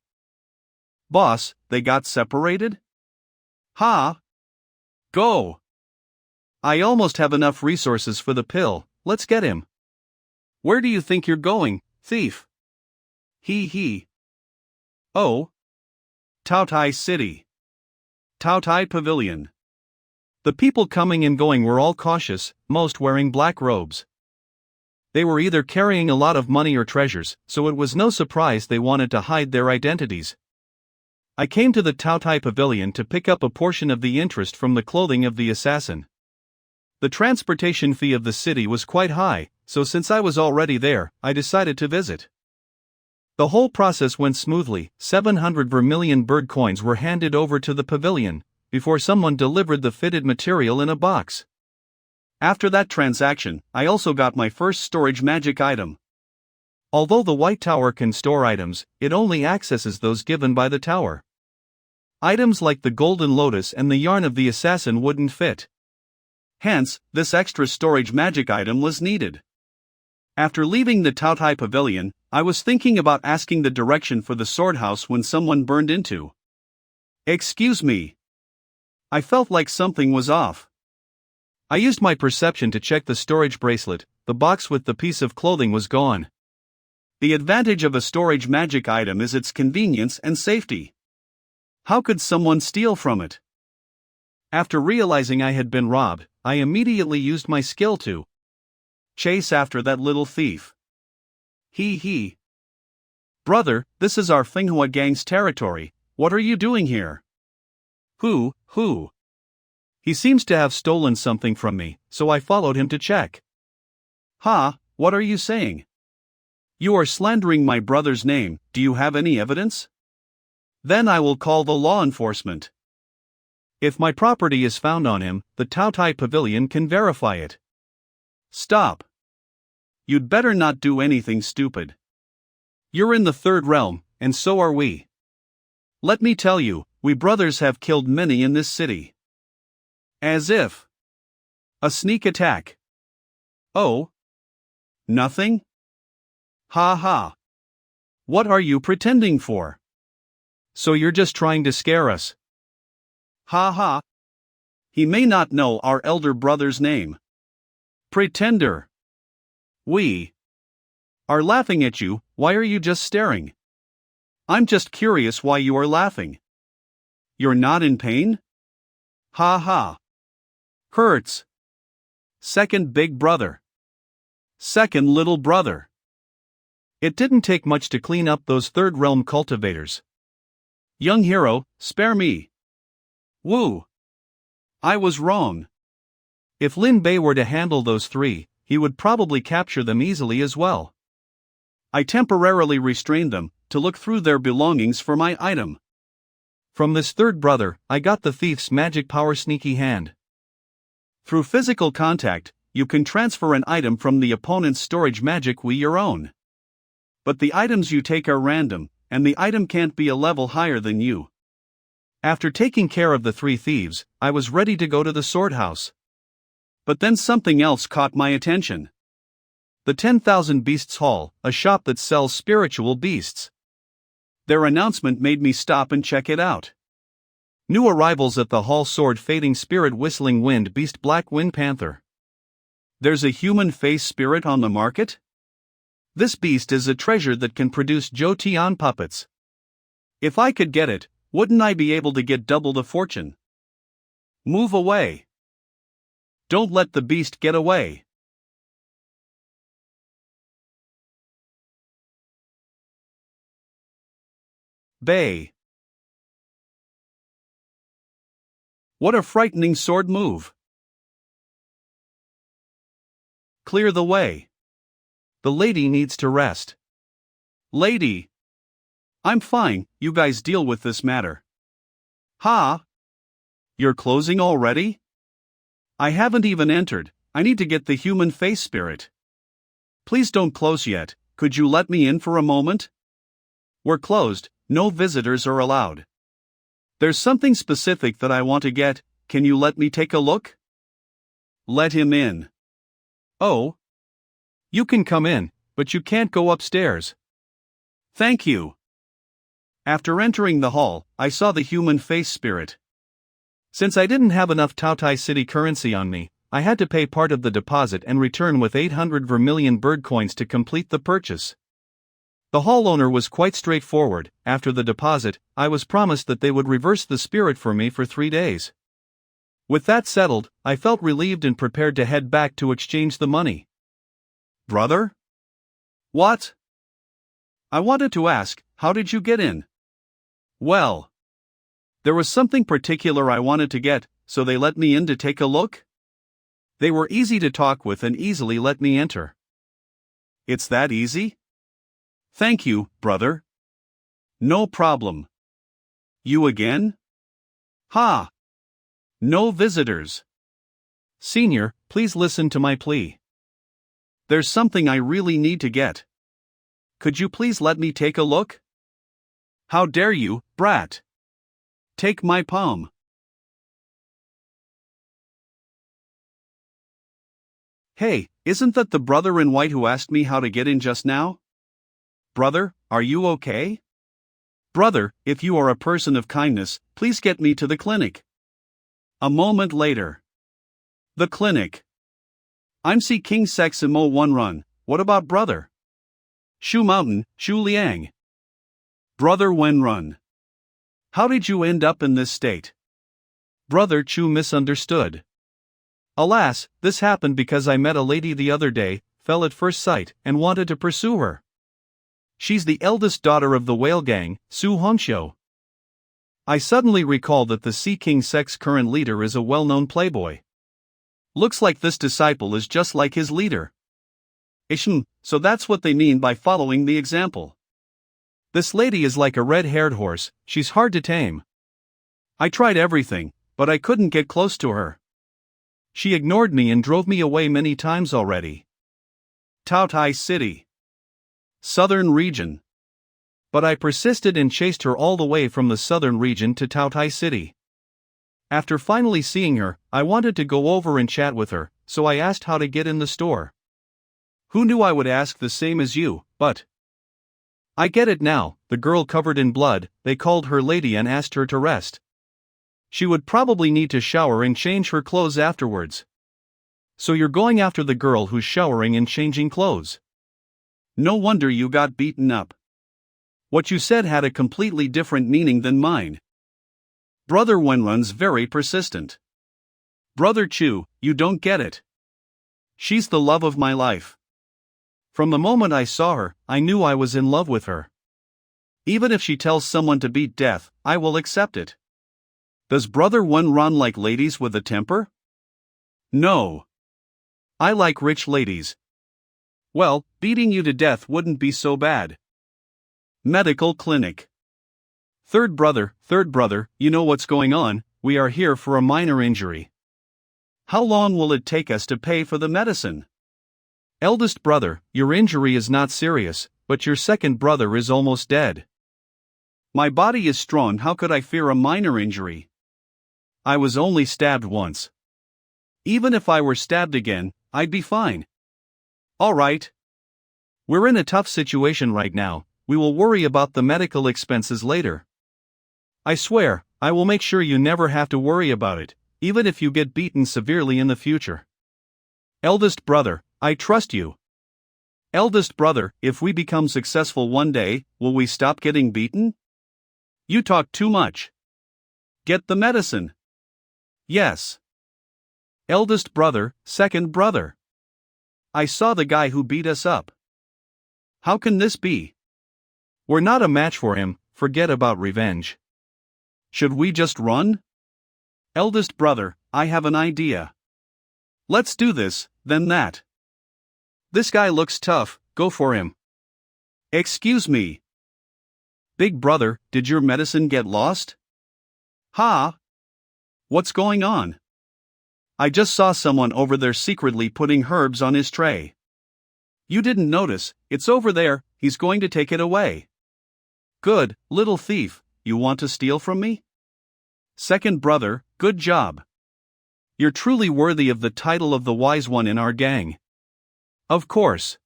Boss, they got separated? Ha! Go! I almost have enough resources for the pill, let's get him. Where do you think you're going, thief? He. Oh. Taotai City. Taotai Pavilion. The people coming and going were all cautious, most wearing black robes. They were either carrying a lot of money or treasures, so it was no surprise they wanted to hide their identities. I came to the Taotai Pavilion to pick up a portion of the interest from the clothing of the assassin. The transportation fee of the city was quite high, so since I was already there, I decided to visit. The whole process went smoothly. 700 Vermilion Bird coins were handed over to the pavilion, before someone delivered the fitted material in a box. After that transaction, I also got my first storage magic item. Although the White Tower can store items, it only accesses those given by the tower. Items like the Golden Lotus and the Yarn of the Assassin wouldn't fit. Hence, this extra storage magic item was needed. After leaving the Taotai Pavilion, I was thinking about asking the direction for the sword house when someone burned into. Excuse me. I felt like something was off. I used my perception to check the storage bracelet. The box with the piece of clothing was gone. The advantage of a storage magic item is its convenience and safety. How could someone steal from it? After realizing I had been robbed, I immediately used my skill to chase after that little thief. He. Brother, this is our Manhwa gang's territory, what are you doing here? Who? He seems to have stolen something from me, so I followed him to check. Ha, what are you saying? You are slandering my brother's name, do you have any evidence? Then I will call the law enforcement. If my property is found on him, the Taotai Pavilion can verify it. Stop. You'd better not do anything stupid. You're in the 3rd realm, and so are we. Let me tell you, we brothers have killed many in this city. As if. A sneak attack. Oh. Nothing? Ha. What are you pretending for? So you're just trying to scare us? Ha. He may not know our elder brother's name. Pretender. We are laughing at you, why are you just staring? I'm just curious why you are laughing. You're not in pain? Ha ha. Hurts. Second big brother. Second little brother. It didn't take much to clean up those third realm cultivators. Young hero, spare me. Woo. I was wrong. If Lin Bei were to handle those three, he would probably capture them easily as well. I temporarily restrained them, to look through their belongings for my item. From this third brother, I got the thief's magic power sneaky hand. Through physical contact, you can transfer an item from the opponent's storage magic to your own. But the items you take are random, and the item can't be a level higher than you. After taking care of the three thieves, I was ready to go to the sword house. But then something else caught my attention. The 10,000 Beasts Hall, a shop that sells spiritual beasts. Their announcement made me stop and check it out. New arrivals at the hall: sword fading spirit, whistling wind beast, black wind panther. There's a human face spirit on the market? This beast is a treasure that can produce Jotian puppets. If I could get it, wouldn't I be able to get double the fortune? Move away. Don't let the beast get away. Bay. What a frightening sword move. Clear the way. The lady needs to rest. Lady. I'm fine, you guys deal with this matter. Ha! You're closing already? I haven't even entered, I need to get the human face spirit. Please don't close yet, could you let me in for a moment? We're closed, no visitors are allowed. There's something specific that I want to get, can you let me take a look? Let him in. Oh. You can come in, but you can't go upstairs. Thank you. After entering the hall, I saw the human face spirit. Since I didn't have enough Taotai City currency on me, I had to pay part of the deposit and return with 800 vermilion bird coins to complete the purchase. The hall owner was quite straightforward. After the deposit, I was promised that they would reverse the spirit for me for 3 days. With that settled, I felt relieved and prepared to head back to exchange the money. Brother? What? I wanted to ask, how did you get in? Well, there was something particular I wanted to get, so they let me in to take a look? They were easy to talk with and easily let me enter. It's that easy? Thank you, brother. No problem. You again? Ha! No visitors. Senior, please listen to my plea. There's something I really need to get. Could you please let me take a look? How dare you, brat! Take my palm. Hey, isn't that the brother in white who asked me how to get in just now? Brother, are you okay? Brother, if you are a person of kindness, please get me to the clinic. A moment later. The clinic. I'm C King Sex Mo 1 Run, what about brother? Shu Mountain, Shu Liang. Brother Wen Run. How did you end up in this state? Brother Chu misunderstood. Alas, this happened because I met a lady the other day, fell at first sight, and wanted to pursue her. She's the eldest daughter of the whale gang, Su Hongxiu. I suddenly recall that the Sea King Sect's current leader is a well-known playboy. Looks like this disciple is just like his leader. So that's what they mean by following the example. This lady is like a red-haired horse, she's hard to tame. I tried everything, but I couldn't get close to her. She ignored me and drove me away many times already. Taotai City. Southern region. But I persisted and chased her all the way from the southern region to Taotai City. After finally seeing her, I wanted to go over and chat with her, so I asked how to get in the store. Who knew I would ask the same as you, but... I get it now, the girl covered in blood, they called her lady and asked her to rest. She would probably need to shower and change her clothes afterwards. So you're going after the girl who's showering and changing clothes. No wonder you got beaten up. What you said had a completely different meaning than mine. Brother Wenrun's very persistent. Brother Chu, you don't get it. She's the love of my life. From the moment I saw her, I knew I was in love with her. Even if she tells someone to beat death, I will accept it. Does Brother Wenrun like ladies with a temper? No. I like rich ladies. Well, beating you to death wouldn't be so bad. Medical clinic. Third brother, you know what's going on, we are here for a minor injury. How long will it take us to pay for the medicine? Eldest brother, your injury is not serious, but your second brother is almost dead. My body is strong, how could I fear a minor injury? I was only stabbed once. Even if I were stabbed again, I'd be fine. All right. We're in a tough situation right now, we will worry about the medical expenses later. I swear, I will make sure you never have to worry about it, even if you get beaten severely in the future. Eldest brother, I trust you. Eldest brother, if we become successful one day, will we stop getting beaten? You talk too much. Get the medicine. Yes. Eldest brother, second brother. I saw the guy who beat us up. How can this be? We're not a match for him, forget about revenge. Should we just run? Eldest brother, I have an idea. Let's do this, then that. This guy looks tough, go for him. Excuse me. Big brother, did your medicine get lost? Ha! What's going on? I just saw someone over there secretly putting herbs on his tray. You didn't notice, it's over there, he's going to take it away. Good, little thief, you want to steal from me? Second brother, good job. You're truly worthy of the title of the wise one in our gang. Of course.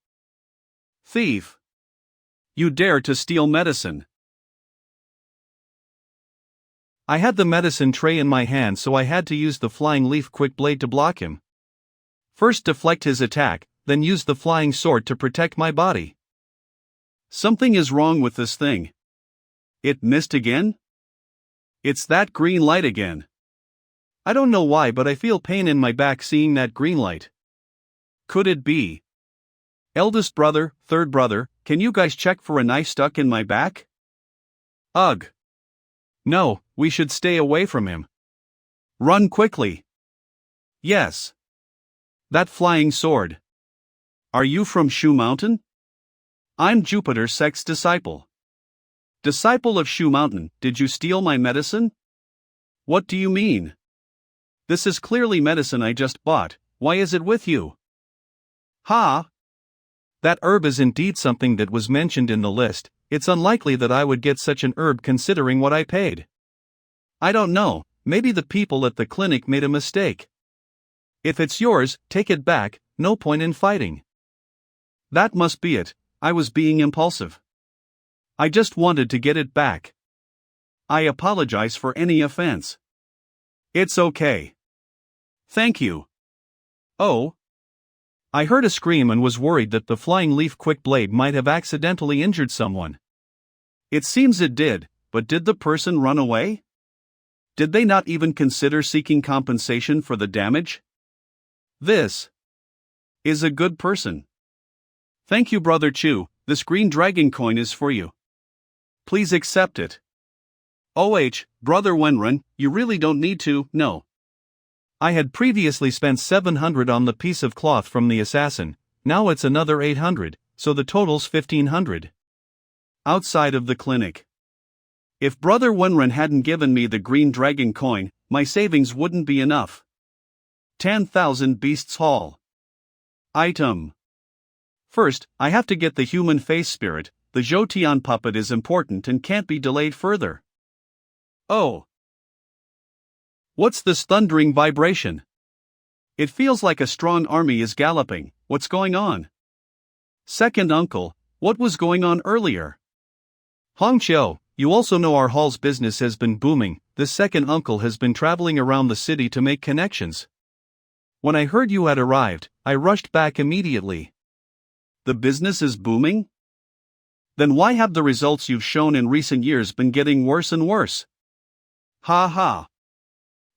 Thief. You dare to steal medicine. I had the medicine tray in my hand, so I had to use the flying leaf quick blade to block him. First deflect his attack, then use the flying sword to protect my body. Something is wrong with this thing. It missed again? It's that green light again. I don't know why, but I feel pain in my back seeing that green light. Could it be? Eldest brother, third brother, can you guys check for a knife stuck in my back? Ugh. No, we should stay away from him. Run quickly. Yes. That flying sword. Are you from Shu Mountain? I'm Jupiter's sect's disciple. Disciple of Shu Mountain, did you steal my medicine? What do you mean? This is clearly medicine I just bought, why is it with you? Ha! That herb is indeed something that was mentioned in the list, it's unlikely that I would get such an herb considering what I paid. I don't know, maybe the people at the clinic made a mistake. If it's yours, take it back, no point in fighting. That must be it, I was being impulsive. I just wanted to get it back. I apologize for any offense. It's okay. Thank you. Oh. I heard a scream and was worried that the flying leaf quick blade might have accidentally injured someone. It seems it did, but did the person run away? Did they not even consider seeking compensation for the damage? This is a good person. Thank you, Brother Chu, this green dragon coin is for you. Please accept it. Brother Wenrun, you really don't need to, no. I had previously spent 700 on the piece of cloth from the assassin, now it's another 800, so the total's 1500. Outside of the clinic. If Brother Wenrun hadn't given me the green dragon coin, my savings wouldn't be enough. 10,000 beasts haul. Item. First, I have to get the human face spirit, the Zhoutian puppet is important and can't be delayed further. Oh. What's this thundering vibration? It feels like a strong army is galloping, what's going on? Second uncle, what was going on earlier? Hongqiu, You also know our hall's business has been booming. This second uncle has been traveling around the city to make connections. When I heard you had arrived, I rushed back immediately. The business is booming? Then why have the results you've shown in recent years been getting worse and worse? Ha ha.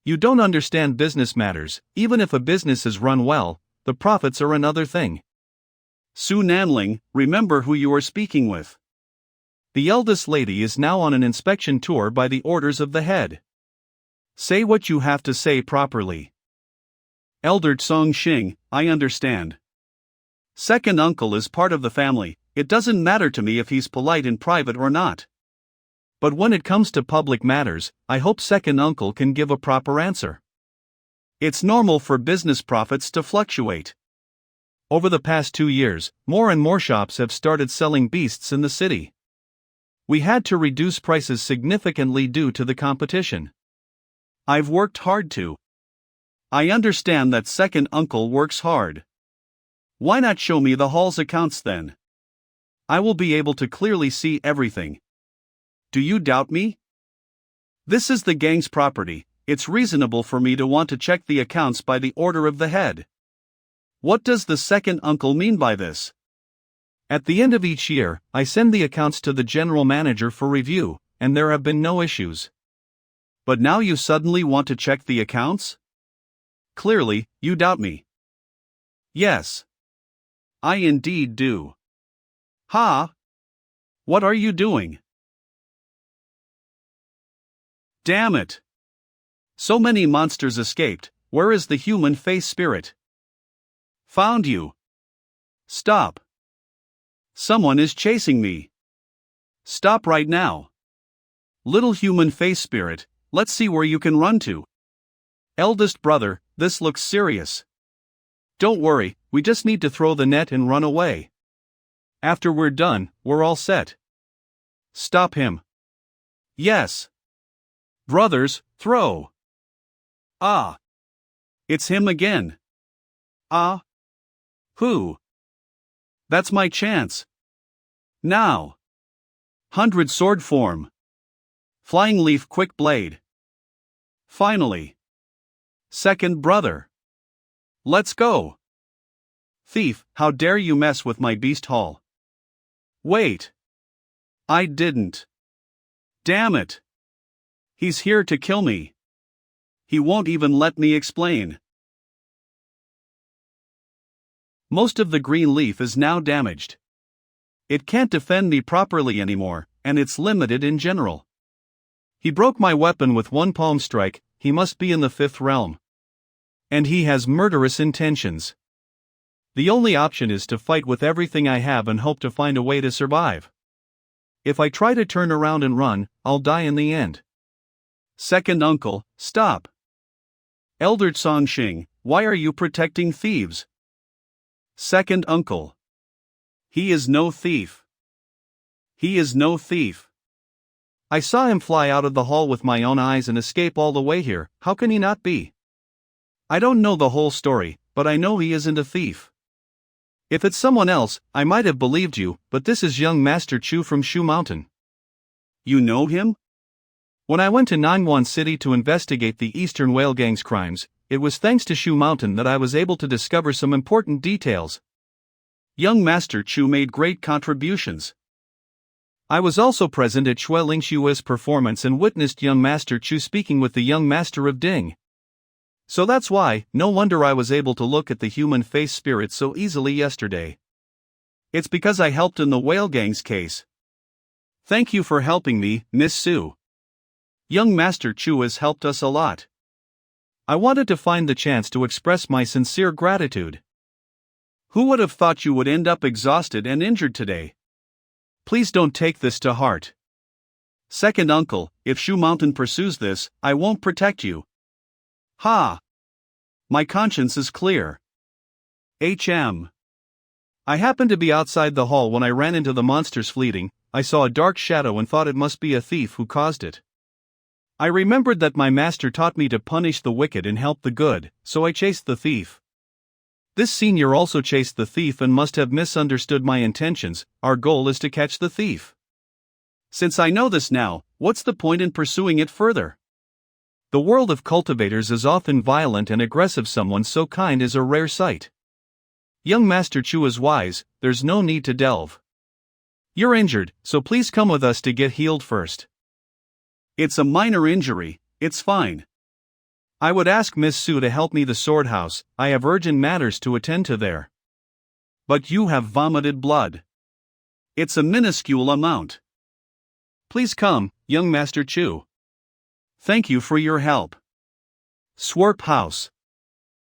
You don't understand business matters. Even if a business is run well, the profits are another thing. Su Nanling, remember who you are speaking with. The eldest lady is now on an inspection tour by the orders of the head. Say what you have to say properly. Elder Tsong Xing, I understand. Second uncle is part of the family. It doesn't matter to me if he's polite in private or not. But when it comes to public matters, I hope second uncle can give a proper answer. It's normal for business profits to fluctuate. Over the past 2 years, more and more shops have started selling beasts in the city. We had to reduce prices significantly due to the competition. I've worked hard to. I understand that second uncle works hard. Why not show me the hall's accounts then? I will be able to clearly see everything. Do you doubt me? This is the gang's property. It's reasonable for me to want to check the accounts by the order of the head. What does the second uncle mean by this? At the end of each year, I send the accounts to the general manager for review, and there have been no issues. But now you suddenly want to check the accounts? Clearly, you doubt me. Yes. I indeed do. Ha! What are you doing? Damn it! So many monsters escaped. Where is the human face spirit? Found you. Stop. Someone is chasing me. Stop right now. Little human face spirit, let's see where you can run to. Eldest brother, this looks serious. Don't worry, we just need to throw the net and run away. After we're done, we're all set. Stop him. Yes. Brothers, throw. Ah. It's him again. Ah. Who? That's my chance. Now. 100 sword form. Flying leaf quick blade. Finally. Second brother. Let's go. Thief, how dare you mess with my beast hall? Wait. I didn't. Damn it. He's here to kill me. He won't even let me explain. Most of the green leaf is now damaged. It can't defend me properly anymore, and it's limited in general. He broke my weapon with one palm strike. He must be in the 5th realm. And he has murderous intentions. The only option is to fight with everything I have and hope to find a way to survive. If I try to turn around and run, I'll die in the end. Second uncle, stop. Elder Tsong Xing, why are you protecting thieves? Second uncle. He is no thief. He is no thief. I saw him fly out of the hall with my own eyes and escape all the way here. How can he not be? I don't know the whole story, but I know he isn't a thief. If it's someone else, I might have believed you, but this is young Master Chu from Shu Mountain. You know him? When I went to Nanyuan City to investigate the Eastern Whale Gang's crimes, it was thanks to Shu Mountain that I was able to discover some important details. Young Master Chu made great contributions. I was also present at Xue Lingshua's performance and witnessed young Master Chu speaking with the young Master of Ding. So that's why, no wonder I was able to look at the human face spirit so easily yesterday. It's because I helped in the Whale Gang's case. Thank you for helping me, Miss Su. Young Master Chu has helped us a lot. I wanted to find the chance to express my sincere gratitude. Who would have thought you would end up exhausted and injured today? Please don't take this to heart. Second uncle, if Shu Mountain pursues this, I won't protect you. Ha! My conscience is clear. HM. I happened to be outside the hall when I ran into the monsters fleeing. I saw a dark shadow and thought it must be a thief who caused it. I remembered that my master taught me to punish the wicked and help the good, so I chased the thief. This senior also chased the thief and must have misunderstood my intentions. Our goal is to catch the thief. Since I know this now, what's the point in pursuing it further? The world of cultivators is often violent and aggressive. Someone so kind is a rare sight. Young Master Chu is wise, there's no need to delve. You're injured, so please come with us to get healed first. It's a minor injury, it's fine. I would ask Miss Su to help me the sword house, I have urgent matters to attend to there. But you have vomited blood. It's a minuscule amount. Please come, young Master Chu. Thank you for your help. Sword house.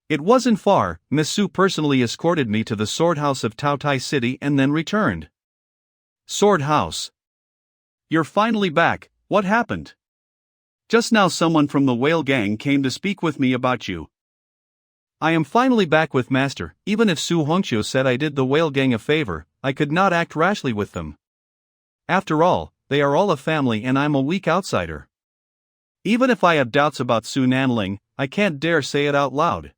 It wasn't far. Miss Su personally escorted me to the sword house of Taotai City and then returned. Sword house. You're finally back, what happened? Just now someone from the whale gang came to speak with me about you. I am finally back with Master. Even if Su Hongqiu said I did the whale gang a favor, I could not act rashly with them. After all, they are all a family and I'm a weak outsider. Even if I have doubts about Su Nanling, I can't dare say it out loud.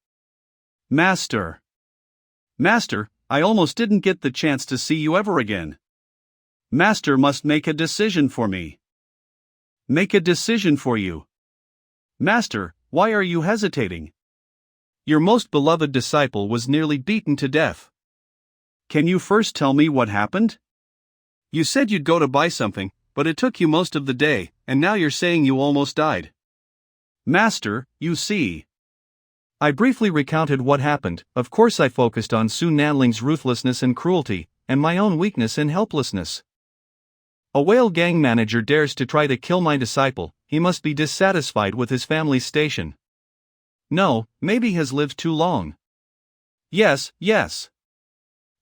Master, I almost didn't get the chance to see you ever again. Master must make a decision for me. Make a decision for you. Master, why are you hesitating? Your most beloved disciple was nearly beaten to death. Can you first tell me what happened? You said you'd go to buy something, but it took you most of the day, and now you're saying you almost died. Master, you see. I briefly recounted what happened. Of course I focused on Su Nanling's ruthlessness and cruelty, and my own weakness and helplessness. A whale gang manager dares to try to kill my disciple, he must be dissatisfied with his family's station. No, maybe he has lived too long. Yes.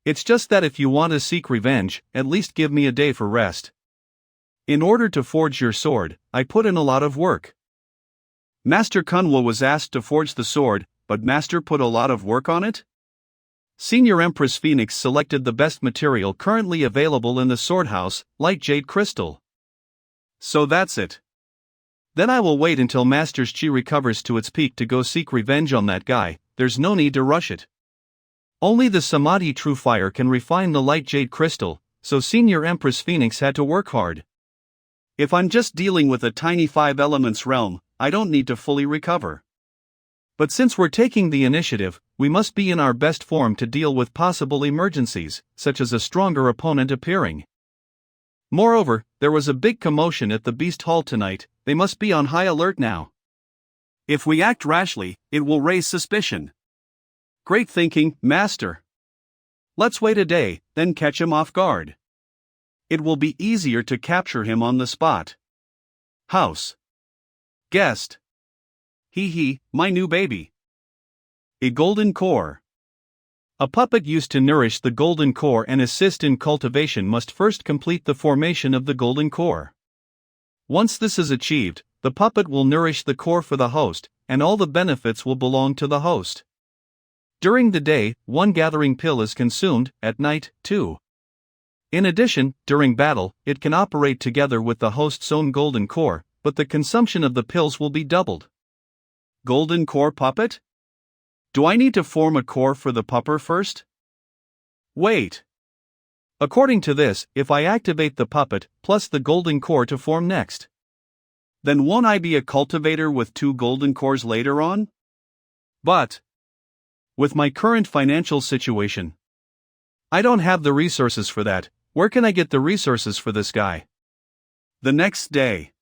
It's just that if you want to seek revenge, at least give me a day for rest. In order to forge your sword, I put in a lot of work. Master Kunwa was asked to forge the sword, but Master put a lot of work on it? Senior Empress Phoenix selected the best material currently available in the sword house, light jade crystal. So that's it. Then I will wait until Master's chi recovers to its peak to go seek revenge on that guy. There's no need to rush it. Only the Samadhi True Fire can refine the light jade crystal, so Senior Empress Phoenix had to work hard. If I'm just dealing with a tiny 5 elements realm, I don't need to fully recover. But since we're taking the initiative, we must be in our best form to deal with possible emergencies, such as a stronger opponent appearing. Moreover, there was a big commotion at the Beast Hall tonight, they must be on high alert now. If we act rashly, it will raise suspicion. Great thinking, Master. Let's wait a day, then catch him off guard. It will be easier to capture him on the spot. House. Guest. My new baby. A golden core. A puppet used to nourish the golden core and assist in cultivation must first complete the formation of the golden core. Once this is achieved, the puppet will nourish the core for the host, and all the benefits will belong to the host. During the day, 1 gathering pill is consumed, at night, 2. In addition, during battle, it can operate together with the host's own golden core, but the consumption of the pills will be doubled. Golden core puppet? Do I need to form a core for the pupper first? Wait. According to this, if I activate the puppet, plus the golden core to form next, then won't I be a cultivator with 2 golden cores later on? But with my current financial situation, I don't have the resources for that. Where can I get the resources for this guy? The next day.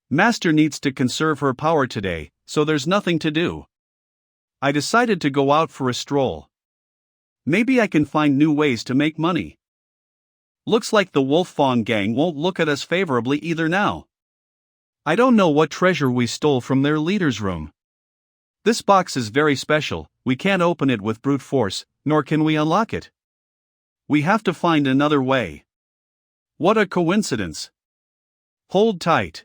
Master needs to conserve her power today, so there's nothing to do. I decided to go out for a stroll. Maybe I can find new ways to make money. Looks like the Wolf Fawn gang won't look at us favorably either now. I don't know what treasure we stole from their leader's room. This box is very special, we can't open it with brute force, nor can we unlock it. We have to find another way. What a coincidence. Hold tight.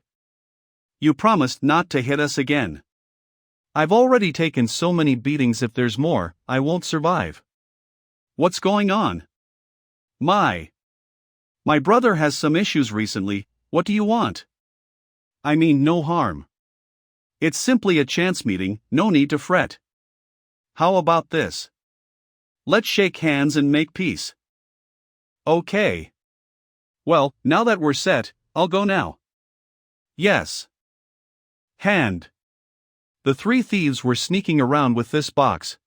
You promised not to hit us again. I've already taken so many beatings, if there's more, I won't survive. What's going on? My brother has some issues recently, what do you want? I mean no harm. It's simply a chance meeting, no need to fret. How about this? Let's shake hands and make peace. Okay. Well, now that we're set, I'll go now. Yes. Hand. The three thieves were sneaking around with this box.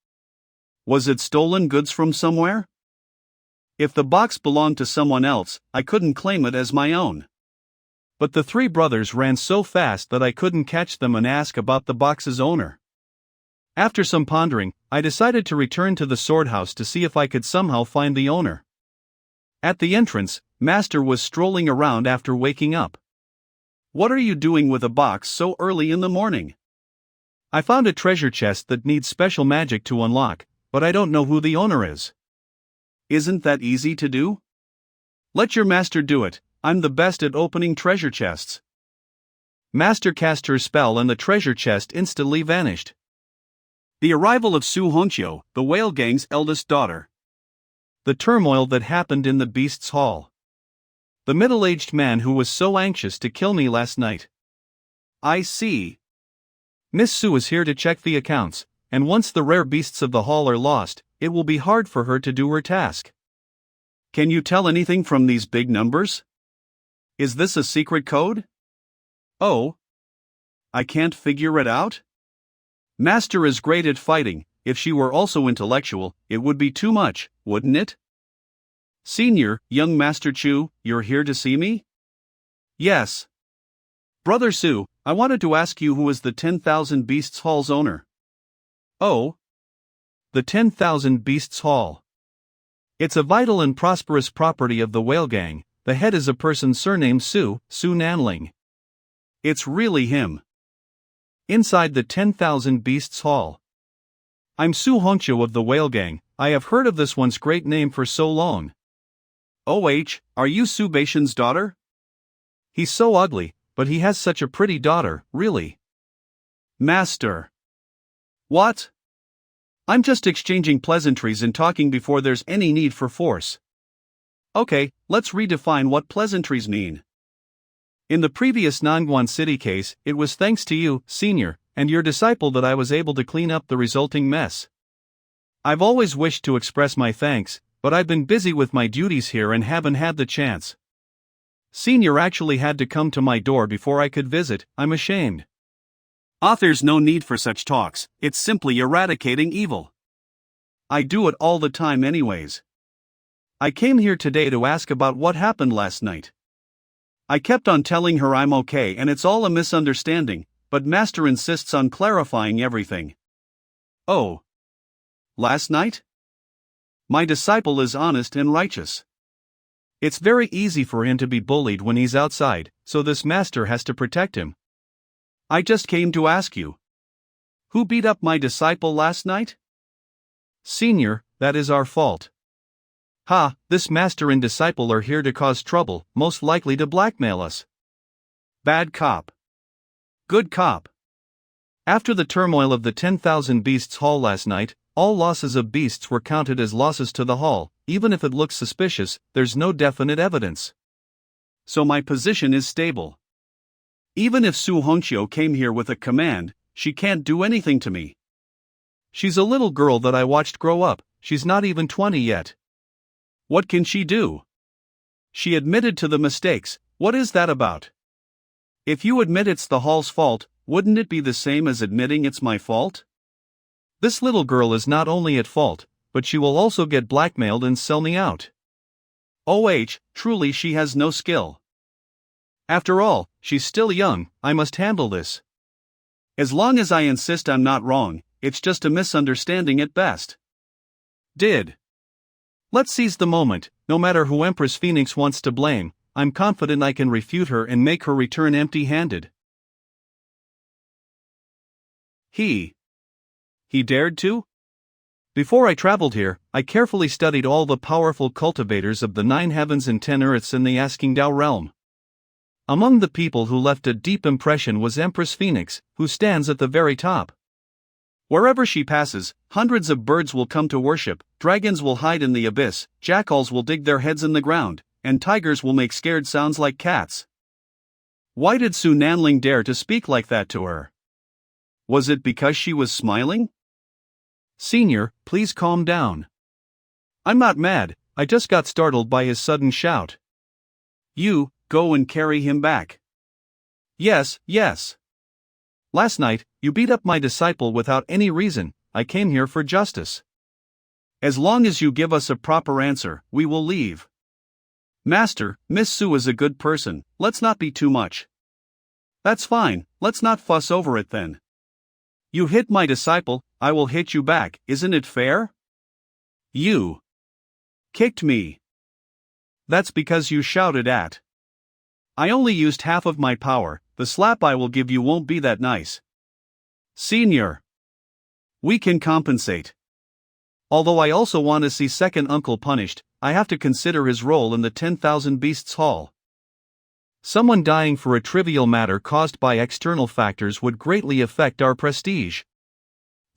Was it stolen goods from somewhere? If the box belonged to someone else, I couldn't claim it as my own. But the three brothers ran so fast that I couldn't catch them and ask about the box's owner. After some pondering, I decided to return to the sword house to see if I could somehow find the owner. At the entrance, Master was strolling around after waking up. What are you doing with a box so early in the morning? I found a treasure chest that needs special magic to unlock, but I don't know who the owner is. Isn't that easy to do? Let your master do it. I'm the best at opening treasure chests. Master cast her spell and the treasure chest instantly vanished. The arrival of Su Honchyo, the whale gang's eldest daughter. The turmoil that happened in the beast's hall. The middle-aged man who was so anxious to kill me last night. I see. Miss Su is here to check the accounts, and once the rare beasts of the hall are lost, it will be hard for her to do her task. Can you tell anything from these big numbers? Is this a secret code? Oh. I can't figure it out? Master is great at fighting. If she were also intellectual, it would be too much, wouldn't it? Senior, young Master Chu, you're here to see me? Yes. Brother Su, I wanted to ask you who is the 10,000 Beasts Hall's owner. Oh. The 10,000 Beasts Hall. It's a vital and prosperous property of the whale gang. The head is a person surnamed Su Nanling. It's really him. Inside the 10,000 Beasts Hall. I'm Su Honchyo of the whale gang. I have heard of this once great name for so long. Are you Su Baishan's daughter? He's so ugly, but he has such a pretty daughter, really. Master. What? I'm just exchanging pleasantries and talking before there's any need for force. Okay, let's redefine what pleasantries mean. In the previous Nangwon City case, it was thanks to you, Senior, and your disciple that I was able to clean up the resulting mess. I've always wished to express my thanks, but I've been busy with my duties here and haven't had the chance. Senior actually had to come to my door before I could visit. I'm ashamed. There's no need for such talks, it's simply eradicating evil. I do it all the time anyways. I came here today to ask about what happened last night. I kept on telling her I'm okay and it's all a misunderstanding, but Master insists on clarifying everything. Oh. Last night? My disciple is honest and righteous. It's very easy for him to be bullied when he's outside, so this master has to protect him. I just came to ask you. Who beat up my disciple last night? Senior, that is our fault. This master and disciple are here to cause trouble, most likely to blackmail us. Bad cop. Good cop. After the turmoil of the 10,000 Beasts Hall last night, all losses of beasts were counted as losses to the hall. Even if it looks suspicious, there's no definite evidence. So my position is stable. Even if Su Honchyo came here with a command, she can't do anything to me. She's a little girl that I watched grow up, she's not even 20 yet. What can she do? She admitted to the mistakes. What is that about? If you admit it's the hall's fault, wouldn't it be the same as admitting it's my fault? This little girl is not only at fault, but she will also get blackmailed and sell me out. Truly she has no skill. After all, she's still young, I must handle this. As long as I insist I'm not wrong, it's just a misunderstanding at best. Let's seize the moment. No matter who Empress Phoenix wants to blame, I'm confident I can refute her and make her return empty-handed. He dared to? Before I traveled here, I carefully studied all the powerful cultivators of the 9 heavens and 10 earths in the Asking Dao realm. Among the people who left a deep impression was Empress Phoenix, who stands at the very top. Wherever she passes, hundreds of birds will come to worship, dragons will hide in the abyss, jackals will dig their heads in the ground, and tigers will make scared sounds like cats. Why did Su Nanling dare to speak like that to her? Was it because she was smiling? Senior, please calm down. I'm not mad, I just got startled by his sudden shout. You, go and carry him back. Yes, yes. Last night, you beat up my disciple without any reason. I came here for justice. As long as you give us a proper answer, we will leave. Master, Miss Sue is a good person, let's not be too much. That's fine, let's not fuss over it then. You hit my disciple, I will hit you back, isn't it fair? You kicked me. That's because you shouted at. I only used half of my power, the slap I will give you won't be that nice. Senior. We can compensate. Although I also want to see second uncle punished, I have to consider his role in the 10,000 Beasts Hall. Someone dying for a trivial matter caused by external factors would greatly affect our prestige.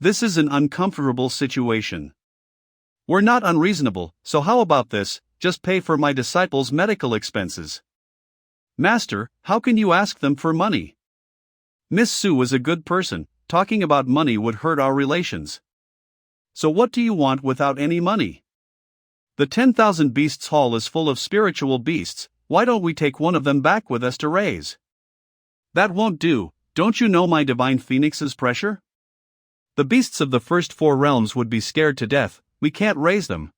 This is an uncomfortable situation. We're not unreasonable, so how about this, just pay for my disciples' medical expenses. Master, how can you ask them for money? Miss Sue is a good person, talking about money would hurt our relations. So what do you want without any money? The 10,000 Beasts Hall is full of spiritual beasts, why don't we take one of them back with us to raise? That won't do, don't you know my divine phoenix's pressure? The beasts of the first 4 realms would be scared to death, we can't raise them.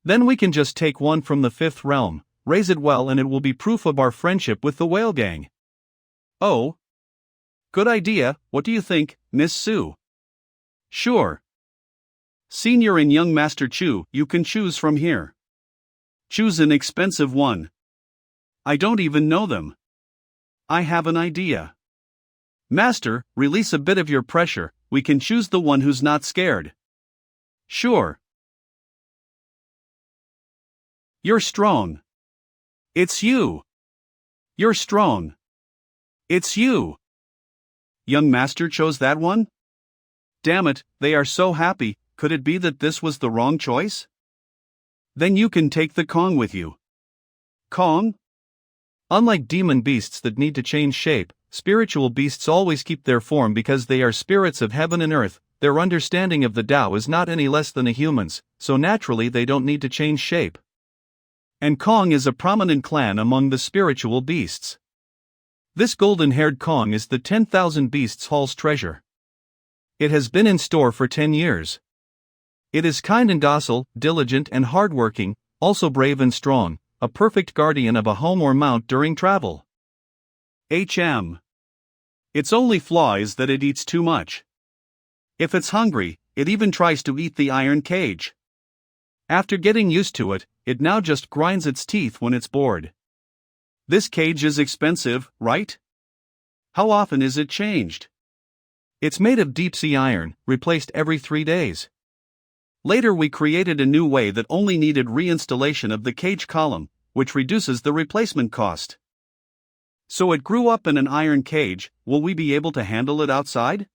Then we can just take one from the 5th realm, raise it well and it will be proof of our friendship with the whale gang. Oh. Good idea, what do you think, Miss Sue? Sure. Senior and young Master Chu, you can choose from here. Choose an expensive one. I don't even know them. I have an idea. Master, release a bit of your pressure, we can choose the one who's not scared. Sure. You're strong. It's you. You're strong. It's you. Young Master chose that one? Damn it, they are so happy, could it be that this was the wrong choice? Then you can take the Kong with you. Kong? Unlike demon beasts that need to change shape, spiritual beasts always keep their form because they are spirits of heaven and earth, their understanding of the Tao is not any less than a human's, so naturally they don't need to change shape. And Kong is a prominent clan among the spiritual beasts. This golden-haired Kong is the 10,000 Beasts Hall's treasure. It has been in store for 10 years. It is kind and docile, diligent and hardworking, also brave and strong, a perfect guardian of a home or mount during travel. Its only flaw is that it eats too much. If it's hungry, it even tries to eat the iron cage. After getting used to it, it now just grinds its teeth when it's bored. This cage is expensive, right? How often is it changed? It's made of deep-sea iron, replaced every 3 days. Later we created a new way that only needed reinstallation of the cage column, which reduces the replacement cost. So it grew up in an iron cage, will we be able to handle it outside?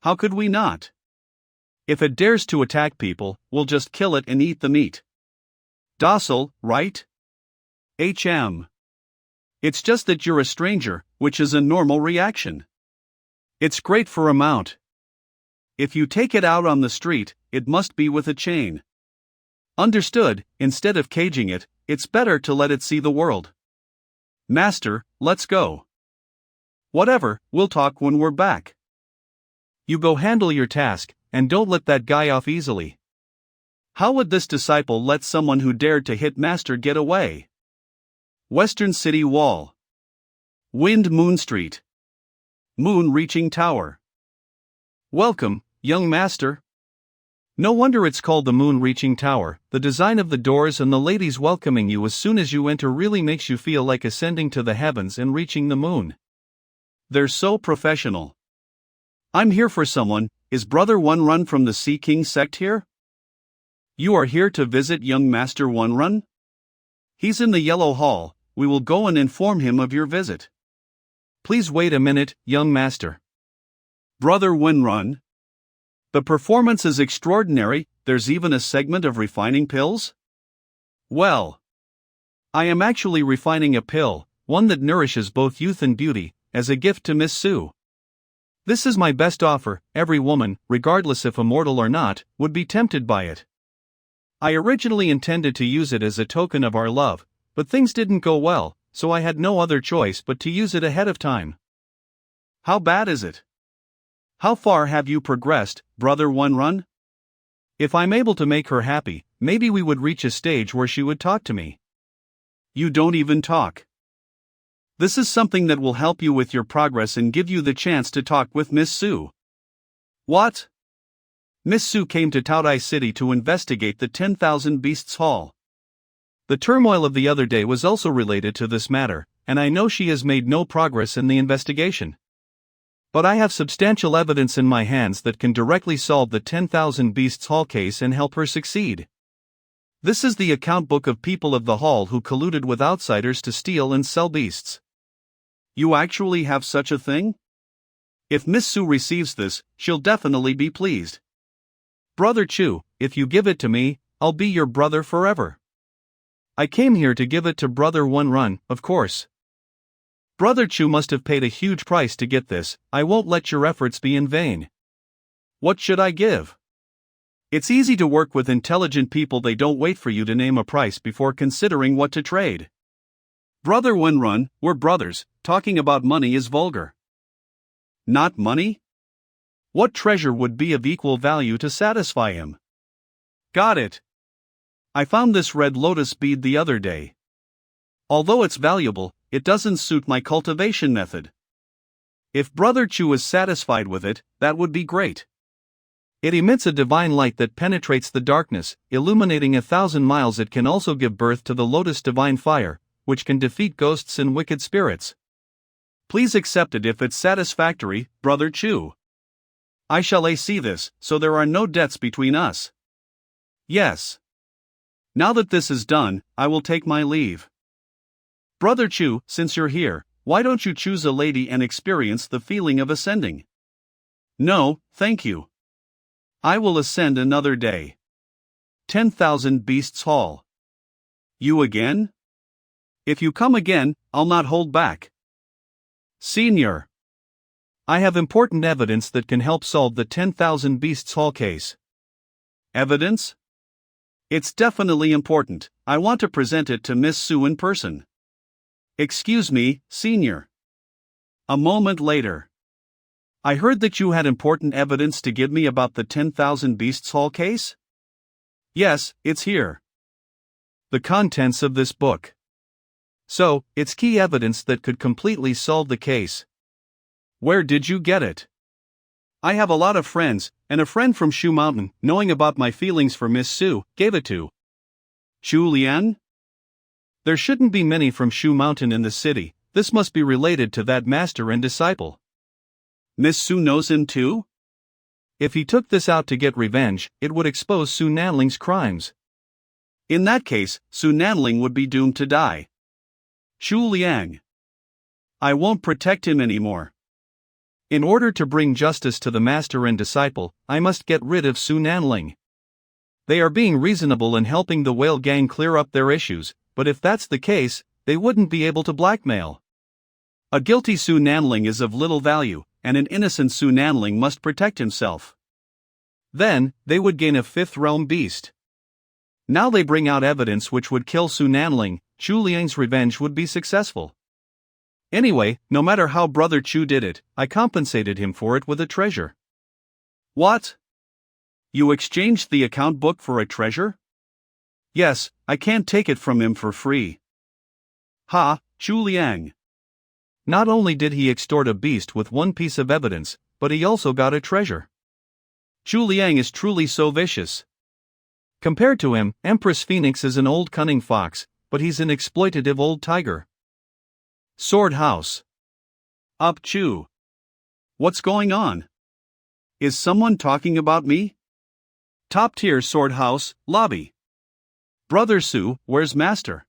How could we not? If it dares to attack people, we'll just kill it and eat the meat. Docile, right? It's just that you're a stranger, which is a normal reaction. It's great for a mount. If you take it out on the street, it must be with a chain. Understood, instead of caging it, it's better to let it see the world. Master, let's go. Whatever, we'll talk when we're back. You go handle your task, and don't let that guy off easily. How would this disciple let someone who dared to hit Master get away? Western City Wall. Wind Moon Street. Moon Reaching Tower. Welcome, young Master. No wonder it's called the Moon Reaching Tower. The design of the doors and the ladies welcoming you as soon as you enter really makes you feel like ascending to the heavens and reaching the moon. They're so professional. I'm here for someone. Is Brother One Run from the Sea King sect here? You are here to visit young Master One Run? He's in the Yellow Hall, we will go and inform him of your visit. Please wait a minute, young Master. Brother One Run? The performance is extraordinary, there's even a segment of refining pills? Well, I am actually refining a pill, one that nourishes both youth and beauty, as a gift to Miss Sue. This is my best offer, every woman, regardless if immortal or not, would be tempted by it. I originally intended to use it as a token of our love, But things didn't go well, so I had no other choice but to use it ahead of time. How bad is it? How far have you progressed, Brother One Run? If I'm able to make her happy, maybe we would reach a stage where she would talk to me. You don't even talk. This is something that will help you with your progress and give you the chance to talk with Miss Sue. What? Miss Sue came to Taodai City to investigate the 10,000 Beasts Hall. The turmoil of the other day was also related to this matter, and I know she has made no progress in the investigation. But I have substantial evidence in my hands that can directly solve the 10,000 Beasts Hall case and help her succeed. This is the account book of people of the hall who colluded with outsiders to steal and sell beasts. You actually have such a thing? If Miss Sue receives this, she'll definitely be pleased. Brother Chu, if you give it to me, I'll be your brother forever. I came here to give it to Brother One Run, of course. Brother Chu must have paid a huge price to get this. I won't let your efforts be in vain. What should I give? It's easy to work with intelligent people. They don't wait for you to name a price before considering what to trade. Brother One Run, we're brothers. Talking about money is vulgar. Not money? What treasure would be of equal value to satisfy him? Got it. I found this red lotus bead the other day. Although it's valuable, it doesn't suit my cultivation method. If Brother Chu is satisfied with it, that would be great. It emits a divine light that penetrates the darkness, illuminating 1,000 miles. It can also give birth to the lotus divine fire, which can defeat ghosts and wicked spirits. Please accept it if it's satisfactory, Brother Chu. I shall see this, so there are no debts between us. Yes. Now that this is done, I will take my leave. Brother Chu, since you're here, why don't you choose a lady and experience the feeling of ascending? No, thank you. I will ascend another day. 10,000 Beasts Hall. You again? If you come again, I'll not hold back. Senior. I have important evidence that can help solve the 10,000 Beasts Hall case. Evidence? It's definitely important. I want to present it to Miss Sue in person. Excuse me, Senior. A moment later. I heard that you had important evidence to give me about the 10,000 Beasts Hall case? Yes, it's here. The contents of this book. So, it's key evidence that could completely solve the case. Where did you get it? I have a lot of friends, and a friend from Shu Mountain, knowing about my feelings for Miss Sue, gave it to Shu Lian? There shouldn't be many from Shu Mountain in the city. This must be related to that master and disciple. Miss Sue knows him too? If he took this out to get revenge, it would expose Su Nanling's crimes. In that case, Su Nanling would be doomed to die. Shu Liang. I won't protect him anymore. In order to bring justice to the master and disciple, I must get rid of Su Nanling. They are being reasonable and helping the Whale Gang clear up their issues, but if that's the case, they wouldn't be able to blackmail. A guilty Su Nanling is of little value, and an innocent Su Nanling must protect himself. Then, they would gain a fifth realm beast. Now they bring out evidence which would kill Su Nanling. Chu Liang's revenge would be successful. Anyway, no matter how Brother Chu did it, I compensated him for it with a treasure. What? You exchanged the account book for a treasure? Yes, I can't take it from him for free. Ha, Chu Liang. Not only did he extort a beast with one piece of evidence, but he also got a treasure. Chu Liang is truly so vicious. Compared to him, Empress Phoenix is an old cunning fox, but he's an exploitative old tiger. Sword House. Up Chu. What's going on? Is someone talking about me? Top tier Sword House, lobby. Brother Su, where's Master?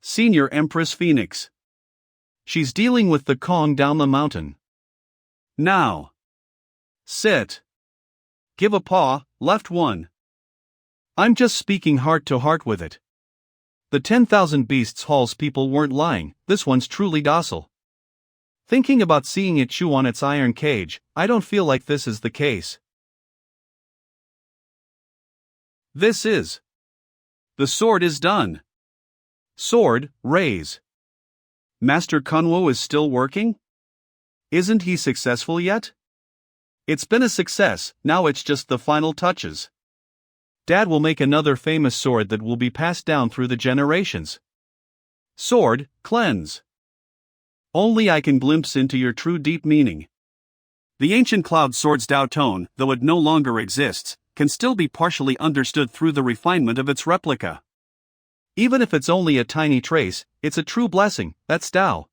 Senior Empress Phoenix. She's dealing with the Kong down the mountain. Now. Sit. Give a paw, left one. I'm just speaking heart to heart with it. The 10,000 Beasts Hall's people weren't lying. This one's truly docile. Thinking about seeing it chew on its iron cage, I don't feel like this is the case. This is. The sword is done. Sword, raise. Master Kunwo is still working? Isn't he successful yet? It's been a success, now it's just the final touches. Dad will make another famous sword that will be passed down through the generations. Sword, cleanse. Only I can glimpse into your true deep meaning. The ancient cloud sword's Dao tone, though it no longer exists, can still be partially understood through the refinement of its replica. Even if it's only a tiny trace, it's a true blessing, that's Dao.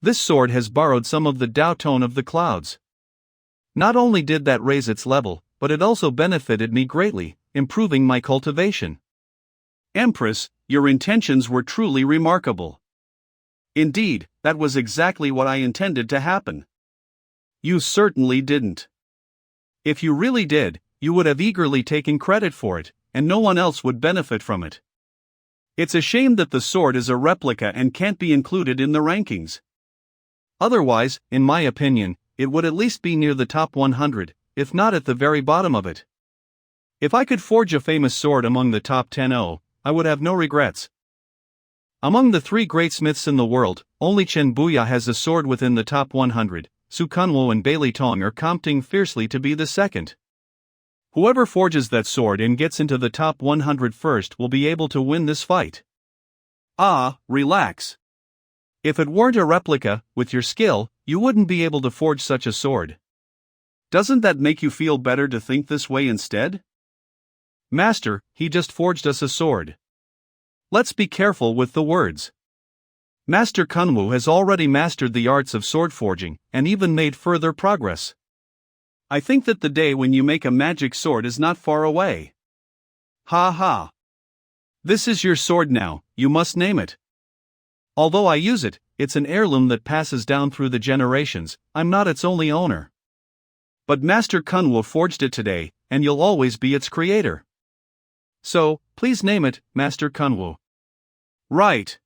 This sword has borrowed some of the Dao tone of the clouds. Not only did that raise its level, but it also benefited me greatly, improving my cultivation. Empress, your intentions were truly remarkable. Indeed, that was exactly what I intended to happen. You certainly didn't. If you really did, you would have eagerly taken credit for it, and no one else would benefit from it. It's a shame that the sword is a replica and can't be included in the rankings. Otherwise, in my opinion, it would at least be near the top 100, if not at the very bottom of it. If I could forge a famous sword among the top 10, I would have no regrets. Among the 3 great smiths in the world, only Chen Buya has a sword within the top 100, Su Kunwo and Bailey Tong are competing fiercely to be the second. Whoever forges that sword and gets into the top 100 first will be able to win this fight. Ah, relax. If it weren't a replica, with your skill, you wouldn't be able to forge such a sword. Doesn't that make you feel better to think this way instead? Master, he just forged us a sword. Let's be careful with the words. Master Kunwu has already mastered the arts of sword forging, and even made further progress. I think that the day when you make a magic sword is not far away. Ha ha. This is your sword now, you must name it. Although I use it, it's an heirloom that passes down through the generations, I'm not its only owner. But Master Kunwu forged it today, and you'll always be its creator. So, please name it, Master Kunwu. Right.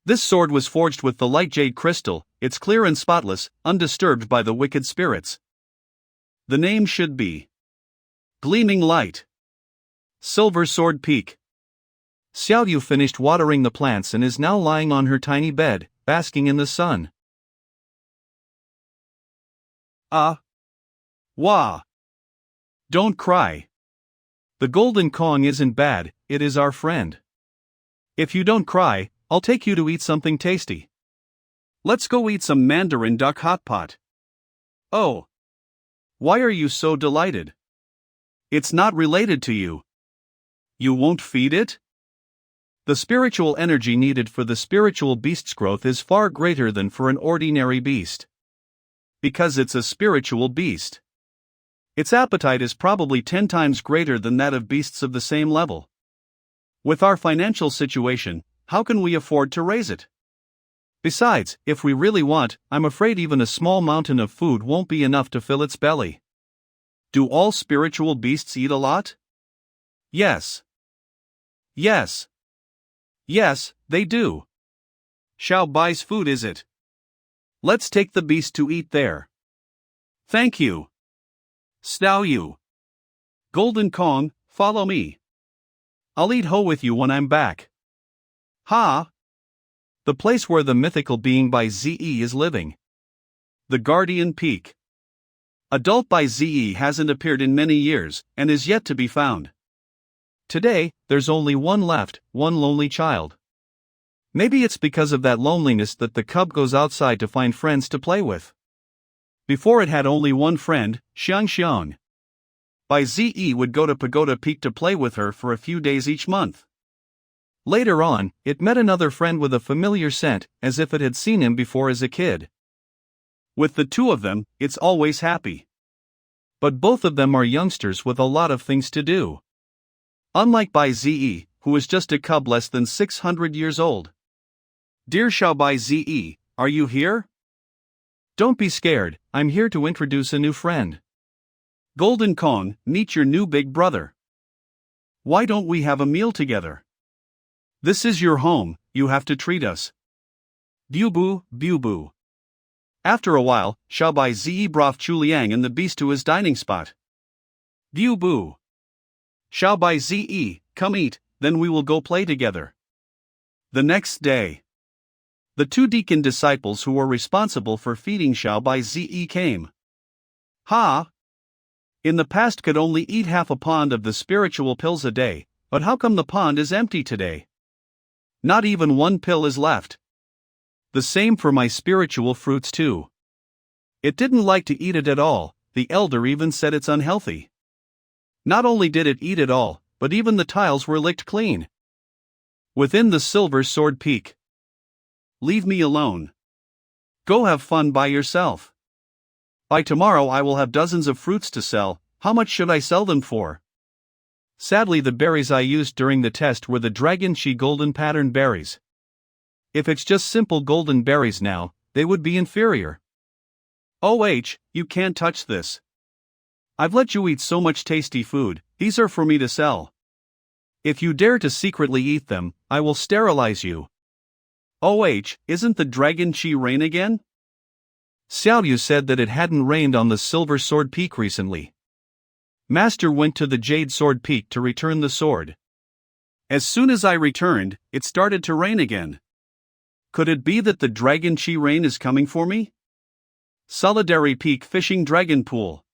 This sword was forged with the light jade crystal, it's clear and spotless, undisturbed by the wicked spirits. The name should be Gleaming Light. Silver Sword Peak. Xiaoyu finished watering the plants and is now lying on her tiny bed, basking in the sun. Wah. Don't cry. The golden Kong isn't bad, it is our friend. If you don't cry, I'll take you to eat something tasty. Let's go eat some Mandarin duck hot pot. Oh. Why are you so delighted? It's not related to you. You won't feed it? The spiritual energy needed for the spiritual beast's growth is far greater than for an ordinary beast. Because it's a spiritual beast. Its appetite is probably 10 times greater than that of beasts of the same level. With our financial situation, how can we afford to raise it? Besides, if we really want, I'm afraid even a small mountain of food won't be enough to fill its belly. Do all spiritual beasts eat a lot? Yes. Yes. Yes, they do. Xiao Bai's food is it? Let's take the beast to eat there. Thank you. Xiao Yu. Golden Kong, follow me. I'll eat Ho with you when I'm back. Ha! The place where the mythical being by Ze is living. The Guardian Peak. Adult by Ze hasn't appeared in many years, and is yet to be found. Today, there's only one left, one lonely child. Maybe it's because of that loneliness that the cub goes outside to find friends to play with. Before it had only one friend, Xiang Xiang. Bai Ze would go to Pagoda Peak to play with her for a few days each month. Later on, it met another friend with a familiar scent, as if it had seen him before as a kid. With the two of them, it's always happy. But both of them are youngsters with a lot of things to do. Unlike Bai Ze, who is just a cub less than 600 years old. Dear Xiao Bai Ze, are you here? Don't be scared, I'm here to introduce a new friend. Golden Kong, meet your new big brother. Why don't we have a meal together? This is your home, you have to treat us. Bu bu. After a while, Xiao Bai Ze brought Chuliang and the beast to his dining spot. Bu. Xiao Bai Ze, come eat, then we will go play together. The next day, the two deacon disciples who were responsible for feeding Xiao by Ze came. Ha! In the past could only eat half a pond of the spiritual pills a day, but how come the pond is empty today? Not even one pill is left. The same for my spiritual fruits too. It didn't like to eat it at all, the elder even said it's unhealthy. Not only did it eat it all, but even the tiles were licked clean. Within the silver sword peak. Leave me alone. Go have fun by yourself. By tomorrow I will have dozens of fruits to sell. How much should I sell them for? Sadly, the berries I used during the test were the Dragon Chi golden pattern berries. If it's just simple golden berries now, they would be inferior. You can't touch this. I've let you eat so much tasty food, these are for me to sell. If you dare to secretly eat them, I will sterilize you. Isn't the Dragon Chi rain again? Xiaoyu said that it hadn't rained on the Silver Sword Peak recently. Master went to the Jade Sword Peak to return the sword. As soon as I returned, it started to rain again. Could it be that the Dragon Chi rain is coming for me? Solidary Peak Fishing Dragon Pool.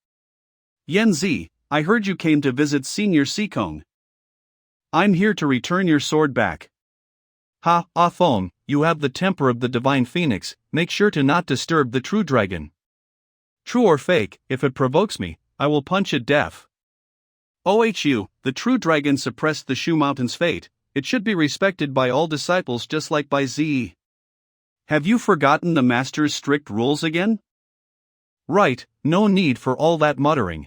Yanzi, I heard you came to visit Senior Sikong. I'm here to return your sword back. Ha, Athong, you have the temper of the Divine Phoenix, make sure to not disturb the true dragon. True or fake, if it provokes me, I will punch it deaf. The true dragon suppressed the Shu Mountain's fate, it should be respected by all disciples just like by Ze. Have you forgotten the master's strict rules again? Right, no need for all that muttering.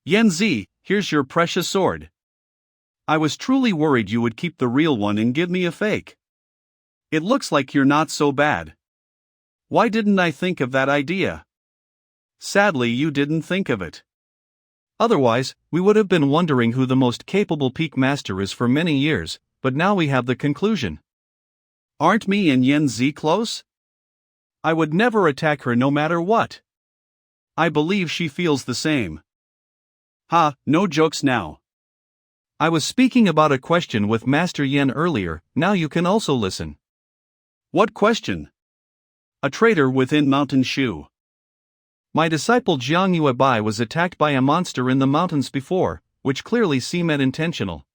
Yanzi, here's your precious sword. I was truly worried you would keep the real one and give me a fake. It looks like you're not so bad. Why didn't I think of that idea? Sadly, you didn't think of it. Otherwise, we would have been wondering who the most capable peak master is for many years, but now we have the conclusion. Aren't me and Yanzi close? I would never attack her no matter what. I believe she feels the same. Ha, no jokes now. I was speaking about a question with Master Yen earlier, now you can also listen. What question? A traitor within Mountain Shu. My disciple Jiang Yuebai was attacked by a monster in the mountains before, which clearly seemed intentional.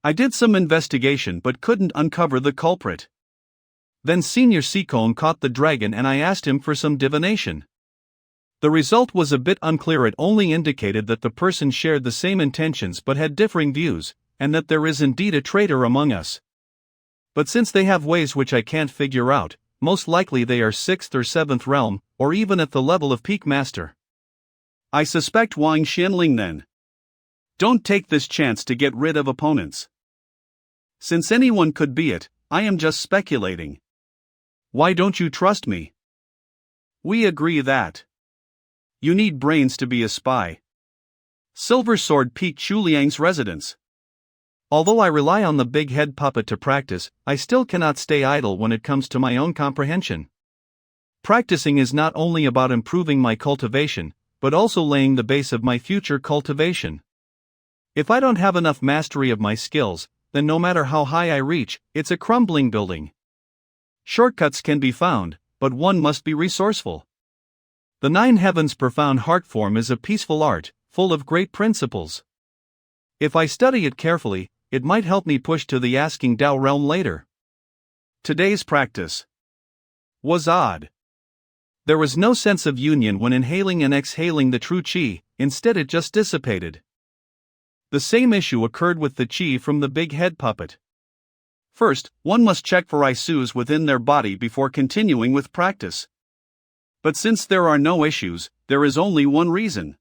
I did some investigation but couldn't uncover the culprit. Then Senior Sikong caught the dragon and I asked him for some divination. The result was a bit unclear, it only indicated that the person shared the same intentions but had differing views, and that there is indeed a traitor among us. But since they have ways which I can't figure out, most likely they are 6th or 7th realm, or even at the level of peak master. I suspect Wang Xianling then. Don't take this chance to get rid of opponents. Since anyone could be it, I am just speculating. Why don't you trust me? We agree that you need brains to be a spy. Silver Sword Peak Chuliang's residence. Although I rely on the big head puppet to practice, I still cannot stay idle when it comes to my own comprehension. Practicing is not only about improving my cultivation, but also laying the base of my future cultivation. If I don't have enough mastery of my skills, then no matter how high I reach, it's a crumbling building. Shortcuts can be found, but one must be resourceful. The Nine Heavens profound heart form is a peaceful art, full of great principles. If I study it carefully, it might help me push to the asking Tao realm later. Today's practice was odd. There was no sense of union when inhaling and exhaling the true qi, instead it just dissipated. The same issue occurred with the qi from the big head puppet. First, one must check for issues within their body before continuing with practice. But since there are no issues, there is only one reason.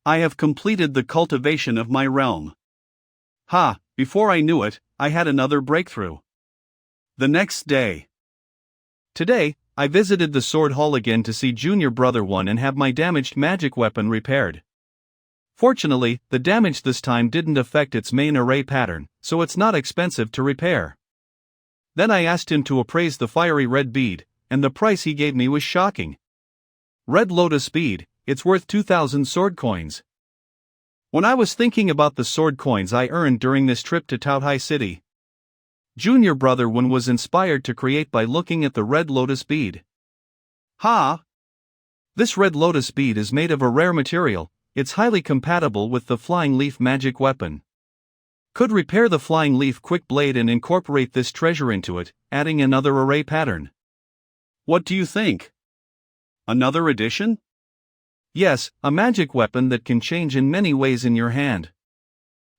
I have completed the cultivation of my realm. Before I knew it, I had another breakthrough. The next day. Today, I visited the sword hall again to see Junior Brother 1 and have my damaged magic weapon repaired. Fortunately, the damage this time didn't affect its main array pattern, so it's not expensive to repair. Then I asked him to appraise the fiery red bead, and the price he gave me was shocking. Red lotus bead, it's worth 2,000 sword coins. When I was thinking about the sword coins I earned during this trip to Taohai City, Junior brother Wen was inspired to create by looking at the red lotus bead. Ha! This red lotus bead is made of a rare material, it's highly compatible with the flying leaf magic weapon. Could repair the flying leaf quick blade and incorporate this treasure into it, adding another array pattern. What do you think? Another addition? Yes, a magic weapon that can change in many ways in your hand.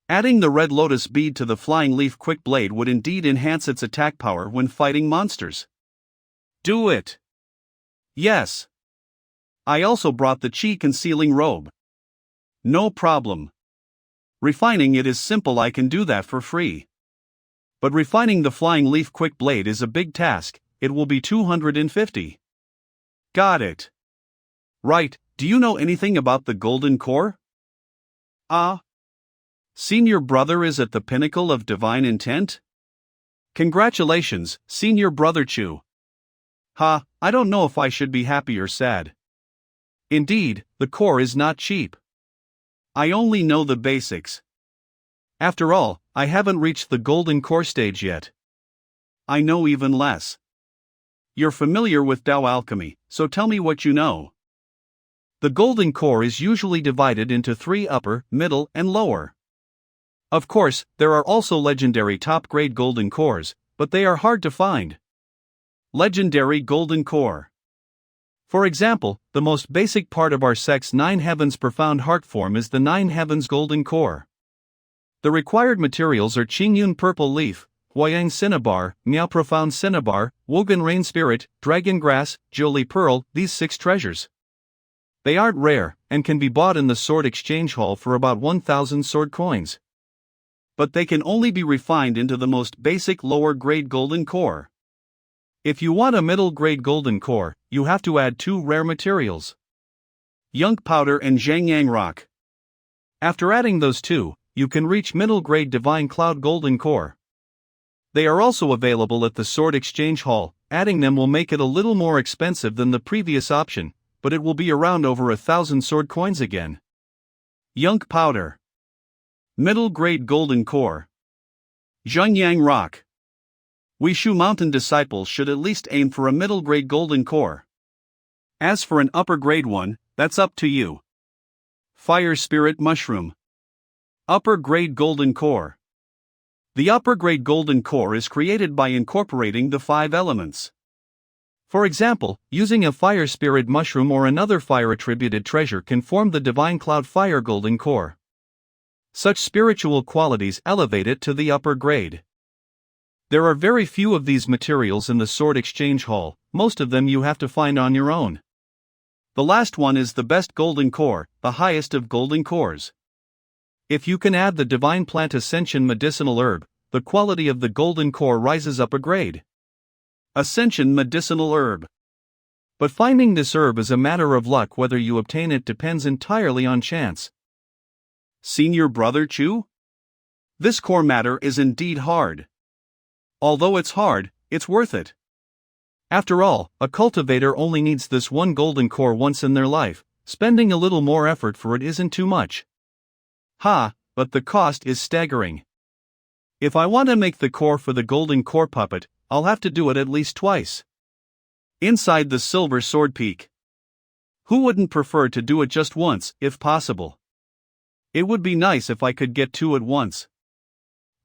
Adding the red lotus bead to the flying leaf quick blade would indeed enhance its attack power when fighting monsters. Do it! Yes. I also brought the chi concealing robe. No problem. Refining it is simple, I can do that for free. But refining the flying leaf quick blade is a big task, it will be 250. Got it. Right, do you know anything about the golden core? Senior brother is at the pinnacle of divine intent? Congratulations, senior brother Chu. I don't know if I should be happy or sad. Indeed, the core is not cheap. I only know the basics. After all, I haven't reached the golden core stage yet. I know even less. You're familiar with Tao alchemy, so tell me what you know. The golden core is usually divided into 3 upper, middle, and lower. Of course, there are also legendary top-grade golden cores, but they are hard to find. Legendary golden core. For example, the most basic part of our sect's 9 heavens profound heart form is the 9 heavens golden core. The required materials are Qingyun purple leaf, Huayang cinnabar, Miao profound cinnabar, Wogan rain spirit, dragon grass, Jolie pearl, these 6 treasures. They aren't rare, and can be bought in the sword exchange hall for about 1,000 sword coins. But they can only be refined into the most basic lower-grade golden core. If you want a middle-grade golden core, you have to add 2 rare materials: Yunk powder and Zhangyang rock. After adding those 2, you can reach middle-grade divine cloud golden core. They are also available at the sword exchange hall. Adding them will make it a little more expensive than the previous option, but it will be around over 1,000 sword coins again. Yunk powder. Middle-grade golden core. Zhangyang rock. We Shu Mountain disciples should at least aim for a middle-grade golden core. As for an upper-grade one, that's up to you. Fire spirit mushroom. Upper-grade golden core. The upper-grade golden core is created by incorporating the 5 elements. For example, using a fire spirit mushroom or another fire-attributed treasure can form the divine cloud fire golden core. Such spiritual qualities elevate it to the upper grade. There are very few of these materials in the sword exchange hall, most of them you have to find on your own. The last one is the best golden core, the highest of golden cores. If you can add the divine plant ascension medicinal herb, the quality of the golden core rises up a grade. Ascension medicinal herb. But finding this herb is a matter of luck. Whether you obtain it depends entirely on chance. Senior brother Chu? This core matter is indeed hard. Although it's hard, it's worth it. After all, a cultivator only needs this one golden core once in their life. Spending a little more effort for it isn't too much. But the cost is staggering. If I want to make the core for the golden core puppet, I'll have to do it at least twice. Inside the silver sword peak. Who wouldn't prefer to do it just once, if possible? It would be nice if I could get 2 at once.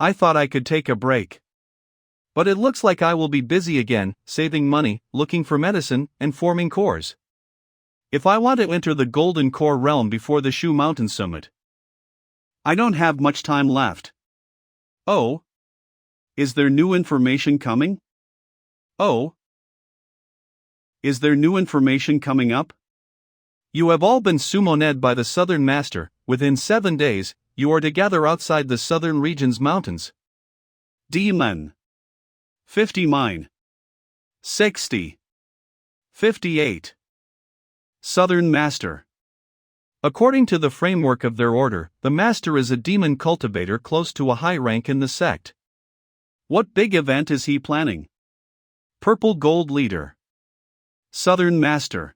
I thought I could take a break. But it looks like I will be busy again, saving money, looking for medicine, and forming cores. If I want to enter the golden core realm before the Shu Mountain Summit, I don't have much time left. Oh? Is there new information coming? Oh? Is there new information coming up? You have all been summoned by the Southern Master. Within 7 days, you are to gather outside the southern region's mountains. Demon. 50 mine. 60. 58. Southern Master. According to the framework of their order, the Master is a demon cultivator close to a high rank in the sect. What big event is he planning? Purple Gold Leader. Southern Master.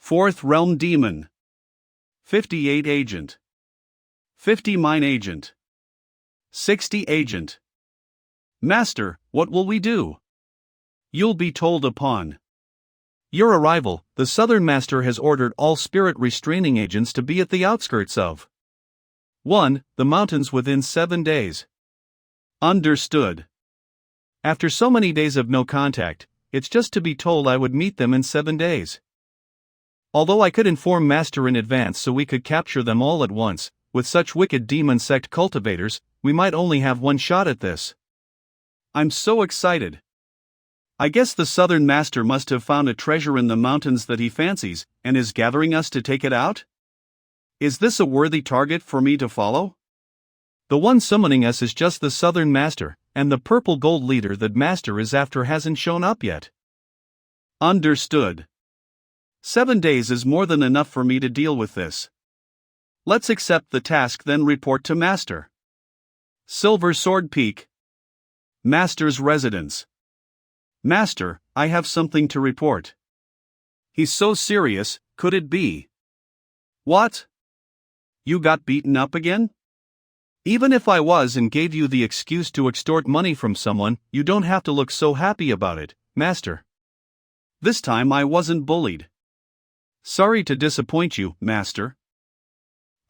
4th Realm Demon. 58 Agent. 50 Mine Agent. 60 Agent. Master, what will we do? You'll be told upon your arrival. The Southern Master has ordered all spirit restraining agents to be at the outskirts of 1. The mountains within 7 days. Understood. After so many days of no contact, it's just to be told I would meet them in 7 days. Although I could inform Master in advance so we could capture them all at once, with such wicked demon sect cultivators, we might only have one shot at this. I'm so excited. I guess the Southern Master must have found a treasure in the mountains that he fancies, and is gathering us to take it out? Is this a worthy target for me to follow? The one summoning us is just the Southern Master, and the purple gold leader that Master is after hasn't shown up yet. Understood. 7 days is more than enough for me to deal with this. Let's accept the task, then report to Master. Silver Sword Peak. Master's residence. Master, I have something to report. He's so serious, could it be? What? You got beaten up again? Even if I was and gave you the excuse to extort money from someone, you don't have to look so happy about it, Master. This time I wasn't bullied. Sorry to disappoint you, Master.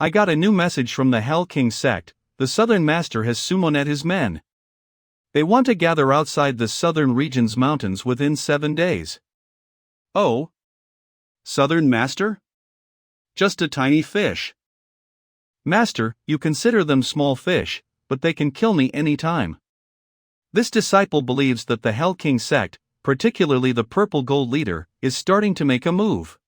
I got a new message from the Hell King sect. The Southern Master has summoned his men. They want to gather outside the southern region's mountains within 7 days. Oh? Southern Master? Just a tiny fish. Master, you consider them small fish, but they can kill me any time. This disciple believes that the Hell King sect, particularly the purple gold leader, is starting to make a move.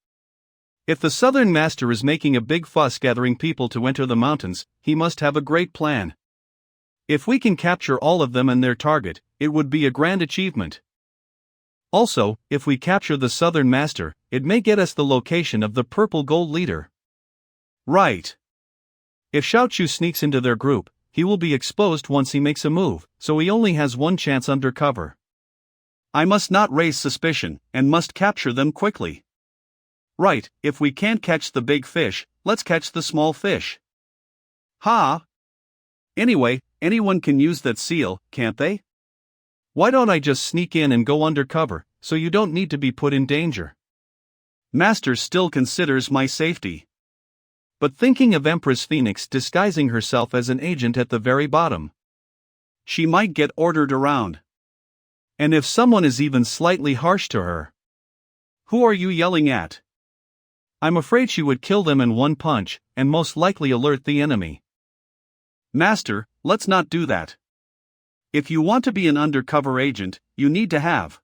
If the Southern Master is making a big fuss gathering people to enter the mountains, he must have a great plan. If we can capture all of them and their target, it would be a grand achievement. Also, if we capture the Southern Master, it may get us the location of the purple gold leader. Right. If Xiaochu sneaks into their group, he will be exposed once he makes a move, so he only has one chance under cover. I must not raise suspicion, and must capture them quickly. Right, if we can't catch the big fish, let's catch the small fish. Ha! Anyway, anyone can use that seal, can't they? Why don't I just sneak in and go undercover, so you don't need to be put in danger? Master still considers my safety. But thinking of Empress Phoenix disguising herself as an agent at the very bottom. She might get ordered around. And if someone is even slightly harsh to her. Who are you yelling at? I'm afraid she would kill them in one punch, and most likely alert the enemy. Master, let's not do that. If you want to be an undercover agent, you need to have.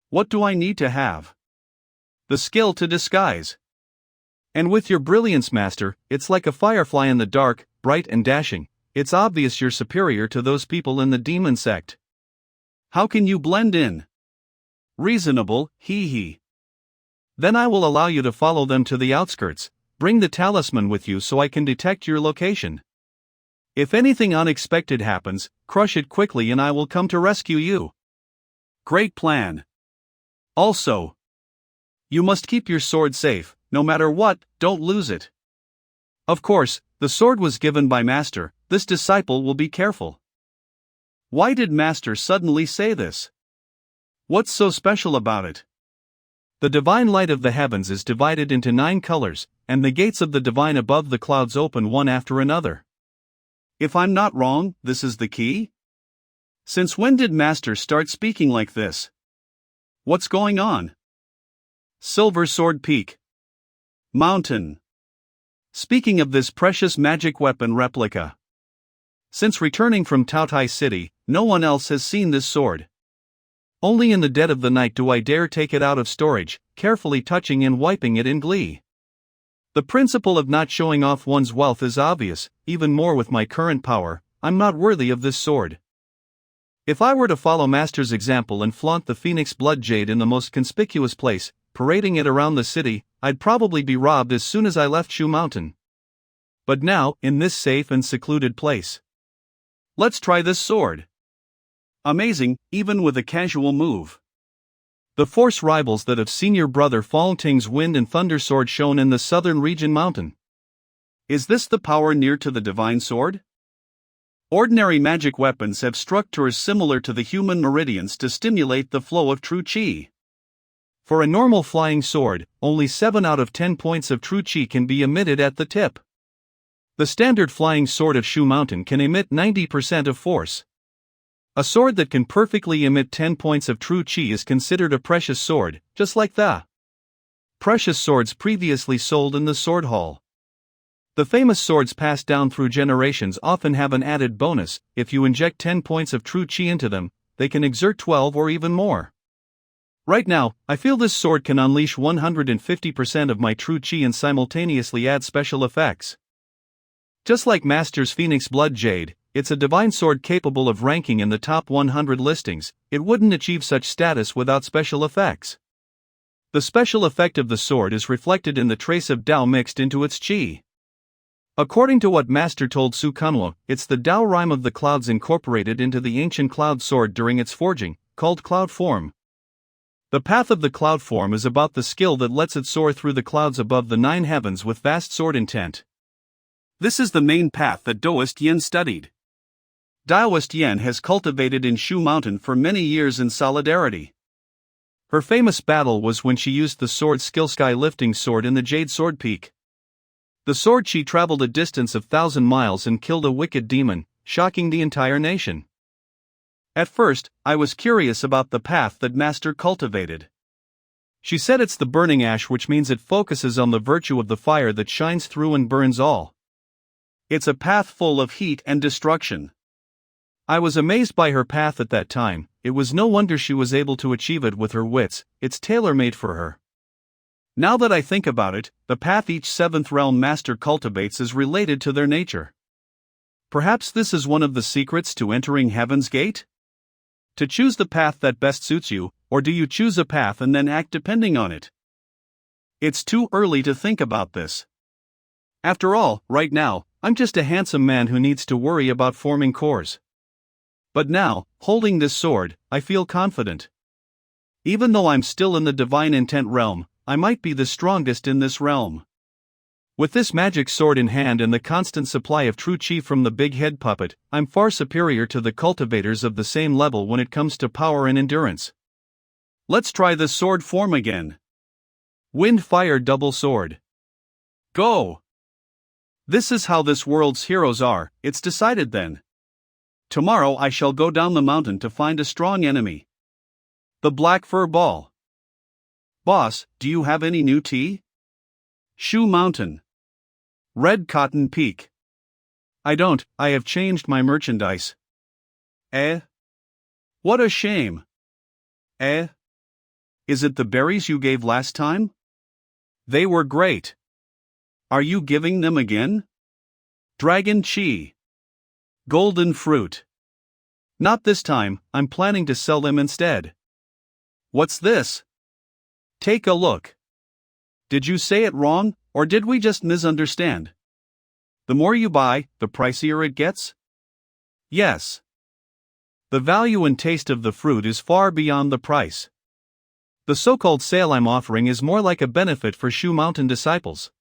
What do I need to have? The skill to disguise. And with your brilliance, Master, it's like a firefly in the dark, bright and dashing. It's obvious you're superior to those people in the demon sect. How can you blend in? Reasonable, hee. Then I will allow you to follow them to the outskirts. Bring the talisman with you so I can detect your location. If anything unexpected happens, crush it quickly and I will come to rescue you. Great plan. Also, you must keep your sword safe, no matter what, don't lose it. Of course, the sword was given by Master, this disciple will be careful. Why did Master suddenly say this? What's so special about it? The divine light of the heavens is divided into 9 colors, and the gates of the divine above the clouds open one after another. If I'm not wrong, this is the key? Since when did Master start speaking like this? What's going on? Silver Sword Peak. Mountain. Speaking of this precious magic weapon replica. Since returning from Taotai City, no one else has seen this sword. Only in the dead of the night do I dare take it out of storage, carefully touching and wiping it in glee. The principle of not showing off one's wealth is obvious, even more with my current power, I'm not worthy of this sword. If I were to follow Master's example and flaunt the Phoenix Blood Jade in the most conspicuous place, parading it around the city, I'd probably be robbed as soon as I left Shu Mountain. But now, in this safe and secluded place. Let's try this sword. Amazing, even with a casual move. The force rivals that of senior brother Fong Ting's Wind and Thunder sword shown in the southern region mountain. Is this the power near to the divine sword? Ordinary magic weapons have structures similar to the human meridians to stimulate the flow of true qi. For a normal flying sword, only 7 out of 10 points of true qi can be emitted at the tip. The standard flying sword of Shu Mountain can emit 90% of force. A sword that can perfectly emit 10 points of true qi is considered a precious sword, just like the precious swords previously sold in the sword hall. The famous swords passed down through generations often have an added bonus: if you inject 10 points of true qi into them, they can exert 12 or even more. Right now, I feel this sword can unleash 150% of my true qi and simultaneously add special effects. Just like Master's Phoenix Blood Jade, it's a divine sword capable of ranking in the top 100 listings. It wouldn't achieve such status without special effects. The special effect of the sword is reflected in the trace of Tao mixed into its qi. According to what Master told Su Kanwo, it's the Tao rhyme of the clouds incorporated into the ancient cloud sword during its forging, called cloud form. The path of the cloud form is about the skill that lets it soar through the clouds above the 9 heavens with vast sword intent. This is the main path that Daoist Yen studied. Daoist Yen has cultivated in Shu Mountain for many years in solidarity. Her famous battle was when she used the sword skill sky lifting sword in the Jade Sword Peak. The sword she traveled a distance of 1,000 miles and killed a wicked demon, shocking the entire nation. At first, I was curious about the path that Master cultivated. She said it's the burning ash, which means it focuses on the virtue of the fire that shines through and burns all. It's a path full of heat and destruction. I was amazed by her path at that time. It was no wonder she was able to achieve it with her wits. It's tailor-made for her. Now that I think about it, the path each 7th realm master cultivates is related to their nature. Perhaps this is one of the secrets to entering Heaven's Gate? To choose the path that best suits you, or do you choose a path and then act depending on it? It's too early to think about this. After all, right now, I'm just a handsome man who needs to worry about forming cores. But now, holding this sword, I feel confident. Even though I'm still in the divine intent realm, I might be the strongest in this realm. With this magic sword in hand and the constant supply of true qi from the big head puppet, I'm far superior to the cultivators of the same level when it comes to power and endurance. Let's try the sword form again. Wind Fire Double Sword. Go! This is how this world's heroes are. It's decided then. Tomorrow I shall go down the mountain to find a strong enemy. The Black Fur Ball. Boss, do you have any new tea? Shu Mountain. Red Cotton Peak. I don't, I have changed my merchandise. Eh? What a shame. Eh? Is it the berries you gave last time? They were great. Are you giving them again? Dragon Chi. Golden Fruit. Not this time, I'm planning to sell them instead. What's this? Take a look. Did you say it wrong, or did we just misunderstand? The more you buy, the pricier it gets? Yes. The value and taste of the fruit is far beyond the price. The so-called sale I'm offering is more like a benefit for Shu Mountain disciples.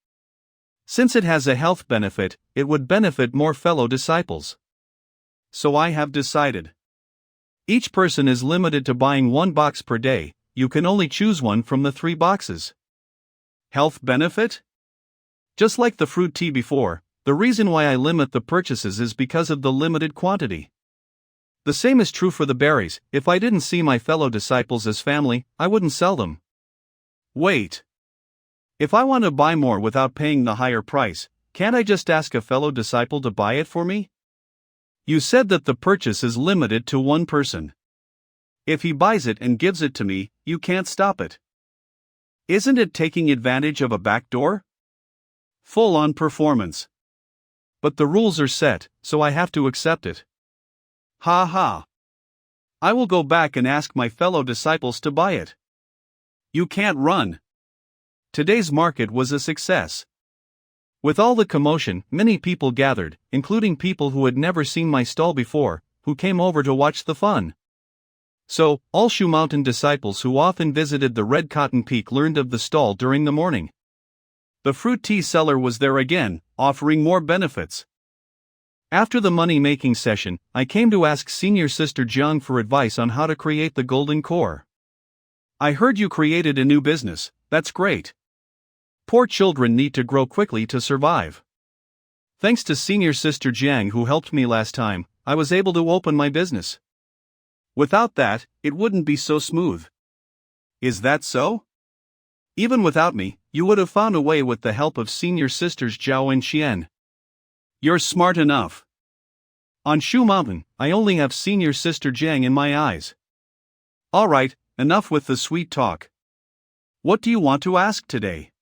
Since it has a health benefit, it would benefit more fellow disciples. So I have decided. Each person is limited to buying 1 box per day. You can only choose one from the 3 boxes. Health benefit? Just like the fruit tea before, the reason why I limit the purchases is because of the limited quantity. The same is true for the berries. If I didn't see my fellow disciples as family, I wouldn't sell them. Wait. If I want to buy more without paying the higher price, can't I just ask a fellow disciple to buy it for me? You said that the purchase is limited to 1 person. If he buys it and gives it to me, you can't stop it. Isn't it taking advantage of a backdoor? Full-on performance. But the rules are set, so I have to accept it. Ha ha. I will go back and ask my fellow disciples to buy it. You can't run. Today's market was a success. With all the commotion, many people gathered, including people who had never seen my stall before, who came over to watch the fun. So, all Shu Mountain disciples who often visited the Red Cotton Peak learned of the stall during the morning. The fruit tea seller was there again, offering more benefits. After the money-making session, I came to ask Senior Sister Jiang for advice on how to create the golden core. I heard you created a new business, that's great. Poor children need to grow quickly to survive. Thanks to Senior Sister Jiang who helped me last time, I was able to open my business. Without that, it wouldn't be so smooth. Is that so? Even without me, you would have found a way with the help of Senior Sisters Zhao and Xian. You're smart enough. On Shu Mountain, I only have Senior Sister Jiang in my eyes. Alright, enough with the sweet talk. What do you want to ask today?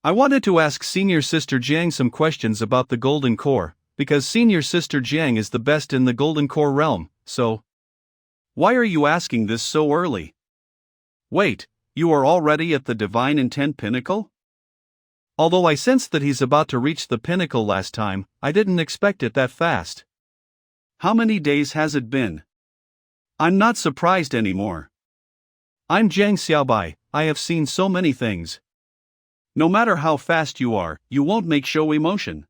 I wanted to ask Senior Sister Jiang some questions about the Golden Core, because Senior Sister Jiang is the best in the Golden Core realm, so... Why are you asking this so early? Wait, you are already at the Divine Intent Pinnacle? Although I sensed that he's about to reach the pinnacle last time, I didn't expect it that fast. How many days has it been? I'm not surprised anymore. I'm Jiang Xiaobai, I have seen so many things. No matter how fast you are, you won't make show emotion.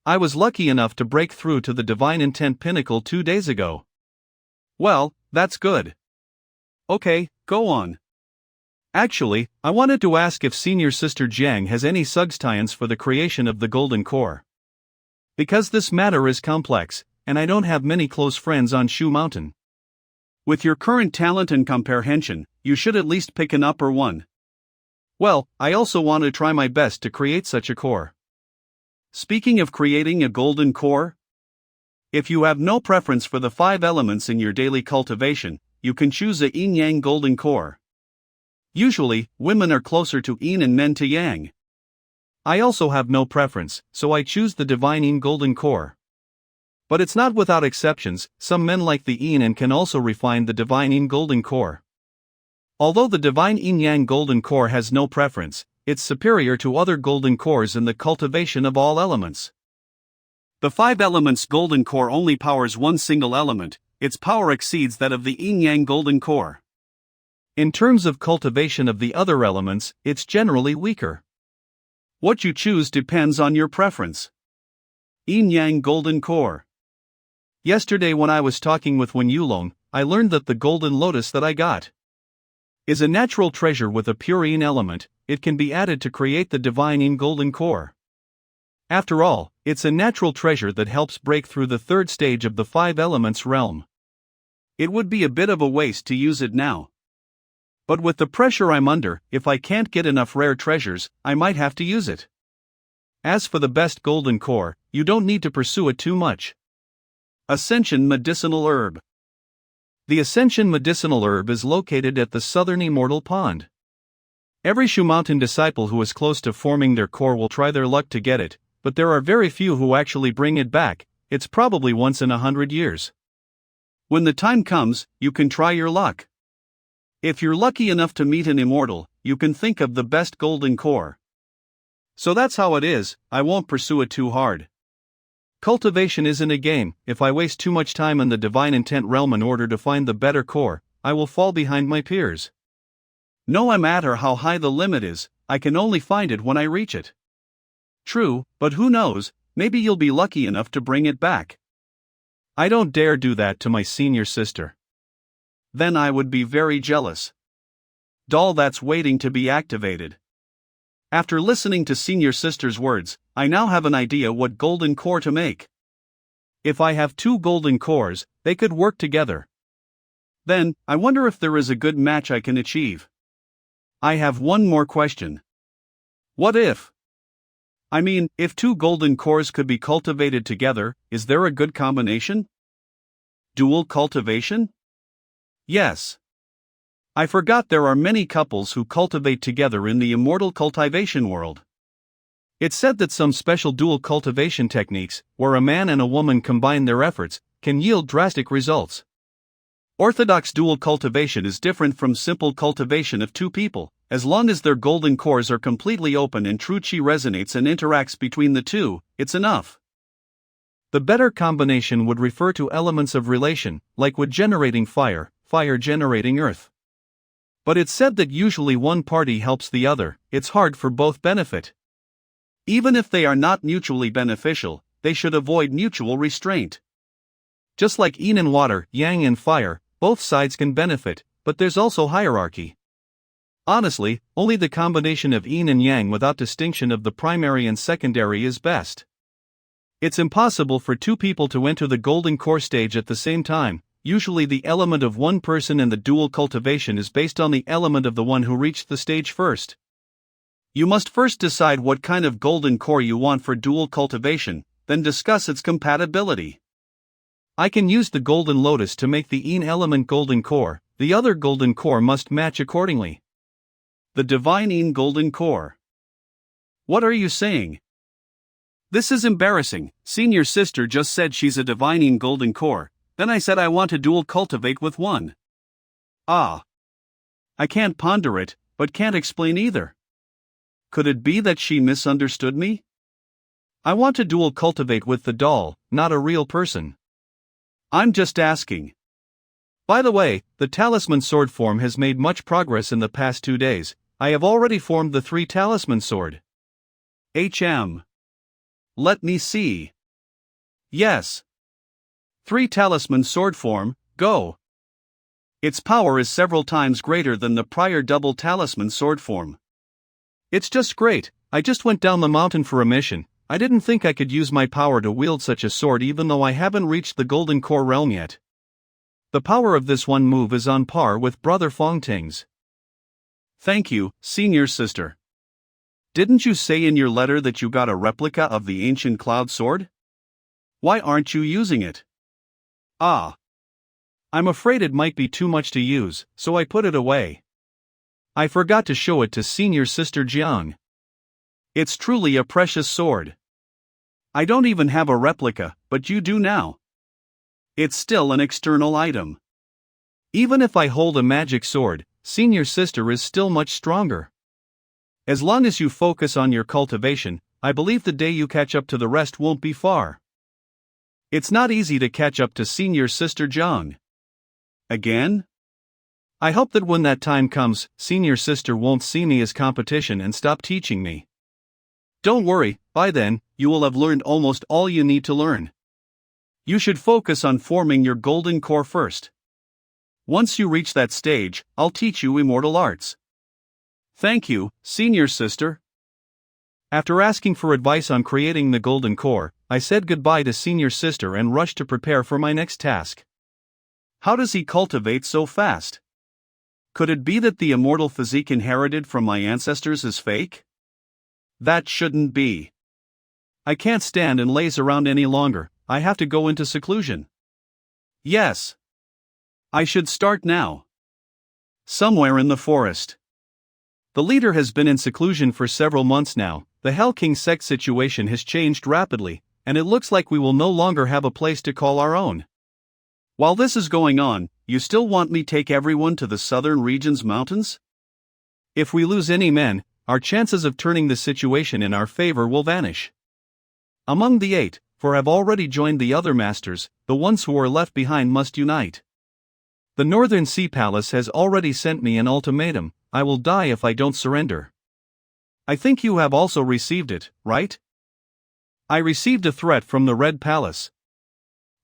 I was lucky enough to break through to the Divine Intent Pinnacle 2 days ago. Well, that's good. Okay, go on. Actually, I wanted to ask if Senior Sister Jiang has any suggestions for the creation of the Golden Core. Because this matter is complex, and I don't have many close friends on Shu Mountain. With your current talent and comprehension, you should at least pick an upper one. Well, I also want to try my best to create such a core. Speaking of creating a golden core, if you have no preference for the 5 elements in your daily cultivation, you can choose a yin-yang golden core. Usually, women are closer to yin and men to yang. I also have no preference, so I choose the divine yin golden core. But it's not without exceptions, some men like the yin and can also refine the divine yin golden core. Although the divine yin-yang golden core has no preference, it's superior to other golden cores in the cultivation of all elements. The 5 elements golden core only powers one single element, its power exceeds that of the yin-yang golden core. In terms of cultivation of the other elements, it's generally weaker. What you choose depends on your preference. Yin-yang golden core. Yesterday when I was talking with Wen Yulong, I learned that the golden lotus that I got is a natural treasure with a pure yin element. It can be added to create the divine yin golden core. After all, it's a natural treasure that helps break through the 3rd stage of the 5 elements realm. It would be a bit of a waste to use it now. But with the pressure I'm under, if I can't get enough rare treasures, I might have to use it. As for the best golden core, you don't need to pursue it too much. Ascension medicinal herb. The Ascension medicinal herb is located at the southern immortal pond. Every Shu Mountain disciple who is close to forming their core will try their luck to get it, but there are very few who actually bring it back. It's probably once in 100 years. When the time comes, you can try your luck. If you're lucky enough to meet an immortal, you can think of the best golden core. So that's how it is, I won't pursue it too hard. Cultivation isn't a game. If I waste too much time in the divine intent realm in order to find the better core, I will fall behind my peers. No matter how high the limit is, I can only find it when I reach it. True, but who knows, maybe you'll be lucky enough to bring it back. I don't dare do that to my senior sister. Then I would be very jealous. Doll that's waiting to be activated. After listening to Senior Sister's words, I now have an idea what golden core to make. If I have 2 golden cores, they could work together. Then, I wonder if there is a good match I can achieve. I have one more question. What if? I mean, if 2 golden cores could be cultivated together, is there a good combination? Dual cultivation? Yes. I forgot there are many couples who cultivate together in the immortal cultivation world. It's said that some special dual cultivation techniques, where a man and a woman combine their efforts, can yield drastic results. Orthodox dual cultivation is different from simple cultivation of 2 people, as long as their golden cores are completely open and true chi resonates and interacts between the 2, it's enough. The better combination would refer to elements of relation, like wood generating fire, fire generating earth. But it's said that usually one party helps the other, it's hard for both benefit. Even if they are not mutually beneficial, they should avoid mutual restraint. Just like yin and water, yang and fire, both sides can benefit, but there's also hierarchy. Honestly, only the combination of yin and yang without distinction of the primary and secondary is best. It's impossible for two people to enter the golden core stage at the same time. Usually the element of one person in the dual cultivation is based on the element of the one who reached the stage first. You must first decide what kind of golden core you want for dual cultivation, then discuss its compatibility. I can use the golden lotus to make the yin element golden core, the other golden core must match accordingly. The divine yin golden core. What are you saying? This is embarrassing. Senior sister just said she's a divine yin golden core. Then I said I want to dual cultivate with one. Ah. I can't ponder it, but can't explain either. Could it be that she misunderstood me? I want to dual cultivate with the doll, not a real person. I'm just asking. By the way, the talisman sword form has made much progress in the past 2 days. I have already formed the 3 talisman sword. Let me see. Yes. 3 talisman sword form, go. Its power is several times greater than the prior double talisman sword form. It's just great. I just went down the mountain for a mission. I didn't think I could use my power to wield such a sword even though I haven't reached the golden core realm yet. The power of this one move is on par with Brother Fongting's. Thank you, senior sister. Didn't you say in your letter that you got a replica of the ancient cloud sword? Why aren't you using it? Ah. I'm afraid it might be too much to use, so I put it away. I forgot to show it to senior sister Jiang. It's truly a precious sword. I don't even have a replica, but you do now. It's still an external item. Even if I hold a magic sword, senior sister is still much stronger. As long as you focus on your cultivation, I believe the day you catch up to the rest won't be far. It's not easy to catch up to senior sister Jiang. Again? I hope that when that time comes, senior sister won't see me as competition and stop teaching me. Don't worry, by then, you will have learned almost all you need to learn. You should focus on forming your golden core first. Once you reach that stage, I'll teach you immortal arts. Thank you, senior sister. After asking for advice on creating the golden core, I said goodbye to senior sister and rushed to prepare for my next task. How does he cultivate so fast? Could it be that the immortal physique inherited from my ancestors is fake? That shouldn't be. I can't stand and laze around any longer. I have to go into seclusion. Yes. I should start now. Somewhere in the forest. The leader has been in seclusion for several months now. The Hell King sect situation has changed rapidly, and it looks like we will no longer have a place to call our own. While this is going on, you still want me to take everyone to the southern region's mountains? If we lose any men, our chances of turning the situation in our favor will vanish. Among the 8, for I've already joined the other masters, the ones who are left behind must unite. The Northern Sea Palace has already sent me an ultimatum: I will die if I don't surrender. I think you have also received it, right? I received a threat from the Red Palace.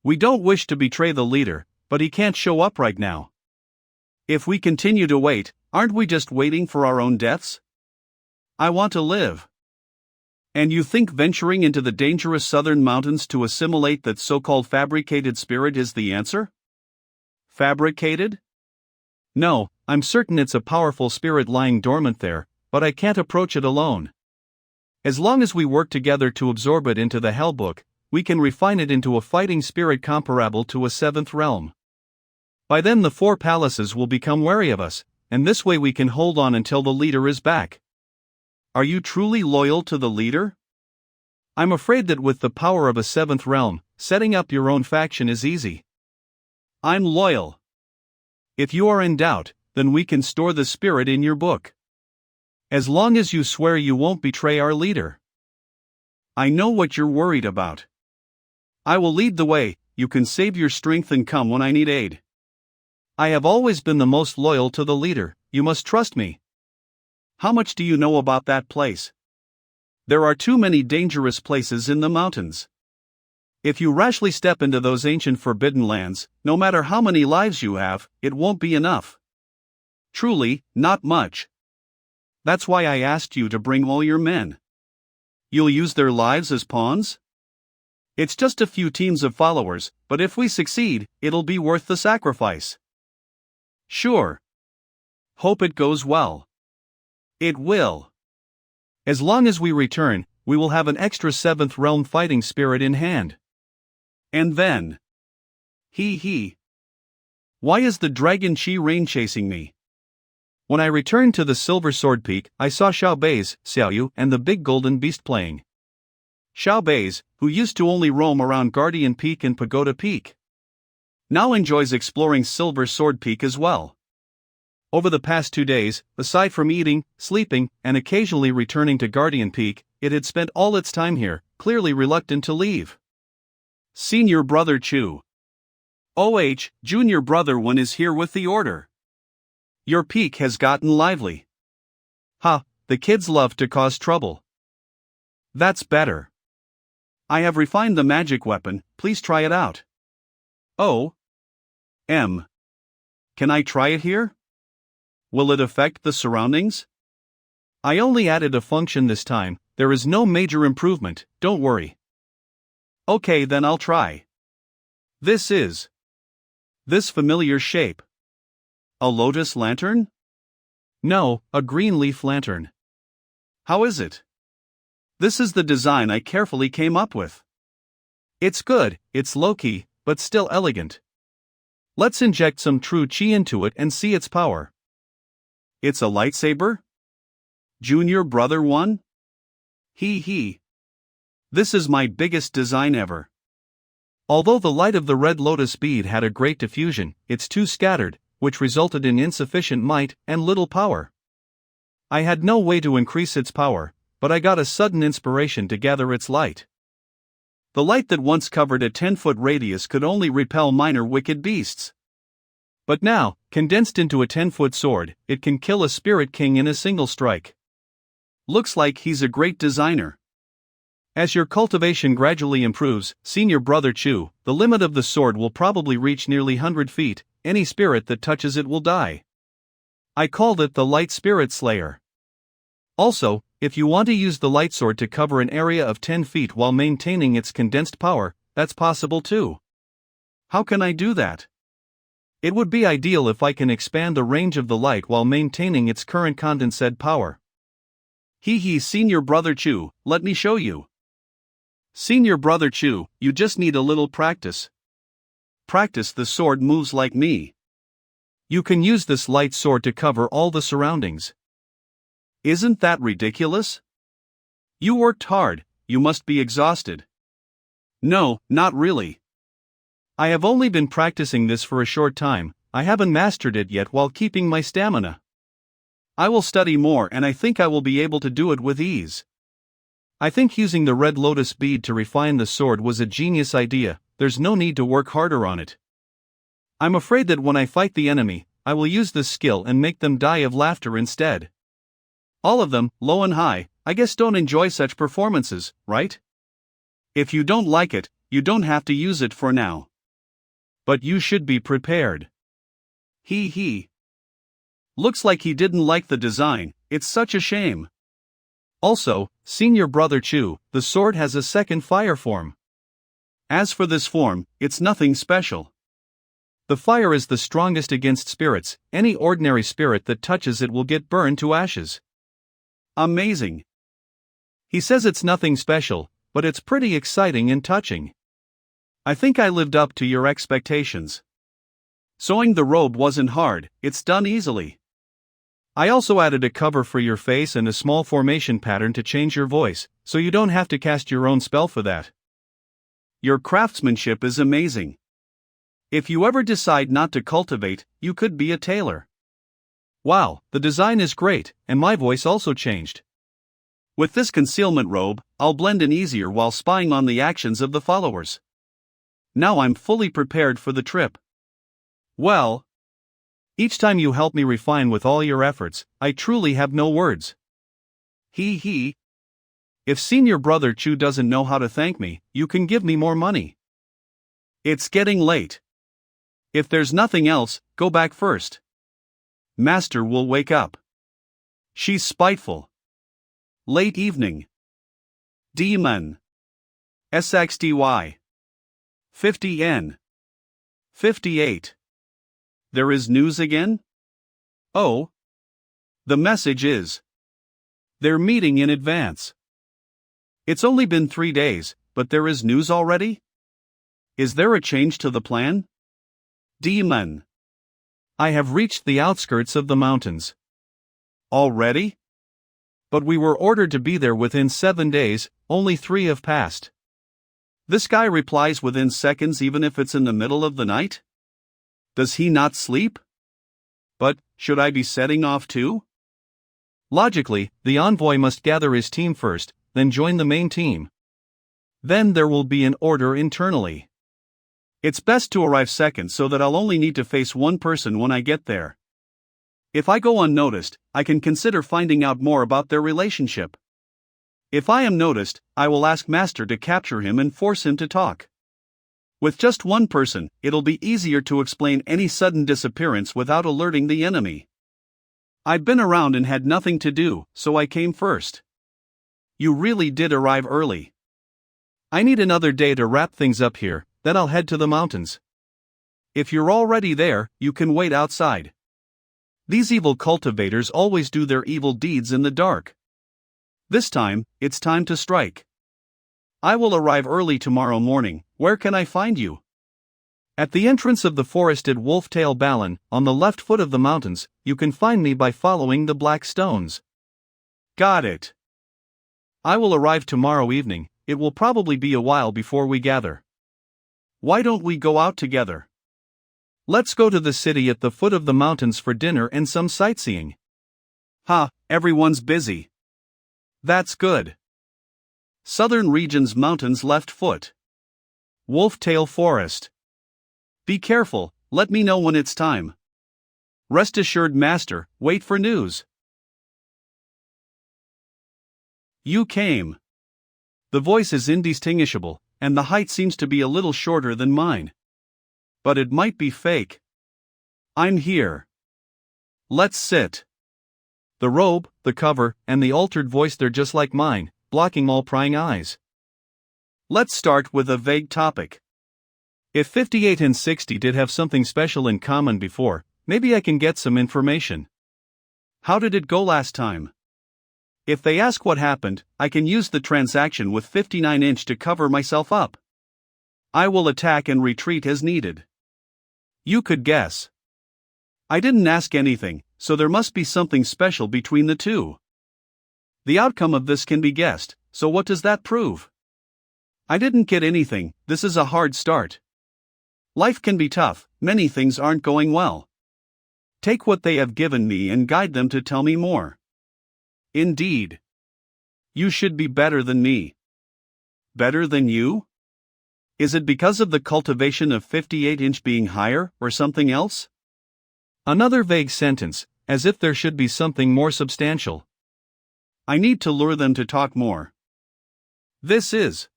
We don't wish to betray the leader, but he can't show up right now. If we continue to wait, aren't we just waiting for our own deaths? I want to live. And you think venturing into the dangerous southern mountains to assimilate that so-called fabricated spirit is the answer? Fabricated? No, I'm certain it's a powerful spirit lying dormant there, but I can't approach it alone. As long as we work together to absorb it into the Hellbook, we can refine it into a fighting spirit comparable to a 7th realm. By then the 4 palaces will become wary of us, and this way we can hold on until the leader is back. Are you truly loyal to the leader? I'm afraid that with the power of a 7th realm, setting up your own faction is easy. I'm loyal. If you are in doubt, then we can store the spirit in your book. As long as you swear you won't betray our leader. I know what you're worried about. I will lead the way. You can save your strength and come when I need aid. I have always been the most loyal to the leader. You must trust me. How much do you know about that place? There are too many dangerous places in the mountains. If you rashly step into those ancient forbidden lands, no matter how many lives you have, it won't be enough. Truly, not much. That's why I asked you to bring all your men. You'll use their lives as pawns? It's just a few teams of followers, but if we succeed, it'll be worth the sacrifice. Sure. Hope it goes well. It will. As long as we return, we will have an extra 7th realm fighting spirit in hand. And then. He. Why is the dragon Chi Rain chasing me? When I returned to the Silver Sword Peak, I saw Xiao Bei's, Xiaoyu, and the big golden beast playing. Xiao Bei's, who used to only roam around Guardian Peak and Pagoda Peak, now enjoys exploring Silver Sword Peak as well. Over the past 2 days, aside from eating, sleeping, and occasionally returning to Guardian Peak, it had spent all its time here, clearly reluctant to leave. Senior Brother Chu. Junior Brother 1 is here with the order. Your peak has gotten lively. The kids love to cause trouble. That's better. I have refined the magic weapon, please try it out. Can I try it here? Will it affect the surroundings? I only added a function this time, there is no major improvement, don't worry. Okay, then I'll try. This familiar shape. A lotus lantern? No, a green leaf lantern. How is it? This is the design I carefully came up with. It's good, it's low-key, but still elegant. Let's inject some true chi into it and see its power. It's a lightsaber? Junior Brother 1? This is my biggest design ever. Although the light of the red lotus bead had a great diffusion, it's too scattered, which resulted in insufficient might and little power. I had no way to increase its power, but I got a sudden inspiration to gather its light. The light that once covered a 10-foot radius could only repel minor wicked beasts. But now, condensed into a 10-foot sword, it can kill a spirit king in a single strike. Looks like he's a great designer. As your cultivation gradually improves, Senior Brother Chu, the limit of the sword will probably reach nearly 100 feet, any spirit that touches it will die. I called it the Light Spirit Slayer. Also, if you want to use the light sword to cover an area of 10 feet while maintaining its condensed power, that's possible too. How can I do that? It would be ideal if I can expand the range of the light while maintaining its current condensed power. Senior Brother Chu, let me show you. Senior Brother Chu, you just need a little practice. Practice the sword moves like me. You can use this light sword to cover all the surroundings. Isn't that ridiculous? You worked hard, you must be exhausted. No, not really. I have only been practicing this for a short time, I haven't mastered it yet while keeping my stamina. I will study more and I think I will be able to do it with ease. I think using the red lotus bead to refine the sword was a genius idea, there's no need to work harder on it. I'm afraid that when I fight the enemy, I will use this skill and make them die of laughter instead. All of them, low and high, I guess don't enjoy such performances, right? If you don't like it, you don't have to use it for now. But you should be prepared. Looks like he didn't like the design, it's such a shame. Also, Senior Brother Chu, the sword has a second fire form. As for this form, it's nothing special. The fire is the strongest against spirits, any ordinary spirit that touches it will get burned to ashes. Amazing. He says it's nothing special, but it's pretty exciting and touching. I think I lived up to your expectations. Sewing the robe wasn't hard, it's done easily. I also added a cover for your face and a small formation pattern to change your voice, so you don't have to cast your own spell for that. Your craftsmanship is amazing. If you ever decide not to cultivate, you could be a tailor. Wow, the design is great, and my voice also changed. With this concealment robe, I'll blend in easier while spying on the actions of the followers. Now I'm fully prepared for the trip. Well, each time you help me refine with all your efforts, I truly have no words. If senior brother Chu doesn't know how to thank me, you can give me more money. It's getting late. If there's nothing else, go back first. Master will wake up. She's spiteful. Late evening. Demon. SXDY. 50 N. 58. There is news again? Oh. The message is. They're meeting in advance. It's only been 3 days, but there is news already? Is there a change to the plan? Demon. I have reached the outskirts of the mountains. Already? But we were ordered to be there within 7 days, only 3 have passed. This guy replies within seconds even if it's in the middle of the night? Does he not sleep? But, should I be setting off too? Logically, the envoy must gather his team first, then join the main team. Then there will be an order internally. It's best to arrive second so that I'll only need to face one person when I get there. If I go unnoticed, I can consider finding out more about their relationship. If I am noticed, I will ask Master to capture him and force him to talk. With just one person, it'll be easier to explain any sudden disappearance without alerting the enemy. I'd been around and had nothing to do, so I came first. You really did arrive early. I need another day to wrap things up here, then I'll head to the mountains. If you're already there, you can wait outside. These evil cultivators always do their evil deeds in the dark. This time, it's time to strike. I will arrive early tomorrow morning. Where can I find you? At the entrance of the forested Wolftail Balan, on the left foot of the mountains, you can find me by following the black stones. Got it. I will arrive tomorrow evening. It will probably be a while before we gather. Why don't we go out together? Let's go to the city at the foot of the mountains for dinner and some sightseeing. Everyone's busy. That's good. Southern region's mountains left foot. Wolftail Forest. Be careful, let me know when it's time. Rest assured, Master, wait for news. You came. The voice is indistinguishable, and the height seems to be a little shorter than mine. But it might be fake. I'm here. Let's sit. The robe, the cover, and the altered voice, they're just like mine, blocking all prying eyes. Let's start with a vague topic. If 58 and 60 did have something special in common before, maybe I can get some information. How did it go last time? If they ask what happened, I can use the transaction with 59-inch to cover myself up. I will attack and retreat as needed. You could guess. I didn't ask anything, so there must be something special between the two. The outcome of this can be guessed, so what does that prove? I didn't get anything. This is a hard start. Life can be tough, many things aren't going well. Take what they have given me and guide them to tell me more. Indeed. You should be better than me. Better than you? Is it because of the cultivation of 58-inch being higher, or something else? Another vague sentence, as if there should be something more substantial. I need to lure them to talk more. This is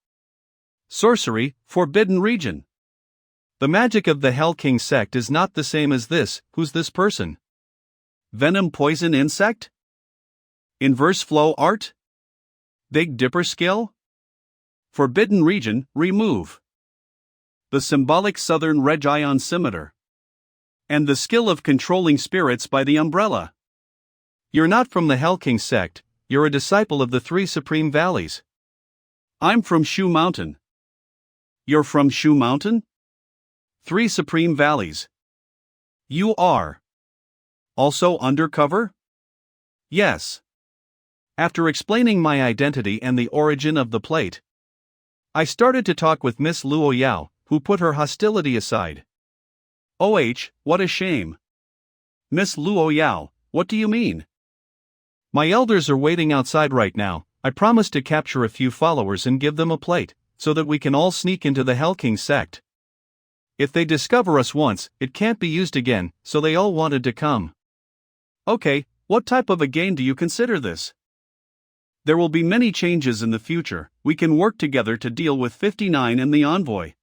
sorcery, forbidden region. The magic of the Hell King sect is not the same as this. Who's this person? Venom poison insect? Inverse flow art? Big Dipper skill? Forbidden region, remove. The symbolic southern Region scimitar. And the skill of controlling spirits by the umbrella. You're not from the Hell King sect, you're a disciple of the 3 Supreme Valleys. I'm from Shu Mountain. You're from Shu Mountain? 3 Supreme Valleys. You are. Also undercover? Yes. After explaining my identity and the origin of the plate, I started to talk with Miss Luo Yao, who put her hostility aside. What a shame. Miss Luo Yao, what do you mean? My elders are waiting outside right now. I promised to capture a few followers and give them a plate, so that we can all sneak into the Hell King sect. If they discover us once, it can't be used again, so they all wanted to come. Okay, what type of a game do you consider this? There will be many changes in the future. We can work together to deal with 59 and the envoy.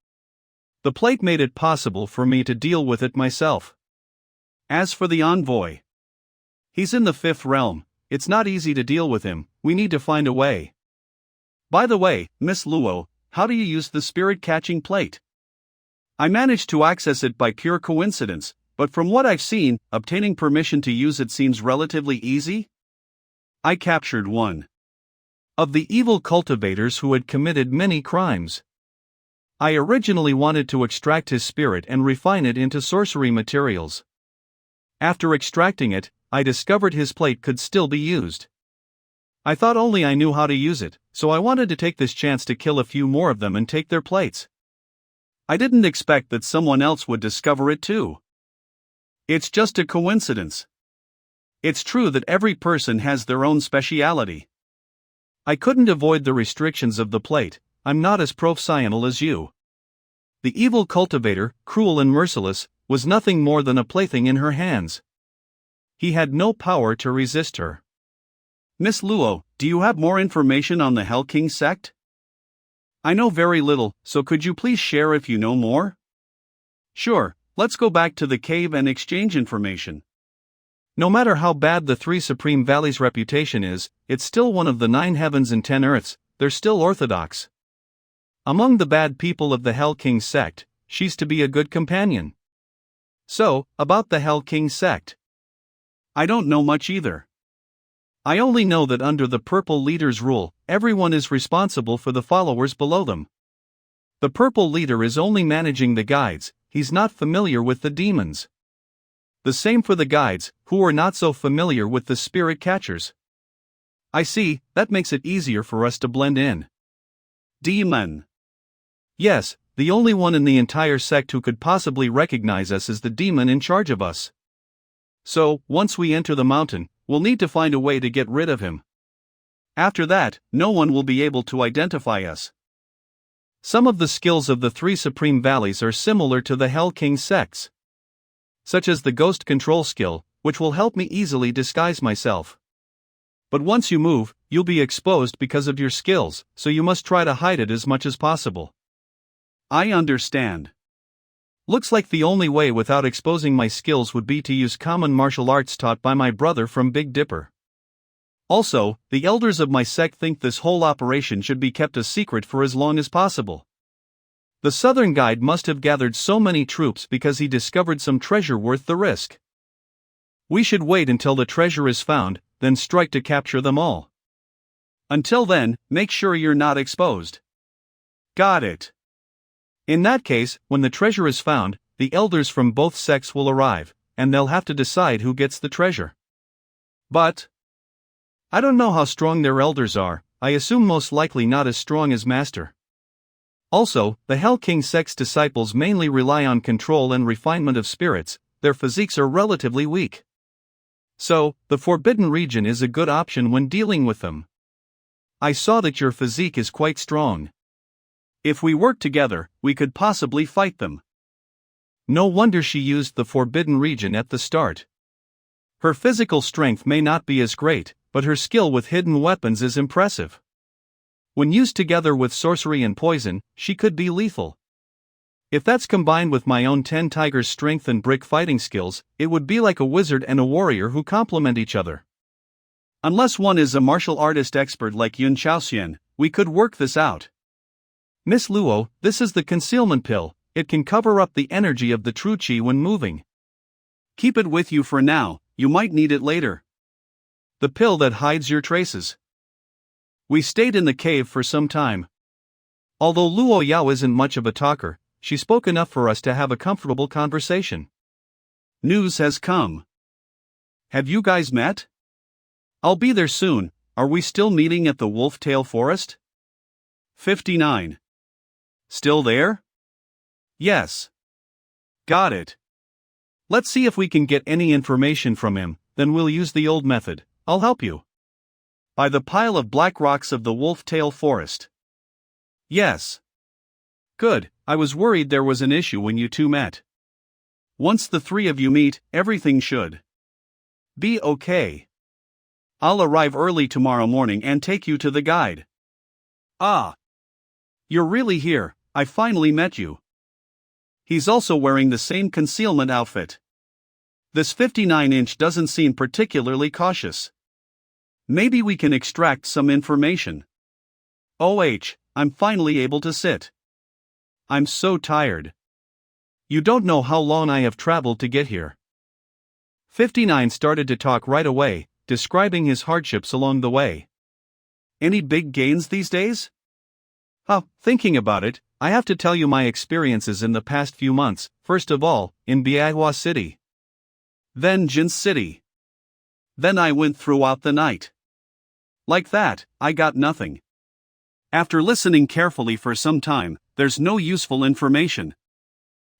The plate made it possible for me to deal with it myself. As for the envoy, he's in the 5th realm. It's not easy to deal with him. We need to find a way. By the way, Miss Luo, how do you use the spirit-catching plate? I managed to access it by pure coincidence, but from what I've seen, obtaining permission to use it seems relatively easy. I captured one of the evil cultivators who had committed many crimes. I originally wanted to extract his spirit and refine it into sorcery materials. After extracting it, I discovered his plate could still be used. I thought only I knew how to use it, so I wanted to take this chance to kill a few more of them and take their plates. I didn't expect that someone else would discover it too. It's just a coincidence. It's true that every person has their own speciality. I couldn't avoid the restrictions of the plate. I'm not as professional as you. The evil cultivator, cruel and merciless, was nothing more than a plaything in her hands. He had no power to resist her. Miss Luo, do you have more information on the Hell King sect? I know very little, so could you please share if you know more? Sure, let's go back to the cave and exchange information. No matter how bad the 3 Supreme Valleys' reputation is, it's still one of the 9 heavens and 10 earths. They're still orthodox. Among the bad people of the Hell King sect, she's to be a good companion. So, about the Hell King sect. I don't know much either. I only know that under the Purple Leader's rule, everyone is responsible for the followers below them. The Purple Leader is only managing the guides, he's not familiar with the demons. The same for the guides, who are not so familiar with the spirit catchers. I see, that makes it easier for us to blend in. Demon. Yes, the only one in the entire sect who could possibly recognize us is the demon in charge of us. So, once we enter the mountain, we'll need to find a way to get rid of him. After that, no one will be able to identify us. Some of the skills of the 3 Supreme Valleys are similar to the Hell King sects, such as the ghost control skill, which will help me easily disguise myself. But once you move, you'll be exposed because of your skills, so you must try to hide it as much as possible. I understand. Looks like the only way without exposing my skills would be to use common martial arts taught by my brother from Big Dipper. Also, the elders of my sect think this whole operation should be kept a secret for as long as possible. The southern guide must have gathered so many troops because he discovered some treasure worth the risk. We should wait until the treasure is found, then strike to capture them all. Until then, make sure you're not exposed. Got it. In that case, when the treasure is found, the elders from both sects will arrive, and they'll have to decide who gets the treasure. But I don't know how strong their elders are. I assume most likely not as strong as Master. Also, the Hell King sect's disciples mainly rely on control and refinement of spirits. Their physiques are relatively weak. So, the Forbidden Region is a good option when dealing with them. I saw that your physique is quite strong. If we work together, we could possibly fight them. No wonder she used the Forbidden Region at the start. Her physical strength may not be as great, but her skill with hidden weapons is impressive. When used together with sorcery and poison, she could be lethal. If that's combined with my own 10 tigers' strength and brick fighting skills, it would be like a wizard and a warrior who complement each other. Unless one is a martial artist expert like Yun Chaoxian, we could work this out. Miss Luo, this is the concealment pill. It can cover up the energy of the true chi when moving. Keep it with you for now, you might need it later. The pill that hides your traces. We stayed in the cave for some time. Although Luo Yao isn't much of a talker, she spoke enough for us to have a comfortable conversation. News has come. Have you guys met? I'll be there soon. Are we still meeting at the Wolf-Tail Forest? 59. Still there? Yes. Got it. Let's see if we can get any information from him, then we'll use the old method. I'll help you. By the pile of black rocks of the Wolf-Tail Forest. Yes. Good, I was worried there was an issue when you two met. Once the three of you meet, everything should be okay. I'll arrive early tomorrow morning and take you to the guide. Ah! You're really here, I finally met you. He's also wearing the same concealment outfit. This 59-inch doesn't seem particularly cautious. Maybe we can extract some information. I'm finally able to sit. I'm so tired. You don't know how long I have traveled to get here. 59 started to talk right away, describing his hardships along the way. Any big gains these days? Thinking about it, I have to tell you my experiences in the past few months, first of all, in Manhwa City. Then Jin City. Then I went throughout the night. Like that, I got nothing. After listening carefully for some time, there's no useful information.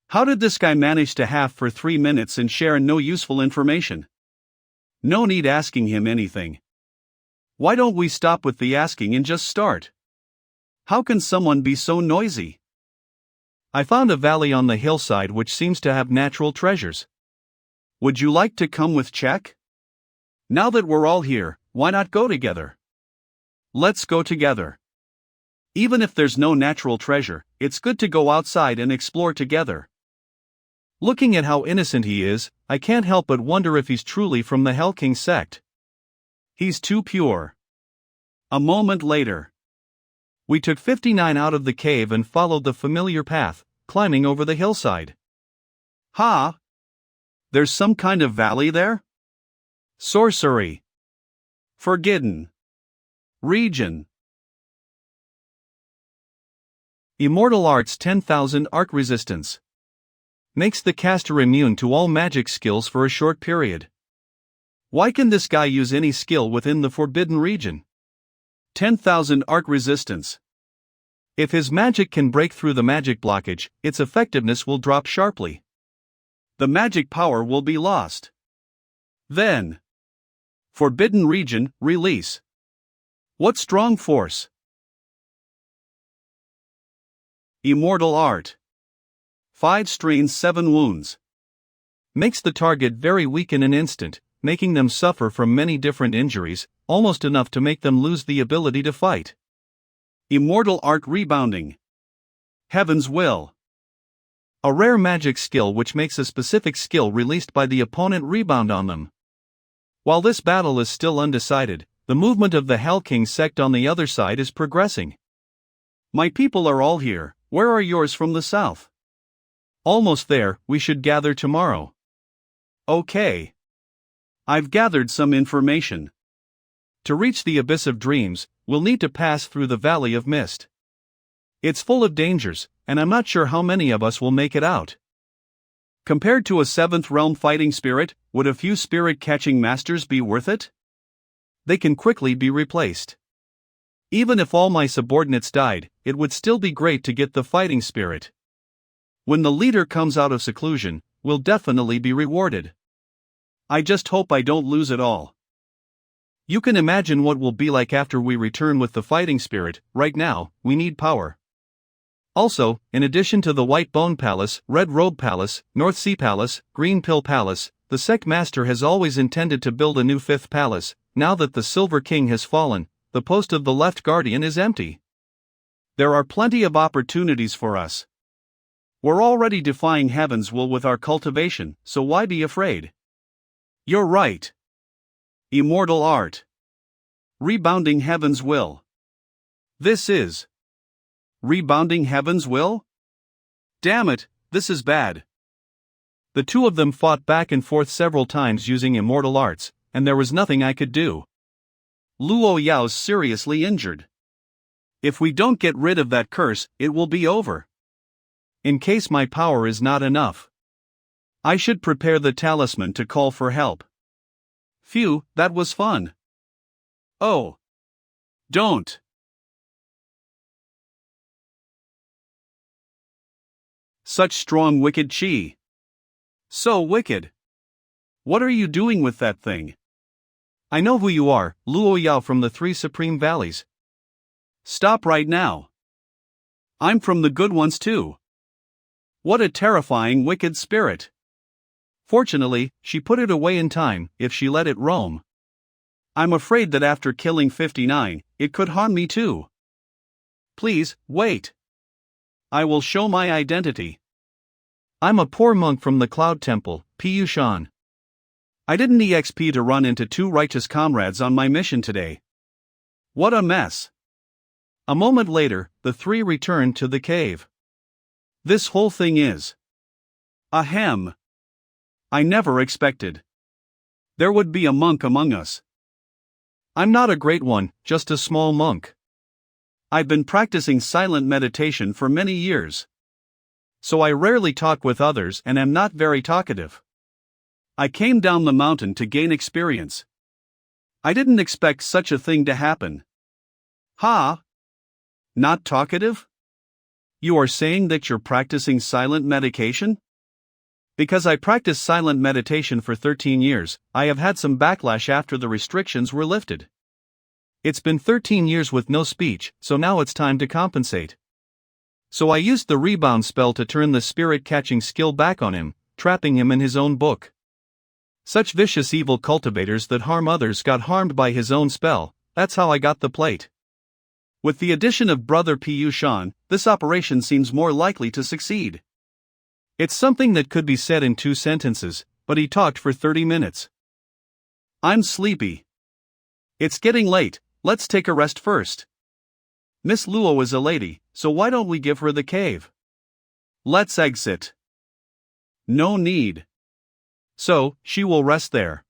How did this guy manage to have for 3 minutes and share no useful information? No need asking him anything. Why don't we stop with the asking and just start? How can someone be so noisy? I found a valley on the hillside which seems to have natural treasures. Would you like to come with Check? Now that we're all here, why not go together? Let's go together. Even if there's no natural treasure, it's good to go outside and explore together. Looking at how innocent he is, I can't help but wonder if he's truly from the Hell King sect. He's too pure. A moment later. We took 59 out of the cave and followed the familiar path, climbing over the hillside. There's some kind of valley there? Sorcery. Forbidden region. Immortal Arts 10,000 arc resistance. Makes the caster immune to all magic skills for a short period. Why can this guy use any skill within the forbidden region? 10,000 arc resistance. If his magic can break through the magic blockage, its effectiveness will drop sharply. The magic power will be lost. Then, forbidden region, release. What strong force? Immortal Art. 5 strains 7 wounds. Makes the target very weak in an instant, making them suffer from many different injuries, almost enough to make them lose the ability to fight. Immortal Art Rebounding. Heaven's Will. A rare magic skill which makes a specific skill released by the opponent rebound on them. While this battle is still undecided, the movement of the Hell King sect on the other side is progressing. My people are all here, where are yours from the south? Almost there, we should gather tomorrow. Okay. I've gathered some information. To reach the Abyss of Dreams, we'll need to pass through the Valley of Mist. It's full of dangers, and I'm not sure how many of us will make it out. Compared to a 7th realm fighting spirit, would a few spirit-catching masters be worth it? They can quickly be replaced. Even if all my subordinates died, it would still be great to get the fighting spirit. When the leader comes out of seclusion, we'll definitely be rewarded. I just hope I don't lose it all. You can imagine what will be like after we return with the fighting spirit. Right now, we need power. Also, in addition to the White Bone Palace, Red Robe Palace, North Sea Palace, Green Pill Palace, the sect master has always intended to build a new 5th palace. Now that the Silver King has fallen, the post of the Left Guardian is empty. There are plenty of opportunities for us. We're already defying Heaven's will with our cultivation, so why be afraid? You're right. Immortal Art. Rebounding Heaven's Will. This is rebounding Heaven's Will? Damn it, this is bad. The two of them fought back and forth several times using immortal arts, and there was nothing I could do. Luo Yao's seriously injured. If we don't get rid of that curse, it will be over. In case my power is not enough, I should prepare the talisman to call for help. Phew, that was fun. Oh. Don't. Such strong wicked chi. So wicked. What are you doing with that thing? I know who you are, Luo Yao from the 3 Supreme Valleys. Stop right now. I'm from the good ones too. What a terrifying wicked spirit. Fortunately, she put it away in time, if she let it roam. I'm afraid that after killing 59, it could harm me too. Please, wait. I will show my identity. I'm a poor monk from the Cloud Temple, Piyushan. I didn't EXP to run into two righteous comrades on my mission today. What a mess. A moment later, the three returned to the cave. This whole thing is ahem. I never expected there would be a monk among us. I'm not a great one, just a small monk. I've been practicing silent meditation for many years. So I rarely talk with others and am not very talkative. I came down the mountain to gain experience. I didn't expect such a thing to happen. Ha! Not talkative? You are saying that you're practicing silent meditation? Because I practiced silent meditation for 13 years, I have had some backlash after the restrictions were lifted. It's been 13 years with no speech, so now it's time to compensate. So I used the rebound spell to turn the spirit-catching skill back on him, trapping him in his own book. Such vicious evil cultivators that harm others got harmed by his own spell. That's how I got the plate. With the addition of Brother Piyushan, this operation seems more likely to succeed. It's something that could be said in 2 sentences, but he talked for 30 minutes. I'm sleepy. It's getting late, let's take a rest first. Miss Luo is a lady, so why don't we give her the cave? Let's exit. No need. So, she will rest there.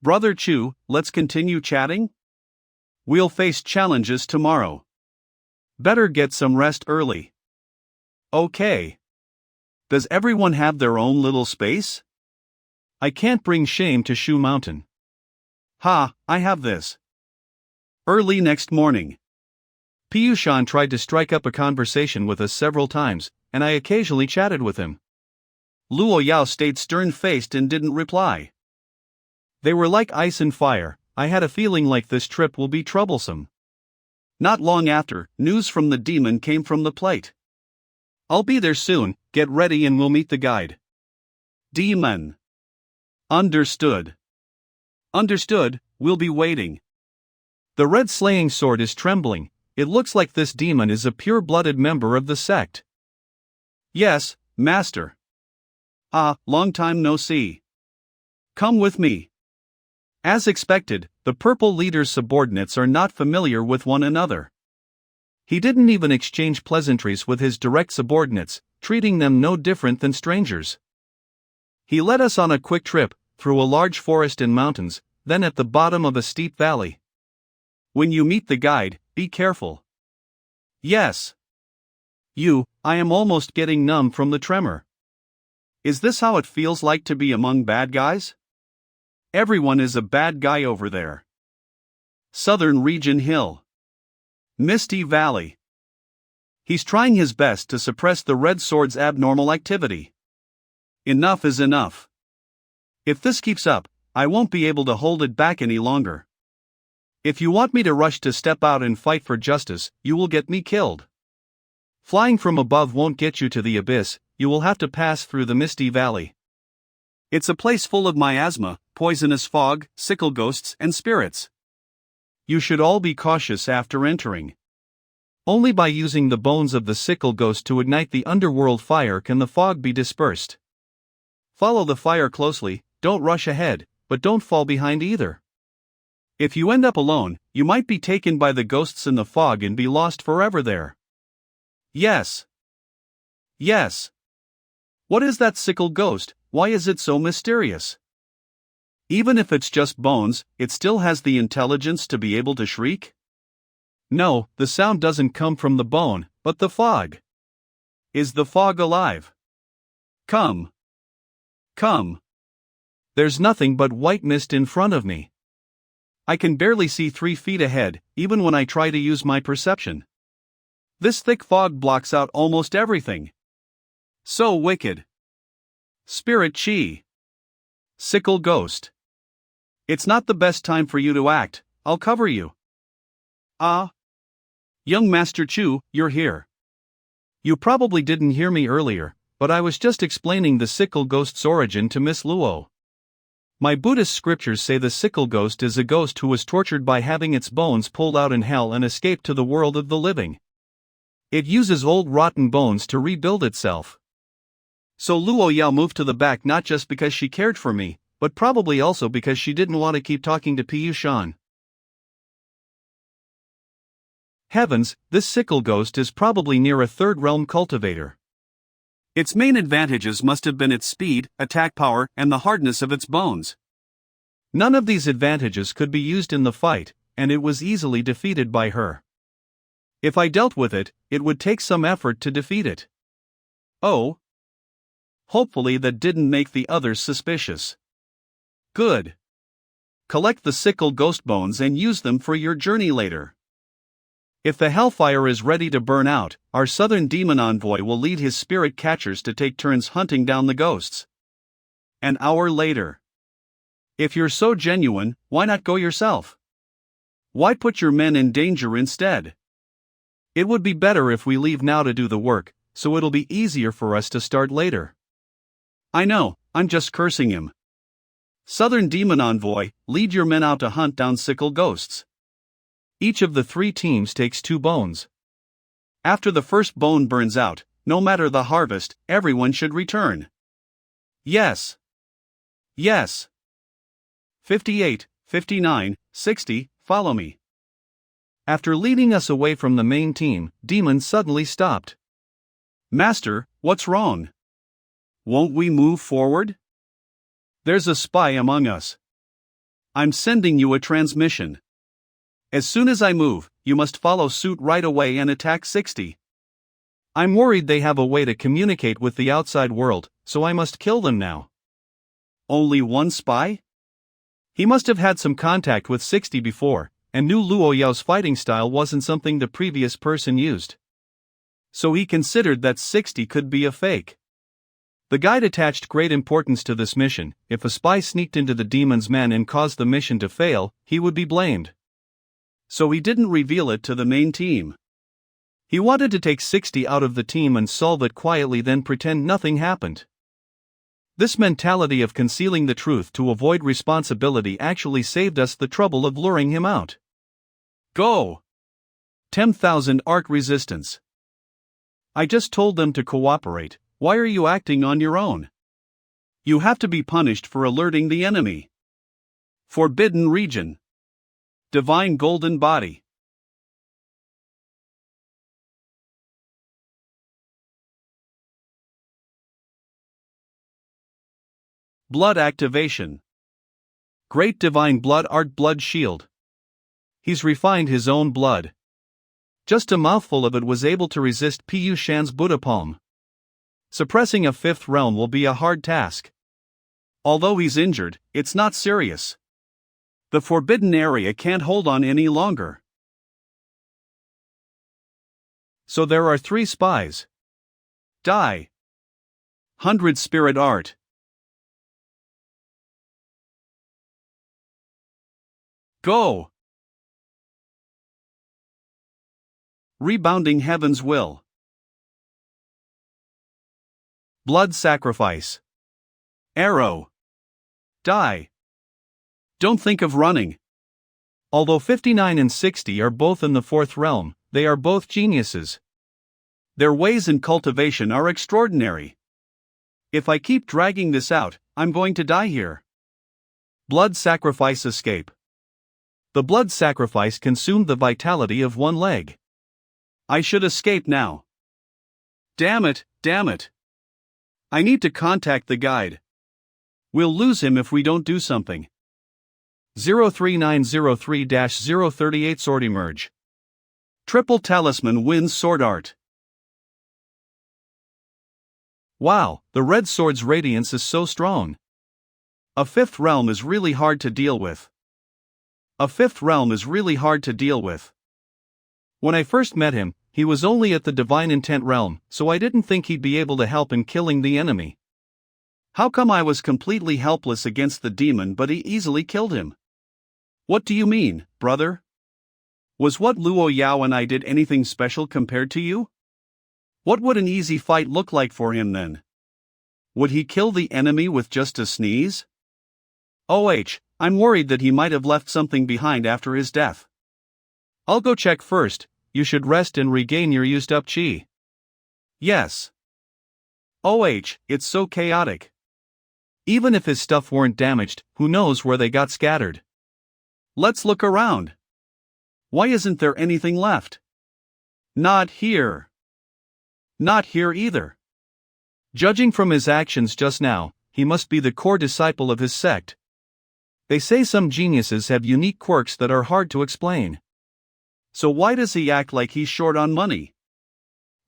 Brother Chu, let's continue chatting? We'll face challenges tomorrow. Better get some rest early. Okay. Does everyone have their own little space? I can't bring shame to Shu Mountain. Ha, I have this. Early next morning. Piyushan tried to strike up a conversation with us several times, and I occasionally chatted with him. Luo Yao stayed stern-faced and didn't reply. They were like ice and fire. I had a feeling like this trip will be troublesome. Not long after, news from the demon came from the plate. I'll be there soon, get ready and we'll meet the guide. Demon. Understood. Understood, we'll be waiting. The red slaying sword is trembling. It looks like this demon is a pure-blooded member of the sect. Yes, Master. Ah, long time no see. Come with me. As expected, the purple leader's subordinates are not familiar with one another. He didn't even exchange pleasantries with his direct subordinates, treating them no different than strangers. He led us on a quick trip, through a large forest and mountains, then at the bottom of a steep valley. When you meet the guide, be careful. Yes. I am almost getting numb from the tremor. Is this how it feels like to be among bad guys? Everyone is a bad guy over there. Southern Region Hill. Misty Valley. He's trying his best to suppress the Red Sword's abnormal activity. Enough is enough. If this keeps up, I won't be able to hold it back any longer. If you want me to rush to step out and fight for justice, you will get me killed. Flying from above won't get you to the abyss, you will have to pass through the Misty Valley. It's a place full of miasma, poisonous fog, sickle ghosts, and spirits. You should all be cautious after entering. Only by using the bones of the sickle ghost to ignite the underworld fire can the fog be dispersed. Follow the fire closely, don't rush ahead, but don't fall behind either. If you end up alone, you might be taken by the ghosts in the fog and be lost forever there. Yes. Yes. What is that sickle ghost? Why is it so mysterious? Even if it's just bones, it still has the intelligence to be able to shriek? No, the sound doesn't come from the bone, but the fog. Is the fog alive? Come. Come. There's nothing but white mist in front of me. I can barely see 3 feet ahead, even when I try to use my perception. This thick fog blocks out almost everything. So wicked. Spirit Chi. Sickle Ghost. It's not the best time for you to act, I'll cover you. Ah. Young Master Chu, you're here. You probably didn't hear me earlier, but I was just explaining the sickle ghost's origin to Miss Luo. My Buddhist scriptures say the sickle ghost is a ghost who was tortured by having its bones pulled out in hell and escaped to the world of the living. It uses old rotten bones to rebuild itself. So Luo Yao moved to the back not just because she cared for me, but probably also because she didn't want to keep talking to Piyu Shan. Heavens, this sickle ghost is probably near a third realm cultivator. Its main advantages must have been its speed, attack power, and the hardness of its bones. None of these advantages could be used in the fight, and it was easily defeated by her. If I dealt with it, it would take some effort to defeat it. Oh. Hopefully that didn't make the others suspicious. Good. Collect the sickle ghost bones and use them for your journey later. If the hellfire is ready to burn out, our southern demon envoy will lead his spirit catchers to take turns hunting down the ghosts. An hour later. If you're so genuine, why not go yourself? Why put your men in danger instead? It would be better if we leave now to do the work, so it'll be easier for us to start later. I know, I'm just cursing him. Southern demon envoy, lead your men out to hunt down sickle ghosts. Each of the 3 teams takes 2 bones. After the first bone burns out, no matter the harvest, everyone should return. Yes. Yes. 58, 59, 60, follow me. After leading us away from the main team, Demon suddenly stopped. Master, what's wrong? Won't we move forward? There's a spy among us. I'm sending you a transmission. As soon as I move, you must follow suit right away and attack 60. I'm worried they have a way to communicate with the outside world, so I must kill them now. Only one spy? He must have had some contact with 60 before, and knew Luo Yao's fighting style wasn't something the previous person used. So he considered that 60 could be a fake. The guide attached great importance to this mission. If a spy sneaked into the demon's men and caused the mission to fail, he would be blamed. So he didn't reveal it to the main team. He wanted to take 60 out of the team and solve it quietly, then pretend nothing happened. This mentality of concealing the truth to avoid responsibility actually saved us the trouble of luring him out. Go! 10,000 arc resistance. I just told them to cooperate. Why are you acting on your own? You have to be punished for alerting the enemy. Forbidden region. Divine golden body. Blood activation. Great divine blood art blood shield. He's refined his own blood. Just a mouthful of it was able to resist Piyu Shan's Buddha palm. Suppressing a 5th realm will be a hard task. Although he's injured, it's not serious. The forbidden area can't hold on any longer. So there are 3 spies. Die. 100 spirit art. Go. Rebounding heaven's will. Blood sacrifice. Arrow. Die. Don't think of running. Although 59 and 60 are both in the 4th realm, they are both geniuses. Their ways in cultivation are extraordinary. If I keep dragging this out, I'm going to die here. Blood sacrifice escape. The blood sacrifice consumed the vitality of one leg. I should escape now. Damn it, damn it. I need to contact the guide. We'll lose him if we don't do something. 03903-038 Sword Emerge. Triple Talisman wins Sword Art. Wow, the red sword's radiance is so strong. A 5th realm is really hard to deal with. A 5th realm is really hard to deal with. When I first met him, he was only at the Divine Intent realm, so I didn't think he'd be able to help in killing the enemy. How come I was completely helpless against the demon but he easily killed him? What do you mean, brother? Was what Luo Yao and I did anything special compared to you? What would an easy fight look like for him then? Would he kill the enemy with just a sneeze? I'm worried that he might have left something behind after his death. I'll go check first. You should rest and regain your used up chi. Yes. It's so chaotic. Even if his stuff weren't damaged, who knows where they got scattered? Let's look around. Why isn't there anything left? Not here. Not here either. Judging from his actions just now, he must be the core disciple of his sect. They say some geniuses have unique quirks that are hard to explain. So why does he act like he's short on money?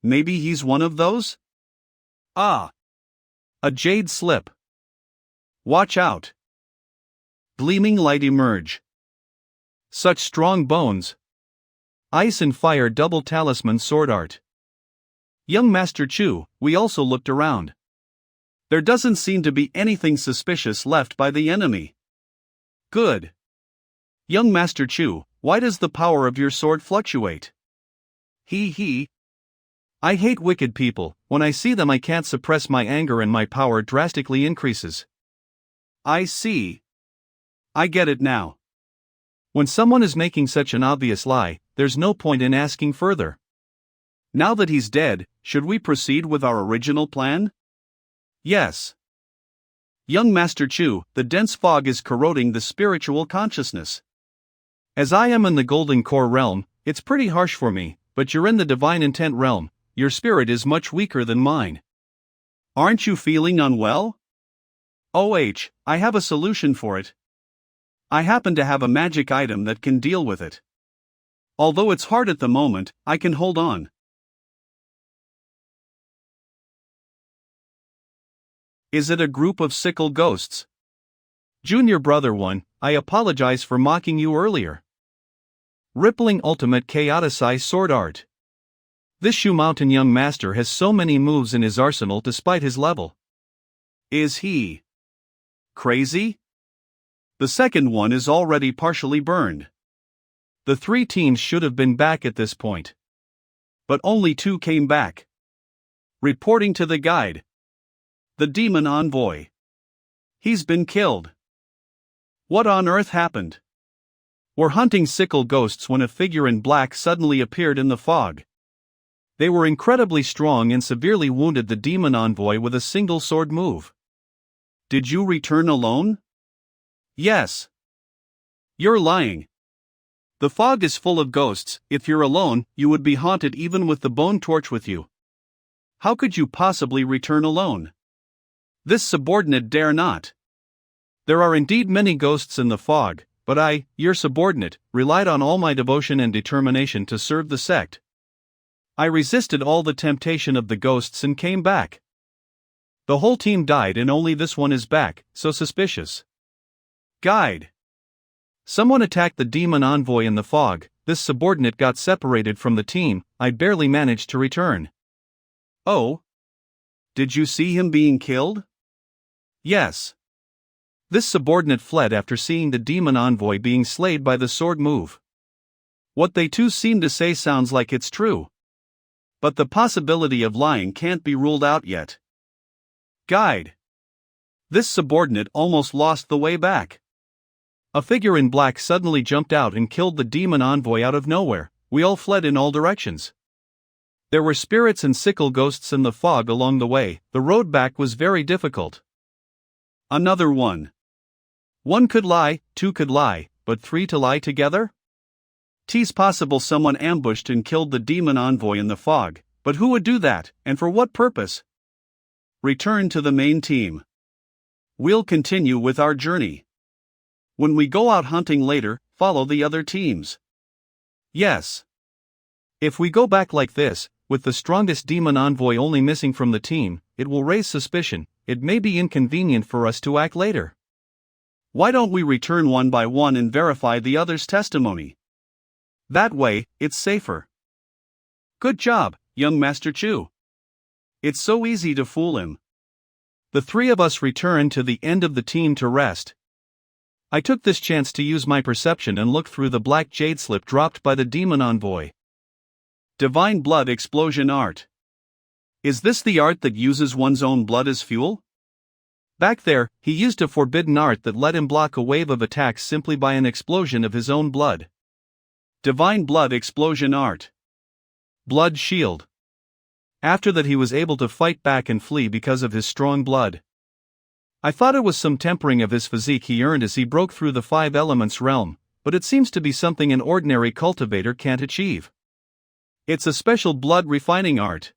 Maybe he's one of those? Ah! A jade slip. Watch out. Gleaming light emerge. Such strong bones. Ice and fire double talisman sword art. Young Master Chu, we also looked around. There doesn't seem to be anything suspicious left by the enemy. Good. Young Master Chu, why does the power of your sword fluctuate? I hate wicked people. When I see them I can't suppress my anger and my power drastically increases. I see. I get it now. When someone is making such an obvious lie, there's no point in asking further. Now that he's dead, should we proceed with our original plan? Yes. Young Master Chu, the dense fog is corroding the spiritual consciousness. As I am in the Golden Core realm, it's pretty harsh for me, but you're in the Divine Intent realm, your spirit is much weaker than mine. Aren't you feeling unwell? I have a solution for it. I happen to have a magic item that can deal with it. Although it's hard at the moment, I can hold on. Is it a group of sickle ghosts? Junior Brother 1, I apologize for mocking you earlier. Rippling Ultimate Chaoticized Sword Art. This Shu Mountain young master has so many moves in his arsenal despite his level. Is he crazy? The second one is already partially burned. The 3 teams should have been back at this point. But only 2 came back. Reporting to the guide. The demon envoy. He's been killed. What on earth happened? We're hunting sickle ghosts when a figure in black suddenly appeared in the fog. They were incredibly strong and severely wounded the demon envoy with a single sword move. Did you return alone? Yes. You're lying. The fog is full of ghosts. If you're alone, you would be haunted even with the bone torch with you. How could you possibly return alone? This subordinate dare not. There are indeed many ghosts in the fog, but I, your subordinate, relied on all my devotion and determination to serve the sect. I resisted all the temptation of the ghosts and came back. The whole team died and only this one is back, so suspicious. Guide. Someone attacked the demon envoy in the fog. This subordinate got separated from the team. I barely managed to return. Oh? Did you see him being killed? Yes. This subordinate fled after seeing the demon envoy being slayed by the sword move. What they two seem to say sounds like it's true. But the possibility of lying can't be ruled out yet. Guide. This subordinate almost lost the way back. A figure in black suddenly jumped out and killed the demon envoy out of nowhere. We all fled in all directions. There were spirits and sickle ghosts in the fog along the way. The road back was very difficult. Another one. 1 could lie, 2 could lie, but 3 to lie together? 'Tis possible someone ambushed and killed the demon envoy in the fog, but who would do that, and for what purpose? Return to the main team. We'll continue with our journey. When we go out hunting later, follow the other teams. Yes. If we go back like this, with the strongest demon envoy only missing from the team, it will raise suspicion. It may be inconvenient for us to act later. Why don't we return one by one and verify the other's testimony? That way, it's safer. Good job, young Master Chu. It's so easy to fool him. The 3 of us returned to the end of the team to rest. I took this chance to use my perception and look through the black jade slip dropped by the demon envoy. Divine blood explosion art. Is this the art that uses one's own blood as fuel? Back there, he used a forbidden art that let him block a wave of attacks simply by an explosion of his own blood. Divine Blood Explosion Art. Blood Shield. After that, he was able to fight back and flee because of his strong blood. I thought it was some tempering of his physique he earned as he broke through the 5 elements realm, but it seems to be something an ordinary cultivator can't achieve. It's a special blood refining art.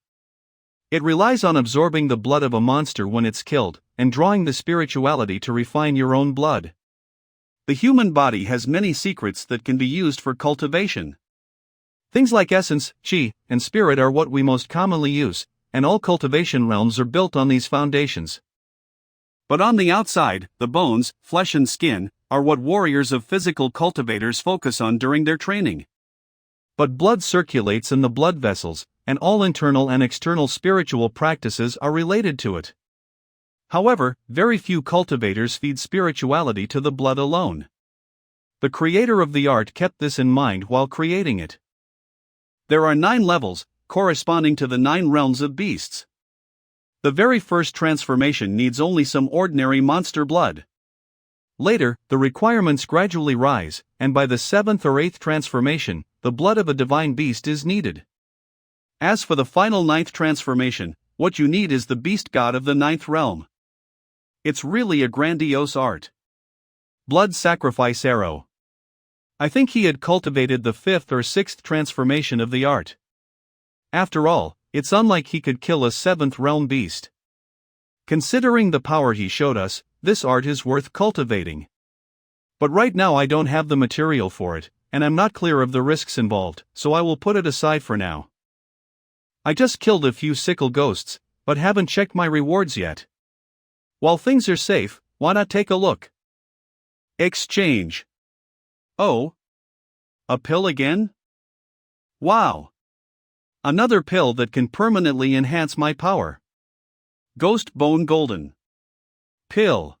It relies on absorbing the blood of a monster when it's killed, and drawing the spirituality to refine your own blood. The human body has many secrets that can be used for cultivation. Things like essence, chi, and spirit are what we most commonly use, and all cultivation realms are built on these foundations. But on the outside, the bones, flesh and skin, are what warriors of physical cultivators focus on during their training. But blood circulates in the blood vessels, and all internal and external spiritual practices are related to it. However, very few cultivators feed spirituality to the blood alone. The creator of the art kept this in mind while creating it. There are 9 levels, corresponding to the 9 realms of beasts. The very first transformation needs only some ordinary monster blood. Later, the requirements gradually rise, and by the 7th or 8th transformation, the blood of a divine beast is needed. As for the final 9th transformation, what you need is the beast god of the 9th realm. It's really a grandiose art. Blood Sacrifice Arrow. I think he had cultivated the 5th or 6th transformation of the art. After all, it's unlike he could kill a 7th realm beast. Considering the power he showed us, this art is worth cultivating. But right now I don't have the material for it, and I'm not clear of the risks involved, so I will put it aside for now. I just killed a few sickle ghosts, but haven't checked my rewards yet. While things are safe, why not take a look? Exchange. Oh. A pill again? Wow. Another pill that can permanently enhance my power. Ghost Bone Golden. Pill.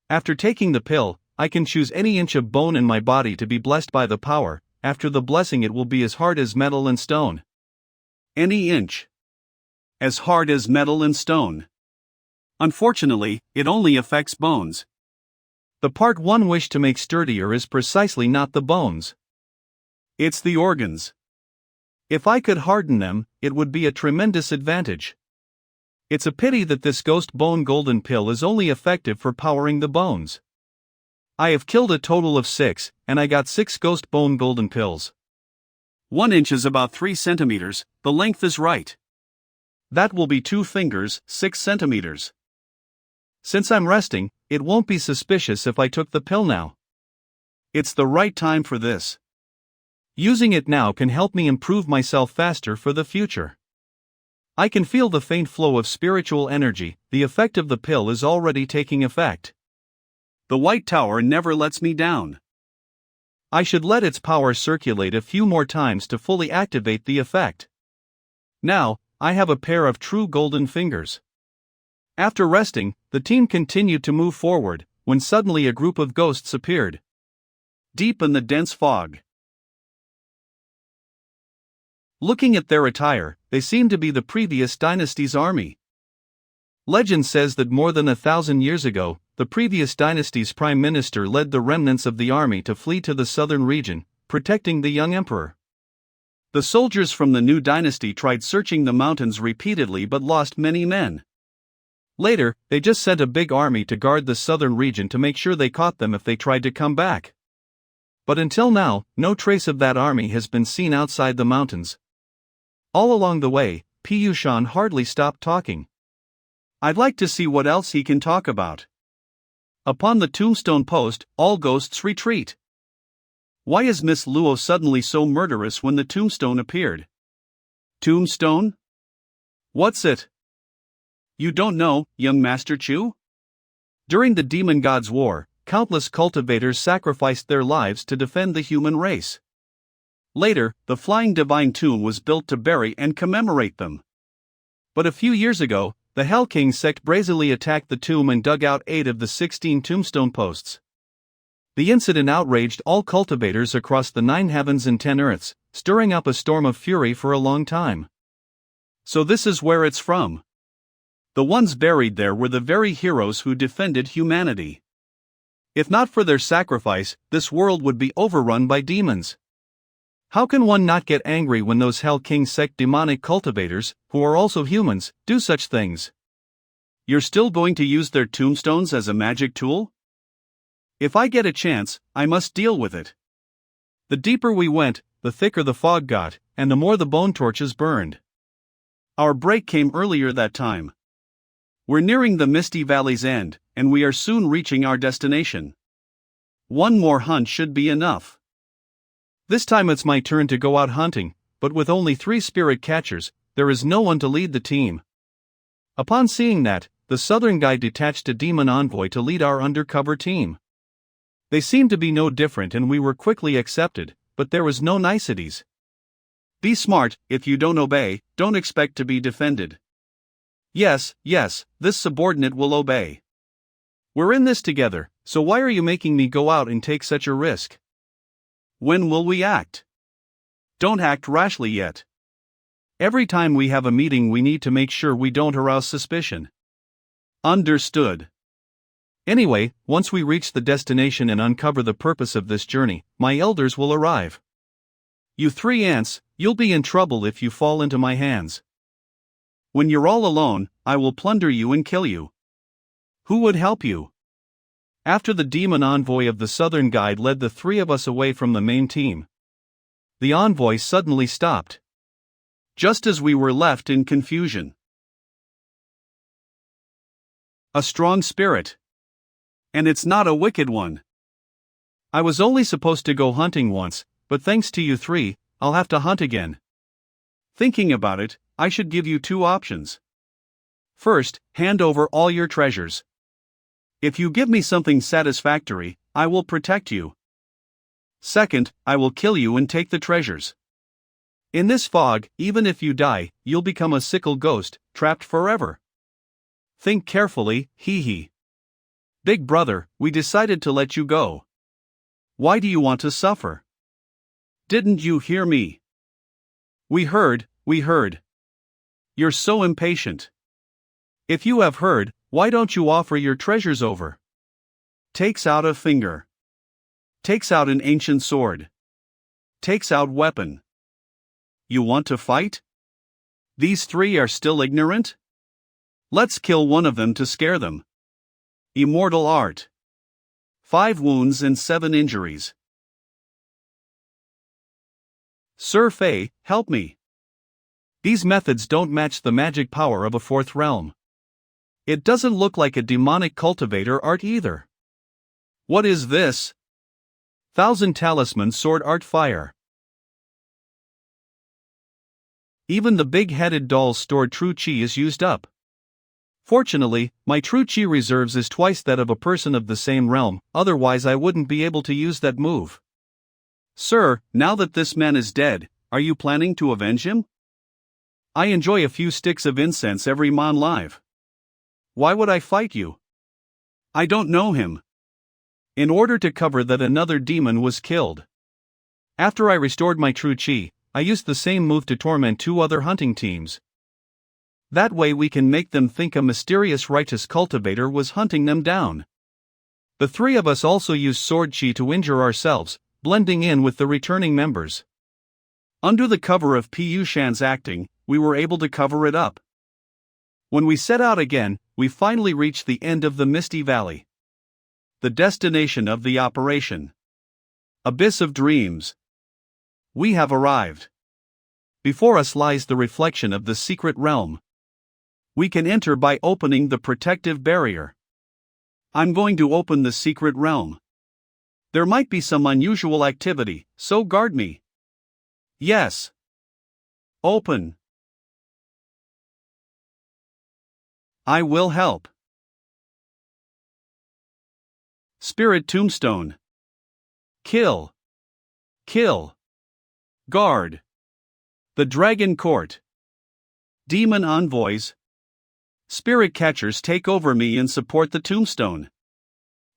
After taking the pill, I can choose any inch of bone in my body to be blessed by the power. After the blessing, it will be as hard as metal and stone. Any inch. As hard as metal and stone. Unfortunately, it only affects bones. The part one wish to make sturdier is precisely not the bones. It's the organs. If I could harden them, it would be a tremendous advantage. It's a pity that this Ghost Bone Golden Pill is only effective for powering the bones. I have killed a total of 6, and I got 6 Ghost Bone Golden Pills. 1 inch is about 3 centimeters, the length is right. That will be 2 fingers, 6 centimeters. Since I'm resting, it won't be suspicious if I took the pill now. It's the right time for this. Using it now can help me improve myself faster for the future. I can feel the faint flow of spiritual energy. The effect of the pill is already taking effect. The White Tower never lets me down. I should let its power circulate a few more times to fully activate the effect. Now, I have a pair of true golden fingers. After resting, the team continued to move forward, when suddenly a group of ghosts appeared. Deep in the dense fog. Looking at their attire, they seemed to be the previous dynasty's army. Legend says that more than 1,000 years ago, the previous dynasty's prime minister led the remnants of the army to flee to the southern region, protecting the young emperor. The soldiers from the new dynasty tried searching the mountains repeatedly but lost many men. Later, they just sent a big army to guard the southern region to make sure they caught them if they tried to come back. But until now, no trace of that army has been seen outside the mountains. All along the way, Piyushan hardly stopped talking. I'd like to see what else he can talk about. Upon the tombstone post, all ghosts retreat. Why is Miss Luo suddenly so murderous when the tombstone appeared? Tombstone? What's it? You don't know, young Master Chu? During the Demon God's War, countless cultivators sacrificed their lives to defend the human race. Later, the Flying Divine Tomb was built to bury and commemorate them. But a few years ago, the Hell King sect brazenly attacked the tomb and dug out 8 of the 16 tombstone posts. The incident outraged all cultivators across the 9 heavens and 10 earths, stirring up a storm of fury for a long time. So this is where it's from. The ones buried there were the very heroes who defended humanity. If not for their sacrifice, this world would be overrun by demons. How can one not get angry when those Hell King sect demonic cultivators, who are also humans, do such things? You're still going to use their tombstones as a magic tool? If I get a chance, I must deal with it. The deeper we went, the thicker the fog got, and the more the bone torches burned. Our break came earlier that time. We're nearing the Misty Valley's end, and we are soon reaching our destination. One more hunt should be enough. This time it's my turn to go out hunting, but with only 3 spirit catchers, there is no one to lead the team. Upon seeing that, the southern guide detached a demon envoy to lead our undercover team. They seemed to be no different and we were quickly accepted, but there was no niceties. Be smart, if you don't obey, don't expect to be defended. Yes, this subordinate will obey. We're in this together, so why are you making me go out and take such a risk? When will we act? Don't act rashly yet. Every time we have a meeting we need to make sure we don't arouse suspicion. Understood. Anyway, once we reach the destination and uncover the purpose of this journey, my elders will arrive. You 3 ants, you'll be in trouble if you fall into my hands. When you're all alone, I will plunder you and kill you. Who would help you? After the demon envoy of the southern guide led the 3 of us away from the main team, the envoy suddenly stopped. Just as we were left in confusion. A strong spirit. And it's not a wicked one. I was only supposed to go hunting once, but thanks to you 3, I'll have to hunt again. Thinking about it, I should give you 2 options. First, hand over all your treasures. If you give me something satisfactory, I will protect you. Second, I will kill you and take the treasures. In this fog, even if you die, you'll become a sickle ghost, trapped forever. Think carefully, hee hee. Big brother, we decided to let you go. Why do you want to suffer? Didn't you hear me? We heard. You're so impatient. If you have heard, why don't you offer your treasures over? Takes out a finger. Takes out an ancient sword. Takes out weapon. You want to fight? These 3 are still ignorant? Let's kill one of them to scare them. Immortal art. 5 wounds and 7 injuries. Sir Fei, help me. These methods don't match the magic power of a 4th realm. It doesn't look like a demonic cultivator art either. What is this? 1000 talisman sword art fire. Even the big-headed doll's stored true chi is used up. Fortunately, my true chi reserves is twice that of a person of the same realm, otherwise I wouldn't be able to use that move. Sir, now that this man is dead, are you planning to avenge him? I enjoy a few sticks of incense every mon live. Why would I fight you? I don't know him. In order to cover that another demon was killed. After I restored my true chi, I used the same move to torment 2 other hunting teams. That way we can make them think a mysterious righteous cultivator was hunting them down. The 3 of us also used sword chi to injure ourselves, blending in with the returning members. Under the cover of Pu Shan's acting, we were able to cover it up. When we set out again, we finally reached the end of the Misty Valley. The destination of the operation. Abyss of Dreams. We have arrived. Before us lies the reflection of the secret realm. We can enter by opening the protective barrier. I'm going to open the secret realm. There might be some unusual activity, so guard me. Yes. Open. I will help. Spirit Tombstone. Kill. Guard. The Dragon Court. Demon Envoys. Spirit Catchers take over me and support the tombstone.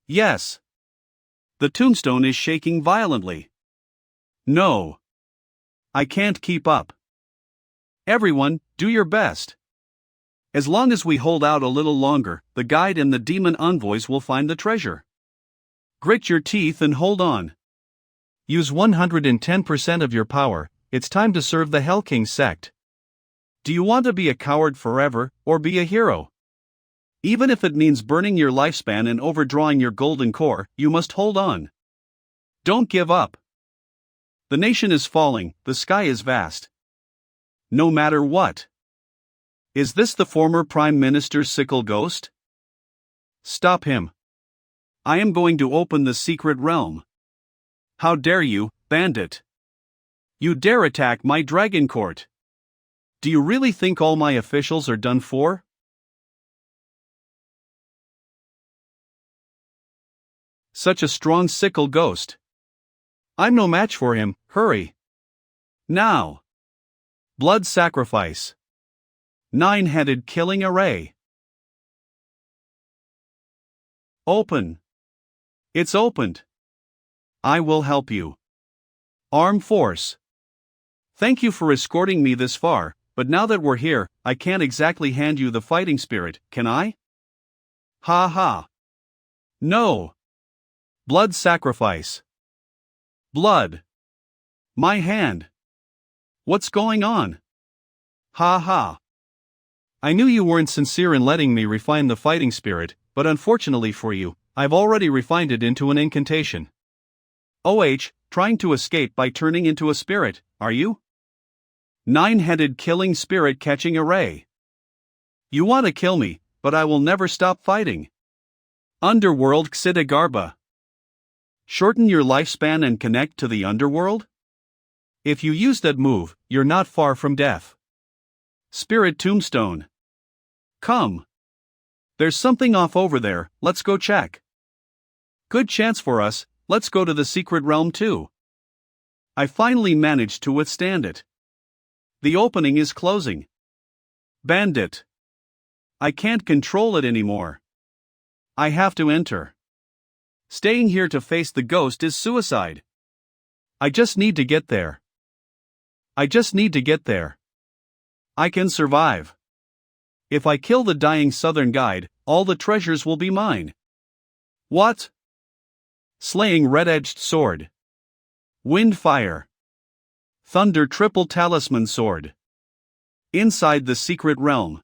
Yes. The tombstone is shaking violently. No. I can't keep up. Everyone, do your best. As long as we hold out a little longer, the guide and the demon envoys will find the treasure. Grit your teeth and hold on. Use 110% of your power, it's time to serve the Hell King sect. Do you want to be a coward forever, or be a hero? Even if it means burning your lifespan and overdrawing your golden core, you must hold on. Don't give up. The nation is falling, the sky is vast. No matter what. Is this the former Prime Minister's sickle ghost? Stop him. I am going to open the secret realm. How dare you, bandit? You dare attack my dragon court? Do you really think all my officials are done for? Such a strong sickle ghost. I'm no match for him, hurry. Now. Blood sacrifice. 9-headed killing array. Open. It's opened. I will help you. Arm force. Thank you for escorting me this far, but now that we're here, I can't exactly hand you the fighting spirit, can I? Ha ha. No. Blood sacrifice. Blood. My hand. What's going on? Ha ha. I knew you weren't sincere in letting me refine the fighting spirit, but unfortunately for you, I've already refined it into an incantation. Trying to escape by turning into a spirit, are you? 9-headed killing spirit catching array. You want to kill me, but I will never stop fighting. Underworld Xidagarba. Shorten your lifespan and connect to the underworld? If you use that move, you're not far from death. Spirit Tombstone. Come. There's something off over there, let's go check. Good chance for us, let's go to the secret realm too. I finally managed to withstand it. The opening is closing. Bandit. I can't control it anymore. I have to enter. Staying here to face the ghost is suicide. I just need to get there. I can survive. If I kill the dying southern guide, all the treasures will be mine. What? Slaying red-edged sword. Wind fire. Thunder triple talisman sword. Inside the secret realm.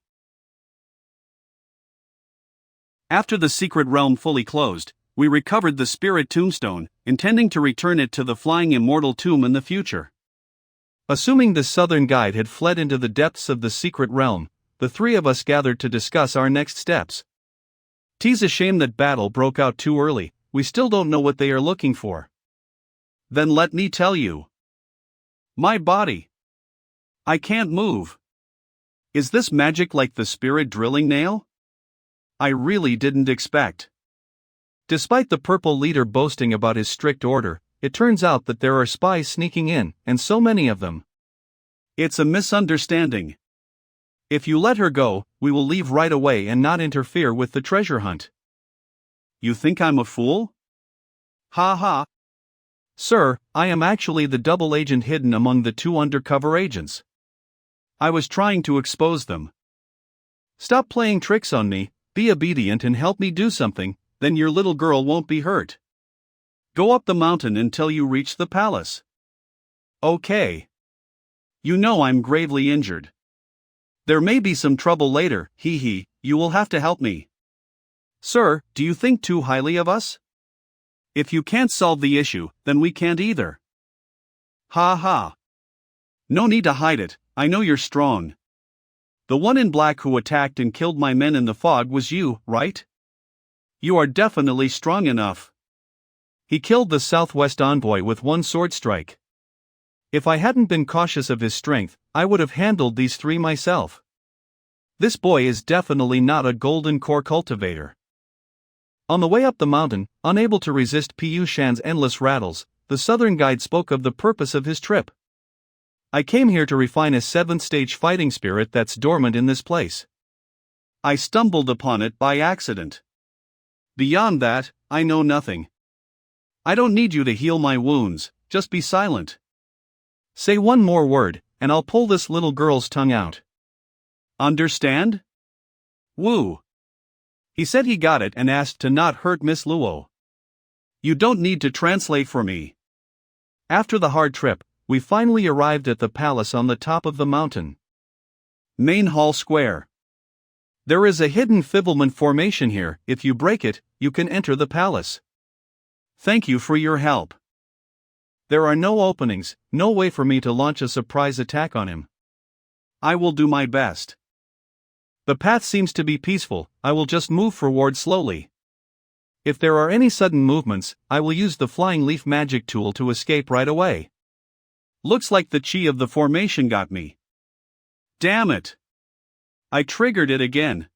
After the secret realm fully closed, we recovered the spirit tombstone, intending to return it to the flying immortal tomb in the future. Assuming the southern guide had fled into the depths of the secret realm, the three of us gathered to discuss our next steps. "'Tis a shame that battle broke out too early, we still don't know what they are looking for." Then let me tell you. My body. I can't move. Is this magic like the spirit drilling nail? I really didn't expect. Despite the purple leader boasting about his strict order, it turns out that there are spies sneaking in, and so many of them. It's a misunderstanding. If you let her go, we will leave right away and not interfere with the treasure hunt. You think I'm a fool? Ha ha. Sir, I am actually the double agent hidden among the two undercover agents. I was trying to expose them. Stop playing tricks on me, be obedient and help me do something, then your little girl won't be hurt. Go up the mountain until you reach the palace. Okay. You know I'm gravely injured. There may be some trouble later, you will have to help me. Sir, do you think too highly of us? If you can't solve the issue, then we can't either. Ha ha. No need to hide it, I know you're strong. The one in black who attacked and killed my men in the fog was you, right? You are definitely strong enough. He killed the Southwest envoy with one sword strike. If I hadn't been cautious of his strength, I would have handled these three myself. This boy is definitely not a golden core cultivator. On the way up the mountain, unable to resist Pu Shan's endless rattles, the southern guide spoke of the purpose of his trip. I came here to refine a 7th-stage fighting spirit that's dormant in this place. I stumbled upon it by accident. Beyond that, I know nothing. I don't need you to heal my wounds, just be silent. Say one more word, and I'll pull this little girl's tongue out. Understand? Woo! He said he got it and asked to not hurt Miss Luo. You don't need to translate for me. After the hard trip, we finally arrived at the palace on the top of the mountain. Main Hall Square. There is a hidden fibblement formation here. If you break it, you can enter the palace. Thank you for your help. There are no openings, no way for me to launch a surprise attack on him. I will do my best. The path seems to be peaceful. I will just move forward slowly. If there are any sudden movements, I will use the flying leaf magic tool to escape right away. Looks like the chi of the formation got me. Damn it! I triggered it again.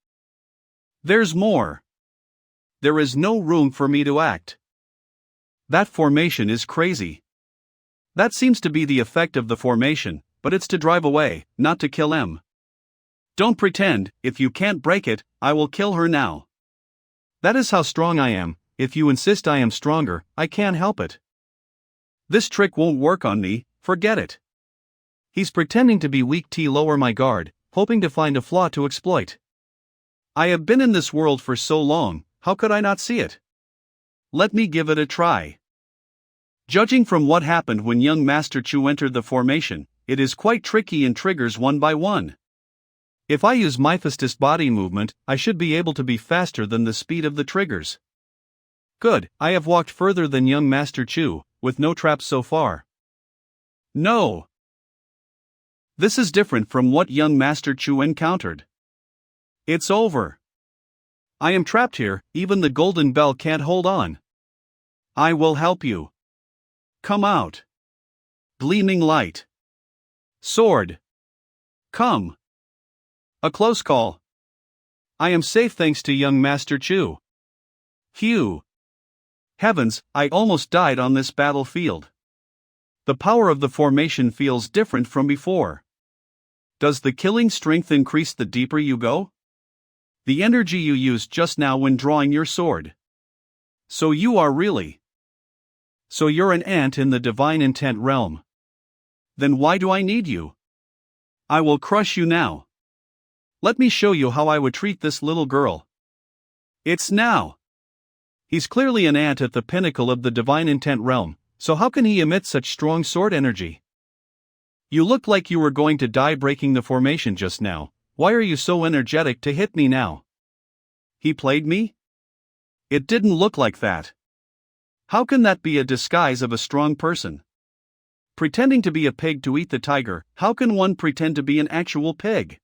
There's more. There is no room for me to act. That formation is crazy. That seems to be the effect of the formation, but it's to drive away, not to kill M. Don't pretend. If you can't break it, I will kill her now. That is how strong I am. If you insist I am stronger, I can't help it. This trick won't work on me, forget it. He's pretending to be weak to lower my guard, hoping to find a flaw to exploit. I have been in this world for so long, how could I not see it? Let me give it a try. Judging from what happened when young Master Chu entered the formation, it is quite tricky and triggers one by one. If I use my fastest body movement, I should be able to be faster than the speed of the triggers. Good, I have walked further than young Master Chu, with no traps so far. No. This is different from what young Master Chu encountered. It's over. I am trapped here, even the golden bell can't hold on. I will help you. Come out. Gleaming light. Sword. Come. A close call. I am safe thanks to young Master Chu. Phew. Heavens, I almost died on this battlefield. The power of the formation feels different from before. Does the killing strength increase the deeper you go? The energy you used just now when drawing your sword. So you are really. So you're an ant in the divine intent realm. Then why do I need you? I will crush you now. Let me show you how I would treat this little girl. It's now. He's clearly an ant at the pinnacle of the divine intent realm, so how can he emit such strong sword energy? You looked like you were going to die breaking the formation just now. Why are you so energetic to hit me now? He played me? It didn't look like that. How can that be a disguise of a strong person? Pretending to be a pig to eat the tiger, how can one pretend to be an actual pig?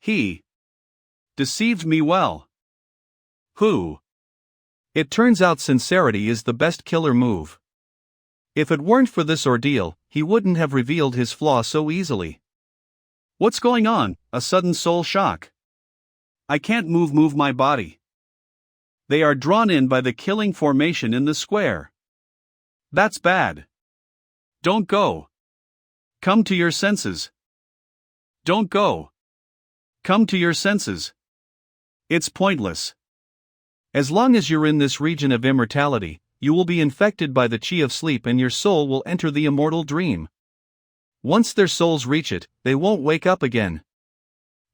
He deceived me well. Who? It turns out sincerity is the best killer move. If it weren't for this ordeal, he wouldn't have revealed his flaw so easily. What's going on? A sudden soul shock. I can't move my body. They are drawn in by the killing formation in the square. That's bad. Don't go. Come to your senses. Don't go. Come to your senses. It's pointless. As long as you're in this region of immortality, you will be infected by the chi of sleep and your soul will enter the immortal dream. Once their souls reach it, they won't wake up again.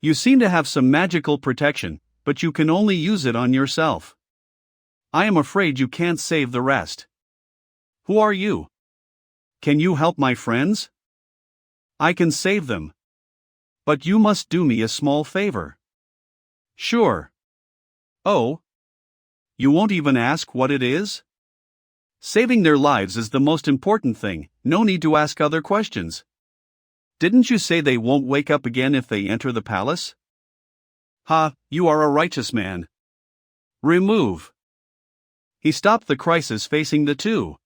You seem to have some magical protection, but you can only use it on yourself. I am afraid you can't save the rest. Who are you? Can you help my friends? I can save them. But you must do me a small favor. Sure. Oh? You won't even ask what it is? Saving their lives is the most important thing, no need to ask other questions. Didn't you say they won't wake up again if they enter the palace? Ha, you are a righteous man. Remove. He stopped the crisis facing the two.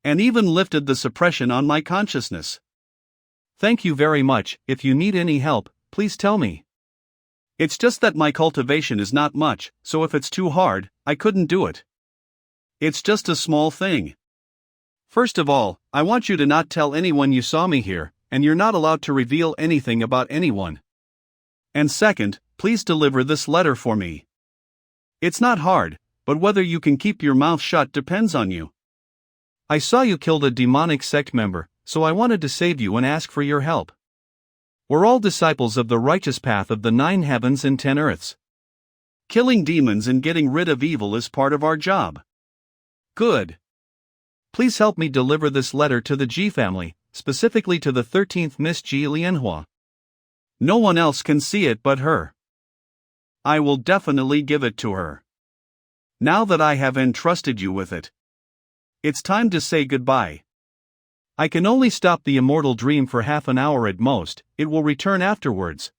And even lifted the suppression on my consciousness. Thank you very much. If you need any help, please tell me. It's just that my cultivation is not much, so if it's too hard, I couldn't do it. It's just a small thing. First of all, I want you to not tell anyone you saw me here, and you're not allowed to reveal anything about anyone. And second, please deliver this letter for me. It's not hard, but whether you can keep your mouth shut depends on you. I saw you killed a demonic sect member, so I wanted to save you and ask for your help. We're all disciples of the righteous path of the 9 heavens and 10 earths. Killing demons and getting rid of evil is part of our job. Good. Please help me deliver this letter to the Ji family, specifically to the 13th Miss Ji Lianhua. No one else can see it but her. I will definitely give it to her. Now that I have entrusted you with it, it's time to say goodbye. I can only stop the immortal dream for half an hour at most, it will return afterwards.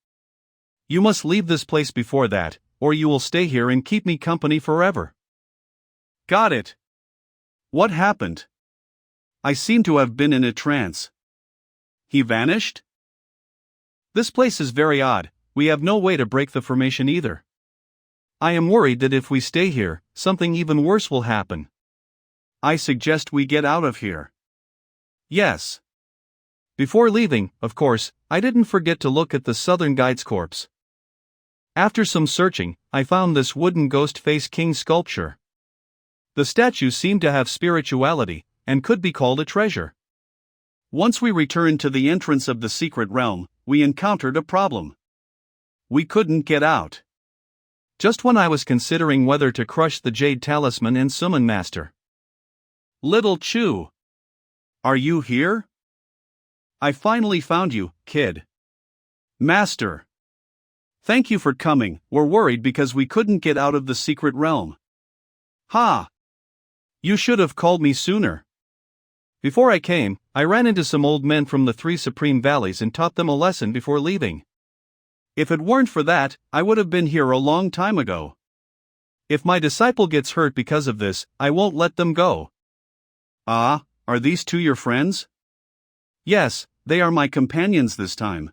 You must leave this place before that, or you will stay here and keep me company forever. Got it. What happened? I seem to have been in a trance. He vanished? This place is very odd, we have no way to break the formation either. I am worried that if we stay here, something even worse will happen. I suggest we get out of here. Yes. Before leaving, of course, I didn't forget to look at the Southern Guide's corpse. After some searching, I found this wooden ghost face king sculpture. The statue seemed to have spirituality, and could be called a treasure. Once we returned to the entrance of the secret realm, we encountered a problem. We couldn't get out. Just when I was considering whether to crush the Jade Talisman and summon Master. Little Chu. Are you here? I finally found you, kid. Master. Thank you for coming, we're worried because we couldn't get out of the secret realm. Ha! You should have called me sooner. Before I came, I ran into some old men from the 3 Supreme Valleys and taught them a lesson before leaving. If it weren't for that, I would have been here a long time ago. If my disciple gets hurt because of this, I won't let them go. Ah, are these two your friends? Yes, they are my companions this time.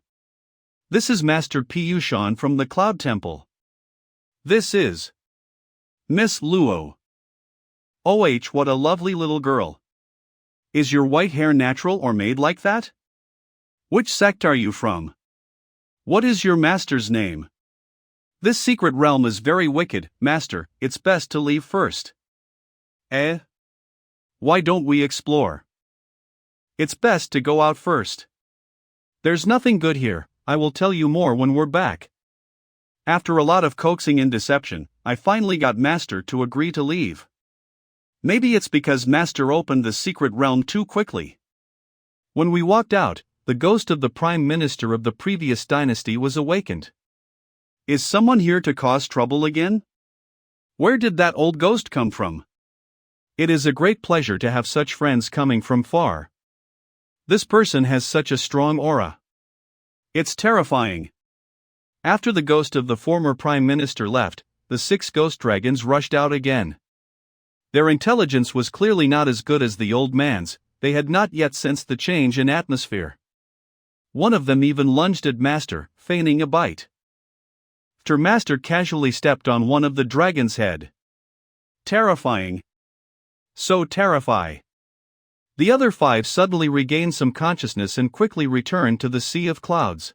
This is Master Piyushan from the Cloud Temple. This is Miss Luo. Oh, what a lovely little girl. Is your white hair natural or made like that? Which sect are you from? What is your master's name? This secret realm is very wicked, master, it's best to leave first. Eh? Why don't we explore? It's best to go out first. There's nothing good here, I will tell you more when we're back. After a lot of coaxing and deception, I finally got Master to agree to leave. Maybe it's because Master opened the secret realm too quickly. When we walked out, the ghost of the Prime Minister of the previous dynasty was awakened. Is someone here to cause trouble again? Where did that old ghost come from? It is a great pleasure to have such friends coming from far. This person has such a strong aura. It's terrifying. After the ghost of the former Prime Minister left, the 6 ghost dragons rushed out again. Their intelligence was clearly not as good as the old man's, they had not yet sensed the change in atmosphere. One of them even lunged at Master, feigning a bite. After Master casually stepped on one of the dragon's head. Terrifying. So terrify. The other 5 suddenly regained some consciousness and quickly returned to the sea of clouds.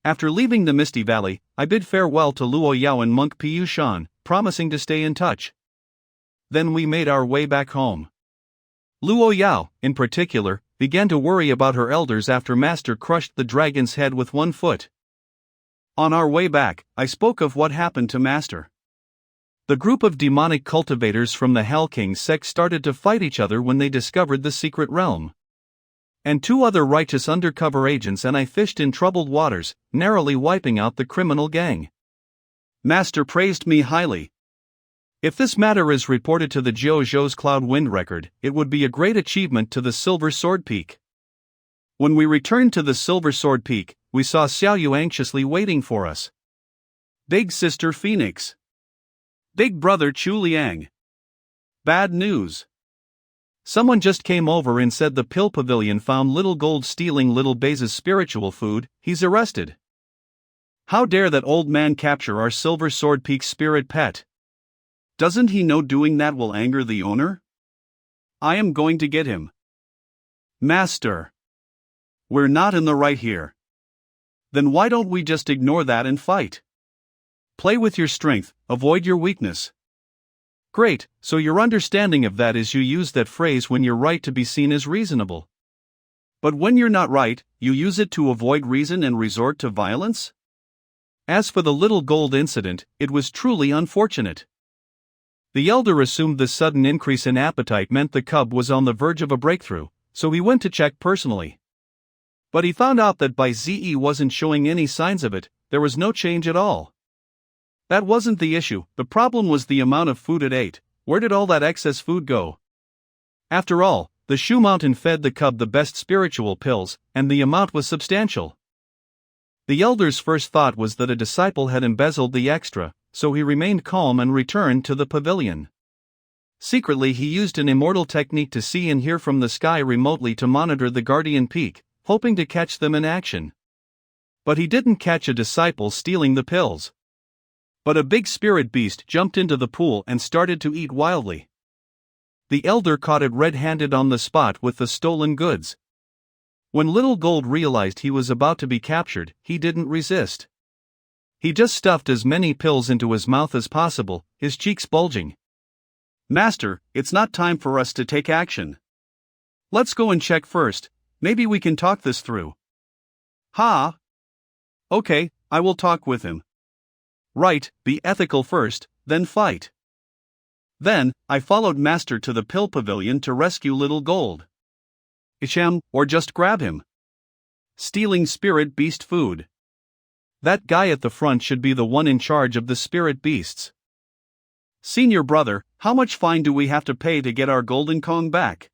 After leaving the Misty Valley, I bid farewell to Luo Yao and Monk Piyushan, promising to stay in touch. Then we made our way back home. Luo Yao, in particular, began to worry about her elders after Master crushed the dragon's head with 1 foot. On our way back, I spoke of what happened to Master. The group of demonic cultivators from the Hell King sect started to fight each other when they discovered the secret realm. And 2 other righteous undercover agents and I fished in troubled waters, narrowly wiping out the criminal gang. Master praised me highly. If this matter is reported to the Jiuzhou's Cloud Wind Record, it would be a great achievement to the Silver Sword Peak. When we returned to the Silver Sword Peak, we saw Xiaoyu anxiously waiting for us. Big Sister Phoenix. Big Brother Chu Liang. Bad news. Someone just came over and said the Pill Pavilion found Little Gold stealing Little Baze's spiritual food, he's arrested. How dare that old man capture our Silver Sword Peak spirit pet? Doesn't he know doing that will anger the owner? I am going to get him. Master. We're not in the right here. Then why don't we just ignore that and fight? Play with your strength, avoid your weakness. Great, so your understanding of that is you use that phrase when you're right to be seen as reasonable. But when you're not right, you use it to avoid reason and resort to violence? As for the little gold incident, it was truly unfortunate. The elder assumed the sudden increase in appetite meant the cub was on the verge of a breakthrough, so he went to check personally. But he found out that Ze wasn't showing any signs of it. There was no change at all. That wasn't the issue, the problem was the amount of food it ate. Where did all that excess food go? After all, the Shu Mountain fed the cub the best spiritual pills, and the amount was substantial. The elder's first thought was that a disciple had embezzled the extra, so he remained calm and returned to the pavilion. Secretly, he used an immortal technique to see and hear from the sky remotely to monitor the guardian peak, hoping to catch them in action. But he didn't catch a disciple stealing the pills. But a big spirit beast jumped into the pool and started to eat wildly. The elder caught it red-handed on the spot with the stolen goods. When Little Gold realized he was about to be captured, he didn't resist. He just stuffed as many pills into his mouth as possible, his cheeks bulging. Master, it's not time for us to take action. Let's go and check first, maybe we can talk this through. Ha! Okay, I will talk with him. Right, be ethical first, then fight. Then, I followed Master to the pill pavilion to rescue Little Gold. Isham, or just grab him. Stealing spirit beast food. That guy at the front should be the one in charge of the spirit beasts. Senior brother, how much fine do we have to pay to get our golden Kong back?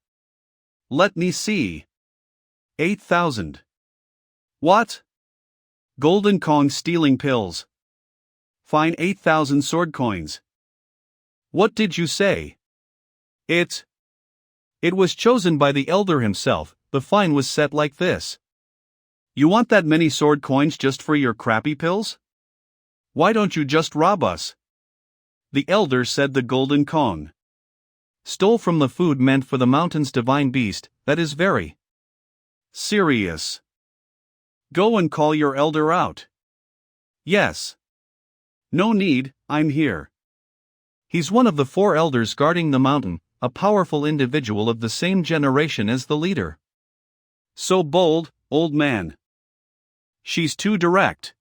Let me see. 8,000. What? Golden Kong stealing pills. Fine 8,000 sword coins. What did you say? It was chosen by the elder himself. The fine was set like this. You want that many sword coins just for your crappy pills? Why don't you just rob us? The elder said the golden Kong stole from the food meant for the mountain's divine beast. That is very serious. Go and call your elder out. Yes. No need, I'm here. He's one of the 4 elders guarding the mountain, a powerful individual of the same generation as the leader. So bold, old man. She's too direct.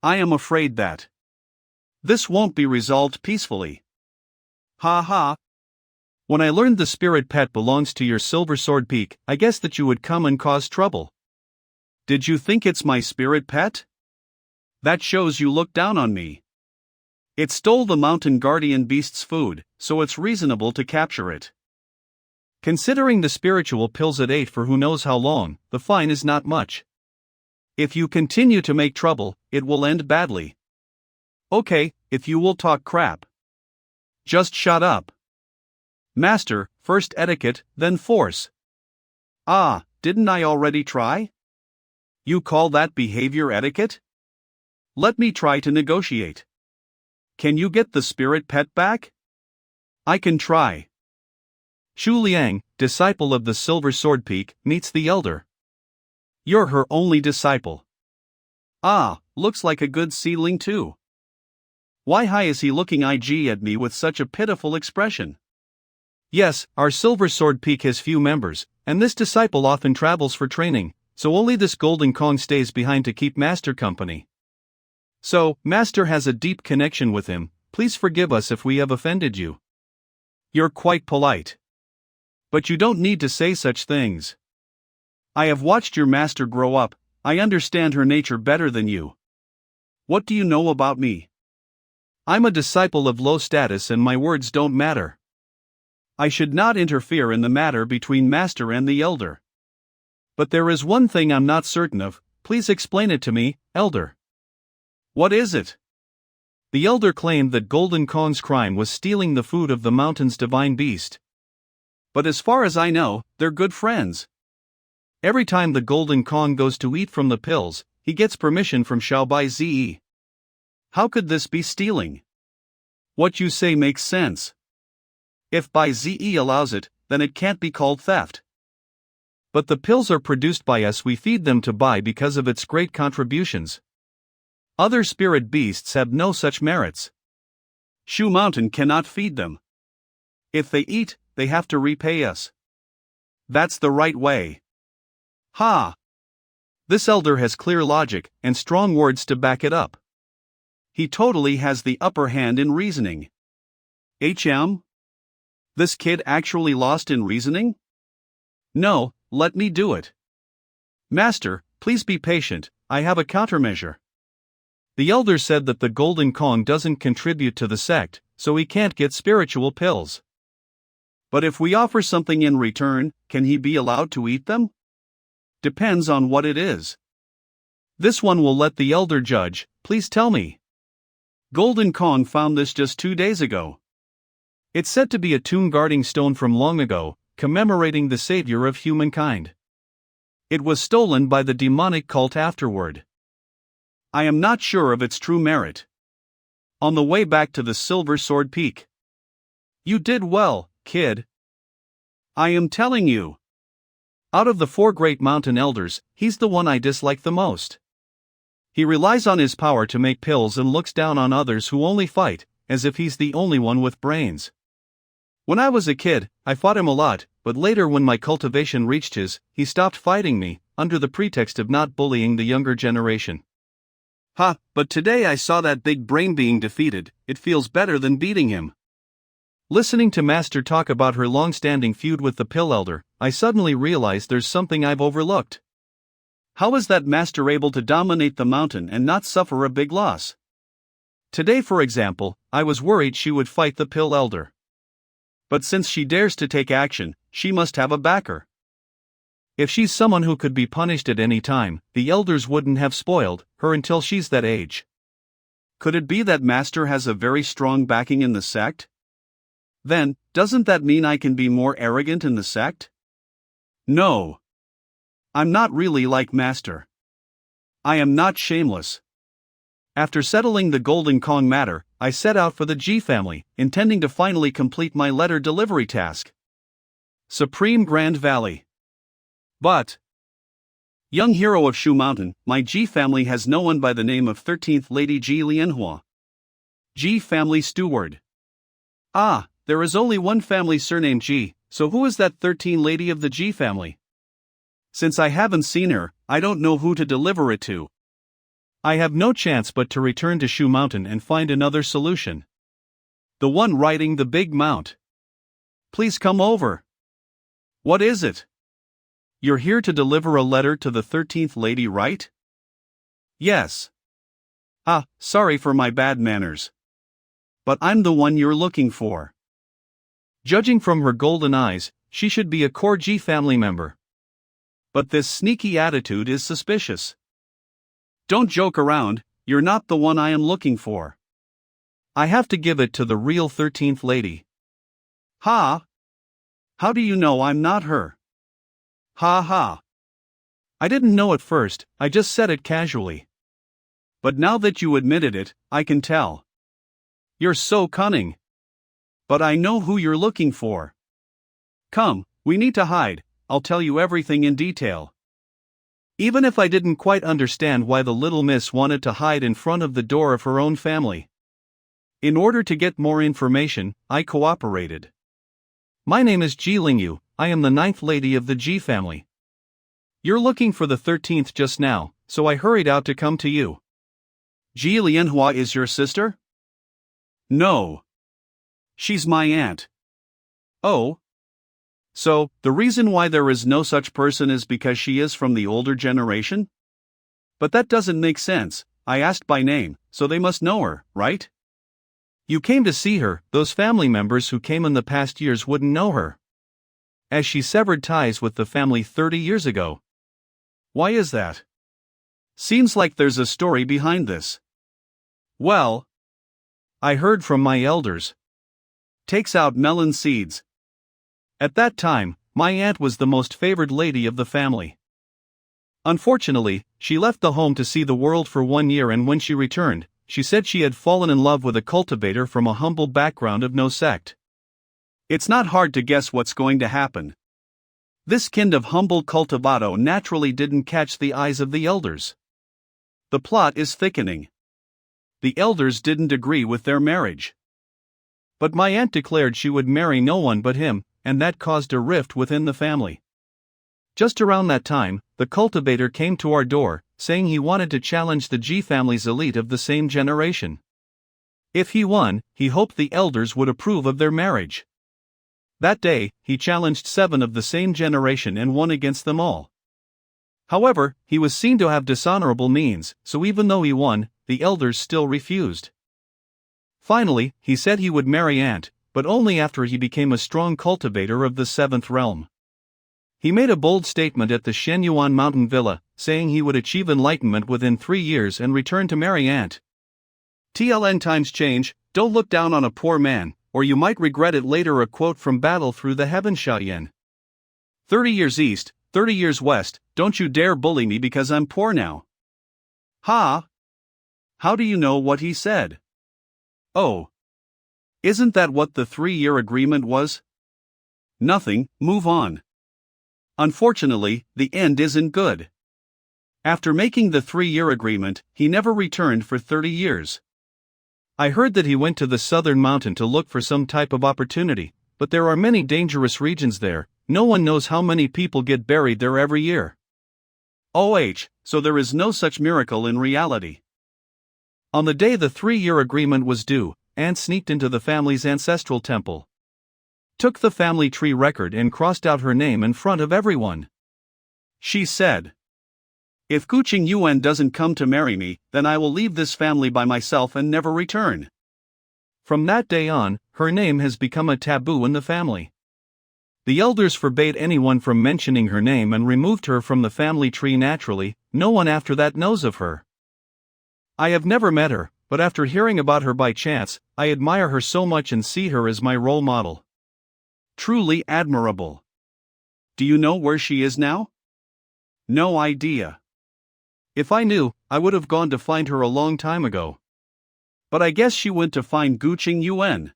I am afraid that this won't be resolved peacefully. Ha ha. When I learned the spirit pet belongs to your Silver Sword Peak, I guessed that you would come and cause trouble. Did you think it's my spirit pet? That shows you look down on me. It stole the mountain guardian beast's food, so it's reasonable to capture it. Considering the spiritual pills it ate for who knows how long, the fine is not much. If you continue to make trouble, it will end badly. Okay, if you will talk crap. Just shut up. Master, first etiquette, then force. Ah, didn't I already try? You call that behavior etiquette? Let me try to negotiate. Can you get the spirit pet back? I can try. Shu Liang, disciple of the Silver Sword Peak, meets the elder. You're her only disciple. Ah, looks like a good seedling too. Why is he looking IG at me with such a pitiful expression? Yes, our Silver Sword Peak has few members, and this disciple often travels for training, so only this golden Kong stays behind to keep Master company. So, Master has a deep connection with him. Please forgive us if we have offended you. You're quite polite. But you don't need to say such things. I have watched your master grow up. I understand her nature better than you. What do you know about me? I'm a disciple of low status and my words don't matter. I should not interfere in the matter between master and the elder. But there is one thing I'm not certain of. Please explain it to me, elder. What is it? The elder claimed that Golden Kong's crime was stealing the food of the mountain's divine beast. But as far as I know, they're good friends. Every time the Golden Kong goes to eat from the pills, he gets permission from Xiaobai Ze. How could this be stealing? What you say makes sense. If Bai Ze allows it, then it can't be called theft. But the pills are produced by us, we feed them to Bai because of its great contributions. Other spirit beasts have no such merits. Shu Mountain cannot feed them. If they eat, they have to repay us. That's the right way. Ha! This elder has clear logic and strong words to back it up. He totally has the upper hand in reasoning. This kid actually lost in reasoning? No, let me do it. Master, please be patient, I have a countermeasure. The elder said that the golden Kong doesn't contribute to the sect, so he can't get spiritual pills. But if we offer something in return, can he be allowed to eat them? Depends on what it is. This one will let the elder judge, please tell me. Golden Kong found this just 2 days ago. It's said to be a tomb guarding stone from long ago, commemorating the savior of humankind. It was stolen by the demonic cult afterward. I am not sure of its true merit. On the way back to the Silver Sword Peak. You did well, kid. I am telling you. Out of the 4 great mountain elders, he's the one I dislike the most. He relies on his power to make pills and looks down on others who only fight, as if he's the only one with brains. When I was a kid, I fought him a lot, but later when my cultivation reached his, he stopped fighting me, under the pretext of not bullying the younger generation. But today I saw that big brain being defeated, it feels better than beating him. Listening to Master talk about her long-standing feud with the Pill Elder, I suddenly realized there's something I've overlooked. How is that Master able to dominate the mountain and not suffer a big loss? Today, for example, I was worried she would fight the Pill Elder. But since she dares to take action, she must have a backer. If she's someone who could be punished at any time, the elders wouldn't have spoiled her until she's that age. Could it be that Master has a very strong backing in the sect? Then, doesn't that mean I can be more arrogant in the sect? No. I'm not really like Master. I am not shameless. After settling the Golden Kong matter, I set out for the G family, intending to finally complete my letter delivery task. Supreme Grand Valley. But, young hero of Shu Mountain, my G family has no one by the name of 13th Lady Ji Lianhua. G family steward. There is only one family surnamed G, so who is that 13th lady of the G family? Since I haven't seen her, I don't know who to deliver it to. I have no chance but to return to Shu Mountain and find another solution. The one riding the big mount. Please come over. What is it? You're here to deliver a letter to the 13th lady, right? Yes. Sorry for my bad manners. But I'm the one you're looking for. Judging from her golden eyes, she should be a core G family member. But this sneaky attitude is suspicious. Don't joke around, you're not the one I am looking for. I have to give it to the real 13th lady. How do you know I'm not her? I didn't know at first, I just said it casually. But now that you admitted it, I can tell. You're so cunning. But I know who you're looking for. Come, we need to hide, I'll tell you everything in detail. Even if I didn't quite understand why the little miss wanted to hide in front of the door of her own family. In order to get more information, I cooperated. My name is Ji Lingyu, I am the 9th lady of the Ji family. You're looking for the 13th just now, so I hurried out to come to you. Ji Lianhua is your sister? No. She's my aunt. Oh. So, the reason why there is no such person is because she is from the older generation? But that doesn't make sense, I asked by name, so they must know her, right? You came to see her, those family members who came in the past years wouldn't know her. As she severed ties with the family 30 years ago. Why is that? Seems like there's a story behind this. Well, I heard from my elders. Takes out melon seeds. At that time, my aunt was the most favored lady of the family. Unfortunately, she left the home to see the world for 1 year, and when she returned, she said she had fallen in love with a cultivator from a humble background of no sect. It's not hard to guess what's going to happen. This kind of humble cultivato naturally didn't catch the eyes of the elders. The plot is thickening. The elders didn't agree with their marriage. But my aunt declared she would marry no one but him, and that caused a rift within the family. Just around that time, the cultivator came to our door, saying he wanted to challenge the G family's elite of the same generation. If he won, he hoped the elders would approve of their marriage. That day, he challenged 7 of the same generation and won against them all. However, he was seen to have dishonorable means, so even though he won, the elders still refused. Finally, he said he would marry Ant, but only after he became a strong cultivator of the 7th realm. He made a bold statement at the Shenyuan mountain villa, saying he would achieve enlightenment within 3 years and return to marry Ant. TLN times change, don't look down on a poor man, or you might regret it later. A quote from Battle Through the Heavens Xiaoyan. 30 years east, 30 years west, don't you dare bully me because I'm poor now. Ha! How do you know what he said? Oh. Isn't that what the 3-year agreement was? Nothing, move on. Unfortunately, the end isn't good. After making the 3-year agreement, he never returned for 30 years. I heard that he went to the southern mountain to look for some type of opportunity, but there are many dangerous regions there. No one knows how many people get buried there every year. So there is no such miracle in reality. On the day the 3-year agreement was due, Ant sneaked into the family's ancestral temple, took the family tree record and crossed out her name in front of everyone. She said, "If Guqing Yuan doesn't come to marry me, then I will leave this family by myself and never return." From that day on, her name has become a taboo in the family. The elders forbade anyone from mentioning her name and removed her from the family tree naturally. No one after that knows of her. I have never met her, but after hearing about her by chance, I admire her so much and see her as my role model. Truly admirable. Do you know where she is now? No idea. If I knew, I would have gone to find her a long time ago. But I guess she went to find Guqing Yuan.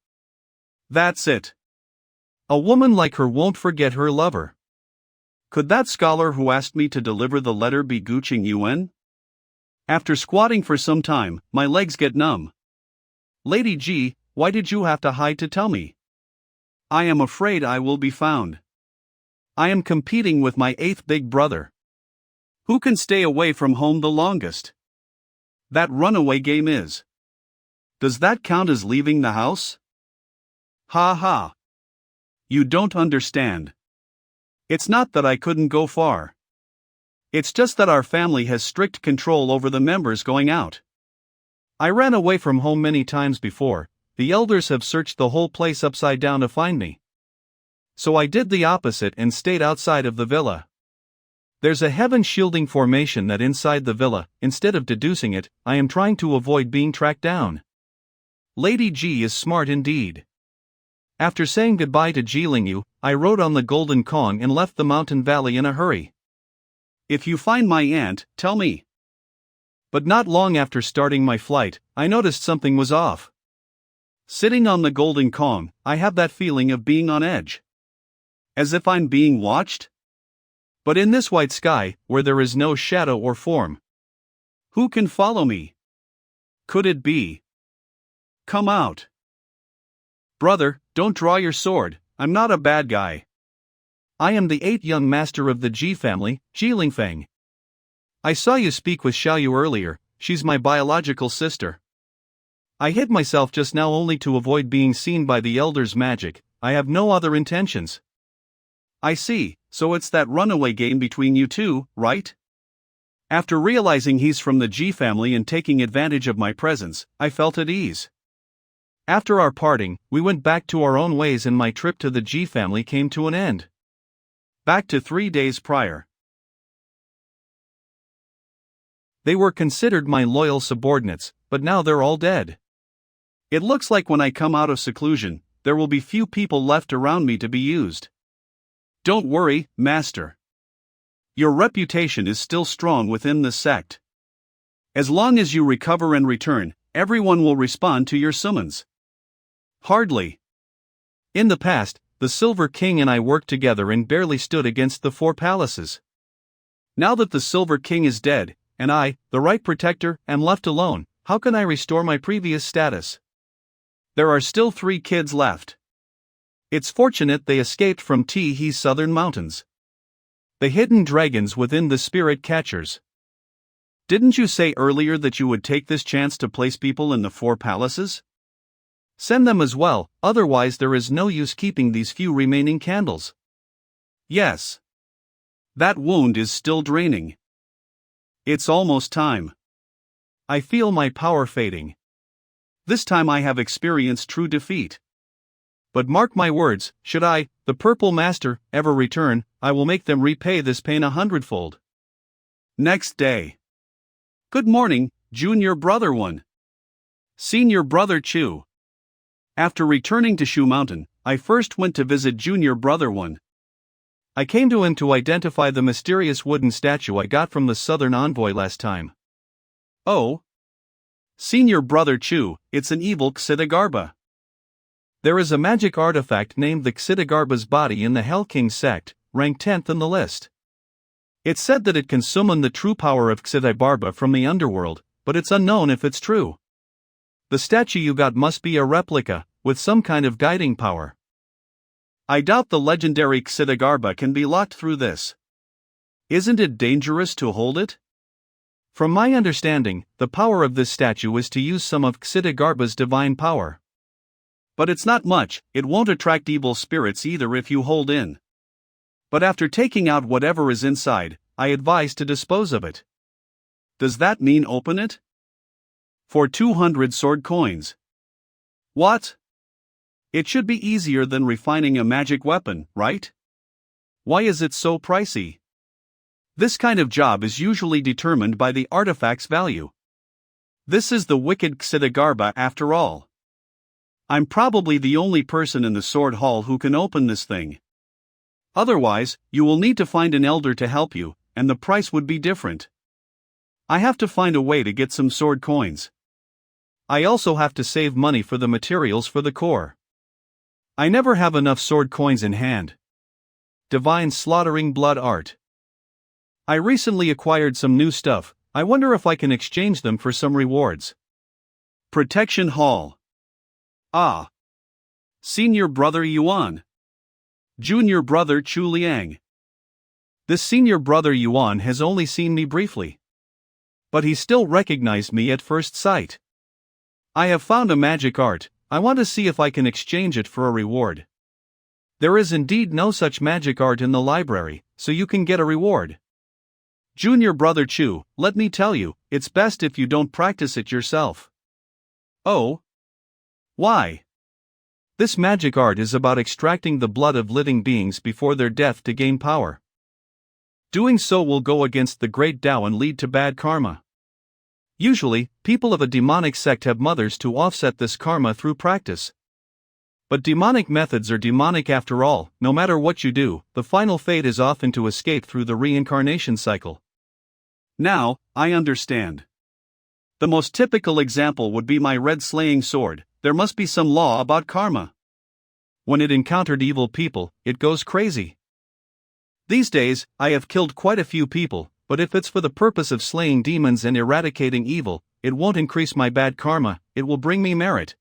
That's it. A woman like her won't forget her lover. Could that scholar who asked me to deliver the letter be Guqing Yuan? After squatting for some time, my legs get numb. Lady G, why did you have to hide to tell me? I am afraid I will be found. I am competing with my 8th big brother. Who can stay away from home the longest? That runaway game is. Does that count as leaving the house? Ha ha. You don't understand. It's not that I couldn't go far. It's just that our family has strict control over the members going out. I ran away from home many times before. The elders have searched the whole place upside down to find me. So I did the opposite and stayed outside of the villa. There's a heaven shielding formation that inside the villa. Instead of deducing it, I am trying to avoid being tracked down. Lady G is smart indeed. After saying goodbye to Jilingyu, I rode on the Golden Kong and left the mountain valley in a hurry. If you find my aunt, tell me. But not long after starting my flight, I noticed something was off. Sitting on the Golden Kong, I have that feeling of being on edge. As if I'm being watched? But in this white sky, where there is no shadow or form. Who can follow me? Could it be? Come out. Brother, don't draw your sword, I'm not a bad guy. I am the 8th young master of the Ji family, Jilingfeng. I saw you speak with Xiaoyu earlier, she's my biological sister. I hid myself just now only to avoid being seen by the elders' magic. I have no other intentions. I see, so it's that runaway game between you two, right? After realizing he's from the Ji family and taking advantage of my presence, I felt at ease. After our parting, we went back to our own ways and my trip to the Ji family came to an end. Back to 3 days prior. They were considered my loyal subordinates, but now they're all dead. It looks like when I come out of seclusion, there will be few people left around me to be used. Don't worry, Master. Your reputation is still strong within the sect. As long as you recover and return, everyone will respond to your summons. Hardly. In the past, the Silver King and I worked together and barely stood against the 4 palaces. Now that the Silver King is dead, and I, the right protector, am left alone, how can I restore my previous status? There are still 3 kids left. It's fortunate they escaped from He's southern mountains. The hidden dragons within the spirit catchers. Didn't you say earlier that you would take this chance to place people in the 4 palaces? Send them as well, otherwise there is no use keeping these few remaining candles. Yes. That wound is still draining. It's almost time. I feel my power fading. This time I have experienced true defeat. But mark my words, should I, the Purple Master, ever return, I will make them repay this pain 100-fold. Next day. Good morning, Junior Brother 1. Senior Brother Chu. After returning to Shu Mountain, I first went to visit Junior Brother 1. I came to him to identify the mysterious wooden statue I got from the Southern Envoy last time. Oh. Senior Brother Chu, it's an evil Ksitigarbha. There is a magic artifact named the Ksitigarbha's body in the Hell King sect, ranked 10th in the list. It's said that it can summon the true power of Ksitigarbha from the underworld, but it's unknown if it's true. The statue you got must be a replica, with some kind of guiding power. I doubt the legendary Ksitigarbha can be locked through this. Isn't it dangerous to hold it? From my understanding, the power of this statue is to use some of Ksitigarbha's divine power. But it's not much, it won't attract evil spirits either if you hold in. But after taking out whatever is inside, I advise to dispose of it. Does that mean open it? For 200 sword coins. What? It should be easier than refining a magic weapon, right? Why is it so pricey? This kind of job is usually determined by the artifact's value. This is the wicked Ksitigarbha after all. I'm probably the only person in the sword hall who can open this thing. Otherwise, you will need to find an elder to help you, and the price would be different. I have to find a way to get some sword coins. I also have to save money for the materials for the core. I never have enough sword coins in hand. Divine Slaughtering Blood Art. I recently acquired some new stuff, I wonder if I can exchange them for some rewards. Protection Hall. Ah. Senior Brother Yuan. Junior Brother Chu Liang. This Senior Brother Yuan has only seen me briefly. But he still recognized me at first sight. I have found a magic art, I want to see if I can exchange it for a reward. There is indeed no such magic art in the library, so you can get a reward. Junior Brother Chu, let me tell you, it's best if you don't practice it yourself. Oh? Why? This magic art is about extracting the blood of living beings before their death to gain power. Doing so will go against the great Tao and lead to bad karma. Usually, people of a demonic sect have mothers to offset this karma through practice. But demonic methods are demonic after all, no matter what you do, the final fate is often to escape through the reincarnation cycle. Now, I understand. The most typical example would be my red slaying sword. There must be some law about karma. When it encountered evil people, it goes crazy. These days, I have killed quite a few people, but if it's for the purpose of slaying demons and eradicating evil, it won't increase my bad karma, it will bring me merit.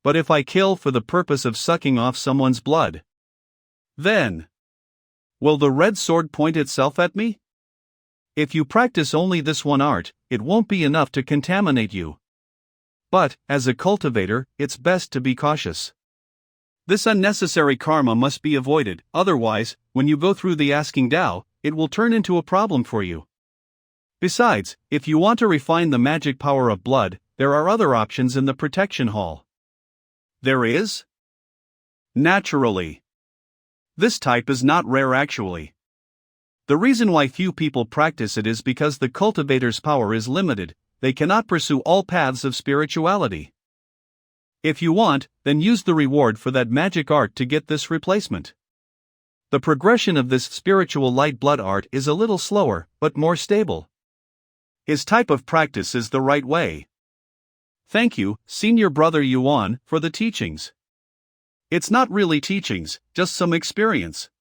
But if I kill for the purpose of sucking off someone's blood, then, will the red sword point itself at me? If you practice only this one art, it won't be enough to contaminate you. But, as a cultivator, it's best to be cautious. This unnecessary karma must be avoided, otherwise, when you go through the asking Tao, it will turn into a problem for you. Besides, if you want to refine the magic power of blood, there are other options in the protection hall. There is? Naturally. This type is not rare actually. The reason why few people practice it is because the cultivator's power is limited. They cannot pursue all paths of spirituality. If you want, then use the reward for that magic art to get this replacement. The progression of this spiritual light blood art is a little slower, but more stable. His type of practice is the right way. Thank you, Senior Brother Yuan, for the teachings. It's not really teachings, just some experience.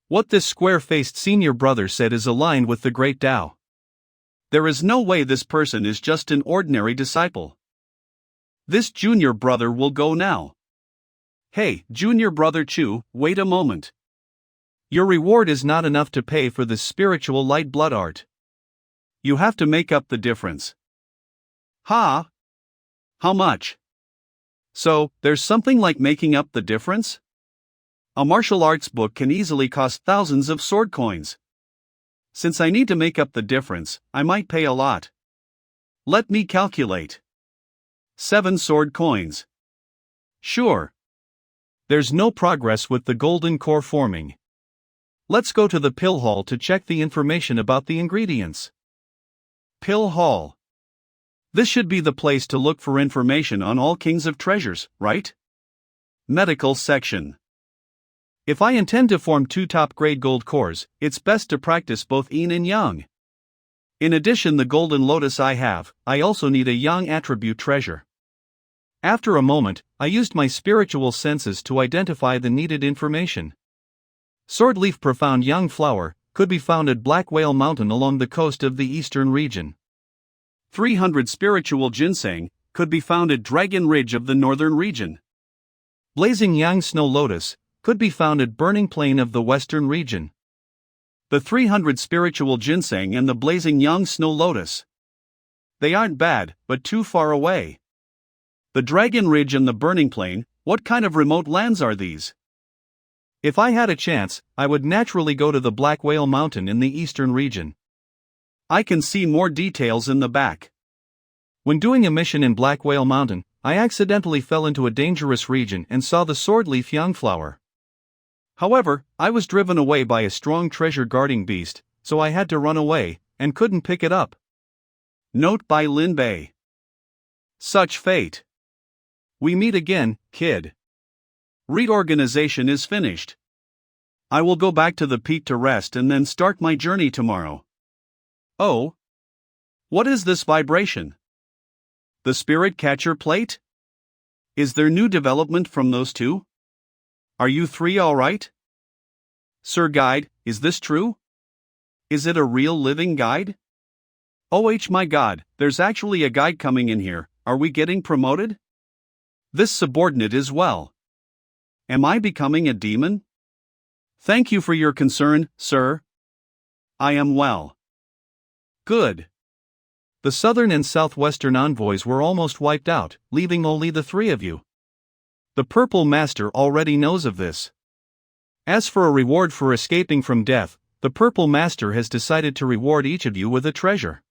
What this square-faced senior brother said is aligned with the great Tao. There is no way this person is just an ordinary disciple. This junior brother will go now. Hey, Junior Brother Chu, wait a moment. Your reward is not enough to pay for this spiritual light blood art. You have to make up the difference. Ha! How much? So, there's something like making up the difference? A martial arts book can easily cost thousands of sword coins. Since I need to make up the difference, I might pay a lot. Let me calculate. 7 sword coins. Sure. There's no progress with the golden core forming. Let's go to the pill hall to check the information about the ingredients. Pill hall. This should be the place to look for information on all kings of treasures, right? Medical section. If I intend to form 2 top-grade gold cores, it's best to practice both yin and yang. In addition the golden lotus I also need a yang attribute treasure. After a moment, I used my spiritual senses to identify the needed information. Swordleaf profound yang flower could be found at Black Whale Mountain along the coast of the eastern region. 300 spiritual ginseng could be found at Dragon Ridge of the northern region. Blazing yang snow lotus could be found at Burning Plain of the western region. The 300 spiritual ginseng and the blazing yang snow lotus. They aren't bad, but too far away. The Dragon Ridge and the Burning Plain, what kind of remote lands are these? If I had a chance, I would naturally go to the Black Whale Mountain in the eastern region. I can see more details in the back. When doing a mission in Black Whale Mountain, I accidentally fell into a dangerous region and saw the swordleaf yang flower. However, I was driven away by a strong treasure-guarding beast, so I had to run away, and couldn't pick it up. Note by Lin Bei. Such fate. We meet again, kid. Reorganization is finished. I will go back to the peak to rest and then start my journey tomorrow. Oh. What is this vibration? The spirit catcher plate? Is there new development from those two? Are you 3 alright? Sir Guide, is this true? Is it a real living guide? Oh my god, there's actually a guide coming in here, are we getting promoted? This subordinate is well. Am I becoming a demon? Thank you for your concern, sir. I am well. Good. The southern and southwestern envoys were almost wiped out, leaving only the 3 of you. The Purple Master already knows of this. As for a reward for escaping from death, the Purple Master has decided to reward each of you with a treasure.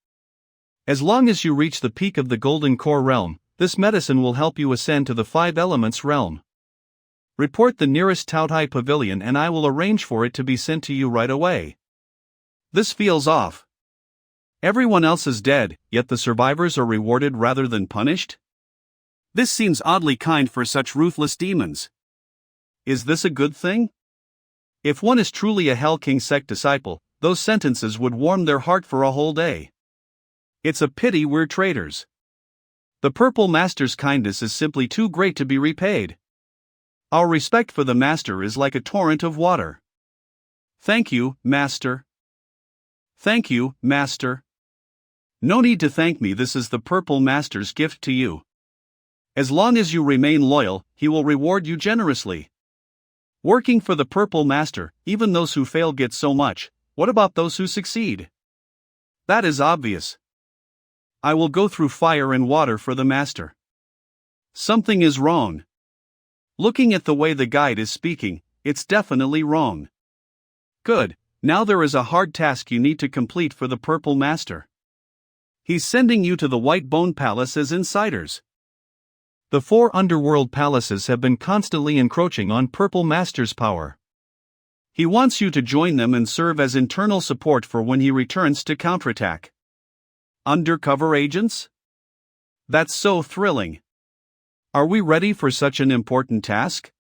As long as you reach the peak of the Golden Core realm, this medicine will help you ascend to the 5 elements realm. Report the nearest Taotai Pavilion and I will arrange for it to be sent to you right away. This feels off. Everyone else is dead, yet the survivors are rewarded rather than punished? This seems oddly kind for such ruthless demons. Is this a good thing? If one is truly a Hell King sect disciple, those sentences would warm their heart for a whole day. It's a pity we're traitors. The Purple Master's kindness is simply too great to be repaid. Our respect for the Master is like a torrent of water. Thank you, Master. Thank you, Master. No need to thank me, this is the Purple Master's gift to you. As long as you remain loyal, he will reward you generously. Working for the Purple Master, even those who fail get so much, what about those who succeed? That is obvious. I will go through fire and water for the Master. Something is wrong. Looking at the way the guide is speaking, it's definitely wrong. Good, now there is a hard task you need to complete for the Purple Master. He's sending you to the White Bone Palace as insiders. The 4 underworld palaces have been constantly encroaching on Purple Master's power. He wants you to join them and serve as internal support for when he returns to counterattack. Undercover agents? That's so thrilling. Are we ready for such an important task?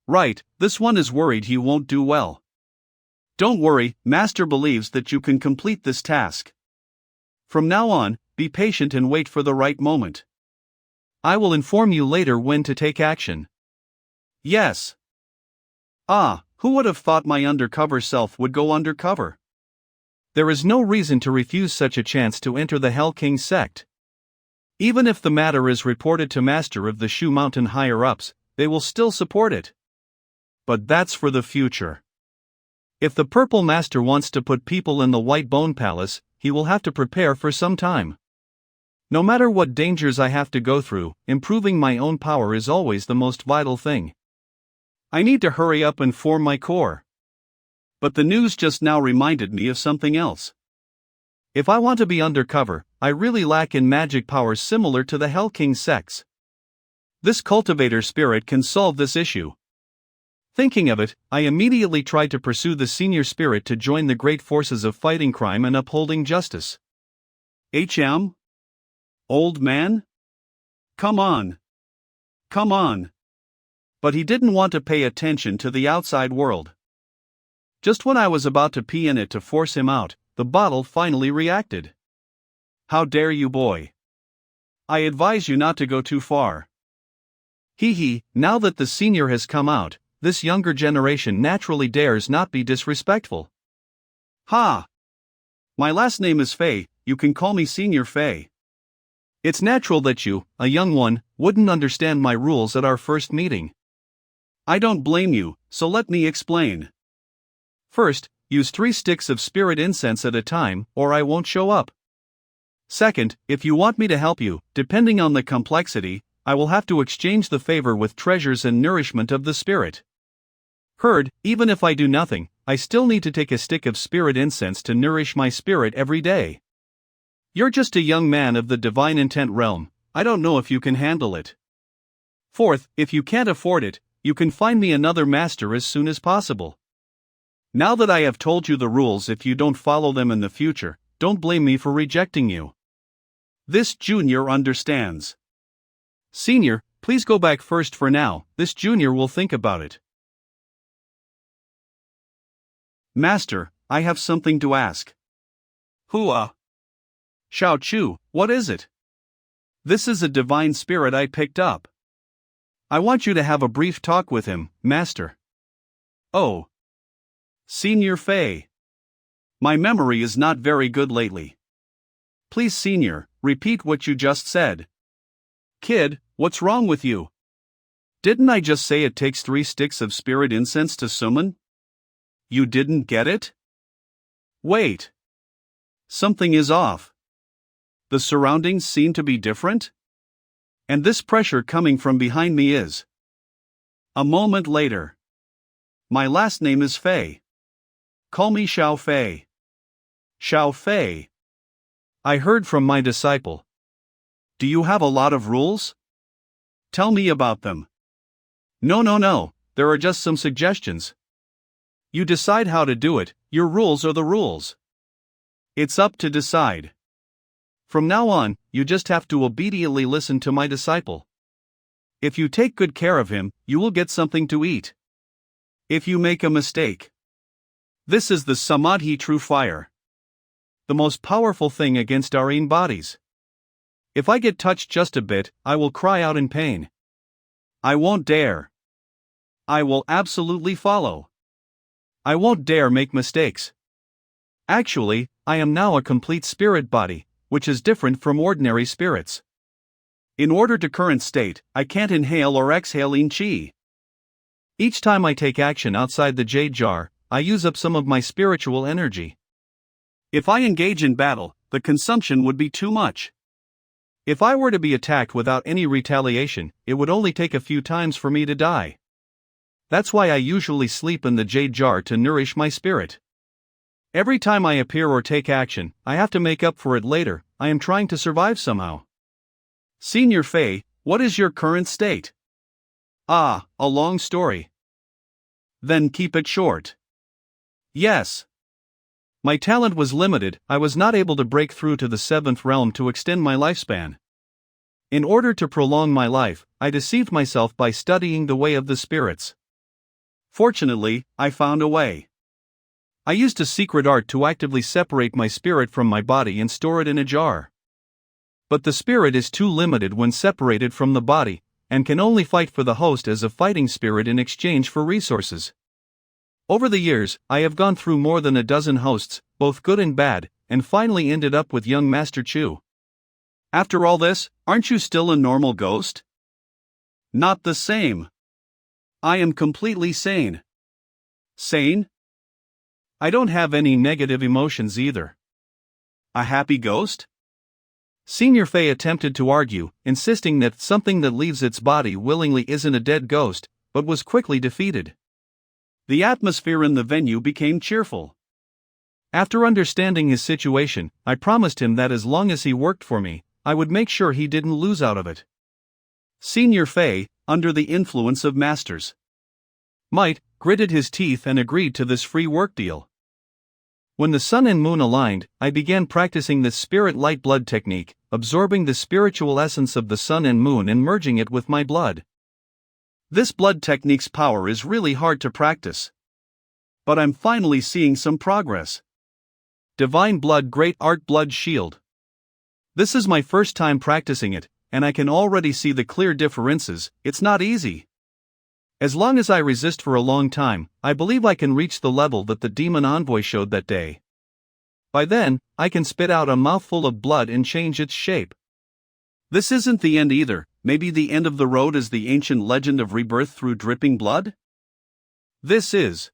Right, this one is worried he won't do well. Don't worry, Master believes that you can complete this task. From now on, be patient and wait for the right moment. I will inform you later when to take action. Yes. Who would have thought my undercover self would go undercover? There is no reason to refuse such a chance to enter the Hell King sect. Even if the matter is reported to Master of the Shu Mountain higher-ups, they will still support it. But that's for the future. If the Purple Master wants to put people in the White Bone Palace, he will have to prepare for some time. No matter what dangers I have to go through, improving my own power is always the most vital thing. I need to hurry up and form my core. But the news just now reminded me of something else. If I want to be undercover, I really lack in magic powers similar to the Hell King sex. This cultivator spirit can solve this issue. Thinking of it, I immediately tried to pursue the senior spirit to join the great forces of fighting crime and upholding justice. HM? Old man? Come on. Come on. But he didn't want to pay attention to the outside world. Just when I was about to pee in it to force him out, the bottle finally reacted. How dare you, boy? I advise you not to go too far. Now that the senior has come out, this younger generation naturally dares not be disrespectful. Ha! My last name is Fei, you can call me Senior Fei. It's natural that you, a young one, wouldn't understand my rules at our first meeting. I don't blame you, so let me explain. First, use 3 sticks of spirit incense at a time, or I won't show up. Second, if you want me to help you, depending on the complexity, I will have to exchange the favor with treasures and nourishment of the spirit. Heard, even if I do nothing, I still need to take a stick of spirit incense to nourish my spirit every day. You're just a young man of the divine intent realm, I don't know if you can handle it. Fourth, if you can't afford it, you can find me another master as soon as possible. Now that I have told you the rules, if you don't follow them in the future, don't blame me for rejecting you. This junior understands. Senior, please go back first for now, this junior will think about it. Master, I have something to ask. Hua. Xiao Chu, what is it? This is a divine spirit I picked up. I want you to have a brief talk with him, Master. Oh. Senior Fei. My memory is not very good lately. Please, Senior, repeat what you just said. Kid, what's wrong with you? Didn't I just say it takes 3 sticks of spirit incense to summon? You didn't get it? Wait. Something is off. The surroundings seem to be different? And this pressure coming from behind me is. A moment later. My last name is Fei. Call me Xiao Fei. Xiao Fei. I heard from my disciple. Do you have a lot of rules? Tell me about them. No, there are just some suggestions. You decide how to do it, your rules are the rules. It's up to decide. From now on, you just have to obediently listen to my disciple. If you take good care of him, you will get something to eat. If you make a mistake. This is the Samadhi true fire. The most powerful thing against our own bodies. If I get touched just a bit, I will cry out in pain. I won't dare. I will absolutely follow. I won't dare make mistakes. Actually, I am now a complete spirit body, which is different from ordinary spirits. In order to current state, I can't inhale or exhale in chi. Each time I take action outside the jade jar, I use up some of my spiritual energy. If I engage in battle, the consumption would be too much. If I were to be attacked without any retaliation, it would only take a few times for me to die. That's why I usually sleep in the jade jar to nourish my spirit. Every time I appear or take action, I have to make up for it later. I am trying to survive somehow. Senior Fei, what is your current state? A long story. Then keep it short. Yes. My talent was limited, I was not able to break through to the 7th realm to extend my lifespan. In order to prolong my life, I deceived myself by studying the way of the spirits. Fortunately, I found a way. I used a secret art to actively separate my spirit from my body and store it in a jar. But the spirit is too limited when separated from the body, and can only fight for the host as a fighting spirit in exchange for resources. Over the years, I have gone through more than a dozen hosts, both good and bad, and finally ended up with young Master Chu. After all this, aren't you still a normal ghost? Not the same. I am completely sane. Sane? I don't have any negative emotions either. A happy ghost? Senior Fei attempted to argue, insisting that something that leaves its body willingly isn't a dead ghost, but was quickly defeated. The atmosphere in the venue became cheerful. After understanding his situation, I promised him that as long as he worked for me, I would make sure he didn't lose out of it. Senior Fei, under the influence of Master's might, gritted his teeth and agreed to this free work deal. When the sun and moon aligned, I began practicing the spirit light blood technique, absorbing the spiritual essence of the sun and moon and merging it with my blood. This blood technique's power is really hard to practice. But I'm finally seeing some progress. Divine Blood Great Art Blood Shield. This is my first time practicing it, and I can already see the clear differences. It's not easy. As long as I resist for a long time, I believe I can reach the level that the demon envoy showed that day. By then, I can spit out a mouthful of blood and change its shape. This isn't the end either. Maybe the end of the road is the ancient legend of rebirth through dripping blood? This is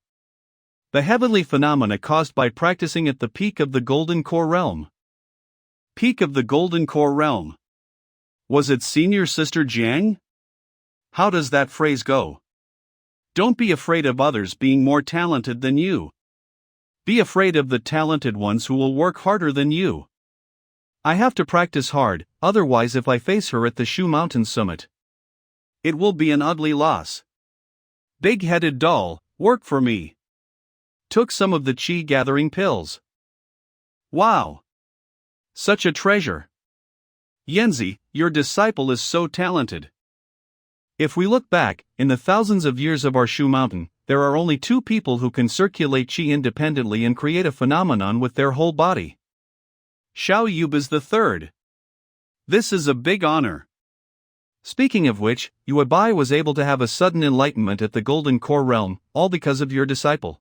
the heavenly phenomena caused by practicing at the peak of the Golden Core Realm. Peak of the Golden Core Realm. Was it Senior Sister Jiang? How does that phrase go? Don't be afraid of others being more talented than you. Be afraid of the talented ones who will work harder than you. I have to practice hard, otherwise if I face her at the Shu Mountain summit, it will be an ugly loss. Big-headed doll, work for me. Took some of the chi gathering pills. Wow! Such a treasure. Yanzi, your disciple is so talented. If we look back, in the thousands of years of our Shu Mountain, there are only two people who can circulate chi independently and create a phenomenon with their whole body. Xiao Yub is the third. This is a big honor. Speaking of which, Yuebai was able to have a sudden enlightenment at the Golden Core Realm, all because of your disciple.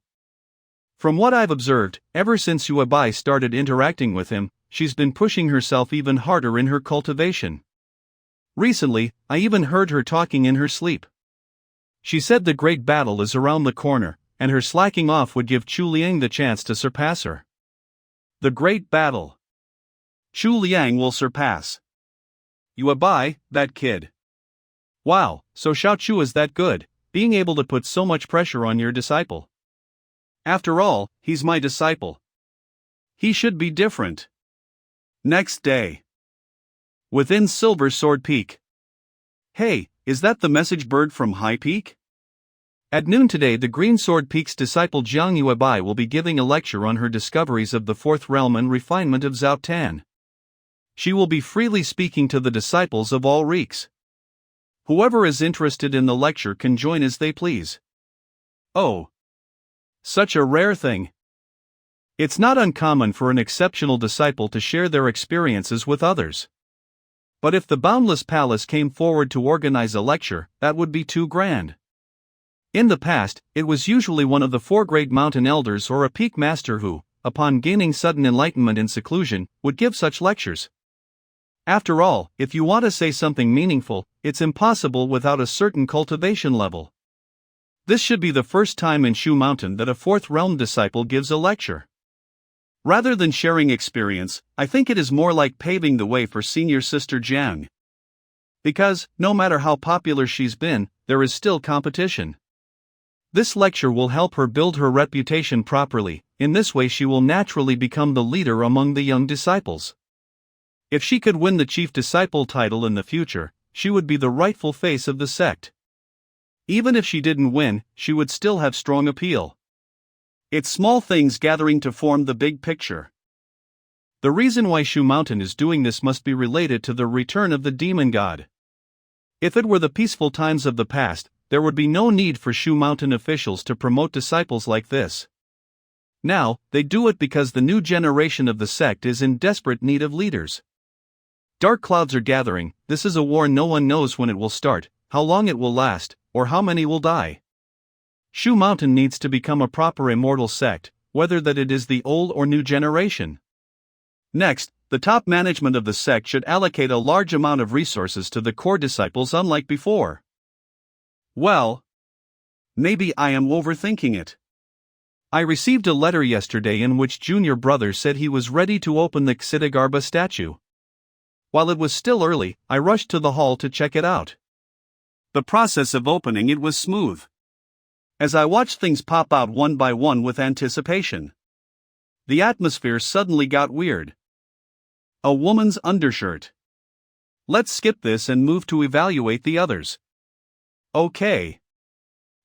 From what I've observed, ever since Yuebai started interacting with him, she's been pushing herself even harder in her cultivation. Recently, I even heard her talking in her sleep. She said the great battle is around the corner, and her slacking off would give Chu Liang the chance to surpass her. The great battle. Chu Liang will surpass Yuebai, that kid. Wow, so Xiao Chu is that good, being able to put so much pressure on your disciple. After all, he's my disciple. He should be different. Next day. Within Silver Sword Peak. Hey, is that the message bird from High Peak? At noon today, the Green Sword Peak's disciple Jiang Yuebai will be giving a lecture on her discoveries of the Fourth Realm and refinement of Zhao Tan. She will be freely speaking to the disciples of all reeks. Whoever is interested in the lecture can join as they please. Oh, such a rare thing. It's not uncommon for an exceptional disciple to share their experiences with others. But if the Boundless Palace came forward to organize a lecture, that would be too grand. In the past, it was usually one of the four great mountain elders or a peak master who, upon gaining sudden enlightenment in seclusion, would give such lectures. After all, if you want to say something meaningful, it's impossible without a certain cultivation level. This should be the first time in Shu Mountain that a Fourth Realm disciple gives a lecture. Rather than sharing experience, I think it is more like paving the way for Senior Sister Jiang. Because, no matter how popular she's been, there is still competition. This lecture will help her build her reputation properly. In this way she will naturally become the leader among the young disciples. If she could win the chief disciple title in the future, she would be the rightful face of the sect. Even if she didn't win, she would still have strong appeal. It's small things gathering to form the big picture. The reason why Shu Mountain is doing this must be related to the return of the demon god. If it were the peaceful times of the past, there would be no need for Shu Mountain officials to promote disciples like this. Now, they do it because the new generation of the sect is in desperate need of leaders. Dark clouds are gathering. This is a war no one knows when it will start, how long it will last, or how many will die. Shu Mountain needs to become a proper immortal sect, whether that it is the old or new generation. Next, the top management of the sect should allocate a large amount of resources to the core disciples unlike before. Well, maybe I am overthinking it. I received a letter yesterday in which Junior Brother said he was ready to open the Ksitigarbha statue. While it was still early, I rushed to the hall to check it out. The process of opening it was smooth. As I watched things pop out one by one with anticipation, the atmosphere suddenly got weird. A woman's undershirt. Let's skip this and move to evaluate the others. Okay.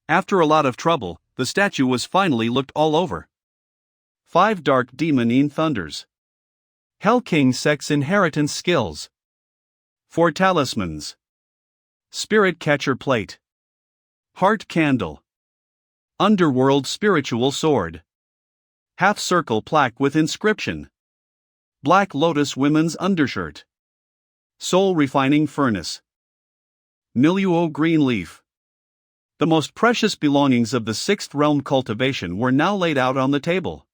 After a lot of trouble, the statue was finally looked all over. 5 Dark Demon Thunders. Hell King Sex Inheritance Skills. 4 Talismans. Spirit Catcher Plate. Heart Candle. Underworld Spiritual Sword. Half Circle Plaque with Inscription. Black Lotus Women's Undershirt. Soul Refining Furnace. Milieu Green Leaf. The most precious belongings of the 6th realm cultivation were now laid out on the table.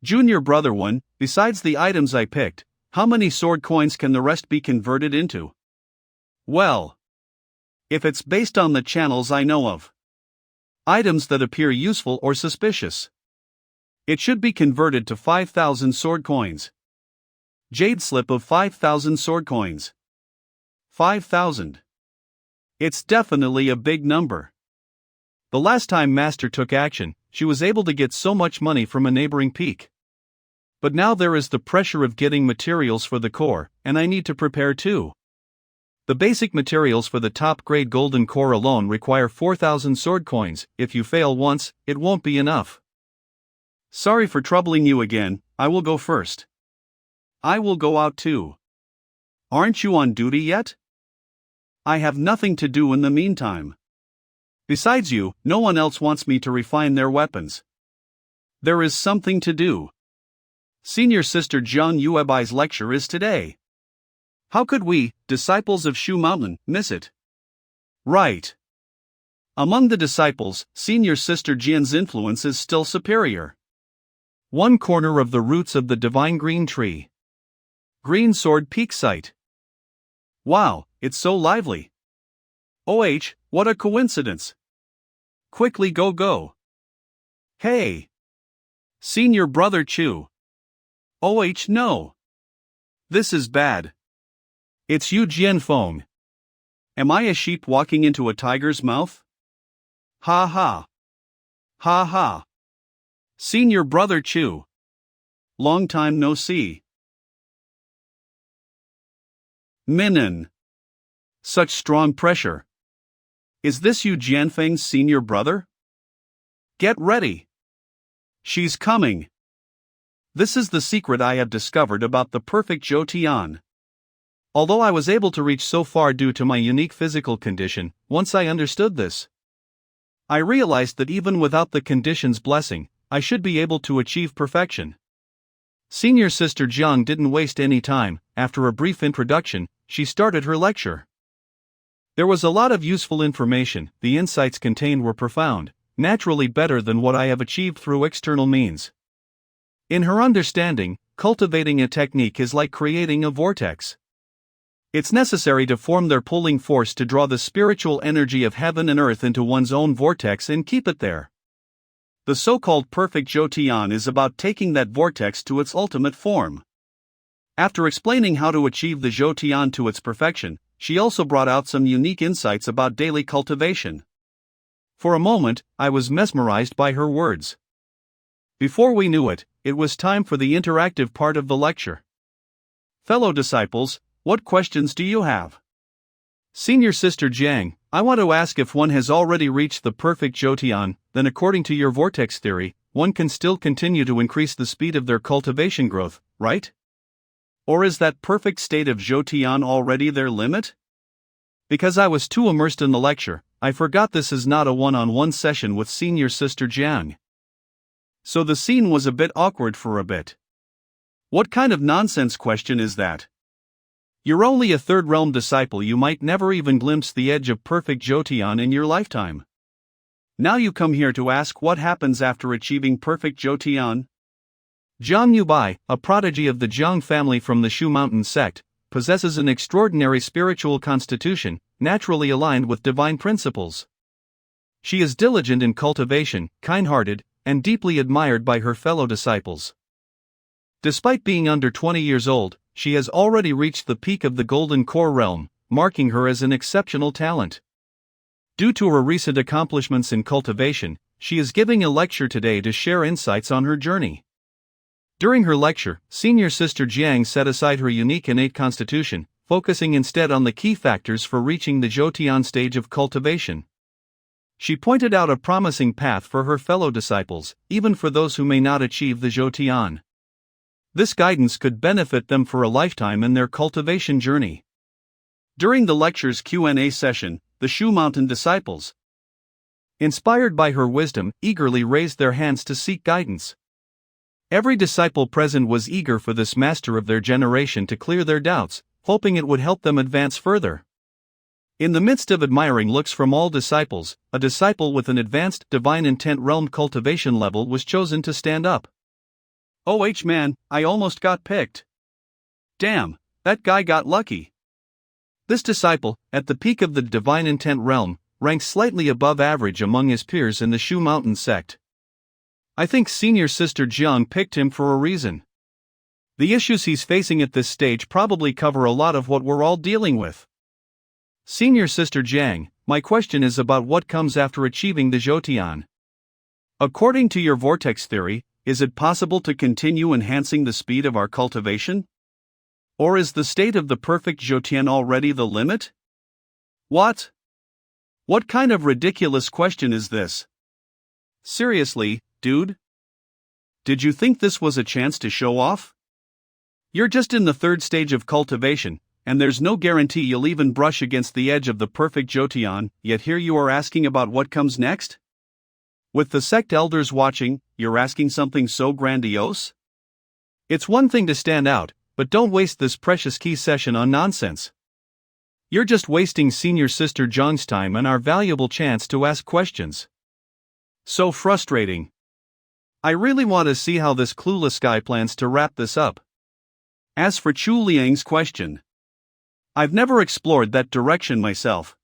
Junior Brother 1, besides the items I picked, how many sword coins can the rest be converted into? Well, if it's based on the channels I know of, items that appear useful or suspicious, it should be converted to 5,000 sword coins. Jade slip of 5,000 sword coins. 5,000. It's definitely a big number. The last time Master took action, she was able to get so much money from a neighboring peak. But now there is the pressure of getting materials for the core, and I need to prepare too. The basic materials for the top grade golden core alone require 4,000 sword coins. If you fail once, it won't be enough. Sorry for troubling you again, I will go first. I will go out too. Aren't you on duty yet? I have nothing to do in the meantime. Besides you, no one else wants me to refine their weapons. There is something to do. Senior Sister Jiang Yuebai's lecture is today. How could we, disciples of Shu Mountain, miss it? Right. Among the disciples, Senior Sister Jian's influence is still superior. One corner of the roots of the divine green tree. Green Sword Peak Site. Wow, it's so lively. OH, what a coincidence. Quickly go. Hey. Senior Brother Chu. OH no. This is bad. It's Yu Jianfeng. Am I a sheep walking into a tiger's mouth? Ha ha. Ha ha. Senior Brother Chu. Long time no see. Minin. Such strong pressure. Is this Yu Jianfeng's senior brother? Get ready. She's coming. This is the secret I have discovered about the perfect Zhou Tian. Although I was able to reach so far due to my unique physical condition, once I understood this, I realized that even without the condition's blessing, I should be able to achieve perfection. Senior Sister Jiang didn't waste any time. After a brief introduction, she started her lecture. There was a lot of useful information. The insights contained were profound, naturally better than what I have achieved through external means. In her understanding, cultivating a technique is like creating a vortex. It's necessary to form their pulling force to draw the spiritual energy of heaven and earth into one's own vortex and keep it there. The so-called perfect Zhou Tian is about taking that vortex to its ultimate form. After explaining how to achieve the Zhou Tian to its perfection, she also brought out some unique insights about daily cultivation. For a moment, I was mesmerized by her words. Before we knew it, it was time for the interactive part of the lecture. Fellow disciples, what questions do you have? Senior Sister Jiang, I want to ask if one has already reached the perfect Zhou Tian, then according to your vortex theory, one can still continue to increase the speed of their cultivation growth, right? Or is that perfect state of Zhou Tian already their limit? Because I was too immersed in the lecture, I forgot this is not a one-on-one session with Senior Sister Jiang. So the scene was a bit awkward for a bit. What kind of nonsense question is that? You're only a third realm disciple, you might never even glimpse the edge of perfect Zhou Tian in your lifetime. Now you come here to ask what happens after achieving perfect Zhou Tian? Jiang Yubai, a prodigy of the Jiang family from the Shu Mountain sect, possesses an extraordinary spiritual constitution, naturally aligned with divine principles. She is diligent in cultivation, kind-hearted, and deeply admired by her fellow disciples. Despite being under 20 years old, she has already reached the peak of the Golden Core realm, marking her as an exceptional talent. Due to her recent accomplishments in cultivation, she is giving a lecture today to share insights on her journey. During her lecture, Senior Sister Jiang set aside her unique innate constitution, focusing instead on the key factors for reaching the Zhoutian stage of cultivation. She pointed out a promising path for her fellow disciples, even for those who may not achieve the Zhoutian. This guidance could benefit them for a lifetime in their cultivation journey. During the lecture's Q&A session, the Shu Mountain disciples, inspired by her wisdom, eagerly raised their hands to seek guidance. Every disciple present was eager for this master of their generation to clear their doubts, hoping it would help them advance further. In the midst of admiring looks from all disciples, a disciple with an advanced divine intent realm cultivation level was chosen to stand up. "Oh man, I almost got picked. Damn, that guy got lucky." This disciple, at the peak of the divine intent realm, ranks slightly above average among his peers in the Shu Mountain sect. I think Senior Sister Jiang picked him for a reason. The issues he's facing at this stage probably cover a lot of what we're all dealing with. Senior Sister Jiang, my question is about what comes after achieving the Zhoutian. According to your vortex theory, is it possible to continue enhancing the speed of our cultivation? Or is the state of the perfect Zhoutian already the limit? What? What kind of ridiculous question is this? Seriously, dude? Did you think this was a chance to show off? You're just in the third stage of cultivation, and there's no guarantee you'll even brush against the edge of the perfect Zhoutian, yet here you are asking about what comes next? With the sect elders watching, you're asking something so grandiose? It's one thing to stand out, but don't waste this precious key session on nonsense. You're just wasting Senior Sister Jiang's time and our valuable chance to ask questions. So frustrating. I really want to see how this clueless guy plans to wrap this up. As for Chu Liang's question, I've never explored that direction myself.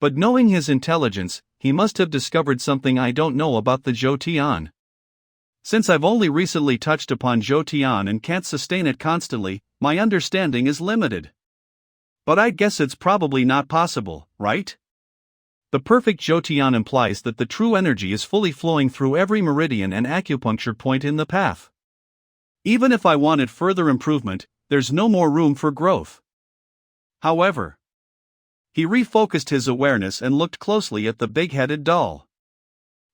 But knowing his intelligence, he must have discovered something I don't know about the Zhoutian. Since I've only recently touched upon Zhoutian and can't sustain it constantly, my understanding is limited. But I guess it's probably not possible, right? The perfect Zhoutian implies that the true energy is fully flowing through every meridian and acupuncture point in the path. Even if I wanted further improvement, there's no more room for growth. However, he refocused his awareness and looked closely at the big-headed doll.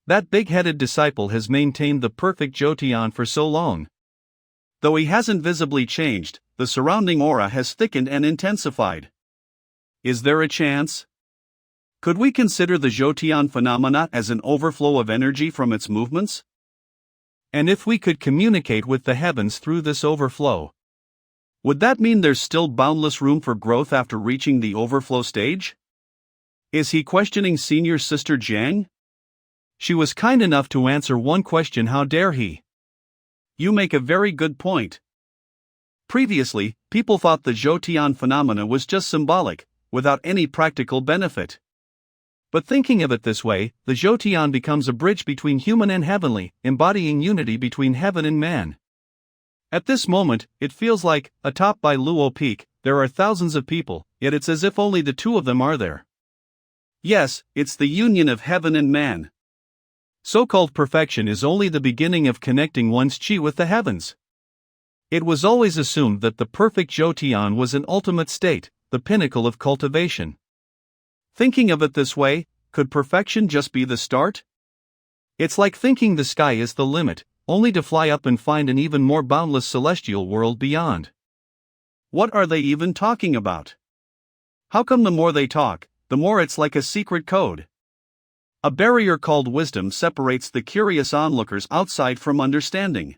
That big-headed disciple has maintained the perfect Zhoutian for so long. Though he hasn't visibly changed, the surrounding aura has thickened and intensified. Is there a chance? Could we consider the Zhoutian phenomena as an overflow of energy from its movements? And if we could communicate with the heavens through this overflow, would that mean there's still boundless room for growth after reaching the overflow stage? Is he questioning Senior Sister Jiang? She was kind enough to answer one question, how dare he? You make a very good point. Previously, people thought the Zhoutian phenomena was just symbolic, without any practical benefit. But thinking of it this way, the Zhoutian becomes a bridge between human and heavenly, embodying unity between heaven and man. At this moment, it feels like, atop by Luo Peak, there are thousands of people, yet it's as if only the two of them are there. Yes, it's the union of heaven and man. So-called perfection is only the beginning of connecting one's chi with the heavens. It was always assumed that the perfect Zhoutian was an ultimate state, the pinnacle of cultivation. Thinking of it this way, could perfection just be the start? It's like thinking the sky is the limit, only to fly up and find an even more boundless celestial world beyond. What are they even talking about? How come the more they talk, the more it's like a secret code? A barrier called wisdom separates the curious onlookers outside from understanding.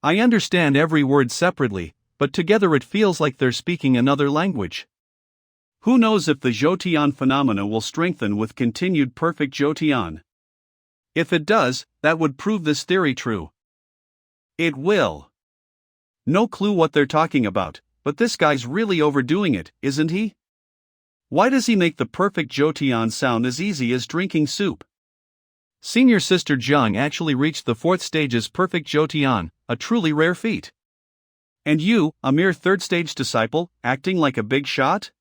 I understand every word separately, but together it feels like they're speaking another language. Who knows if the Zhoutian phenomena will strengthen with continued perfect Zhoutian? If it does, that would prove this theory true. It will. No clue what they're talking about, but this guy's really overdoing it, isn't he? Why does he make the perfect Zhoutian sound as easy as drinking soup? Senior Sister Jiang actually reached the fourth stage's perfect Zhoutian, a truly rare feat. And you, a mere third-stage disciple, acting like a big shot?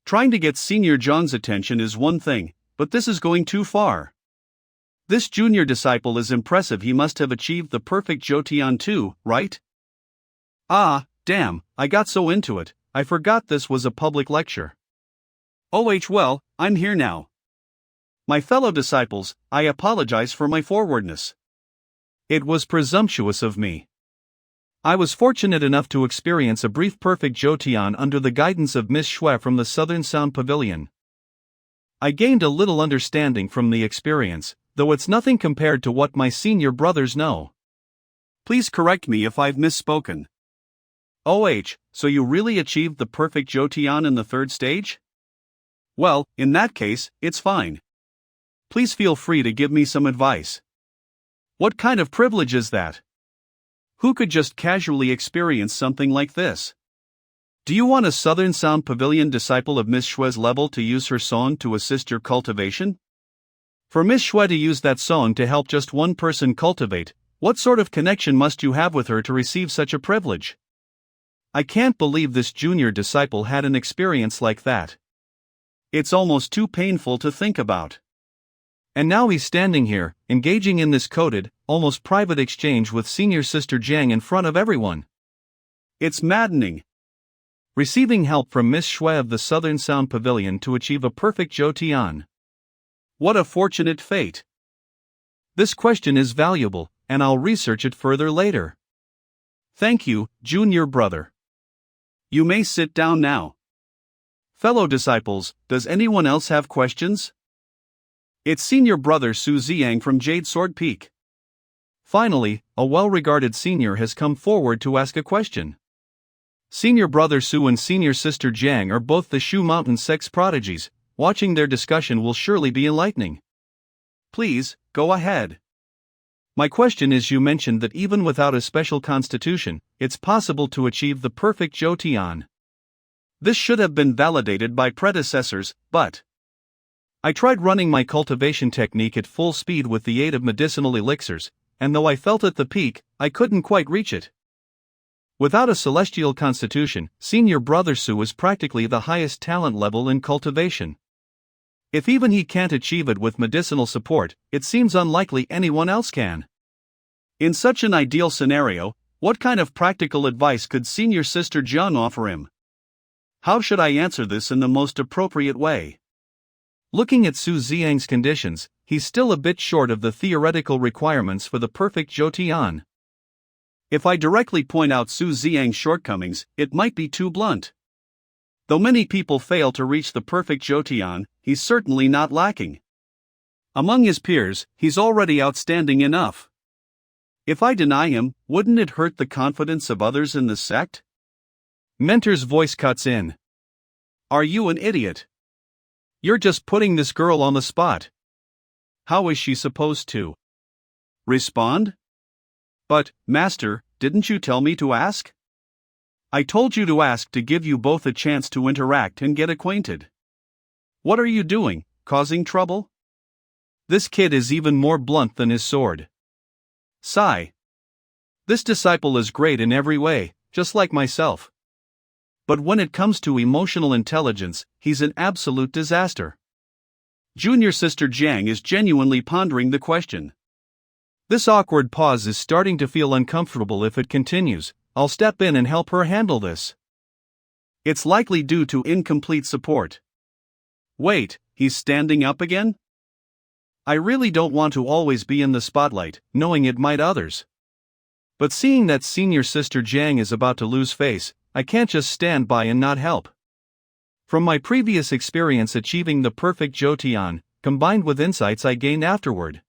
Trying to get Senior John's attention is one thing, but this is going too far. This junior disciple is impressive. He must have achieved the perfect Jotian too, right? Ah, damn, I got so into it, I forgot this was a public lecture. Well, I'm here now. My fellow disciples, I apologize for my forwardness. It was presumptuous of me. I was fortunate enough to experience a brief perfect Jotian under the guidance of Miss Xue from the Southern Sound Pavilion. I gained a little understanding from the experience, though it's nothing compared to what my senior brothers know. Please correct me if I've misspoken. So you really achieved the perfect Jotian in the third stage? Well, in that case, it's fine. Please feel free to give me some advice. What kind of privilege is that? Who could just casually experience something like this? Do you want a Southern Sound Pavilion disciple of Miss Xue's level to use her song to assist your cultivation? For Miss Xue to use that song to help just one person cultivate, what sort of connection must you have with her to receive such a privilege? I can't believe this junior disciple had an experience like that. It's almost too painful to think about. And now he's standing here, engaging in this coded, almost private exchange with Senior Sister Jiang in front of everyone. It's maddening. Receiving help from Miss Xue of the Southern Sound Pavilion to achieve a perfect Jotian. What a fortunate fate. This question is valuable, and I'll research it further later. Thank you, junior brother. You may sit down now. Fellow disciples, does anyone else have questions? It's senior brother Su Ziyang from Jade Sword Peak. Finally, a well-regarded senior has come forward to ask a question. Senior brother Su and senior sister Jiang are both the Shu Mountain sex prodigies. Watching their discussion will surely be enlightening. Please, go ahead. My question is, you mentioned that even without a special constitution, it's possible to achieve the perfect Jotian. This should have been validated by predecessors, but I tried running my cultivation technique at full speed with the aid of medicinal elixirs, and though I felt at the peak, I couldn't quite reach it. Without a celestial constitution, senior brother Su is practically the highest talent level in cultivation. If even he can't achieve it with medicinal support, it seems unlikely anyone else can. In such an ideal scenario, what kind of practical advice could senior sister Jiang offer him? How should I answer this in the most appropriate way? Looking at Su Ziyang's conditions, he's still a bit short of the theoretical requirements for the perfect Jotian. If I directly point out Su Ziyang's shortcomings, it might be too blunt. Though many people fail to reach the perfect Jotian, he's certainly not lacking. Among his peers, he's already outstanding enough. If I deny him, wouldn't it hurt the confidence of others in the sect? Mentor's voice cuts in. Are you an idiot? You're just putting this girl on the spot. How is she supposed to respond? But, Master, didn't you tell me to ask? I told you to ask to give you both a chance to interact and get acquainted. What are you doing, causing trouble? This kid is even more blunt than his sword. Sigh. This disciple is great in every way, just like myself. But when it comes to emotional intelligence, he's an absolute disaster. Junior Sister Jiang is genuinely pondering the question. This awkward pause is starting to feel uncomfortable. If it continues, I'll step in and help her handle this. It's likely due to incomplete support. Wait, he's standing up again? I really don't want to always be in the spotlight, knowing it might others. But seeing that senior sister Jiang is about to lose face, I can't just stand by and not help. From my previous experience achieving the perfect Jotian, combined with insights I gained afterward.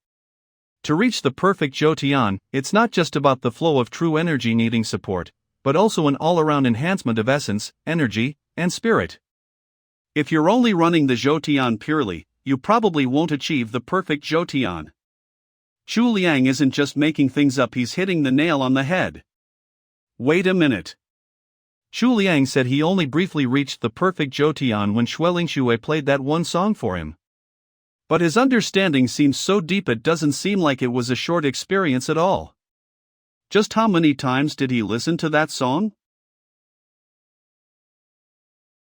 To reach the perfect Jotian, it's not just about the flow of true energy needing support, but also an all-around enhancement of essence, energy, and spirit. If you're only running the Jotian purely, you probably won't achieve the perfect Jotian. Chu Liang isn't just making things up, he's hitting the nail on the head. Wait a minute. Chu Liang said he only briefly reached the perfect Jotian when Xueling Xue played that one song for him. But his understanding seems so deep it doesn't seem like it was a short experience at all. Just how many times did he listen to that song?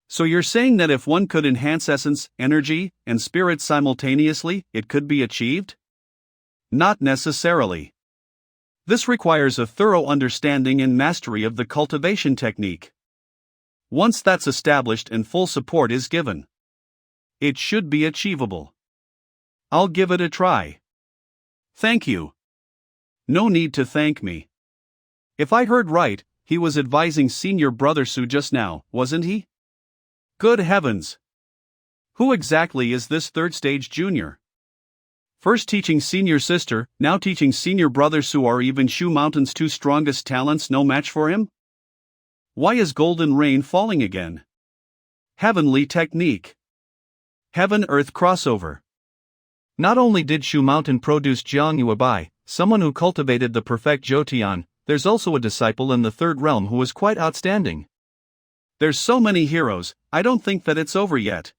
So you're saying that if one could enhance essence, energy, and spirit simultaneously, it could be achieved? Not necessarily. This requires a thorough understanding and mastery of the cultivation technique. Once that's established and full support is given, it should be achievable. I'll give it a try. Thank you. No need to thank me. If I heard right, he was advising senior brother Su just now, wasn't he? Good heavens! Who exactly is this third stage junior? First teaching senior sister, now teaching senior brother Su. Are even Shu Mountain's two strongest talents no match for him? Why is golden rain falling again? Heavenly technique. Heaven-earth crossover. Not only did Shu Mountain produce Jiang Yuebai, someone who cultivated the perfect Jotian, there's also a disciple in the third realm who is quite outstanding. There's so many heroes, I don't think that it's over yet.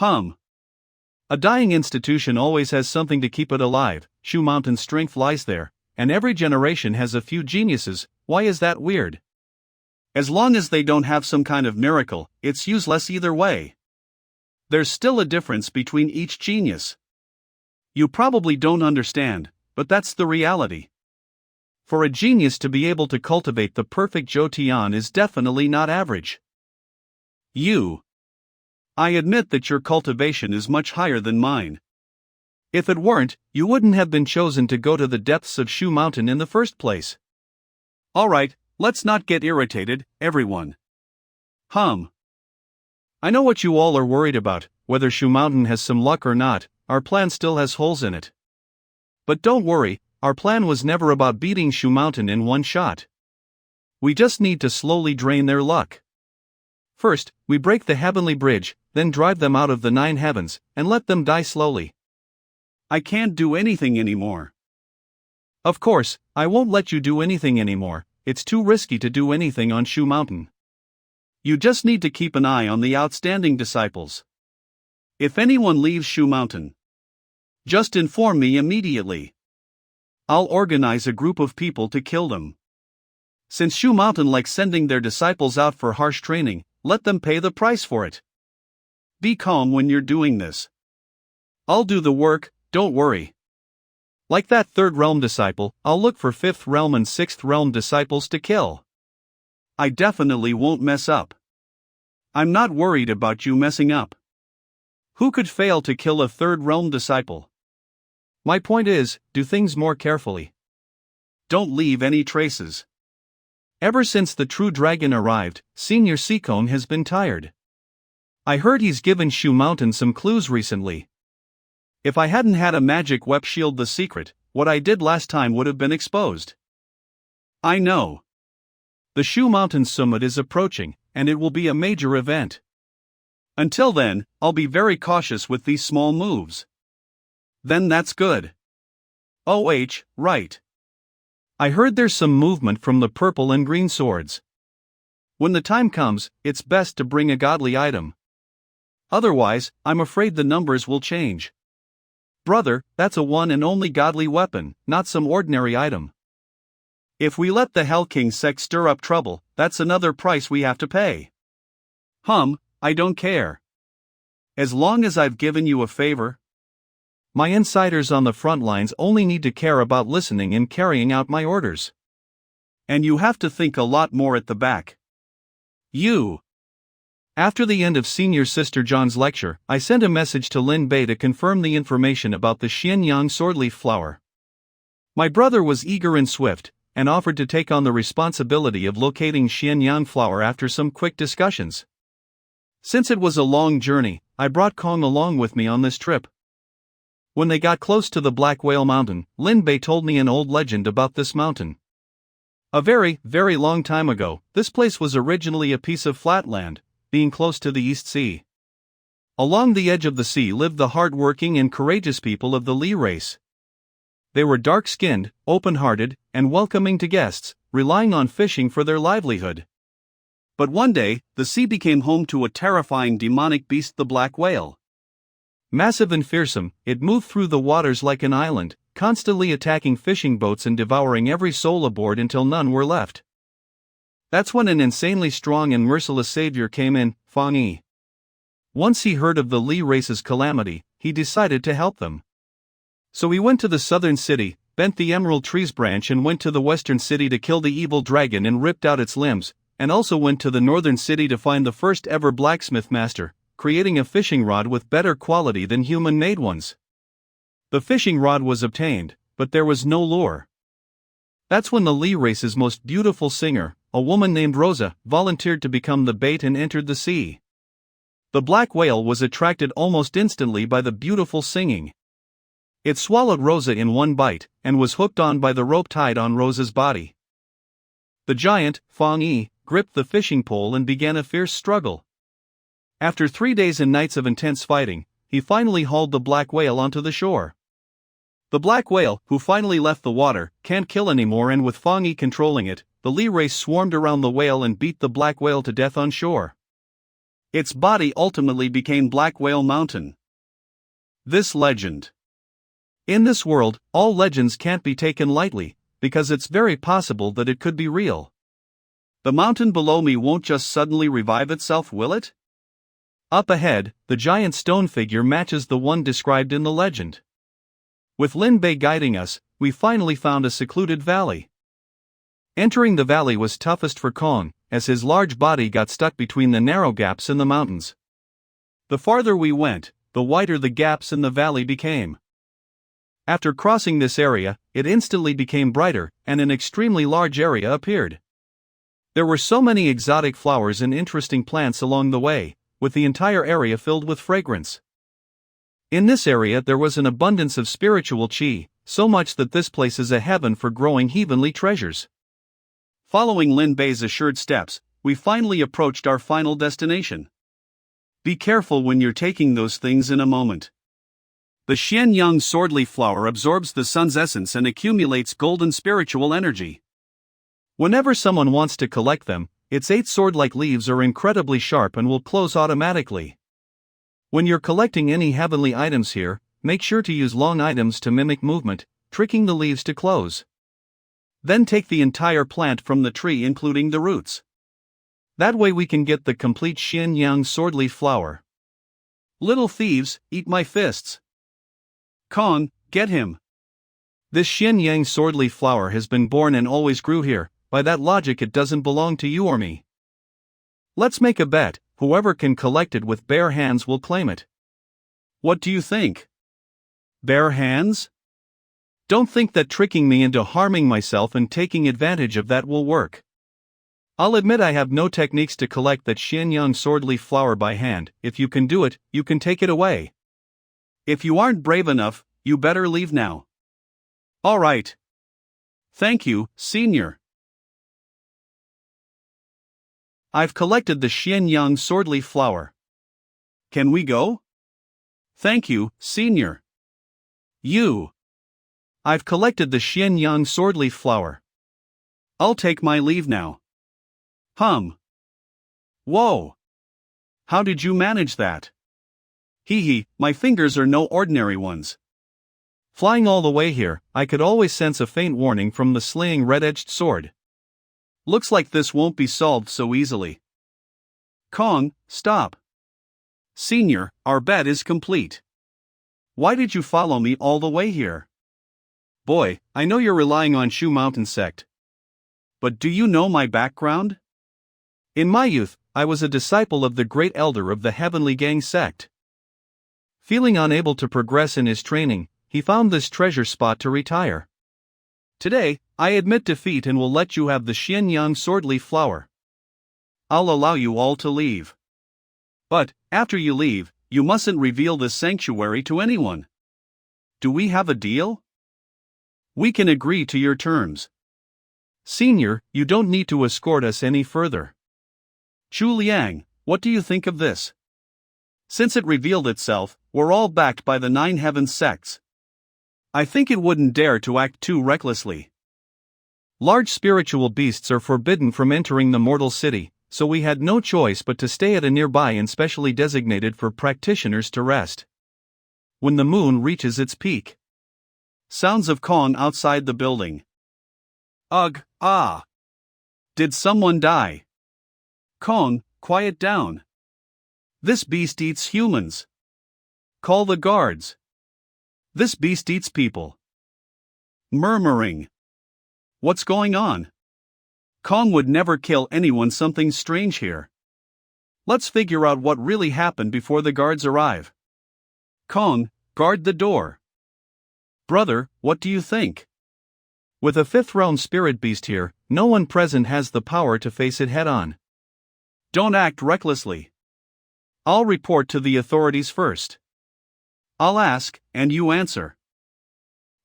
A dying institution always has something to keep it alive. Shu Mountain's strength lies there, and every generation has a few geniuses. Why is that weird? As long as they don't have some kind of miracle, it's useless either way. There's still a difference between each genius. You probably don't understand, but that's the reality. For a genius to be able to cultivate the perfect Jotian is definitely not average. I admit that your cultivation is much higher than mine. If it weren't, you wouldn't have been chosen to go to the depths of Shu Mountain in the first place. Alright, let's not get irritated, everyone. I know what you all are worried about, whether Shu Mountain has some luck or not. Our plan still has holes in it. But don't worry, our plan was never about beating Shu Mountain in one shot. We just need to slowly drain their luck. First, we break the heavenly bridge, then drive them out of the 9 heavens, and let them die slowly. I can't do anything anymore. Of course, I won't let you do anything anymore. It's too risky to do anything on Shu Mountain. You just need to keep an eye on the outstanding disciples. If anyone leaves Shu Mountain, just inform me immediately. I'll organize a group of people to kill them. Since Shu Mountain likes sending their disciples out for harsh training, let them pay the price for it. Be calm when you're doing this. I'll do the work, don't worry. Like that third realm disciple, I'll look for 5th realm and 6th realm disciples to kill. I definitely won't mess up. I'm not worried about you messing up. Who could fail to kill a third realm disciple? My point is, do things more carefully. Don't leave any traces. Ever since the true dragon arrived, Senior Seacone has been tired. I heard he's given Shu Mountain some clues recently. If I hadn't had a magic web shield the secret, what I did last time would have been exposed. I know. The Shu Mountain Summit is approaching, and it will be a major event. Until then, I'll be very cautious with these small moves. Then that's good. Right. I heard there's some movement from the purple and green swords. When the time comes, it's best to bring a godly item. Otherwise, I'm afraid the numbers will change. Brother, that's a one and only godly weapon, not some ordinary item. If we let the Hell King sect stir up trouble, that's another price we have to pay. I don't care. As long as I've given you a favor. My insiders on the front lines only need to care about listening and carrying out my orders. And you have to think a lot more at the back. After the end of Senior Sister John's lecture, I sent a message to Lin Bei to confirm the information about the Xianyang swordleaf flower. My brother was eager and swift, and offered to take on the responsibility of locating Xianyang flower after some quick discussions. Since it was a long journey, I brought Kong along with me on this trip. When they got close to the Black Whale Mountain, Lin Bei told me an old legend about this mountain. A very, very long time ago, this place was originally a piece of flat land, being close to the East Sea. Along the edge of the sea lived the hard-working and courageous people of the Li race. They were dark-skinned, open-hearted, and welcoming to guests, relying on fishing for their livelihood. But one day, the sea became home to a terrifying demonic beast, the black whale. Massive and fearsome, it moved through the waters like an island, constantly attacking fishing boats and devouring every soul aboard until none were left. That's when an insanely strong and merciless savior came in, Fang Yi. Once he heard of the Li race's calamity, he decided to help them. So he went to the southern city, bent the emerald tree's branch and went to the western city to kill the evil dragon and ripped out its limbs, and also went to the northern city to find the first ever blacksmith master, creating a fishing rod with better quality than human-made ones. The fishing rod was obtained, but there was no lure. That's when the Li race's most beautiful singer, a woman named Rosa, volunteered to become the bait and entered the sea. The black whale was attracted almost instantly by the beautiful singing. It swallowed Rosa in one bite, and was hooked on by the rope tied on Rosa's body. The giant, Fang Yi, gripped the fishing pole and began a fierce struggle. After 3 days and nights of intense fighting, he finally hauled the black whale onto the shore. The black whale, who finally left the water, can't kill anymore, and with Fang Yi controlling it, the Li race swarmed around the whale and beat the black whale to death on shore. Its body ultimately became Black Whale Mountain. This legend. In this world, all legends can't be taken lightly, because it's very possible that it could be real. The mountain below me won't just suddenly revive itself, will it? Up ahead, the giant stone figure matches the one described in the legend. With Lin Bei guiding us, we finally found a secluded valley. Entering the valley was toughest for Kong, as his large body got stuck between the narrow gaps in the mountains. The farther we went, the wider the gaps in the valley became. After crossing this area, it instantly became brighter, and an extremely large area appeared. There were so many exotic flowers and interesting plants along the way, with the entire area filled with fragrance. In this area there was an abundance of spiritual qi, so much that this place is a heaven for growing heavenly treasures. Following Lin Bei's assured steps, we finally approached our final destination. Be careful when you're taking those things in a moment. The Xianyang swordleaf flower absorbs the sun's essence and accumulates golden spiritual energy. Whenever someone wants to collect them, its 8 sword-like leaves are incredibly sharp and will close automatically. When you're collecting any heavenly items here, make sure to use long items to mimic movement, tricking the leaves to close. Then take the entire plant from the tree including the roots. That way we can get the complete Xianyang swordleaf flower. Little thieves, eat my fists. Kong, get him. This Xianyang swordleaf flower has been born and always grew here, by that logic it doesn't belong to you or me. Let's make a bet, whoever can collect it with bare hands will claim it. What do you think? Bare hands? Don't think that tricking me into harming myself and taking advantage of that will work. I'll admit I have no techniques to collect that Xianyang swordleaf flower by hand. If you can do it, you can take it away. If you aren't brave enough, you better leave now. All right. Thank you, Senior. I've collected the Xianyang swordleaf flower. Can we go? Thank you, Senior. I've collected the Xianyang swordleaf flower. I'll take my leave now. Whoa. How did you manage that? My fingers are no ordinary ones. Flying all the way here, I could always sense a faint warning from the slaying red-edged sword. Looks like this won't be solved so easily. Kong, stop. Senior, our bet is complete. Why did you follow me all the way here? Boy, I know you're relying on Shu Mountain sect. But do you know my background? In my youth, I was a disciple of the great elder of the Heavenly Gang sect. Feeling unable to progress in his training, he found this treasure spot to retire. Today, I admit defeat and will let you have the Xianyang swordleaf flower. I'll allow you all to leave. But, after you leave, you mustn't reveal this sanctuary to anyone. Do we have a deal? We can agree to your terms. Senior, you don't need to escort us any further. Chu Liang, what do you think of this? Since it revealed itself, we're all backed by the 9 heaven sects. I think it wouldn't dare to act too recklessly. Large spiritual beasts are forbidden from entering the mortal city, so we had no choice but to stay at a nearby and specially designated for practitioners to rest. When the moon reaches its peak. Sounds of Kong outside the building. Ugh, ah. Did someone die? Kong, quiet down. This beast eats humans. Call the guards. This beast eats people. Murmuring. What's going on? Kong would never kill anyone. Something strange here. Let's figure out what really happened before the guards arrive. Kong, guard the door. Brother, what do you think? With a fifth realm spirit beast here, no one present has the power to face it head on. Don't act recklessly. I'll report to the authorities first. I'll ask, and you answer.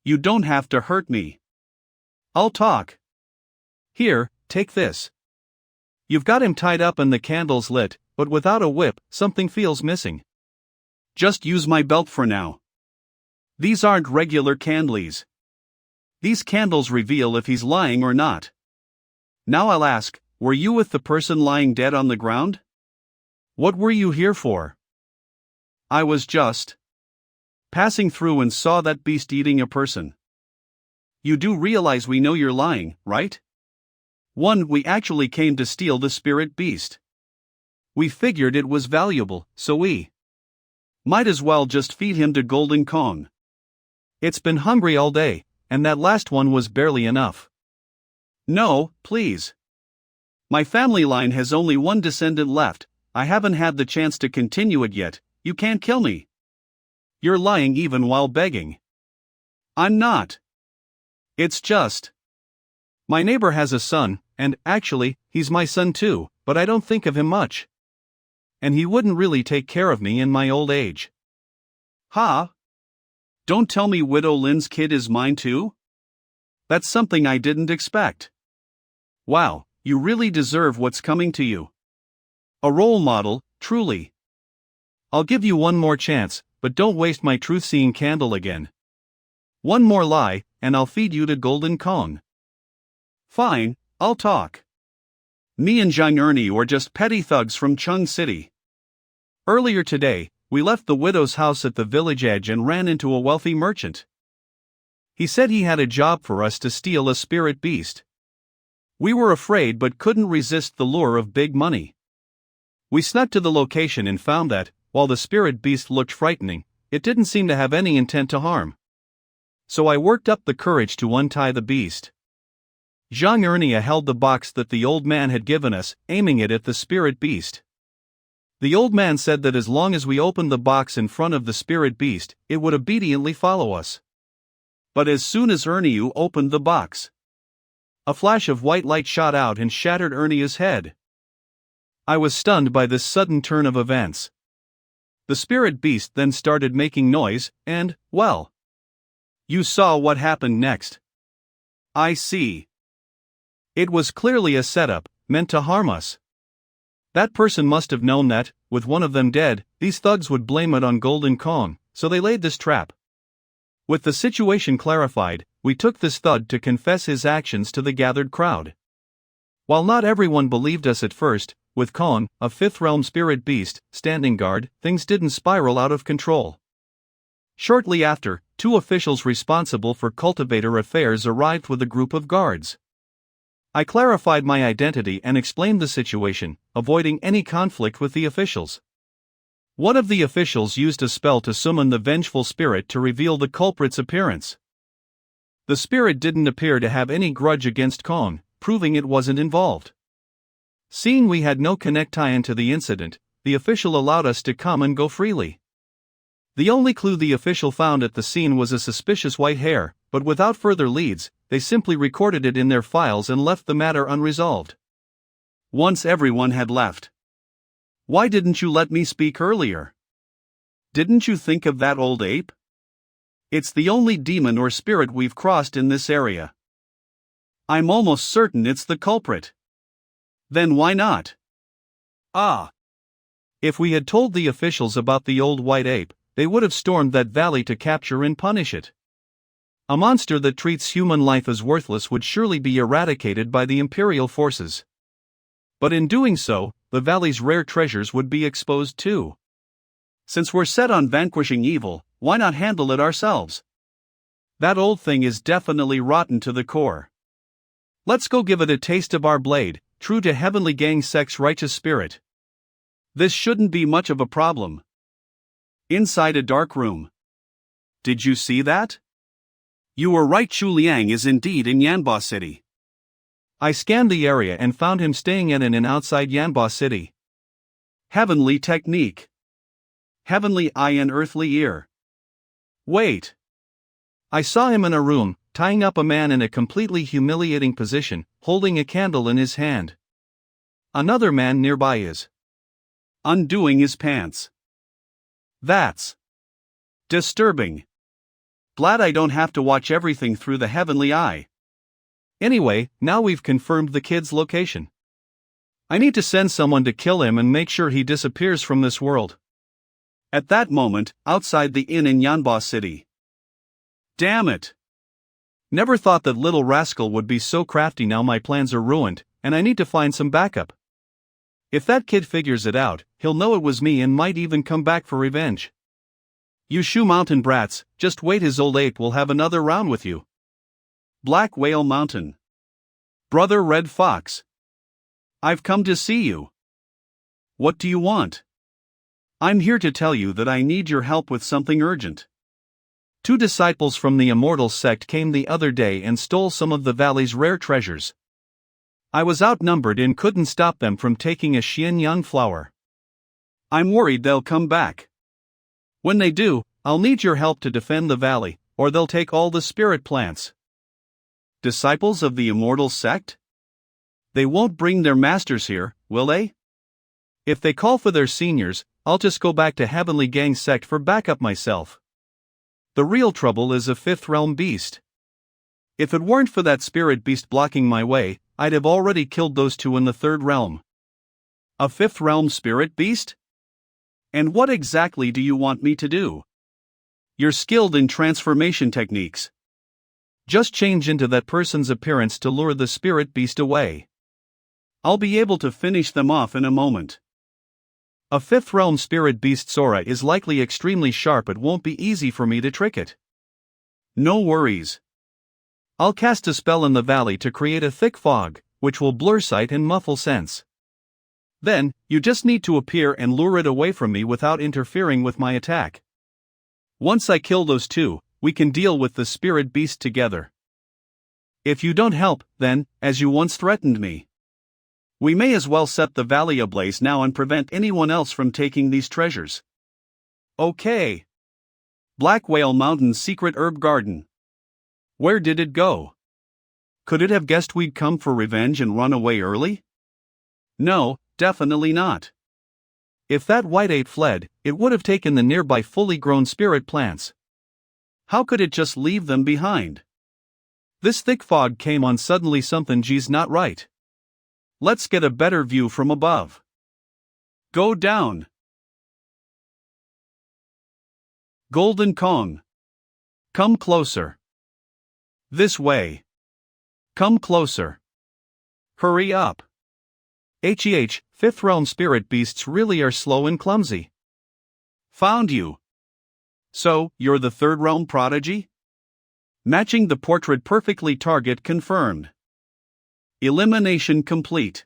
You don't have to hurt me. I'll talk. Here, take this. You've got him tied up and the candles lit, but without a whip, something feels missing. Just use my belt for now. These aren't regular candles. These candles reveal if he's lying or not. Now I'll ask, were you with the person lying dead on the ground? What were you here for? I was just passing through and saw that beast eating a person. You do realize we know you're lying, right? We actually came to steal the spirit beast. We figured it was valuable, so we might as well just feed him to Golden Kong. It's been hungry all day, and that last one was barely enough. No, please. My family line has only one descendant left. I haven't had the chance to continue it yet. You can't kill me. You're lying even while begging. I'm not. It's just my neighbor has a son, and actually, he's my son too, but I don't think of him much. And he wouldn't really take care of me in my old age. Ha! Don't tell me Widow Lin's kid is mine too? That's something I didn't expect. Wow, you really deserve what's coming to you. A role model, truly. I'll give you one more chance, but don't waste my truth-seeing candle again. One more lie, and I'll feed you to Golden Kong. Fine, I'll talk. Me and Zhang Ernie were just petty thugs from Chung City. Earlier today, we left the widow's house at the village edge and ran into a wealthy merchant. He said he had a job for us to steal a spirit beast. We were afraid but couldn't resist the lure of big money. We snuck to the location and found that, while the spirit beast looked frightening, it didn't seem to have any intent to harm. So I worked up the courage to untie the beast. Zhang Ernie held the box that the old man had given us, aiming it at the spirit beast. The old man said that as long as we opened the box in front of the spirit beast, it would obediently follow us. But as soon as Ernie opened the box, a flash of white light shot out and shattered Ernie's head. I was stunned by this sudden turn of events. The spirit beast then started making noise, and, well, you saw what happened next. I see. It was clearly a setup, meant to harm us. That person must have known that, with one of them dead, these thugs would blame it on Golden Kong, so they laid this trap. With the situation clarified, we took this thug to confess his actions to the gathered crowd. While not everyone believed us at first, with Kong, a fifth realm spirit beast, standing guard, things didn't spiral out of control. Shortly after, 2 officials responsible for cultivator affairs arrived with a group of guards. I clarified my identity and explained the situation, avoiding any conflict with the officials. One of the officials used a spell to summon the vengeful spirit to reveal the culprit's appearance. The spirit didn't appear to have any grudge against Kong, proving it wasn't involved. Seeing we had no connection to the incident, the official allowed us to come and go freely. The only clue the official found at the scene was a suspicious white hair, but without further leads, they simply recorded it in their files and left the matter unresolved. Once everyone had left. Why didn't you let me speak earlier? Didn't you think of that old ape? It's the only demon or spirit we've crossed in this area. I'm almost certain it's the culprit. Then why not? If we had told the officials about the old white ape, they would have stormed that valley to capture and punish it. A monster that treats human life as worthless would surely be eradicated by the Imperial forces. But in doing so, the valley's rare treasures would be exposed too. Since we're set on vanquishing evil, why not handle it ourselves? That old thing is definitely rotten to the core. Let's go give it a taste of our blade, true to Heavenly Gang Sect's righteous spirit. This shouldn't be much of a problem. Inside a dark room. Did you see that? You were right, Chu Liang is indeed in Yanbo City. I scanned the area and found him staying in and outside Yanbo City. Heavenly technique. Heavenly eye and earthly ear. Wait. I saw him in a room, tying up a man in a completely humiliating position, holding a candle in his hand. Another man nearby is undoing his pants. That's disturbing. Glad I don't have to watch everything through the heavenly eye. Anyway, now we've confirmed the kid's location. I need to send someone to kill him and make sure he disappears from this world. At that moment, outside the inn in Yanbo City. Damn it! Never thought that little rascal would be so crafty. Now my plans are ruined, and I need to find some backup. If that kid figures it out, he'll know it was me and might even come back for revenge. You Shu Mountain brats, just wait, his old ape will have another round with you. Black Whale Mountain. Brother Red Fox. I've come to see you. What do you want? I'm here to tell you that I need your help with something urgent. 2 disciples from the Immortal Sect came the other day and stole some of the valley's rare treasures. I was outnumbered and couldn't stop them from taking a Xianyang flower. I'm worried they'll come back. When they do, I'll need your help to defend the valley, or they'll take all the spirit plants. Disciples of the Immortal Sect? They won't bring their masters here, will they? If they call for their seniors, I'll just go back to Heavenly Gang Sect for backup myself. The real trouble is a 5th realm beast. If it weren't for that spirit beast blocking my way, I'd have already killed those 2 in the 3rd realm. A 5th realm spirit beast? And what exactly do you want me to do? You're skilled in transformation techniques. Just change into that person's appearance to lure the spirit beast away. I'll be able to finish them off in a moment. A 5th realm spirit beast's aura is likely extremely sharp. It won't be easy for me to trick it. No worries. I'll cast a spell in the valley to create a thick fog, which will blur sight and muffle sense. Then, you just need to appear and lure it away from me without interfering with my attack. Once I kill those 2, we can deal with the spirit beast together. If you don't help, then, as you once threatened me, we may as well set the valley ablaze now and prevent anyone else from taking these treasures. Okay. Black Whale Mountain's secret herb garden. Where did it go? Could it have guessed we'd come for revenge and run away early? No, definitely not. If that white ape fled, it would have taken the nearby fully grown spirit plants. How could it just leave them behind? This thick fog came on suddenly. Something's not right. Let's get a better view from above. Go down. Golden Kong. Come closer. This way. Come closer. Hurry up. 5th realm spirit beasts really are slow and clumsy. Found you. So, you're the 3rd realm prodigy? Matching the portrait perfectly, target confirmed. Elimination complete.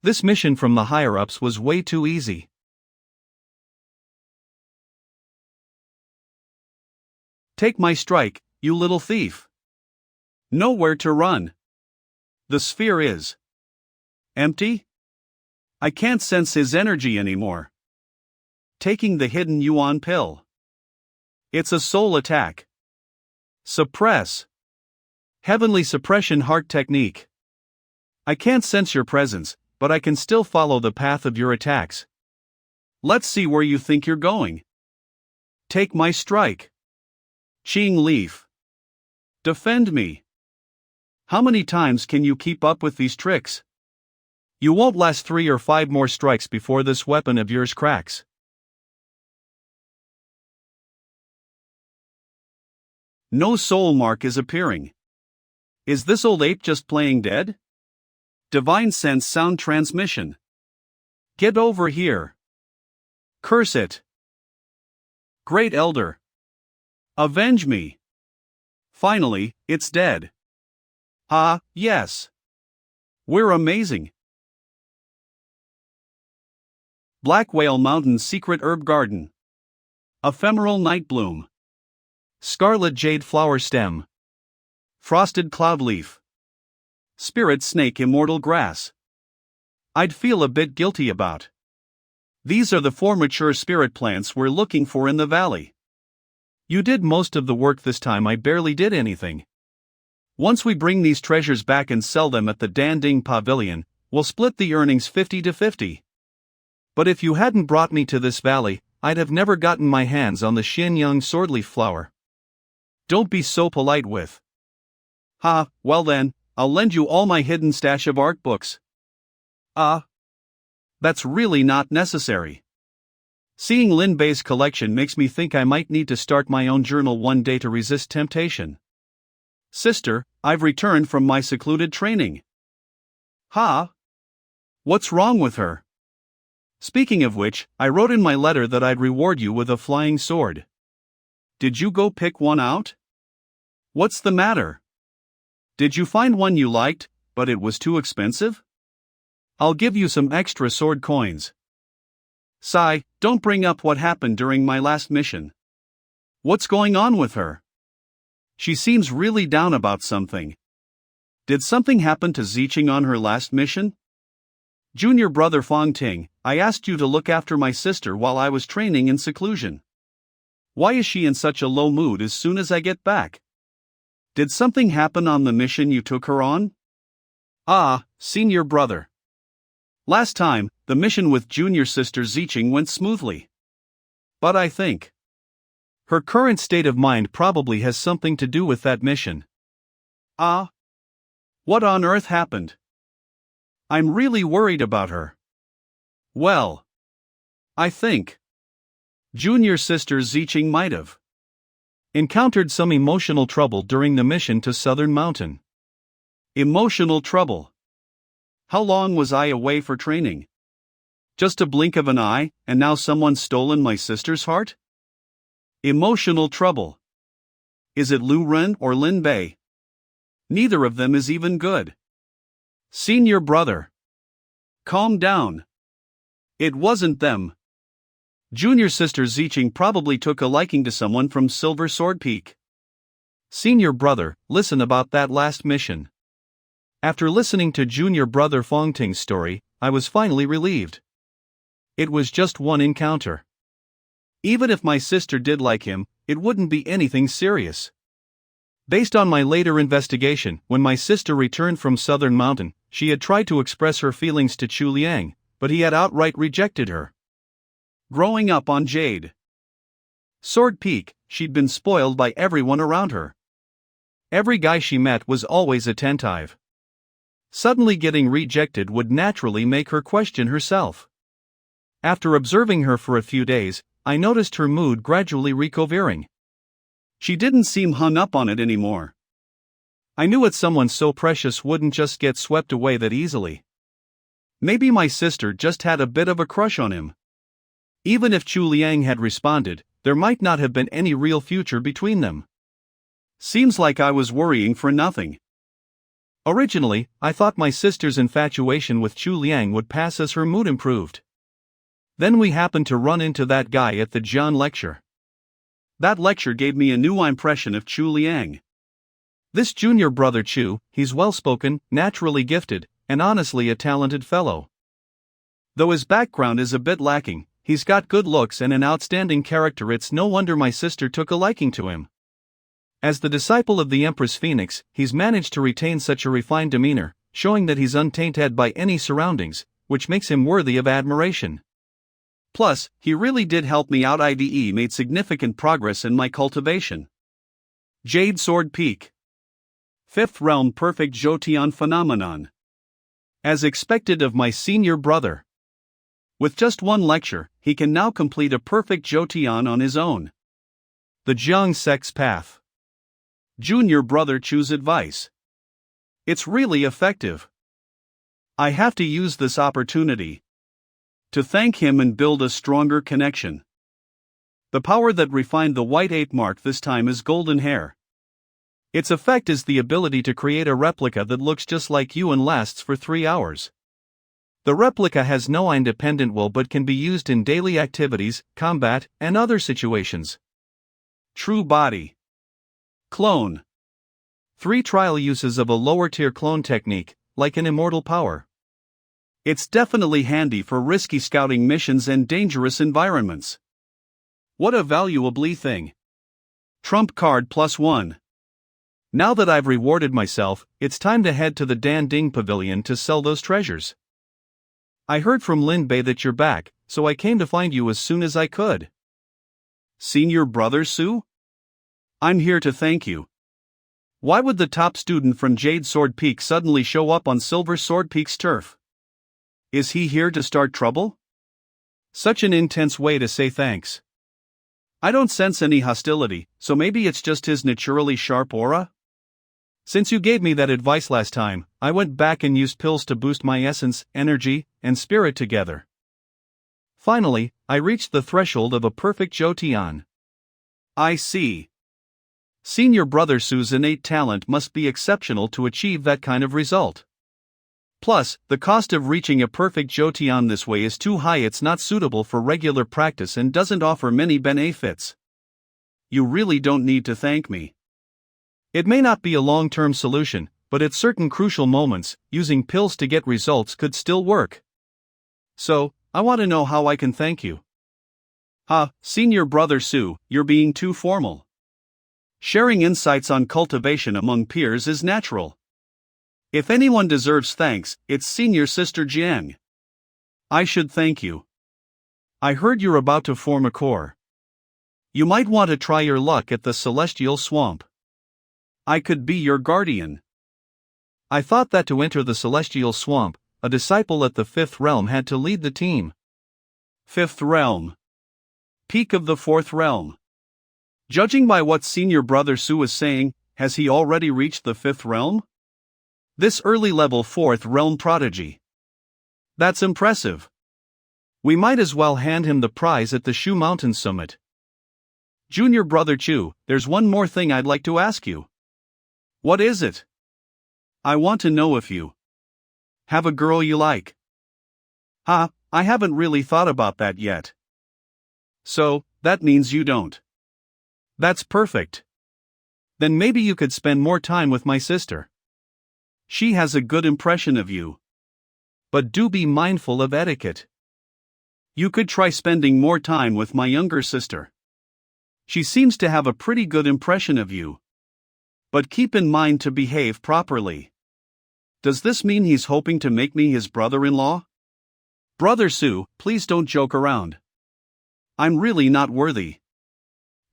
This mission from the higher-ups was way too easy. Take my strike, you little thief. Nowhere to run. The sphere is empty? I can't sense his energy anymore. Taking the hidden Yuan pill. It's a soul attack. Suppress. Heavenly suppression heart technique. I can't sense your presence, but I can still follow the path of your attacks. Let's see where you think you're going. Take my strike. Qing Leaf. Defend me. How many times can you keep up with these tricks? You won't last 3 or 5 more strikes before this weapon of yours cracks. No soul mark is appearing. Is this old ape just playing dead? Divine Sense sound transmission. Get over here. Curse it. Great Elder. Avenge me. Finally, it's dead. Ah, yes. We're amazing. Black Whale Mountain's Secret Herb Garden. Ephemeral Night Bloom. Scarlet Jade Flower Stem. Frosted Cloud Leaf. Spirit Snake Immortal Grass. I'd feel a bit guilty about. These are the 4 mature spirit plants we're looking for in the valley. You did most of the work this time. I barely did anything. Once we bring these treasures back and sell them at the Danding Pavilion, we'll split the earnings 50-50. But if you hadn't brought me to this valley, I'd have never gotten my hands on the Xianyang swordleaf flower. Don't be so polite with. Ha, well then, I'll lend you all my hidden stash of art books. That's really not necessary. Seeing Lin Bei's collection makes me think I might need to start my own journal one day to resist temptation. Sister, I've returned from my secluded training. Ha? What's wrong with her? Speaking of which, I wrote in my letter that I'd reward you with a flying sword. Did you go pick one out? What's the matter? Did you find one you liked, but it was too expensive? I'll give you some extra sword coins. Sigh, don't bring up what happened during my last mission. What's going on with her? She seems really down about something. Did something happen to Ziqing on her last mission? Junior brother Fong Ting, I asked you to look after my sister while I was training in seclusion. Why is she in such a low mood as soon as I get back? Did something happen on the mission you took her on? Senior brother. Last time, the mission with junior sister Ziqing went smoothly. But I think her current state of mind probably has something to do with that mission. What on earth happened? I'm really worried about her. Well, I think junior sister Ziqing might have encountered some emotional trouble during the mission to Southern Mountain. Emotional trouble? How long was I away for training? Just a blink of an eye, and now someone's stolen my sister's heart? Emotional trouble. Is it Lu Ren or Lin Bei? Neither of them is even good. Senior brother. Calm down. It wasn't them. Junior sister Ziqing probably took a liking to someone from Silver Sword Peak. Senior brother, listen about that last mission. After listening to junior brother Fong Ting's story, I was finally relieved. It was just one encounter. Even if my sister did like him, it wouldn't be anything serious. Based on my later investigation, when my sister returned from Southern Mountain, she had tried to express her feelings to Chu Liang, but he had outright rejected her. Growing up on Jade Sword Peak, she'd been spoiled by everyone around her. Every guy she met was always attentive. Suddenly getting rejected would naturally make her question herself. After observing her for a few days, I noticed her mood gradually recovering. She didn't seem hung up on it anymore. I knew it someone so precious wouldn't just get swept away that easily. Maybe my sister just had a bit of a crush on him. Even if Chu Liang had responded, there might not have been any real future between them. Seems like I was worrying for nothing. Originally, I thought my sister's infatuation with Chu Liang would pass as her mood improved. Then we happened to run into that guy at the Jian lecture. That lecture gave me a new impression of Chu Liang. This junior brother Chu, he's well-spoken, naturally gifted, and honestly a talented fellow. Though his background is a bit lacking, he's got good looks and an outstanding character. It's no wonder my sister took a liking to him. As the disciple of the Empress Phoenix, he's managed to retain such a refined demeanor, showing that he's untainted by any surroundings, which makes him worthy of admiration. Plus, he really did help me out. IDE made significant progress in my cultivation. Jade Sword Peak. Fifth Realm Perfect Jotian Phenomenon. As expected of my senior brother. With just one lecture, he can now complete a perfect Jotian on his own. The Jiang Sex Path. Junior brother Chu's advice. It's really effective. I have to use this opportunity to thank him and build a stronger connection. The power that refined the white ape mark this time is golden hair. Its effect is the ability to create a replica that looks just like you and lasts for 3 hours. The replica has no independent will but can be used in daily activities, combat, and other situations. True body. Clone. 3 trial uses of a lower-tier clone technique, like an immortal power. It's definitely handy for risky scouting missions and dangerous environments. What a valuable thing. Trump card +1. Now that I've rewarded myself, it's time to head to the Dan Ding Pavilion to sell those treasures. I heard from Lin Bei that you're back, so I came to find you as soon as I could. Senior brother Su? I'm here to thank you. Why would the top student from Jade Sword Peak suddenly show up on Silver Sword Peak's turf? Is he here to start trouble? Such an intense way to say thanks. I don't sense any hostility, so maybe it's just his naturally sharp aura? Since you gave me that advice last time, I went back and used pills to boost my essence, energy, and spirit together. Finally, I reached the threshold of a perfect Jotian. I see. Senior brother Su's innate talent must be exceptional to achieve that kind of result. Plus, the cost of reaching a perfect Jotian this way is too high. It's not suitable for regular practice and doesn't offer many benefits. You really don't need to thank me. It may not be a long-term solution, but at certain crucial moments, using pills to get results could still work. So, I want to know how I can thank you. Senior brother Su, you're being too formal. Sharing insights on cultivation among peers is natural. If anyone deserves thanks, it's senior sister Jiang. I should thank you. I heard you're about to form a core. You might want to try your luck at the Celestial Swamp. I could be your guardian. I thought that to enter the Celestial Swamp, a disciple at the 5th realm had to lead the team. 5th realm. Peak of the 4th realm. Judging by what senior brother Su is saying, has he already reached the 5th realm? This early level 4th realm prodigy. That's impressive. We might as well hand him the prize at the Shu Mountain Summit. Junior brother Chu, there's one more thing I'd like to ask you. What is it? I want to know if you have a girl you like. I haven't really thought about that yet. So, that means you don't. That's perfect. Then maybe you could spend more time with my sister. She has a good impression of you. But do be mindful of etiquette. You could try spending more time with my younger sister. She seems to have a pretty good impression of you. But keep in mind to behave properly. Does this mean he's hoping to make me his brother-in-law? Brother Su, please don't joke around. I'm really not worthy.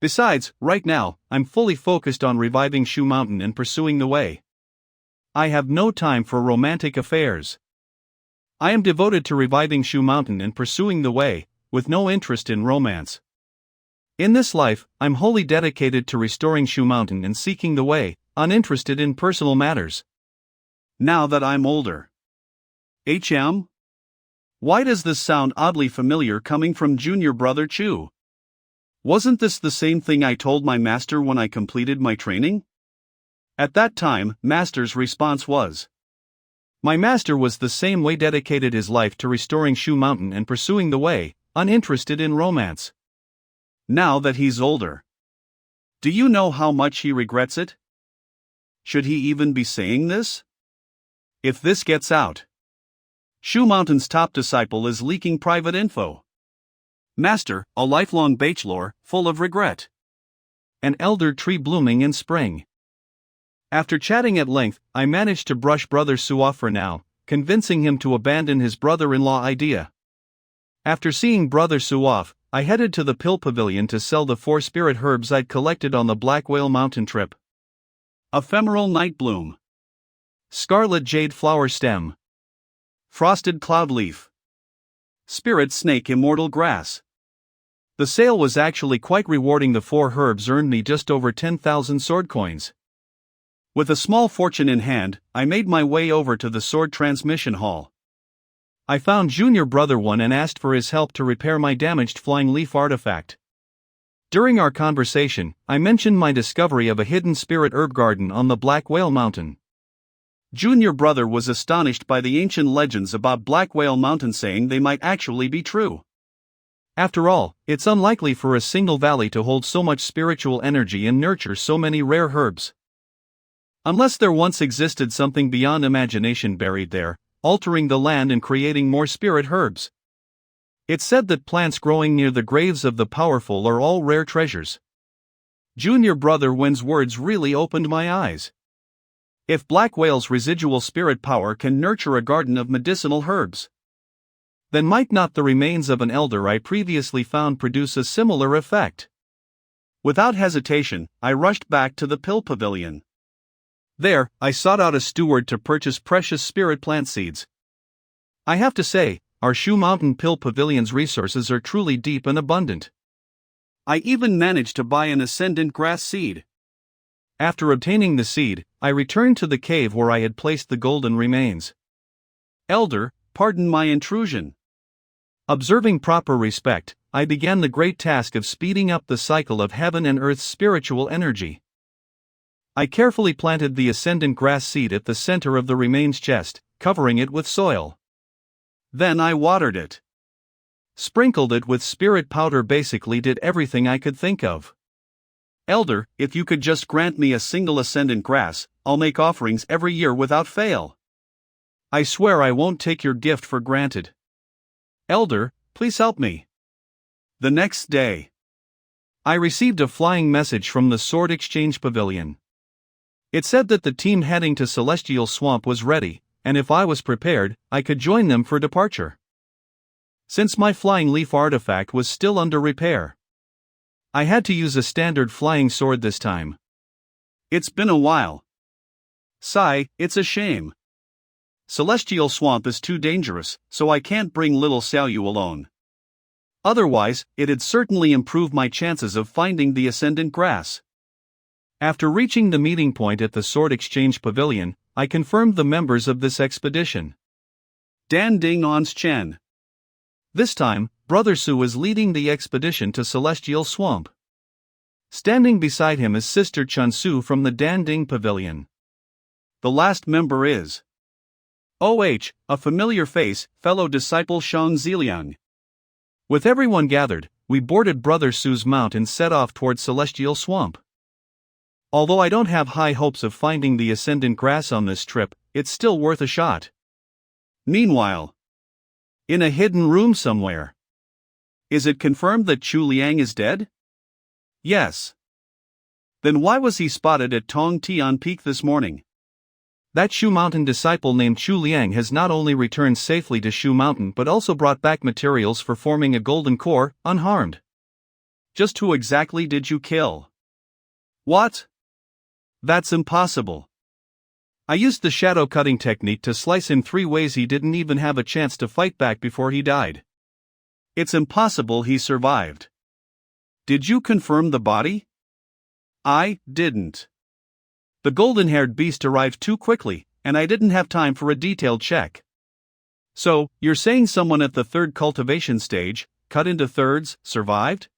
Besides, right now, I'm fully focused on reviving Shu Mountain and pursuing the way. I have no time for romantic affairs. I am devoted to reviving Shu Mountain and pursuing the way, with no interest in romance. In this life, I'm wholly dedicated to restoring Shu Mountain and seeking the way, uninterested in personal matters. Now that I'm older. Why does this sound oddly familiar coming from junior brother Chu? Wasn't this the same thing I told my master when I completed my training? At that time, master's response was, my master was the same way dedicated his life to restoring Shu Mountain and pursuing the way, uninterested in romance. Now that he's older. Do you know how much he regrets it? Should he even be saying this? If this gets out, Shu Mountain's top disciple is leaking private info. Master, a lifelong bachelor, full of regret. An elder tree blooming in spring. After chatting at length, I managed to brush Brother Su off for now, convincing him to abandon his brother-in-law idea. After seeing Brother Su off, I headed to the Pill Pavilion to sell the 4 spirit herbs I'd collected on the Black Whale Mountain trip. Ephemeral Night Bloom. Scarlet Jade Flower Stem. Frosted Cloud Leaf. Spirit Snake Immortal Grass. The sale was actually quite rewarding. The 4 herbs earned me just over 10,000 sword coins. With a small fortune in hand, I made my way over to the sword transmission hall. I found Junior Brother 1 and asked for his help to repair my damaged flying leaf artifact. During our conversation, I mentioned my discovery of a hidden spirit herb garden on the Black Whale Mountain. Junior brother was astonished by the ancient legends about Black Whale Mountain, saying they might actually be true. After all, it's unlikely for a single valley to hold so much spiritual energy and nurture so many rare herbs. Unless there once existed something beyond imagination buried there, altering the land and creating more spirit herbs. It's said that plants growing near the graves of the powerful are all rare treasures. Junior brother Wen's words really opened my eyes. If Black Whale's residual spirit power can nurture a garden of medicinal herbs, then might not the remains of an elder I previously found produce a similar effect? Without hesitation, I rushed back to the pill pavilion. There, I sought out a steward to purchase precious spirit plant seeds. I have to say, our Shu Mountain Pill Pavilion's resources are truly deep and abundant. I even managed to buy an ascendant grass seed. After obtaining the seed, I returned to the cave where I had placed the golden remains. Elder, pardon my intrusion. Observing proper respect, I began the great task of speeding up the cycle of heaven and earth's spiritual energy. I carefully planted the ascendant grass seed at the center of the remains chest, covering it with soil. Then I watered it. Sprinkled it with spirit powder, basically did everything I could think of. Elder, if you could just grant me a single ascendant grass, I'll make offerings every year without fail. I swear I won't take your gift for granted. Elder, please help me. The next day, I received a flying message from the Sword Exchange Pavilion. It said that the team heading to Celestial Swamp was ready, and if I was prepared, I could join them for departure. Since my flying leaf artifact was still under repair, I had to use a standard flying sword this time. It's been a while. Sigh, it's a shame. Celestial Swamp is too dangerous, so I can't bring little Xiaoyu alone. Otherwise, it'd certainly improve my chances of finding the ascendant grass. After reaching the meeting point at the Sword Exchange Pavilion, I confirmed the members of this expedition. Dan Ding Ons Chen. This time, Brother Su was leading the expedition to Celestial Swamp. Standing beside him is Sister Chun Su from the Dan Ding Pavilion. The last member is OH, a familiar face, fellow disciple Shang Ziliang. With everyone gathered, we boarded Brother Su's mount and set off towards Celestial Swamp. Although I don't have high hopes of finding the ascendant grass on this trip, it's still worth a shot. Meanwhile, in a hidden room somewhere. Is it confirmed that Chu Liang is dead? Yes. Then why was he spotted at Tong Tian Peak this morning? That Shu Mountain disciple named Chu Liang has not only returned safely to Shu Mountain but also brought back materials for forming a golden core, unharmed. Just who exactly did you kill? What? That's impossible. I used the shadow cutting technique to slice him 3 ways. He didn't even have a chance to fight back before he died. It's impossible he survived. Did you confirm the body? I didn't. The golden-haired beast arrived too quickly, and I didn't have time for a detailed check. So, you're saying someone at the 3rd cultivation stage, cut into thirds, survived?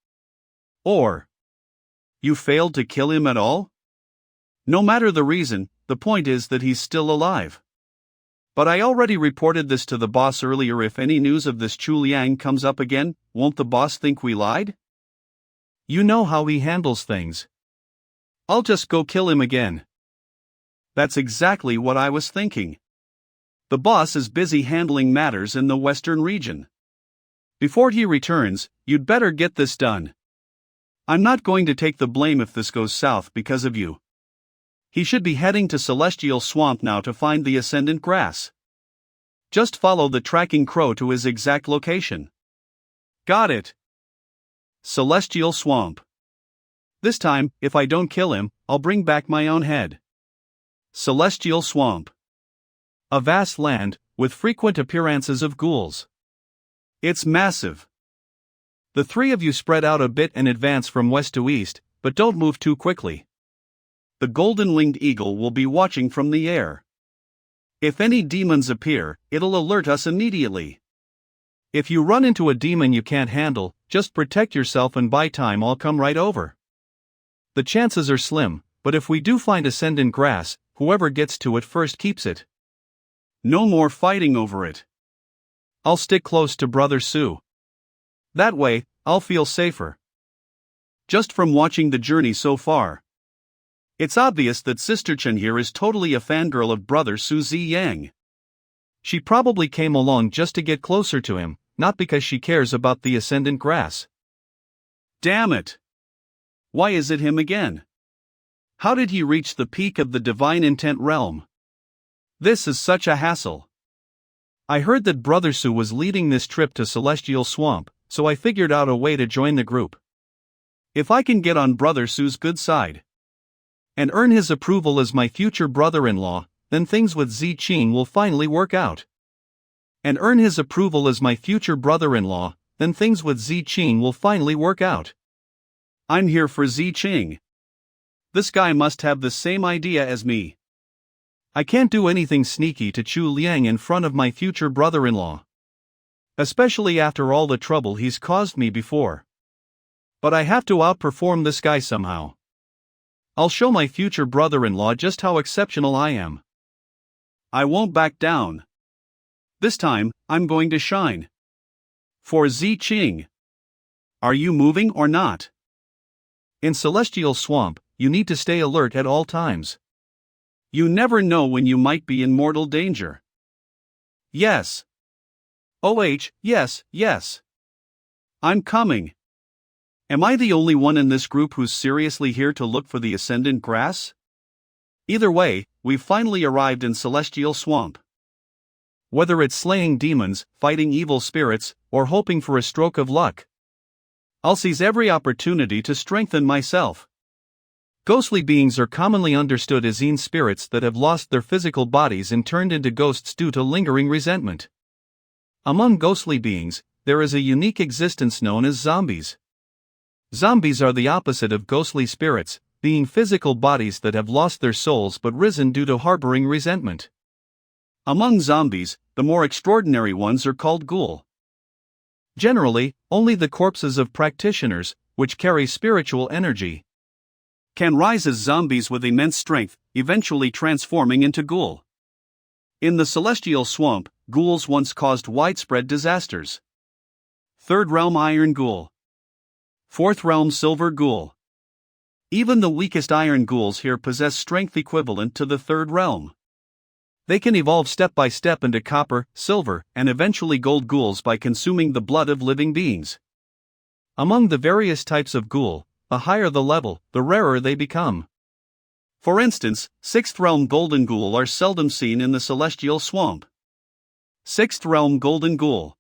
Or you failed to kill him at all? No matter the reason, the point is that he's still alive. But I already reported this to the boss earlier. If any news of this Chu Liang comes up again, won't the boss think we lied? You know how he handles things. I'll just go kill him again. That's exactly what I was thinking. The boss is busy handling matters in the western region. Before he returns, you'd better get this done. I'm not going to take the blame if this goes south because of you. He should be heading to Celestial Swamp now to find the ascendant grass. Just follow the tracking crow to his exact location. Got it. Celestial Swamp. This time, if I don't kill him, I'll bring back my own head. Celestial Swamp. A vast land, with frequent appearances of ghouls. It's massive. The 3 of you spread out a bit and advance from west to east, but don't move too quickly. The golden-winged eagle will be watching from the air. If any demons appear, it'll alert us immediately. If you run into a demon you can't handle, just protect yourself and buy time, I'll come right over. The chances are slim, but if we do find ascendant grass, whoever gets to it first keeps it. No more fighting over it. I'll stick close to Brother Sue. That way, I'll feel safer. Just from watching the journey so far, it's obvious that Sister Chen here is totally a fangirl of Brother Su Ziyang. She probably came along just to get closer to him, not because she cares about the ascendant grass. Damn it! Why is it him again? How did he reach the peak of the divine intent realm? This is such a hassle. I heard that Brother Su was leading this trip to Celestial Swamp, so I figured out a way to join the group. If I can get on Brother Su's good side and earn his approval as my future brother-in-law, then things with Zi Qing will finally work out. And earn his approval as my future brother-in-law, then things with Zi Qing will finally work out. I'm here for Zi Qing. This guy must have the same idea as me. I can't do anything sneaky to Chu Liang in front of my future brother-in-law. Especially after all the trouble he's caused me before. But I have to outperform this guy somehow. I'll show my future brother-in-law just how exceptional I am. I won't back down. This time, I'm going to shine. For Zi Qing. Are you moving or not? In Celestial Swamp, you need to stay alert at all times. You never know when you might be in mortal danger. Yes. Yes. I'm coming. Am I the only one in this group who's seriously here to look for the ascendant grass? Either way, we've finally arrived in Celestial Swamp. Whether it's slaying demons, fighting evil spirits, or hoping for a stroke of luck, I'll seize every opportunity to strengthen myself. Ghostly beings are commonly understood as Yin spirits that have lost their physical bodies and turned into ghosts due to lingering resentment. Among ghostly beings, there is a unique existence known as zombies. Zombies are the opposite of ghostly spirits, being physical bodies that have lost their souls but risen due to harboring resentment. Among zombies, the more extraordinary ones are called ghoul. Generally, only the corpses of practitioners, which carry spiritual energy, can rise as zombies with immense strength, eventually transforming into ghoul. In the Celestial Swamp, ghouls once caused widespread disasters. Third Realm Iron Ghoul. Fourth Realm Silver Ghoul. Even the weakest iron ghouls here possess strength equivalent to the Third Realm. They can evolve step by step into copper, silver, and eventually gold ghouls by consuming the blood of living beings. Among the various types of ghoul, the higher the level, the rarer they become. For instance, 6th Realm Golden Ghoul are seldom seen in the Celestial Swamp. 6th Realm Golden Ghoul.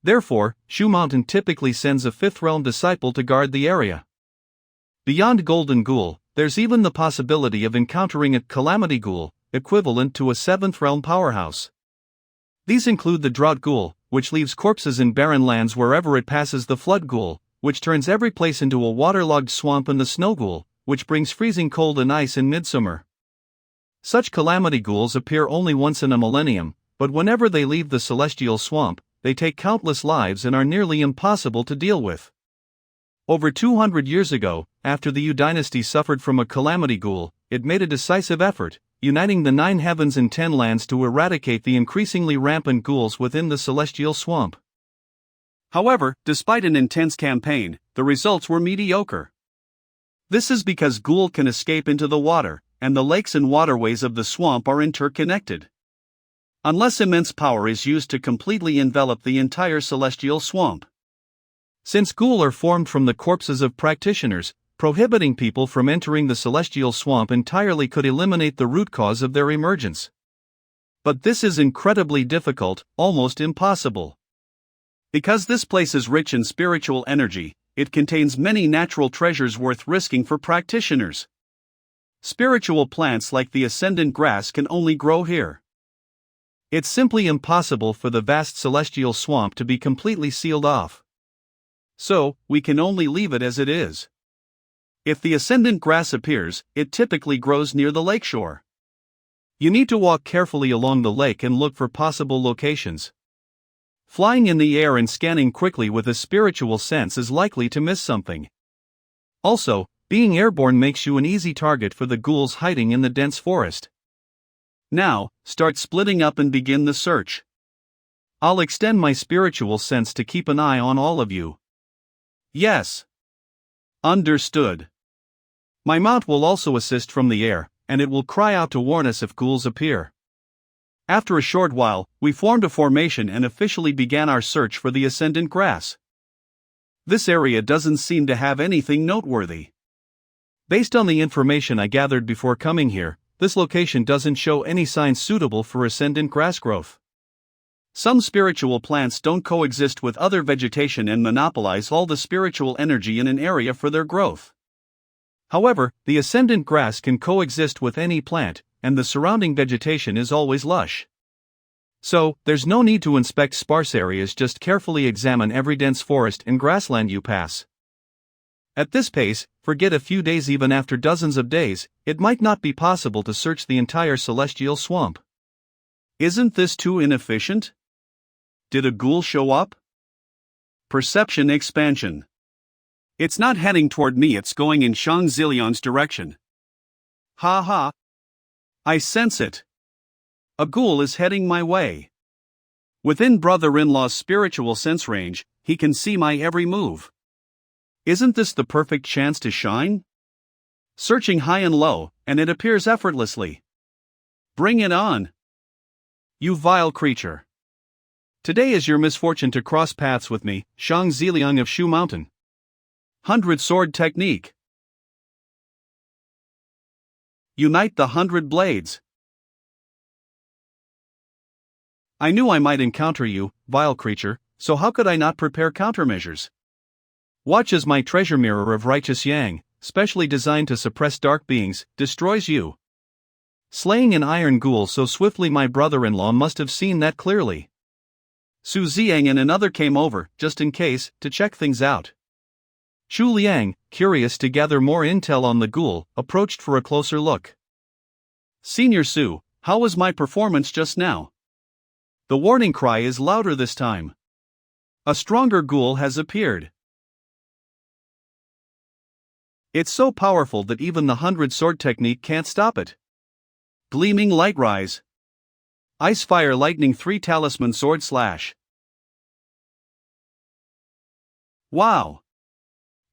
Therefore, Shu Mountain typically sends a 5th Realm disciple to guard the area. Beyond Golden Ghoul, there's even the possibility of encountering a Calamity Ghoul, equivalent to a 7th Realm powerhouse. These include the Drought Ghoul, which leaves corpses in barren lands wherever it passes, the Flood Ghoul, which turns every place into a waterlogged swamp, and the Snow Ghoul, which brings freezing cold and ice in midsummer. Such Calamity Ghouls appear only once in a millennium, but whenever they leave the Celestial Swamp, they take countless lives and are nearly impossible to deal with. Over 200 years ago, after the Yu dynasty suffered from a Calamity Ghoul, it made a decisive effort, uniting the 9 heavens and 10 lands to eradicate the increasingly rampant ghouls within the Celestial Swamp. However, despite an intense campaign, the results were mediocre. This is because ghoul can escape into the water, and the lakes and waterways of the swamp are interconnected. Unless immense power is used to completely envelop the entire Celestial Swamp. Since ghoul are formed from the corpses of practitioners, prohibiting people from entering the Celestial Swamp entirely could eliminate the root cause of their emergence. But this is incredibly difficult, almost impossible. Because this place is rich in spiritual energy, it contains many natural treasures worth risking for practitioners. Spiritual plants like the ascendant grass can only grow here. It's simply impossible for the vast Celestial Swamp to be completely sealed off. So, we can only leave it as it is. If the ascendant grass appears, it typically grows near the lakeshore. You need to walk carefully along the lake and look for possible locations. Flying in the air and scanning quickly with a spiritual sense is likely to miss something. Also, being airborne makes you an easy target for the ghouls hiding in the dense forest. Now, start splitting up and begin the search. I'll extend my spiritual sense to keep an eye on all of you. Yes. Understood. My mount will also assist from the air, and it will cry out to warn us if ghouls appear. After a short while, we formed a formation and officially began our search for the ascendant grass. This area doesn't seem to have anything noteworthy. Based on the information I gathered before coming here, this location doesn't show any signs suitable for ascendant grass growth. Some spiritual plants don't coexist with other vegetation and monopolize all the spiritual energy in an area for their growth. However, the ascendant grass can coexist with any plant, and the surrounding vegetation is always lush. So, there's no need to inspect sparse areas, just carefully examine every dense forest and grassland you pass. At this pace, forget a few days. Even after dozens of days, it might not be possible to search the entire celestial swamp. Isn't this too inefficient? Did a ghoul show up? Perception expansion. It's not heading toward me, it's going in Shang Zilion's direction. Ha ha. I sense it. A ghoul is heading my way. Within brother-in-law's spiritual sense range, he can see my every move. Isn't this the perfect chance to shine? Searching high and low, and it appears effortlessly. Bring it on. You vile creature. Today is your misfortune to cross paths with me, Shang Ziliang of Shu Mountain. 100 Sword Technique. Unite the 100 blades. I knew I might encounter you, vile creature, so how could I not prepare countermeasures? Watch as my treasure mirror of righteous yang, specially designed to suppress dark beings, destroys you. Slaying an iron ghoul so swiftly, my brother-in-law must have seen that clearly. Su Ziang and another came over, just in case, to check things out. Chu Liang, curious to gather more intel on the ghoul, approached for a closer look. Senior Su, how was my performance just now? The warning cry is louder this time. A stronger ghoul has appeared. It's so powerful that even the 100 sword technique can't stop it. Gleaming light rise. Ice fire lightning 3 talisman sword slash. Wow!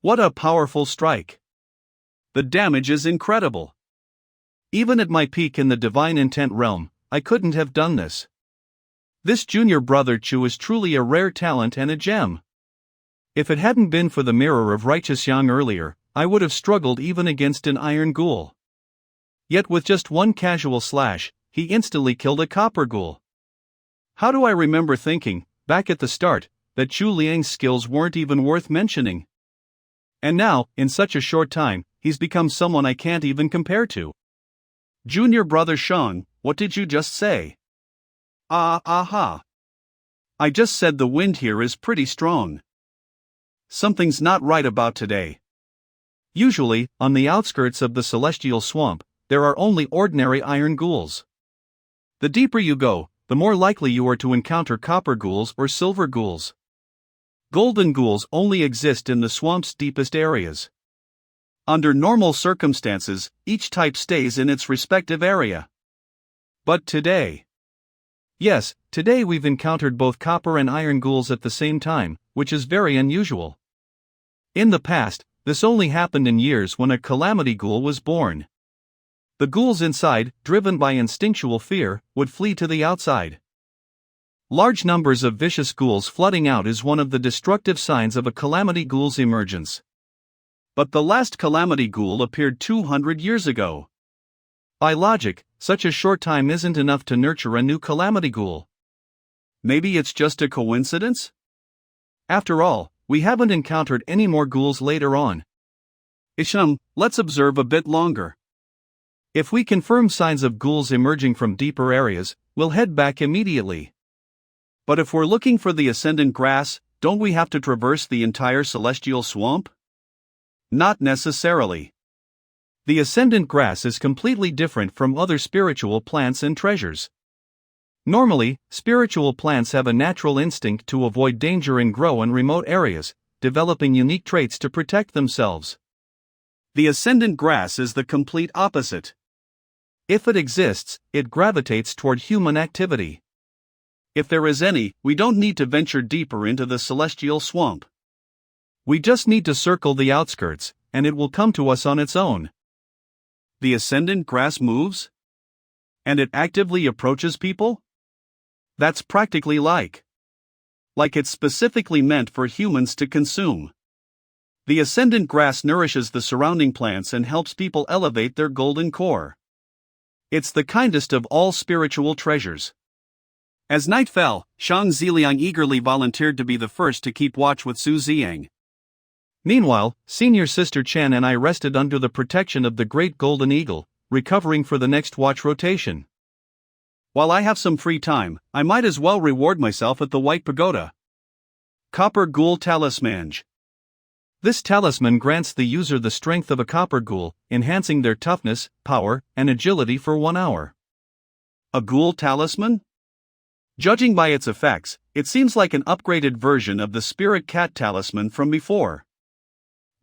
What a powerful strike. The damage is incredible. Even at my peak in the divine intent realm, I couldn't have done this. This junior brother Chu is truly a rare talent and a gem. If it hadn't been for the mirror of righteous yang earlier, I would have struggled even against an iron ghoul. Yet with just one casual slash, he instantly killed a copper ghoul. How do I remember thinking, back at the start, that Chu Liang's skills weren't even worth mentioning? And now, in such a short time, he's become someone I can't even compare to. Junior brother Shang, what did you just say? Aha. I just said the wind here is pretty strong. Something's not right about today. Usually, on the outskirts of the celestial swamp, there are only ordinary iron ghouls. The deeper you go, the more likely you are to encounter copper ghouls or silver ghouls. Golden ghouls only exist in the swamp's deepest areas. Under normal circumstances, each type stays in its respective area. But today... Yes, today we've encountered both copper and iron ghouls at the same time, which is very unusual. In the past, this only happened in years when a calamity ghoul was born. The ghouls inside, driven by instinctual fear, would flee to the outside. Large numbers of vicious ghouls flooding out is one of the destructive signs of a calamity ghoul's emergence. But the last calamity ghoul appeared 200 years ago. By logic, such a short time isn't enough to nurture a new calamity ghoul. Maybe it's just a coincidence? After all, we haven't encountered any more ghouls later on. Isham, let's observe a bit longer. If we confirm signs of ghouls emerging from deeper areas, we'll head back immediately. But if we're looking for the ascendant grass, don't we have to traverse the entire celestial swamp? Not necessarily. The ascendant grass is completely different from other spiritual plants and treasures. Normally, spiritual plants have a natural instinct to avoid danger and grow in remote areas, developing unique traits to protect themselves. The ascendant grass is the complete opposite. If it exists, it gravitates toward human activity. If there is any, we don't need to venture deeper into the celestial swamp. We just need to circle the outskirts, and it will come to us on its own. The ascendant grass moves? And it actively approaches people? That's practically like it's specifically meant for humans to consume. The ascendant grass nourishes the surrounding plants and helps people elevate their golden core. It's the kindest of all spiritual treasures. As night fell, Shang Ziliang eagerly volunteered to be the first to keep watch with Su Ziang. Meanwhile, senior sister Chen and I rested under the protection of the great golden eagle, recovering for the next watch rotation. While I have some free time, I might as well reward myself at the White Pagoda. Copper Ghoul Talisman. This talisman grants the user the strength of a copper ghoul, enhancing their toughness, power, and agility for 1 hour. A ghoul talisman? Judging by its effects, it seems like an upgraded version of the spirit cat talisman from before.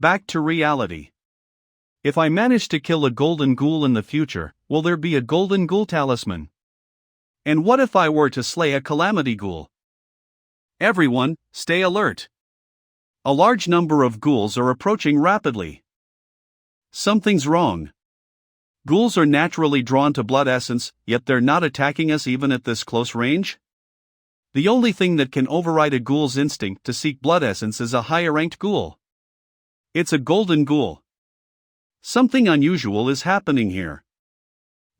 Back to reality. If I manage to kill a golden ghoul in the future, will there be a golden ghoul talisman? And what if I were to slay a calamity ghoul? Everyone, stay alert. A large number of ghouls are approaching rapidly. Something's wrong. Ghouls are naturally drawn to blood essence, yet they're not attacking us even at this close range? The only thing that can override a ghoul's instinct to seek blood essence is a higher-ranked ghoul. It's a golden ghoul. Something unusual is happening here.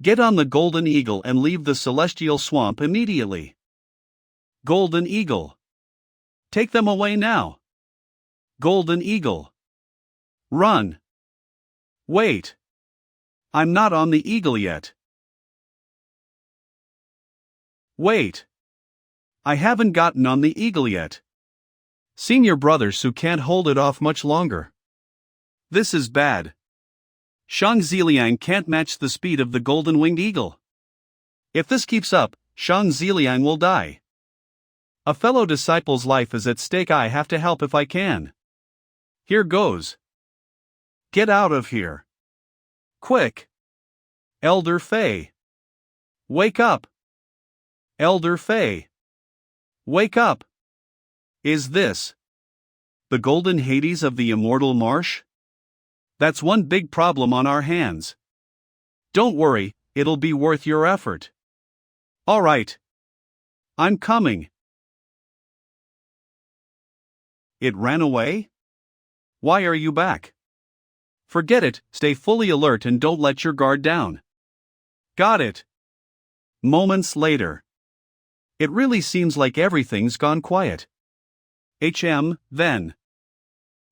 Get on the Golden Eagle and leave the celestial swamp immediately. Golden Eagle. Take them away now. Golden Eagle. Run. Wait. I'm not on the eagle yet. Wait. I haven't gotten on the eagle yet. Senior brother Su can't hold it off much longer. This is bad. Shang Ziliang can't match the speed of the golden-winged eagle. If this keeps up, Shang Ziliang will die. A fellow disciple's life is at stake. I have to help if I can. Here goes. Get out of here. Quick. Elder Fei. Wake up. Elder Fei. Wake up. Is this the golden Hades of the immortal marsh? That's one big problem on our hands. Don't worry, it'll be worth your effort. All right. I'm coming. It ran away? Why are you back? Forget it, stay fully alert and don't let your guard down. Got it. Moments later. It really seems like everything's gone quiet. Then.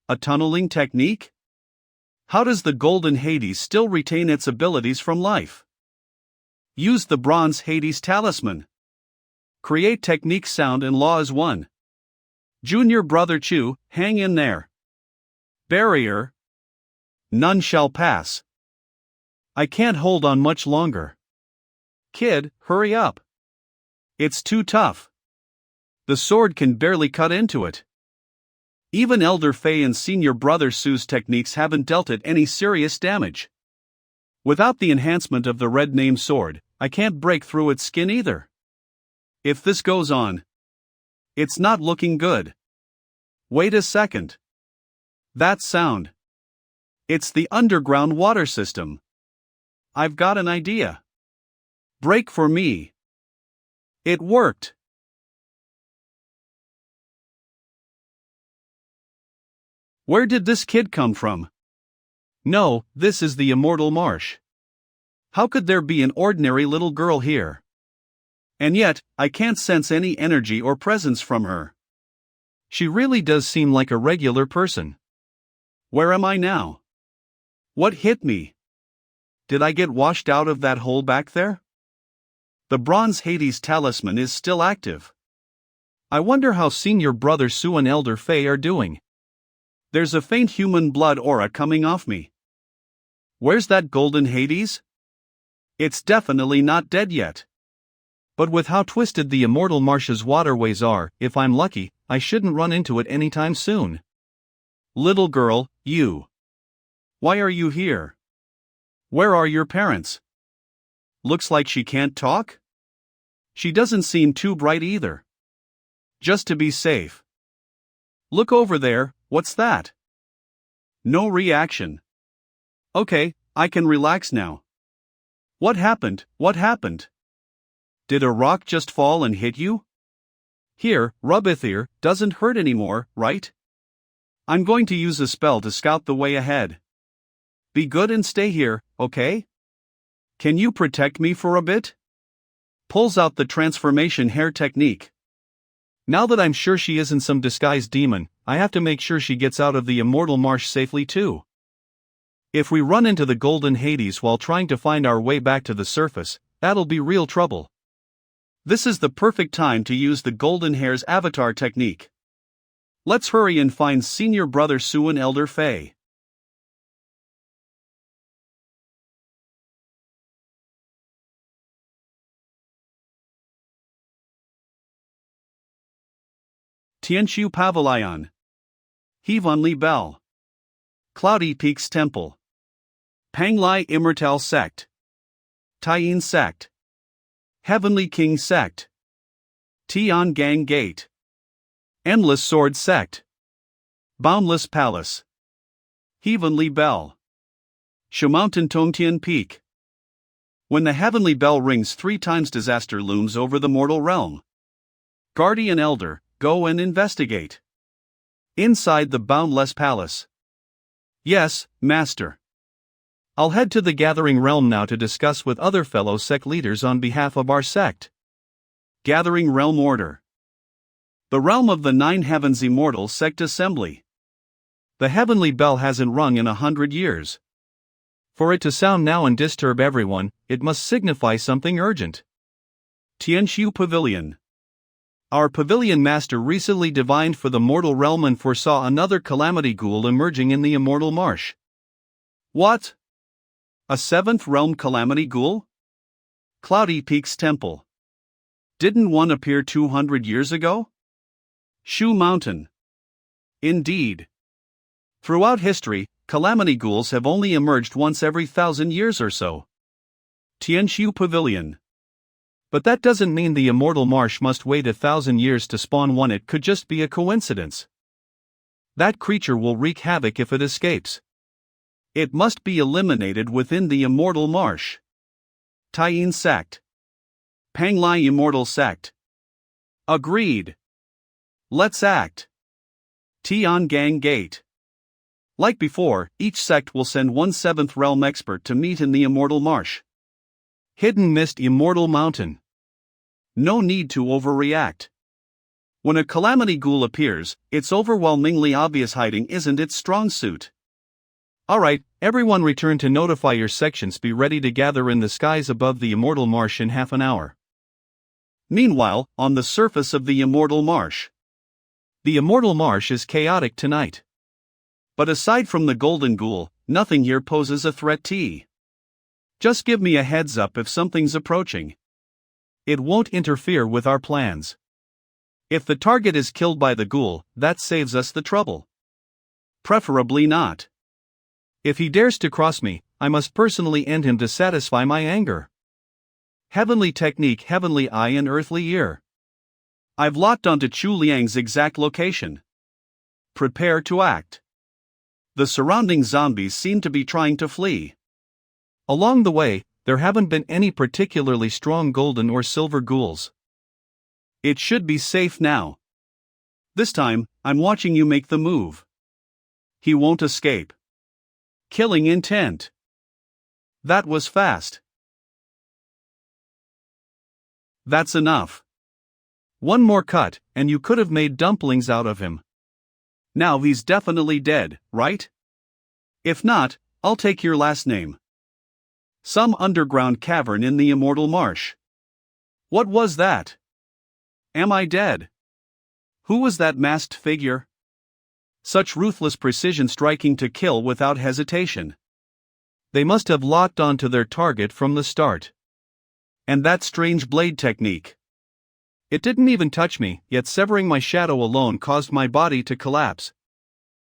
A tunneling technique? How does the golden Hades still retain its abilities from life? Use the bronze Hades talisman. Create technique. Sound and law is 1. Junior brother Chu, hang in there. Barrier. None shall pass. I can't hold on much longer. Kid, hurry up. It's too tough. The sword can barely cut into it. Even Elder Fei and senior brother Su's techniques haven't dealt it any serious damage. Without the enhancement of the red name sword, I can't break through its skin either. If this goes on, it's not looking good. Wait a second. That sound. It's the underground water system. I've got an idea. Break for me. It worked. Where did this kid come from? No, this is the immortal marsh. How could there be an ordinary little girl here? And yet, I can't sense any energy or presence from her. She really does seem like a regular person. Where am I now? What hit me? Did I get washed out of that hole back there? The bronze Hades talisman is still active. I wonder how senior brother Su and Elder Fei are doing. There's a faint human blood aura coming off me. Where's that golden Hades? It's definitely not dead yet. But with how twisted the immortal marsh's waterways are, if I'm lucky, I shouldn't run into it anytime soon. Little girl, you. Why are you here? Where are your parents? Looks like she can't talk? She doesn't seem too bright either. Just to be safe. Look over there, what's that? No reaction. Okay, I can relax now. What happened? What happened? Did a rock just fall and hit you? Here, rub it here, doesn't hurt anymore, right? I'm going to use a spell to scout the way ahead. Be good and stay here, okay? Can you protect me for a bit? Pulls out the transformation hair technique. Now that I'm sure she isn't some disguised demon, I have to make sure she gets out of the immortal marsh safely too. If we run into the golden Hades while trying to find our way back to the surface, that'll be real trouble. This is the perfect time to use the golden hair's avatar technique. Let's hurry and find senior brother Sue and elder Faye. Tianshu Pavilion. Heavenly Bell. Cloudy Peaks Temple. Panglai Immortal Sect. Taiyin Sect. Heavenly King Sect. Tian Gang Gate. Endless Sword Sect. Boundless Palace. Heavenly Bell. Shumountain Tongtian Peak. When the heavenly bell rings 3 times, disaster looms over the mortal realm. Guardian Elder, go and investigate. Inside the Boundless Palace. Yes, Master. I'll head to the Gathering Realm now to discuss with other fellow sect leaders on behalf of our sect. Gathering Realm Order. The realm of the 9 heavens immortal sect assembly. The heavenly bell hasn't rung in 100 years. For it to sound now and disturb everyone, it must signify something urgent. Tianshu Pavilion. Our pavilion master recently divined for the mortal realm and foresaw another calamity ghoul emerging in the immortal marsh. What? A 7th realm calamity ghoul? Cloudy Peaks Temple. Didn't one appear 200 years ago? Shu Mountain. Indeed. Throughout history, calamity ghouls have only emerged once every 1,000 years or so. Tianshu Pavilion. But that doesn't mean the immortal marsh must wait 1,000 years to spawn one. It could just be a coincidence. That creature will wreak havoc if it escapes. It must be eliminated within the immortal marsh. Taiyin Sect. Panglai Immortal Sect. Agreed. Let's act. Tian Gang Gate. Like before, each sect will send one 7th realm expert to meet in the immortal marsh. Hidden Mist Immortal Mountain. No need to overreact. When a calamity ghoul appears, it's overwhelmingly obvious hiding isn't its strong suit. Alright, everyone return to notify your sections. Be ready to gather in the skies above the immortal marsh in half an hour. Meanwhile, on the surface of the immortal marsh. The immortal marsh is chaotic tonight. But aside from the golden ghoul, nothing here poses a threat. Just give me a heads up if something's approaching. It won't interfere with our plans. If the target is killed by the ghoul, that saves us the trouble. Preferably not. If he dares to cross me, I must personally end him to satisfy my anger. Heavenly technique, heavenly eye and earthly ear. I've locked onto Chu Liang's exact location. Prepare to act. The surrounding zombies seem to be trying to flee. Along the way, there haven't been any particularly strong golden or silver ghouls. It should be safe now. This time, I'm watching you make the move. He won't escape. Killing intent. That was fast. That's enough. One more cut, and you could have made dumplings out of him. Now he's definitely dead, right? If not, I'll take your last name. Some underground cavern in the immortal marsh. What was that? Am I dead? Who was that masked figure? Such ruthless precision, striking to kill without hesitation. They must have locked onto their target from the start. And that strange blade technique. It didn't even touch me, yet severing my shadow alone caused my body to collapse.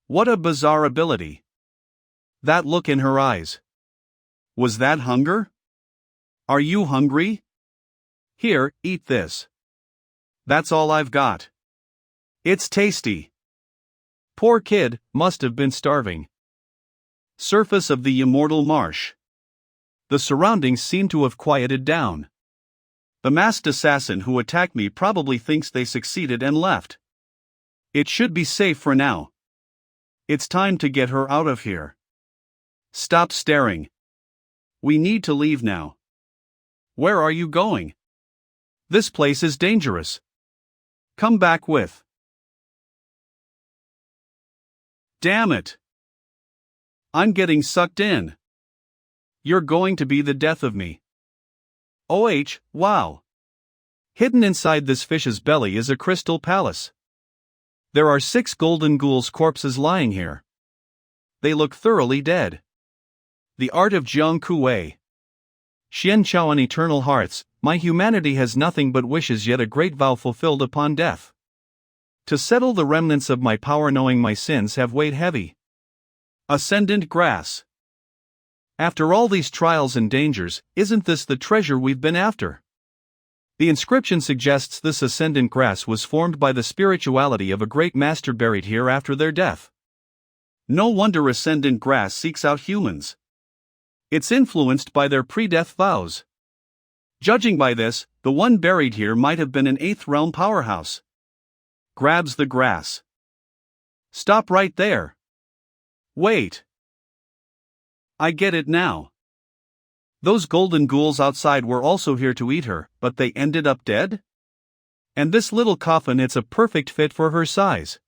What a bizarre ability. That look in her eyes. Was that hunger? Are you hungry? Here, eat this. That's all I've got. It's tasty. Poor kid, must have been starving. Surface of the immortal marsh. The surroundings seem to have quieted down. The masked assassin who attacked me probably thinks they succeeded and left. It should be safe for now. It's time to get her out of here. Stop staring. We need to leave now. Where are you going? This place is dangerous. Come back with. Damn it. I'm getting sucked in. You're going to be the death of me. Wow. Hidden inside this fish's belly is a crystal palace. There are 6 golden ghouls' corpses lying here. They look thoroughly dead. The art of Jiang Kuwei. Xian Chaoan eternal hearts, my humanity has nothing but wishes, yet a great vow fulfilled upon death. To settle the remnants of my power, knowing my sins have weighed heavy. Ascendant grass. After all these trials and dangers, isn't this the treasure we've been after? The inscription suggests this ascendant grass was formed by the spirituality of a great master buried here after their death. No wonder ascendant grass seeks out humans. It's influenced by their pre-death vows. Judging by this, the one buried here might have been an 8th realm powerhouse. Grabs the grass. Stop right there. Wait. I get it now. Those golden ghouls outside were also here to eat her, but they ended up dead? And this little coffin, it's a perfect fit for her size.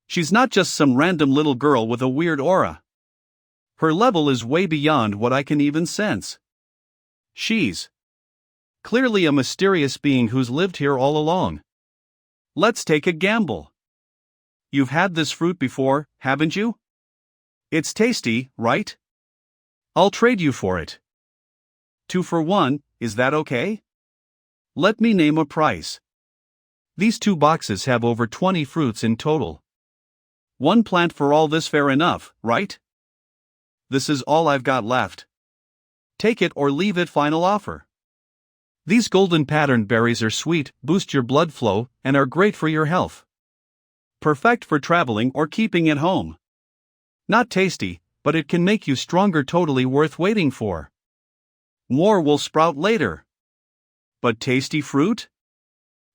She's not just some random little girl with a weird aura. Her level is way beyond what I can even sense. She's clearly a mysterious being who's lived here all along. Let's take a gamble. You've had this fruit before, haven't you? It's tasty, right? I'll trade you for it. 2 for 1, is that okay? Let me name a price. These 2 boxes have over 20 fruits in total. 1 plant for all this, fair enough, right? This is all I've got left. Take it or leave it, final offer. These golden patterned berries are sweet, boost your blood flow, and are great for your health. Perfect for traveling or keeping at home. Not tasty, but it can make you stronger, totally worth waiting for. More will sprout later. But tasty fruit?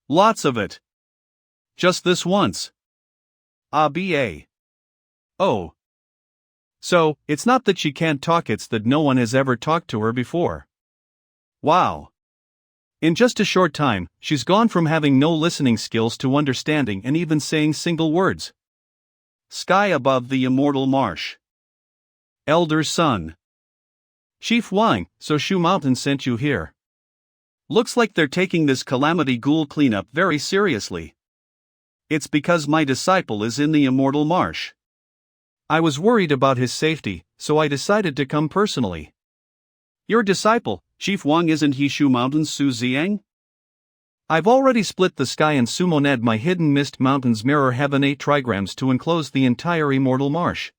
Lots of it. Just this once. BA. Oh. So, it's not that she can't talk, it's that no one has ever talked to her before. Wow. In just a short time, she's gone from having no listening skills to understanding and even saying single words. Sky above the immortal marsh. Elder son. Chief Wang, so Shu Mountain sent you here. Looks like they're taking this calamity ghoul cleanup very seriously. It's because my disciple is in the immortal marsh. I was worried about his safety, so I decided to come personally. Your disciple, Chief Wang, isn't he Shu Mountain's Su Ziang? I've already split the sky and summoned my hidden mist mountain's mirror heaven 8 trigrams to enclose the entire immortal marsh.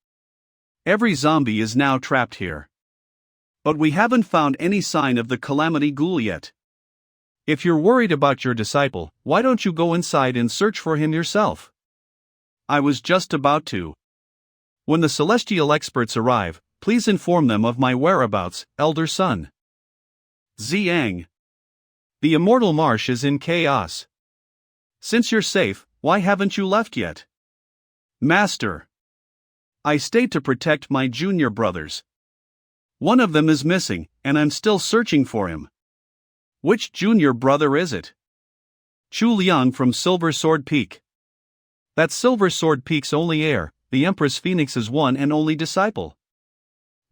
Every zombie is now trapped here. But we haven't found any sign of the calamity ghoul yet. If you're worried about your disciple, why don't you go inside and search for him yourself? I was just about to. When the celestial experts arrive, please inform them of my whereabouts, elder son. Ziang. The immortal marsh is in chaos. Since you're safe, why haven't you left yet? Master. I stayed to protect my junior brothers. One of them is missing, and I'm still searching for him. Which junior brother is it? Chu Liang from Silver Sword Peak. That's Silver Sword Peak's only heir, the Empress Phoenix's one and only disciple.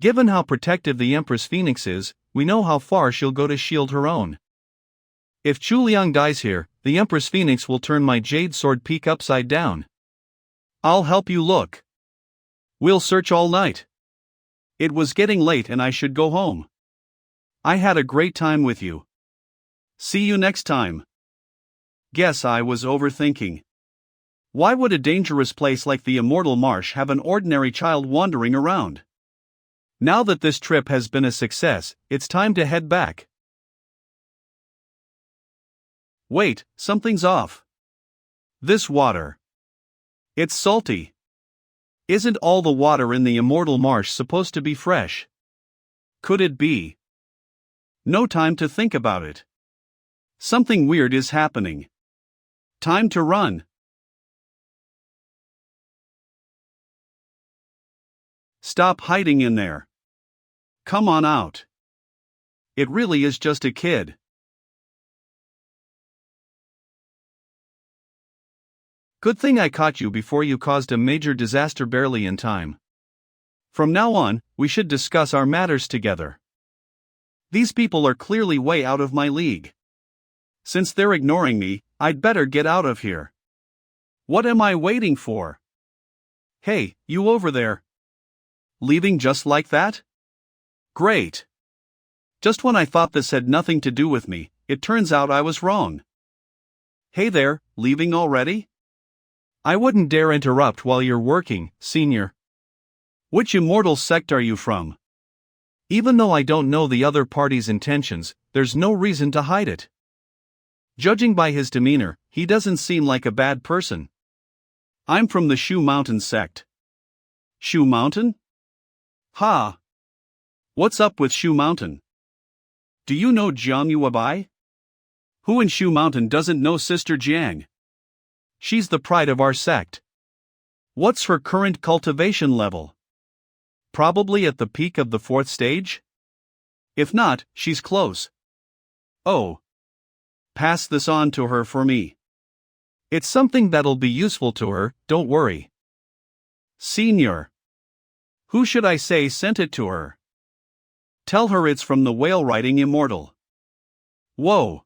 Given how protective the Empress Phoenix is, we know how far she'll go to shield her own. If Chu Liang dies here, the Empress Phoenix will turn my Jade Sword Peak upside down. I'll help you look. We'll search all night. It was getting late and I should go home. I had a great time with you. See you next time. Guess I was overthinking. Why would a dangerous place like the Immortal Marsh have an ordinary child wandering around? Now that this trip has been a success, it's time to head back. Wait, something's off. This water. It's salty. Isn't all the water in the Immortal Marsh supposed to be fresh? Could it be? No time to think about it. Something weird is happening. Time to run. Stop hiding in there. Come on out. It really is just a kid. Good thing I caught you before you caused a major disaster barely in time. From now on, we should discuss our matters together. These people are clearly way out of my league. Since they're ignoring me, I'd better get out of here. What am I waiting for? Hey, you over there. Leaving just like that? Great. Just when I thought this had nothing to do with me, it turns out I was wrong. Hey there, leaving already? I wouldn't dare interrupt while you're working, senior. Which immortal sect are you from? Even though I don't know the other party's intentions, there's no reason to hide it. Judging by his demeanor, he doesn't seem like a bad person. I'm from the Shu Mountain sect. Shu Mountain? Ha! What's up with Shu Mountain? Do you know Jiang Yuabai? Who in Shu Mountain doesn't know Sister Jiang? She's the pride of our sect. What's her current cultivation level? Probably at the peak of the 4th stage? If not, she's close. Oh. Pass this on to her for me. It's something that'll be useful to her, don't worry. Senior. Who should I say sent it to her? Tell her it's from the whale-riding immortal. Whoa.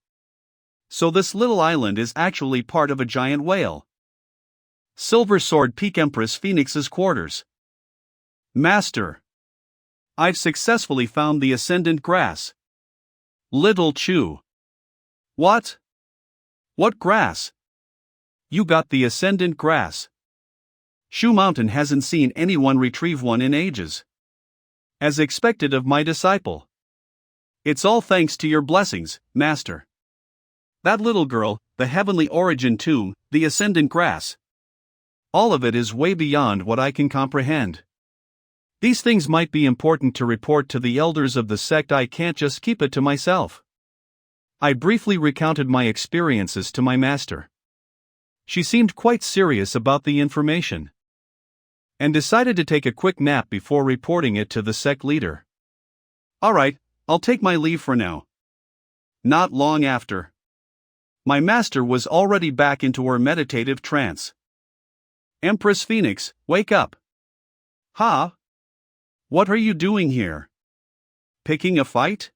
So this little island is actually part of a giant whale. Silver Sword Peak Empress Phoenix's quarters. Master. I've successfully found the ascendant grass. Little Chu. What? What grass? You got the ascendant grass. Shu Mountain hasn't seen anyone retrieve one in ages. As expected of my disciple. It's all thanks to your blessings, Master. That little girl, the heavenly origin tomb, the ascendant grass. All of it is way beyond what I can comprehend. These things might be important to report to the elders of the sect. I can't just keep it to myself. I briefly recounted my experiences to my master. She seemed quite serious about the information. And decided to take a quick nap before reporting it to the sect leader. Alright, I'll take my leave for now. Not long after. My master was already back into her meditative trance. Empress Phoenix, wake up. Ha? What are you doing here? Picking a fight?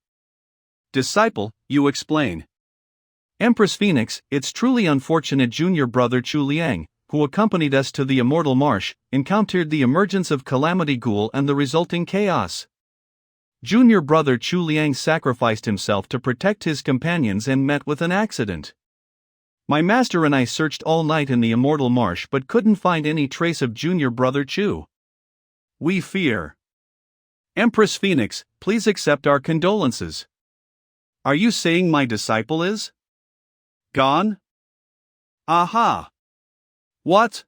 Disciple, you explain. Empress Phoenix, it's truly unfortunate junior brother Chu Liang, who accompanied us to the Immortal Marsh, encountered the emergence of Calamity Ghoul and the resulting chaos. Junior brother Chu Liang sacrificed himself to protect his companions and met with an accident. My master and I searched all night in the Immortal Marsh but couldn't find any trace of junior brother Chu. We fear. Empress Phoenix, please accept our condolences. Are you saying my disciple is gone? Aha! What?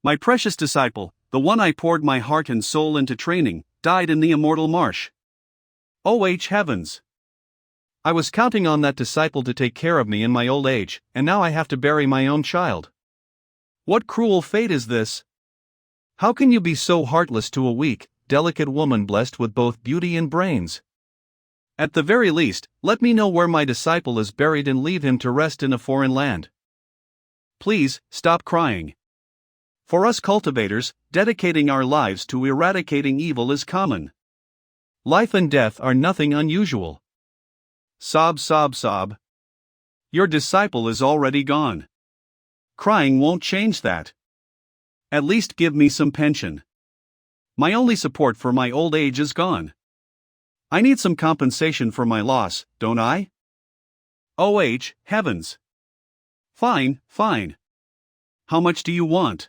My precious disciple, the one I poured my heart and soul into training, died in the Immortal Marsh. Oh heavens! I was counting on that disciple to take care of me in my old age, and now I have to bury my own child. What cruel fate is this? How can you be so heartless to a weak, delicate woman blessed with both beauty and brains? At the very least, let me know where my disciple is buried and leave him to rest in a foreign land. Please, stop crying. For us cultivators, dedicating our lives to eradicating evil is common. Life and death are nothing unusual. Sob, sob, sob. Your disciple is already gone. Crying won't change that. At least give me some pension. My only support for my old age is gone. I need some compensation for my loss, don't I? Heavens. Fine, fine. How much do you want?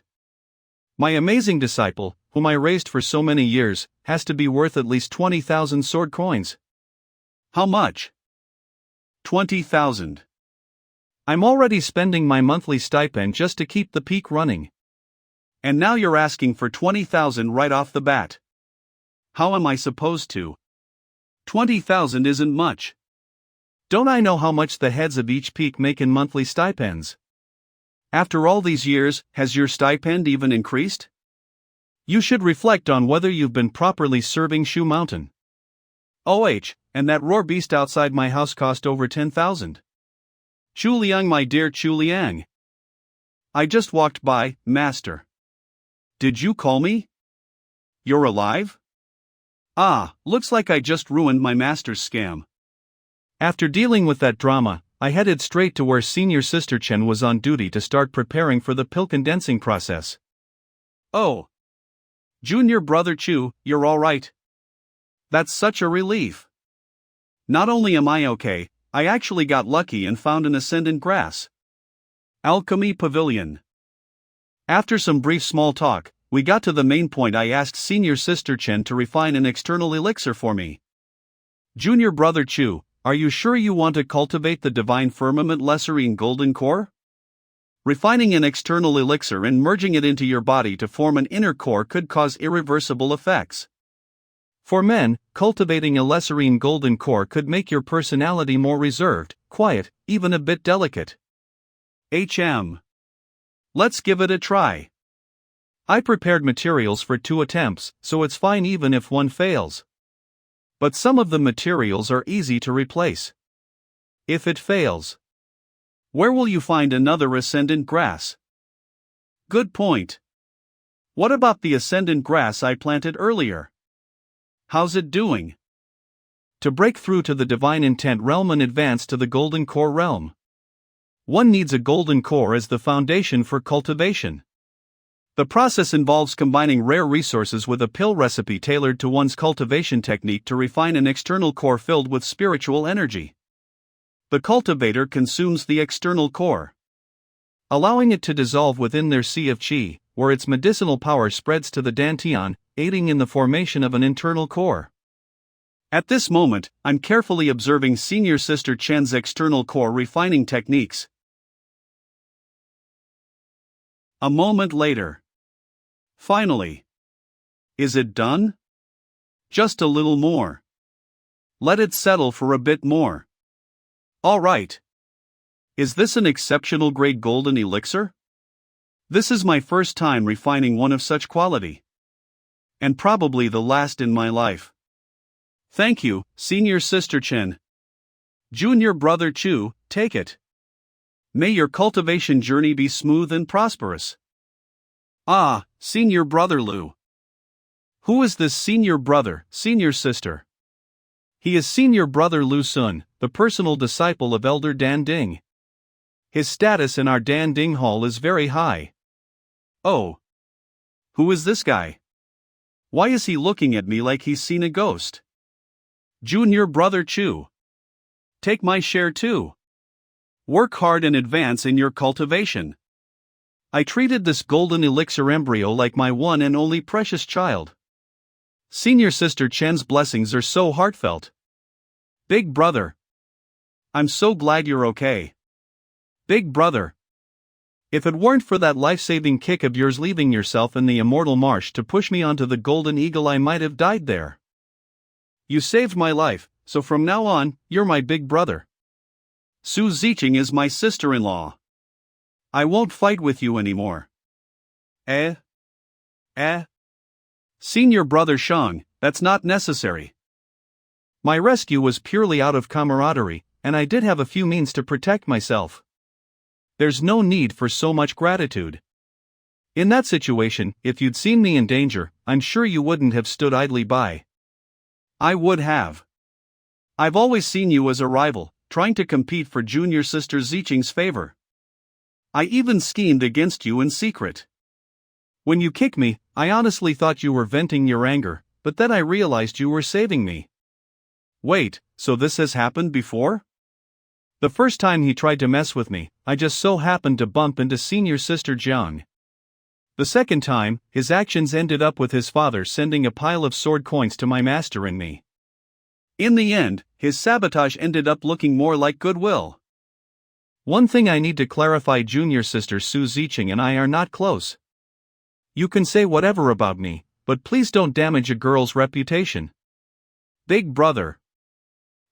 My amazing disciple, whom I raised for so many years, has to be worth at least 20,000 sword coins. How much? 20,000. I'm already spending my monthly stipend just to keep the peak running. And now you're asking for 20,000 right off the bat. How am I supposed to? 20,000 isn't much. Don't I know how much the heads of each peak make in monthly stipends? After all these years, has your stipend even increased? You should reflect on whether you've been properly serving Shu Mountain. And that roar beast outside my house cost over 10,000. Chu Liang, my dear Chu Liang. I just walked by, Master. Did you call me? You're alive? Ah, looks like I just ruined my master's scam. After dealing with that drama, I headed straight to where Senior Sister Chen was on duty to start preparing for the pill condensing process. Oh. Junior Brother Chu, you're all right. That's such a relief. Not only am I okay, I actually got lucky and found an ascendant grass. Alchemy Pavilion. After some brief small talk, we got to the main point. I asked Senior Sister Chen to refine an external elixir for me. Junior Brother Chu, are you sure you want to cultivate the divine firmament lesserine golden core? Refining an external elixir and merging it into your body to form an inner core could cause irreversible effects. For men, cultivating a lesserine golden core could make your personality more reserved, quiet, even a bit delicate. Let's give it a try. I prepared materials for 2 attempts, so it's fine even if one fails. But some of the materials are easy to replace. If it fails, where will you find another ascendant grass? Good point. What about the ascendant grass I planted earlier? How's it doing? To break through to the divine intent realm and advance to the golden core realm, one needs a golden core as the foundation for cultivation. The process involves combining rare resources with a pill recipe tailored to one's cultivation technique to refine an external core filled with spiritual energy. The cultivator consumes the external core, allowing it to dissolve within their sea of qi, where its medicinal power spreads to the dantian, aiding in the formation of an internal core. At this moment, I'm carefully observing Senior Sister Chen's external core refining techniques. A moment later. Finally. Is it done? Just a little more. Let it settle for a bit more. All right. Is this an exceptional grade golden elixir? This is my first time refining one of such quality. And probably the last in my life. Thank you, Senior Sister Chen. Junior Brother Chu, take it. May your cultivation journey be smooth and prosperous. Ah, Senior Brother Lu. Who is this senior brother, senior sister? He is Senior Brother Lu Sun, the personal disciple of Elder Dan Ding. His status in our Dan Ding Hall is very high. Oh. Who is this guy? Why is he looking at me like he's seen a ghost? Junior Brother Chu. Take my share too. Work hard and advance in your cultivation. I treated this golden elixir embryo like my one and only precious child. Senior Sister Chen's blessings are so heartfelt. Big brother. I'm so glad you're okay. Big brother. If it weren't for that life-saving kick of yours leaving yourself in the immortal marsh to push me onto the golden eagle, I might have died there. You saved my life, so from now on, you're my big brother. Su Ziqing is my sister-in-law. I won't fight with you anymore. Senior Brother Shang, that's not necessary. My rescue was purely out of camaraderie, and I did have a few means to protect myself. There's no need for so much gratitude. In that situation, if you'd seen me in danger, I'm sure you wouldn't have stood idly by. I would have. I've always seen you as a rival, trying to compete for Junior Sister Ziqing's favor. I even schemed against you in secret. When you kicked me, I honestly thought you were venting your anger, but then I realized you were saving me. Wait, so this has happened before? The first time he tried to mess with me, I just so happened to bump into senior sister Jiang. The second time, his actions ended up with his father sending a pile of sword coins to my master and me. In the end, his sabotage ended up looking more like goodwill. One thing I need to clarify: junior sister Su Ziqing and I are not close. You can say whatever about me, but please don't damage a girl's reputation. Big brother.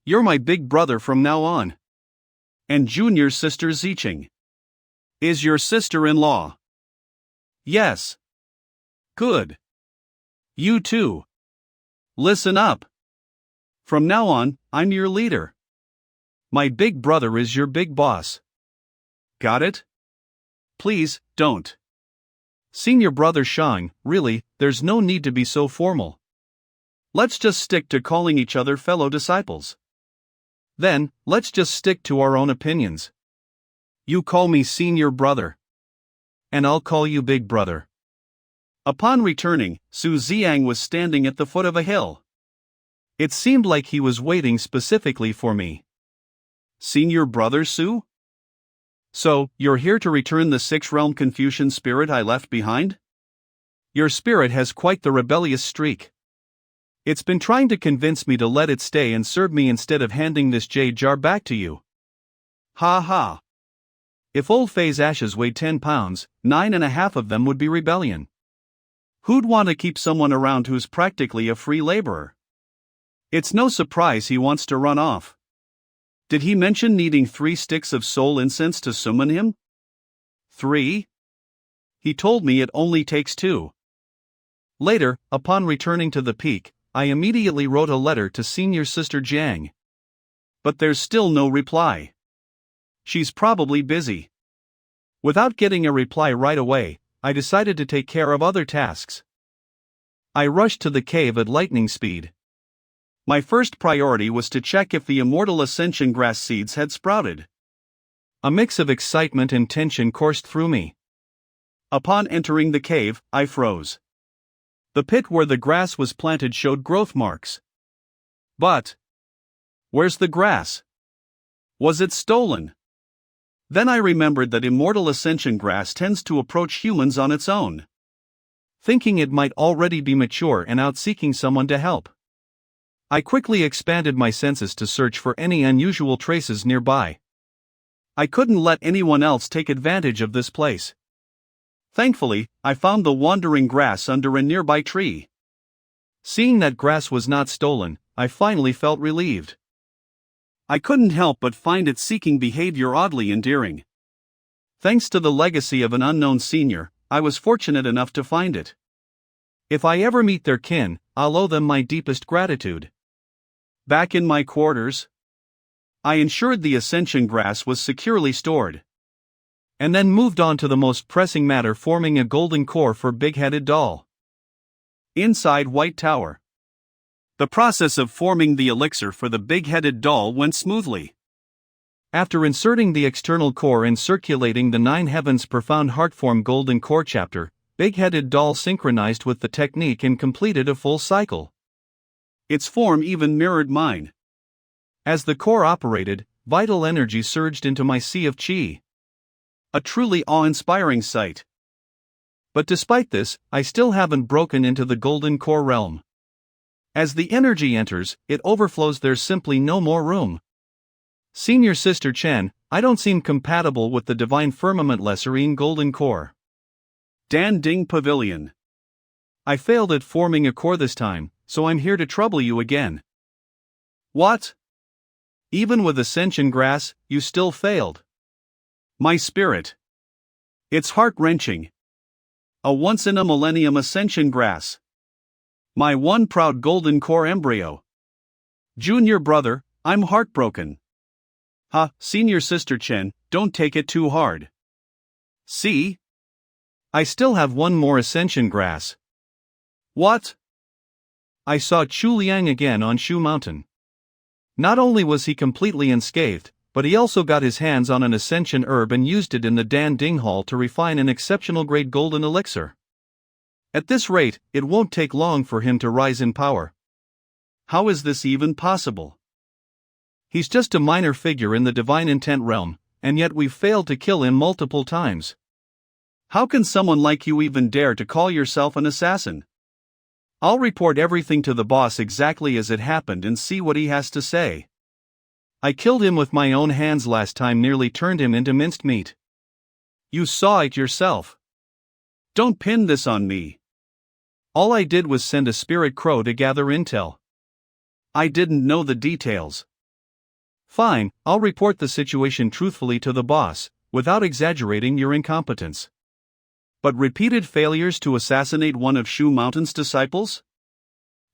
You're my big brother from now on. And junior sister Ziqing is your sister-in-law. Yes. Good. You too. Listen up. From now on, I'm your leader. My big brother is your big boss. Got it? Please, don't. Senior brother Shang, really, there's no need to be so formal. Let's just stick to calling each other fellow disciples. Then, let's just stick to our own opinions. You call me senior brother. And I'll call you big brother. Upon returning, Su Ziang was standing at the foot of a hill. It seemed like he was waiting specifically for me. Senior brother Su? So, you're here to return the six-realm Confucian spirit I left behind? Your spirit has quite the rebellious streak. It's been trying to convince me to let it stay and serve me instead of handing this jade jar back to you. Ha ha. If old Fei's ashes weighed 10 pounds, 9.5 of them would be rebellion. Who'd want to keep someone around who's practically a free laborer? It's no surprise he wants to run off. Did he mention needing 3 sticks of soul incense to summon him? 3? He told me it only takes 2. Later, upon returning to the peak, I immediately wrote a letter to senior sister Jiang. But there's still no reply. She's probably busy. Without getting a reply right away, I decided to take care of other tasks. I rushed to the cave at lightning speed. My first priority was to check if the immortal ascension grass seeds had sprouted. A mix of excitement and tension coursed through me. Upon entering the cave, I froze. The pit where the grass was planted showed growth marks. But where's the grass? Was it stolen? Then I remembered that immortal ascension grass tends to approach humans on its own. Thinking it might already be mature and out seeking someone to help, I quickly expanded my senses to search for any unusual traces nearby. I couldn't let anyone else take advantage of this place. Thankfully, I found the wandering grass under a nearby tree. Seeing that grass was not stolen, I finally felt relieved. I couldn't help but find its seeking behavior oddly endearing. Thanks to the legacy of an unknown senior, I was fortunate enough to find it. If I ever meet their kin, I'll owe them my deepest gratitude. Back in my quarters, I ensured the ascension grass was securely stored. And then moved on to the most pressing matter: forming a golden core for big-headed doll. Inside White Tower. The process of forming the elixir for the big-headed doll went smoothly. After inserting the external core and circulating the 9 heavens profound heartform golden core chapter, big-headed doll synchronized with the technique and completed a full cycle. Its form even mirrored mine. As the core operated, vital energy surged into my sea of chi. A truly awe-inspiring sight. But despite this, I still haven't broken into the golden core realm. As the energy enters, it overflows. There's simply no more room. Senior sister Chen, I don't seem compatible with the divine firmament lesserine golden core. Dan Ding Pavilion. I failed at forming a core this time, so I'm here to trouble you again. What? Even with ascension grass, you still failed. My spirit. It's heart-wrenching. A once-in-a-millennium ascension grass. My one proud golden core embryo. Junior brother, I'm heartbroken. Senior sister Chen, don't take it too hard. See? I still have one more ascension grass. What? I saw Chu Liang again on Shu Mountain. Not only was he completely unscathed, but he also got his hands on an ascension herb and used it in the Dan Ding Hall to refine an exceptional grade golden elixir. At this rate, it won't take long for him to rise in power. How is this even possible? He's just a minor figure in the divine intent realm, and yet we've failed to kill him multiple times. How can someone like you even dare to call yourself an assassin? I'll report everything to the boss exactly as it happened and see what he has to say. I killed him with my own hands last time, nearly turned him into minced meat. You saw it yourself. Don't pin this on me. All I did was send a spirit crow to gather intel. I didn't know the details. Fine, I'll report the situation truthfully to the boss, without exaggerating your incompetence. But repeated failures to assassinate one of Shu Mountain's disciples?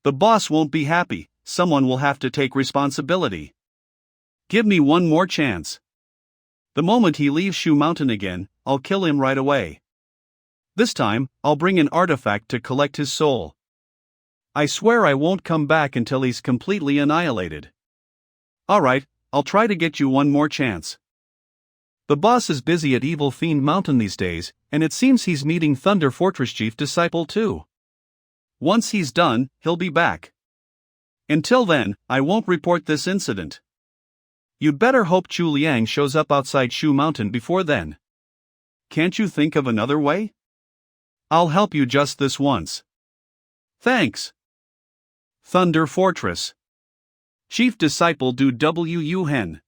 The boss won't be happy, someone will have to take responsibility. Give me one more chance. The moment he leaves Shu Mountain again, I'll kill him right away. This time, I'll bring an artifact to collect his soul. I swear I won't come back until he's completely annihilated. Alright, I'll try to get you one more chance. The boss is busy at Evil Fiend Mountain these days, and it seems he's meeting Thunder Fortress Chief Disciple too. Once he's done, he'll be back. Until then, I won't report this incident. You'd better hope Chu Liang shows up outside Shu Mountain before then. Can't you think of another way? I'll help you just this once. Thanks. Thunder Fortress. Chief Disciple Du Wu Hen.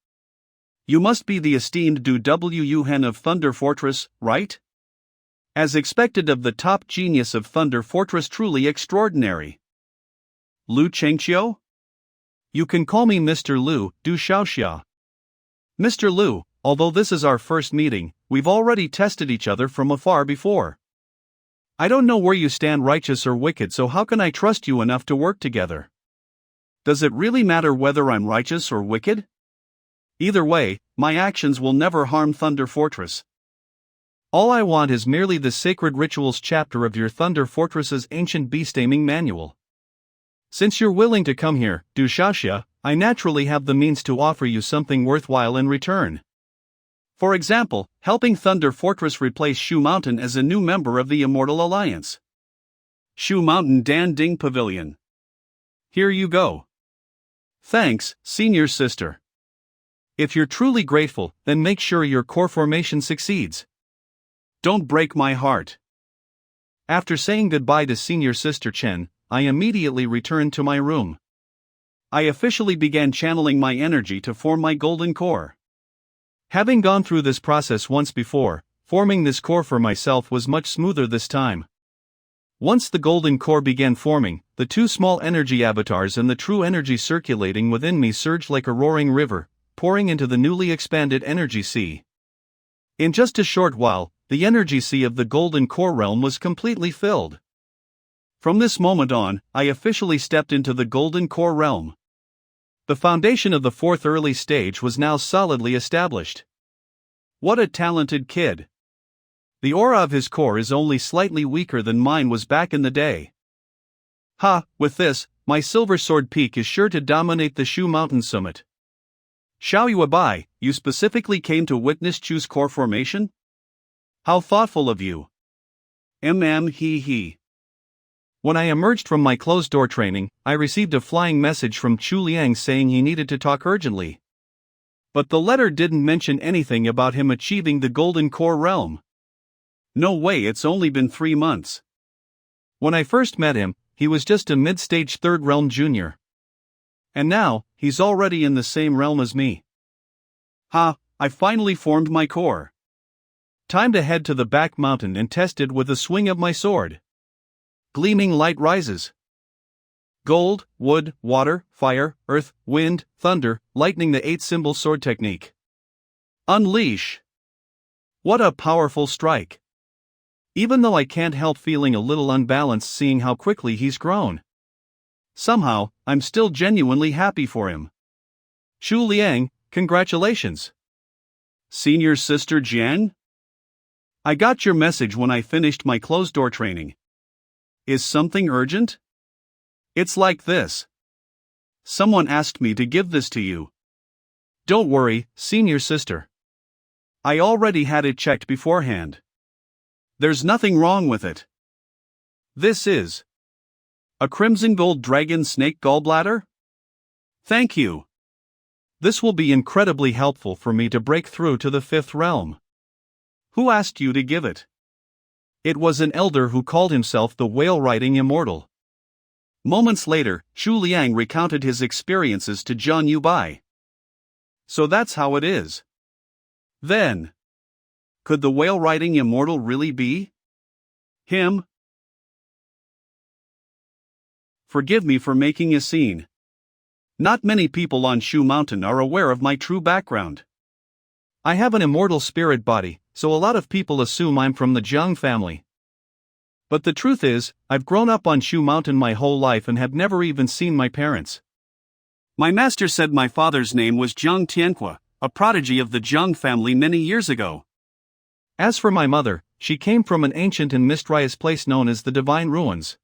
You must be the esteemed Du Wu Hen of Thunder Fortress, right? As expected of the top genius of Thunder Fortress, truly extraordinary. Lu Chengqiu? You can call me Mr. Lu, Du Xiaoxia. Mr. Lu, although this is our first meeting, we've already tested each other from afar before. I don't know where you stand, righteous or wicked, so how can I trust you enough to work together? Does it really matter whether I'm righteous or wicked? Either way, my actions will never harm Thunder Fortress. All I want is merely the Sacred Rituals chapter of your Thunder Fortress's ancient beast-taming manual. Since you're willing to come here, Du Xiaoxia, I naturally have the means to offer you something worthwhile in return. For example, helping Thunder Fortress replace Shu Mountain as a new member of the Immortal Alliance. Shu Mountain Dan Ding Pavilion. Here you go. Thanks, senior sister. If you're truly grateful, then make sure your core formation succeeds. Don't break my heart. After saying goodbye to senior sister Chen, I immediately returned to my room. I officially began channeling my energy to form my golden core. Having gone through this process once before, forming this core for myself was much smoother this time. Once the golden core began forming, the two small energy avatars and the true energy circulating within me surged like a roaring river, pouring into the newly expanded energy sea. In just a short while, the energy sea of the golden core realm was completely filled. From this moment on, I officially stepped into the golden core realm. The foundation of the fourth early stage was now solidly established. What a talented kid. The aura of his core is only slightly weaker than mine was back in the day. Ha, with this, my Silver Sword Peak is sure to dominate the Shu Mountain summit. Xiao Yuebai, you specifically came to witness Chu's core formation? How thoughtful of you. He. When I emerged from my closed-door training, I received a flying message from Chu Liang saying he needed to talk urgently. But the letter didn't mention anything about him achieving the Golden Core realm. No way, it's only been 3 months. When I first met him, he was just a mid-stage third realm junior. And now, he's already in the same realm as me. Ha, I finally formed my core. Time to head to the back mountain and test it with a swing of my sword. Gleaming light rises. Gold, wood, water, fire, earth, wind, thunder, lightning, the 8-symbol sword technique. Unleash. What a powerful strike. Even though I can't help feeling a little unbalanced seeing how quickly he's grown. Somehow, I'm still genuinely happy for him. Chu Liang, congratulations. Senior Sister Jian? I got your message when I finished my closed-door training. Is something urgent? It's like this. Someone asked me to give this to you. Don't worry, senior sister. I already had it checked beforehand. There's nothing wrong with it. This is a crimson gold dragon snake gallbladder? Thank you. This will be incredibly helpful for me to break through to the fifth realm. Who asked you to give it? It was an elder who called himself the whale-riding immortal. Moments later, Shu Liang recounted his experiences to Zhang Yubai. So that's how it is. Then, could the whale-riding immortal really be him? Forgive me for making a scene. Not many people on Shu Mountain are aware of my true background. I have an immortal spirit body, so a lot of people assume I'm from the Jiang family. But the truth is, I've grown up on Shu Mountain my whole life and have never even seen my parents. My master said my father's name was Jiang Tianhua, a prodigy of the Jiang family many years ago. As for my mother, she came from an ancient and mysterious place known as the Divine Ruins.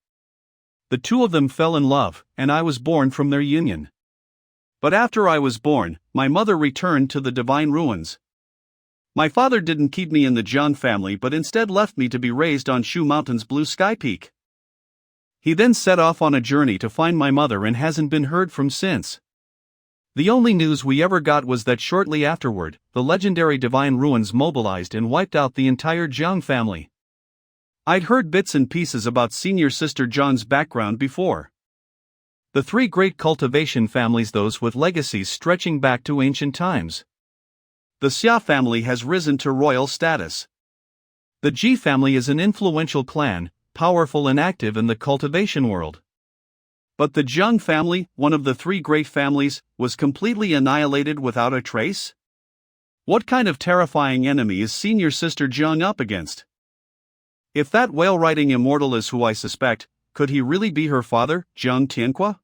The two of them fell in love, and I was born from their union. But after I was born, my mother returned to the Divine Ruins. My father didn't keep me in the Jiang family but instead left me to be raised on Shu Mountain's blue sky peak. He then set off on a journey to find my mother and hasn't been heard from since. The only news we ever got was that shortly afterward, the legendary Divine Ruins mobilized and wiped out the entire Jiang family. I'd heard bits and pieces about senior sister Zhang's background before. The three great cultivation families, those with legacies stretching back to ancient times. The Xia family has risen to royal status. The Ji family is an influential clan, powerful and active in the cultivation world. But the Jiang family, one of the three great families, was completely annihilated without a trace? What kind of terrifying enemy is senior sister Jiang up against? If that whale-riding immortal is who I suspect, could he really be her father, Jiang Tianhua?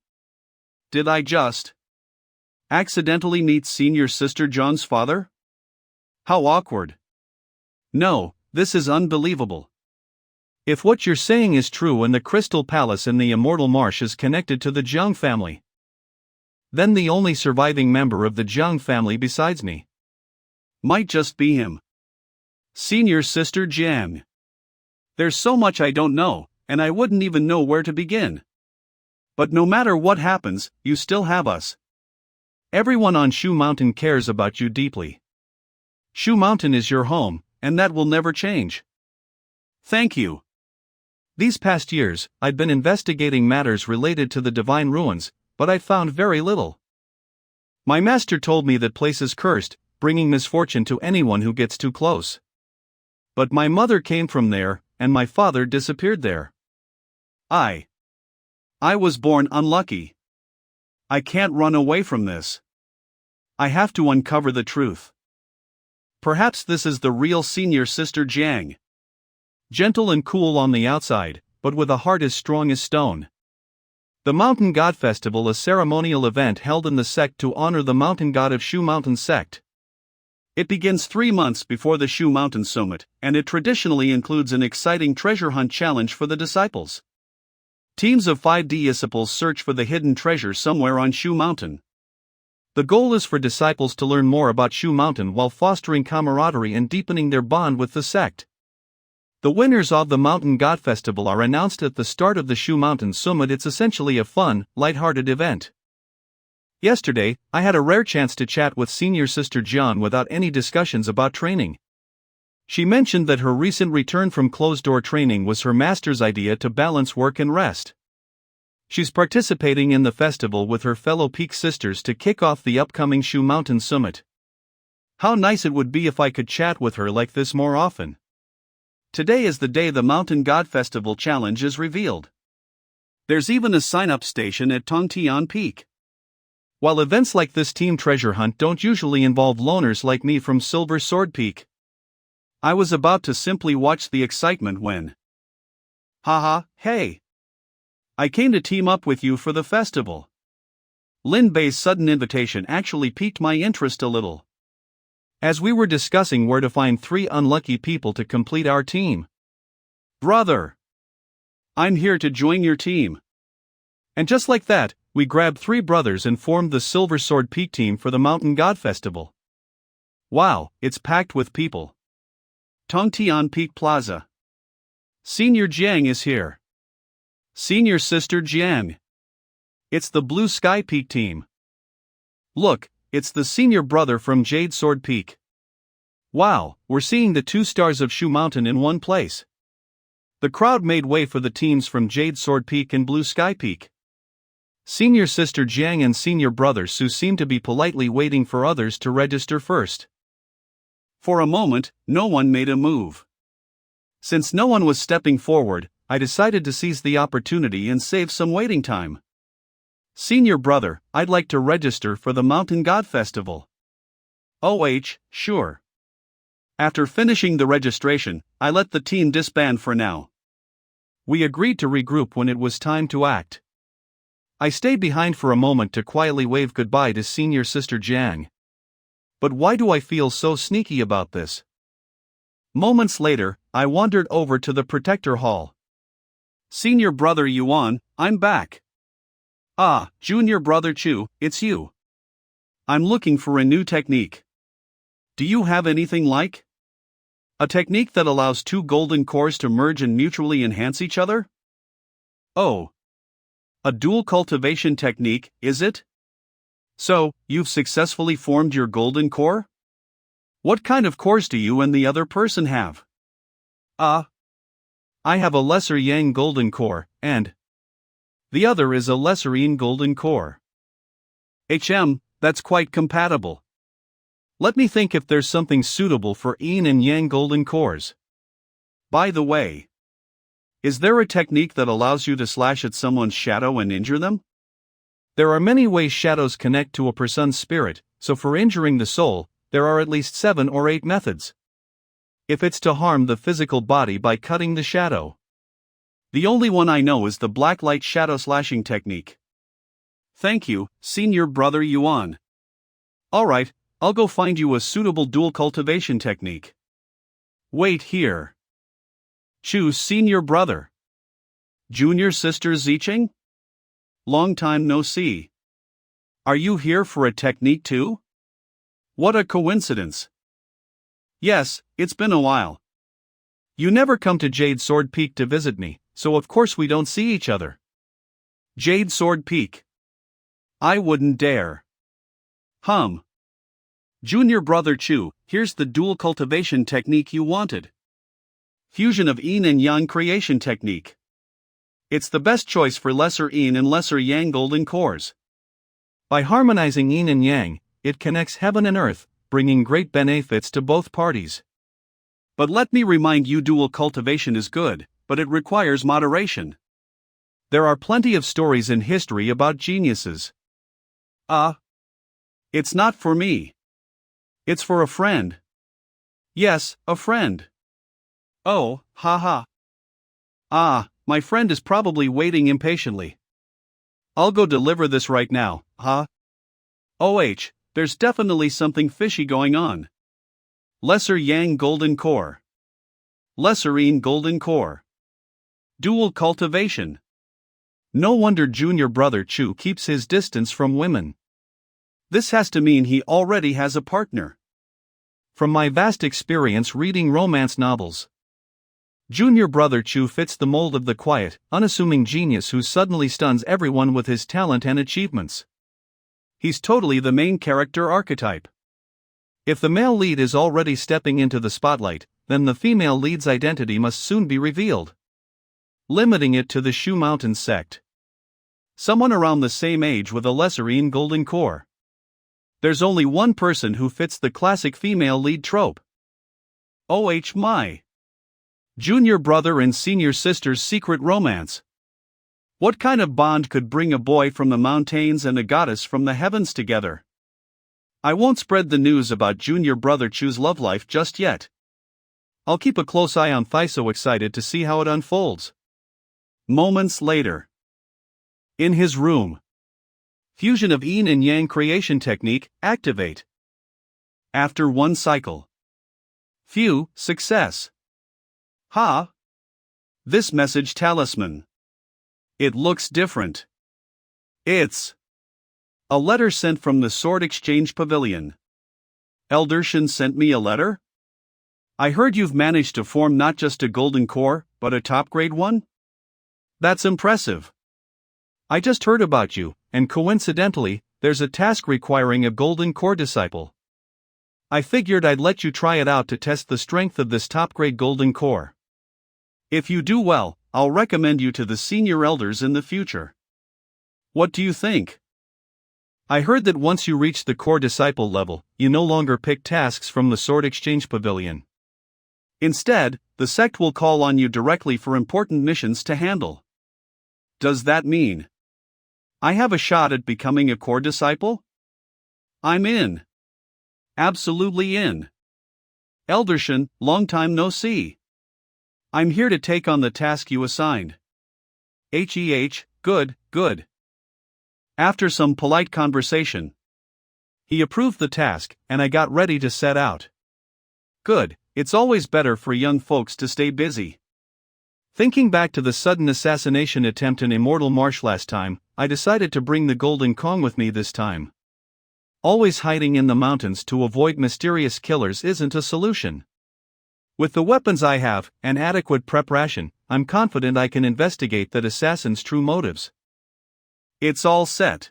Did I just accidentally meet senior sister Jiang's father? How awkward. No, this is unbelievable. If what you're saying is true and the Crystal Palace in the Immortal Marsh is connected to the Jiang family, then the only surviving member of the Jiang family besides me might just be him. Senior sister Jiang. There's so much I don't know, and I wouldn't even know where to begin. But no matter what happens, you still have us. Everyone on Shu Mountain cares about you deeply. Shu Mountain is your home, and that will never change. Thank you. These past years, I'd been investigating matters related to the Divine Ruins, but I found very little. My master told me that place is cursed, bringing misfortune to anyone who gets too close. But my mother came from there, and my father disappeared there. I was born unlucky. I can't run away from this. I have to uncover the truth. Perhaps this is the real senior sister Jiang. Gentle and cool on the outside, but with a heart as strong as stone. The Mountain God Festival, a ceremonial event held in the sect to honor the mountain god of Shu Mountain sect. It begins 3 months before the Shu Mountain Summit, and it traditionally includes an exciting treasure hunt challenge for the disciples. Teams of 5 disciples search for the hidden treasure somewhere on Shu Mountain. The goal is for disciples to learn more about Shu Mountain while fostering camaraderie and deepening their bond with the sect. The winners of the Mountain God Festival are announced at the start of the Shu Mountain Summit. It's essentially a fun, lighthearted event. Yesterday, I had a rare chance to chat with senior sister Jian without any discussions about training. She mentioned that her recent return from closed-door training was her master's idea to balance work and rest. She's participating in the festival with her fellow Peak Sisters to kick off the upcoming Shu Mountain Summit. How nice it would be if I could chat with her like this more often. Today is the day the Mountain God Festival Challenge is revealed. There's even a sign-up station at Tongtian Peak. While events like this team treasure hunt don't usually involve loners like me from Silver Sword Peak, I was about to simply watch the excitement when... Haha, hey! I came to team up with you for the festival. Lin Bei's sudden invitation actually piqued my interest a little. As we were discussing where to find 3 unlucky people to complete our team. Brother! I'm here to join your team. And just like that, we grabbed 3 brothers and formed the Silver Sword Peak team for the Mountain God Festival. Wow, it's packed with people. Tongtian Peak Plaza. Senior Jiang is here. Senior Sister Jiang. It's the Blue Sky Peak team. Look, it's the senior brother from Jade Sword Peak. Wow, we're seeing the two stars of Shu Mountain in one place. The crowd made way for the teams from Jade Sword Peak and Blue Sky Peak. Senior sister Jiang and senior brother Su seemed to be politely waiting for others to register first. For a moment, no one made a move. Since no one was stepping forward, I decided to seize the opportunity and save some waiting time. Senior brother, I'd like to register for the Mountain God Festival. Sure. After finishing the registration, I let the team disband for now. We agreed to regroup when it was time to act. I stayed behind for a moment to quietly wave goodbye to senior sister Jiang. But why do I feel so sneaky about this? Moments later, I wandered over to the Protector Hall. Senior brother Yuan, I'm back. Ah, junior brother Chu, it's you. I'm looking for a new technique. Do you have anything like a technique that allows two golden cores to merge and mutually enhance each other? Oh. A dual cultivation technique, is it? So, you've successfully formed your golden core? What kind of cores do you and the other person have? I have a lesser Yang golden core, and the other is a lesser Yin golden core. That's quite compatible. Let me think if there's something suitable for Yin and Yang golden cores. By the way, is there a technique that allows you to slash at someone's shadow and injure them? There are many ways shadows connect to a person's spirit, so for injuring the soul, there are at least 7 or 8 methods. If it's to harm the physical body by cutting the shadow, the only one I know is the black light shadow slashing technique. Thank you, senior brother Yuan. Alright, I'll go find you a suitable dual cultivation technique. Wait here. Choose senior brother. Junior sister Zicheng? Long time no see. Are you here for a technique too? What a coincidence. Yes, it's been a while. You never come to Jade Sword Peak to visit me, so of course we don't see each other. Jade Sword Peak. I wouldn't dare. Junior brother Chu, here's the dual cultivation technique you wanted. Fusion of Yin and Yang creation technique. It's the best choice for lesser Yin and lesser Yang golden cores. By harmonizing Yin and Yang, it connects heaven and earth, bringing great benefits to both parties. But let me remind you, dual cultivation is good, but it requires moderation. There are plenty of stories in history about geniuses. It's not for me. It's for a friend. Yes, a friend. Oh, haha. My friend is probably waiting impatiently. I'll go deliver this right now, there's definitely something fishy going on. Lesser Yang golden core. Lesser Yin golden core. Dual cultivation. No wonder junior brother Chu keeps his distance from women. This has to mean he already has a partner. From my vast experience reading romance novels, junior brother Chu fits the mold of the quiet, unassuming genius who suddenly stuns everyone with his talent and achievements. He's totally the main character archetype. If the male lead is already stepping into the spotlight, then the female lead's identity must soon be revealed, limiting it to the Shu Mountain sect. Someone around the same age with a lesser Yin golden core. There's only one person who fits the classic female lead trope. My. Junior brother and senior sister's secret romance. What kind of bond could bring a boy from the mountains and a goddess from the heavens together? I won't spread the news about junior brother Chu's love life just yet. I'll keep a close eye on Thai, so excited to see how it unfolds. Moments later. In his room. Fusion of Yin and Yang creation technique, activate. After one cycle. Success. This message talisman. It looks different. It's a letter sent from the Sword Exchange Pavilion. Elder Shin sent me a letter? I heard you've managed to form not just a golden core, but a top grade one? That's impressive. I just heard about you, and coincidentally, there's a task requiring a golden core disciple. I figured I'd let you try it out to test the strength of this top-grade golden core. If you do well, I'll recommend you to the senior elders in the future. What do you think? I heard that once you reach the core disciple level, you no longer pick tasks from the Sword Exchange Pavilion. Instead, the sect will call on you directly for important missions to handle. Does that mean I have a shot at becoming a core disciple? I'm in. Absolutely in. Eldershin, long time no see. I'm here to take on the task you assigned. Good, good. After some polite conversation, he approved the task, and I got ready to set out. Good, it's always better for young folks to stay busy. Thinking back to the sudden assassination attempt in Immortal Marsh last time, I decided to bring the Golden Kong with me this time. Always hiding in the mountains to avoid mysterious killers isn't a solution. With the weapons I have, and adequate prep ration, I'm confident I can investigate that assassin's true motives. It's all set.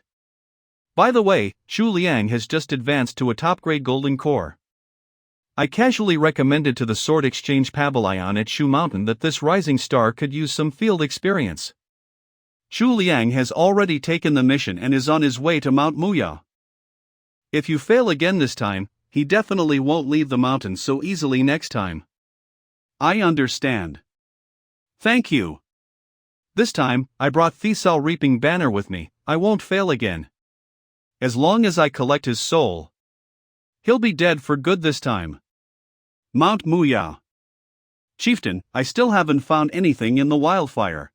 By the way, Shu Liang has just advanced to a top-grade golden core. I casually recommended to the Sword Exchange Pavilion at Shu Mountain that this rising star could use some field experience. Shu Liang has already taken the mission and is on his way to Mount Muya. If you fail again this time, he definitely won't leave the mountain so easily next time. I understand. Thank you. This time, I brought Thisal Reaping Banner with me. I won't fail again. As long as I collect his soul, he'll be dead for good this time. Mount Muya. Chieftain, I still haven't found anything in the wildfire.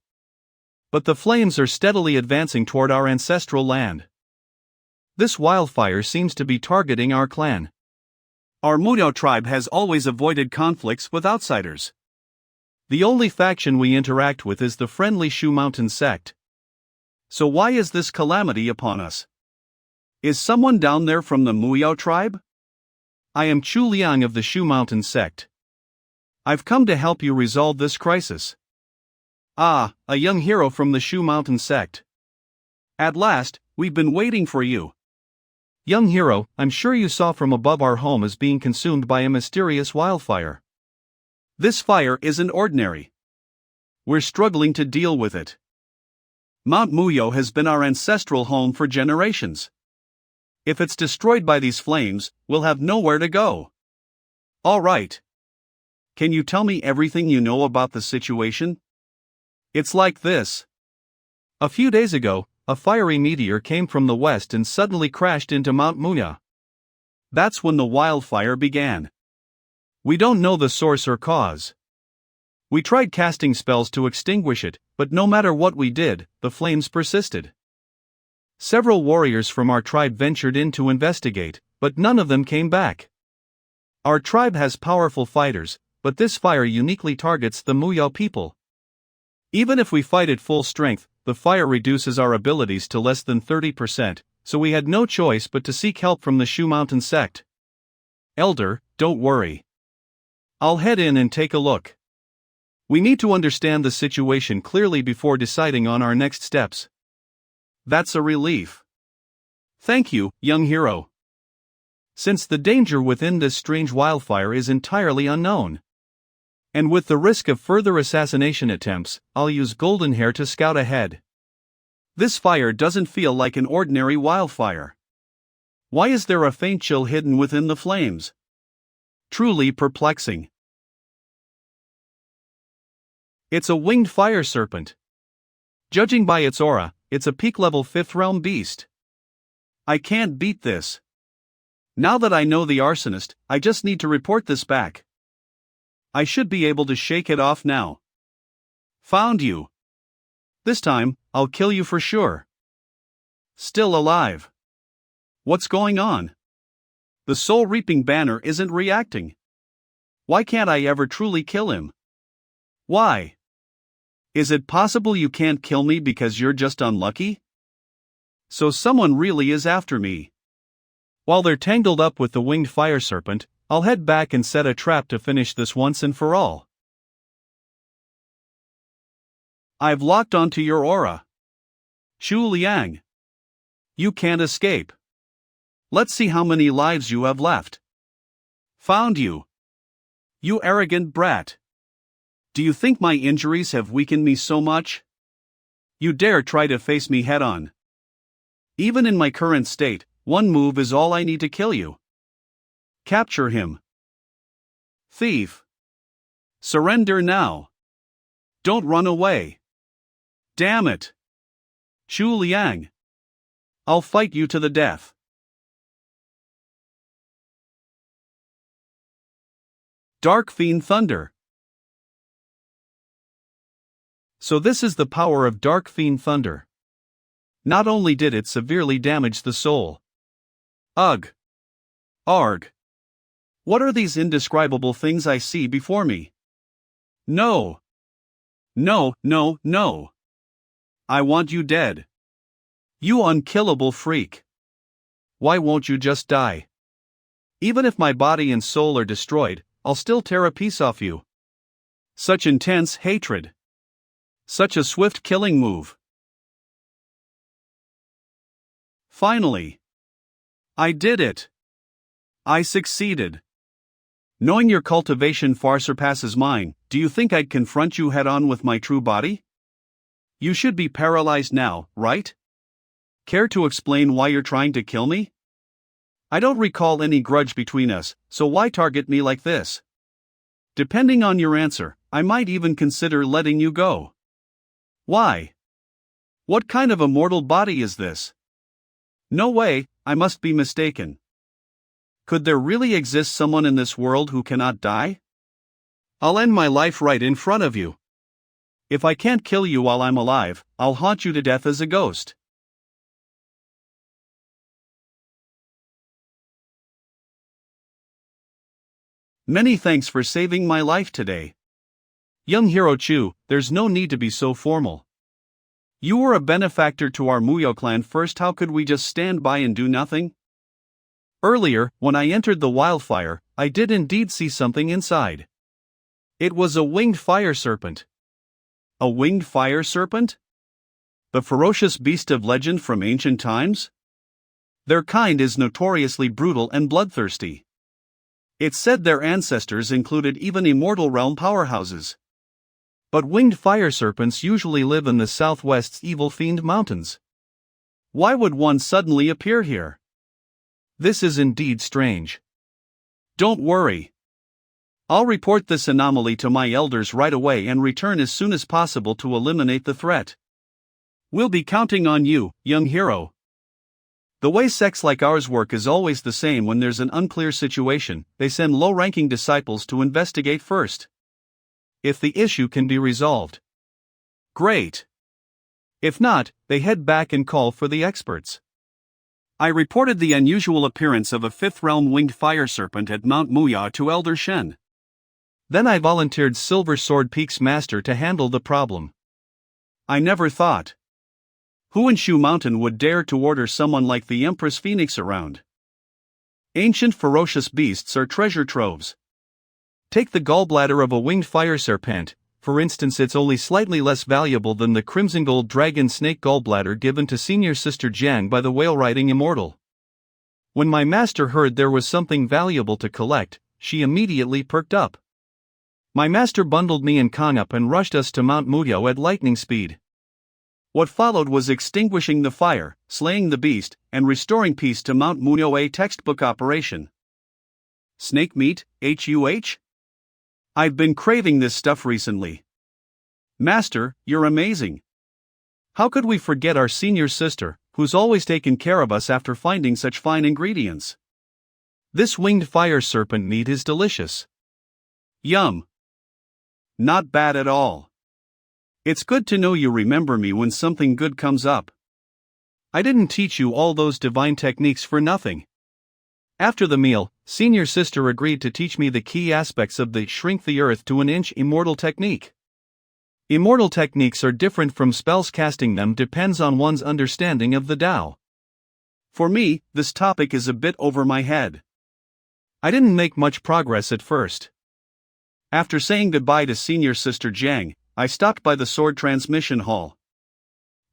But the flames are steadily advancing toward our ancestral land. This wildfire seems to be targeting our clan. Our Mudao tribe has always avoided conflicts with outsiders. The only faction we interact with is the friendly Shu Mountain sect. So why is this calamity upon us? Is someone down there from the Muyao tribe? I am Chu Liang of the Shu Mountain sect. I've come to help you resolve this crisis. Ah, a young hero from the Shu Mountain sect. At last, we've been waiting for you. Young hero, I'm sure you saw from above our home is being consumed by a mysterious wildfire. This fire isn't ordinary. We're struggling to deal with it. Mount Muyo has been our ancestral home for generations. If it's destroyed by these flames, we'll have nowhere to go. All right. Can you tell me everything you know about the situation? It's like this. A few days ago, a fiery meteor came from the west and suddenly crashed into Mount Muya. That's when the wildfire began. We don't know the source or cause. We tried casting spells to extinguish it, but no matter what we did, the flames persisted. Several warriors from our tribe ventured in to investigate, but none of them came back. Our tribe has powerful fighters, but this fire uniquely targets the Muyao people. Even if we fight at full strength, the fire reduces our abilities to less than 30%, so we had no choice but to seek help from the Shu Mountain sect. Elder, don't worry. I'll head in and take a look. We need to understand the situation clearly before deciding on our next steps. That's a relief. Thank you, young hero. Since the danger within this strange wildfire is entirely unknown, and with the risk of further assassination attempts, I'll use Golden Hair to scout ahead. This fire doesn't feel like an ordinary wildfire. Why is there a faint chill hidden within the flames? Truly perplexing. It's a winged fire serpent. Judging by its aura, it's a peak-level 5th realm beast. I can't beat this. Now that I know the arsonist, I just need to report this back. I should be able to shake it off now. Found you. This time, I'll kill you for sure. Still alive. What's going on? The Soul Reaping Banner isn't reacting. Why can't I ever truly kill him? Why? Is it possible you can't kill me because you're just unlucky? So someone really is after me. While they're tangled up with the winged fire serpent, I'll head back and set a trap to finish this once and for all. I've locked onto your aura. Shu Liang. You can't escape. Let's see how many lives you have left. Found you. You arrogant brat. Do you think my injuries have weakened me so much? You dare try to face me head on. Even in my current state, one move is all I need to kill you. Capture him. Thief. Surrender now. Don't run away. Damn it. Chu Liang. I'll fight you to the death. Dark Fiend Thunder. So this is the power of Dark Fiend Thunder. Not only did it severely damage the soul. Ugh. Arg. What are these indescribable things I see before me? No. No, no, no. I want you dead. You unkillable freak. Why won't you just die? Even if my body and soul are destroyed, I'll still tear a piece off you. Such intense hatred. Such a swift killing move. Finally. I did it. I succeeded. Knowing your cultivation far surpasses mine, do you think I'd confront you head on with my true body? You should be paralyzed now, right? Care to explain why you're trying to kill me? I don't recall any grudge between us, so why target me like this? Depending on your answer, I might even consider letting you go. Why? What kind of a mortal body is this? No way, I must be mistaken. Could there really exist someone in this world who cannot die? I'll end my life right in front of you. If I can't kill you while I'm alive, I'll haunt you to death as a ghost. Many thanks for saving my life today. Young hero Chu, there's no need to be so formal. You were a benefactor to our Muyo clan first, how could we just stand by and do nothing? Earlier, when I entered the wildfire, I did indeed see something inside. It was a winged fire serpent. A winged fire serpent? The ferocious beast of legend from ancient times? Their kind is notoriously brutal and bloodthirsty. It's said their ancestors included even immortal realm powerhouses. But winged fire serpents usually live in the southwest's evil fiend mountains. Why would one suddenly appear here? This is indeed strange. Don't worry. I'll report this anomaly to my elders right away and return as soon as possible to eliminate the threat. We'll be counting on you, young hero. The way sects like ours work is always the same. When there's an unclear situation, they send low-ranking disciples to investigate first. If the issue can be resolved, great. If not, they head back and call for the experts. I reported the unusual appearance of a fifth realm winged fire serpent at Mount Muya to Elder Shen. Then I volunteered Silver Sword Peak's master to handle the problem. I never thought who in Shu Mountain would dare to order someone like the Empress Phoenix around? Ancient ferocious beasts are treasure troves. Take the gallbladder of a winged fire serpent, for instance. It's only slightly less valuable than the crimson gold dragon snake gallbladder given to senior sister Jiang by the whale-riding immortal. When my master heard there was something valuable to collect, she immediately perked up. My master bundled me and Kang up and rushed us to Mount Muyo at lightning speed. What followed was extinguishing the fire, slaying the beast, and restoring peace to Mount Muyo, a textbook operation. Snake meat, HUH? I've been craving this stuff recently. Master, you're amazing. How could we forget our senior sister, who's always taken care of us after finding such fine ingredients? This winged fire serpent meat is delicious. Yum. Not bad at all. It's good to know you remember me when something good comes up. I didn't teach you all those divine techniques for nothing. After the meal, senior sister agreed to teach me the key aspects of the shrink the earth to an inch immortal technique. Immortal techniques are different from spells. Casting them depends on one's understanding of the Tao. For me, this topic is a bit over my head. I didn't make much progress at first. After saying goodbye to senior sister Jiang, I stopped by the sword transmission hall.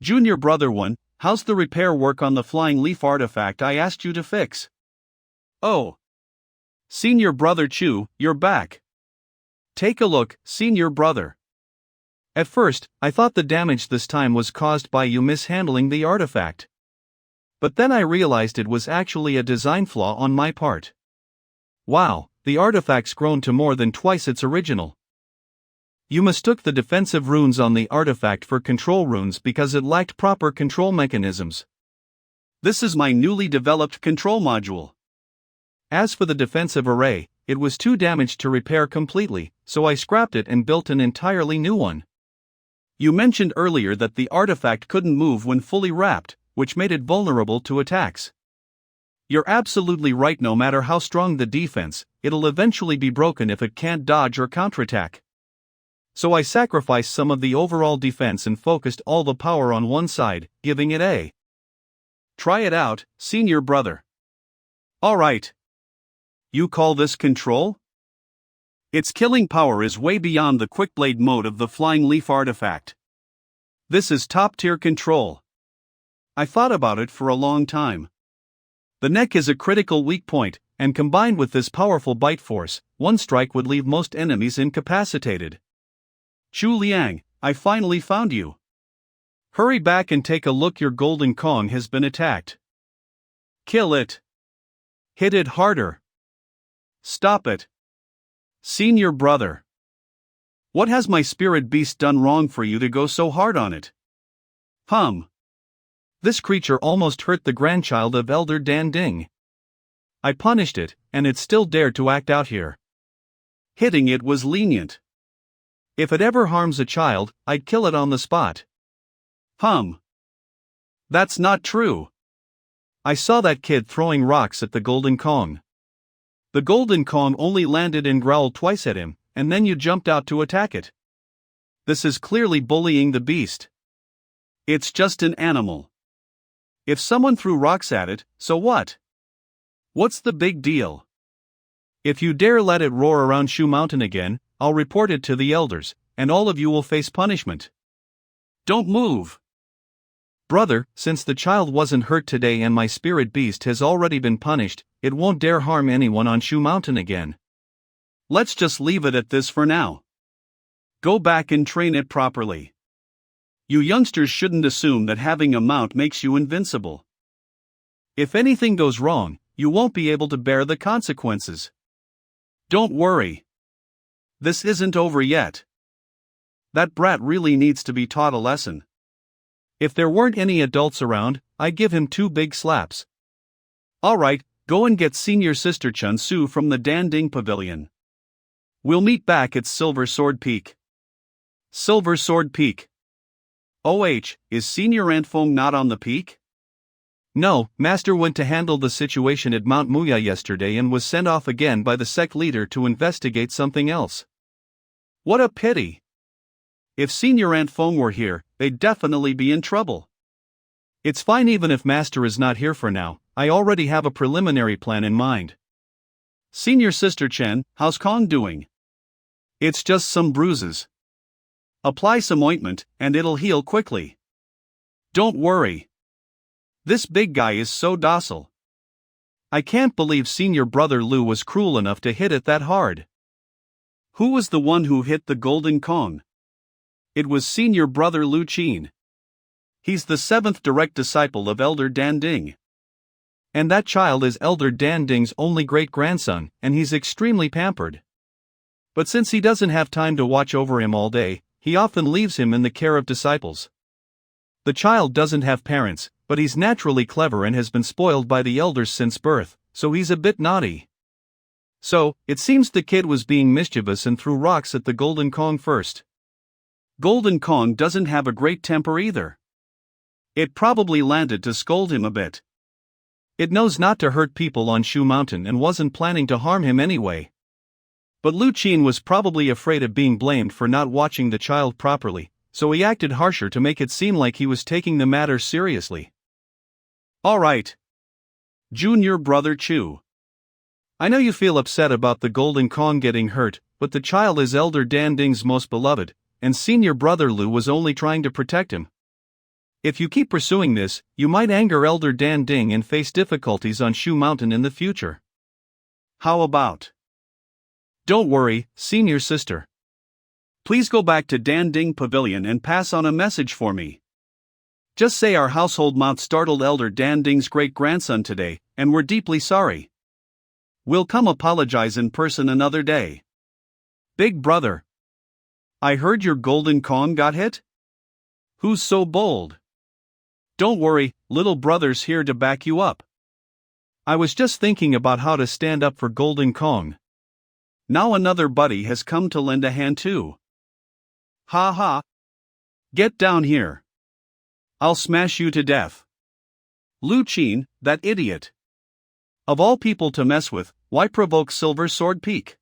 Junior brother 1, how's the repair work on the flying leaf artifact I asked you to fix? Oh. Senior Brother Chu, you're back. Take a look, Senior Brother. At first, I thought the damage this time was caused by you mishandling the artifact. But then I realized it was actually a design flaw on my part. Wow, the artifact's grown to more than twice its original. You mistook the defensive runes on the artifact for control runes because it lacked proper control mechanisms. This is my newly developed control module. As for the defensive array, it was too damaged to repair completely, so I scrapped it and built an entirely new one. You mentioned earlier that the artifact couldn't move when fully wrapped, which made it vulnerable to attacks. You're absolutely right. No matter how strong the defense, it'll eventually be broken if it can't dodge or counterattack. So I sacrificed some of the overall defense and focused all the power on one side, giving it a try it out, Senior Brother. Alright. You call this control? Its killing power is way beyond the quick blade mode of the flying leaf artifact. This is top-tier control. I thought about it for a long time. The neck is a critical weak point, and combined with this powerful bite force, one strike would leave most enemies incapacitated. Chu Liang, I finally found you. Hurry back and take a look. Your Golden Kong has been attacked. Kill it. Hit it harder. Stop it. Senior Brother. What has my spirit beast done wrong for you to go so hard on it? This creature almost hurt the grandchild of Elder Dan Ding. I punished it, and it still dared to act out here. Hitting it was lenient. If it ever harms a child, I'd kill it on the spot. That's not true. I saw that kid throwing rocks at the Golden Kong. The Golden Kong only landed and growled twice at him, and then you jumped out to attack it. This is clearly bullying the beast. It's just an animal. If someone threw rocks at it, so what? What's the big deal? If you dare let it roar around Shu Mountain again, I'll report it to the elders, and all of you will face punishment. Don't move. Brother, since the child wasn't hurt today and my spirit beast has already been punished, it won't dare harm anyone on Shu Mountain again. Let's just leave it at this for now. Go back and train it properly. You youngsters shouldn't assume that having a mount makes you invincible. If anything goes wrong, you won't be able to bear the consequences. Don't worry. This isn't over yet. That brat really needs to be taught a lesson. If there weren't any adults around, I'd give him 2 big slaps. Alright, go and get Senior Sister Chun Su from the Dan Ding Pavilion. We'll meet back at Silver Sword Peak. Silver Sword Peak. OH, is Senior Aunt Feng not on the peak? No, Master went to handle the situation at Mount Muya yesterday and was sent off again by the sect leader to investigate something else. What a pity. If Senior Aunt Feng were here, they'd definitely be in trouble. It's fine even if Master is not here for now, I already have a preliminary plan in mind. Senior Sister Chen, how's Kong doing? It's just some bruises. Apply some ointment, and it'll heal quickly. Don't worry. This big guy is so docile. I can't believe Senior Brother Lu was cruel enough to hit it that hard. Who was the one who hit the Golden Kong? It was Senior Brother Lu Qin. He's the 7th direct disciple of Elder Dan Ding. And that child is Elder Dan Ding's only great-grandson, and he's extremely pampered. But since he doesn't have time to watch over him all day, he often leaves him in the care of disciples. The child doesn't have parents, but he's naturally clever and has been spoiled by the elders since birth, so he's a bit naughty. So, it seems the kid was being mischievous and threw rocks at the Golden Kong first. Golden Kong doesn't have a great temper either. It probably landed to scold him a bit. It knows not to hurt people on Shu Mountain and wasn't planning to harm him anyway. But Lu Qin was probably afraid of being blamed for not watching the child properly, so he acted harsher to make it seem like he was taking the matter seriously. Alright. Junior Brother Chu. I know you feel upset about the Golden Kong getting hurt, but the child is Elder Dan Ding's most beloved, and Senior Brother Lu was only trying to protect him. If you keep pursuing this, you might anger Elder Dan Ding and face difficulties on Shu Mountain in the future. How about? Don't worry, senior sister. Please go back to Dan Ding Pavilion and pass on a message for me. Just say our household mouse startled Elder Dan Ding's great-grandson today, and we're deeply sorry. We'll come apologize in person another day. Big brother. I heard your golden Kong got hit? Who's so bold? Don't worry, little brother's here to back you up. I was just thinking about how to stand up for Golden Kong. Now another buddy has come to lend a hand too. Ha ha. Get down here. I'll smash you to death. Lu Qin, that idiot. Of all people to mess with, why provoke Silver Sword Peak?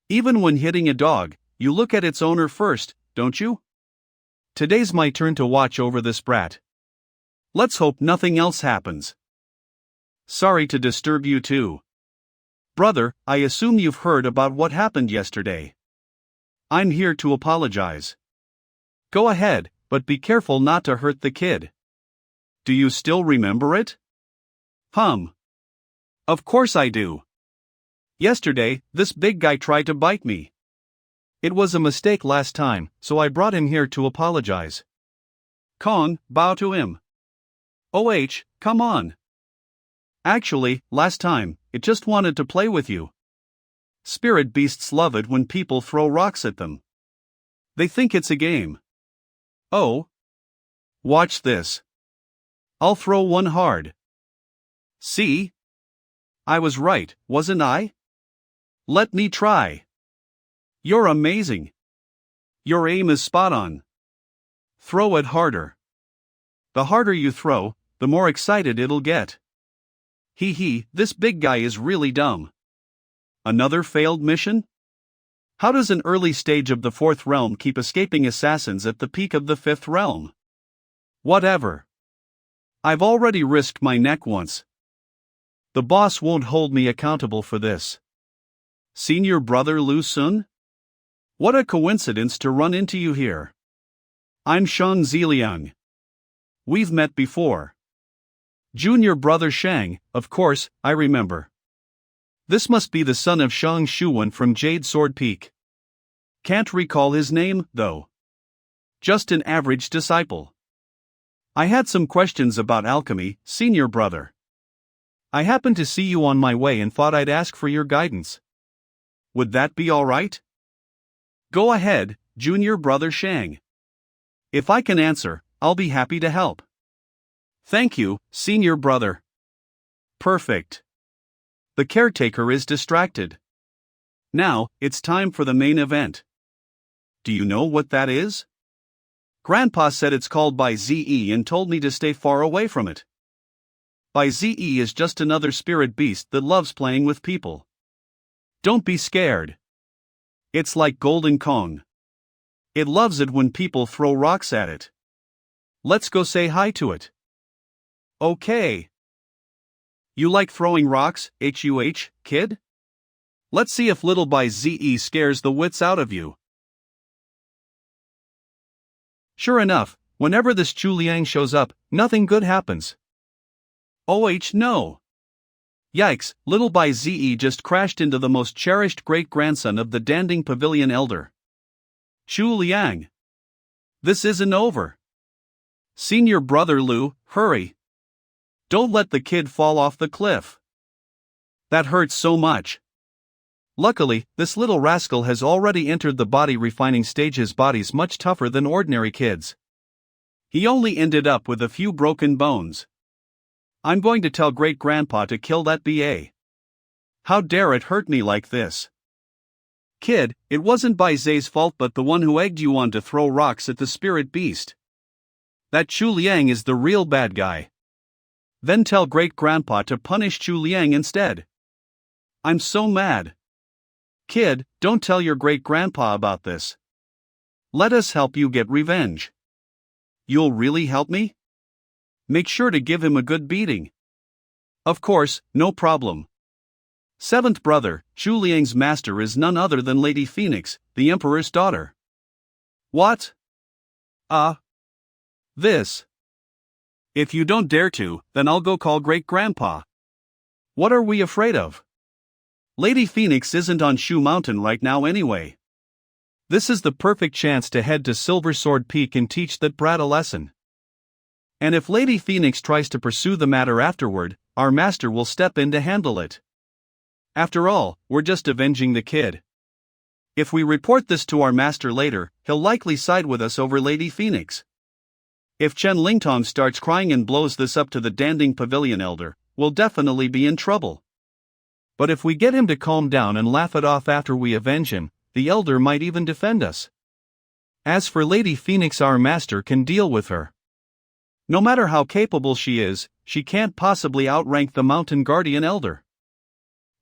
Even when hitting a dog, you look at its owner first, don't you? Today's my turn to watch over this brat. Let's hope nothing else happens. Sorry to disturb you too. Brother, I assume you've heard about what happened yesterday. I'm here to apologize. Go ahead, but be careful not to hurt the kid. Do you still remember it? Of course I do. Yesterday, this big guy tried to bite me. It was a mistake last time, so I brought him here to apologize. Kong, bow to him. Come on. Actually, last time, it just wanted to play with you. Spirit beasts love it when people throw rocks at them. They think it's a game. Oh. Watch this. I'll throw one hard. See? I was right, wasn't I? Let me try. You're amazing. Your aim is spot on. Throw it harder. The harder you throw, the more excited it'll get. This big guy is really dumb. Another failed mission? How does an early stage of the fourth realm keep escaping assassins at the peak of the fifth realm? Whatever. I've already risked my neck once. The boss won't hold me accountable for this. Senior brother Lu Sun? What a coincidence to run into you here. I'm Shang Ziliang. We've met before. Junior brother Shang, of course, I remember. This must be the son of Shang Shuwen from Jade Sword Peak. Can't recall his name, though. Just an average disciple. I had some questions about alchemy, senior brother. I happened to see you on my way and thought I'd ask for your guidance. Would that be all right? Go ahead, junior brother Shang. If I can answer, I'll be happy to help. Thank you, senior brother. Perfect. The caretaker is distracted. Now, it's time for the main event. Do you know what that is? Grandpa said it's called Bai Ze and told me to stay far away from it. Bai Ze is just another spirit beast that loves playing with people. Don't be scared. It's like Golden Kong. It loves it when people throw rocks at it. Let's go say hi to it. Okay. You like throwing rocks, kid? Let's see if little Bai Ze scares the wits out of you. Sure enough, whenever this Chu Liang shows up, nothing good happens. No. Yikes, little Bai Ze just crashed into the most cherished great-grandson of the Danding Pavilion elder. Chu Liang. This isn't over. Senior brother Lu, hurry. Don't let the kid fall off the cliff. That hurts so much. Luckily, this little rascal has already entered the body refining stage. His body's much tougher than ordinary kids. He only ended up with a few broken bones. I'm going to tell great-grandpa to kill that BA. How dare it hurt me like this? Kid, it wasn't Bai Ze's fault but the one who egged you on to throw rocks at the spirit beast. That Chu Liang is the real bad guy. Then tell great-grandpa to punish Chu Liang instead. I'm so mad. Kid, don't tell your great-grandpa about this. Let us help you get revenge. You'll really help me? Make sure to give him a good beating. Of course, no problem. Seventh brother, Chu Liang's master is none other than Lady Phoenix, the Emperor's daughter. What? This. If you don't dare to, then I'll go call Great-Grandpa. What are we afraid of? Lady Phoenix isn't on Shoe Mountain right now anyway. This is the perfect chance to head to Silver Sword Peak and teach that brat a lesson. And if Lady Phoenix tries to pursue the matter afterward, our master will step in to handle it. After all, we're just avenging the kid. If we report this to our master later, he'll likely side with us over Lady Phoenix. If Chen Lingtong starts crying and blows this up to the Danding Pavilion elder, we'll definitely be in trouble. But if we get him to calm down and laugh it off after we avenge him, the elder might even defend us. As for Lady Phoenix, our master can deal with her. No matter how capable she is, she can't possibly outrank the Mountain Guardian elder.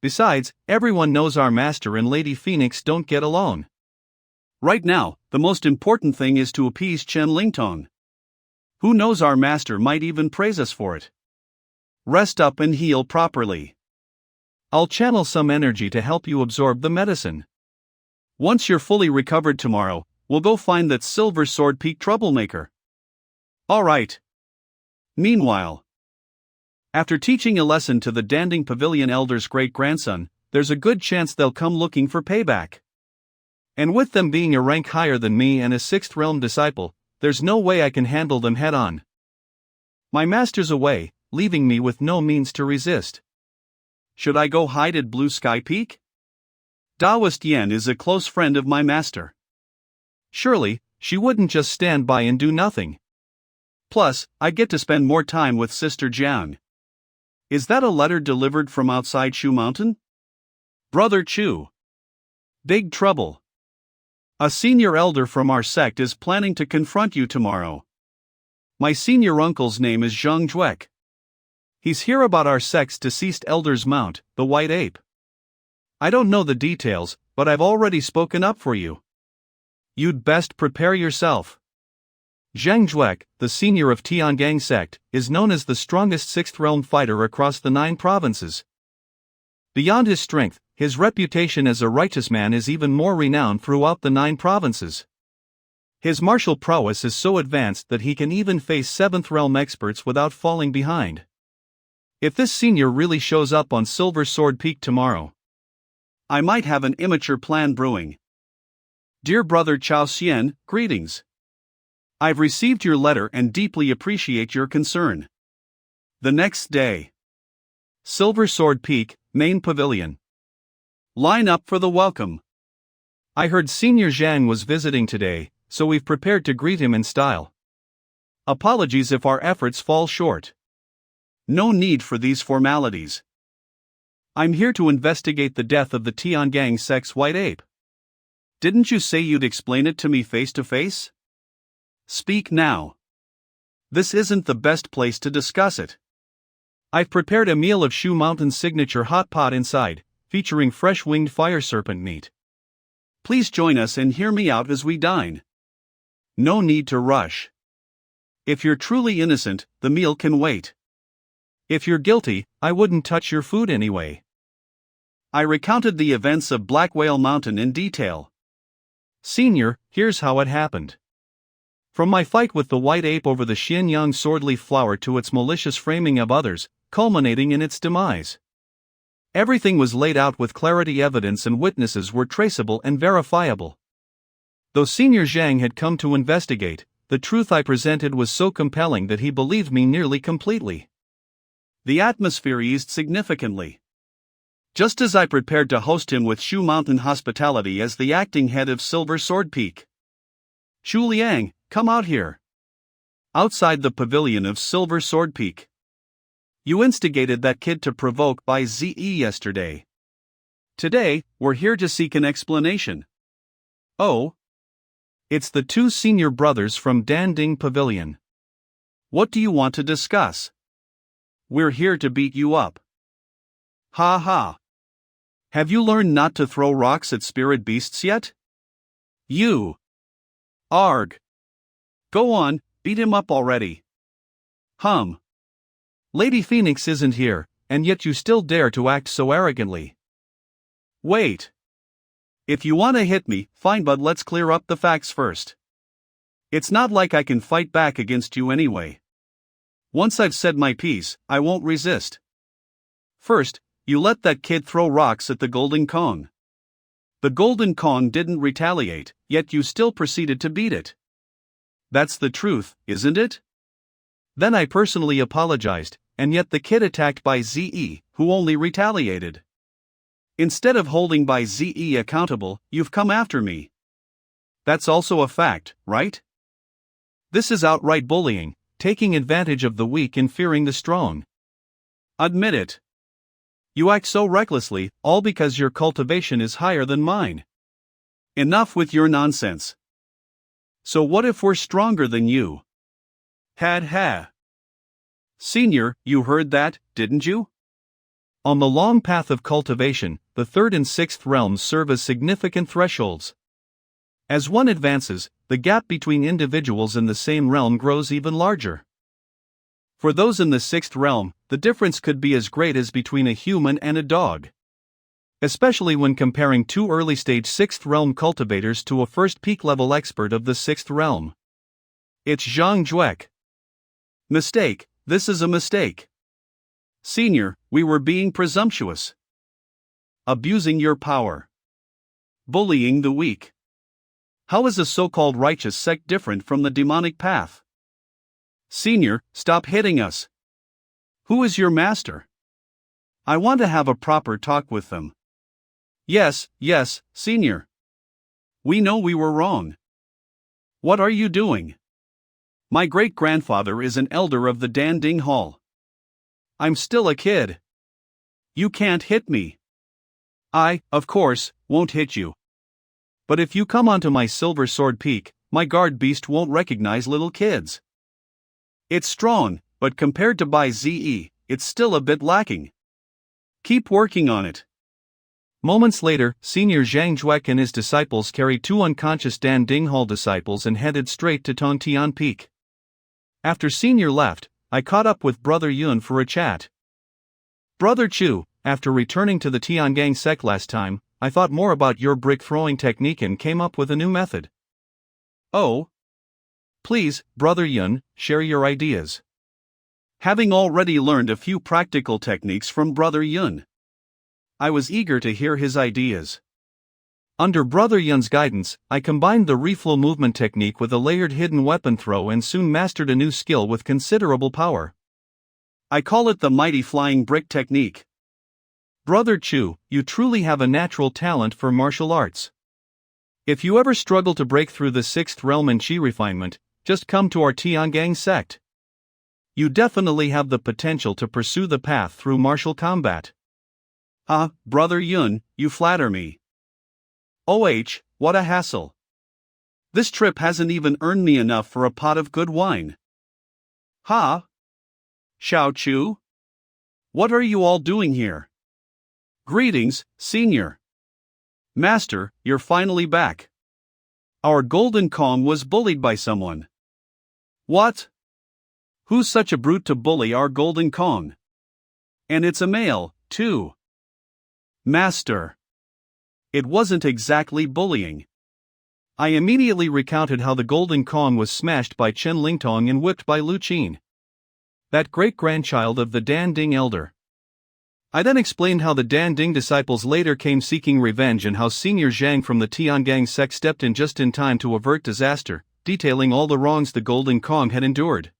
Besides, everyone knows our master and Lady Phoenix don't get along. Right now, the most important thing is to appease Chen Lingtong. Who knows, our master might even praise us for it. Rest up and heal properly. I'll channel some energy to help you absorb the medicine. Once you're fully recovered tomorrow, we'll go find that Silver Sword Peak troublemaker. Alright. Meanwhile, after teaching a lesson to the Danding Pavilion elder's great-grandson, there's a good chance they'll come looking for payback. And with them being a rank higher than me and a 6th realm disciple, there's no way I can handle them head-on. My master's away, leaving me with no means to resist. Should I go hide at Blue Sky Peak? Taoist Yan is a close friend of my master. Surely, she wouldn't just stand by and do nothing. Plus, I get to spend more time with Sister Jiang. Is that a letter delivered from outside Shu Mountain? Brother Chu. Big trouble. A senior elder from our sect is planning to confront you tomorrow. My senior uncle's name is Zhang Juek. He's here about our sect's deceased elder's mount, the White Ape. I don't know the details, but I've already spoken up for you. You'd best prepare yourself. Zhang Juek, the senior of Tiangang sect, is known as the strongest 6th realm fighter across the 9 provinces. Beyond his strength, his reputation as a righteous man is even more renowned throughout the 9 provinces. His martial prowess is so advanced that he can even face 7th realm experts without falling behind. If this senior really shows up on Silver Sword Peak tomorrow, I might have an immature plan brewing. Dear Brother Chao Xian, greetings. I've received your letter and deeply appreciate your concern. The next day. Silver Sword Peak, Main Pavilion. Line up for the welcome. I heard Senior Zhang was visiting today, so we've prepared to greet him in style. Apologies if our efforts fall short. No need for these formalities. I'm here to investigate the death of the Tiangang sect's White Ape. Didn't you say you'd explain it to me face to face? Speak now. This isn't the best place to discuss it. I've prepared a meal of Shu Mountain's signature hot pot inside, featuring fresh winged fire serpent meat. Please join us and hear me out as we dine. No need to rush. If you're truly innocent, the meal can wait. If you're guilty, I wouldn't touch your food anyway. I recounted the events of Black Whale Mountain in detail. Senior, here's how it happened. From my fight with the White Ape over the Xianyang swordleaf flower to its malicious framing of others, culminating in its demise. Everything was laid out with clarity, evidence and witnesses were traceable and verifiable. Though Senior Zhang had come to investigate, the truth I presented was so compelling that he believed me nearly completely. The atmosphere eased significantly. Just as I prepared to host him with Shu Mountain hospitality as the acting head of Silver Sword Peak. Shu Liang, come out here. Outside the pavilion of Silver Sword Peak. You instigated that kid to provoke by ZE yesterday. Today, we're here to seek an explanation. Oh? It's the 2 senior brothers from Danding Pavilion. What do you want to discuss? We're here to beat you up. Ha ha. Have you learned not to throw rocks at spirit beasts yet? You. Arg. Go on, beat him up already. Lady Phoenix isn't here, and yet you still dare to act so arrogantly. Wait. If you want to hit me, fine, but let's clear up the facts first. It's not like I can fight back against you anyway. Once I've said my piece, I won't resist. First, you let that kid throw rocks at the Golden Kong. The Golden Kong didn't retaliate, yet you still proceeded to beat it. That's the truth, isn't it? Then I personally apologized, and yet the kid attacked by ZE, who only retaliated. Instead of holding by ZE accountable, you've come after me. That's also a fact, right? This is outright bullying, taking advantage of the weak and fearing the strong. Admit it. You act so recklessly, all because your cultivation is higher than mine. Enough with your nonsense. So what if we're stronger than you? Had ha. Senior, you heard that, didn't you? On the long path of cultivation, the third and sixth realms serve as significant thresholds. As one advances, the gap between individuals in the same realm grows even larger. For those in the sixth realm, the difference could be as great as between a human and a dog. Especially when comparing two early-stage sixth realm cultivators to a first peak-level expert of the sixth realm. It's Zhang Juek. Mistake, this is a mistake. Senior, we were being presumptuous. Abusing your power. Bullying the weak. How is a so-called righteous sect different from the demonic path? Senior, stop hitting us. Who is your master? I want to have a proper talk with them. Yes, Senior. We know we were wrong. What are you doing? My great-grandfather is an elder of the Danding Hall. I'm still a kid. You can't hit me. I, of course, won't hit you. But if you come onto my Silver Sword Peak, my guard beast won't recognize little kids. It's strong, but compared to Bai Ze, it's still a bit lacking. Keep working on it. Moments later, Senior Zhang Juek and his disciples carried two unconscious Dan Dinghall disciples and headed straight to Tongtian Peak. After Senior left, I caught up with Brother Yun for a chat. Brother Chu, after returning to the Tiangang sect last time, I thought more about your brick-throwing technique and came up with a new method. Oh? Please, Brother Yun, share your ideas. Having already learned a few practical techniques from Brother Yun, I was eager to hear his ideas. Under Brother Yun's guidance, I combined the reflow movement technique with a layered hidden weapon throw and soon mastered a new skill with considerable power. I call it the mighty flying brick technique. Brother Chu, you truly have a natural talent for martial arts. If you ever struggle to break through the sixth realm and chi refinement, just come to our Tiangang sect. You definitely have the potential to pursue the path through martial combat. Ah, Brother Yun, you flatter me. What a hassle. This trip hasn't even earned me enough for a pot of good wine. Ha? Xiao Chu? What are you all doing here? Greetings, Senior. Master, you're finally back. Our Golden Kong was bullied by someone. What? Who's such a brute to bully our Golden Kong? And it's a male, too. Master. It wasn't exactly bullying. I immediately recounted how the Golden Kong was smashed by Chen Lingtong and whipped by Lu Qin, that great-grandchild of the Dan Ding elder. I then explained how the Dan Ding disciples later came seeking revenge and how Senior Zhang from the Tiangang sect stepped in just in time to avert disaster, detailing all the wrongs the Golden Kong had endured.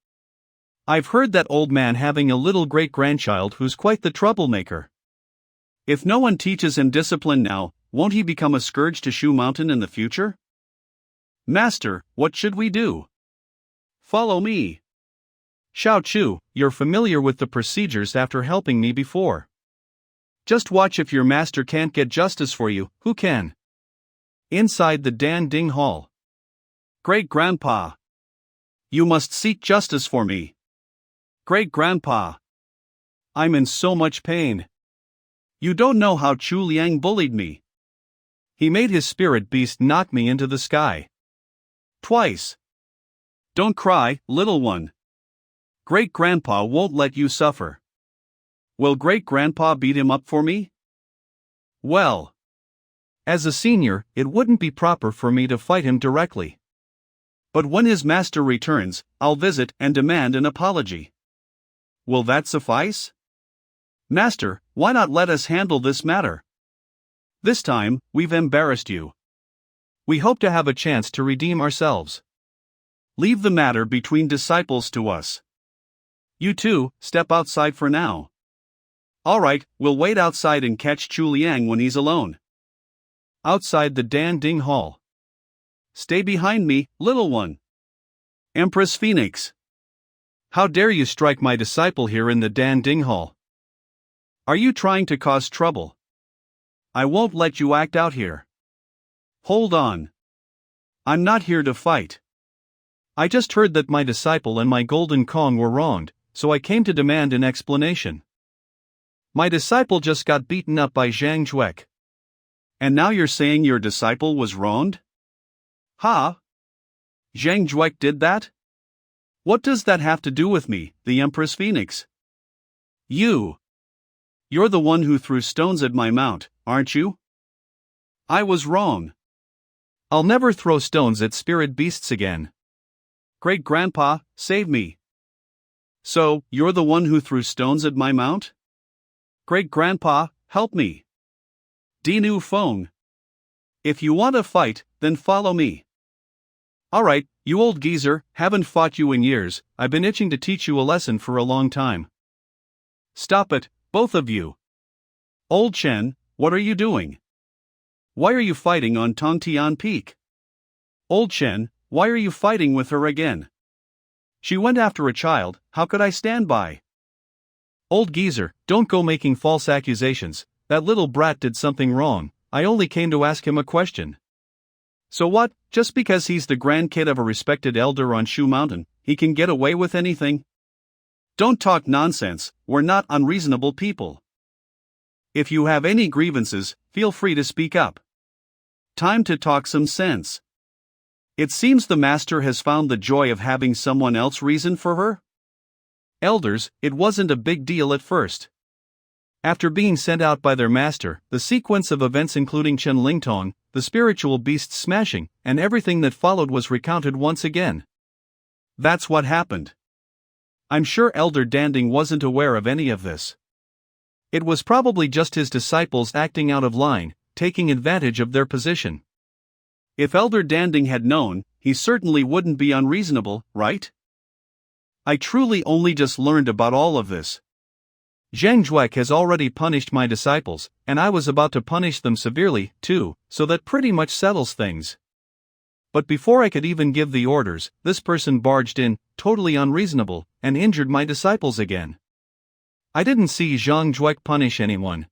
I've heard that old man having a little great-grandchild who's quite the troublemaker. If no one teaches him discipline now, won't he become a scourge to Shu Mountain in the future? Master, what should we do? Follow me. Xiao Chu, you're familiar with the procedures after helping me before. Just watch if your master can't get justice for you, who can? Inside the Dan Ding Hall. Great-grandpa. You must seek justice for me. Great-grandpa. I'm in so much pain. You don't know how Chu Liang bullied me. He made his spirit beast knock me into the sky. Twice. Don't cry, little one. Great-grandpa won't let you suffer. Will great-grandpa beat him up for me? Well, as a senior, it wouldn't be proper for me to fight him directly. But when his master returns, I'll visit and demand an apology. will that suffice? Master, why not let us handle this matter? This time, we've embarrassed you. We hope to have a chance to redeem ourselves. Leave the matter between disciples to us. You two, step outside for now. Alright, we'll wait outside and catch Chu Liang when he's alone. Outside the Dan Ding Hall. Stay behind me, little one. Empress Phoenix. How dare you strike my disciple here in the Dan Ding Hall? Are you trying to cause trouble? I won't let you act out here. Hold on. I'm not here to fight. I just heard that my disciple and my golden Kong were wronged, so I came to demand an explanation. My disciple just got beaten up by Zhang Zhuek. And now you're saying your disciple was wronged? Ha! Zhang Zhuek did that? What does that have to do with me, the Empress Phoenix? You're the one who threw stones at my mount, aren't you? I was wrong. I'll never throw stones at spirit beasts again. Great-grandpa, save me. So, you're the one who threw stones at my mount? Great-grandpa, help me. Dinu Feng. If you want to fight, then follow me. Alright, you old geezer, haven't fought you in years, I've been itching to teach you a lesson for a long time. Stop it, both of you. Old Chen, what are you doing? Why are you fighting on Tongtian Peak? Old Chen, why are you fighting with her again? She went after a child, how could I stand by? Old geezer, don't go making false accusations, that little brat did something wrong, I only came to ask him a question. So what, just because he's the grandkid of a respected elder on Shu Mountain, he can get away with anything? Don't talk nonsense, we're not unreasonable people. If you have any grievances, feel free to speak up. Time to talk some sense. It seems the master has found the joy of having someone else reason for her? Elders, it wasn't a big deal at first. After being sent out by their master, the sequence of events including Chen Lingtong, the spiritual beast smashing, and everything that followed was recounted once again. That's what happened. I'm sure Elder Danding wasn't aware of any of this. It was probably just his disciples acting out of line, taking advantage of their position. If Elder Danding had known, he certainly wouldn't be unreasonable, right? I truly only just learned about all of this. Zhang Zhuek has already punished my disciples, and I was about to punish them severely, too, so that pretty much settles things. But before I could even give the orders, this person barged in, totally unreasonable, and injured my disciples again. I didn't see Zhang Zhuek punish anyone.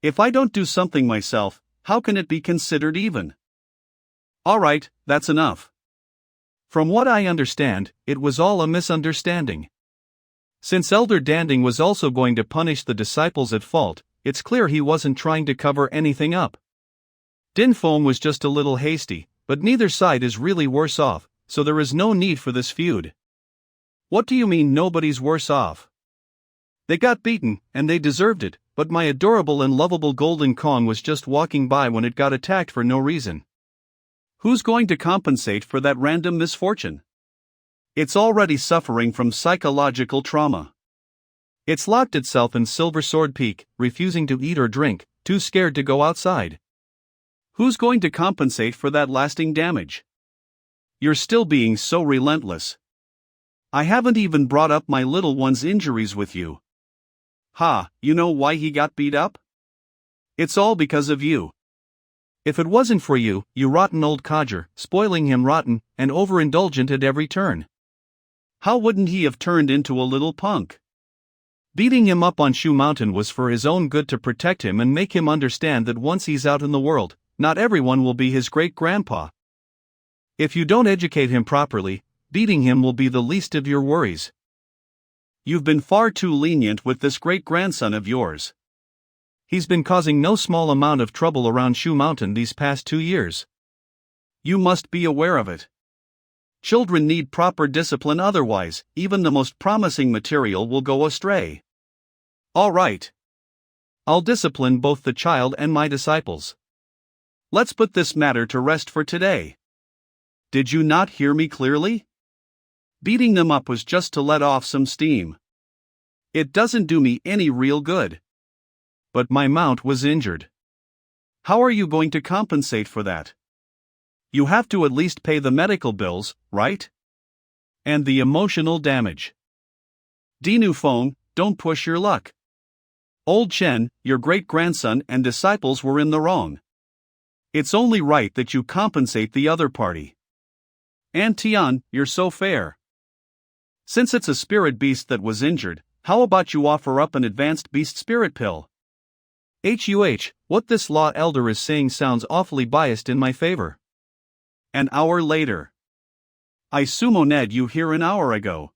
If I don't do something myself, how can it be considered even? Alright, that's enough. From what I understand, it was all a misunderstanding. Since Elder Danding was also going to punish the disciples at fault, it's clear he wasn't trying to cover anything up. Din Feng was just a little hasty, but neither side is really worse off, so there is no need for this feud. What do you mean nobody's worse off? They got beaten, and they deserved it, but my adorable and lovable golden Kong was just walking by when it got attacked for no reason. Who's going to compensate for that random misfortune? It's already suffering from psychological trauma. It's locked itself in Silver Sword Peak, refusing to eat or drink, too scared to go outside. Who's going to compensate for that lasting damage? You're still being so relentless. I haven't even brought up my little one's injuries with you. Ha, you know why he got beat up? It's all because of you. If it wasn't for you, you rotten old codger, spoiling him rotten, and overindulgent at every turn. How wouldn't he have turned into a little punk? Beating him up on Shu Mountain was for his own good to protect him and make him understand that once he's out in the world, not everyone will be his great-grandpa. If you don't educate him properly, beating him will be the least of your worries. You've been far too lenient with this great-grandson of yours. He's been causing no small amount of trouble around Shu Mountain these past 2 years. You must be aware of it. Children need proper discipline, otherwise, even the most promising material will go astray. All right. I'll discipline both the child and my disciples. Let's put this matter to rest for today. Did you not hear me clearly? Beating them up was just to let off some steam. It doesn't do me any real good. But my mount was injured. How are you going to compensate for that? You have to at least pay the medical bills, right? And the emotional damage. Dinu Feng, don't push your luck. Old Chen, your great-grandson and disciples were in the wrong. It's only right that you compensate the other party. And Tian, you're so fair. Since it's a spirit beast that was injured, how about you offer up an advanced beast spirit pill? What this law elder is saying sounds awfully biased in my favor. An hour later. I summoned you here an hour ago.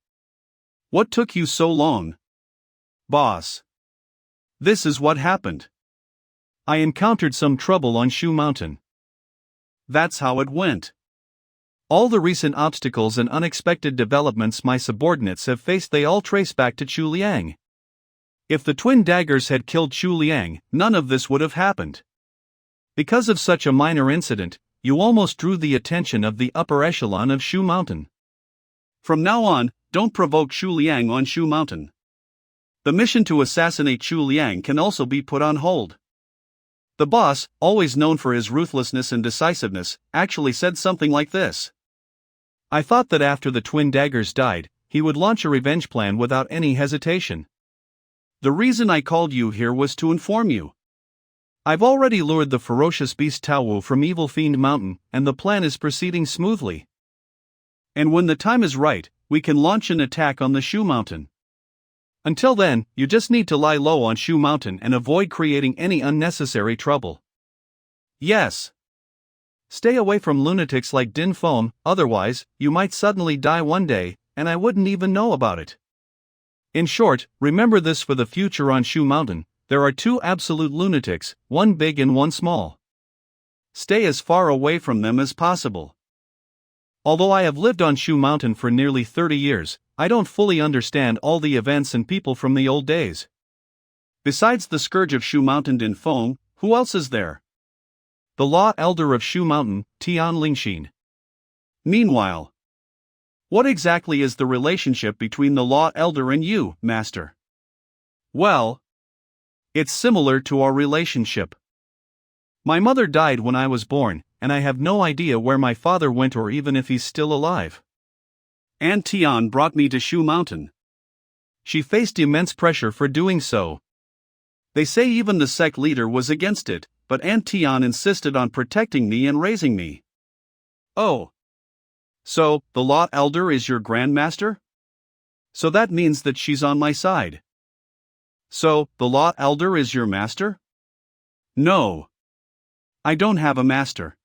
What took you so long? Boss. This is what happened. I encountered some trouble on Shu Mountain. That's how it went. All the recent obstacles and unexpected developments my subordinates have faced, they all trace back to Chu Liang. If the twin daggers had killed Chu Liang, none of this would have happened. Because of such a minor incident, you almost drew the attention of the upper echelon of Shu Mountain. From now on, don't provoke Chu Liang on Shu Mountain. The mission to assassinate Chu Liang can also be put on hold. The boss, always known for his ruthlessness and decisiveness, actually said something like this. I thought that after the twin daggers died, he would launch a revenge plan without any hesitation. The reason I called you here was to inform you. I've already lured the ferocious beast Tao Wu from Evil Fiend Mountain, and the plan is proceeding smoothly. And when the time is right, we can launch an attack on the Shu Mountain. Until then, you just need to lie low on Shu Mountain and avoid creating any unnecessary trouble. Yes. Stay away from lunatics like Din Feng, otherwise, you might suddenly die one day, and I wouldn't even know about it. In short, remember this for the future on Shu Mountain, there are two absolute lunatics, one big and one small. Stay as far away from them as possible. Although I have lived on Shu Mountain for nearly 30 years, I don't fully understand all the events and people from the old days. Besides the scourge of Shu Mountain Din Feng, who else is there? The Law Elder of Shu Mountain, Tian Lingxin. Meanwhile, what exactly is the relationship between the Law Elder and you, Master? Well, it's similar to our relationship. My mother died when I was born, and I have no idea where my father went or even if he's still alive. Aunt Tian brought me to Shu Mountain. She faced immense pressure for doing so. They say even the sect leader was against it, but Aunt Tian insisted on protecting me and raising me. Oh. So, the Law Elder is your Grandmaster? So that means that she's on my side. So, the Law Elder is your master? No. I don't have a master.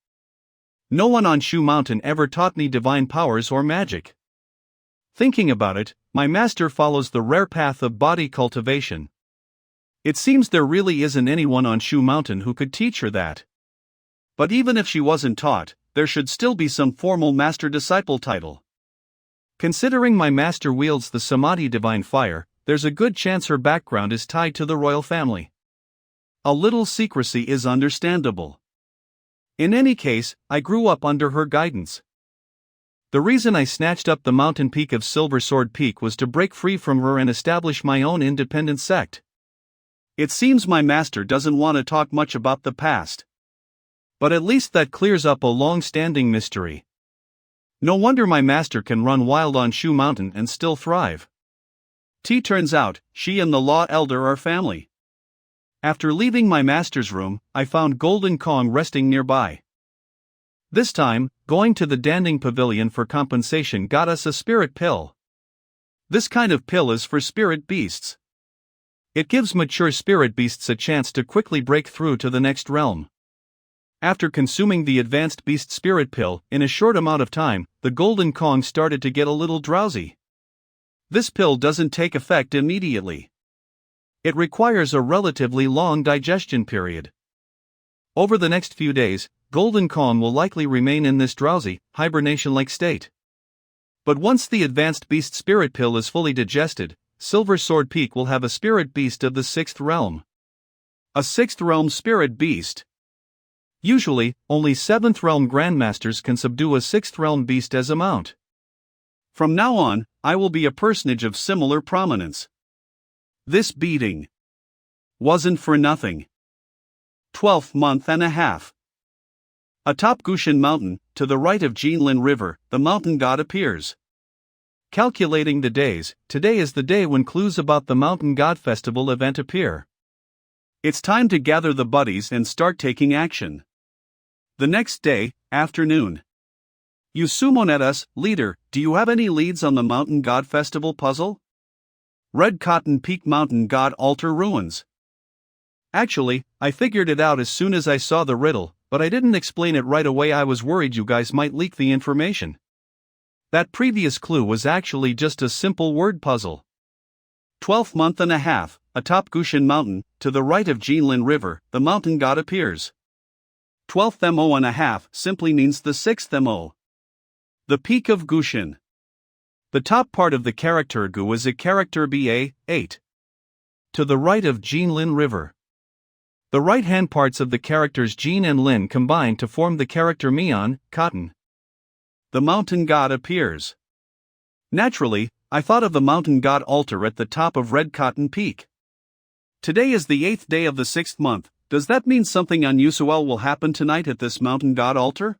No one on Shu Mountain ever taught me divine powers or magic. Thinking about it, my master follows the rare path of body cultivation. It seems there really isn't anyone on Shu Mountain who could teach her that. But even if she wasn't taught, there should still be some formal master-disciple title. Considering my master wields the Samadhi divine fire, there's a good chance her background is tied to the royal family. A little secrecy is understandable. In any case, I grew up under her guidance. The reason I snatched up the mountain peak of Silver Sword Peak was to break free from her and establish my own independent sect. It seems my master doesn't want to talk much about the past. But at least that clears up a long-standing mystery. No wonder my master can run wild on Shu Mountain and still thrive. Turns out, she and the Law Elder are family. After leaving my master's room, I found Golden Kong resting nearby. This time, going to the Danding Pavilion for compensation got us a spirit pill. This kind of pill is for spirit beasts. It gives mature spirit beasts a chance to quickly break through to the next realm. After consuming the advanced beast spirit pill, in a short amount of time, the Golden Kong started to get a little drowsy. This pill doesn't take effect immediately. It requires a relatively long digestion period. Over the next few days, Golden Kong will likely remain in this drowsy, hibernation-like state. But once the advanced beast spirit pill is fully digested, Silver Sword Peak will have a spirit beast of the 6th realm. A 6th realm spirit beast? Usually, only 7th realm grandmasters can subdue a 6th realm beast as a mount. From now on, I will be a personage of similar prominence. This beating wasn't for nothing. 12th month and a half. Atop Gushan Mountain, to the right of Jinlin River, the mountain god appears. Calculating the days, today is the day when clues about the Mountain God Festival event appear. It's time to gather the buddies and start taking action. The next day, afternoon. You summoned at us, leader, do you have any leads on the Mountain God Festival puzzle? Red Cotton Peak Mountain God Altar Ruins. Actually, I figured it out as soon as I saw the riddle, but I didn't explain it right away. I was worried you guys might leak the information. That previous clue was actually just a simple word puzzle. 12th month and a half, atop Gushan Mountain, to the right of Jinlin River, the mountain god appears. 12th MO and a half simply means the 6th MO. The peak of Gushan. The top part of the character Gu is a character BA, 8. To the right of Jinlin River. The right-hand parts of the characters Jin and Lin combine to form the character Mian, cotton. The mountain god appears. Naturally, I thought of the mountain god altar at the top of Red Cotton Peak. Today is the 8th day of the 6th month. Does that mean something unusual will happen tonight at this mountain god altar?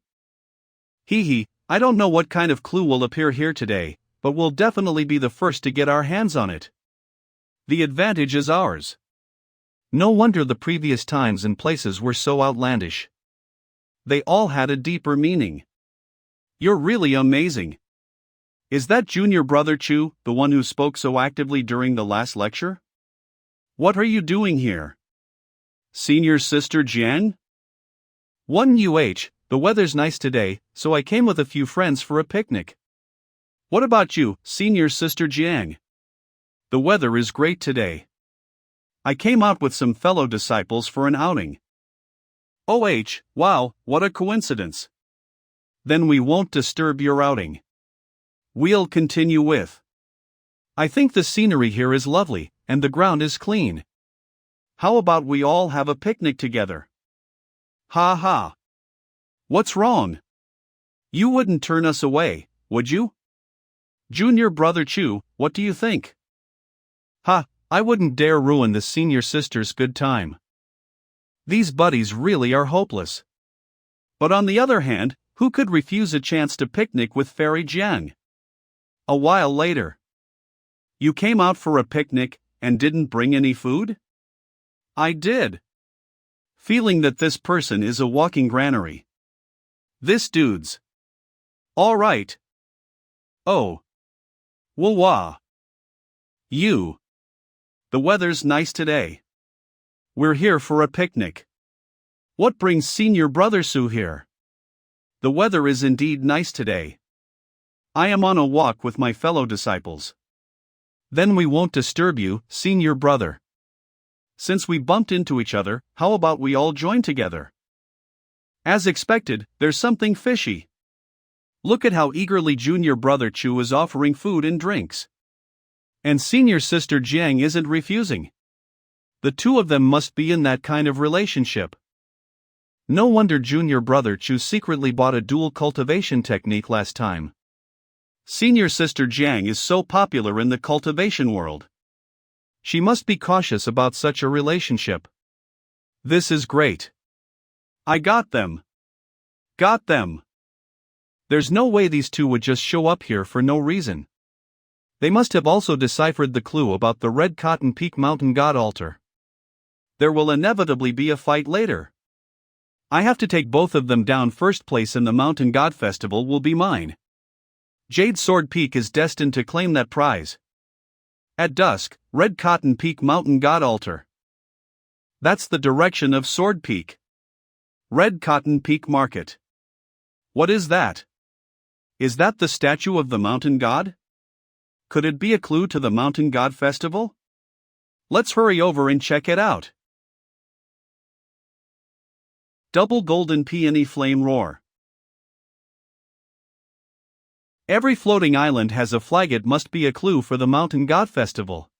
Hee, I don't know what kind of clue will appear here today, but we'll definitely be the first to get our hands on it. The advantage is ours. No wonder the previous times and places were so outlandish. They all had a deeper meaning. You're really amazing. Is that junior brother Chu, the one who spoke so actively during the last lecture? What are you doing here? Senior sister Jiang? 1UH, the weather's nice today, so I came with a few friends for a picnic. What about you, senior sister Jiang? The weather is great today. I came out with some fellow disciples for an outing. OH, wow, what a coincidence. Then we won't disturb your outing. We'll continue with. I think the scenery here is lovely, and the ground is clean. How about we all have a picnic together? Ha ha. What's wrong? You wouldn't turn us away, would you? Junior brother Chu, what do you think? Ha, I wouldn't dare ruin the senior sister's good time. These buddies really are hopeless. But on the other hand, who could refuse a chance to picnic with Fairy Jiang? A while later. You came out for a picnic and didn't bring any food? I did. Feeling that this person is a walking granary. This dude's. All right. Oh. Wah. You. The weather's nice today. We're here for a picnic. What brings senior brother Su here? The weather is indeed nice today. I am on a walk with my fellow disciples. Then we won't disturb you, senior brother. Since we bumped into each other, how about we all join together? As expected, there's something fishy. Look at how eagerly junior brother Chu is offering food and drinks. And senior sister Jiang isn't refusing. The two of them must be in that kind of relationship. No wonder junior brother Chu secretly bought a dual cultivation technique last time. Senior sister Jiang is so popular in the cultivation world. She must be cautious about such a relationship. This is great. I got them. Got them. There's no way these two would just show up here for no reason. They must have also deciphered the clue about the Red Cotton Peak Mountain God Altar. There will inevitably be a fight later. I have to take both of them down. First place in the Mountain God Festival will be mine. Jade Sword Peak is destined to claim that prize. At dusk, Red Cotton Peak Mountain God Altar. That's the direction of Sword Peak. Red Cotton Peak Market. What is that? Is that the statue of the mountain god? Could it be a clue to the Mountain God Festival? Let's hurry over and check it out. Double Golden Peony Flame Roar. Every floating island has a flag. It must be a clue for the Mountain God Festival.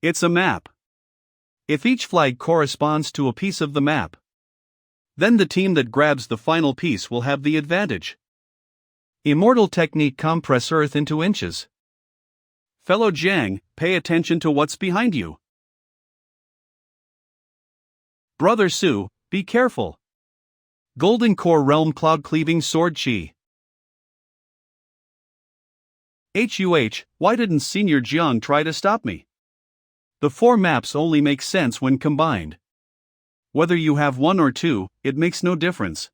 It's a map. If each flag corresponds to a piece of the map, then the team that grabs the final piece will have the advantage. Immortal technique: compress Earth into inches. Fellow Jiang, pay attention to what's behind you. Brother Su, be careful. Golden Core Realm Cloud Cleaving Sword Chi. Why didn't Senior Jiang try to stop me? The 4 maps only make sense when combined. Whether you have 1 or 2, it makes no difference.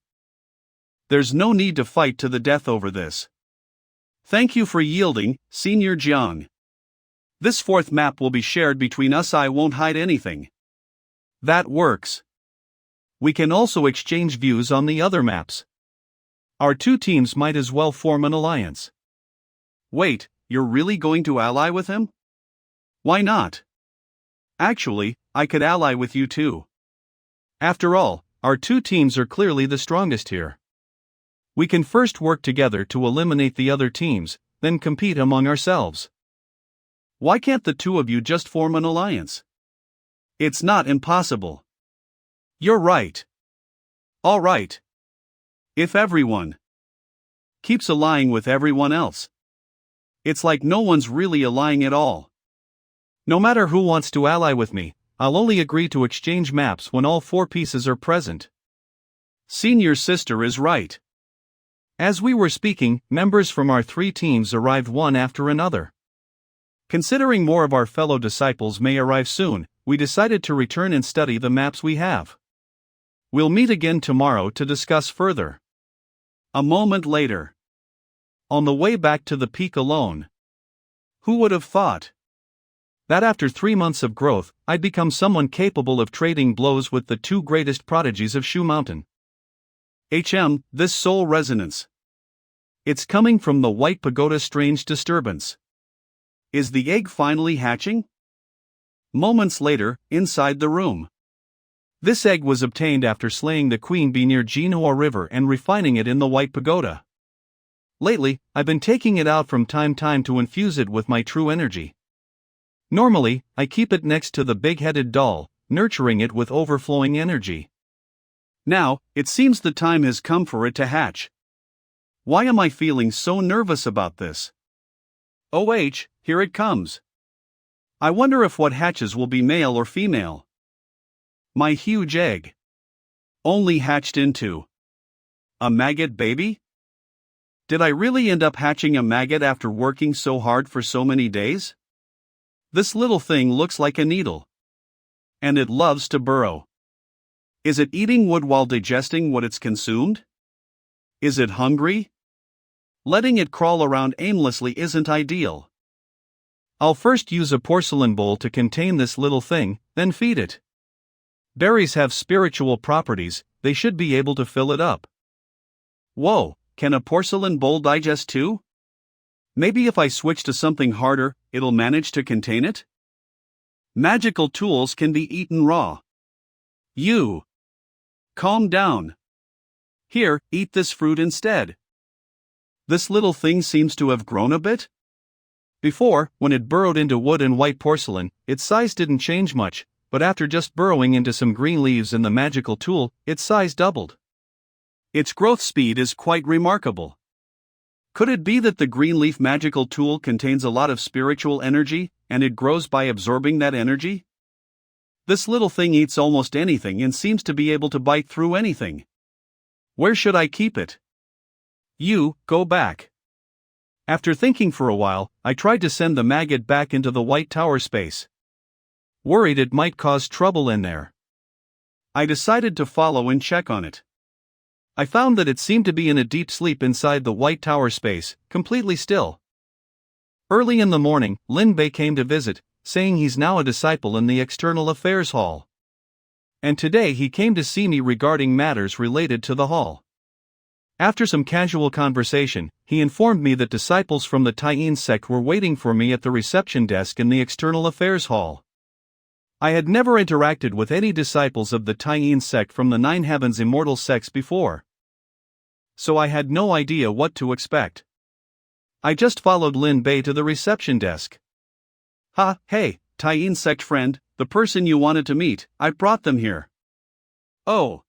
There's no need to fight to the death over this. Thank you for yielding, Senior Jiang. This 4th map will be shared between us. I won't hide anything. That works. We can also exchange views on the other maps. Our 2 teams might as well form an alliance. Wait, you're really going to ally with him? Why not? Actually, I could ally with you too. After all, our 2 teams are clearly the strongest here. We can first work together to eliminate the other teams, then compete among ourselves. Why can't the 2 of you just form an alliance? It's not impossible. You're right. All right. If everyone keeps allying with everyone else, it's like no one's really allying at all. No matter who wants to ally with me, I'll only agree to exchange maps when all 4 pieces are present. Senior sister is right. As we were speaking, members from our 3 teams arrived one after another. Considering more of our fellow disciples may arrive soon, we decided to return and study the maps we have. We'll meet again tomorrow to discuss further. A moment later. On the way back to the peak alone. Who would have thought that after 3 months of growth, I'd become someone capable of trading blows with the 2 greatest prodigies of Shu Mountain? This soul resonance. It's coming from the White Pagoda. Strange disturbance. Is the egg finally hatching? Moments later, inside the room. This egg was obtained after slaying the queen bee near Jinhua River and refining it in the White Pagoda. Lately, I've been taking it out from time to time to infuse it with my true energy. Normally, I keep it next to the big-headed doll, nurturing it with overflowing energy. Now, it seems the time has come for it to hatch. Why am I feeling so nervous about this? Here it comes. I wonder if what hatches will be male or female. My huge egg. Only hatched into a maggot baby? Did I really end up hatching a maggot after working so hard for so many days? This little thing looks like a needle. And it loves to burrow. Is it eating wood while digesting what it's consumed? Is it hungry? Letting it crawl around aimlessly isn't ideal. I'll first use a porcelain bowl to contain this little thing, then feed it. Berries have spiritual properties, they should be able to fill it up. Whoa, can a porcelain bowl digest too? Maybe if I switch to something harder, it'll manage to contain it? Magical tools can be eaten raw. You. Calm down. Here, eat this fruit instead. This little thing seems to have grown a bit. Before, when it burrowed into wood and white porcelain, its size didn't change much, but after just burrowing into some green leaves and the magical tool, its size doubled. Its growth speed is quite remarkable. Could it be that the green leaf magical tool contains a lot of spiritual energy, and it grows by absorbing that energy? This little thing eats almost anything and seems to be able to bite through anything. Where should I keep it? You, go back. After thinking for a while, I tried to send the maggot back into the White Tower space. Worried it might cause trouble in there. I decided to follow and check on it. I found that it seemed to be in a deep sleep inside the White Tower space, completely still. Early in the morning, Lin Bei came to visit, saying he's now a disciple in the External Affairs Hall. And today he came to see me regarding matters related to the hall. After some casual conversation, he informed me that disciples from the Taiyin sect were waiting for me at the reception desk in the External Affairs Hall. I had never interacted with any disciples of the Taiyin sect from the Nine Heavens immortal sects before. So I had no idea what to expect. I just followed Lin Bei to the reception desk. Hey, Taiyin sect friend, the person you wanted to meet, I brought them here. Oh.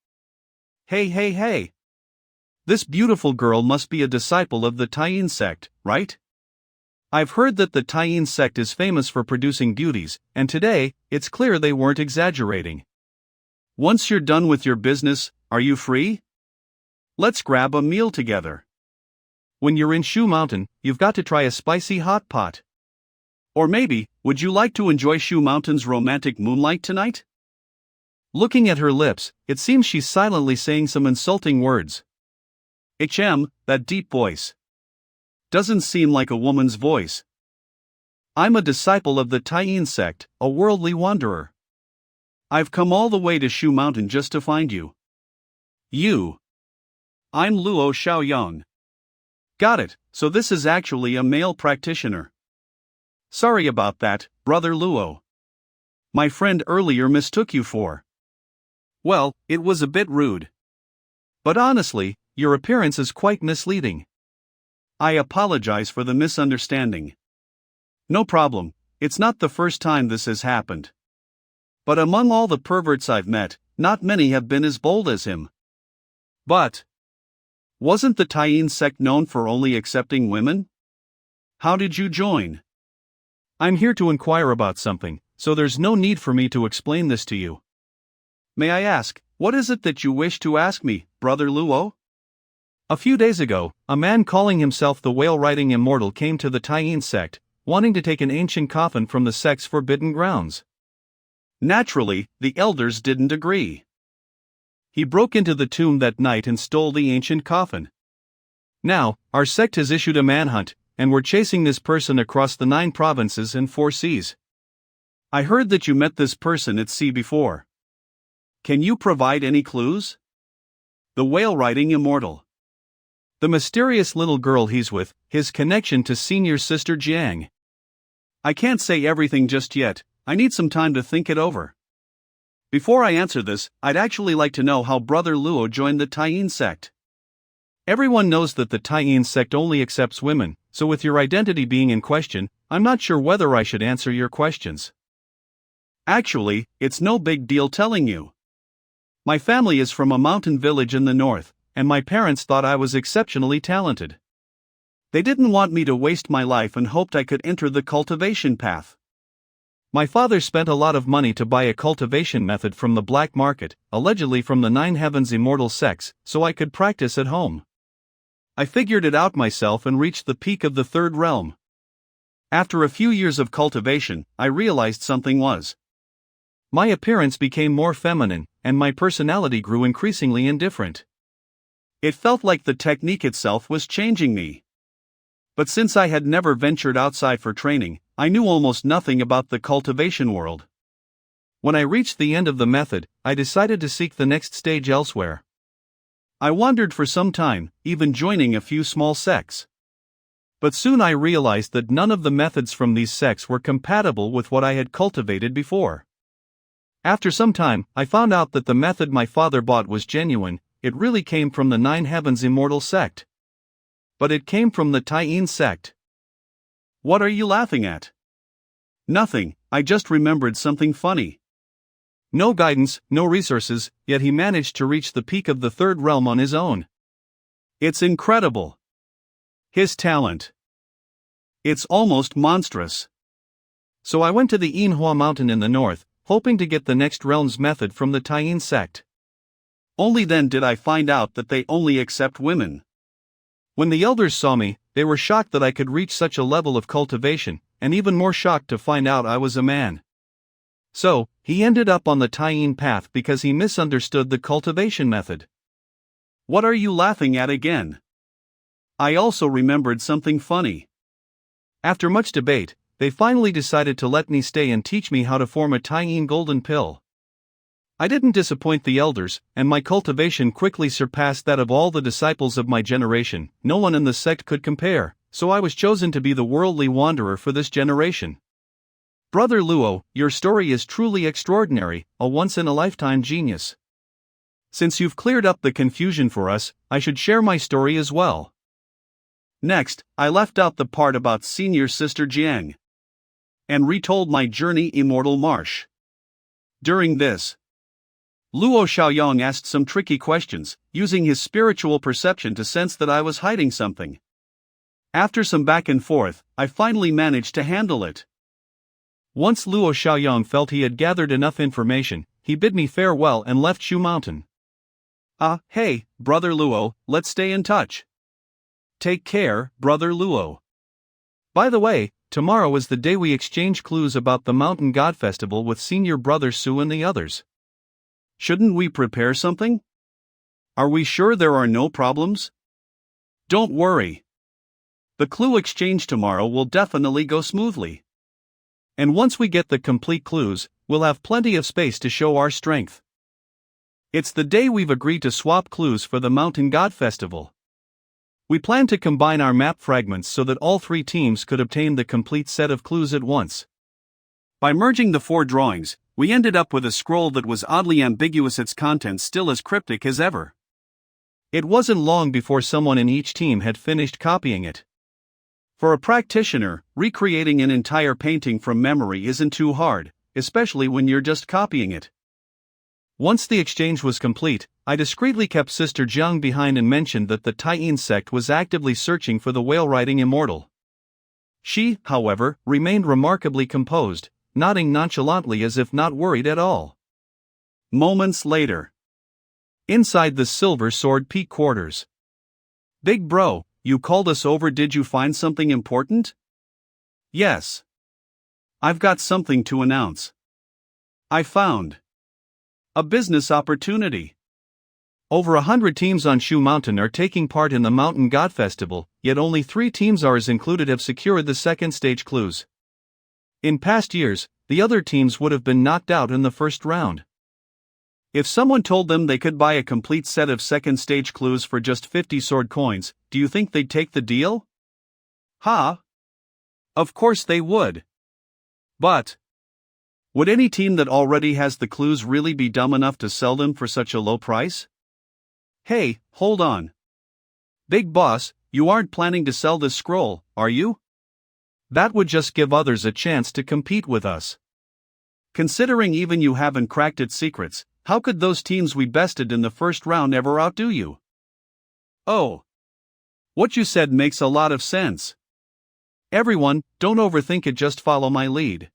Hey. This beautiful girl must be a disciple of the Taiyin sect, right? I've heard that the Taiyin sect is famous for producing beauties, and today, it's clear they weren't exaggerating. Once you're done with your business, are you free? Let's grab a meal together. When you're in Shu Mountain, you've got to try a spicy hot pot. Or maybe, would you like to enjoy Shu Mountain's romantic moonlight tonight? Looking at her lips, it seems she's silently saying some insulting words. That deep voice. Doesn't seem like a woman's voice. I'm a disciple of the Taiyin sect, a worldly wanderer. I've come all the way to Shu Mountain just to find you. You. I'm Luo Xiaoyang. Got it, so this is actually a male practitioner. Sorry about that, Brother Luo. My friend earlier mistook you for. Well, it was a bit rude. But honestly, your appearance is quite misleading. I apologize for the misunderstanding. No problem, it's not the first time this has happened. But among all the perverts I've met, not many have been as bold as him. But wasn't the Taiyin sect known for only accepting women? How did you join? I'm here to inquire about something, so there's no need for me to explain this to you. May I ask, what is it that you wish to ask me, Brother Luo? A few days ago, a man calling himself the whale-riding immortal came to the Taiyin sect, wanting to take an ancient coffin from the sect's forbidden grounds. Naturally, the elders didn't agree. He broke into the tomb that night and stole the ancient coffin. Now, our sect has issued a manhunt, and we're chasing this person across the 9 provinces and 4 seas. I heard that you met this person at sea before. Can you provide any clues? The whale-riding immortal. The mysterious little girl he's with, his connection to senior sister Jiang. I can't say everything just yet, I need some time to think it over. Before I answer this, I'd actually like to know how Brother Luo joined the Taiyin sect. Everyone knows that the Taiyin sect only accepts women, so with your identity being in question, I'm not sure whether I should answer your questions. Actually, it's no big deal telling you. My family is from a mountain village in the north, and my parents thought I was exceptionally talented. They didn't want me to waste my life and hoped I could enter the cultivation path. My father spent a lot of money to buy a cultivation method from the black market, allegedly from the 9 Heavens immortal sects, so I could practice at home. I figured it out myself and reached the peak of the 3rd realm. After a few years of cultivation, I realized something was. My appearance became more feminine, and my personality grew increasingly indifferent. It felt like the technique itself was changing me. But since I had never ventured outside for training, I knew almost nothing about the cultivation world. When I reached the end of the method, I decided to seek the next stage elsewhere. I wandered for some time, even joining a few small sects. But soon I realized that none of the methods from these sects were compatible with what I had cultivated before. After some time, I found out that the method my father bought was genuine. It really came from the 9 Heavens immortal sect. But it came from the Taiyin sect. What are you laughing at? Nothing, I just remembered something funny. No guidance, no resources, yet he managed to reach the peak of the 3rd realm on his own. It's incredible. His talent. It's almost monstrous. So I went to the Manhwa mountain in the north, hoping to get the next realm's method from the Taiyin sect. Only then did I find out that they only accept women. When the elders saw me, they were shocked that I could reach such a level of cultivation, and even more shocked to find out I was a man. So, he ended up on the Taiyin path because he misunderstood the cultivation method. What are you laughing at again? I also remembered something funny. After much debate, they finally decided to let me stay and teach me how to form a Taiyin golden pill. I didn't disappoint the elders, and my cultivation quickly surpassed that of all the disciples of my generation. No one in the sect could compare, so I was chosen to be the worldly wanderer for this generation. Brother Luo, your story is truly extraordinary, a once-in-a-lifetime genius. Since you've cleared up the confusion for us, I should share my story as well. Next, I left out the part about senior sister Jiang and retold my journey immortal marsh. During this, Luo Xiaoyang asked some tricky questions, using his spiritual perception to sense that I was hiding something. After some back and forth, I finally managed to handle it. Once Luo Xiaoyang felt he had gathered enough information, he bid me farewell and left Shu Mountain. Hey, Brother Luo, let's stay in touch. Take care, Brother Luo. By the way, tomorrow is the day we exchange clues about the Mountain God Festival with Senior Brother Su and the others. Shouldn't we prepare something? Are we sure there are no problems? Don't worry. The clue exchange tomorrow will definitely go smoothly. And once we get the complete clues, we'll have plenty of space to show our strength. It's the day we've agreed to swap clues for the Mountain God Festival. We plan to combine our map fragments so that all 3 teams could obtain the complete set of clues at once. By merging the 4 drawings, we ended up with a scroll that was oddly ambiguous, its contents still as cryptic as ever. It wasn't long before someone in each team had finished copying it. For a practitioner, recreating an entire painting from memory isn't too hard, especially when you're just copying it. Once the exchange was complete, I discreetly kept Sister Jiang behind and mentioned that the Taiyin sect was actively searching for the whale-riding immortal. She, however, remained remarkably composed, nodding nonchalantly as if not worried at all. Moments later. Inside the Silver Sword Peak quarters. Big bro, you called us over. Did you find something important? Yes. I've got something to announce. I found a business opportunity. Over 100 teams on Shu Mountain are taking part in the Mountain God Festival, yet only 3 teams, ours included, have secured the second stage clues. In past years, the other teams would have been knocked out in the first round. If someone told them they could buy a complete set of second stage clues for just 50 sword coins, do you think they'd take the deal? Of course they would. But would any team that already has the clues really be dumb enough to sell them for such a low price? Hey, hold on. Big boss, you aren't planning to sell this scroll, are you? That would just give others a chance to compete with us. Considering even you haven't cracked its secrets, how could those teams we bested in the first round ever outdo you? Oh. What you said makes a lot of sense. Everyone, don't overthink it, just follow my lead.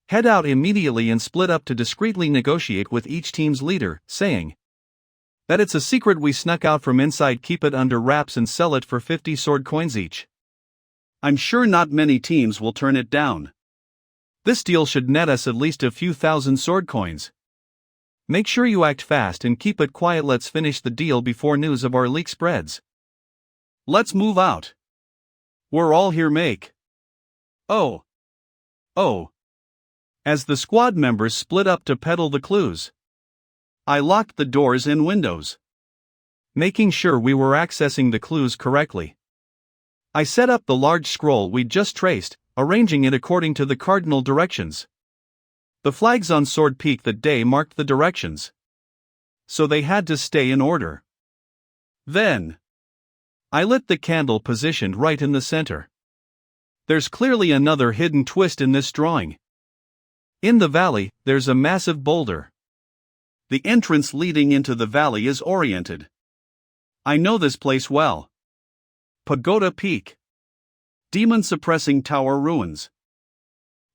Head out immediately and split up to discreetly negotiate with each team's leader, saying that it's a secret we snuck out from inside. Keep it under wraps and sell it for 50 sword coins each. I'm sure not many teams will turn it down. This deal should net us at least a few thousand sword coins. Make sure you act fast and keep it quiet. Let's finish the deal before news of our leak spreads. Let's move out. We're all here. Make. Oh. As the squad members split up to peddle the clues, I locked the doors and windows, making sure we were accessing the clues correctly. I set up the large scroll we'd just traced, arranging it according to the cardinal directions. The flags on Sword Peak that day marked the directions, so they had to stay in order. Then I lit the candle positioned right in the center. There's clearly another hidden twist in this drawing. In the valley, there's a massive boulder. The entrance leading into the valley is oriented. I know this place well. Pagoda Peak. Demon Suppressing Tower Ruins.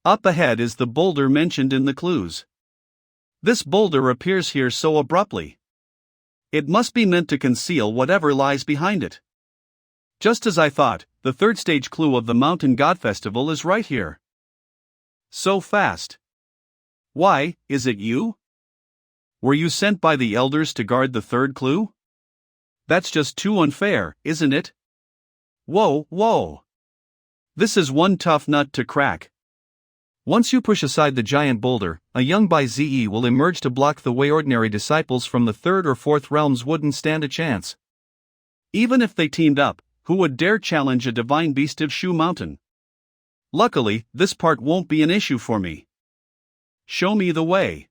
Up ahead is the boulder mentioned in the clues. This boulder appears here so abruptly. It must be meant to conceal whatever lies behind it. Just as I thought, the third stage clue of the Mountain God Festival is right here. So fast. Why, is it you? Were you sent by the elders to guard the third clue? That's just too unfair, isn't it? Whoa. This is one tough nut to crack. Once you push aside the giant boulder, a young Bai Ze will emerge to block the way. Ordinary disciples from the third or fourth realms wouldn't stand a chance. Even if they teamed up, who would dare challenge a divine beast of Shu Mountain? Luckily, this part won't be an issue for me. Show me the way.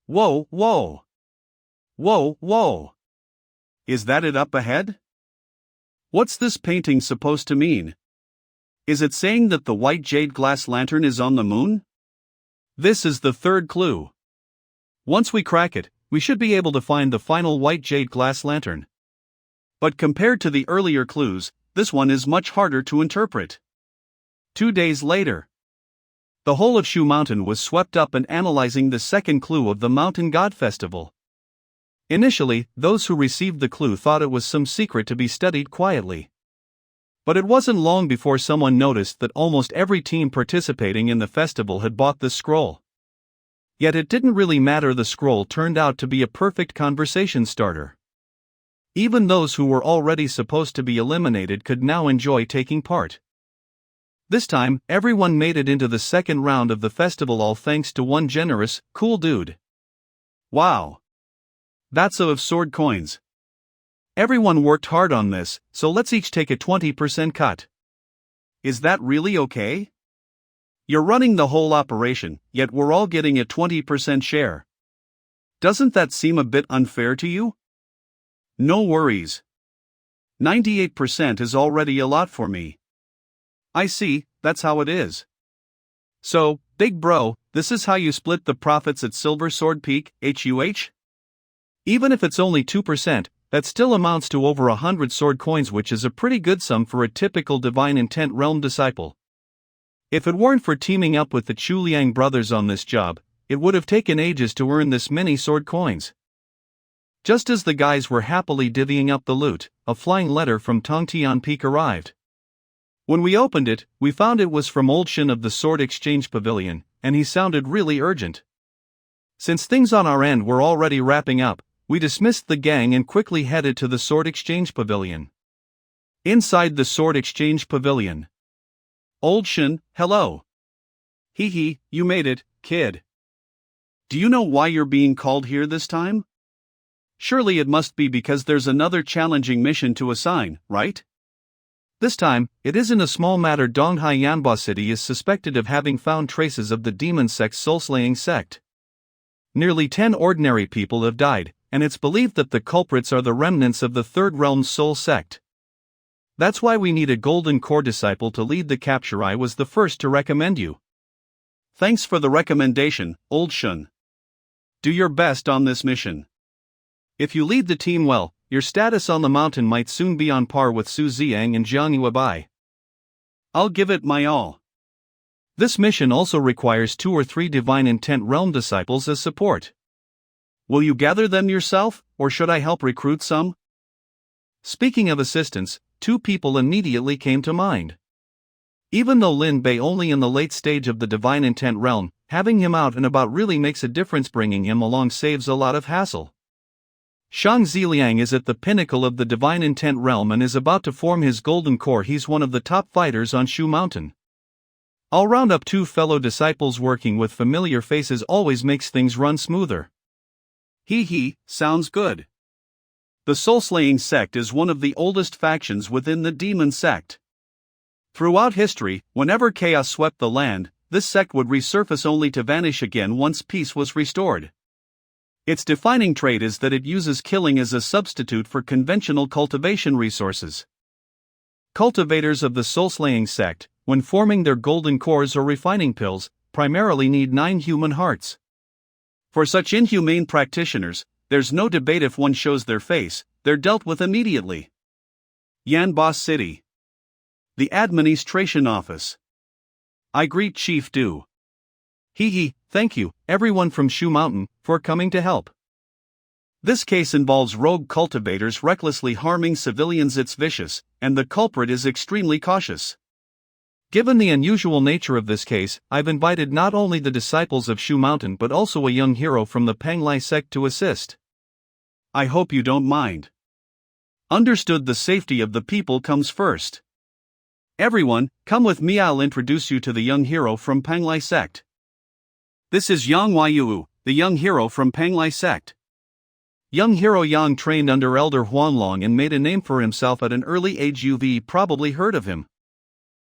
Whoa. Is that it up ahead? What's this painting supposed to mean? Is it saying that the white jade glass lantern is on the moon? This is the third clue. Once we crack it, we should be able to find the final white jade glass lantern. But compared to the earlier clues, this one is much harder to interpret. 2 days later, the whole of Shu Mountain was swept up in analyzing the second clue of the Mountain God Festival. Initially, those who received the clue thought it was some secret to be studied quietly. But it wasn't long before someone noticed that almost every team participating in the festival had bought this scroll. Yet it didn't really matter, the scroll turned out to be a perfect conversation starter. Even those who were already supposed to be eliminated could now enjoy taking part. This time, everyone made it into the second round of the festival, all thanks to one generous, cool dude. Wow! That's of sword coins. Everyone worked hard on this, so let's each take a 20% cut. Is that really okay? You're running the whole operation, yet we're all getting a 20% share. Doesn't that seem a bit unfair to you? No worries. 98% is already a lot for me. I see, that's how it is. So, big bro, this is how you split the profits at Silver Sword Peak, HUH? Even if it's only 2%, that still amounts to over 100 sword coins, which is a pretty good sum for a typical Divine Intent Realm disciple. If it weren't for teaming up with the Chuliang brothers on this job, it would have taken ages to earn this many sword coins. Just as the guys were happily divvying up the loot, a flying letter from Tongtian Peak arrived. When we opened it, we found it was from Old Shin of the Sword Exchange Pavilion, and he sounded really urgent. Since things on our end were already wrapping up, we dismissed the gang and quickly headed to the Sword Exchange Pavilion. Inside the Sword Exchange Pavilion. Old Shin, hello. Hee, you made it, kid. Do you know why you're being called here this time? Surely it must be because there's another challenging mission to assign, right? This time, it isn't a small matter. Donghai Yanba City is suspected of having found traces of the demon sect's soul-slaying sect. Nearly 10 ordinary people have died, and it's believed that the culprits are the remnants of the Third Realm's soul sect. That's why we need a golden core disciple to lead the capture. I was the first to recommend you. Thanks for the recommendation, Old Shun. Do your best on this mission. If you lead the team well, your status on the mountain might soon be on par with Su Ziang and Jiang Yuebai. I'll give it my all. This mission also requires 2 or 3 Divine Intent Realm disciples as support. Will you gather them yourself, or should I help recruit some? Speaking of assistance, 2 people immediately came to mind. Even though Lin Bei only in the late stage of the Divine Intent Realm, having him out and about really makes a difference. Bringing him along saves a lot of hassle. Shang Ziliang is at the pinnacle of the Divine Intent Realm and is about to form his golden core. He's one of the top fighters on Shu Mountain. I'll round up 2 fellow disciples. Working with familiar faces always makes things run smoother. Sounds good. The Soul-Slaying Sect is one of the oldest factions within the Demon Sect. Throughout history, whenever chaos swept the land, this sect would resurface only to vanish again once peace was restored. Its defining trait is that it uses killing as a substitute for conventional cultivation resources. Cultivators of the Soul-Slaying Sect, when forming their golden cores or refining pills, primarily need 9 human hearts. For such inhumane practitioners, there's no debate. If one shows their face, they're dealt with immediately. Yanba City. The Administration Office. I greet Chief Du. Thank you, everyone from Shu Mountain, for coming to help. This case involves rogue cultivators recklessly harming civilians. It's vicious, and the culprit is extremely cautious. Given the unusual nature of this case, I've invited not only the disciples of Shu Mountain but also a young hero from the Penglai sect to assist. I hope you don't mind. Understood. The safety of the people comes first. Everyone, come with me. I'll introduce you to the young hero from Penglai sect. This is Yang Huayu, the young hero from Penglai sect. Young hero Yang trained under Elder Huanlong and made a name for himself at an early age. You've probably heard of him.